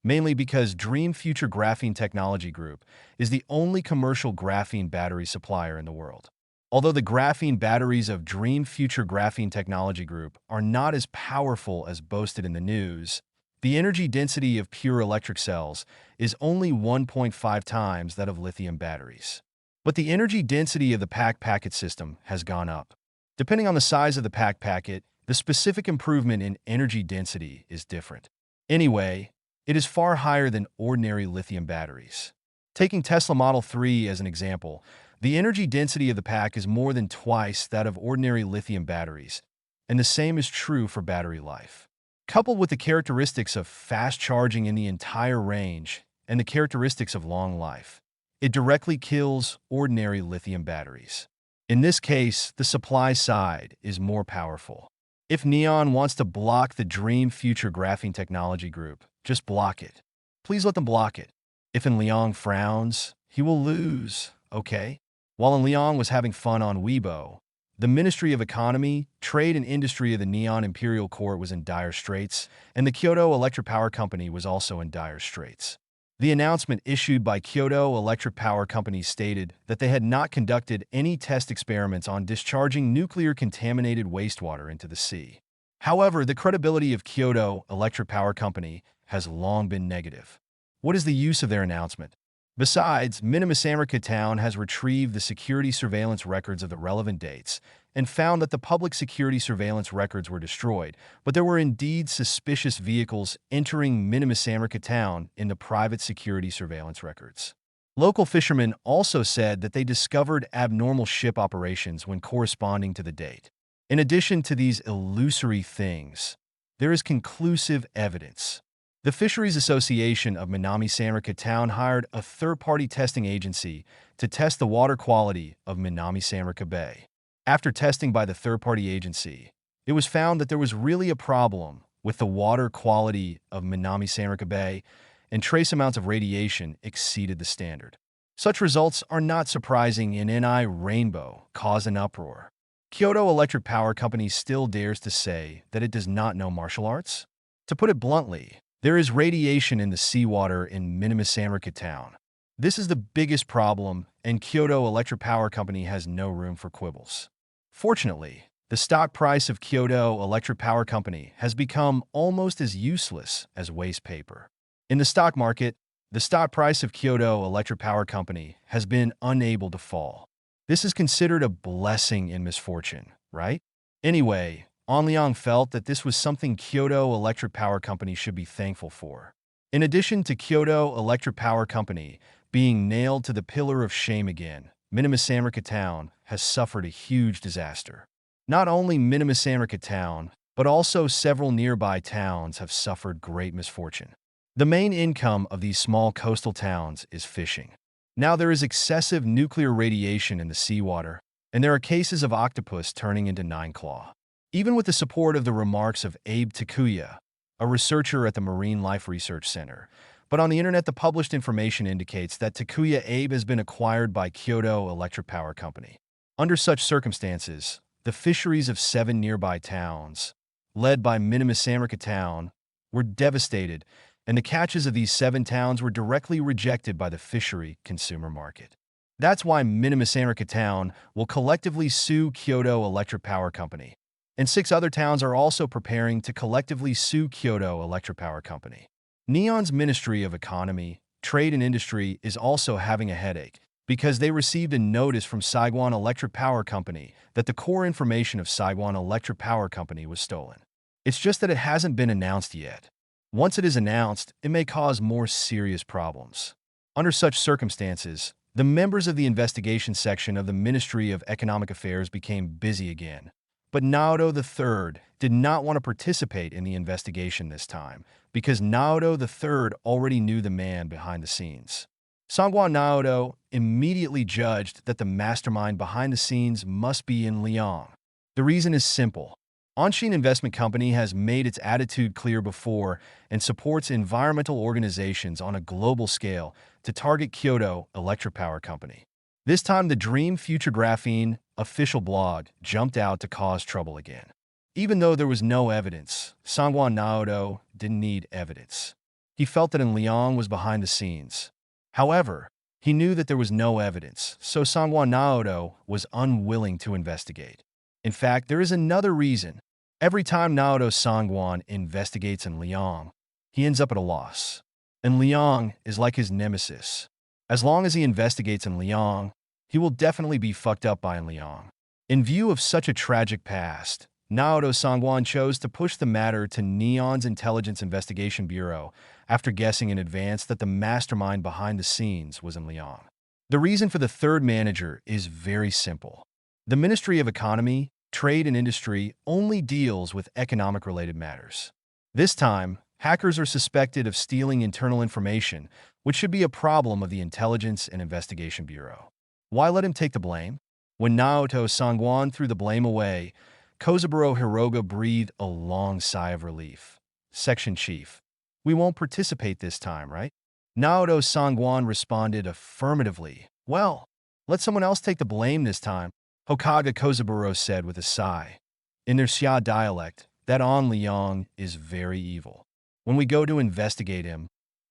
mainly because Dream Future Graphene Technology Group is the only commercial graphene battery supplier in the world. Although the graphene batteries of Dream Future Graphene Technology Group are not as powerful as boasted in the news, the energy density of pure electric cells is only 1.5 times that of lithium batteries. But the energy density of the packet system has gone up. Depending on the size of the packet, the specific improvement in energy density is different. Anyway, it is far higher than ordinary lithium batteries. Taking Tesla Model 3 as an example, the energy density of the pack is more than twice that of ordinary lithium batteries, and the same is true for battery life. Coupled with the characteristics of fast charging in the entire range and the characteristics of long life, it directly kills ordinary lithium batteries. In this case, the supply side is more powerful. If Neon wants to block the Dream Future Graphene Technology Group, just block it. Please let them block it. If En Liang frowns, he will lose, okay? While En Liang was having fun on Weibo, the Ministry of Economy, Trade and Industry of the Neon Imperial Court was in dire straits, and the Kyoto Electric Power Company was also in dire straits. The announcement issued by Kyoto Electric Power Company stated that they had not conducted any test experiments on discharging nuclear contaminated wastewater into the sea. However, the credibility of Kyoto Electric Power Company has long been negative. What is the use of their announcement? Besides, Millionaire Town has retrieved the security surveillance records of the relevant dates and found that the public security surveillance records were destroyed, but there were indeed suspicious vehicles entering Millionaire Town in the private security surveillance records. Local fishermen also said that they discovered abnormal ship operations when corresponding to the date. In addition to these illusory things, there is conclusive evidence. The Fisheries Association of Minami-Samarika Town hired a third-party testing agency to test the water quality of Minami-Samarika Bay. After testing by the third-party agency, it was found that there was really a problem with the water quality of Minami-Samarika Bay, and trace amounts of radiation exceeded the standard. Such results are not surprising, and NI Rainbow caused an uproar. Kyoto Electric Power Company still dares to say that it does not know martial arts? To put it bluntly, there is radiation in the seawater in Minami-Samarika Town. This is the biggest problem, and Kyoto Electric Power Company has no room for quibbles. Fortunately, the stock price of Kyoto Electric Power Company has become almost as useless as waste paper. In the stock market, the stock price of Kyoto Electric Power Company has been unable to fall. This is considered a blessing in misfortune, right? Anyway, Anliang felt that this was something Kyoto Electric Power Company should be thankful for. In addition to Kyoto Electric Power Company being nailed to the pillar of shame again, Minami-Samarika Town has suffered a huge disaster. Not only Minami-Samarika Town, but also several nearby towns have suffered great misfortune. The main income of these small coastal towns is fishing. Now there is excessive nuclear radiation in the seawater, and there are cases of octopus turning into nine-claw. Even with the support of the remarks of Abe Takuya, a researcher at the Marine Life Research Center, but on the internet the published information indicates that Takuya Abe has been acquired by Kyoto Electric Power Company. Under such circumstances, the fisheries of 7 nearby towns, led by Minamisamrika Town, were devastated, and the catches of these 7 towns were directly rejected by the fishery consumer market. That's why Minamisamrika Town will collectively sue Kyoto Electric Power Company, and 6 other towns are also preparing to collectively sue Kyoto Electric Power Company. Neon's Ministry of Economy, Trade and Industry is also having a headache because they received a notice from Saigwon Electric Power Company that the core information of Saigwon Electric Power Company was stolen. It's just that it hasn't been announced yet. Once it is announced, it may cause more serious problems. Under such circumstances, the members of the investigation section of the Ministry of Economic Affairs became busy again. But Naoto III did not want to participate in the investigation this time because Naoto III already knew the man behind the scenes. Sangwa Naoto immediately judged that the mastermind behind the scenes must be in Liang. The reason is simple. Onshin Investment Company has made its attitude clear before and supports environmental organizations on a global scale to target Kyoto Electric Power Company. This time, the Dream Future Graphene official blog jumped out to cause trouble again. Even though there was no evidence, Sangwa Naoto didn't need evidence. He felt that Liang was behind the scenes. However, he knew that there was no evidence, so Sangwa Naoto was unwilling to investigate. In fact, there is another reason. Every time Naoto Sangwan investigates in Liang, he ends up at a loss. And Liang is like his nemesis. As long as he investigates in Liang, he will definitely be fucked up by Liang. In view of such a tragic past, Naoto Sangwan chose to push the matter to Neon's Intelligence Investigation Bureau after guessing in advance that the mastermind behind the scenes was in Liang. The reason for the third manager is very simple. The Ministry of Economy, Trade and Industry only deals with economic-related matters. This time, hackers are suspected of stealing internal information, which should be a problem of the Intelligence and Investigation Bureau. Why let him take the blame? When Naoto Sangwan threw the blame away, Kozaburo Hiroga breathed a long sigh of relief. Section Chief, we won't participate this time, right? Naoto Sangwan responded affirmatively. Well, let someone else take the blame this time, Hokage Kozaburo said with a sigh. In their Xia dialect, that An Liang is very evil. When we go to investigate him,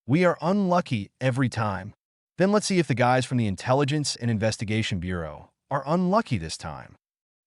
we are unlucky every time. Then let's see if the guys from the Intelligence and Investigation Bureau are unlucky this time.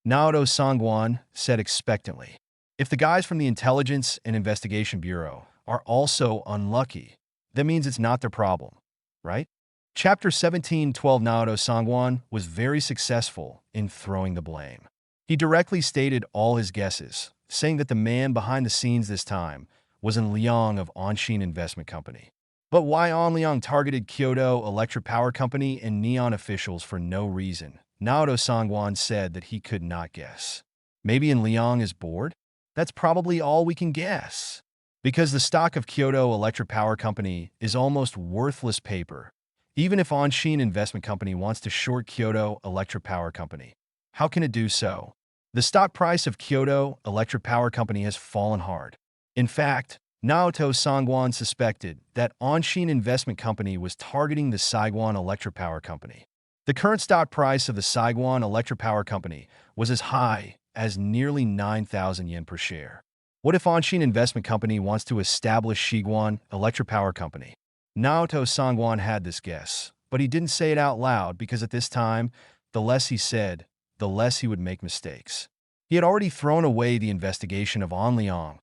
Naoto Sangwan said expectantly. If the guys from the Intelligence and Investigation Bureau are also unlucky, that means it's not their problem, right? Chapter 1712 Naoto Sangwan was very successful in throwing the blame. He directly stated all his guesses, saying that the man behind the scenes this time was in Liang of Onshin Investment Company. But why An Liang targeted Kyoto Electric Power Company and Neon officials for no reason, Naoto Sangwan said that he could not guess. Maybe in Liang is bored? That's probably all we can guess. Because the stock of Kyoto Electric Power Company is almost worthless paper, even if Onshin Investment Company wants to short Kyoto Electric Power Company. How can it do so? The stock price of Kyoto Electric Power Company has fallen hard. In fact, Naoto Sangwan suspected that Onshin Investment Company was targeting the Saigwon Electric Power Company. The current stock price of the Saigwon Electric Power Company was as high as nearly 9,000 yen per share. What if Onshin Investment Company wants to establish Shiguan Electric Power Company? Naoto Sangwan had this guess, but he didn't say it out loud because at this time, the less he said, the less he would make mistakes. He had already thrown away the investigation of An Liang,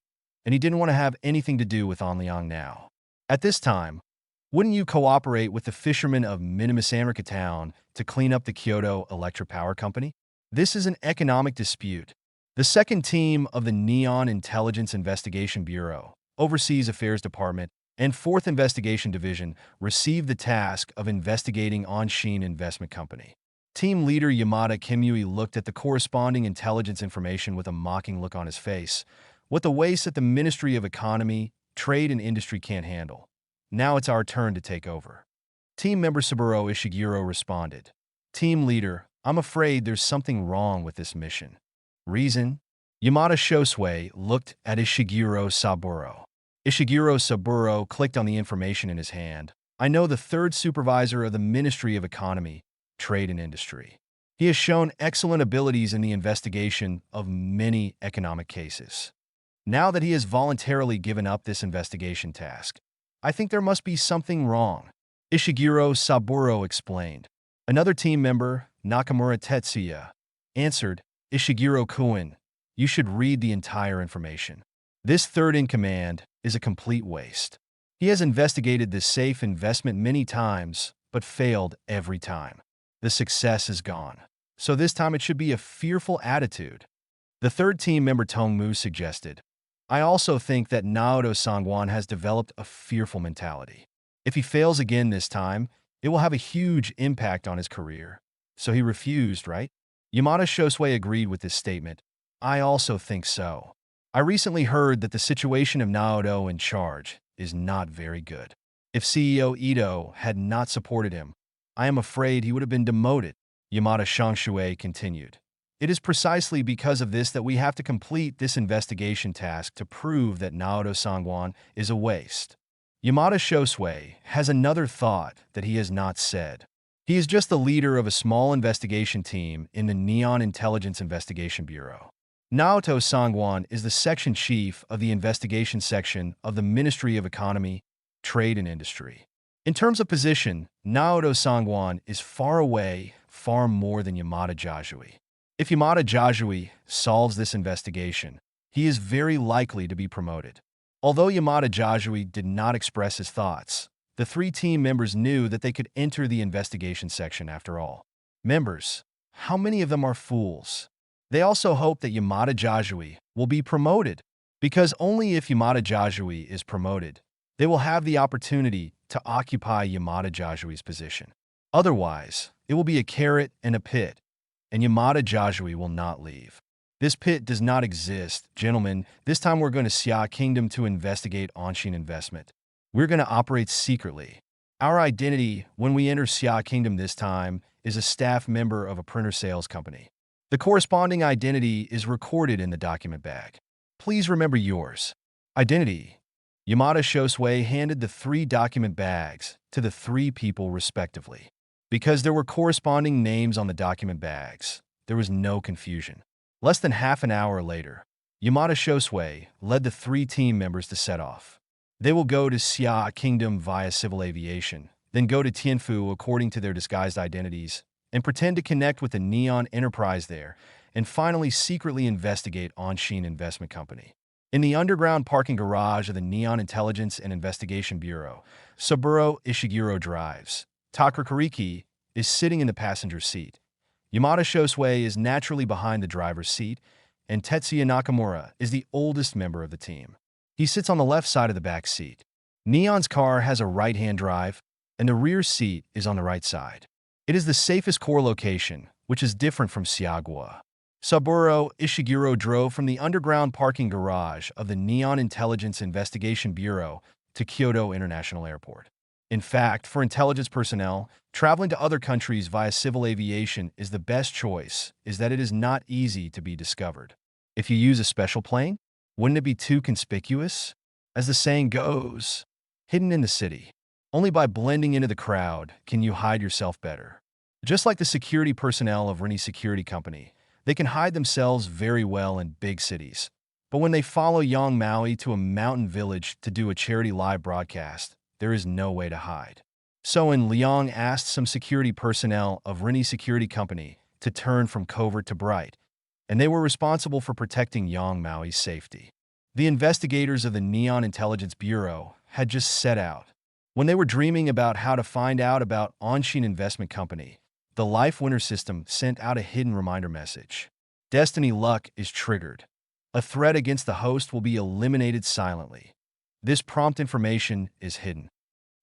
and he didn't want to have anything to do with An Liang now. At this time, wouldn't you cooperate with the fishermen of Minamisamrika Town to clean up the Kyoto Electric Power Company? This is an economic dispute. The second team of the Neon Intelligence Investigation Bureau, Overseas Affairs Department, and 4th Investigation Division received the task of investigating Onshin Investment Company. Team leader Yamada Kimui looked at the corresponding intelligence information with a mocking look on his face. What the waste that the Ministry of Economy, Trade and Industry can't handle, Now it's our turn to take over. Team member Saburo Ishiguro responded. Team leader, I'm afraid there's something wrong with this mission. Reason? Yamada Shosui looked at Ishiguro Saburo. Ishiguro Saburo clicked on the information in his hand. I know the third supervisor of the Ministry of Economy, Trade and Industry. He has shown excellent abilities in the investigation of many economic cases. Now that he has voluntarily given up this investigation task, I think there must be something wrong. Ishiguro Saburo explained. Another team member, Nakamura Tetsuya, answered, Ishiguro-kun, you should read the entire information. This third-in-command is a complete waste. He has investigated this safe investment many times, but failed every time. The success is gone. So this time it should be a fearful attitude. The third team member Tongmu suggested, I also think that Naoto Sangwan has developed a fearful mentality. If he fails again this time, it will have a huge impact on his career. So he refused, right? Yamada Shosui agreed with this statement. I also think so. I recently heard that the situation of Naoto in charge is not very good. If CEO Ito had not supported him, I am afraid he would have been demoted. Yamada Shosui continued. It is precisely because of this that we have to complete this investigation task to prove that Naoto Sangwan is a waste. Yamada Shosui has another thought that he has not said. He is just the leader of a small investigation team in the Neon Intelligence Investigation Bureau. Naoto Sangwan is the section chief of the investigation section of the Ministry of Economy, Trade and Industry. In terms of position, Naoto Sangwan is far away, far more than Yamada Jajui. If Yamada Jajui solves this investigation, he is very likely to be promoted. Although Yamada Jajui did not express his thoughts, the three team members knew that they could enter the investigation section after all. Members, how many of them are fools? They also hope that Yamada Jajui will be promoted, because only if Yamada Jajui is promoted, they will have the opportunity to occupy Yamada Jajui's position. Otherwise, it will be a carrot and a pit, and Yamada Jajui will not leave. This pit does not exist. Gentlemen, this time we're going to Xia Kingdom to investigate Onshin investment. We're going to operate secretly. Our identity when we enter Xia Kingdom this time is a staff member of a printer sales company. The corresponding identity is recorded in the document bag. Please remember yours. Identity. Yamada Shosui handed the 3 document bags to the 3 people respectively. Because there were corresponding names on the document bags, there was no confusion. Less than half an hour later, Yamada Shosui led the 3 team members to set off. They will go to Xia Kingdom via civil aviation, then go to Tianfu according to their disguised identities, and pretend to connect with the Neon Enterprise there, and finally secretly investigate Onshin Investment Company. In the underground parking garage of the Neon Intelligence and Investigation Bureau, Saburo Ishiguro drives. Takariki is sitting in the passenger seat. Yamada Shosui is naturally behind the driver's seat, and Tetsuya Nakamura is the oldest member of the team. He sits on the left side of the back seat. Neon's car has a right-hand drive, and the rear seat is on the right side. It is the safest core location, which is different from Siagwa. Saburo Ishiguro drove from the underground parking garage of the Neon Intelligence Investigation Bureau to Kyoto International Airport. In fact, for intelligence personnel, traveling to other countries via civil aviation is the best choice, is that it is not easy to be discovered. If you use a special plane, wouldn't it be too conspicuous? As the saying goes, hidden in the city. Only by blending into the crowd can you hide yourself better. Just like the security personnel of Rini Security Company, they can hide themselves very well in big cities. But when they follow Yang Maui to a mountain village to do a charity live broadcast, there is no way to hide. So when Liang asked some security personnel of Rini Security Company to turn from covert to bright, and they were responsible for protecting Yang Maui's safety. The investigators of the Neon Intelligence Bureau had just set out. When they were dreaming about how to find out about Onshin Investment Company, the Life Winner system sent out a hidden reminder message. Destiny luck is triggered. A threat against the host will be eliminated silently. This prompt information is hidden.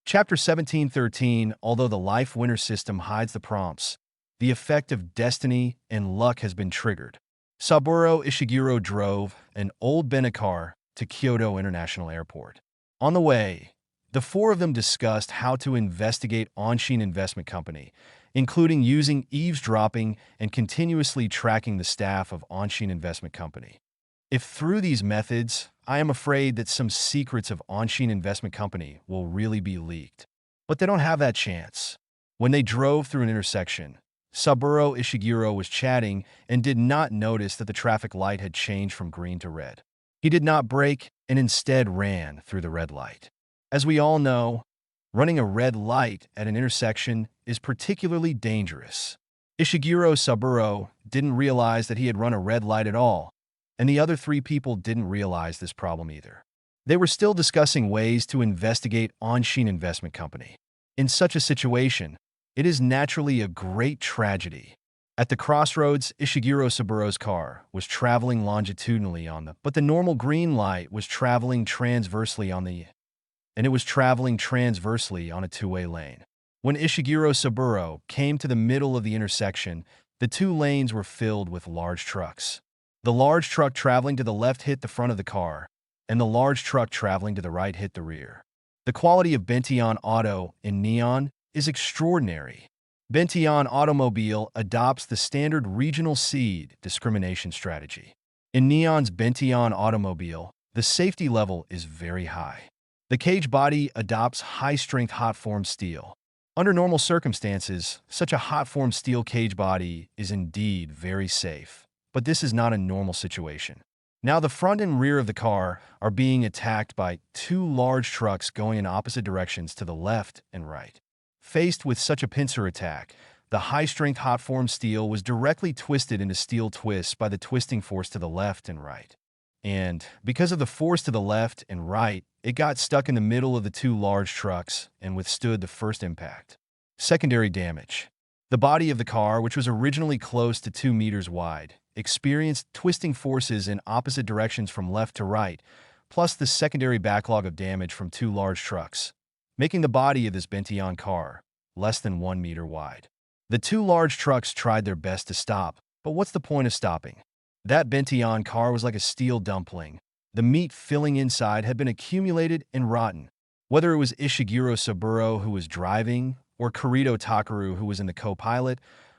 Chapter 1713. Although the Life Winner system hides the prompts, the effect of destiny and luck has been triggered. Saburo Ishiguro drove an old Benacar to Kyoto International Airport. On the way, The four of them discussed how to investigate Onshin Investment Company, including using eavesdropping and continuously tracking the staff of Onshin Investment Company. If through these methods, I am afraid that some secrets of Onshin Investment Company will really be leaked. But they don't have that chance. When they drove through an intersection, Saburo Ishiguro was chatting and did not notice that the traffic light had changed from green to red. He did not brake and instead ran through the red light. As we all know, running a red light at an intersection is particularly dangerous. Ishiguro Saburo didn't realize that he had run a red light at all, and the other three people didn't realize this problem either. They were still discussing ways to investigate Onshin Investment Company. In such a situation, it is naturally a great tragedy. At the crossroads, Ishiguro Saburo's car was traveling longitudinally but the normal green light was traveling transversely on a two-way lane. When Ishiguro Saburo came to the middle of the intersection, the two lanes were filled with large trucks. The large truck traveling to the left hit the front of the car, and the large truck traveling to the right hit the rear. The quality of Bention Auto in Neon is extraordinary. Bention Automobile adopts the standard regional seed discrimination strategy. In Neon's Bention Automobile, the safety level is very high. The cage body adopts high-strength hot-formed steel. Under normal circumstances, such a hot-formed steel cage body is indeed very safe. But this is not a normal situation. Now the front and rear of the car are being attacked by two large trucks going in opposite directions to the left and right. Faced with such a pincer attack, the high-strength hot-formed steel was directly twisted into steel twists by the twisting force to the left and right. And because of the force to the left and right, it got stuck in the middle of the two large trucks and withstood the first impact. Secondary damage. The body of the car, which was originally close to 2 meters wide, experienced twisting forces in opposite directions from left to right, plus the secondary backlog of damage from two large trucks, making the body of this Bention car less than 1 meter wide. The two large trucks tried their best to stop, but what's the point of stopping? That Bention car was like a steel dumpling. The meat filling inside had been accumulated and rotten. Whether it was Ishiguro Saburo who was driving, or Kurito Takaru who was in the co-pilot,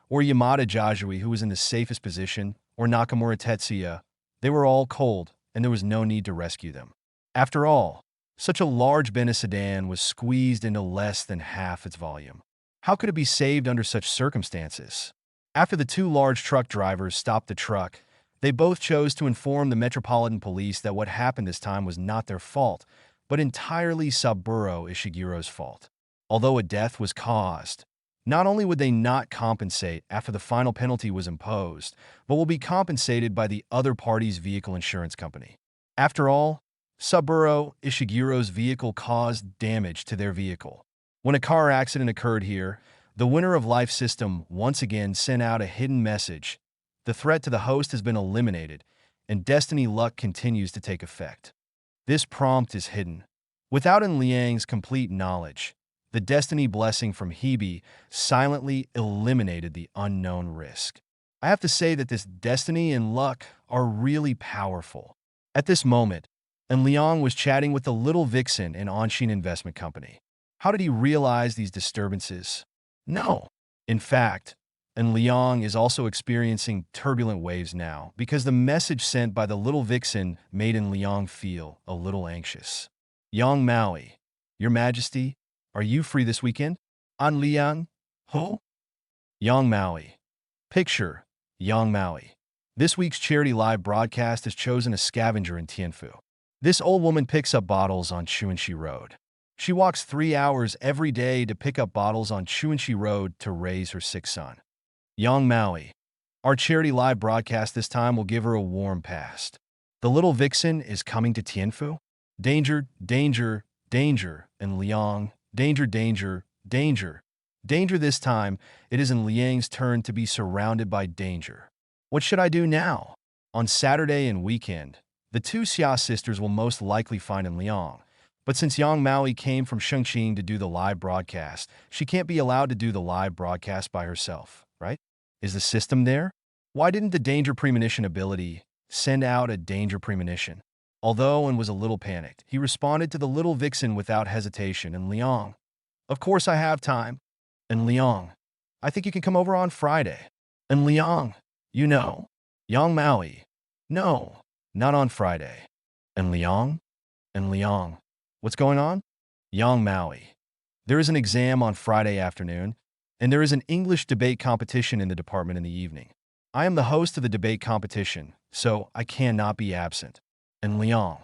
or Yamada Jajui who was in the safest position, or Nakamura Tetsuya, they were all cold, and there was no need to rescue them. After all, such a large Bentley sedan was squeezed into less than half its volume. How could it be saved under such circumstances? After the two large truck drivers stopped the truck, they both chose to inform the Metropolitan Police that what happened this time was not their fault, but entirely Saburo Ishiguro's fault. Although a death was caused, not only would they not compensate after the final penalty was imposed, but will be compensated by the other party's vehicle insurance company. After all, Saburo Ishiguro's vehicle caused damage to their vehicle. When a car accident occurred here, the Winner of Life system once again sent out a hidden message. The threat to the host has been eliminated, and Destiny Luck continues to take effect. This prompt is hidden. Without En Liang's complete knowledge, the Destiny Blessing from Hebe silently eliminated the unknown risk. I have to say that this Destiny and Luck are really powerful. At this moment, En Liang was chatting with the little vixen in Onshin Investment Company. How did he realize these disturbances? No. In fact, En Liang is also experiencing turbulent waves now because the message sent by the little vixen made En Liang feel a little anxious. Yang Maui, Your Majesty, are you free this weekend? En Liang? Ho? Yang Maui. Picture, Yang Maui. This week's charity live broadcast has chosen a scavenger in Tianfu. This old woman picks up bottles on Chuanxi Road. She walks 3 hours every day to pick up bottles on Chuanxi Road to raise her sick son. Yang Maui. Our charity live broadcast this time will give her a warm past. The little vixen is coming to Tianfu. Danger, danger, danger, En Liang. Danger, danger, danger. Danger this time, it is En Liang's turn to be surrounded by danger. What should I do now? On Saturday and weekend, the two Xia sisters will most likely find En Liang. But since Yang Maui came from Chongqing to do the live broadcast, she can't be allowed to do the live broadcast by herself, right? Is the system there? Why didn't the Danger Premonition ability send out a Danger Premonition? Although and was a little panicked, he responded to the little vixen without hesitation, and Liang, "Of course I have time." And Liang, "I think you can come over on Friday." And Liang, "You know." Yang Maui, "No, not on Friday." And Liang, "What's going on?" Yang Maui, "There is an exam on Friday afternoon, and there is an English debate competition in the department in the evening. I am the host of the debate competition, so I cannot be absent." And Liang,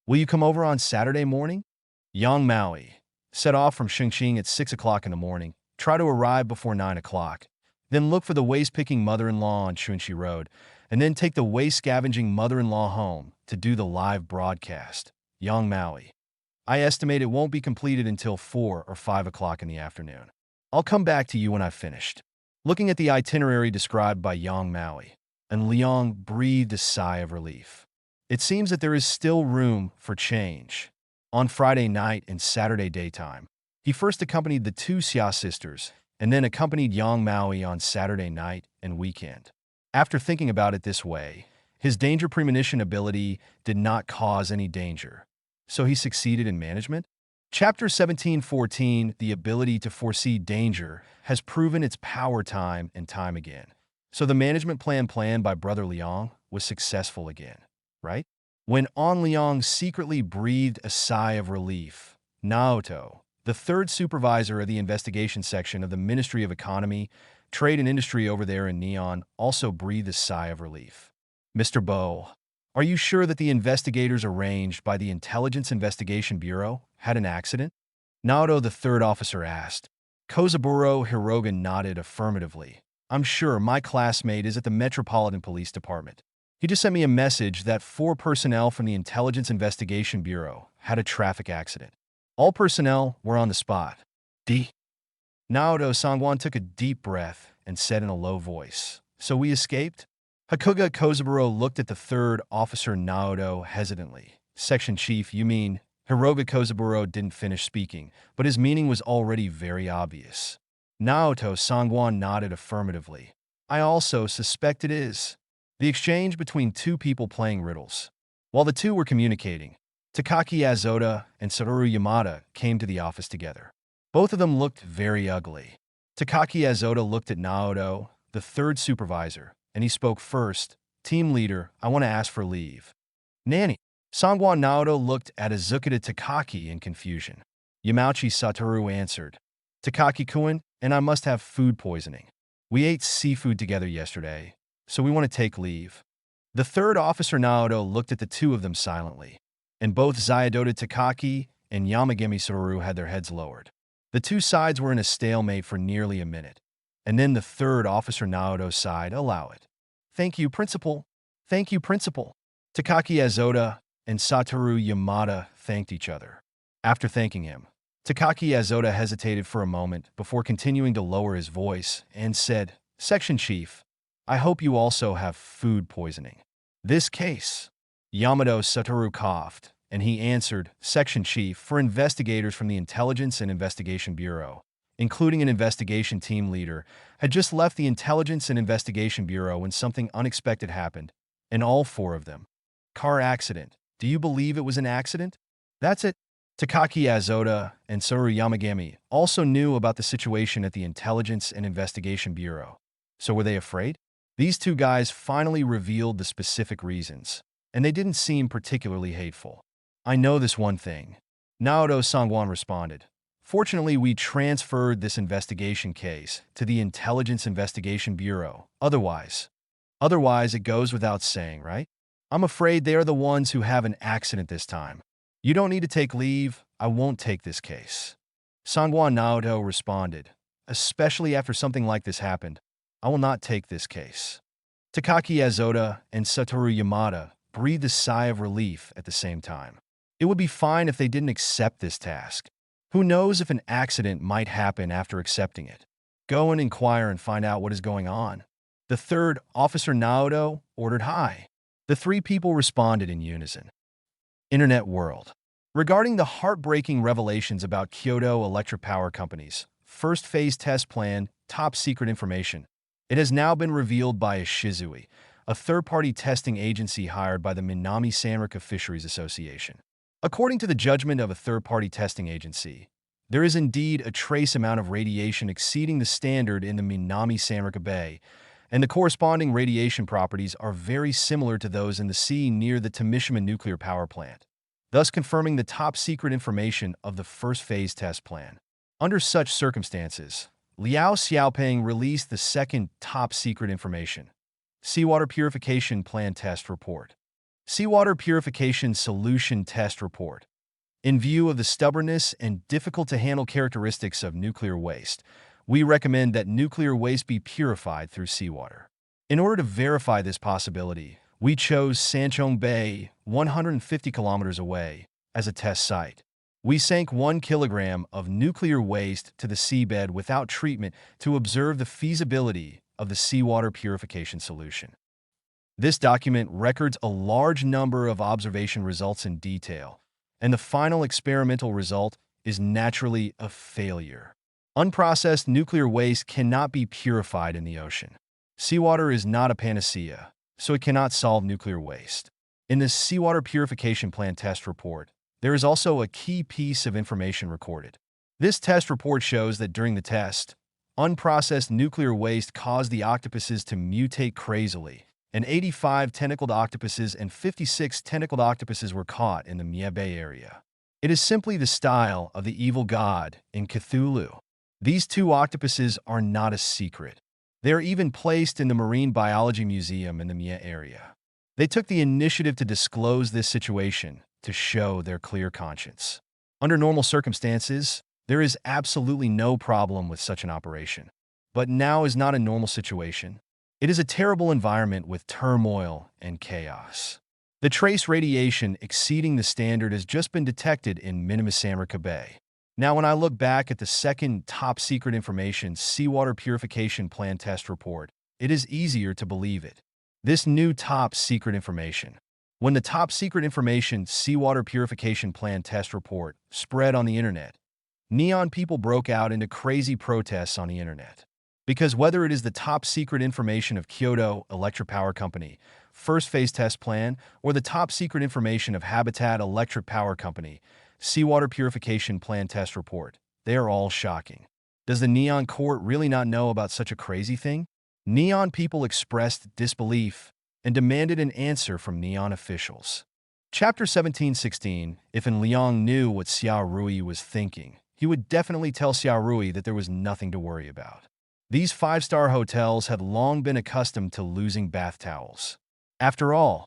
"Will you come over on Saturday morning?" Yang Maui, "Set off from Chongqing at 6 o'clock in the morning, try to arrive before 9 o'clock, then look for the waste-picking mother-in-law on Chunchi Road, and then take the waste-scavenging mother-in-law home to do the live broadcast." Yang Maui, "I estimate it won't be completed until 4 or 5 o'clock in the afternoon. I'll come back to you when I've finished." Looking at the itinerary described by Yang Maui, and Liang breathed a sigh of relief. It seems that there is still room for change. On Friday night and Saturday daytime, he first accompanied the two Xia sisters, and then accompanied Yang Maui on Saturday night and weekend. After thinking about it this way, his danger premonition ability did not cause any danger, so he succeeded in management. Chapter 1714, the ability to foresee danger, has proven its power time and time again. So the management plan planned by Brother Liang was successful again, right? When An Liang secretly breathed a sigh of relief, Naoto, the third supervisor of the investigation section of the Ministry of Economy, Trade and Industry over there in Neon, also breathed a sigh of relief. "Mr. Bo, are you sure that the investigators arranged by the Intelligence Investigation Bureau had an accident?" Naoto, the third officer, asked. Kozaburo Hiroga nodded affirmatively. "I'm sure. My classmate is at the Metropolitan Police Department. He just sent me a message that 4 personnel from the Intelligence Investigation Bureau had a traffic accident. All personnel were on the spot." Naoto Sangwan took a deep breath and said in a low voice, "So we escaped?" Hakuga Kozaburo looked at the third officer Naoto hesitantly. "Section Chief, you mean?" Hiroga Kozaburo didn't finish speaking, but his meaning was already very obvious. Naoto Sangwan nodded affirmatively. "I also suspect it is." The exchange between two people playing riddles. While the two were communicating, Takaki Azoda and Satoru Yamada came to the office together. Both of them looked very ugly. Takaki Azoda looked at Naoto, the third supervisor, and he spoke first. "Team leader, I want to ask for leave." "Nani?" Sangwan Naoto looked at Azukata Takaki in confusion. Yamauchi Satoru answered, "Takaki-kun, and I must have food poisoning. We ate seafood together yesterday, so we want to take leave." The third officer Naoto looked at the two of them silently, and both Zyadota Takaki and Yamagami Satoru had their heads lowered. The two sides were in a stalemate for nearly a minute, and then the third officer Naoto sighed, "Allow it." "Thank you, Principal." "Thank you, Principal." Takaki Azoda and Satoru Yamada thanked each other. After thanking him, Takaki Azoda hesitated for a moment before continuing to lower his voice and said, "Section Chief, I hope you also have food poisoning." "This case." Yamato Satoru coughed, and he answered, "Section Chief, for investigators from the Intelligence and Investigation Bureau, including an investigation team leader, had just left the Intelligence and Investigation Bureau when something unexpected happened, and all 4 of them. Car accident. Do you believe it was an accident?" "That's it." Takaki Azoda and Satoru Yamagami also knew about the situation at the Intelligence and Investigation Bureau. So were they afraid? These two guys finally revealed the specific reasons, and they didn't seem particularly hateful. "I know this one thing," Naoto Sangwan responded. "Fortunately, we transferred this investigation case to the Intelligence Investigation Bureau. Otherwise, it goes without saying, right? I'm afraid they are the ones who have an accident this time. You don't need to take leave. I won't take this case." Sangwan Naoto responded, "Especially after something like this happened, I will not take this case." Takaki Azoda and Satoru Yamada breathed a sigh of relief at the same time. It would be fine if they didn't accept this task. Who knows if an accident might happen after accepting it? Go and inquire and find out what is going on. The third officer Naoto ordered high. The 3 people responded in unison. Internet world. Regarding the heartbreaking revelations about Kyoto Electric Power Company's first phase test plan, top secret information, it has now been revealed by Ishizui, a third-party testing agency hired by the Minami Sanrika Fisheries Association. According to the judgment of a third-party testing agency, there is indeed a trace amount of radiation exceeding the standard in the Minami Sanrika Bay, and the corresponding radiation properties are very similar to those in the sea near the Tomishima nuclear power plant, thus confirming the top-secret information of the first-phase test plan. Under such circumstances, Liao Xiaopeng released the second top-secret information, Seawater Purification Plan Test Report. Seawater Purification Solution Test Report. In view of the stubbornness and difficult-to-handle characteristics of nuclear waste, we recommend that nuclear waste be purified through seawater. In order to verify this possibility, we chose Sanchong Bay, 150 kilometers away, as a test site. We sank 1 kilogram of nuclear waste to the seabed without treatment to observe the feasibility of the seawater purification solution. This document records a large number of observation results in detail, and the final experimental result is naturally a failure. Unprocessed nuclear waste cannot be purified in the ocean. Seawater is not a panacea, so it cannot solve nuclear waste. In this Seawater Purification Plan Test Report, there is also a key piece of information recorded. This test report shows that during the test, unprocessed nuclear waste caused the octopuses to mutate crazily, and 85 tentacled octopuses and 56 tentacled octopuses were caught in the Mia Bay area. It is simply the style of the evil god in Cthulhu. These 2 octopuses are not a secret. They are even placed in the Marine Biology Museum in the Mia area. They took the initiative to disclose this situation to show their clear conscience. Under normal circumstances, there is absolutely no problem with such an operation. But now is not a normal situation. It is a terrible environment with turmoil and chaos. The trace radiation exceeding the standard has just been detected in Minami Sanrika Bay. Now, when I look back at the second top-secret information Seawater Purification Plan Test Report, it is easier to believe it. This new top-secret information. When the top-secret information Seawater Purification Plan Test Report spread on the internet, neon people broke out into crazy protests on the internet. Because whether it is the top-secret information of Kyoto Electric Power Company, First Phase Test Plan, or the top-secret information of Habitat Electric Power Company, Seawater Purification Plan Test Report, they are all shocking. Does the Neon Court really not know about such a crazy thing? Neon people expressed disbelief and demanded an answer from Neon officials. Chapter 17:16. If En Liang knew what Xiao Rui was thinking, he would definitely tell Xiao Rui that there was nothing to worry about. These 5-star hotels had long been accustomed to losing bath towels. After all,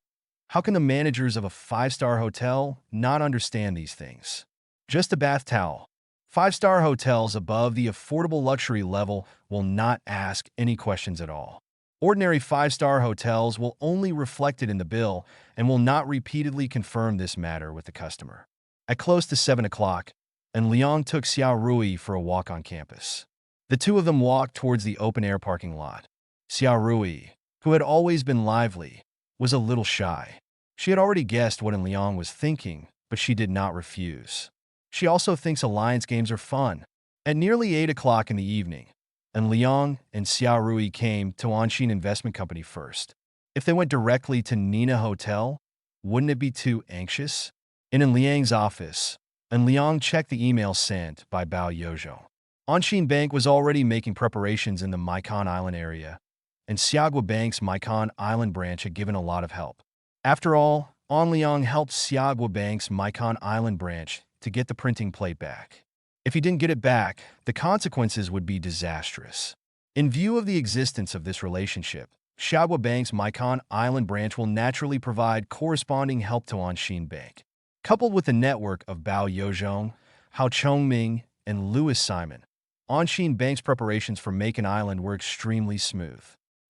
how can the managers of a 5-star hotel not understand these things? Just a bath towel. 5-star hotels above the affordable luxury level will not ask any questions at all. Ordinary 5-star hotels will only reflect it in the bill and will not repeatedly confirm this matter with the customer. At close to 7 o'clock, En Liang took Xiao Rui for a walk on campus. The two of them walked towards the open-air parking lot. Xiao Rui, who had always been lively, was a little shy. She had already guessed what En Liang was thinking, but she did not refuse. She also thinks alliance games are fun. At nearly 8 o'clock in the evening, En Liang and Xiao Rui came to Anshin Investment Company first. If they went directly to Nina Hotel, wouldn't it be too anxious? In En Liang's office, En Liang checked the email sent by Bao Youzhou. Anshin Bank was already making preparations in the Maikon Island area, and Xiagua Bank's Maikon Island branch had given a lot of help. After all, En Liang helped Xiagua Bank's Maikon Island branch to get the printing plate back. If he didn't get it back, the consequences would be disastrous. In view of the existence of this relationship, Xiagua Bank's Maikon Island branch will naturally provide corresponding help to Anshin Bank. Coupled with the network of Bao Youzhou, Hao Chongming, and Louis Simon, Anshin Bank's preparations for Maikon Island were extremely smooth.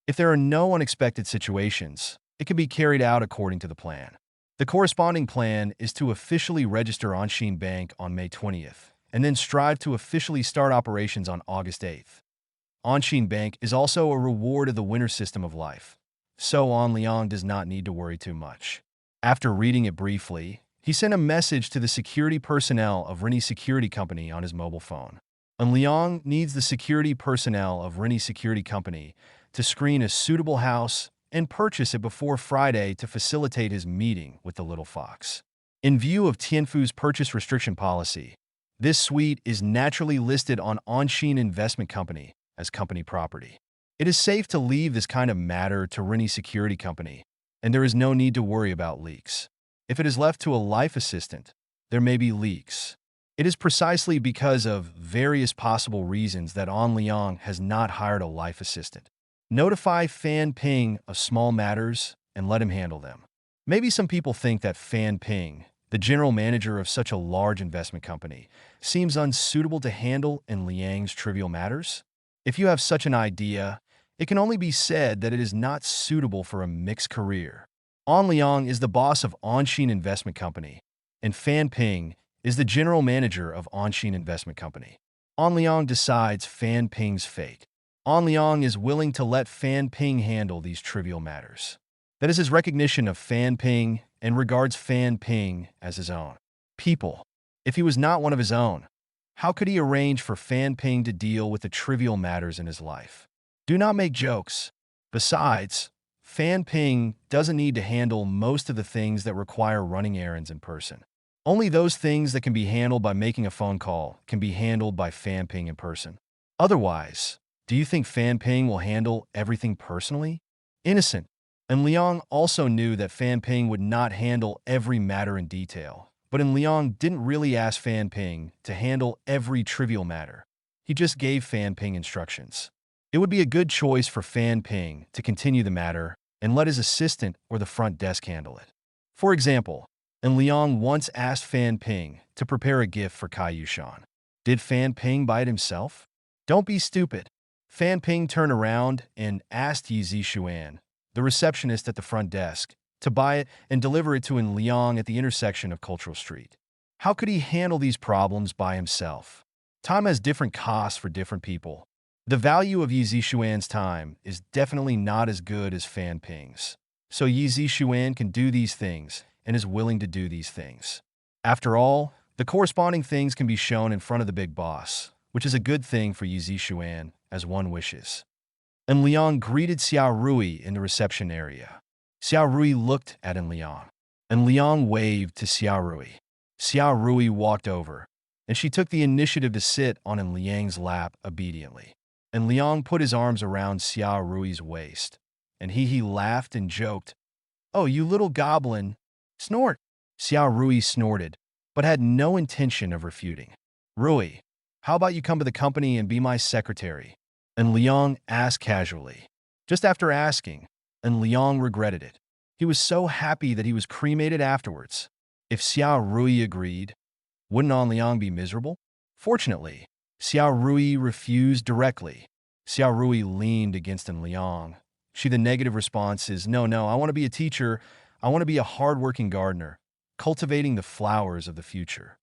If there are no unexpected situations, it can be carried out according to the plan. The corresponding plan is to officially register Anshin Bank on May 20th, and then strive to officially start operations on August 8th. Anshin Bank is also a reward of the winner system of life, so En Liang does not need to worry too much. After reading it briefly, he sent a message to the security personnel of Rini Security Company on his mobile phone. En Liang needs the security personnel of Rini Security Company to screen a suitable house and purchase it before Friday to facilitate his meeting with the little fox. In view of Tianfu's purchase restriction policy, this suite is naturally listed on Onshin Investment Company as company property. It is safe to leave this kind of matter to Rini Security Company, and there is no need to worry about leaks. If it is left to a life assistant, there may be leaks. It is precisely because of various possible reasons that On Liang has not hired a life assistant. Notify Fan Ping of small matters and let him handle them. Maybe some people think that Fan Ping, the general manager of such a large investment company, seems unsuitable to handle in Liang's trivial matters. If you have such an idea, it can only be said that it is not suitable for a mixed career. On Liang is the boss of Onshin Investment Company, and Fan Ping is the general manager of Onshin Investment Company. On Liang decides Fan Ping's fate. On Liang is willing to let Fan Ping handle these trivial matters. That is his recognition of Fan Ping and regards Fan Ping as his own. People. If he was not one of his own, how could he arrange for Fan Ping to deal with the trivial matters in his life? Do not make jokes. Besides, Fan Ping doesn't need to handle most of the things that require running errands in person. Only those things that can be handled by making a phone call can be handled by Fan Ping in person. Otherwise, do you think Fan Ping will handle everything personally? Innocent. And Liang also knew that Fan Ping would not handle every matter in detail. But Liang didn't really ask Fan Ping to handle every trivial matter. He just gave Fan Ping instructions. It would be a good choice for Fan Ping to continue the matter and let his assistant or the front desk handle it. For example, Liang once asked Fan Ping to prepare a gift for Kai Yushan. Did Fan Ping buy it himself? Don't be stupid. Fan Ping turned around and asked Yi Zixuan, the receptionist at the front desk, to buy it and deliver it to Liang at the intersection of Cultural Street. How could he handle these problems by himself? Time has different costs for different people. The value of Yi Zixuan's time is definitely not as good as Fan Ping's. So Yi Zixuan can do these things and is willing to do these things. After all, the corresponding things can be shown in front of the big boss, which is a good thing for Yi Zixuan, as one wishes. And Liang greeted Xiao Rui in the reception area. Xiao Rui looked at Liang, and Liang waved to Xiao Rui. Xiao Rui walked over, and she took the initiative to sit on Liang's lap obediently. And Liang put his arms around Xiao Rui's waist, and he laughed and joked, "Oh, you little goblin, snort." Xiao Rui snorted, but had no intention of refuting. "Rui, how about you come to the company and be my secretary?" And Liang asked casually. Just after asking, and Liang regretted it. He was so happy that he was cremated afterwards. If Xiao Rui agreed, wouldn't On Liang be miserable? Fortunately, Xiao Rui refused directly. Xiao Rui leaned against Liang. The negative response is, no, I want to be a teacher. I want to be a hard-working gardener, cultivating the flowers of the future.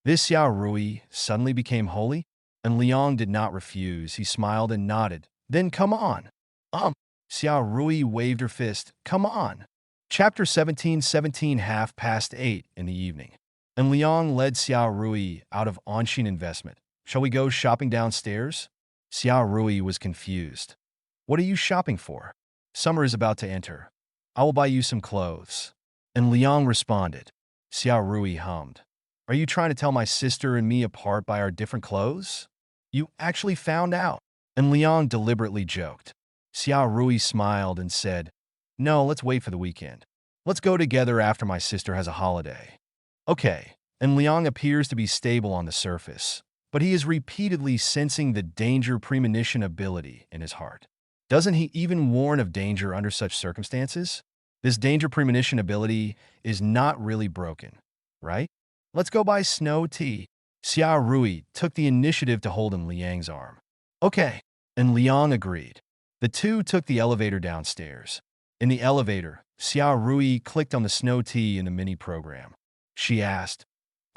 This Xiao Rui suddenly became holy, and Liang did not refuse. He smiled and nodded. Then come on. Xiao Rui waved her fist. Come on. Chapter 17, 8:30 in the evening. And Liang led Xiao Rui out of Onshin Investment. Shall we go shopping downstairs? Xiao Rui was confused. What are you shopping for? Summer is about to enter. I will buy you some clothes. And Liang responded. Xiao Rui hummed. Are you trying to tell my sister and me apart by our different clothes? You actually found out. And Liang deliberately joked. Xiao Rui smiled and said, no, let's wait for the weekend. Let's go together after my sister has a holiday. Okay. And Liang appears to be stable on the surface, but he is repeatedly sensing the danger premonition ability in his heart. Doesn't he even warn of danger under such circumstances? This danger premonition ability is not really broken, right? Let's go buy snow tea. Xiao Rui took the initiative to hold Liang's arm. Okay. And Liang agreed. The two took the elevator downstairs. In the elevator, Xiao Rui clicked on the snow tea in the mini program. She asked,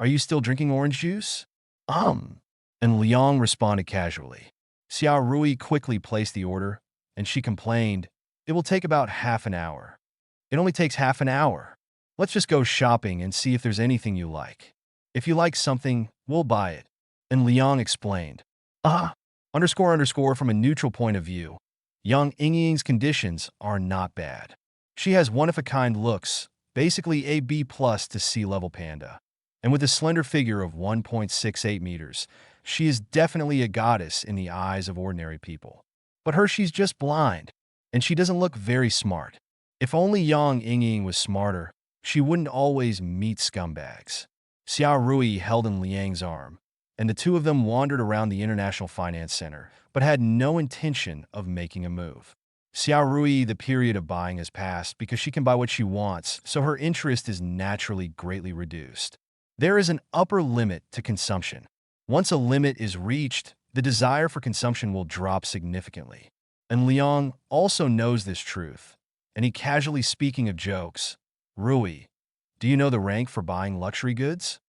are you still drinking orange juice? And Liang responded casually. Xiao Rui quickly placed the order, and she complained, it will take about half an hour. It only takes half an hour. Let's just go shopping and see if there's anything you like. If you like something, we'll buy it. And Liang explained, __ from a neutral point of view. Yang Yingying's conditions are not bad. She has one-of-a-kind looks, basically a B+ to C-level panda. And with a slender figure of 1.68 meters, she is definitely a goddess in the eyes of ordinary people. But she's just blind, and she doesn't look very smart. If only Yang Yingying was smarter, she wouldn't always meet scumbags. Xiao Rui held in Liang's arm, and the two of them wandered around the International Finance Center, but had no intention of making a move. Xiao Rui, the period of buying has passed because she can buy what she wants, so her interest is naturally greatly reduced. There is an upper limit to consumption. Once a limit is reached, the desire for consumption will drop significantly. And Liang also knows this truth, and he casually speaking of jokes. Rui, do you know the rank for buying luxury goods?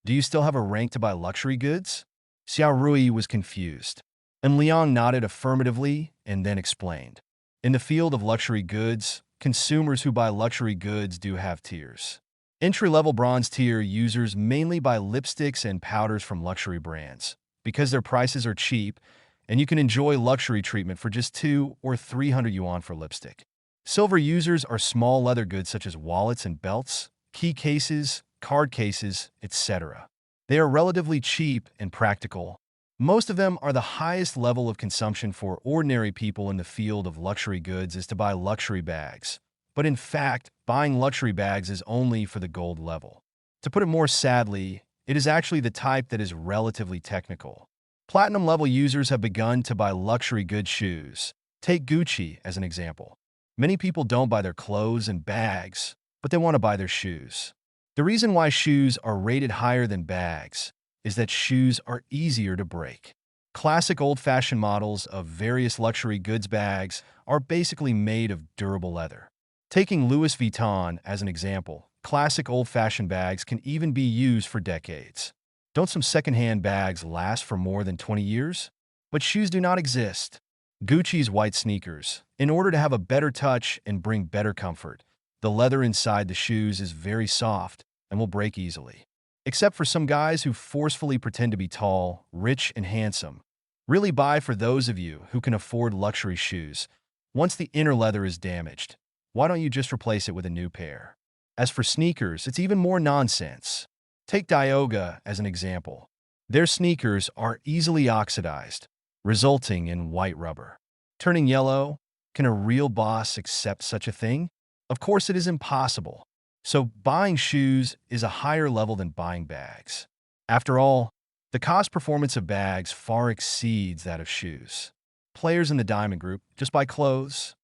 Do you still have a rank to buy luxury goods? Xiao Rui was confused, and Liang nodded affirmatively and then explained. In the field of luxury goods, consumers who buy luxury goods do have tiers. Entry-level bronze tier users mainly buy lipsticks and powders from luxury brands because their prices are cheap and you can enjoy luxury treatment for just 200 or 300 yuan for lipstick. Silver users are small leather goods such as wallets and belts, key cases, card cases, etc. They are relatively cheap and practical. Most of them are the highest level of consumption for ordinary people in the field of luxury goods is to buy luxury bags. But in fact, buying luxury bags is only for the gold level. To put it more sadly, it is actually the type that is relatively technical. Platinum-level users have begun to buy luxury good shoes. Take Gucci as an example. Many people don't buy their clothes and bags, but they want to buy their shoes. The reason why shoes are rated higher than bags is that shoes are easier to break. Classic old-fashioned models of various luxury goods bags are basically made of durable leather. Taking Louis Vuitton as an example, classic old-fashioned bags can even be used for decades. Don't some second-hand bags last for more than 20 years? But shoes do not exist. Gucci's white sneakers, in order to have a better touch and bring better comfort, the leather inside the shoes is very soft and will break easily. Except for some guys who forcefully pretend to be tall, rich, and handsome. Really buy for those of you who can afford luxury shoes. Once the inner leather is damaged, why don't you just replace it with a new pair? As for sneakers, it's even more nonsense. Take Dioga as an example. Their sneakers are easily oxidized, resulting in white rubber. Turning yellow, can a real boss accept such a thing? Of course it is impossible. So buying shoes is a higher level than buying bags. After all, the cost performance of bags far exceeds that of shoes. Players in the diamond group just buy clothes.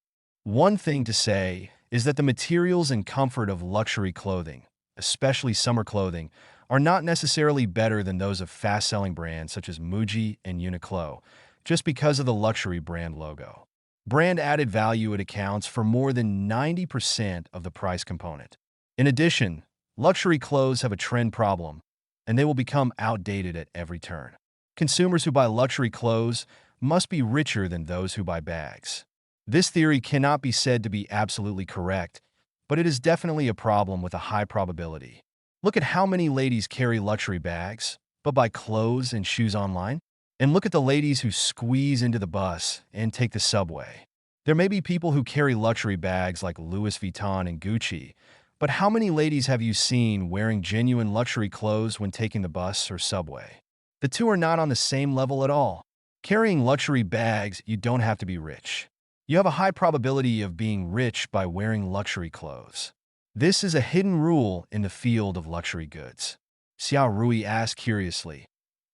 One thing to say is that the materials and comfort of luxury clothing, especially summer clothing, are not necessarily better than those of fast-selling brands such as Muji and Uniqlo, just because of the luxury brand logo. Brand added value it accounts for more than 90% of the price component. In addition, luxury clothes have a trend problem, and they will become outdated at every turn. Consumers who buy luxury clothes must be richer than those who buy bags. This theory cannot be said to be absolutely correct, but it is definitely a problem with a high probability. Look at how many ladies carry luxury bags, but buy clothes and shoes online. And look at the ladies who squeeze into the bus and take the subway. There may be people who carry luxury bags like Louis Vuitton and Gucci, but how many ladies have you seen wearing genuine luxury clothes when taking the bus or subway? The two are not on the same level at all. Carrying luxury bags, you don't have to be rich. You have a high probability of being rich by wearing luxury clothes. This is a hidden rule in the field of luxury goods. Xiao Rui asked curiously,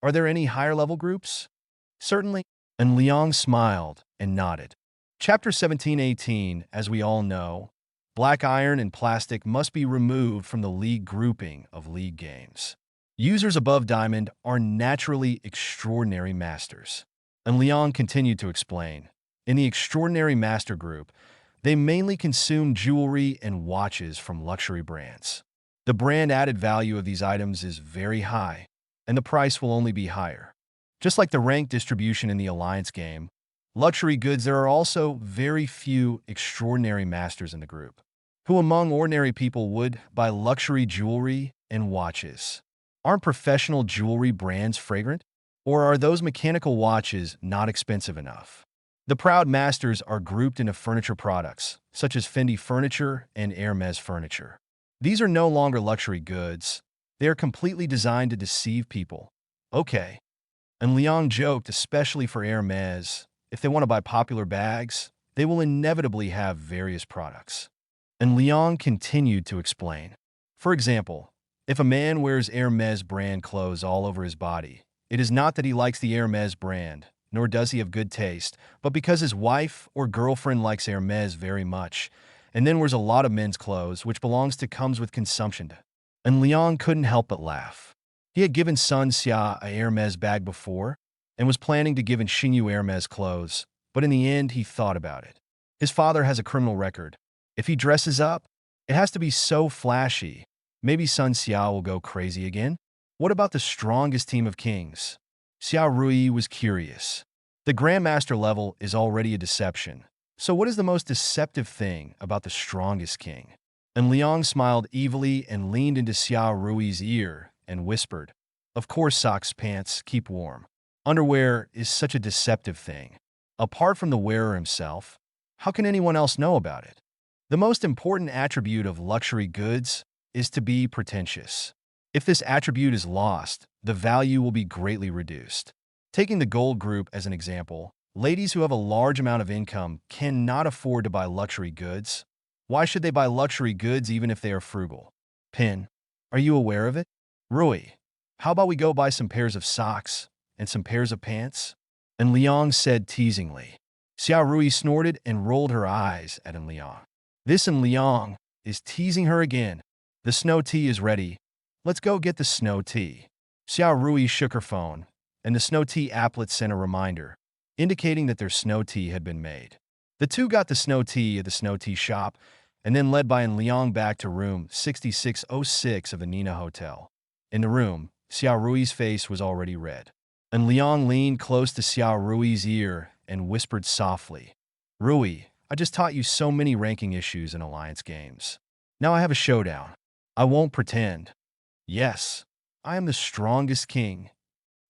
"Are there any higher-level groups?" "Certainly." And Liang smiled and nodded. Chapter 17-18, as we all know, black iron and plastic must be removed from the league grouping of league games. Users above diamond are naturally extraordinary masters. And Liang continued to explain, in the extraordinary master group, they mainly consume jewelry and watches from luxury brands. The brand added value of these items is very high, and the price will only be higher. Just like the rank distribution in the Alliance game, luxury goods, there are also very few extraordinary masters in the group. Who among ordinary people would buy luxury jewelry and watches? Aren't professional jewelry brands fragrant? Or are those mechanical watches not expensive enough? The proud masters are grouped into furniture products, such as Fendi furniture and Hermes furniture. These are no longer luxury goods. They are completely designed to deceive people. Okay. And Liang joked, especially for Hermes, if they want to buy popular bags, they will inevitably have various products. And Liang continued to explain. For example, if a man wears Hermes brand clothes all over his body, it is not that he likes the Hermes brand, nor does he have good taste, but because his wife or girlfriend likes Hermes very much, and then wears a lot of men's clothes, which comes with consumption. And Liang couldn't help but laugh. He had given Sun Xia a Hermes bag before, and was planning to give Xingyu Hermes clothes, but in the end he thought about it. His father has a criminal record. If he dresses up, it has to be so flashy. Maybe Sun Xia will go crazy again? What about the strongest team of kings? Xiao Rui was curious. The Grandmaster level is already a deception. So what is the most deceptive thing about the strongest king? And Liang smiled evilly and leaned into Xiao Rui's ear and whispered, "Of course socks, pants, keep warm. Underwear is such a deceptive thing. Apart from the wearer himself, how can anyone else know about it? The most important attribute of luxury goods is to be pretentious. If this attribute is lost, the value will be greatly reduced. Taking the gold group as an example, ladies who have a large amount of income cannot afford to buy luxury goods. Why should they buy luxury goods even if they are frugal? Pin, are you aware of it? Rui, how about we go buy some pairs of socks and some pairs of pants?" And Liang said teasingly. Xiao Rui snorted and rolled her eyes at Liang. This and Liang is teasing her again. The snow tea is ready. Let's go get the snow tea. Xiao Rui shook her phone, and the snow tea applet sent a reminder, indicating that their snow tea had been made. The two got the snow tea at the snow tea shop, and then led by Liang back to room 6606 of the Nina Hotel. In the room, Xiao Rui's face was already red. And Liang leaned close to Xiao Rui's ear and whispered softly, "Rui, I just taught you so many ranking issues in alliance games. Now I have a showdown. I won't pretend. Yes, I am the strongest king."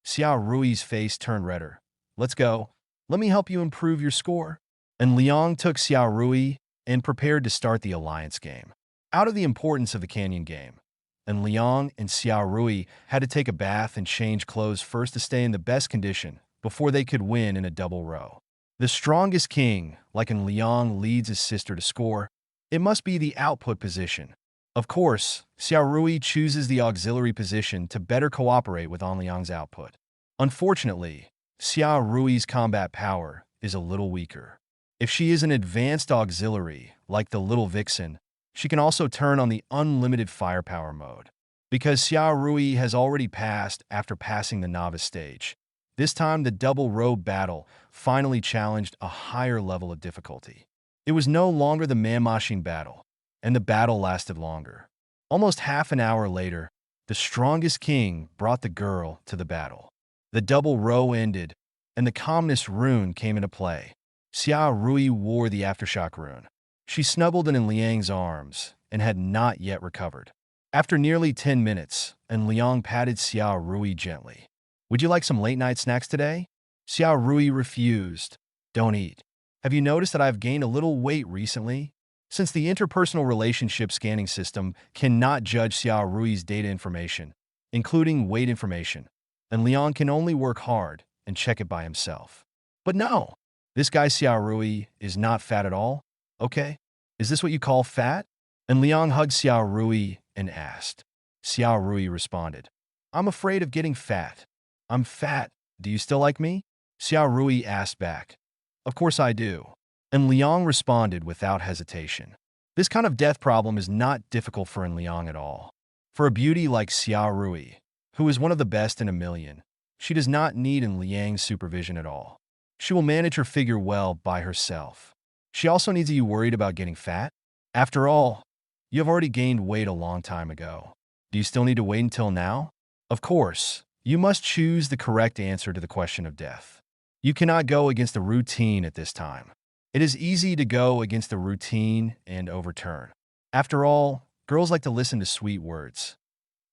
Xiao Rui's face turned redder. "Let's go. Let me help you improve your score." And Liang took Xiao Rui and prepared to start the alliance game. Out of the importance of the canyon game, and Liang and Xiao Rui had to take a bath and change clothes first to stay in the best condition before they could win in a double row. The strongest king, like in Liang, leads his sister to score. It must be the output position. Of course, Xiao Rui chooses the auxiliary position to better cooperate with An Liang's output. Unfortunately, Xiao Rui's combat power is a little weaker. If she is an advanced auxiliary, like the Little Vixen, she can also turn on the unlimited firepower mode. Because Xiao Rui has already passed after passing the novice stage, this time the double row battle finally challenged a higher level of difficulty. It was no longer the man-machine battle, and the battle lasted longer. Almost half an hour later, the strongest king brought the girl to the battle. The double row ended, and the calmness rune came into play. Xiao Rui wore the aftershock rune. She snuggled in Liang's arms and had not yet recovered. After nearly 10 minutes, and Liang patted Xiao Rui gently. "Would you like some late-night snacks today?" Xiao Rui refused. "Don't eat. Have you noticed that I've gained a little weight recently?" Since the interpersonal relationship scanning system cannot judge Xiao Rui's data information, including weight information, and Liang can only work hard and check it by himself. But no, this guy Xiao Rui is not fat at all. Okay, is this what you call fat? And Liang hugged Xiao Rui and asked. Xiao Rui responded, "I'm afraid of getting fat. I'm fat. Do you still like me?" Xiao Rui asked back. "Of course I do." And Liang responded without hesitation. This kind of death problem is not difficult for Liang at all. For a beauty like Xiao Rui, who is one of the best in a million, she does not need Liang's supervision at all. She will manage her figure well by herself. She also needs you worried about getting fat? After all, you have already gained weight a long time ago. Do you still need to wait until now? Of course, you must choose the correct answer to the question of death. You cannot go against the routine at this time. It is easy to go against the routine and overturn. After all, girls like to listen to sweet words.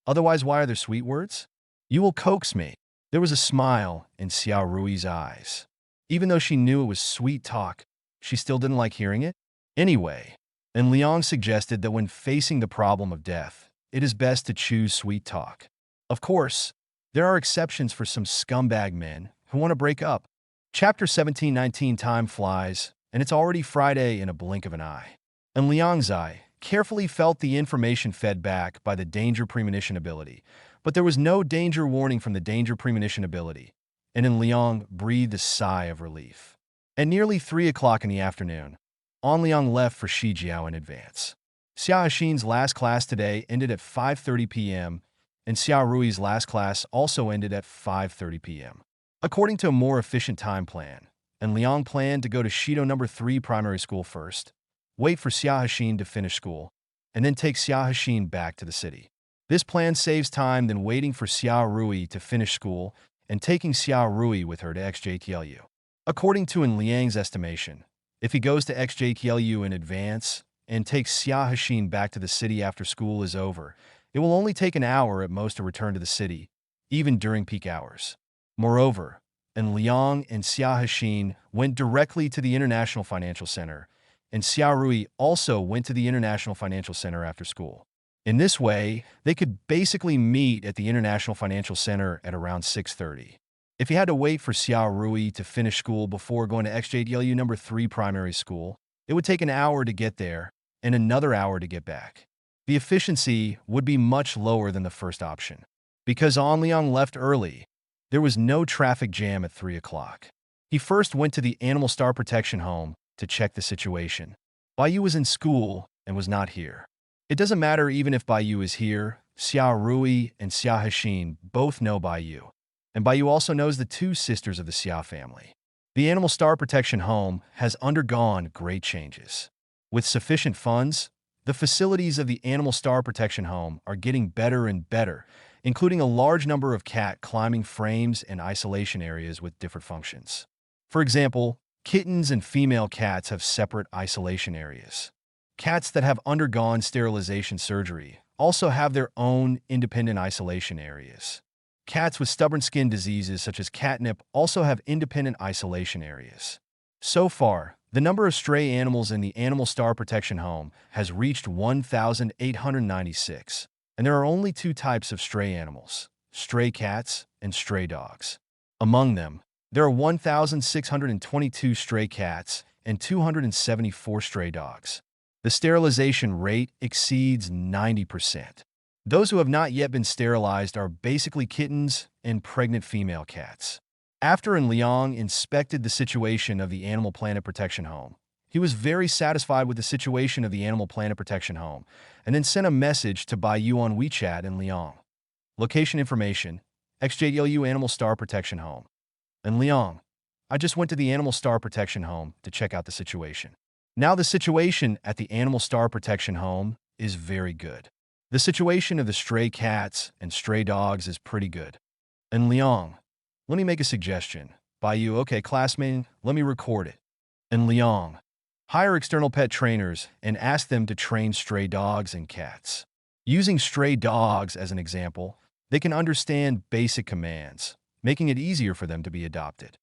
Otherwise, why are there sweet words? You will coax me. There was a smile in Xiao Rui's eyes. Even though she knew it was sweet talk, she still didn't like hearing it. Anyway, and Liang suggested that when facing the problem of death, it is best to choose sweet talk. Of course, there are exceptions for some scumbag men who want to break up. Chapter 17:19. Time flies, and it's already Friday in a blink of an eye. And Liang's eye carefully felt the information fed back by the danger premonition ability, but there was no danger warning from the danger premonition ability, and then Liang breathed a sigh of relief. At nearly 3 o'clock in the afternoon, An Liang left for Shijiao in advance. Xia Haxin's last class today ended at 5:30 p.m., and Xia Rui's last class also ended at 5:30 p.m. According to a more efficient time plan, and Liang planned to go to Shido No. 3 primary school first, wait for Xia Haxin to finish school, and then take Xia Haxin back to the city. This plan saves time than waiting for Xia Rui to finish school and taking Xia Rui with her to XJTLU. According to An Liang's estimation, if he goes to XJTLU in advance and takes Xia Haxin back to the city after school is over, it will only take an hour at most to return to the city, even during peak hours. Moreover, An Liang and Xia Haxin went directly to the International Financial Center, and Xia Rui also went to the International Financial Center after school. In this way, they could basically meet at the International Financial Center at around 6:30. If he had to wait for Xia Rui to finish school before going to XJDLU No. 3 primary school, it would take an hour to get there and another hour to get back. The efficiency would be much lower than the first option. Because An Liang left early, there was no traffic jam at 3 o'clock. He first went to the Animal Star Protection Home to check the situation. Baiyu was in school and was not here. It doesn't matter even if Baiyu is here, Xia Rui and Xia Haxin both know Baiyu, and Baiyu also knows the two sisters of the Xia family. The Animal Star Protection Home has undergone great changes. With sufficient funds, the facilities of the Animal Star Protection Home are getting better and better, including a large number of cat climbing frames and isolation areas with different functions. For example, kittens and female cats have separate isolation areas. Cats that have undergone sterilization surgery also have their own independent isolation areas. Cats with stubborn skin diseases such as catnip also have independent isolation areas. So far, the number of stray animals in the Animal Star Protection Home has reached 1,896, and there are only two types of stray animals: stray cats and stray dogs. Among them, there are 1,622 stray cats and 274 stray dogs. The sterilization rate exceeds 90%. Those who have not yet been sterilized are basically kittens and pregnant female cats. After An Liang inspected the situation of the Animal Planet Protection Home, he was very satisfied with the situation of the Animal Planet Protection Home and then sent a message to Baiyu on WeChat and Liang. Location information: XJLU Animal Star Protection Home. And Liang, I just went to the Animal Star Protection Home to check out the situation. Now the situation at the Animal Star Protection Home is very good. The situation of the stray cats and stray dogs is pretty good. And Liang, let me make a suggestion. Baiyu, okay, classmate, let me record it. And Liang, hire external pet trainers and ask them to train stray dogs and cats. Using stray dogs as an example, they can understand basic commands, making it easier for them to be adopted.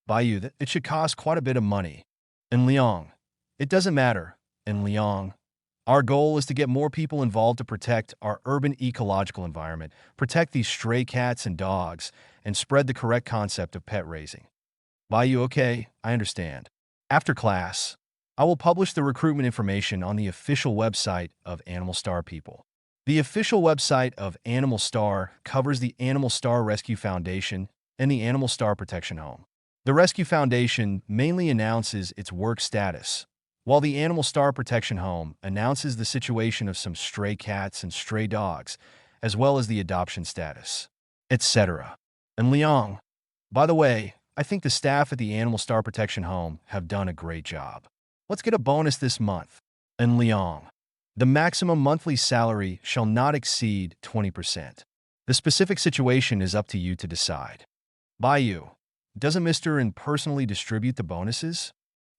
Baiyu, it should cost quite a bit of money. And Liang, it doesn't matter. And Liang, our goal is to get more people involved to protect our urban ecological environment, protect these stray cats and dogs, and spread the correct concept of pet raising. Baiyu, okay, I understand. After class, I will publish the recruitment information on the official website of Animal Star People. The official website of Animal Star covers the Animal Star Rescue Foundation and the Animal Star Protection Home. The Rescue Foundation mainly announces its work status, while the Animal Star Protection Home announces the situation of some stray cats and stray dogs, as well as the adoption status, etc. And Liang, by the way, I think the staff at the Animal Star Protection Home have done a great job. Let's get a bonus this month. And Liang, the maximum monthly salary shall not exceed 20%. The specific situation is up to you to decide. Baiyu, doesn't Mr. N personally distribute the bonuses?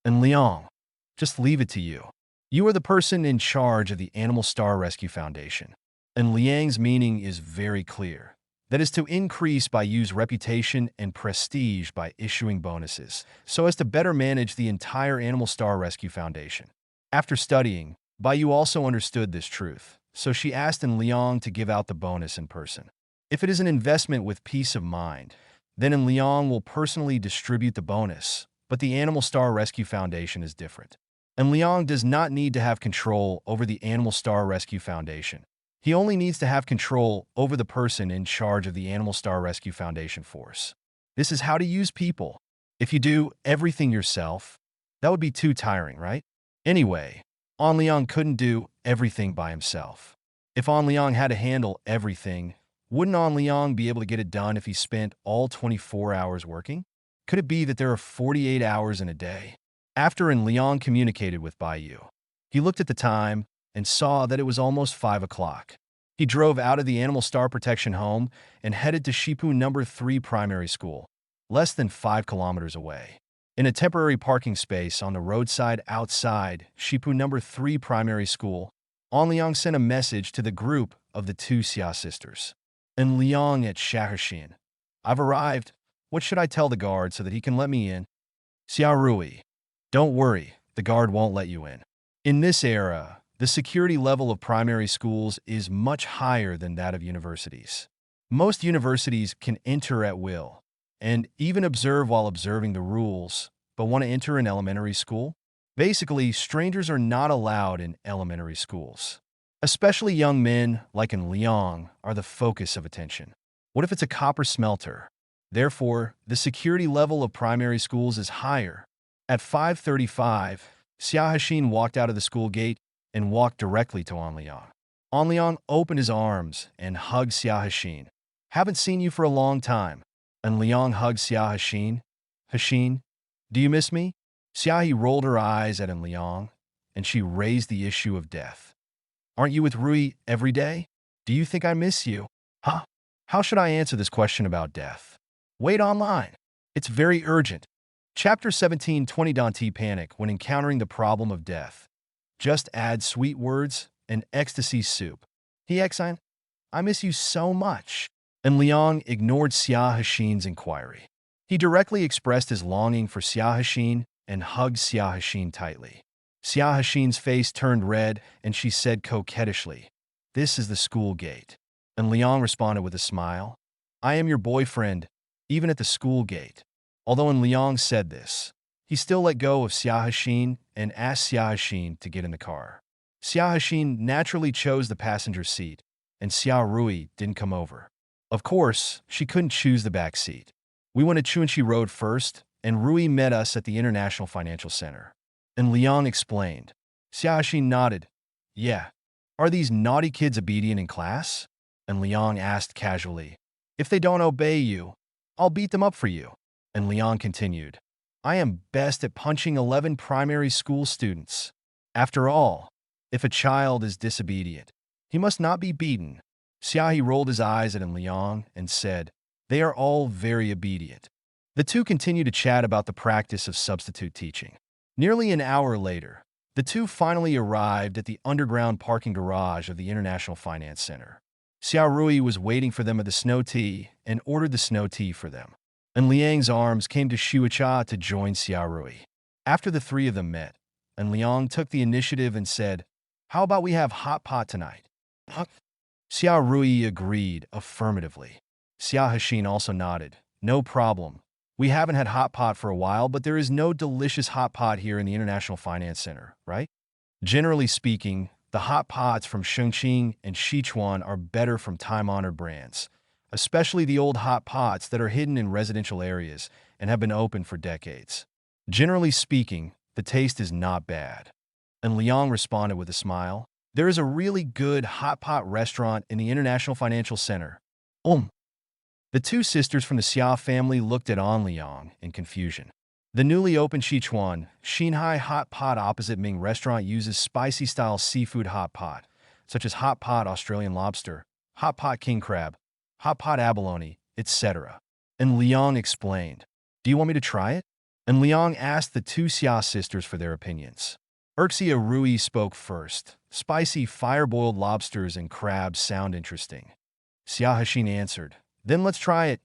And Liang, just leave it to you. You are the person in charge of the Animal Star Rescue Foundation. And Liang's meaning is very clear. That is to increase by use reputation and prestige by issuing bonuses, so as to better manage the entire Animal Star Rescue Foundation. After studying, Baiyu also understood this truth, so she asked En Liang to give out the bonus in person. If it is an investment with peace of mind, then En Liang will personally distribute the bonus, but the Animal Star Rescue Foundation is different. En Liang does not need to have control over the Animal Star Rescue Foundation. He only needs to have control over the person in charge of the Animal Star Rescue Foundation force. This is how to use people. If you do everything yourself, that would be too tiring, right? Anyway, An Liang couldn't do everything by himself. If An Liang had to handle everything, wouldn't An Liang be able to get it done if he spent all 24 hours working? Could it be that there are 48 hours in a day? After En Liang communicated with Baiyu, he looked at the time and saw that it was almost 5 o'clock. He drove out of the Animal Star Protection home and headed to Shipu No. 3 Primary School, less than 5 kilometers away. In a temporary parking space on the roadside outside Shipu No. 3 Primary School, An Liang sent a message to the group of the two Xia sisters. En Liang at Shahashin. I've arrived. What should I tell the guard so that he can let me in? Xia Rui. Don't worry, the guard won't let you in. In this era, the security level of primary schools is much higher than that of universities. Most universities can enter at will and even observe while observing the rules, but want to enter an elementary school? Basically, strangers are not allowed in elementary schools. Especially young men like En Liang are the focus of attention. What if it's a copper smelter? Therefore, the security level of primary schools is higher. At 5:35, Xia Hashin walked out of the school gate and walked directly to An Liang. An Liang opened his arms and hugged Xia Hashin. Haven't seen you for a long time. En Liang hugged Xia Hashin. Hashin, do you miss me? Xia rolled her eyes at En Liang, and she raised the issue of death. Aren't you with Rui every day? Do you think I miss you? Huh? How should I answer this question about death? Wait online. It's very urgent. Chapter 17:20 Dante panic when encountering the problem of death. Just add sweet words and ecstasy soup. Hexine, I miss you so much. En Liang ignored Xia Hashin's inquiry. He directly expressed his longing for Xia Hashin and hugged Xia Hashin tightly. Xia Hashin's face turned red and she said coquettishly, "This is the school gate." En Liang responded with a smile, "I am your boyfriend, even at the school gate." Although En Liang said this, he still let go of Xia Hashin and asked Xia Hashin to get in the car. Xia Hashin naturally chose the passenger seat, and Xia Rui didn't come over. Of course, she couldn't choose the back seat. We went to Chunchi Road first, and Rui met us at the International Financial Center. And Liang explained. Xia Hashin nodded. Yeah. Are these naughty kids obedient in class? And Liang asked casually. If they don't obey you, I'll beat them up for you. And Liang continued. I am best at punching 11 primary school students. After all, if a child is disobedient, he must not be beaten. Xiaohe rolled his eyes at En Liang and said, They are all very obedient. The two continued to chat about the practice of substitute teaching. Nearly an hour later, the two finally arrived at the underground parking garage of the International Finance Center. Xiao Rui was waiting for them at the snow tea and ordered the snow tea for them. And Liang's arms came to Shuicha to join Xiao Rui. After the three of them met, and Liang took the initiative and said, How about we have hot pot tonight? Xiao Rui agreed affirmatively. Xia Hashin also nodded. No problem. We haven't had hot pot for a while, but there is no delicious hot pot here in the International Finance Center, right? Generally speaking, the hot pots from Chongqing and Sichuan are better from time-honored brands, especially the old hot pots that are hidden in residential areas and have been open for decades. Generally speaking, the taste is not bad. And Liang responded with a smile. There is a really good hot pot restaurant in the International Financial Center. The two sisters from the Xia family looked at An Liang in confusion. The newly opened Sichuan, Xinhai hot pot opposite Ming restaurant uses spicy-style seafood hot pot, such as hot pot Australian lobster, hot pot king crab, hot pot abalone, etc. And Liang explained, Do you want me to try it? And Liang asked the two Xia sisters for their opinions. Erxia Rui spoke first. Spicy fire-boiled lobsters and crabs sound interesting. Xia Hashin answered, Then let's try it.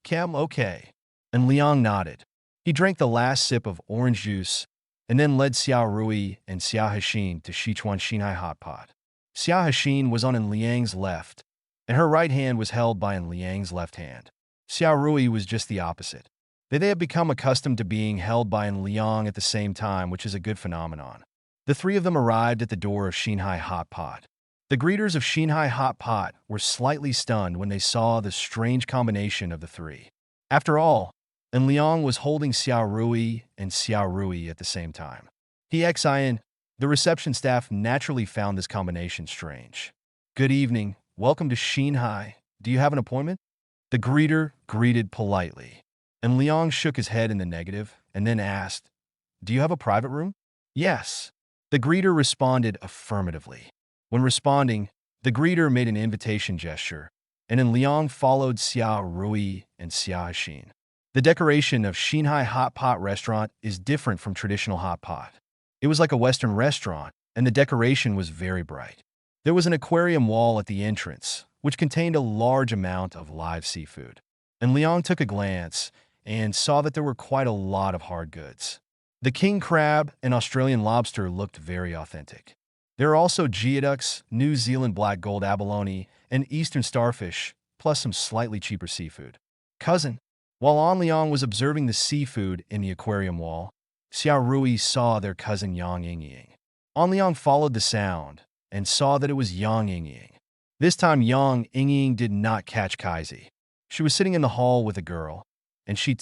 Kem, okay. And Liang nodded. He drank the last sip of orange juice and then led Xiao Rui and Xiao Hexin to Sichuan Xinhai Hot Pot. Xiao Hexin was on Liang's left, and her right hand was held by Liang's left hand. Xiao Rui was just the opposite. They have become accustomed to being held by Liang at the same time, which is a good phenomenon. The three of them arrived at the door of Xinhai Hot Pot. The greeters of Xinhai Hot Pot were slightly stunned when they saw the strange combination of the three. After all, Liang was holding Xiao Rui and Xiao Rui at the same time. The reception staff naturally found this combination strange. Good evening. Welcome to Xinhai. Do you have an appointment? The greeter greeted politely, and Liang shook his head in the negative and then asked, Do you have a private room? Yes. The greeter responded affirmatively. When responding, the greeter made an invitation gesture, and then Liang followed Xiao Rui and Xiao Hexin. The decoration of Xinhai Hot Pot restaurant is different from traditional hot pot. It was like a Western restaurant, and the decoration was very bright. There was an aquarium wall at the entrance, which contained a large amount of live seafood. And Liang took a glance and saw that there were quite a lot of hard goods. The king crab and Australian lobster looked very authentic. There are also geoducks, New Zealand black gold abalone, and eastern starfish, plus some slightly cheaper seafood. Cousin, while An Liang was observing the seafood in the aquarium wall, Xiao Rui saw their cousin Yang Yingying. An Liang followed the sound and saw that it was Yang Yingying. This time Yang Yingying did not catch Kaizi. She was sitting in the hall with a girl, and she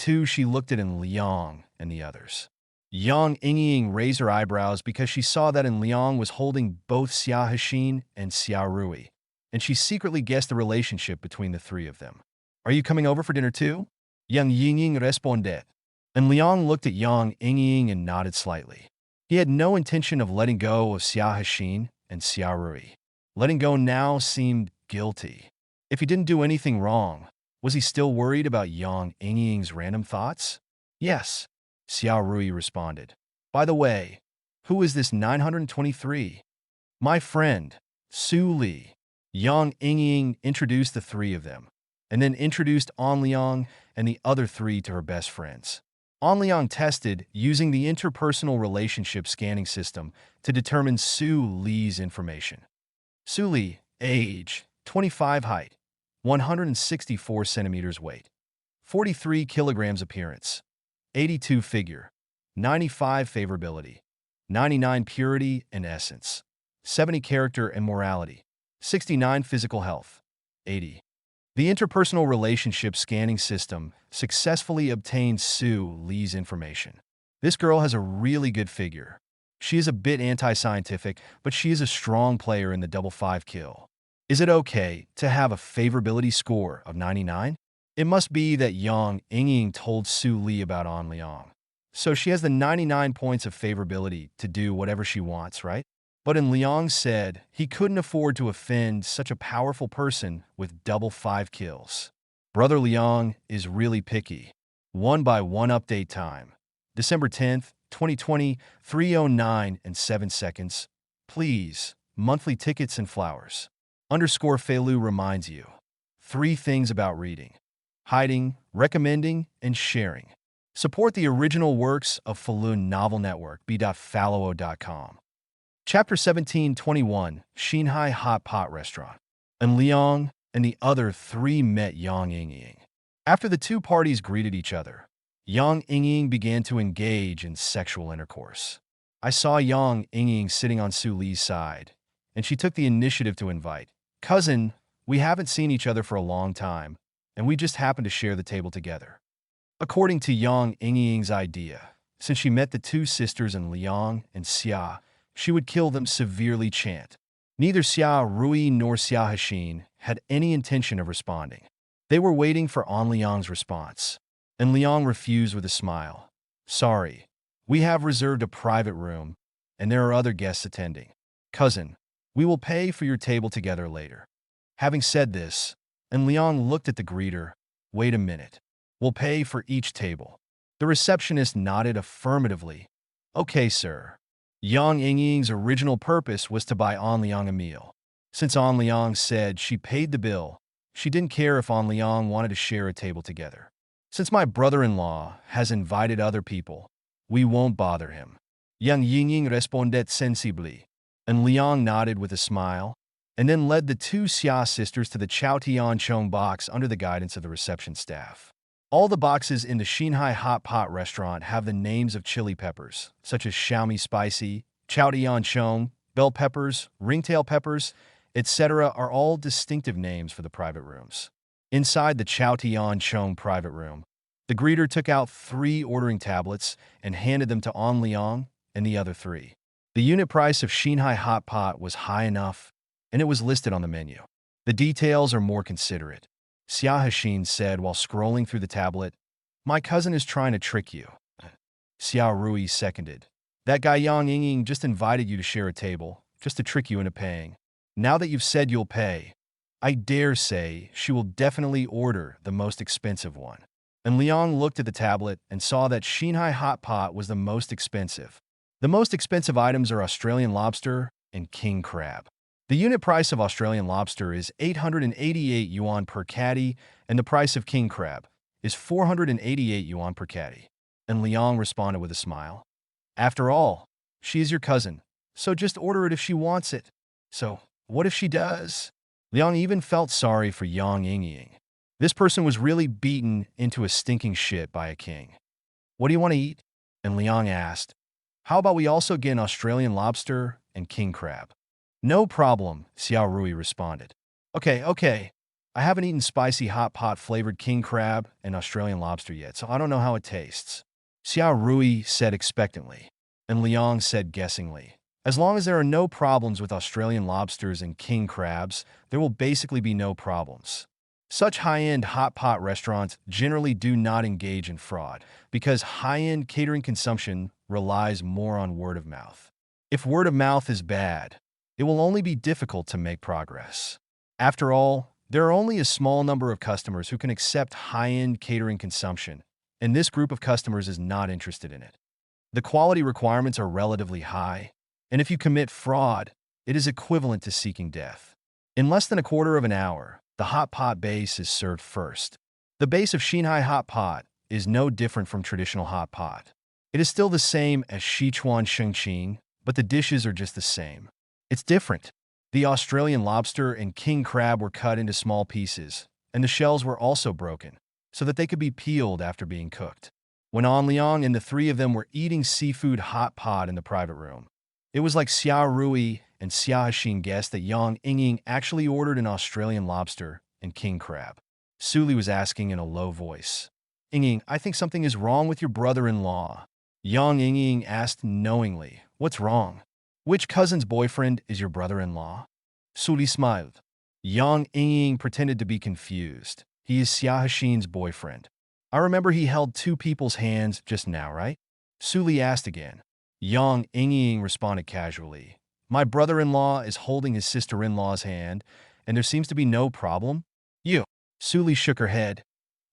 looked at Liang and the others. Yang Yingying raised her eyebrows because she saw that Liang was holding both Xiao Hexin and Xiao Rui, and she secretly guessed the relationship between the three of them. Are you coming over for dinner too? Yang Yingying responded. And Liang looked at Yang Yingying and nodded slightly. He had no intention of letting go of Xiao Hexin and Xiao Rui. Letting go now seemed guilty. If he didn't do anything wrong, was he still worried about Yang Yingying's random thoughts? Yes, Xiao Rui responded. By the way, who is this 923? My friend, Su Li. Yang Yingying introduced the three of them, and then introduced An Liang and the other three to her best friends. An Liang tested using the interpersonal relationship scanning system to determine Su Li's information. Su Li, age, 25 height, 164 centimeters weight, 43 kilograms appearance, 82 figure, 95 favorability, 99 purity and essence, 70 character and morality, 69 physical health, 80. The interpersonal relationship scanning system successfully obtained Su Li's information. This girl has a really good figure. She is a bit anti-scientific, but she is a strong player in the double 5 kill. Is it okay to have a favorability score of 99? It must be that Yang Yingying told Su Li about An Liang. So she has the 99 points of favorability to do whatever she wants, right? But Liang said he couldn't afford to offend such a powerful person with double 5 kills. Brother Liang is really picky. 1x1 update time. December 10th, 2020, 3:09 and 7 seconds. Please, monthly tickets and flowers. Underscore Feilu reminds you. 3 things about reading. Hiding, recommending, and sharing. Support the original works of Falun Novel Network, b.fallow.com. Chapter 1721, Xinhai Hot Pot Restaurant. And Liang and the other 3 met Yang Yingying. After the 2 parties greeted each other, Yang Yingying began to engage in sexual intercourse. I saw Yang Yingying sitting on Su Li's side, and she took the initiative to invite. Cousin, we haven't seen each other for a long time, and we just happened to share the table together. According to Yang Yingying's idea, since she met the 2 sisters in Liang and Xia, she would kill them severely chant. Neither Xiao Rui nor Xiao Hexin had any intention of responding. They were waiting for An Liang's response, and Liang refused with a smile. Sorry, we have reserved a private room, and there are other guests attending. Cousin, we will pay for your table together later. Having said this, and Liang looked at the greeter, wait a minute. We'll pay for each table. The receptionist nodded affirmatively. Okay, sir. Yang Yingying's original purpose was to buy An Liang a meal. Since An Liang said she paid the bill, She didn't care if An Liang wanted to share a table together. Since my brother-in-law has invited other people, we won't bother him. Yang Yingying responded sensibly. And Liang nodded with a smile, and then led the two Xia sisters to the Chao Tianchong box under the guidance of the reception staff. All the boxes in the Xinhai Hot Pot restaurant have the names of chili peppers, such as Xiaomi Spicy, Chao Tianchong, bell peppers, ringtail peppers, etc. are all distinctive names for the private rooms. Inside the Chao Tianchong private room, the greeter took out 3 ordering tablets and handed them to An Liang and the other 3. The unit price of Xinhai Hot Pot was high enough, and it was listed on the menu. The details are more considerate. Xia Hexin said while scrolling through the tablet, "My cousin is trying to trick you." Xia Rui seconded. "That guy Yang Yingying just invited you to share a table, just to trick you into paying. Now that you've said you'll pay, I dare say she will definitely order the most expensive one." And Liang looked at the tablet and saw that Xinhai Hot Pot was the most expensive. The most expensive items are Australian lobster and king crab. The unit price of Australian lobster is 888 yuan per caddy, and the price of king crab is 488 yuan per caddy. And Liang responded with a smile. "After all, she is your cousin, so just order it if she wants it." "So, what if she does?" Liang even felt sorry for Yang Yingying. This person was really beaten into a stinking shit by a king. "What do you want to eat?" And Liang asked. "How about we also get an Australian lobster and king crab?" "No problem," Xiao Rui responded. Okay. I haven't eaten spicy hot pot flavored king crab and Australian lobster yet, so I don't know how it tastes." Xiao Rui said expectantly, and Liang said guessingly. "As long as there are no problems with Australian lobsters and king crabs, there will basically be no problems." Such high-end hot pot restaurants generally do not engage in fraud because high-end catering consumption relies more on word of mouth. If word of mouth is bad, it will only be difficult to make progress. After all, there are only a small number of customers who can accept high-end catering consumption, and this group of customers is not interested in it. The quality requirements are relatively high, and if you commit fraud, it is equivalent to seeking death. In less than a quarter of an hour, the hot pot base is served first. The base of Xinhai Hot Pot is no different from traditional hot pot. It is still the same as Sichuan Shengqing, but the dishes are just the same. It's different. The Australian lobster and king crab were cut into small pieces, and the shells were also broken, so that they could be peeled after being cooked. When An Liang and the 3 of them were eating seafood hot pot in the private room, it was like Xia Rui and Xia Hexin guessed that Yang Yingying actually ordered an Australian lobster and king crab. Suli was asking in a low voice. "Yingying, I think something is wrong with your brother-in-law." Yang Yingying asked knowingly, "What's wrong? Which cousin's boyfriend is your brother-in-law?" Suli smiled. Yang Yingying pretended to be confused. "He is Xia Hexin's boyfriend. I remember he held 2 people's hands just now, right?" Suli asked again. Yang Yingying responded casually. "My brother-in-law is holding his sister-in-law's hand, and there seems to be no problem." "You." Suli shook her head.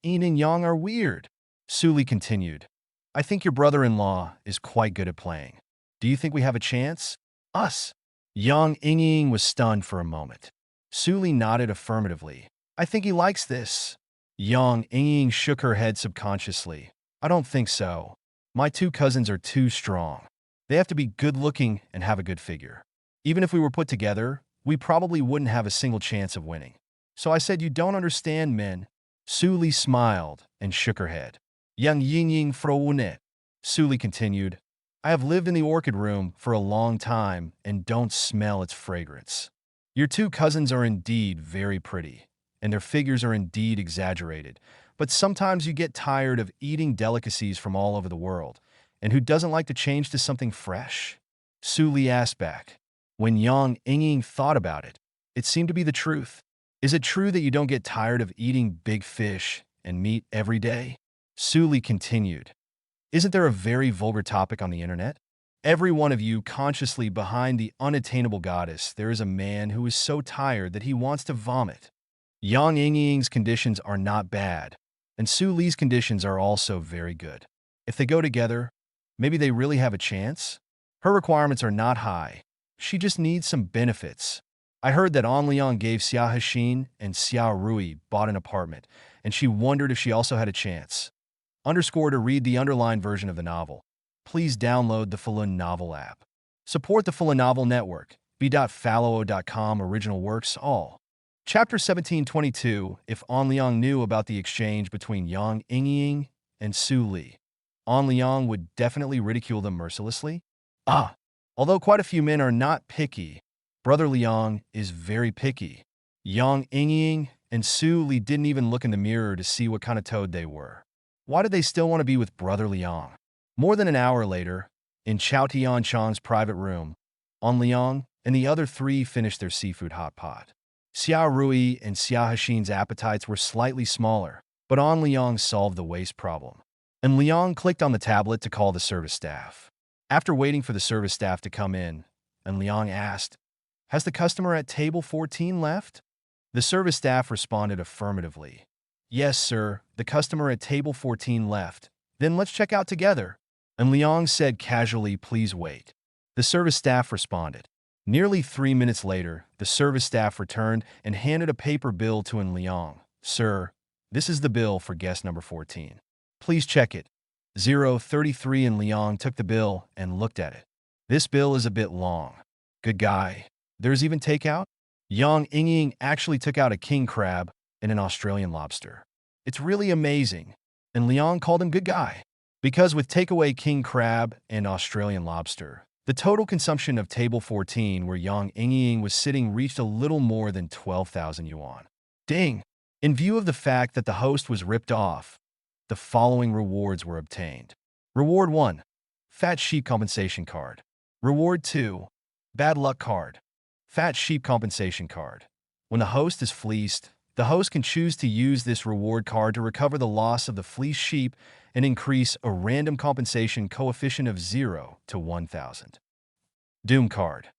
"Yin and Yang are weird." Suli continued. "I think your brother-in-law is quite good at playing. Do you think we have a chance?" "Us?" Yang Yingying was stunned for a moment. Suli nodded affirmatively. "I think he likes this." Yang Yingying shook her head subconsciously. "I don't think so. My 2 cousins are too strong. They have to be good-looking and have a good figure. Even if we were put together, we probably wouldn't have a single chance of winning. So I said you don't understand men." Suli smiled and shook her head. "Yang Yingying frounet." Suli continued. "I have lived in the orchid room for a long time and don't smell its fragrance. Your 2 cousins are indeed very pretty, and their figures are indeed exaggerated, but sometimes you get tired of eating delicacies from all over the world, and who doesn't like to change to something fresh?" Suli asked back. When Yang Yingying thought about it, it seemed to be the truth. "Is it true that you don't get tired of eating big fish and meat every day?" Suli continued. "Isn't there a very vulgar topic on the internet? Every one of you consciously behind the unattainable goddess, there is a man who is so tired that he wants to vomit." Yang Yingying's conditions are not bad, and Suli's conditions are also very good. If they go together, maybe they really have a chance? Her requirements are not high. She just needs some benefits. I heard that An Liang gave Xia Hexin and Xia Rui bought an apartment, and she wondered if she also had a chance. Underscore to read the underlined version of the novel. Please download the Falun Novel app. Support the Falun Novel Network. b.fallow.com Original Works All. Chapter 1722. If An Liang knew about the exchange between Yang Yingying and Su Li, An Liang would definitely ridicule them mercilessly. Although quite a few men are not picky, Brother Liang is very picky. Yang Yingying and Su Li didn't even look in the mirror to see what kind of toad they were. Why did they still want to be with Brother Liang? More than an hour later, in Chao Tianchang's private room, An Liang and the other three finished their seafood hot pot. Xia Rui and Xia Hexin's appetites were slightly smaller, but An Liang solved the waste problem. And Liang clicked on the tablet to call the service staff. After waiting for the service staff to come in, and Liang asked, "Has the customer at table 14 left?" The service staff responded affirmatively. "Yes, sir, the customer at table 14 left. Then let's check out together." And Liang said casually, "Please wait." The service staff responded. Nearly 3 minutes later, the service staff returned and handed a paper bill to An Liang. "Sir, this is the bill for guest number 14. Please check it." 033 and Liang took the bill and looked at it. "This bill is a bit long." "Good guy. There's even takeout?" Yang Yingying actually took out a king crab and an Australian lobster. "It's really amazing." And Liang called him good guy. Because with takeaway king crab and Australian lobster, the total consumption of table 14 where Yang Yingying was sitting reached a little more than 12,000 yuan. Ding! In view of the fact that the host was ripped off, the following rewards were obtained. Reward 1. Fat Sheep Compensation Card. Reward 2. Bad Luck Card. Fat Sheep Compensation Card. When the host is fleeced, the host can choose to use this reward card to recover the loss of the fleeced sheep and increase a random compensation coefficient of 0 to 1,000. Doom Card.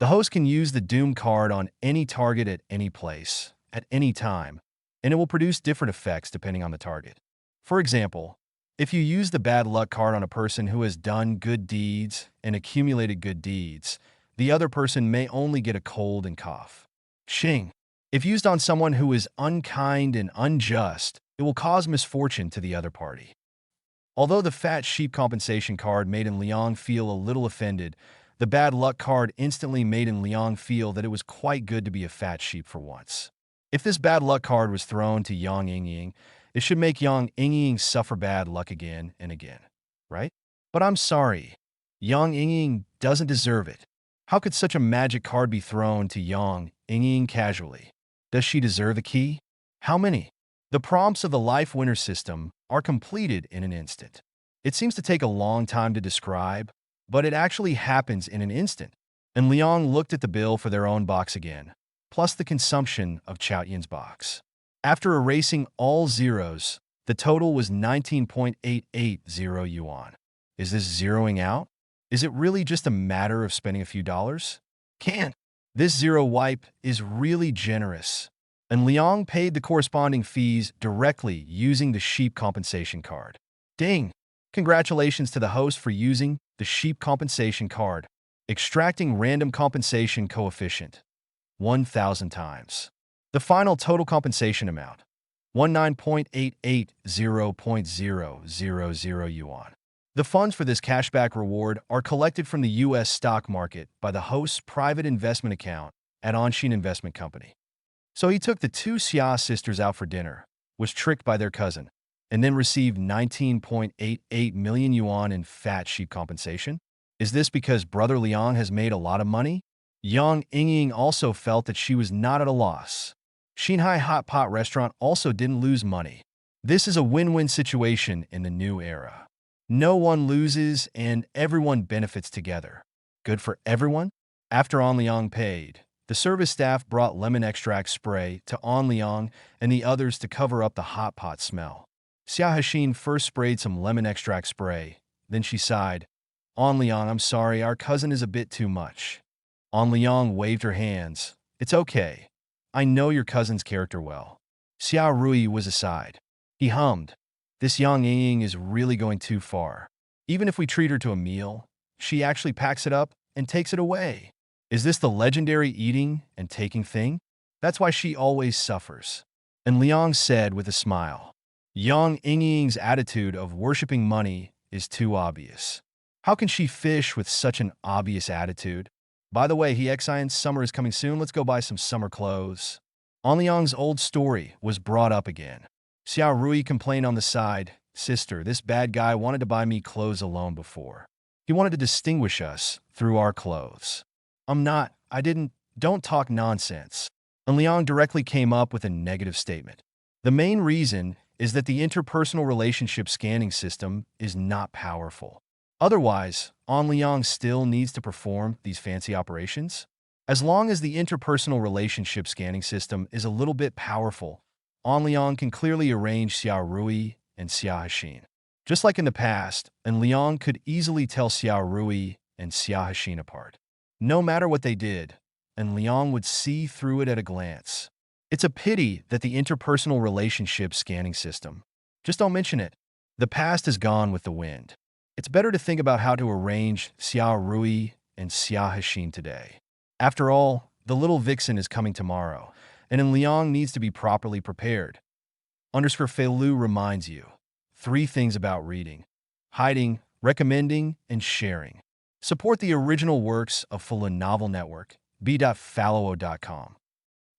The host can use the Doom card on any target at any place, at any time, and it will produce different effects depending on the target. For example, if you use the Bad Luck card on a person who has done good deeds and accumulated good deeds, the other person may only get a cold and cough. Xing. If used on someone who is unkind and unjust, it will cause misfortune to the other party. Although the Fat Sheep Compensation card made An Liang feel a little offended, the Bad Luck card instantly made An Liang feel that it was quite good to be a fat sheep for once. If this Bad Luck card was thrown to Yang Yingying, it should make Yang Yingying suffer bad luck again and again, right? But I'm sorry, Yang Yingying doesn't deserve it. How could such a magic card be thrown to Yang Yingying casually? Does she deserve a key? How many? The prompts of the Life Winner system are completed in an instant. It seems to take a long time to describe, but it actually happens in an instant. And Liang looked at the bill for their own box again, plus the consumption of Chaotian's box. After erasing all zeros, the total was 19.880 yuan. Is this zeroing out? Is it really just a matter of spending a few dollars? Can't. This zero wipe is really generous. And Liang paid the corresponding fees directly using the Sheep Compensation Card. Ding! Congratulations to the host for using the Sheep Compensation Card, extracting random compensation coefficient 1,000 times. The final total compensation amount, 19.880.000 yuan. The funds for this cashback reward are collected from the U.S. stock market by the host's private investment account at Anshin Investment Company. So he took the two Xia sisters out for dinner, was tricked by their cousin, and then received 19.88 million yuan in fat sheep compensation? Is this because Brother Liang has made a lot of money? Yang Yingying also felt that she was not at a loss. Xinhai Hot Pot Restaurant also didn't lose money. This is a win-win situation in the new era. No one loses and everyone benefits together. Good for everyone? After An Liang paid, the service staff brought lemon extract spray to An Liang and the others to cover up the hot pot smell. Xia Hexin first sprayed some lemon extract spray, then she sighed. An Liang, I'm sorry, our cousin is a bit too much. An Liang waved her hands. It's okay. I know your cousin's character well. Xia Rui was aside. He hummed. This Yang Yingying is really going too far. Even if we treat her to a meal, she actually packs it up and takes it away. Is this the legendary eating and taking thing? That's why she always suffers. And Liang said with a smile, Yang Yingying's attitude of worshipping money is too obvious. How can she fish with such an obvious attitude? By the way, Science summer is coming soon. Let's go buy some summer clothes. On Liang's old story was brought up again. Xiao Rui complained on the side, Sister, this bad guy wanted to buy me clothes alone before. He wanted to distinguish us through our clothes. Don't talk nonsense. And Liang directly came up with a negative statement. The main reason is that the interpersonal relationship scanning system is not powerful. Otherwise, An Liang still needs to perform these fancy operations. As long as the interpersonal relationship scanning system is a little bit powerful, An Liang can clearly arrange Xiao Rui and Xia Hexin. Just like in the past, An Liang could easily tell Xiao Rui and Xia Hexin apart. No matter what they did, An Liang would see through it at a glance. It's a pity that the interpersonal relationship scanning system. Just don't mention it. The past is gone with the wind. It's better to think about how to arrange Xiao Rui and Xia Hexin today. After all, the little vixen is coming tomorrow, and An Liang needs to be properly prepared. Feilu reminds you 3 things about reading: hiding, recommending, and sharing. Support the original works of Full Novel Network, b.fallowo.com.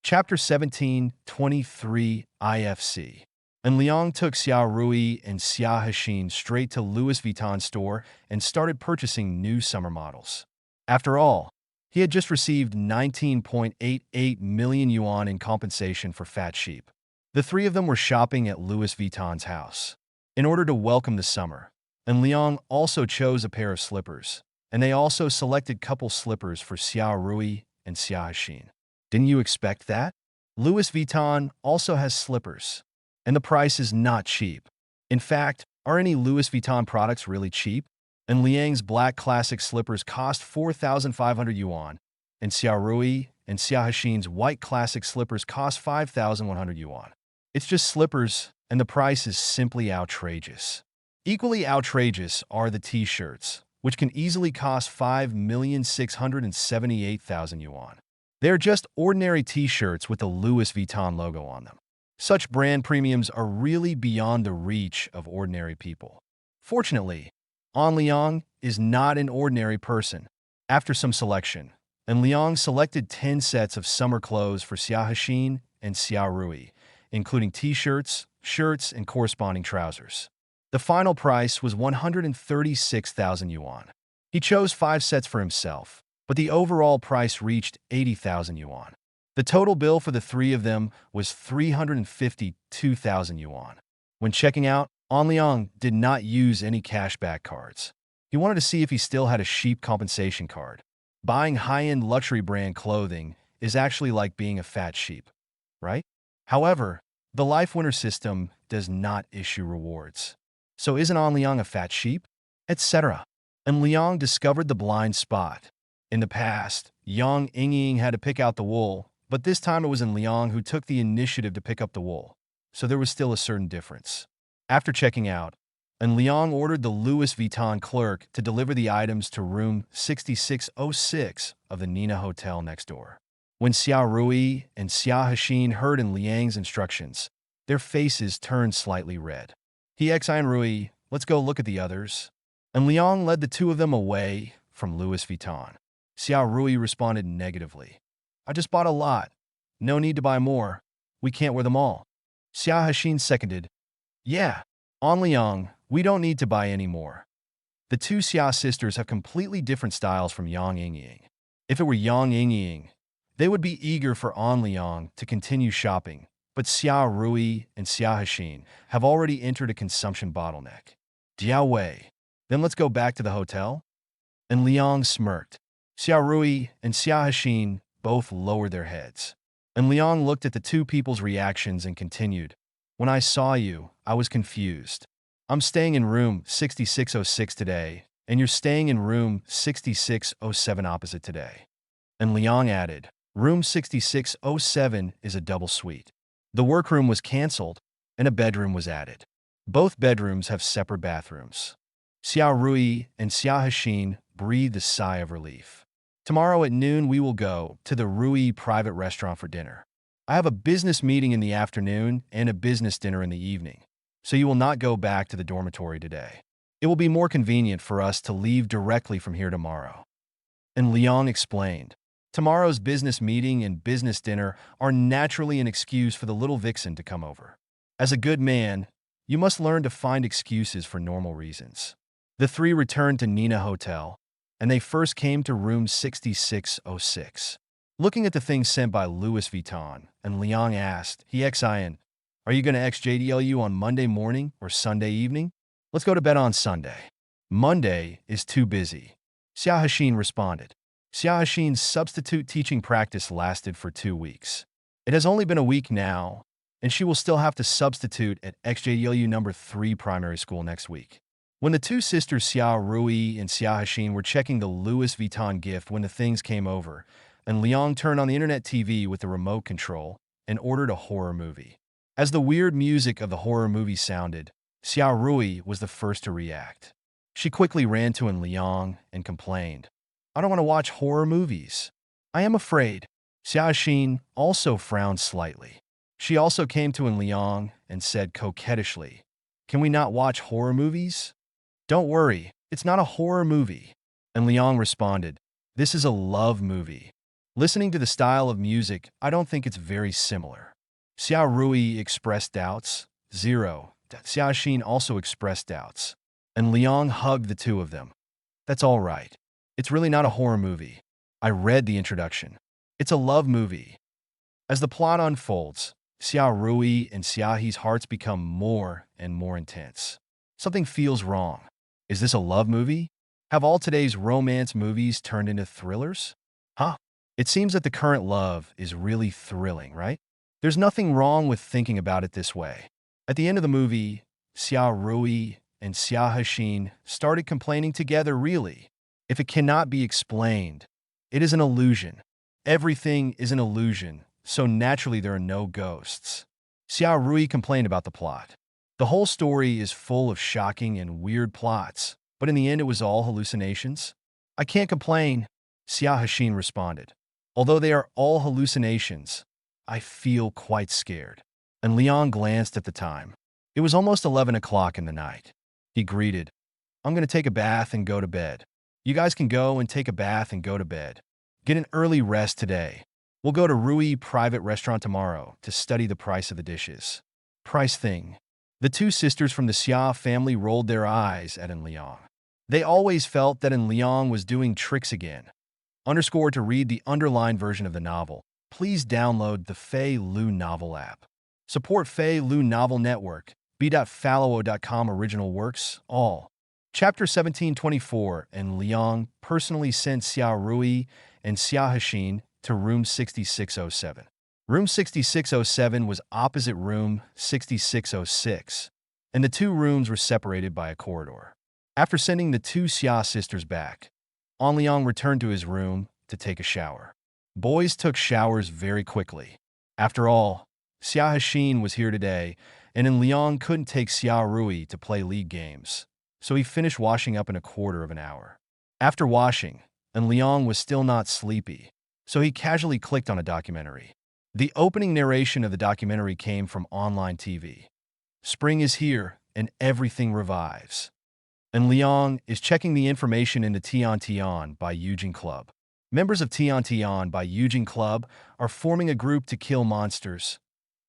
Chapter 17, 23, IFC. And Liang took Xiao Rui and Xia Hexin straight to Louis Vuitton store and started purchasing new summer models. After all, he had just received 19.88 million yuan in compensation for fat sheep. The 3 of them were shopping at Louis Vuitton's house. In order to welcome the summer, and Liang also chose a pair of slippers, and they also selected couple slippers for Xiao Rui and Xia Hexin. Didn't you expect that? Louis Vuitton also has slippers, and the price is not cheap. In fact, are any Louis Vuitton products really cheap? And Liang's black classic slippers cost 4,500 yuan, and Xiao Rui and Xia Hexin's white classic slippers cost 5,100 yuan. It's just slippers, and the price is simply outrageous. Equally outrageous are the t-shirts, which can easily cost 5,678,000 yuan. They're just ordinary t-shirts with the Louis Vuitton logo on them. Such brand premiums are really beyond the reach of ordinary people. Fortunately, An Liang is not an ordinary person. After some selection, An Liang selected 10 sets of summer clothes for Xia Hexin and Xiao Rui, including t-shirts, shirts, and corresponding trousers. The final price was 136,000 yuan. He chose 5 sets for himself, but the overall price reached 80,000 yuan. The total bill for the 3 of them was 352,000 yuan. When checking out, An Liang did not use any cashback cards. He wanted to see if he still had a sheep compensation card. Buying high-end luxury brand clothing is actually like being a fat sheep, right? However, the Life Winner system does not issue rewards. So isn't An Liang a fat sheep? Etc. And Liang discovered the blind spot. In the past, Yang Yingying had to pick out the wool, but this time it was An Liang who took the initiative to pick up the wool. So there was still a certain difference. After checking out, An Liang ordered the Louis Vuitton clerk to deliver the items to room 6606 of the Nina Hotel next door. When Xiao Rui and Xia Hexin heard An Liang's instructions, their faces turned slightly red. Hexin Rui, let's go look at the others. And Liang led the 2 of them away from Louis Vuitton. Xiao Rui responded negatively. I just bought a lot. No need to buy more. We can't wear them all. Xia Hexin seconded. Yeah, An Liang, we don't need to buy any more. The 2 Xia sisters have completely different styles from Yang Yingying. If it were Yang Yingying, they would be eager for An Liang to continue shopping, but Xiao Rui and Xia Hexin have already entered a consumption bottleneck. Diao Wei, then let's go back to the hotel? And Liang smirked. Xiao Rui and Xia Hexin both lowered their heads. And Liang looked at the 2 people's reactions and continued. When I saw you, I was confused. I'm staying in room 6606 today, and you're staying in room 6607 opposite today. And Liang added, room 6607 is a double suite. The workroom was cancelled, and a bedroom was added. Both bedrooms have separate bathrooms. Xiao Rui and Xia Hexin breathed a sigh of relief. Tomorrow at noon, we will go to the Rui private restaurant for dinner. I have a business meeting in the afternoon and a business dinner in the evening, so you will not go back to the dormitory today. It will be more convenient for us to leave directly from here tomorrow. And Liang explained, tomorrow's business meeting and business dinner are naturally an excuse for the little vixen to come over. As a good man, you must learn to find excuses for normal reasons. The three returned to Nina Hotel, and they first came to room 6606. Looking at the things sent by Louis Vuitton, and Liang asked, Xian, are you going to XJDLU on Monday morning or Sunday evening? Let's go to bed on Sunday. Monday is too busy. Xia Hexin responded. Xia Hexin's substitute teaching practice lasted for 2 weeks. It has only been a week now, and she will still have to substitute at XJDLU number 3 primary school next week. When the two sisters Xia Rui and Xia Hexin were checking the Louis Vuitton gift when the things came over, and Liang turned on the internet TV with the remote control and ordered a horror movie. As the weird music of the horror movie sounded, Xia Rui was the first to react. She quickly ran to Liang and complained, I don't want to watch horror movies. I am afraid. Xia Hexin also frowned slightly. She also came to Liang and said coquettishly, Can we not watch horror movies? Don't worry, it's not a horror movie. And Liang responded, This is a love movie. Listening to the style of music, I don't think it's very similar. Xia Rui expressed doubts. 0. Xia Hexin also expressed doubts. And Liang hugged the two of them. That's all right. It's really not a horror movie. I read the introduction. It's a love movie. As the plot unfolds, Xia Rui and Xia He's hearts become more and more intense. Something feels wrong. Is this a love movie? Have all today's romance movies turned into thrillers? Huh? It seems that the current love is really thrilling, right? There's nothing wrong with thinking about it this way. At the end of the movie, Xia Rui and Xia Hexin started complaining together really. If it cannot be explained, it is an illusion. Everything is an illusion, so naturally there are no ghosts. Xia Rui complained about the plot. The whole story is full of shocking and weird plots, but in the end it was all hallucinations. I can't complain, Xia Hexin responded. Although they are all hallucinations, I feel quite scared. And Liang glanced at the time. It was almost 11 o'clock in the night. He greeted, I'm going to take a bath and go to bed. You guys can go and take a bath and go to bed. Get an early rest today. We'll go to Rui private restaurant tomorrow to study the price of the dishes. Price thing. The two sisters from the Xia family rolled their eyes at Liang. They always felt that Liang was doing tricks again. To read the underlined version of the novel, please download the Fei Lu Novel app. Support Fei Lu Novel Network, b.fallow.com original works, all. Chapter 1724, and Liang personally sent Xia Rui and Xia Hexin to room 6607. Room 6607 was opposite room 6606, and the two rooms were separated by a corridor. After sending the two Xia sisters back, Liang returned to his room to take a shower. Boys took showers very quickly. After all, Xia Hexin was here today, and Liang couldn't take Xia Rui to play league games, so he finished washing up in a quarter of an hour. After washing, Liang was still not sleepy, so he casually clicked on a documentary. The opening narration of the documentary came from online TV. Spring is here, and everything revives. And Liang is checking the information into Tian Tian by Eugene Club. Members of Tian Tian by Eugene Club are forming a group to kill monsters.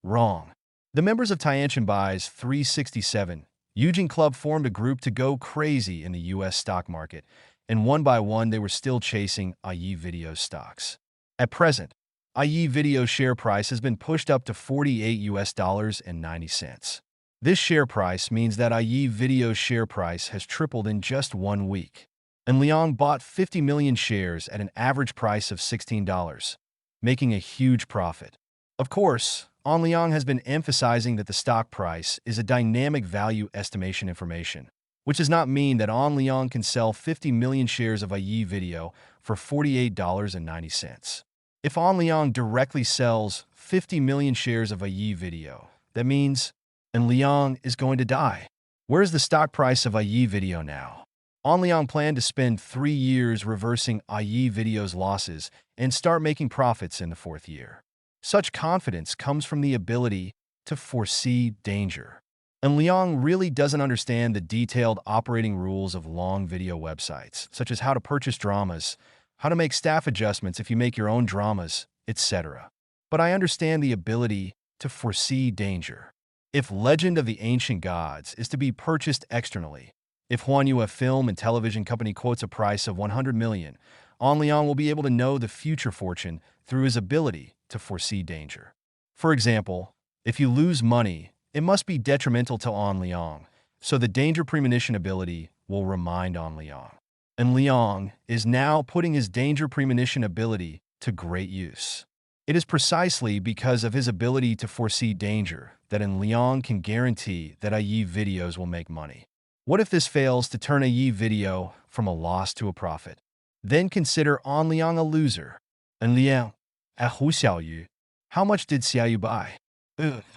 Wrong. The members of Tiantian Bai's 367 Eugene Club formed a group to go crazy in the U.S. stock market, and one by one they were still chasing IE Video stocks. At present, IE Video share price has been pushed up to $48.90. This share price means that IE Video's share price has tripled in just 1 week. And Liang bought 50 million shares at an average price of $16, making a huge profit. Of course, Liang has been emphasizing that the stock price is a dynamic value estimation information, which does not mean that Liang can sell 50 million shares of IE Video for $48.90. If Liang directly sells 50 million shares of IE Video, that means Liang is going to die. Where is the stock price of IE Video now? An Liang planned to spend 3 years reversing IE Video's losses and start making profits in the fourth year. Such confidence comes from the ability to foresee danger. And Liang really doesn't understand the detailed operating rules of long video websites, such as how to purchase dramas, how to make staff adjustments if you make your own dramas, etc. But I understand the ability to foresee danger. If Legend of the Ancient Gods is to be purchased externally, if Huanyue Film and Television Company quotes a price of 100 million, An Liang will be able to know the future fortune through his ability to foresee danger. For example, if you lose money, it must be detrimental to An Liang, so the danger premonition ability will remind An Liang. And Liang is now putting his danger premonition ability to great use. It is precisely because of his ability to foresee danger that An Liang can guarantee that IE videos will make money. What if this fails to turn IE video from a loss to a profit? Then consider An Liang a loser. An Liang, Hu Xiaoyu. How much did Xiaoyu buy?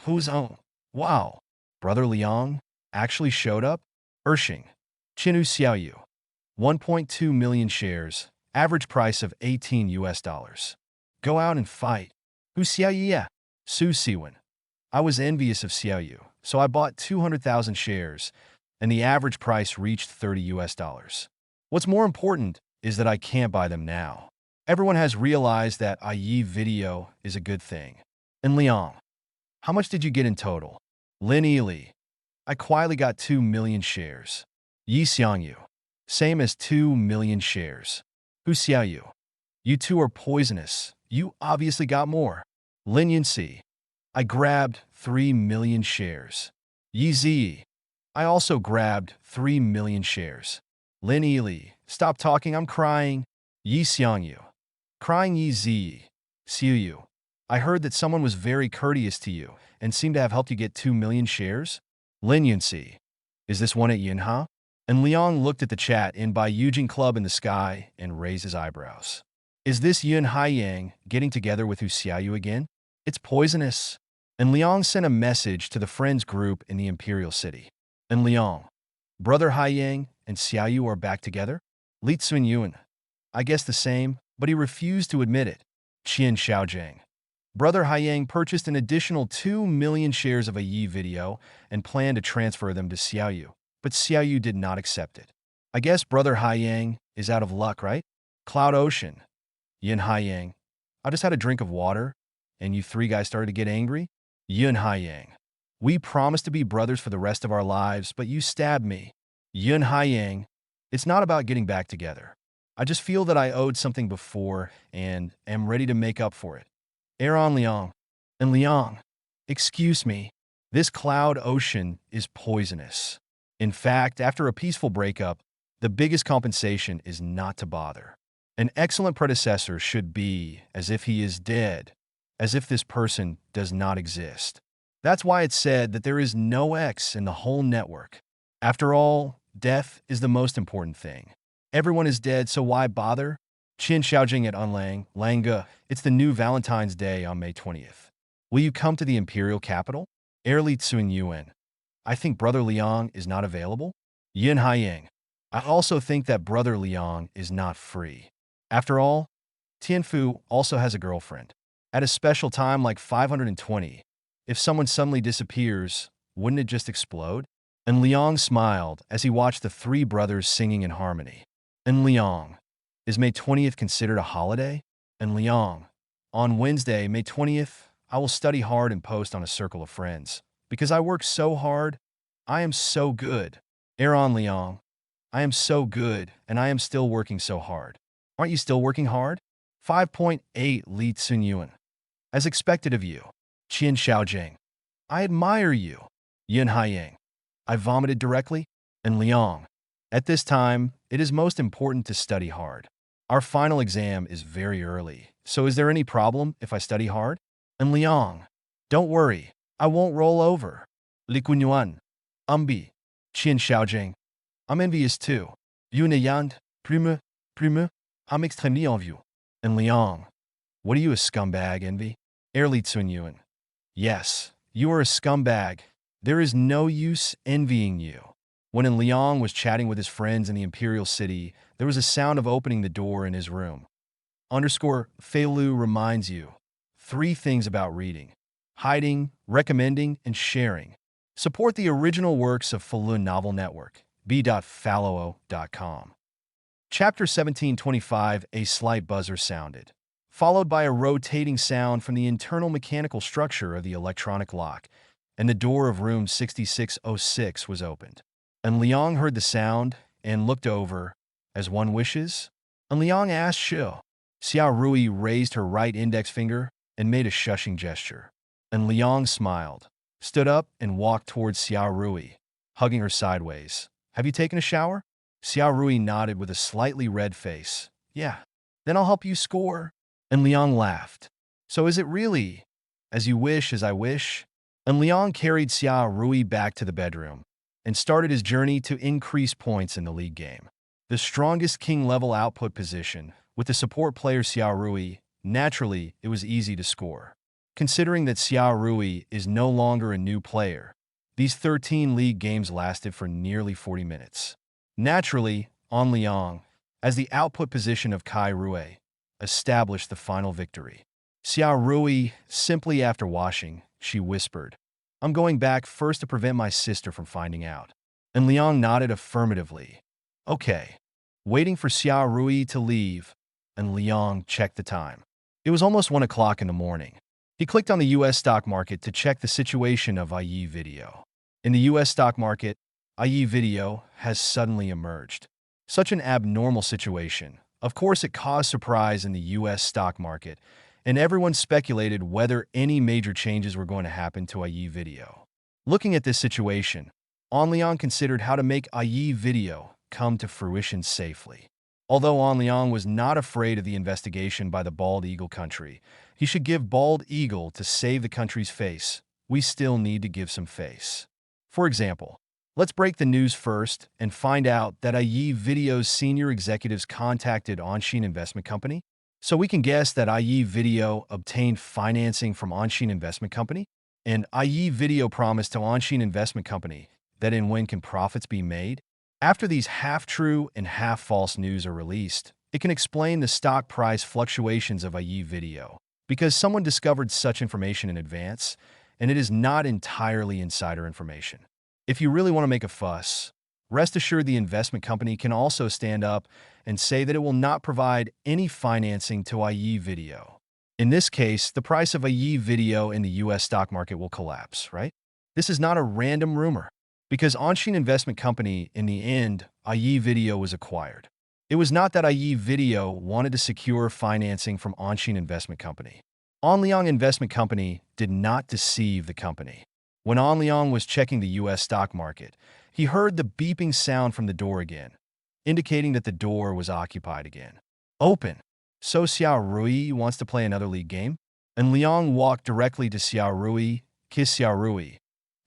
Who's on? Wow. Brother Liang actually showed up? Ershing. Chinu Xiaoyu. 1.2 million shares. Average price of $18. Go out and fight. Hu Xiaoyu? Su Siwen. I was envious of Xiaoyu, so I bought 200,000 shares, and the average price reached $30. What's more important is that I can't buy them now. Everyone has realized that IE video is a good thing. And Liang, how much did you get in total? Lin Yili, I quietly got 2 million shares. Yi Xiangyu, same as 2 million shares. Hu Xiaoyu, you two are poisonous. You obviously got more. Lin Yinxi, I grabbed 3 million shares. Yi Ziyi, I also grabbed 3 million shares. Lin Yili, stop talking, I'm crying. Yi Xiangyu, crying. Yi Ziyi, Xiuyu, I heard that someone was very courteous to you and seemed to have helped you get 2 million shares. Lin Yunxi, is this one at Yinha? And Liang looked at the chat in by Eugene Club in the sky and raised his eyebrows. Is this Yun Haiyang getting together with Hu Xiaoyu again? It's poisonous. And Liang sent a message to the friends group in the Imperial City. And Liang, brother Haiyang and Xiaoyu are back together? Li Tsunyuan, I guess the same, but he refused to admit it. Qian Xiaojiang, brother Haiyang purchased an additional 2 million shares of a Yi video and planned to transfer them to Xiaoyu, but Xiaoyu did not accept it. I guess brother Haiyang is out of luck, right? Cloud Ocean, Yin Haiyang, I just had a drink of water, and you three guys started to get angry? Yun Haiyang, we promised to be brothers for the rest of our lives, but you stabbed me. Yun Haiyang, it's not about getting back together. I just feel that I owed something before and am ready to make up for it. An Liang, and Liang, excuse me, this Cloud Ocean is poisonous. In fact, after a peaceful breakup, the biggest compensation is not to bother. An excellent predecessor should be as if he is dead, as if this person does not exist. That's why it's said that there is no X in the whole network. After all, death is the most important thing. Everyone is dead, so why bother? Qin Xiaojing at Unlang, Manga, it's the new Valentine's Day on May 20th. Will you come to the imperial capital? Li Tsung Yuan, I think brother Liang is not available. Yin Haiyang, I also think that brother Liang is not free. After all, Tianfu also has a girlfriend. At a special time like 520, if someone suddenly disappears, wouldn't it just explode? And Liang smiled as he watched the three brothers singing in harmony. And Liang, is May 20th considered a holiday? And Liang, on Wednesday, May 20th, I will study hard and post on a circle of friends. Because I work so hard, I am so good. An Liang, I am so good, and I am still working so hard. Aren't you still working hard? 5.8 Li Tsunyuan. As expected of you. Qin Xiaojing, I admire you. Yin Haiyang, I vomited directly. And Liang, at this time, it is most important to study hard. Our final exam is very early, so is there any problem if I study hard? And Liang, don't worry, I won't roll over. Li Kunyuan, Qin Xiaojing, I'm envious too. Yun Yand, Prime, I'm extrêmement envieux. And Liang, what are you, a scumbag, envy? Li Tsunyuan, yes, you are a scumbag. There is no use envying you. When Liang was chatting with his friends in the Imperial City, there was a sound of opening the door in his room. Feilu reminds you 3 things about reading: hiding, recommending, and sharing. Support the original works of Falun Novel Network, b.faloo.com. Chapter 1725. A slight buzzer sounded, followed by a rotating sound from the internal mechanical structure of the electronic lock, and the door of room 6606 was opened. And Liang heard the sound and looked over, as one wishes. And Liang asked Xiao. Xiao Rui raised her right index finger and made a shushing gesture. And Liang smiled, stood up, and walked towards Xiao Rui, hugging her sideways. Have you taken a shower? Xiao Rui nodded with a slightly red face. Yeah. Then I'll help you score. And Liang laughed. So is it really? As you wish, as I wish. And Liang carried Xiao Rui back to the bedroom and started his journey to increase points in the league game. The strongest king-level output position, with the support player Xiao Rui, naturally, it was easy to score. Considering that Xiao Rui is no longer a new player, these 13 league games lasted for nearly 40 minutes. Naturally, An Liang, as the output position of Kai Rui, established the final victory. Xiao Rui, simply after washing, she whispered, I'm going back first to prevent my sister from finding out. And Liang nodded affirmatively. Okay. Waiting for Xiao Rui to leave, and Liang checked the time. It was almost 1 o'clock in the morning. He clicked on the U.S. stock market to check the situation of IE Video. In the U.S. stock market, IE Video has suddenly emerged. Such an abnormal situation. Of course, it caused surprise in the U.S. stock market, and everyone speculated whether any major changes were going to happen to IE Video. Looking at this situation, An Liang considered how to make IE Video come to fruition safely. Although An Liang was not afraid of the investigation by the Bald Eagle country, he should give Bald Eagle to save the country's face. We still need to give some face. For example, let's break the news first and find out that IE Video's senior executives contacted Anshin Investment Company. So we can guess that IE Video obtained financing from Anshin Investment Company, and IE Video promised to Anshin Investment Company that in when can profits be made. After these half-true and half-false news are released, it can explain the stock price fluctuations of IE Video, because someone discovered such information in advance, and it is not entirely insider information. If you really want to make a fuss, rest assured the investment company can also stand up and say that it will not provide any financing to IE Video. In this case, the price of IE Video in the U.S. stock market will collapse, right? This is not a random rumor, because Anshin Investment Company, in the end, IE Video was acquired. It was not that IE Video wanted to secure financing from Anshin Investment Company. An Liang Investment Company did not deceive the company. When An Liang was checking the U.S. stock market, he heard the beeping sound from the door again, indicating that the door was occupied again. Open. So Xiao Rui wants to play another league game? And Liang walked directly to Xiao Rui, kissed Xiao Rui,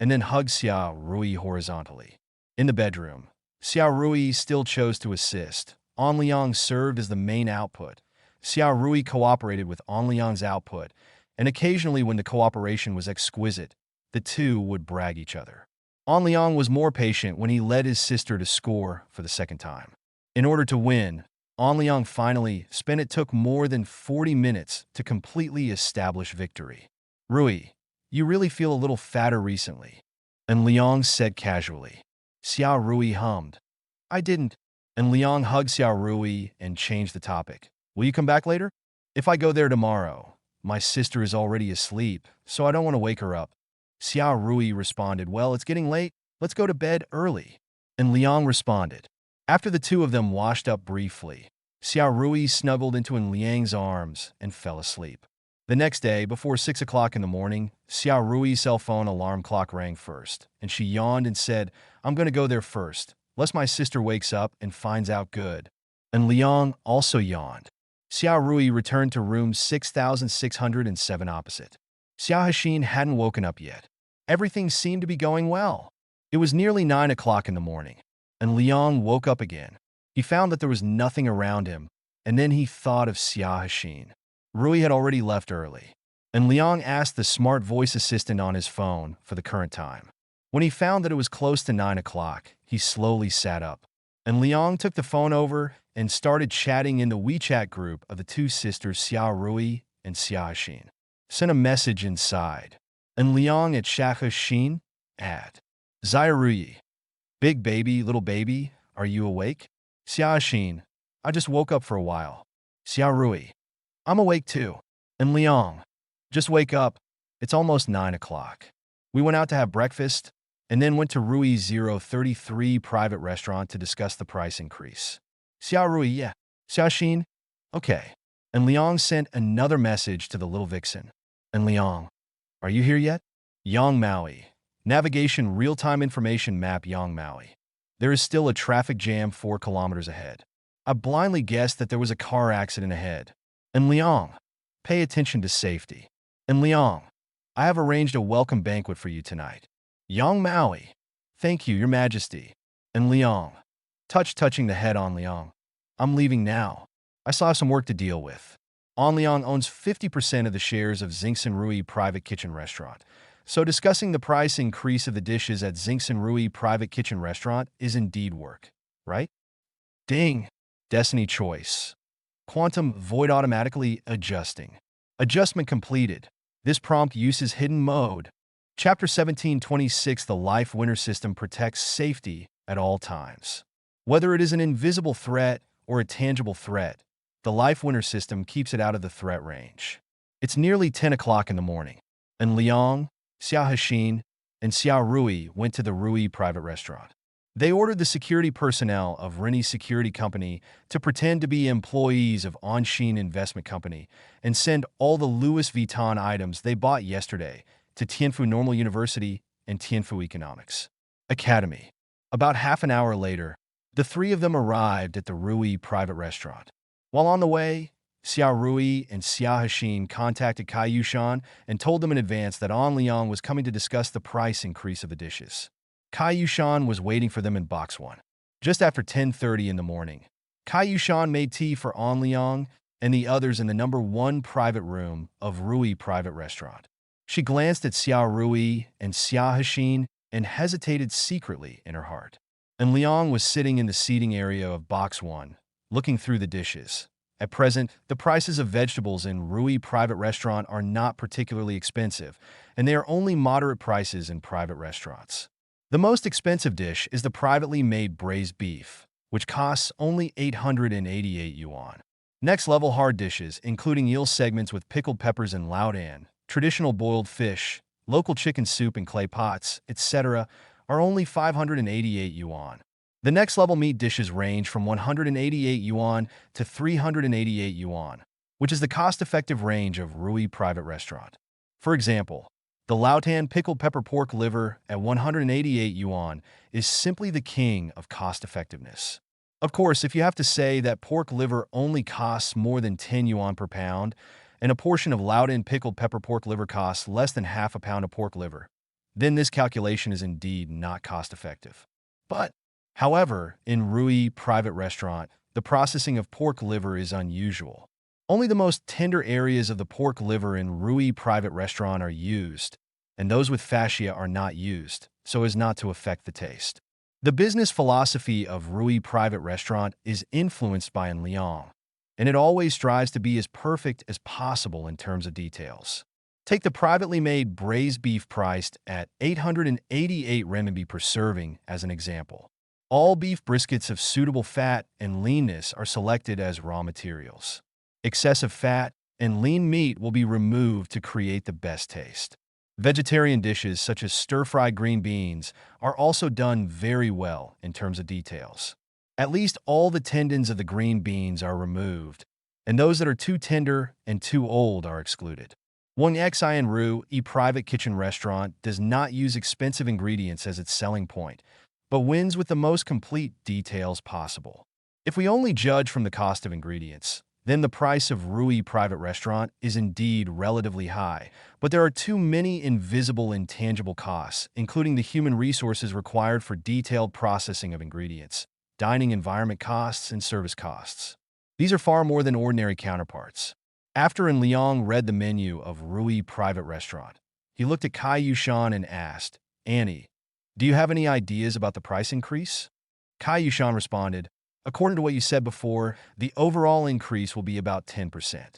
and then hugged Xiao Rui horizontally. In the bedroom, Xiao Rui still chose to assist. An Liang served as the main output. Xiao Rui cooperated with An Liang's output, and occasionally when the cooperation was exquisite, the two would brag each other. An Liang was more patient when he led his sister to score for the second time. In order to win, An Liang finally spent it took more than 40 minutes to completely establish victory. Rui, you really feel a little fatter recently. And Liang said casually. Xiao Rui hummed. I didn't. And Liang hugged Xiao Rui and changed the topic. Will you come back later? If I go there tomorrow, my sister is already asleep, so I don't want to wake her up. Xiao Rui responded, well, it's getting late. Let's go to bed early. And Liang responded. After the two of them washed up briefly, Xiao Rui snuggled into Liang's arms and fell asleep. The next day, before 6 o'clock in the morning, Xiao Rui's cell phone alarm clock rang first, and she yawned and said, I'm going to go there first, lest my sister wakes up and finds out good. And Liang also yawned. Xiao Rui returned to room 6607 opposite. Xiao Hashin hadn't woken up yet. Everything seemed to be going well. It was nearly 9 o'clock in the morning, and Liang woke up again. He found that there was nothing around him, and then he thought of Xiao Hashin. Rui had already left early, and Liang asked the smart voice assistant on his phone for the current time. When he found that it was close to 9 o'clock, he slowly sat up. And Liang took the phone over and started chatting in the WeChat group of the two sisters Xia Rui and Xia Xin. Sent a message inside. And Liang at Xia Xin at Xia Rui. Big baby, little baby, are you awake? Xia Xin, I just woke up for a while. Xia Rui, I'm awake too. And Liang, just wake up. It's almost 9 o'clock. We went out to have breakfast and then went to Rui 033 private restaurant to discuss the price increase. Xia Rui, yeah. Xia Xin, okay. And Liang sent another message to the little vixen. And Liang, are you here yet? Yang Maui. Navigation real-time information map Yang Maui. There is still a traffic jam 4 kilometers ahead. I blindly guessed that there was a car accident ahead. And Liang, pay attention to safety. And Liang, I have arranged a welcome banquet for you tonight. Yang Maui, thank you, Your Majesty. And Liang, touching the head on Liang. I'm leaving now. I still have some work to deal with. On Liang owns 50% of the shares of Xingxin Rui Private Kitchen Restaurant. So discussing the price increase of the dishes at Xingxin Rui Private Kitchen Restaurant is indeed work, right? Ding. Destiny choice. Quantum void automatically adjusting. Adjustment completed. This prompt uses hidden mode. Chapter 1726 The Life Winner System protects safety at all times. Whether it is an invisible threat or a tangible threat, the Life Winner System keeps it out of the threat range. It's nearly 10 o'clock in the morning, and Liang, Xia Xin, and Xia Rui went to the Rui private restaurant. They ordered the security personnel of Rennie's security company to pretend to be employees of Anshin Investment Company and send all the Louis Vuitton items they bought yesterday to Tianfu Normal University and Tianfu Economics Academy. About half an hour later, the three of them arrived at the Rui private restaurant. While on the way, Xia Rui and Xia Xin contacted Kai Yushan and told them in advance that An Liang was coming to discuss the price increase of the dishes. Kai Yushan was waiting for them in Box 1. Just after 10:30 in the morning, Kai Yushan made tea for An Liang and the others in the number 1 private room of Rui private restaurant. She glanced at Xia Rui and Xia Xin and hesitated secretly in her heart. And Liang was sitting in the seating area of Box 1, looking through the dishes. At present, the prices of vegetables in Rui private restaurant are not particularly expensive, and they are only moderate prices in private restaurants. The most expensive dish is the privately made braised beef, which costs only 888 yuan. Next-level hard dishes, including eel segments with pickled peppers and laudan, traditional boiled fish, local chicken soup in clay pots, etc., are only 588 yuan. The next-level meat dishes range from 188 yuan to 388 yuan, which is the cost-effective range of Rui private restaurant. For example, the Lautan pickled pepper pork liver at 188 yuan is simply the king of cost-effectiveness. Of course, if you have to say that pork liver only costs more than 10 yuan per pound, and a portion of Lautan pickled pepper pork liver costs less than half a pound of pork liver, then this calculation is indeed not cost-effective. But, however, in Rui private restaurant, the processing of pork liver is unusual. Only the most tender areas of the pork liver in Rui private restaurant are used, and those with fascia are not used, so as not to affect the taste. The business philosophy of Rui private restaurant is influenced by An Liang, and it always strives to be as perfect as possible in terms of details. Take the privately made braised beef priced at 888 renminbi per serving as an example. All beef briskets of suitable fat and leanness are selected as raw materials. Excessive fat and lean meat will be removed to create the best taste. Vegetarian dishes such as stir-fried green beans are also done very well in terms of details. At least all the tendons of the green beans are removed, and those that are too tender and too old are excluded. Wang Xian Ru, a private kitchen restaurant, does not use expensive ingredients as its selling point, but wins with the most complete details possible. If we only judge from the cost of ingredients, then the price of Rui private restaurant is indeed relatively high, but there are too many invisible intangible costs, including the human resources required for detailed processing of ingredients, dining environment costs, and service costs. These are far more than ordinary counterparts. After An Liang read the menu of Rui private restaurant, he looked at Kai Yushan and asked, "Annie, Do you have any ideas about the price increase? Kai Yushan responded, according to what you said before, the overall increase will be about 10%.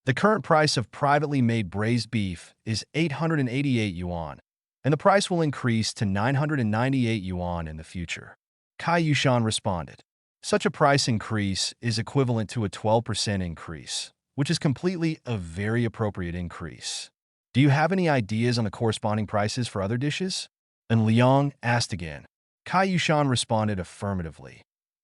The current price of privately made braised beef is 888 yuan, and the price will increase to 998 yuan in the future. Kai Yushan responded, such a price increase is equivalent to a 12% increase, which is completely a very appropriate increase. Do you have any ideas on the corresponding prices for other dishes? And Liang asked again. Kai Yushan responded affirmatively.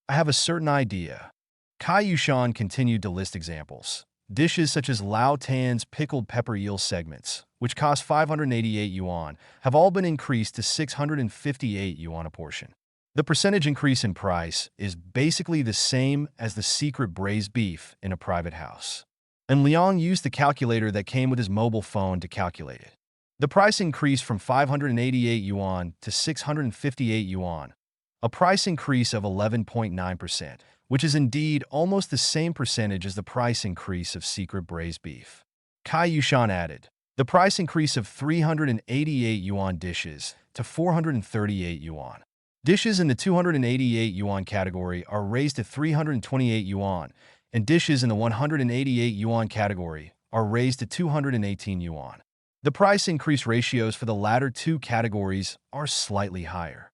I have a certain idea. Kai Yushan continued to list examples. Dishes such as Lao Tan's pickled pepper eel segments, which cost 588 yuan, have all been increased to 658 yuan a portion. The percentage increase in price is basically the same as the secret braised beef in a private house. And Liang used the calculator that came with his mobile phone to calculate it. The price increased from 588 yuan to 658 yuan, a price increase of 11.9%, which is indeed almost the same percentage as the price increase of secret braised beef. Kai Yushan added, the price increase of 388 yuan dishes to 438 yuan. Dishes in the 288 yuan category are raised to 328 yuan, and dishes in the 188 yuan category are raised to 218 yuan. The price increase ratios for the latter two categories are slightly higher.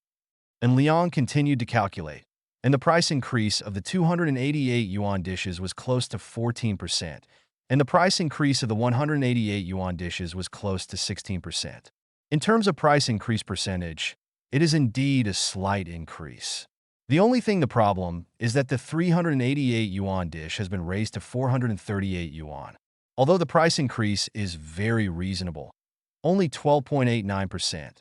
And Liang continued to calculate, and the price increase of the 288 yuan dishes was close to 14%, and the price increase of the 188 yuan dishes was close to 16%. In terms of price increase percentage, it is indeed a slight increase. The only thing the problem is that the 388 yuan dish has been raised to 438 yuan. Although the price increase is very reasonable, only 12.89%,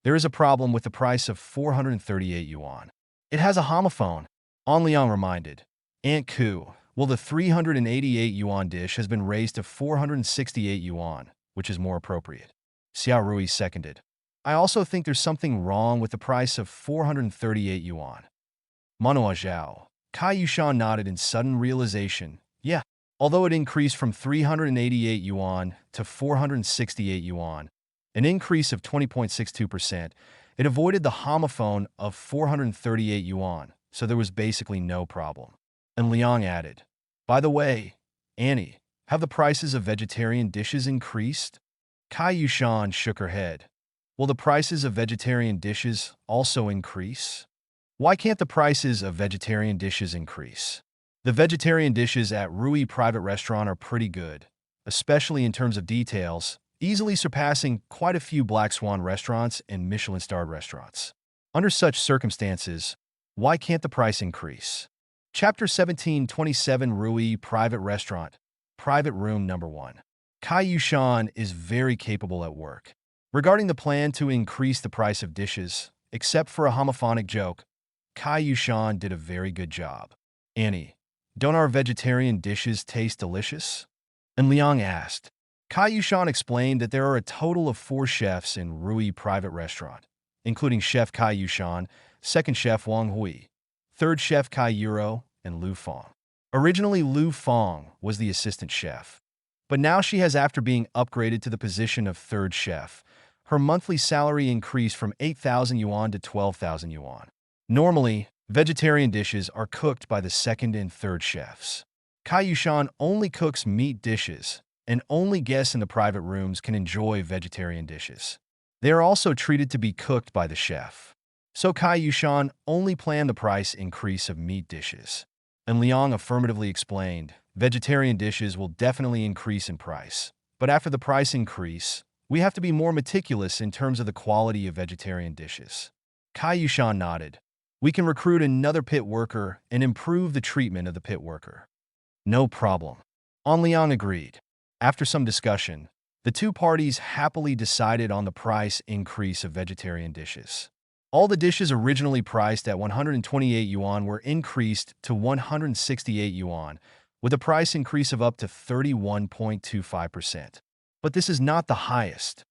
there is a problem with the price of 438 yuan. It has a homophone, An Liang reminded. Aunt Ku, well, the 388 yuan dish has been raised to 468 yuan, which is more appropriate. Xiao Rui seconded. I also think there's something wrong with the price of 438 yuan. Manhwa Zhao. Kai Yushan nodded in sudden realization. Yeah, although it increased from 388 yuan to 468 yuan, an increase of 20.62%, it avoided the homophone of 438 yuan, so there was basically no problem. And Liang added, by the way, Annie, have the prices of vegetarian dishes increased? Kai Yushan shook her head. Will the prices of vegetarian dishes also increase? Why can't the prices of vegetarian dishes increase? The vegetarian dishes at Rui Private Restaurant are pretty good, especially in terms of details, easily surpassing quite a few Black Swan restaurants and Michelin-starred restaurants. Under such circumstances, why can't the price increase? Chapter 1727 Rui Private Restaurant, Private Room Number 1. Kai Yushan is very capable at work. Regarding the plan to increase the price of dishes, except for a homophonic joke, Kai Yushan did a very good job. Annie, don't our vegetarian dishes taste delicious? And Liang asked. Kai Yushan explained that there are a total of 4 chefs in Rui Private Restaurant, including Chef Kai Yushan, second chef Wang Hui, third chef Kai Yuro, and Lu Fong. Originally, Lu Fong was the assistant chef, but now she has, after being upgraded to the position of third chef, her monthly salary increased from 8,000 yuan to 12,000 yuan. Normally, vegetarian dishes are cooked by the second and third chefs. Kai Yushan only cooks meat dishes, and only guests in the private rooms can enjoy vegetarian dishes. They are also treated to be cooked by the chef. So Kai Yushan only planned the price increase of meat dishes. And Liang affirmatively explained, vegetarian dishes will definitely increase in price. But after the price increase, we have to be more meticulous in terms of the quality of vegetarian dishes. Kai Yushan nodded. We can recruit another pit worker and improve the treatment of the pit worker. No problem. An Liang agreed. After some discussion, the two parties happily decided on the price increase of vegetarian dishes. All the dishes originally priced at 128 yuan were increased to 168 yuan, with a price increase of up to 31.25%. But this is not the highest.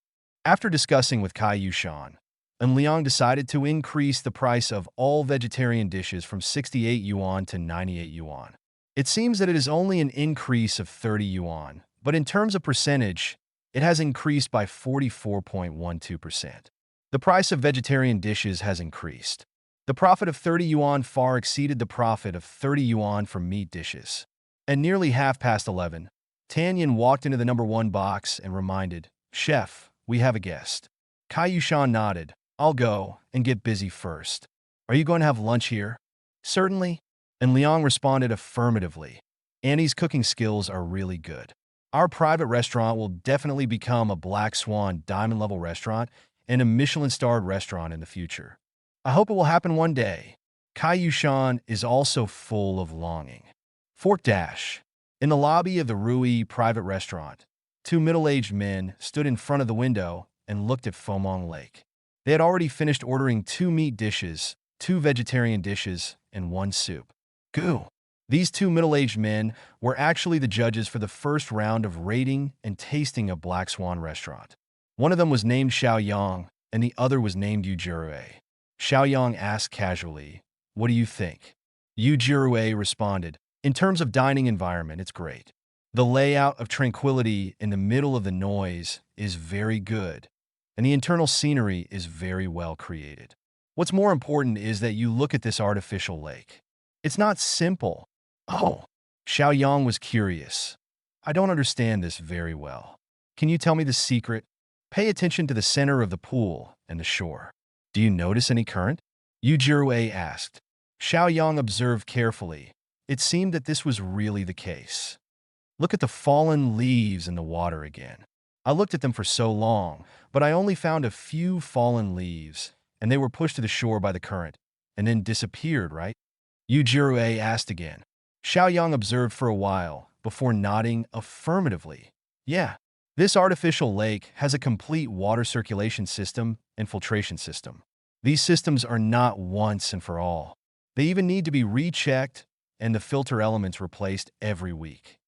After discussing with Kai Yushan, An Liang decided to increase the price of all vegetarian dishes from 68 yuan to 98 yuan. It seems that it is only an increase of 30 yuan, but in terms of percentage, it has increased by 44.12%. The price of vegetarian dishes has increased. The profit of 30 yuan far exceeded the profit of 30 yuan for meat dishes. At nearly 11:30, Tanyan walked into the number 1 box and reminded, "Chef, we have a guest." Kai Yushan nodded. "I'll go and get busy first. Are you going to have lunch here?" "Certainly." And Liang responded affirmatively. "Annie's cooking skills are really good. Our private restaurant will definitely become a Black Swan diamond-level restaurant and a Michelin-starred restaurant in the future. I hope it will happen one day." Kai Yushan is also full of longing. Fork dash. In the lobby of the Rui private restaurant, 2 middle-aged men stood in front of the window and looked at Fomong Lake. They had already finished ordering 2 meat dishes, 2 vegetarian dishes, and 1 soup. Goo! These 2 middle-aged men were actually the judges for the first round of rating and tasting of Black Swan restaurant. One of them was named Xiaoyang, and the other was named Yu Jirue. Xiaoyang asked casually, "What do you think?" Yu Jirue responded, "In terms of dining environment, it's great. The layout of tranquility in the middle of the noise is very good, and the internal scenery is very well created. What's more important is that you look at this artificial lake. It's not simple." "Oh." Xiaoyang was curious. "I don't understand this very well. Can you tell me the secret?" "Pay attention to the center of the pool and the shore. Do you notice any current?" Yu Jirue asked. Xiaoyang observed carefully. It seemed that this was really the case. "Look at the fallen leaves in the water again. I looked at them for so long, but I only found a few fallen leaves, and they were pushed to the shore by the current, and then disappeared, right?" Yu Jirue asked again. Xiaoyang observed for a while, before nodding affirmatively. "Yeah. This artificial lake has a complete water circulation system and filtration system. These systems are not once and for all. They even need to be rechecked and the filter elements replaced every week."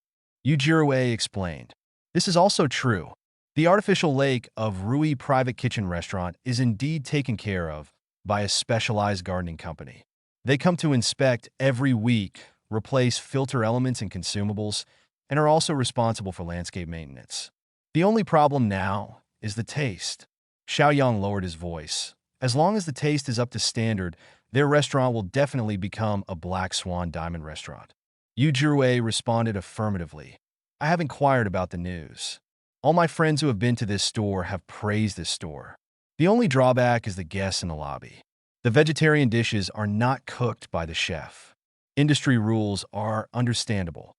Yu Jirue explained. "This is also true. The artificial lake of Rui Private Kitchen Restaurant is indeed taken care of by a specialized gardening company. They come to inspect every week, replace filter elements and consumables, and are also responsible for landscape maintenance. The only problem now is the taste." Xiaoyang lowered his voice. "As long as the taste is up to standard, their restaurant will definitely become a Black Swan diamond restaurant." Yu Jirue responded affirmatively. "I have inquired about the news. All my friends who have been to this store have praised this store. The only drawback is the guests in the lobby. The vegetarian dishes are not cooked by the chef. Industry rules are understandable.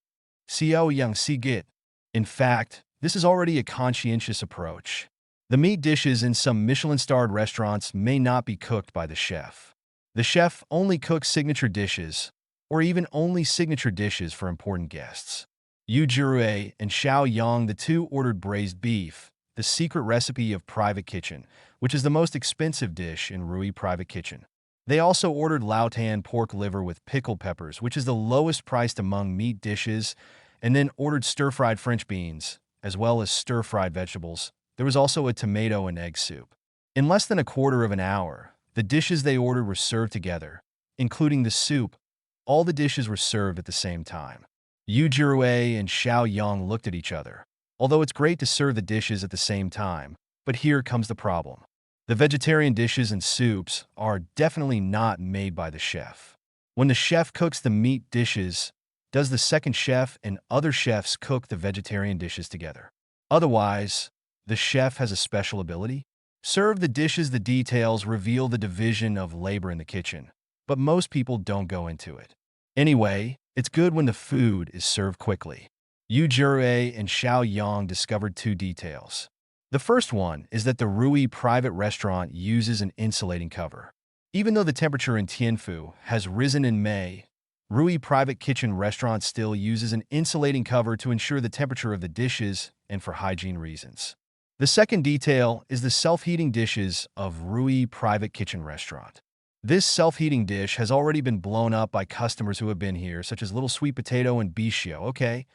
Xiao Yang Si Git. In fact, this is already a conscientious approach. The meat dishes in some Michelin-starred restaurants may not be cooked by the chef. The chef only cooks signature dishes, or even only signature dishes for important guests." Yu Jirue and Xiaoyang, the two, ordered braised beef, the secret recipe of Private Kitchen, which is the most expensive dish in Rui Private Kitchen. They also ordered lautan pork liver with pickled peppers, which is the lowest priced among meat dishes, and then ordered stir-fried French beans, as well as stir-fried vegetables. There was also a tomato and egg soup. In less than a quarter of an hour, the dishes they ordered were served together, including the soup. All the dishes were served at the same time. Yu Jirue and Xiaoyang looked at each other. Although it's great to serve the dishes at the same time, but here comes the problem. The vegetarian dishes and soups are definitely not made by the chef. When the chef cooks the meat dishes, does the second chef and other chefs cook the vegetarian dishes together? Otherwise, the chef has a special ability? Serve the dishes. The details reveal the division of labor in the kitchen, but most people don't go into it. Anyway, it's good when the food is served quickly. Yu Jirue and Xiaoyang discovered 2 details. The first one is that the Rui private restaurant uses an insulating cover. Even though the temperature in Tianfu has risen in May, Rui Private Kitchen Restaurant still uses an insulating cover to ensure the temperature of the dishes and for hygiene reasons. The second detail is the self-heating dishes of Rui Private Kitchen Restaurant. This self-heating dish has already been blown up by customers who have been here, such as Little Sweet Potato and Bishio. Okay.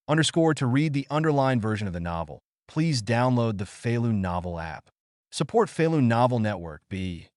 To read the underlined version of the novel, please download the Falun Novel app. Support Falun Novel Network. B.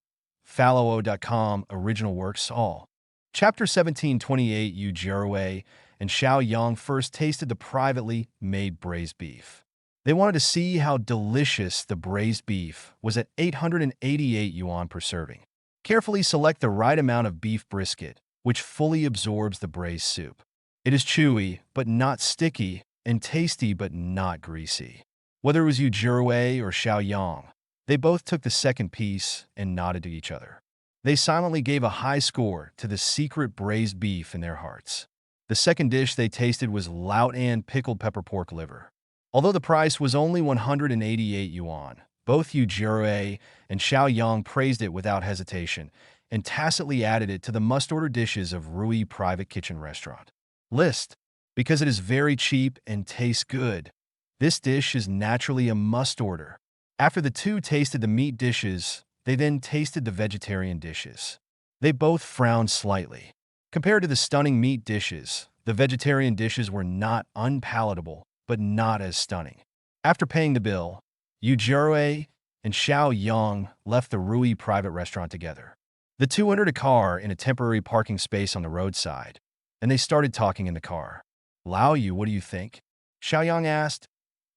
Falluo.com. Original Works. All. Chapter 1728. Yu Jirue and Xiaoyang first tasted the privately made braised beef. They wanted to see how delicious the braised beef was at 888 yuan per serving. Carefully select the right amount of beef brisket, which fully absorbs the braised soup. It is chewy, but not sticky, and tasty, but not greasy. Whether it was Yu Jirue or Xiaoyang, they both took the second piece and nodded to each other. They silently gave a high score to the secret braised beef in their hearts. The second dish they tasted was Laotan pickled pepper pork liver. Although the price was only 188 yuan, both Yu Jirue and Xiaoyang praised it without hesitation and tacitly added it to the must-order dishes of Rui Private Kitchen Restaurant list. Because it is very cheap and tastes good, this dish is naturally a must-order. After the two tasted the meat dishes, they then tasted the vegetarian dishes. They both frowned slightly. Compared to the stunning meat dishes, the vegetarian dishes were not unpalatable, but not as stunning. After paying the bill, Yu Jirue and Xiao Yang left the Rui private restaurant together. The two entered a car in a temporary parking space on the roadside, and they started talking in the car. Lao Yu, what do you think? Xiaoyang asked.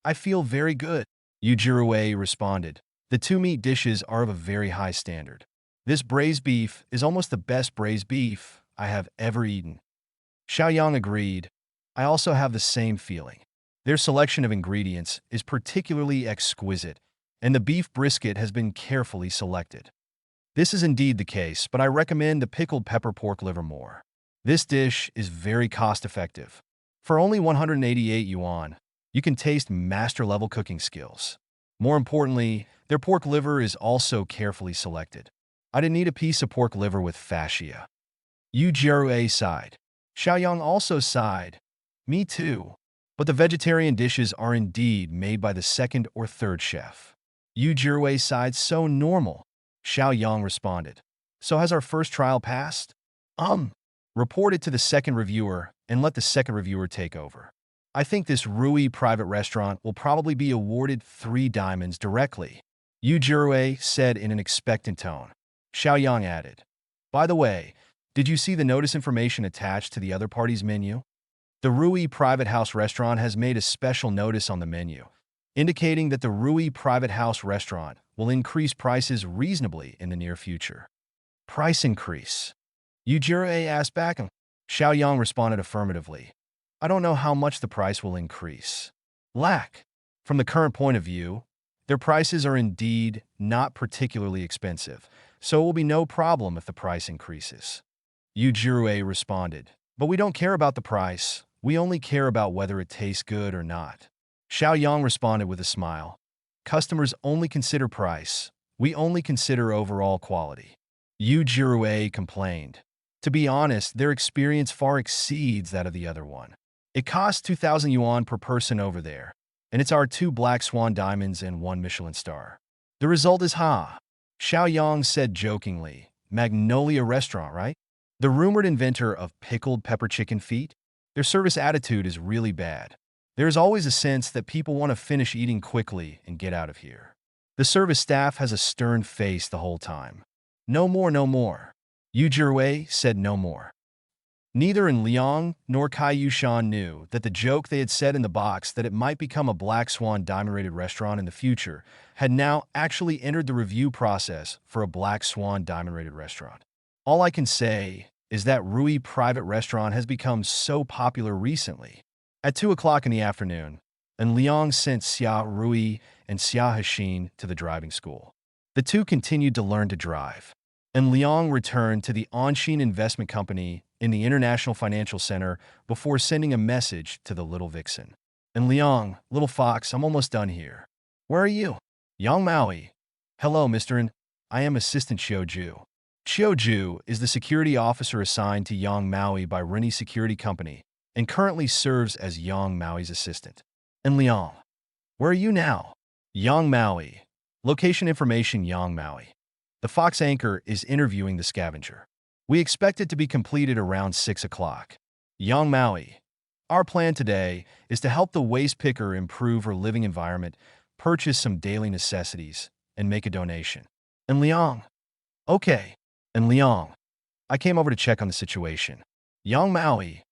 I feel very good, Yu Jirue responded. The two meat dishes are of a very high standard. This braised beef is almost the best braised beef I have ever eaten. Xiaoyang agreed. I also have the same feeling. Their selection of ingredients is particularly exquisite, and the beef brisket has been carefully selected. This is indeed the case, but I recommend the pickled pepper pork liver more. This dish is very cost-effective. For only 188 yuan, you can taste master-level cooking skills. More importantly, their pork liver is also carefully selected. I didn't need a piece of pork liver with fascia. Yu Jirue sighed. Xiaoyang also sighed. Me too. But the vegetarian dishes are indeed made by the second or third chef. Yu Jirue sighed. So normal. Xiaoyang responded. So has our first trial passed? Report it to the second reviewer and let the second reviewer take over. I think this Rui private restaurant will probably be awarded 3 diamonds directly, Yu Jirue said in an expectant tone. Xiaoyang added. By the way, did you see the notice information attached to the other party's menu? The Rui Private House Restaurant has made a special notice on the menu, indicating that the Rui Private House Restaurant will increase prices reasonably in the near future. Price increase? Yu Jirue asked back. Xiaoyang responded affirmatively. I don't know how much the price will increase. From the current point of view, their prices are indeed not particularly expensive, so it will be no problem if the price increases. Yu Jirue responded. But we don't care about the price. We only care about whether it tastes good or not. Xiaoyang responded with a smile. Customers only consider price. We only consider overall quality. Yu Jirue complained. To be honest, their experience far exceeds that of the other one. It costs 2,000 yuan per person over there, and it's our 2 Black Swan diamonds and 1 Michelin star. The result is Xiaoyang said jokingly. Magnolia Restaurant, right? The rumored inventor of pickled pepper chicken feet? Their service attitude is really bad. There is always a sense that people want to finish eating quickly and get out of here. The service staff has a stern face the whole time. No more, no more. Yu Jirue said no more. Neither in Liang nor Kai Yushan knew that the joke they had said in the box that it might become a Black Swan diamond-rated restaurant in the future had now actually entered the review process for a Black Swan diamond-rated restaurant. All I can say is that Rui Private Restaurant has become so popular recently. At 2 o'clock in the afternoon, and Liang sent Xia Rui and Xia Hexin to the driving school. The two continued to learn to drive, and Liang returned to the Anshin Investment Company in the International Financial Center before sending a message to the little vixen. And Liang, little fox, I'm almost done here. Where are you? Yang Maui. Hello, Mr. N. I am Assistant Xiuju. Xiuju is the security officer assigned to Yang Maui by Rini Security Company and currently serves as Yang Maui's assistant. And Liang, where are you now? Yang Maui. Location information Yang Maui. The Fox anchor is interviewing the scavenger. We expect it to be completed around 6 o'clock. Yang Maui. Our plan today is to help the waste picker improve her living environment, purchase some daily necessities, and make a donation. And Liang. Okay. And Liang. I came over to check on the situation. Yang Maui.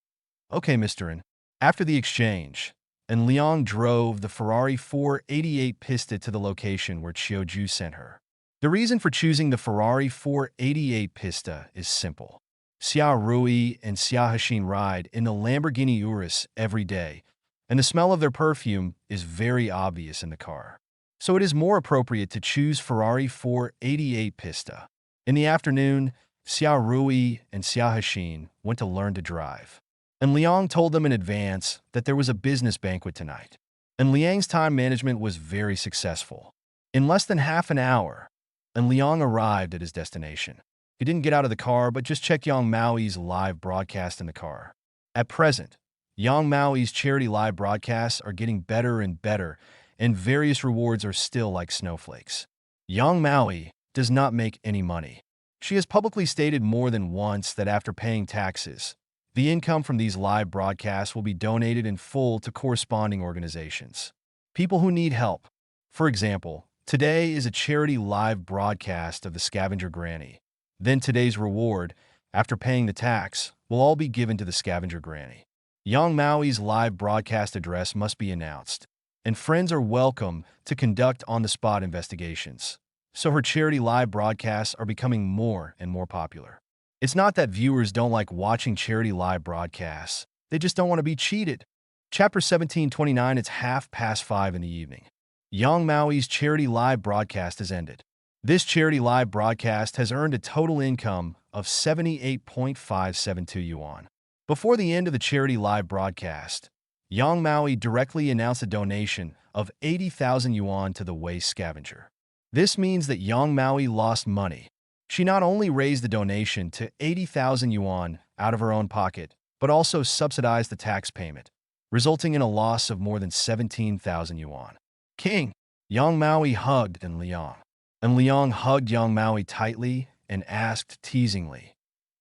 Okay, Mr. N. After the exchange, and Liang drove the Ferrari 488 Pista to the location where Qiuju sent her. The reason for choosing the Ferrari 488 Pista is simple. Xia Rui and Xia Hexin ride in the Lamborghini Urus every day, and the smell of their perfume is very obvious in the car. So it is more appropriate to choose Ferrari 488 Pista. In the afternoon, Xia Rui and Xia Hexin went to learn to drive. And Liang told them in advance that there was a business banquet tonight. And Liang's time management was very successful. In less than half an hour, and Liang arrived at his destination. He didn't get out of the car, but just checked Yang Maoi's live broadcast in the car. At present, Yang Maoi's charity live broadcasts are getting better and better, and various rewards are still like snowflakes. Yang Maoi does not make any money. She has publicly stated more than once that after paying taxes, the income from these live broadcasts will be donated in full to corresponding organizations. People who need help. For example, today is a charity live broadcast of the Scavenger Granny. Then today's reward, after paying the tax, will all be given to the Scavenger Granny. Yang Maoi's live broadcast address must be announced, and friends are welcome to conduct on-the-spot investigations. So her charity live broadcasts are becoming more and more popular. It's not that viewers don't like watching charity live broadcasts. They just don't want to be cheated. Chapter 1729, it's 5:30 in the evening. Yang Maoi's charity live broadcast has ended. This charity live broadcast has earned a total income of 78.572 yuan. Before the end of the charity live broadcast, Yang Maoi directly announced a donation of 80,000 yuan to the waste scavenger. This means that Yang Maoi lost money. She not only raised the donation to 80,000 yuan out of her own pocket, but also subsidized the tax payment, resulting in a loss of more than 17,000 yuan. King! Yang Maoi hugged and Liang hugged Yang Maoi tightly and asked teasingly,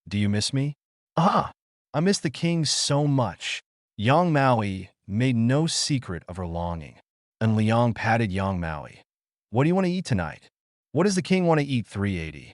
"Do you miss me?" "Ah, I miss the king so much." Yang Maoi made no secret of her longing, and Liang patted Yang Maoi. "What do you want to eat tonight?" "What does the king want to eat?" 380.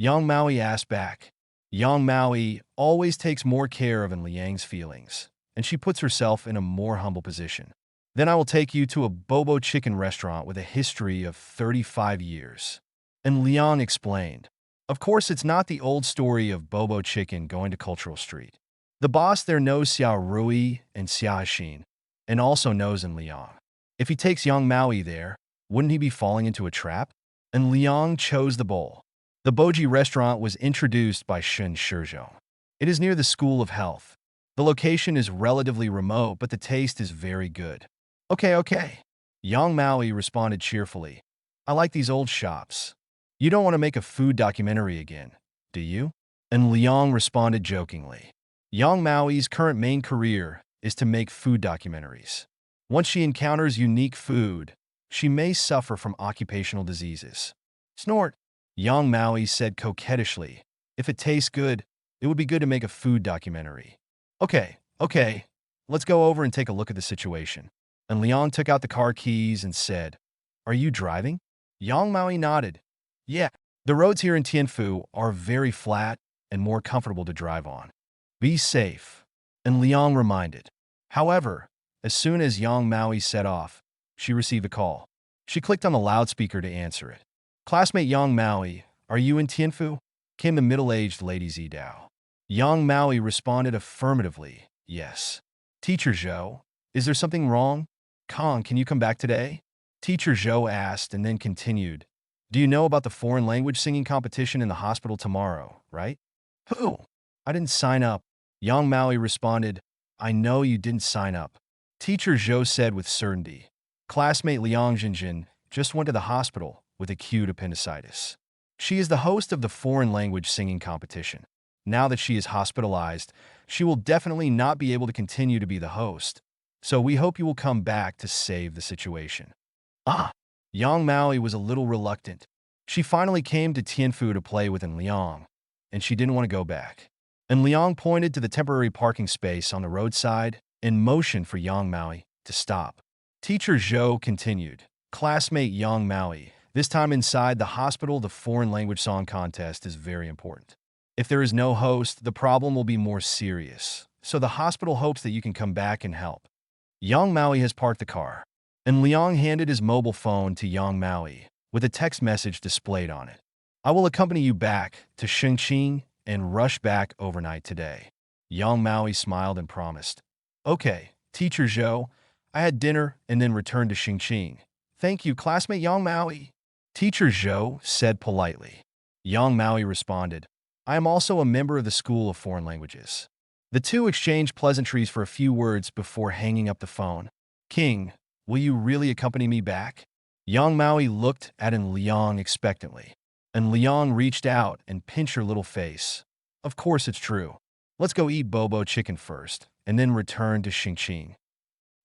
Yang Maoi asked back. Yang Maoi always takes more care of Liang's feelings, and she puts herself in a more humble position. "Then I will take you to a Bobo chicken restaurant with a history of 35 years. And Liang explained. Of course, it's not the old story of Bobo chicken going to Cultural Street. The boss there knows Xia Rui and Xia Hexin, and also knows Liang. If he takes Yang Maoi there, wouldn't he be falling into a trap? And Liang chose the bowl. The Boji restaurant was introduced by Shen Shizhou. It is near the School of Health. The location is relatively remote, but the taste is very good. Okay. Yang Maoi responded cheerfully. "I like these old shops. You don't want to make a food documentary again, do you?" And Liang responded jokingly. Yang Maoi's current main career is to make food documentaries. Once she encounters unique food, she may suffer from occupational diseases. Snort! Yang Maoi said coquettishly. "If it tastes good, it would be good to make a food documentary." Okay, let's go over and take a look at the situation." And Liang took out the car keys and said, "Are you driving?" Yang Maoi nodded. "Yeah, the roads here in Tianfu are very flat and more comfortable to drive on. Be safe." And Liang reminded. However, as soon as Yang Maoi set off, she received a call. She clicked on the loudspeaker to answer it. "Classmate Yang Maoi, are you in Tianfu?" came the middle-aged lady Zidao. Yang Maoi responded affirmatively, "Yes." "Teacher Zhou, is there something wrong? Kong, can you come back today?" Teacher Zhou asked and then continued, "Do you know about the foreign language singing competition in the hospital tomorrow, right?" "Who? I didn't sign up." Yang Maoi responded, "I know you didn't sign up." Teacher Zhou said with certainty. Classmate Liang Jinjin just went to the hospital with acute appendicitis. She is the host of the foreign language singing competition. Now that she is hospitalized, she will definitely not be able to continue to be the host. So we hope you will come back to save the situation. Ah! Yang Maoi was a little reluctant. She finally came to Tianfu to play with Liang, and she didn't want to go back. And Liang pointed to the temporary parking space on the roadside and motioned for Yang Maoi to stop. Teacher Zhou continued. Classmate Yang Maoi, this time inside the hospital, the foreign language song contest is very important. If there is no host, the problem will be more serious. So the hospital hopes that you can come back and help. Yang Maui has parked the car. And Liang handed his mobile phone to Yang Maui, with a text message displayed on it. I will accompany you back to Chongqing and rush back overnight today. Yang Maui smiled and promised. Okay, Teacher Zhou. I had dinner and then returned to Chongqing. Thank you, classmate Yang Maui. Teacher Zhou said politely. Yang Maui responded, I am also a member of the School of Foreign Languages. The two exchanged pleasantries for a few words before hanging up the phone. King, will you really accompany me back? Yang Maui looked at Liang expectantly, and Liang reached out and pinched her little face. Of course it's true. Let's go eat bobo chicken first, and then return to Chongqing.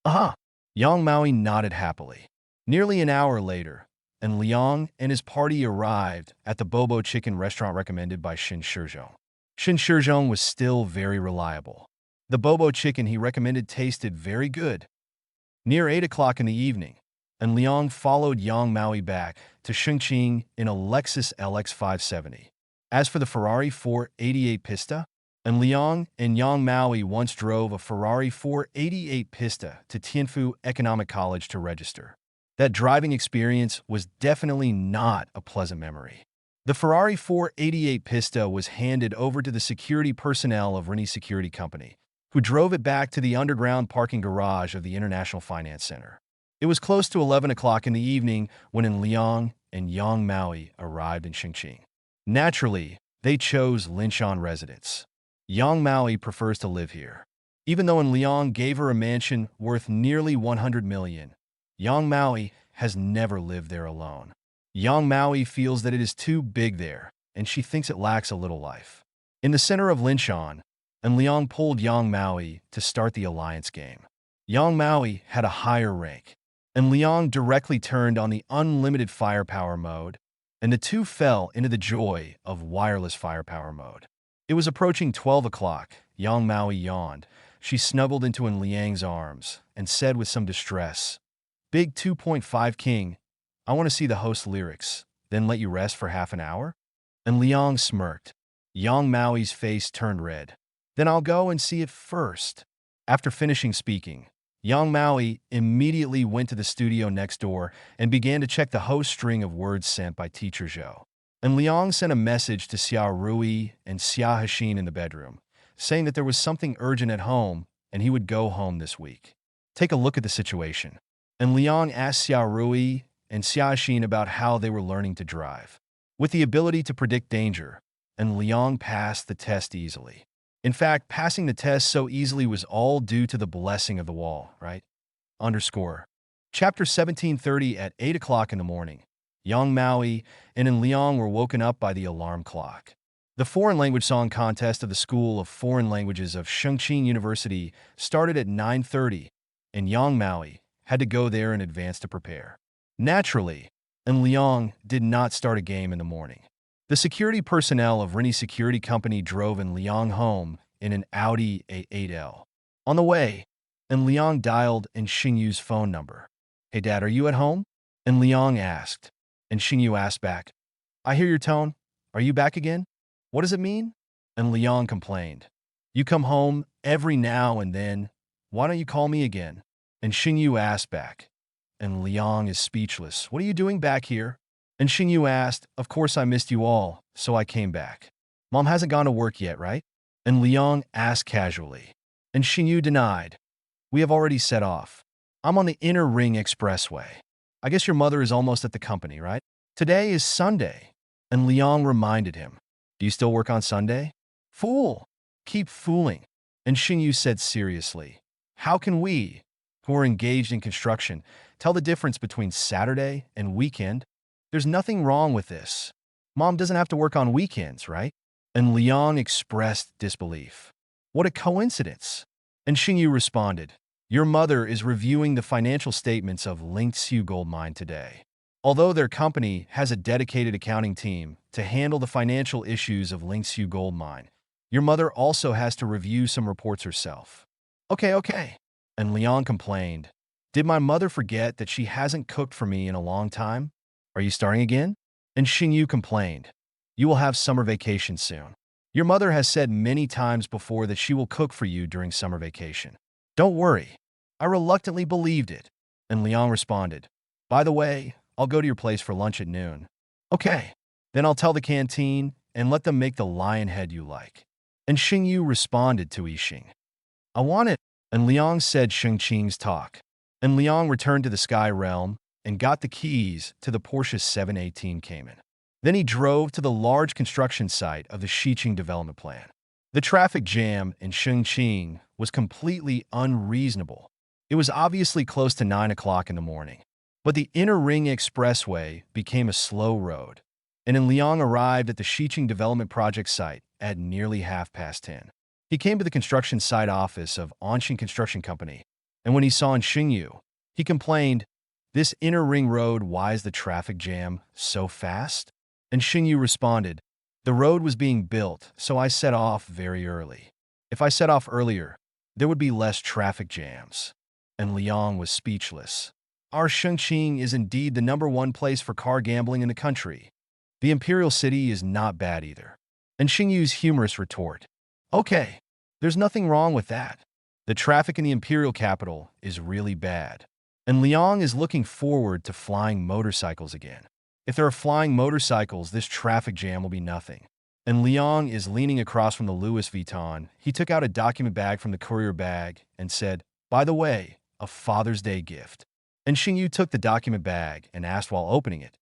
Aha! Yang Maui nodded happily. Nearly an hour later, and Liang and his party arrived at the bobo chicken restaurant recommended by Shin Shizhong. Shin Shizhong was still very reliable. The bobo chicken he recommended tasted very good. Near 8 o'clock in the evening, and Liang followed Yang Maui back to Chongqing in a Lexus LX 570. As for the Ferrari 488 Pista, and Liang and Yang Maui once drove a Ferrari 488 Pista to Tianfu Economic College to register. That driving experience was definitely not a pleasant memory. The Ferrari 488 Pista was handed over to the security personnel of Rini Security Company, who drove it back to the underground parking garage of the International Finance Center. It was close to 11 o'clock in the evening when Liang and Yang Maui arrived in Chongqing. Naturally, they chose Linshan residence. Yang Maui prefers to live here. Even though Liang gave her a mansion worth nearly 100 million, Yang Maui has never lived there alone. Yang Maui feels that it is too big there, and she thinks it lacks a little life. In the center of Linshan, and Liang pulled Yang Maui to start the alliance game. Yang Maui had a higher rank, and Liang directly turned on the unlimited firepower mode, and the two fell into the joy of wireless firepower mode. It was approaching 12 o'clock. Yang Maui yawned. She snuggled into Liang's arms and said with some distress, Big 2.5 King, I want to see the host lyrics, then let you rest for half an hour? And Liang smirked. Yang Maui's face turned red. Then I'll go and see it first. After finishing speaking, Yang Maui immediately went to the studio next door and began to check the host string of words sent by Teacher Zhou. And Liang sent a message to Xia Rui and Xia Hexin in the bedroom, saying that there was something urgent at home and he would go home this week. Take a look at the situation. And Liang asked Xia Rui and Xia Hexin about how they were learning to drive. With the ability to predict danger, and Liang passed the test easily. In fact, passing the test so easily was all due to the blessing of the wall, right? Underscore. Chapter 1730 at 8 o'clock in the morning. Yang Maui and Liang were woken up by the alarm clock. The foreign language song contest of the School of Foreign Languages of Chongqing University started at 9:30, and Yang Maui had to go there in advance to prepare. Naturally, and Liang did not start a game in the morning. The security personnel of Rini Security Company drove Liang home in an Audi A8L. On the way, and Liang dialed in Xingyu's phone number. Hey Dad, are you at home? And Liang asked. And Xingyu asked back, I hear your tone. Are you back again? What does it mean? And Liang complained. You come home every now and then. Why don't you call me again? And Xingyu asked back. And Liang is speechless. What are you doing back here? And Xingyu asked, Of course I missed you all, so I came back. Mom hasn't gone to work yet, right? And Liang asked casually. And Xingyu denied. We have already set off. I'm on the Inner Ring Expressway. I guess your mother is almost at the company, right? Today is Sunday. And Liang reminded him. Do you still work on Sunday? Fool! Keep fooling. And Xingyu said seriously. How can we, who are engaged in construction, tell the difference between Saturday and weekend? There's nothing wrong with this. Mom doesn't have to work on weekends, right? And Liang expressed disbelief. What a coincidence. And Xingyu responded, Your mother is reviewing the financial statements of Lingxiu Gold Mine today. Although their company has a dedicated accounting team to handle the financial issues of Lingxiu Gold Mine, your mother also has to review some reports herself. Okay. And Liang complained, Did my mother forget that she hasn't cooked for me in a long time? Are you starting again? And Xingyu complained, You will have summer vacation soon. Your mother has said many times before that she will cook for you during summer vacation. Don't worry. I reluctantly believed it. And Liang responded, by the way, I'll go to your place for lunch at noon. Okay, then I'll tell the canteen and let them make the lion head you like. And Xingyu responded to Yixing, I want it. And Liang said Shengqing's talk. And Liang returned to the Sky Realm and got the keys to the Porsche 718 Cayman. Then he drove to the large construction site of the Xiqing development plan. The traffic jam in Shengqing was completely unreasonable. It was obviously close to 9 o'clock in the morning. But the Inner Ring Expressway became a slow road, and Liang arrived at the Xiqing development project site at nearly 10:30. He came to the construction site office of Onxing Construction Company, and when he saw Xingyu, he complained, this Inner Ring Road, why is the traffic jam so fast? And Xingyu responded, the road was being built, so I set off very early. If I set off earlier, there would be less traffic jams. And Liang was speechless. Our Shengqing is indeed the #1 place for car gambling in the country. The Imperial City is not bad either. And Xingyu's humorous retort, okay, there's nothing wrong with that. The traffic in the Imperial capital is really bad. And Liang is looking forward to flying motorcycles again. If there are flying motorcycles, this traffic jam will be nothing. And Liang is leaning across from the Louis Vuitton. He took out a document bag from the courier bag and said, by the way, a Father's Day gift. And Xingyu took the document bag and asked while opening it,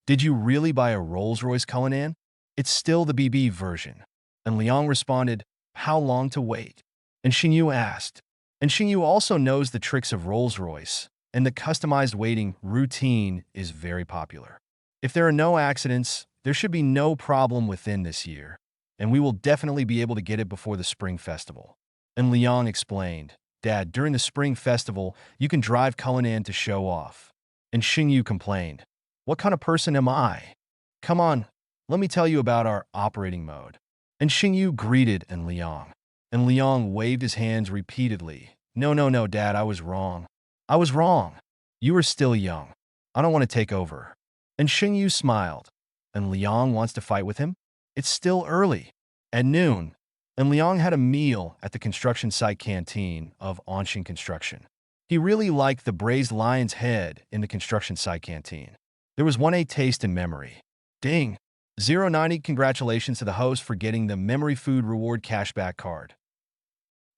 did you really buy a Rolls-Royce Cullinan? It's still the BB version. And Liang responded, how long to wait? And Xingyu asked. And Xingyu also knows the tricks of Rolls-Royce, and the customized waiting routine is very popular. If there are no accidents, there should be no problem within this year, and we will definitely be able to get it before the Spring Festival. And Liang explained, Dad, during the Spring Festival, you can drive Cullinan to show off. And Xingyu complained, what kind of person am I? Come on, let me tell you about our operating mode. And Xingyu greeted and Liang waved his hands repeatedly. No, Dad, I was wrong. I was wrong. You are still young. I don't want to take over. And Xingyu smiled. And Liang wants to fight with him? It's still early. At noon, and Liang had a meal at the construction site canteen of Onxing Construction. He really liked the braised lion's head in the construction site canteen. There was one a taste in memory. Ding! 090 congratulations to the host for getting the Memory Food Reward Cashback Card.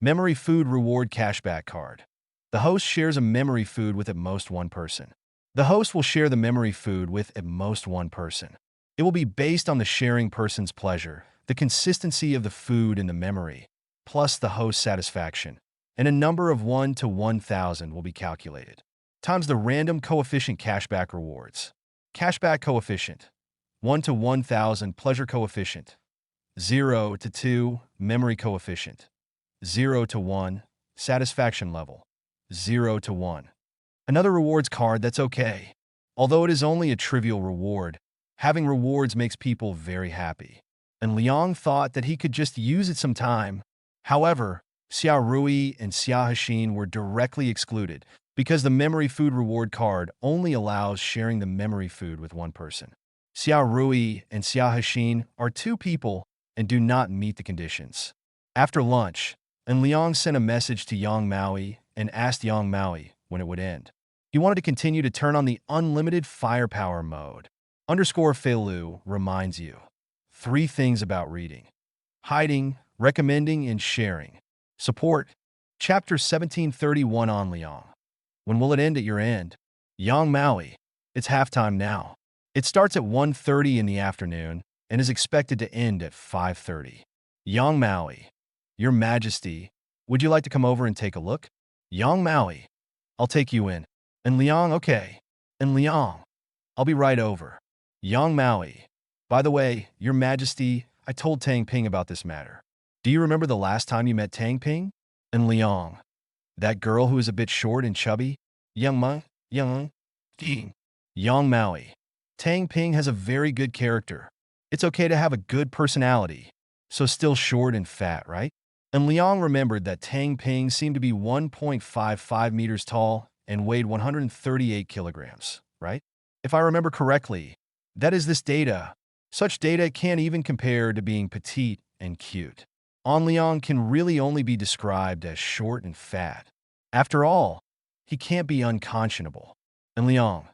Memory Food Reward Cashback Card. The host shares a memory food with at most one person. The host will share the memory food with at most one person. It will be based on the sharing person's pleasure, the consistency of the food in the memory, plus the host's satisfaction, and a number of 1 to 1,000 will be calculated, times the random coefficient cashback rewards. Cashback coefficient, 1 to 1,000 pleasure coefficient, 0 to 2 memory coefficient, 0 to 1 satisfaction level, 0 to 1. Another rewards card that's okay. Although it is only a trivial reward, having rewards makes people very happy. And Liang thought that he could just use it some time. However, Xia Rui and Xia Hexin were directly excluded because the memory food reward card only allows sharing the memory food with one person. Xia Rui and Xia Hexin are 2 people and do not meet the conditions. After lunch, and Liang sent a message to Yang Maui and asked Yang Maui when it would end. He wanted to continue to turn on the unlimited firepower mode. _Feilu reminds you. 3 things about reading. Hiding, recommending, and sharing. Support. Chapter 1731 on Liang. When will it end at your end? Yang Maui. It's halftime now. It starts at 1:30 in the afternoon and is expected to end at 5:30. Yang Maui. Your Majesty, would you like to come over and take a look? Yang Maui. I'll take you in. And Liang, okay. And Liang. I'll be right over. Yang Maui. By the way, Your Majesty, I told Tang Ping about this matter. Do you remember the last time you met Tang Ping? And Liang. That girl who is a bit short and chubby? Yang Maui. Tang Ping has a very good character. It's okay to have a good personality. So still short and fat, right? And Liang remembered that Tang Ping seemed to be 1.55 meters tall and weighed 138 kilograms, right? If I remember correctly, that is this data. Such data can't even compare to being petite and cute. Liang can really only be described as short and fat. After all, He can't be unconscionable. And Liang,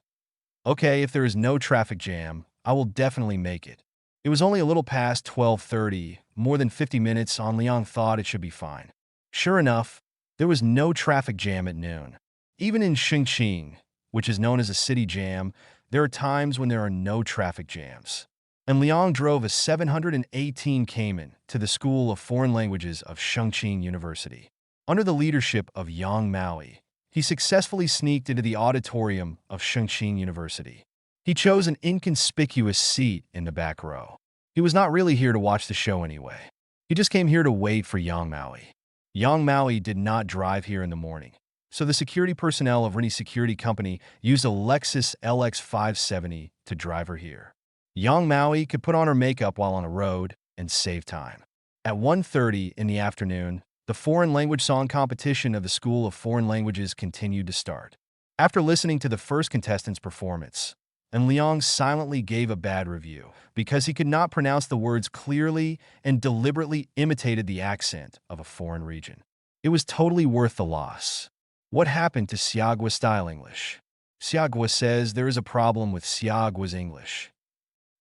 okay, if there is no traffic jam, I will definitely make it. It was only a little past 12:30, more than 50 minutes on. Liang thought it should be fine. Sure enough, there was no traffic jam at noon. Even in Chongqing, which is known as a city jam, there are times when there are no traffic jams. And Liang drove a 718 Cayman to the School of Foreign Languages of Chongqing University. Under the leadership of Yang Maui, he successfully sneaked into the auditorium of Chongqing University. He chose an inconspicuous seat in the back row. He was not really here to watch the show anyway. He just came here to wait for Yang Maui. Yang Maui did not drive here in the morning, so the security personnel of Rennie Security Company used a Lexus LX 570 to drive her here. Yang Maui could put on her makeup while on the road and save time. At 1:30 in the afternoon, the foreign language song competition of the School of Foreign Languages continued to start. After listening to the first contestant's performance, and Liang silently gave a bad review because he could not pronounce the words clearly and deliberately imitated the accent of a foreign region. It was totally worth the loss. What happened to Siagua's style English? Siagua says there is a problem with Siagua's English.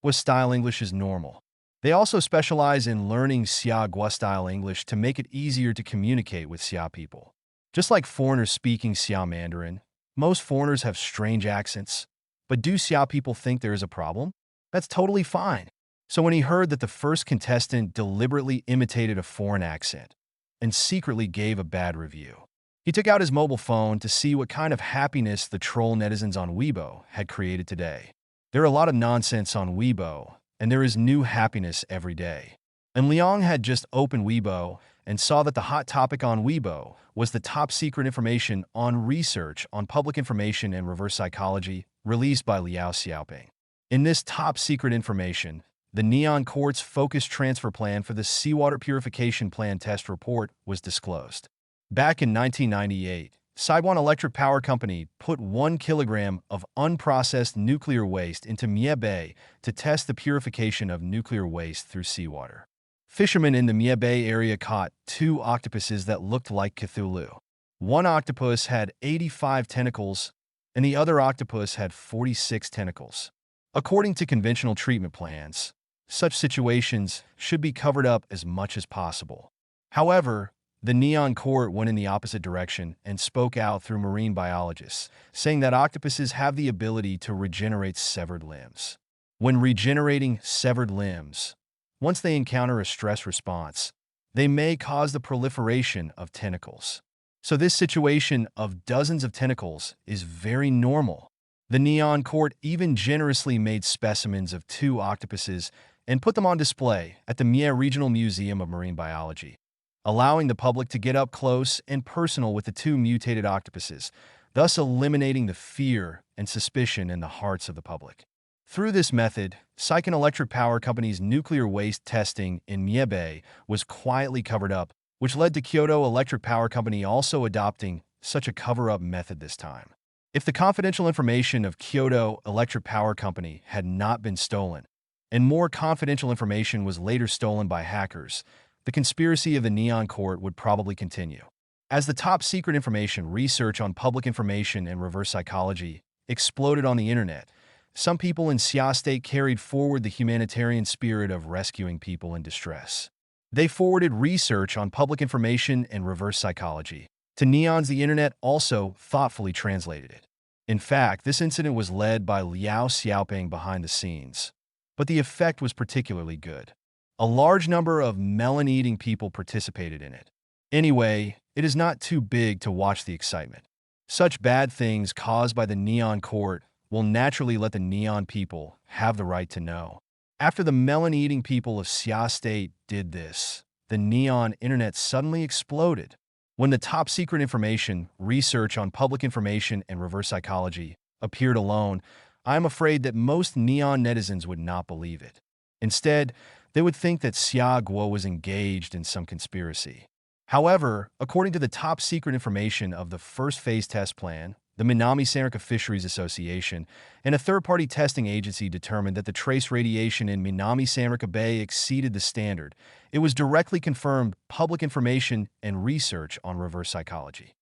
Siagua style English is normal. They also specialize in learning Siagua style English to make it easier to communicate with Xia people. Just like foreigners speaking Xia Mandarin, most foreigners have strange accents. But do Xia people think there is a problem? That's totally fine. So when he heard that the first contestant deliberately imitated a foreign accent and secretly gave a bad review, he took out his mobile phone to see what kind of happiness the troll netizens on Weibo had created today. There are a lot of nonsense on Weibo, and there is new happiness every day. And Liang had just opened Weibo and saw that the hot topic on Weibo was the top secret information on research on public information and reverse psychology released by Liao Xiaoping. In this top secret information, the Neon Quartz focused transfer plan for the seawater purification plan test report was disclosed. Back in 1998, Saiwan Electric Power Company put 1 kilogram of unprocessed nuclear waste into Mie Bay to test the purification of nuclear waste through seawater. Fishermen in the Mie Bay area caught 2 octopuses that looked like Cthulhu. One octopus had 85 tentacles, and the other octopus had 46 tentacles. According to conventional treatment plans, such situations should be covered up as much as possible. However, the Neon Court went in the opposite direction and spoke out through marine biologists, saying that octopuses have the ability to regenerate severed limbs. When regenerating severed limbs, once they encounter a stress response, they may cause the proliferation of tentacles. So this situation of dozens of tentacles is very normal. The Neon Court even generously made specimens of 2 octopuses and put them on display at the Mie Regional Museum of Marine Biology, allowing the public to get up close and personal with the 2 mutated octopuses, thus eliminating the fear and suspicion in the hearts of the public. Through this method, Saigon Electric Power Company's nuclear waste testing in Mie Bay was quietly covered up, which led to Kyoto Electric Power Company also adopting such a cover-up method this time. If the confidential information of Kyoto Electric Power Company had not been stolen, and more confidential information was later stolen by hackers, the conspiracy of the Neon Court would probably continue. As the top secret information research on public information and reverse psychology exploded on the internet, some people in Xia State carried forward the humanitarian spirit of rescuing people in distress. They forwarded research on public information and reverse psychology to Neon's. The internet also thoughtfully translated it. In fact, this incident was led by Liao Xiaoping behind the scenes, but the effect was particularly good. A large number of melon-eating people participated in it. Anyway, it is not too big to watch the excitement. Such bad things caused by the Neon Court will naturally let the Neon people have the right to know. After the melon-eating people of Xia State did this, the Neon internet suddenly exploded. When the top secret information, research on public information and reverse psychology appeared alone, I am afraid that most Neon netizens would not believe it. Instead, they would think that Xia Guo was engaged in some conspiracy. However, according to the top secret information of the first phase test plan, the Minami Sanrika Fisheries Association and a third-party testing agency determined that the trace radiation in Minami Sanrika Bay exceeded the standard. It was directly confirmed public information and research on reverse psychology.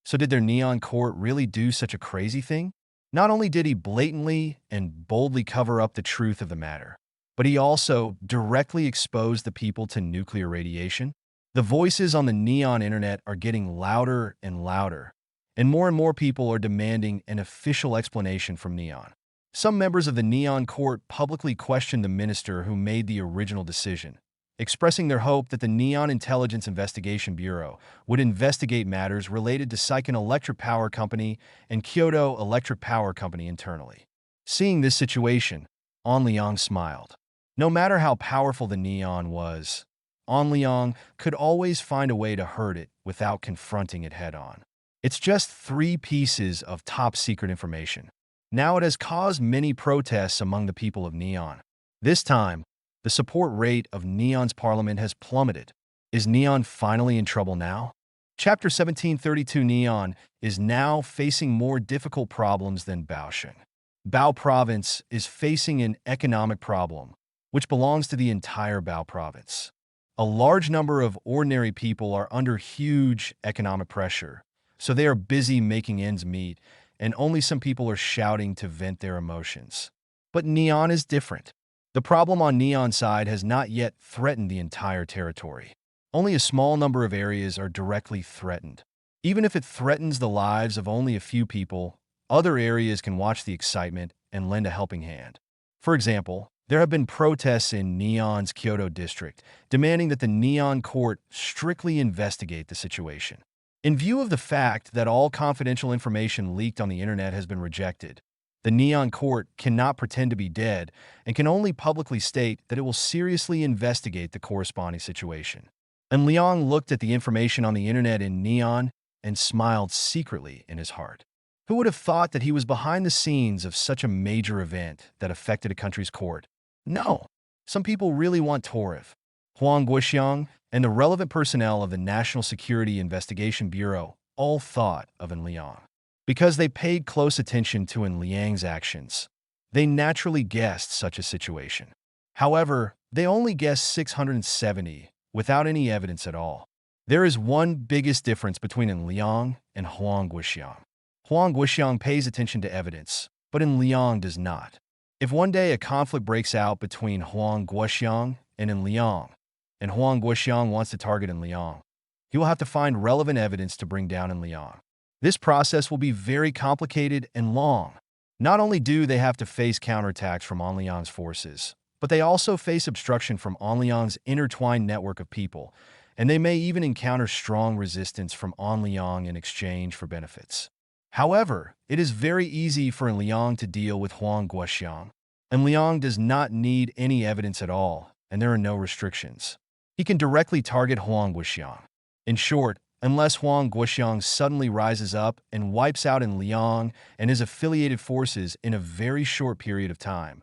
So did their neon court really do such a crazy thing? Not only did he blatantly and boldly cover up the truth of the matter, but he also directly exposed the people to nuclear radiation. The voices on the neon internet are getting louder and more people are demanding an official explanation from Neon. Some members of the Neon court publicly questioned the minister who made the original decision, expressing their hope that the Neon Intelligence Investigation Bureau would investigate matters related to Seikan Electric Power Company and Kyoto Electric Power Company internally. Seeing this situation, An Liang smiled. No matter how powerful the Neon was, An Liang could always find a way to hurt it without confronting it head-on. It's just 3 pieces of top-secret information. Now it has caused many protests among the people of Neon. This time, the support rate of Neon's parliament has plummeted. Is Neon finally in trouble now? Chapter 1732 Neon is now facing more difficult problems than Baoshan. Bao province is facing an economic problem, which belongs to the entire Bao province. A large number of ordinary people are under huge economic pressure, so they are busy making ends meet, and only some people are shouting to vent their emotions. But Neon is different. The problem on Neon's side has not yet threatened the entire territory. Only a small number of areas are directly threatened. Even if it threatens the lives of only a few people, other areas can watch the excitement and lend a helping hand. For example, there have been protests in Neon's Kyoto district, demanding that the Neon court strictly investigate the situation. In view of the fact that all confidential information leaked on the internet has been rejected, the Neon court cannot pretend to be dead and can only publicly state that it will seriously investigate the corresponding situation. And Liang looked at the information on the internet in Neon and smiled secretly in his heart. Who would have thought that he was behind the scenes of such a major event that affected a country's court? No, some people really want Torev. Huang Guoxiang and the relevant personnel of the National Security Investigation Bureau all thought of En Liang. Because they paid close attention to En Liang's actions, they naturally guessed such a situation. However, they only guessed 670 without any evidence at all. There is one biggest difference between En Liang and Huang Guoxiang. Huang Guoxiang pays attention to evidence, but En Liang does not. If one day a conflict breaks out between Huang Guoxiang and En Liang, and Huang Guoxiang wants to target En Liang, he will have to find relevant evidence to bring down En Liang. This process will be very complicated and long. Not only do they have to face counterattacks from En Liang's forces, but they also face obstruction from En Liang's intertwined network of people, and they may even encounter strong resistance from En Liang in exchange for benefits. However, it is very easy for En Liang to deal with Huang Guoxiang. En Liang does not need any evidence at all, and there are no restrictions. He can directly target Huang Guoxiang. In short, unless Huang Guoxiang suddenly rises up and wipes out En Liang and his affiliated forces in a very short period of time,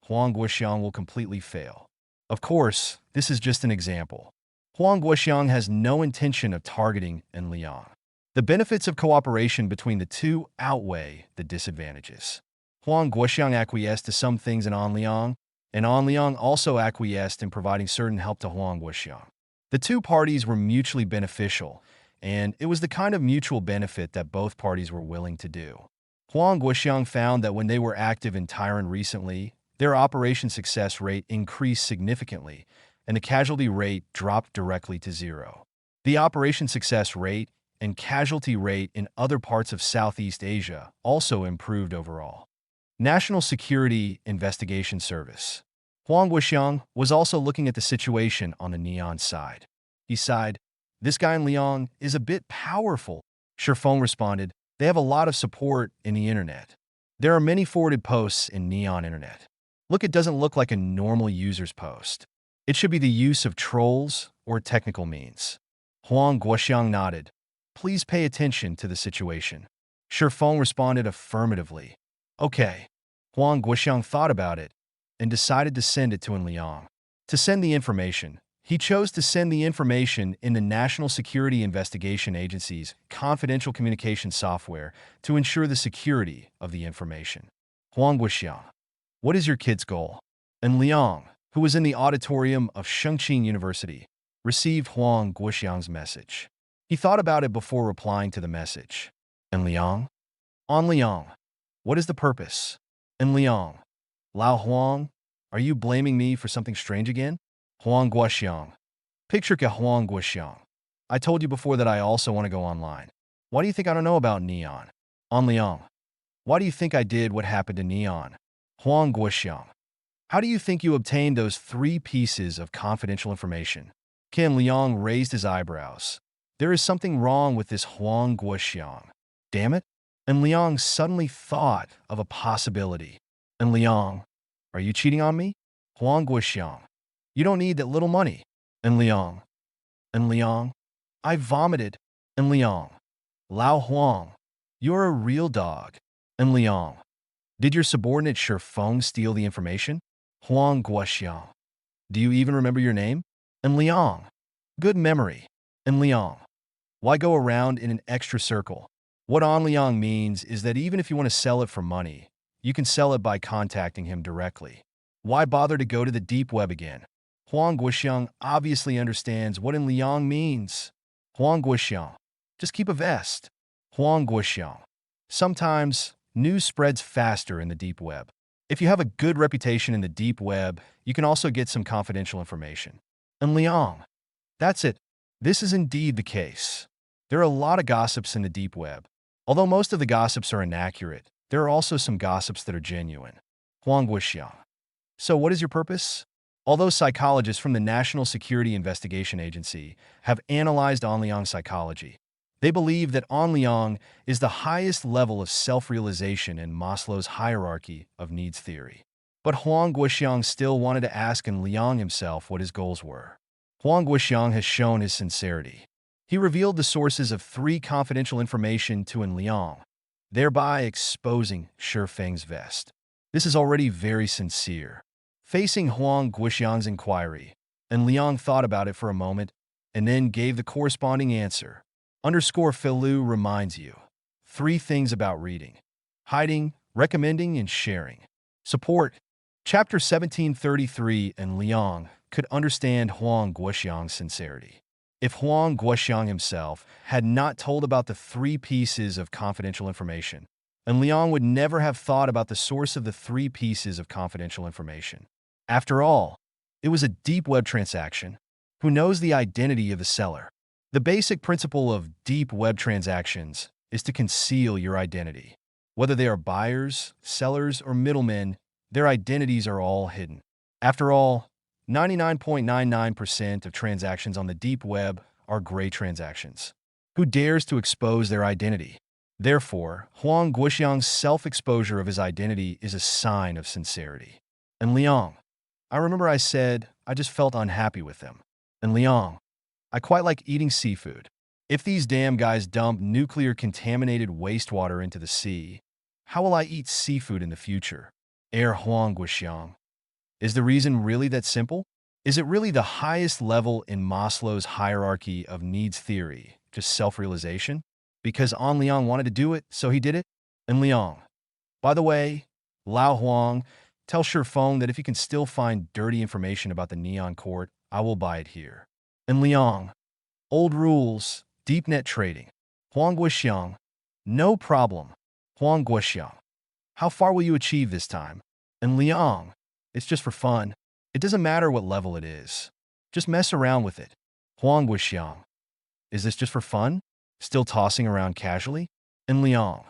Huang Guoxiang will completely fail. Of course, this is just an example. Huang Guoxiang has no intention of targeting En Liang. The benefits of cooperation between the two outweigh the disadvantages. Huang Guoxiang acquiesced to some things in En Liang, and En Liang also acquiesced in providing certain help to Huang Guoxiang. The two parties were mutually beneficial, and it was the kind of mutual benefit that both parties were willing to do. Huang Guoxiang found that when they were active in Taiwan recently, their operation success rate increased significantly, and the casualty rate dropped directly to 0. The operation success rate and casualty rate in other parts of Southeast Asia also improved overall. National Security Investigation Service. Huang Guoxiang was also looking at the situation on the Neon side. He sighed, "This guy in Liang is a bit powerful." Shifeng responded, "They have a lot of support in the internet. There are many forwarded posts in Neon internet. Look, it doesn't look like a normal user's post. It should be the use of trolls or technical means." Huang Guoxiang nodded. "Please pay attention to the situation." Shifeng responded affirmatively. Okay. Huang Guoxiang thought about it and decided to send it to En Liang. To send the information, he chose to send the information in the National Security Investigation Agency's confidential communication software to ensure the security of the information. Huang Guoxiang, what is your kid's goal? En Liang, who was in the auditorium of Shengqing University, received Huang Guoxiang's message. He thought about it before replying to the message. And Liang? On Liang. What is the purpose? And Liang. Lao Huang, are you blaming me for something strange again? Huang Guoxiang. Picture ke Huang Guoxiang. I told you before that I also want to go online. Why do you think I don't know about Neon? On Liang. Why do you think I did what happened to Neon? Huang Guoxiang. How do you think you obtained those 3 pieces of confidential information? Qian Liang raised his eyebrows. There is something wrong with this Huang Guoxiang. Damn it. And Liang suddenly thought of a possibility. And Liang, are you cheating on me? Huang Guoxiang. You don't need that little money. And Liang. And Liang. I vomited. And Liang. Lao Huang. You're a real dog. And Liang. Did your subordinate Shifeng steal the information? Huang Guoxiang. Do you even remember your name? And Liang. Good memory. And Liang. Why go around in an extra circle? What An Liang means is that even if you want to sell it for money, you can sell it by contacting him directly. Why bother to go to the deep web again? Huang Guoxiang obviously understands what An Liang means. Huang Guoxiang. Just keep a vest. Huang Guoxiang. Sometimes, news spreads faster in the deep web. If you have a good reputation in the deep web, you can also get some confidential information. And Liang. That's it. This is indeed the case. There are a lot of gossips in the deep web. Although most of the gossips are inaccurate, there are also some gossips that are genuine. Huang Guoxiang. So what is your purpose? Although psychologists from the National Security Investigation Agency have analyzed An Liang's psychology, they believe that An Liang is the highest level of self-realization in Maslow's hierarchy of needs theory. But Huang Guoxiang still wanted to ask An Liang himself what his goals were. Huang Guoxiang has shown his sincerity. He revealed the sources of 3 confidential information to An Liang, thereby exposing Shifeng's vest. This is already very sincere. Facing Huang Guoxiang's inquiry, An Liang thought about it for a moment and then gave the corresponding answer. Underscore Filu reminds you. 3 things about reading. Hiding, recommending, and sharing. Support. Chapter 1733. An Liang could understand Huang Guoxiang's sincerity. If Huang Guoxiang himself had not told about the 3 pieces of confidential information, An Liang would never have thought about the source of the 3 pieces of confidential information. After all, it was a deep web transaction. Who knows the identity of the seller? The basic principle of deep web transactions is to conceal your identity. Whether they are buyers, sellers, or middlemen, their identities are all hidden. After all, 99.99% of transactions on the deep web are gray transactions. Who dares to expose their identity? Therefore, Huang Guoxiang's self-exposure of his identity is a sign of sincerity. And Liang. I remember I said I just felt unhappy with them. And Liang. I quite like eating seafood. If these damn guys dump nuclear-contaminated wastewater into the sea, how will I eat seafood in the future? Huang Guoxiang. Is the reason really that simple? Is it really the highest level in Maslow's hierarchy of needs theory, just self-realization? Because An Liang wanted to do it, so he did it? And Liang. By the way, Lao Huang, tell Shifeng that if you can still find dirty information about the Neon Court, I will buy it here. And Liang. Old rules, deep net trading. Huang Guoxiang. No problem. Huang Guoxiang. How far will you achieve this time? And Liang. It's just for fun. It doesn't matter what level it is. Just mess around with it. Huang Guoxiang. Is this just for fun? Still tossing around casually? And Liang.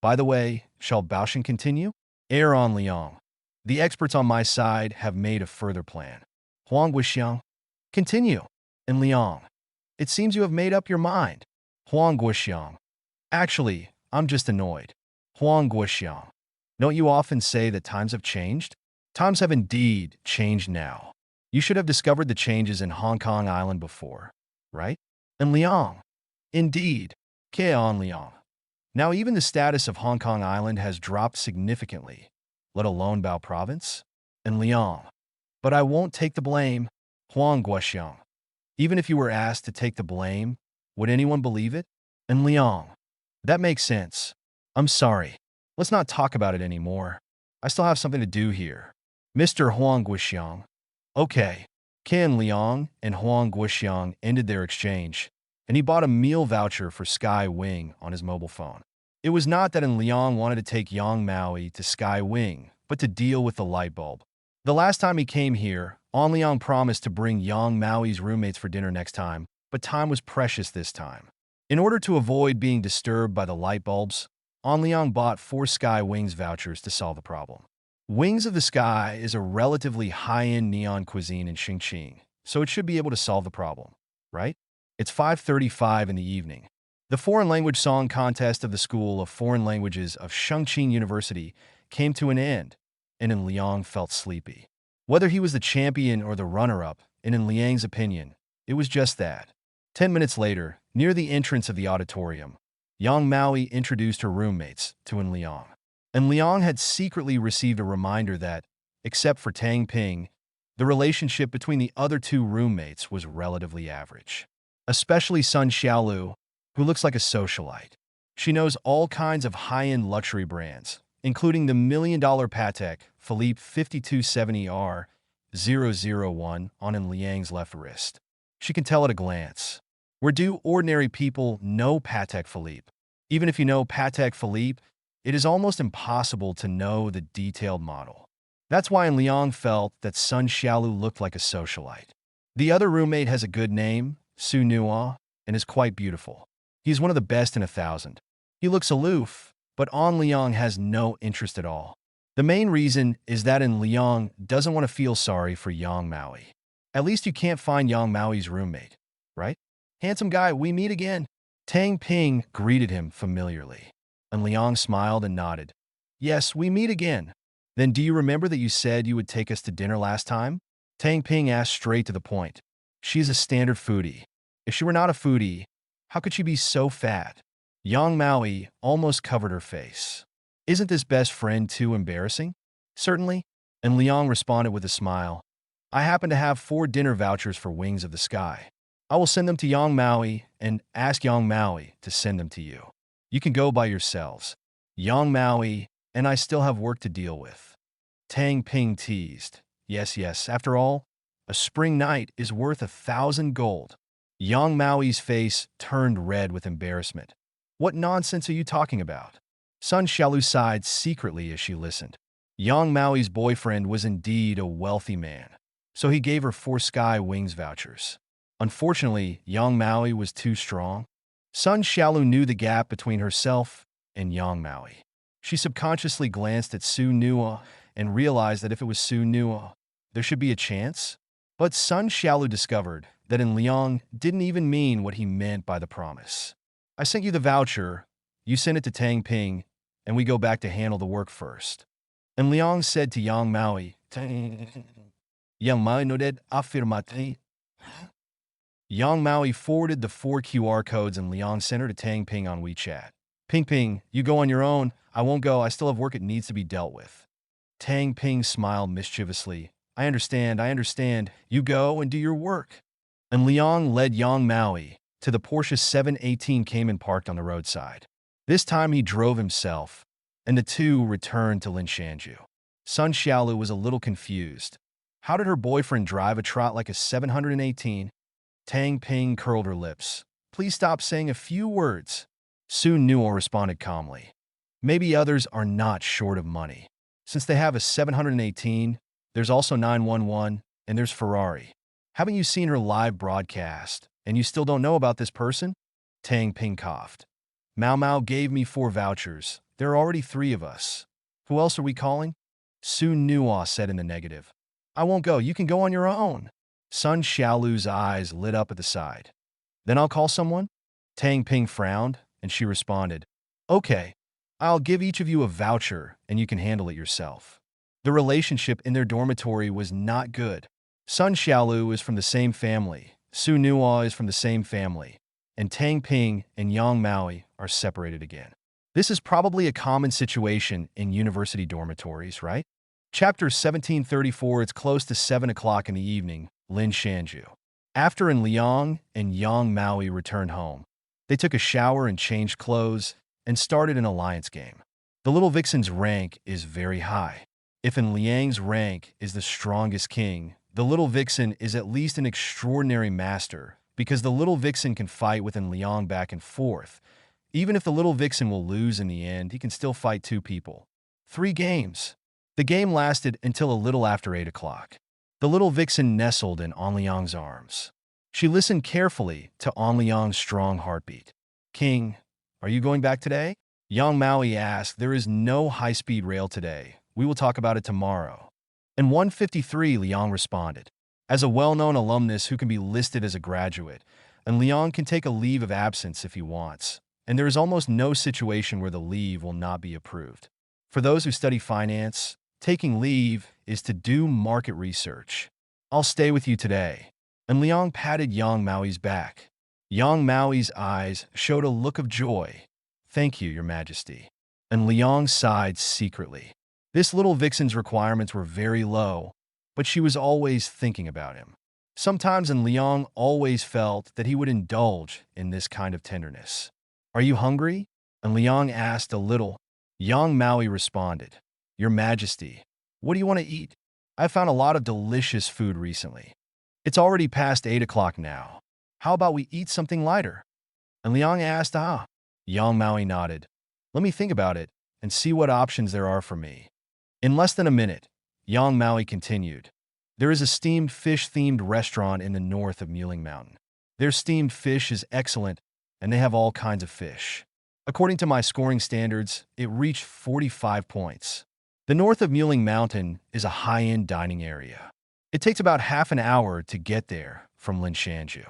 By the way, shall Baoshan continue? An Liang. The experts on my side have made a further plan. Huang Guoxiang. Continue. And Liang. It seems you have made up your mind. Huang Guoxiang. Actually, I'm just annoyed. Huang Guoxiang. Don't you often say that times have changed? Times have indeed changed now. You should have discovered the changes in Hong Kong Island before, right? And Liang. Indeed. An Liang. Now even the status of Hong Kong Island has dropped significantly, let alone Bao Province. And Liang. But I won't take the blame. Huang Guoxiang. Even if you were asked to take the blame, would anyone believe it? And Liang. That makes sense. I'm sorry. Let's not talk about it anymore. I still have something to do here. Mr. Huang Guoxiang. Okay. Qian Liang and Huang Guoxiang ended their exchange. and he bought a meal voucher for Sky Wing on his mobile phone. It was not that Liang wanted to take Yang Maui to Sky Wing, but to deal with the light bulb. The last time he came here, Liang promised to bring Yang Maui's roommates for dinner next time, but time was precious this time. In order to avoid being disturbed by the light bulbs, Liang bought 4 Sky Wings vouchers to solve the problem. Wings of the Sky is a relatively high-end neon cuisine in Chongqing, so it should be able to solve the problem, right? It's 5:35 in the evening. The foreign language song contest of the School of Foreign Languages of Chongqing University came to an end, and Liang felt sleepy. Whether he was the champion or the runner-up, in Liang's opinion, it was just that. 10 minutes later, near the entrance of the auditorium, Yang Maui introduced her roommates to Liang. And Liang had secretly received a reminder that, except for Tang Ping, the relationship between the other 2 roommates was relatively average. Especially Sun Xiaolu, who looks like a socialite. She knows all kinds of high-end luxury brands, including the $1 million Patek Philippe 5270R001 on Liang's left wrist. She can tell at a glance. Where do ordinary people know Patek Philippe? Even if you know Patek Philippe, it is almost impossible to know the detailed model. That's why Liang felt that Sun Xiaolu looked like a socialite. The other roommate has a good name, Su Nua, and is quite beautiful. He is one of the best in 1,000. He looks aloof, but Liang has no interest at all. The main reason is that Liang doesn't want to feel sorry for Yang Maui. At least you can't find Yang Maui's roommate, right? Handsome guy, we meet again. Tang Ping greeted him familiarly. And Liang smiled and nodded. Yes, we meet again. Then do you remember that you said you would take us to dinner last time? Tang Ping asked straight to the point. She is a standard foodie. If she were not a foodie, how could she be so fat? Yang Maui almost covered her face. Isn't this best friend too embarrassing? Certainly. And Liang responded with a smile. I happen to have 4 dinner vouchers for Wings of the Sky. I will send them to Yang Maui and ask Yang Maui to send them to you. You can go by yourselves. Yang Maui and I still have work to deal with. Tang Ping teased. Yes, after all, a spring night is worth 1,000 gold. Yang Maui's face turned red with embarrassment. What nonsense are you talking about? Sun Xiaolu sighed secretly as she listened. Yang Maui's boyfriend was indeed a wealthy man, so he gave her 4 Sky Wings vouchers. Unfortunately, Yang Maui was too strong. Sun Xiaolu knew the gap between herself and Yang Maui. She subconsciously glanced at Su Nua and realized that if it was Su Nua, there should be a chance. But Sun Xiaolu discovered that Liang didn't even mean what he meant by the promise. I sent you the voucher, you sent it to Tang Ping, and we go back to handle the work first. And Liang said to Yang Maui, Yang Maui no did affirmate. Yang Maui forwarded the 4 QR codes and Liang sent her to Tang Ping on WeChat. Ping, you go on your own. I won't go. I still have work that needs to be dealt with. Tang Ping smiled mischievously. I understand. You go and do your work. And Liang led Yang Maui to the Porsche 718 Cayman parked on the roadside. This time he drove himself, and the 2 returned to Linshanju. Sun Xiaolu was a little confused. How did her boyfriend drive a trot like a 718? Tang Ping curled her lips. Please stop saying a few words. Su Nua responded calmly. Maybe others are not short of money. Since they have a 718, there's also 911, and there's Ferrari. Haven't you seen her live broadcast, and you still don't know about this person? Tang Ping coughed. Mao gave me 4 vouchers. There are already 3 of us. Who else are we calling? Su Nua said in the negative. I won't go. You can go on your own. Sun Xiaolu's eyes lit up at the side. Then I'll call someone? Tang Ping frowned, and she responded. Okay, I'll give each of you a voucher, and you can handle it yourself. The relationship in their dormitory was not good. Sun Xiaolu is from the same family, Su Nua is from the same family, and Tang Ping and Yang Maui are separated again. This is probably a common situation in university dormitories, right? Chapter 1734. It's close to 7 o'clock in the evening, Lin Shanju. After Liang and Yang Maui returned home, they took a shower and changed clothes and started an alliance game. The little vixen's rank is very high. If Liang's rank is the strongest king, the little vixen is at least an extraordinary master because the little vixen can fight with Liang back and forth. Even if the little vixen will lose in the end, he can still fight two people. 3 games. The game lasted until a little after 8 o'clock. The little vixen nestled in Liang's arms. She listened carefully to Liang's strong heartbeat. King, are you going back today? Yang Maui asked. There is no high-speed rail today. We will talk about it tomorrow. In 153, Liang responded. As a well-known alumnus who can be listed as a graduate, and Liang can take a leave of absence if he wants, and there is almost no situation where the leave will not be approved. For those who study finance, taking leave is to do market research. I'll stay with you today. And Liang patted Yang Maui's back. Yang Maui's eyes showed a look of joy. Thank you, Your Majesty. And Liang sighed secretly. This little vixen's requirements were very low, but she was always thinking about him. Sometimes Liang always felt that he would indulge in this kind of tenderness. Are you hungry? And Liang asked a little. Yang Maui responded, Your Majesty, what do you want to eat? I found a lot of delicious food recently. It's already past 8 o'clock now. How about we eat something lighter? And Liang asked, Yang Maui nodded. Let me think about it and see what options there are for me. In less than a minute, Yang Maui continued. There is a steamed fish-themed restaurant in the north of Mulling Mountain. Their steamed fish is excellent, and they have all kinds of fish. According to my scoring standards, it reached 45 points. The north of Mulling Mountain is a high-end dining area. It takes about half an hour to get there from Linshanju.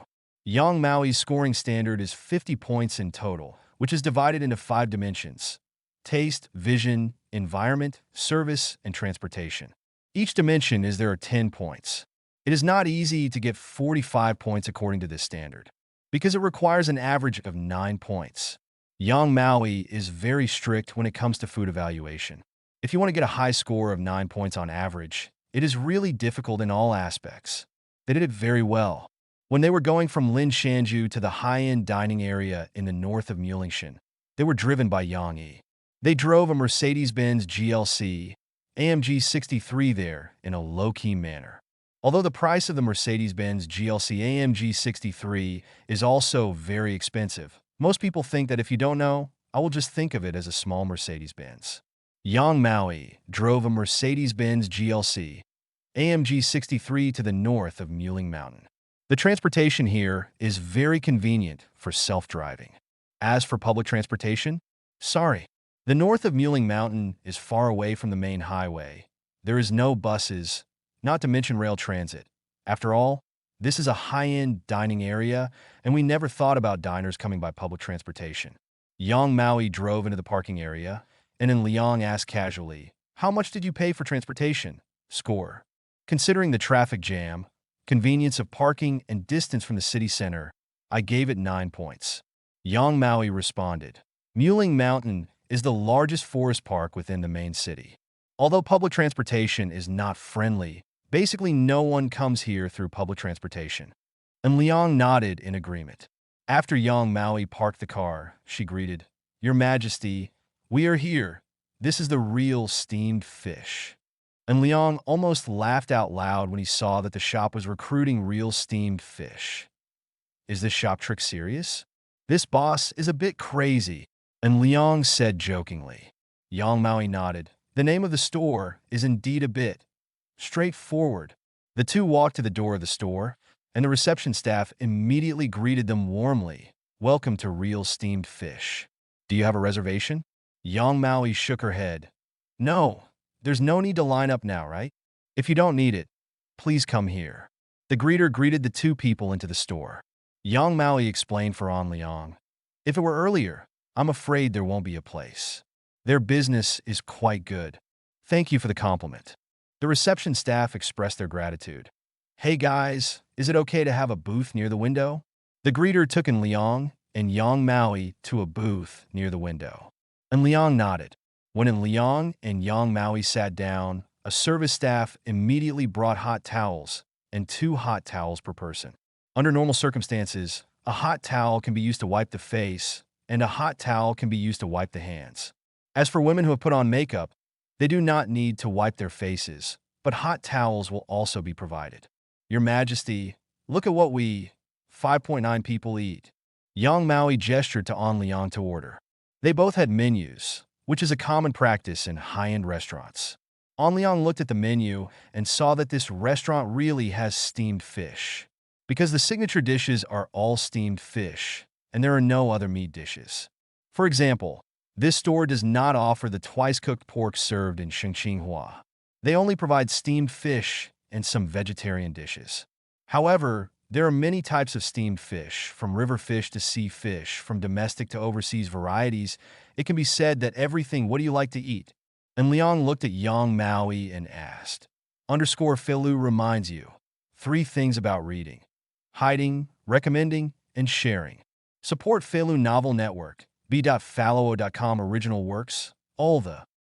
Yang Maui's scoring standard is 50 points in total, which is divided into 5 dimensions: taste, vision, environment, service, and transportation. Each dimension there are 10 points. It is not easy to get 45 points according to this standard, because it requires an average of 9 points. Yang Maui is very strict when it comes to food evaluation. If you want to get a high score of 9 points on average, it is really difficult in all aspects. They did it very well. When they were going from Linshanju to the high-end dining area in the north of Mulingshan, they were driven by Yang Yi. They drove a Mercedes-Benz GLC AMG 63 there in a low-key manner. Although the price of the Mercedes-Benz GLC AMG 63 is also very expensive, most people think that if you don't know, I will just think of it as a small Mercedes-Benz. Yang Maui drove a Mercedes-Benz GLC AMG 63 to the north of Mulling Mountain. The transportation here is very convenient for self-driving. As for public transportation, sorry. The north of Mulling Mountain is far away from the main highway. There is no buses, not to mention rail transit. After all, this is a high-end dining area, and we never thought about diners coming by public transportation. Yang Maui drove into the parking area, and then Liang asked casually, How much did you pay for transportation? Score. Considering the traffic jam, convenience of parking, and distance from the city center, I gave it 9 points. Yang Maui responded, Mulling Mountain is the largest forest park within the main city. Although public transportation is not friendly, basically no one comes here through public transportation. And Liang nodded in agreement. After Yang Maui parked the car, she greeted, Your Majesty, we are here. This is the real steamed fish. And Liang almost laughed out loud when he saw that the shop was recruiting real steamed fish. Is this shop trick serious? This boss is a bit crazy. And Liang said jokingly. Yang Maui nodded. The name of the store is indeed a bit straightforward. The two walked to the door of the store, and the reception staff immediately greeted them warmly. Welcome to Real Steamed Fish. Do you have a reservation? Yang Maui shook her head. No, there's no need to line up now, right? If you don't need it, please come here. The greeter greeted the two people into the store. Yang Maui explained for An Liang. If it were earlier, I'm afraid there won't be a place. Their business is quite good. Thank you for the compliment. The reception staff expressed their gratitude. Hey guys, is it okay to have a booth near the window? The greeter took in Liang and Yang Maui to a booth near the window. And Liang nodded. When Liang and Yang Maui sat down, a service staff immediately brought hot towels and 2 hot towels per person. Under normal circumstances, a hot towel can be used to wipe the face, and a hot towel can be used to wipe the hands. As for women who have put on makeup, they do not need to wipe their faces, but hot towels will also be provided. Your Majesty, look at what we 5.9 people eat. Yang Maui gestured to An Liang to order. They both had menus, which is a common practice in high-end restaurants. An Liang looked at the menu and saw that this restaurant really has steamed fish, because the signature dishes are all steamed fish, and there are no other meat dishes. For example, this store does not offer the twice-cooked pork served in Xinhua. They only provide steamed fish and some vegetarian dishes. However, there are many types of steamed fish, from river fish to sea fish, from domestic to overseas varieties. It can be said that everything, what do you like to eat? And Liang looked at Yang Maui and asked, _Felu reminds you 3 things about reading: hiding, recommending, and sharing. Support Felu Novel Network, b.fallow.com original works, all the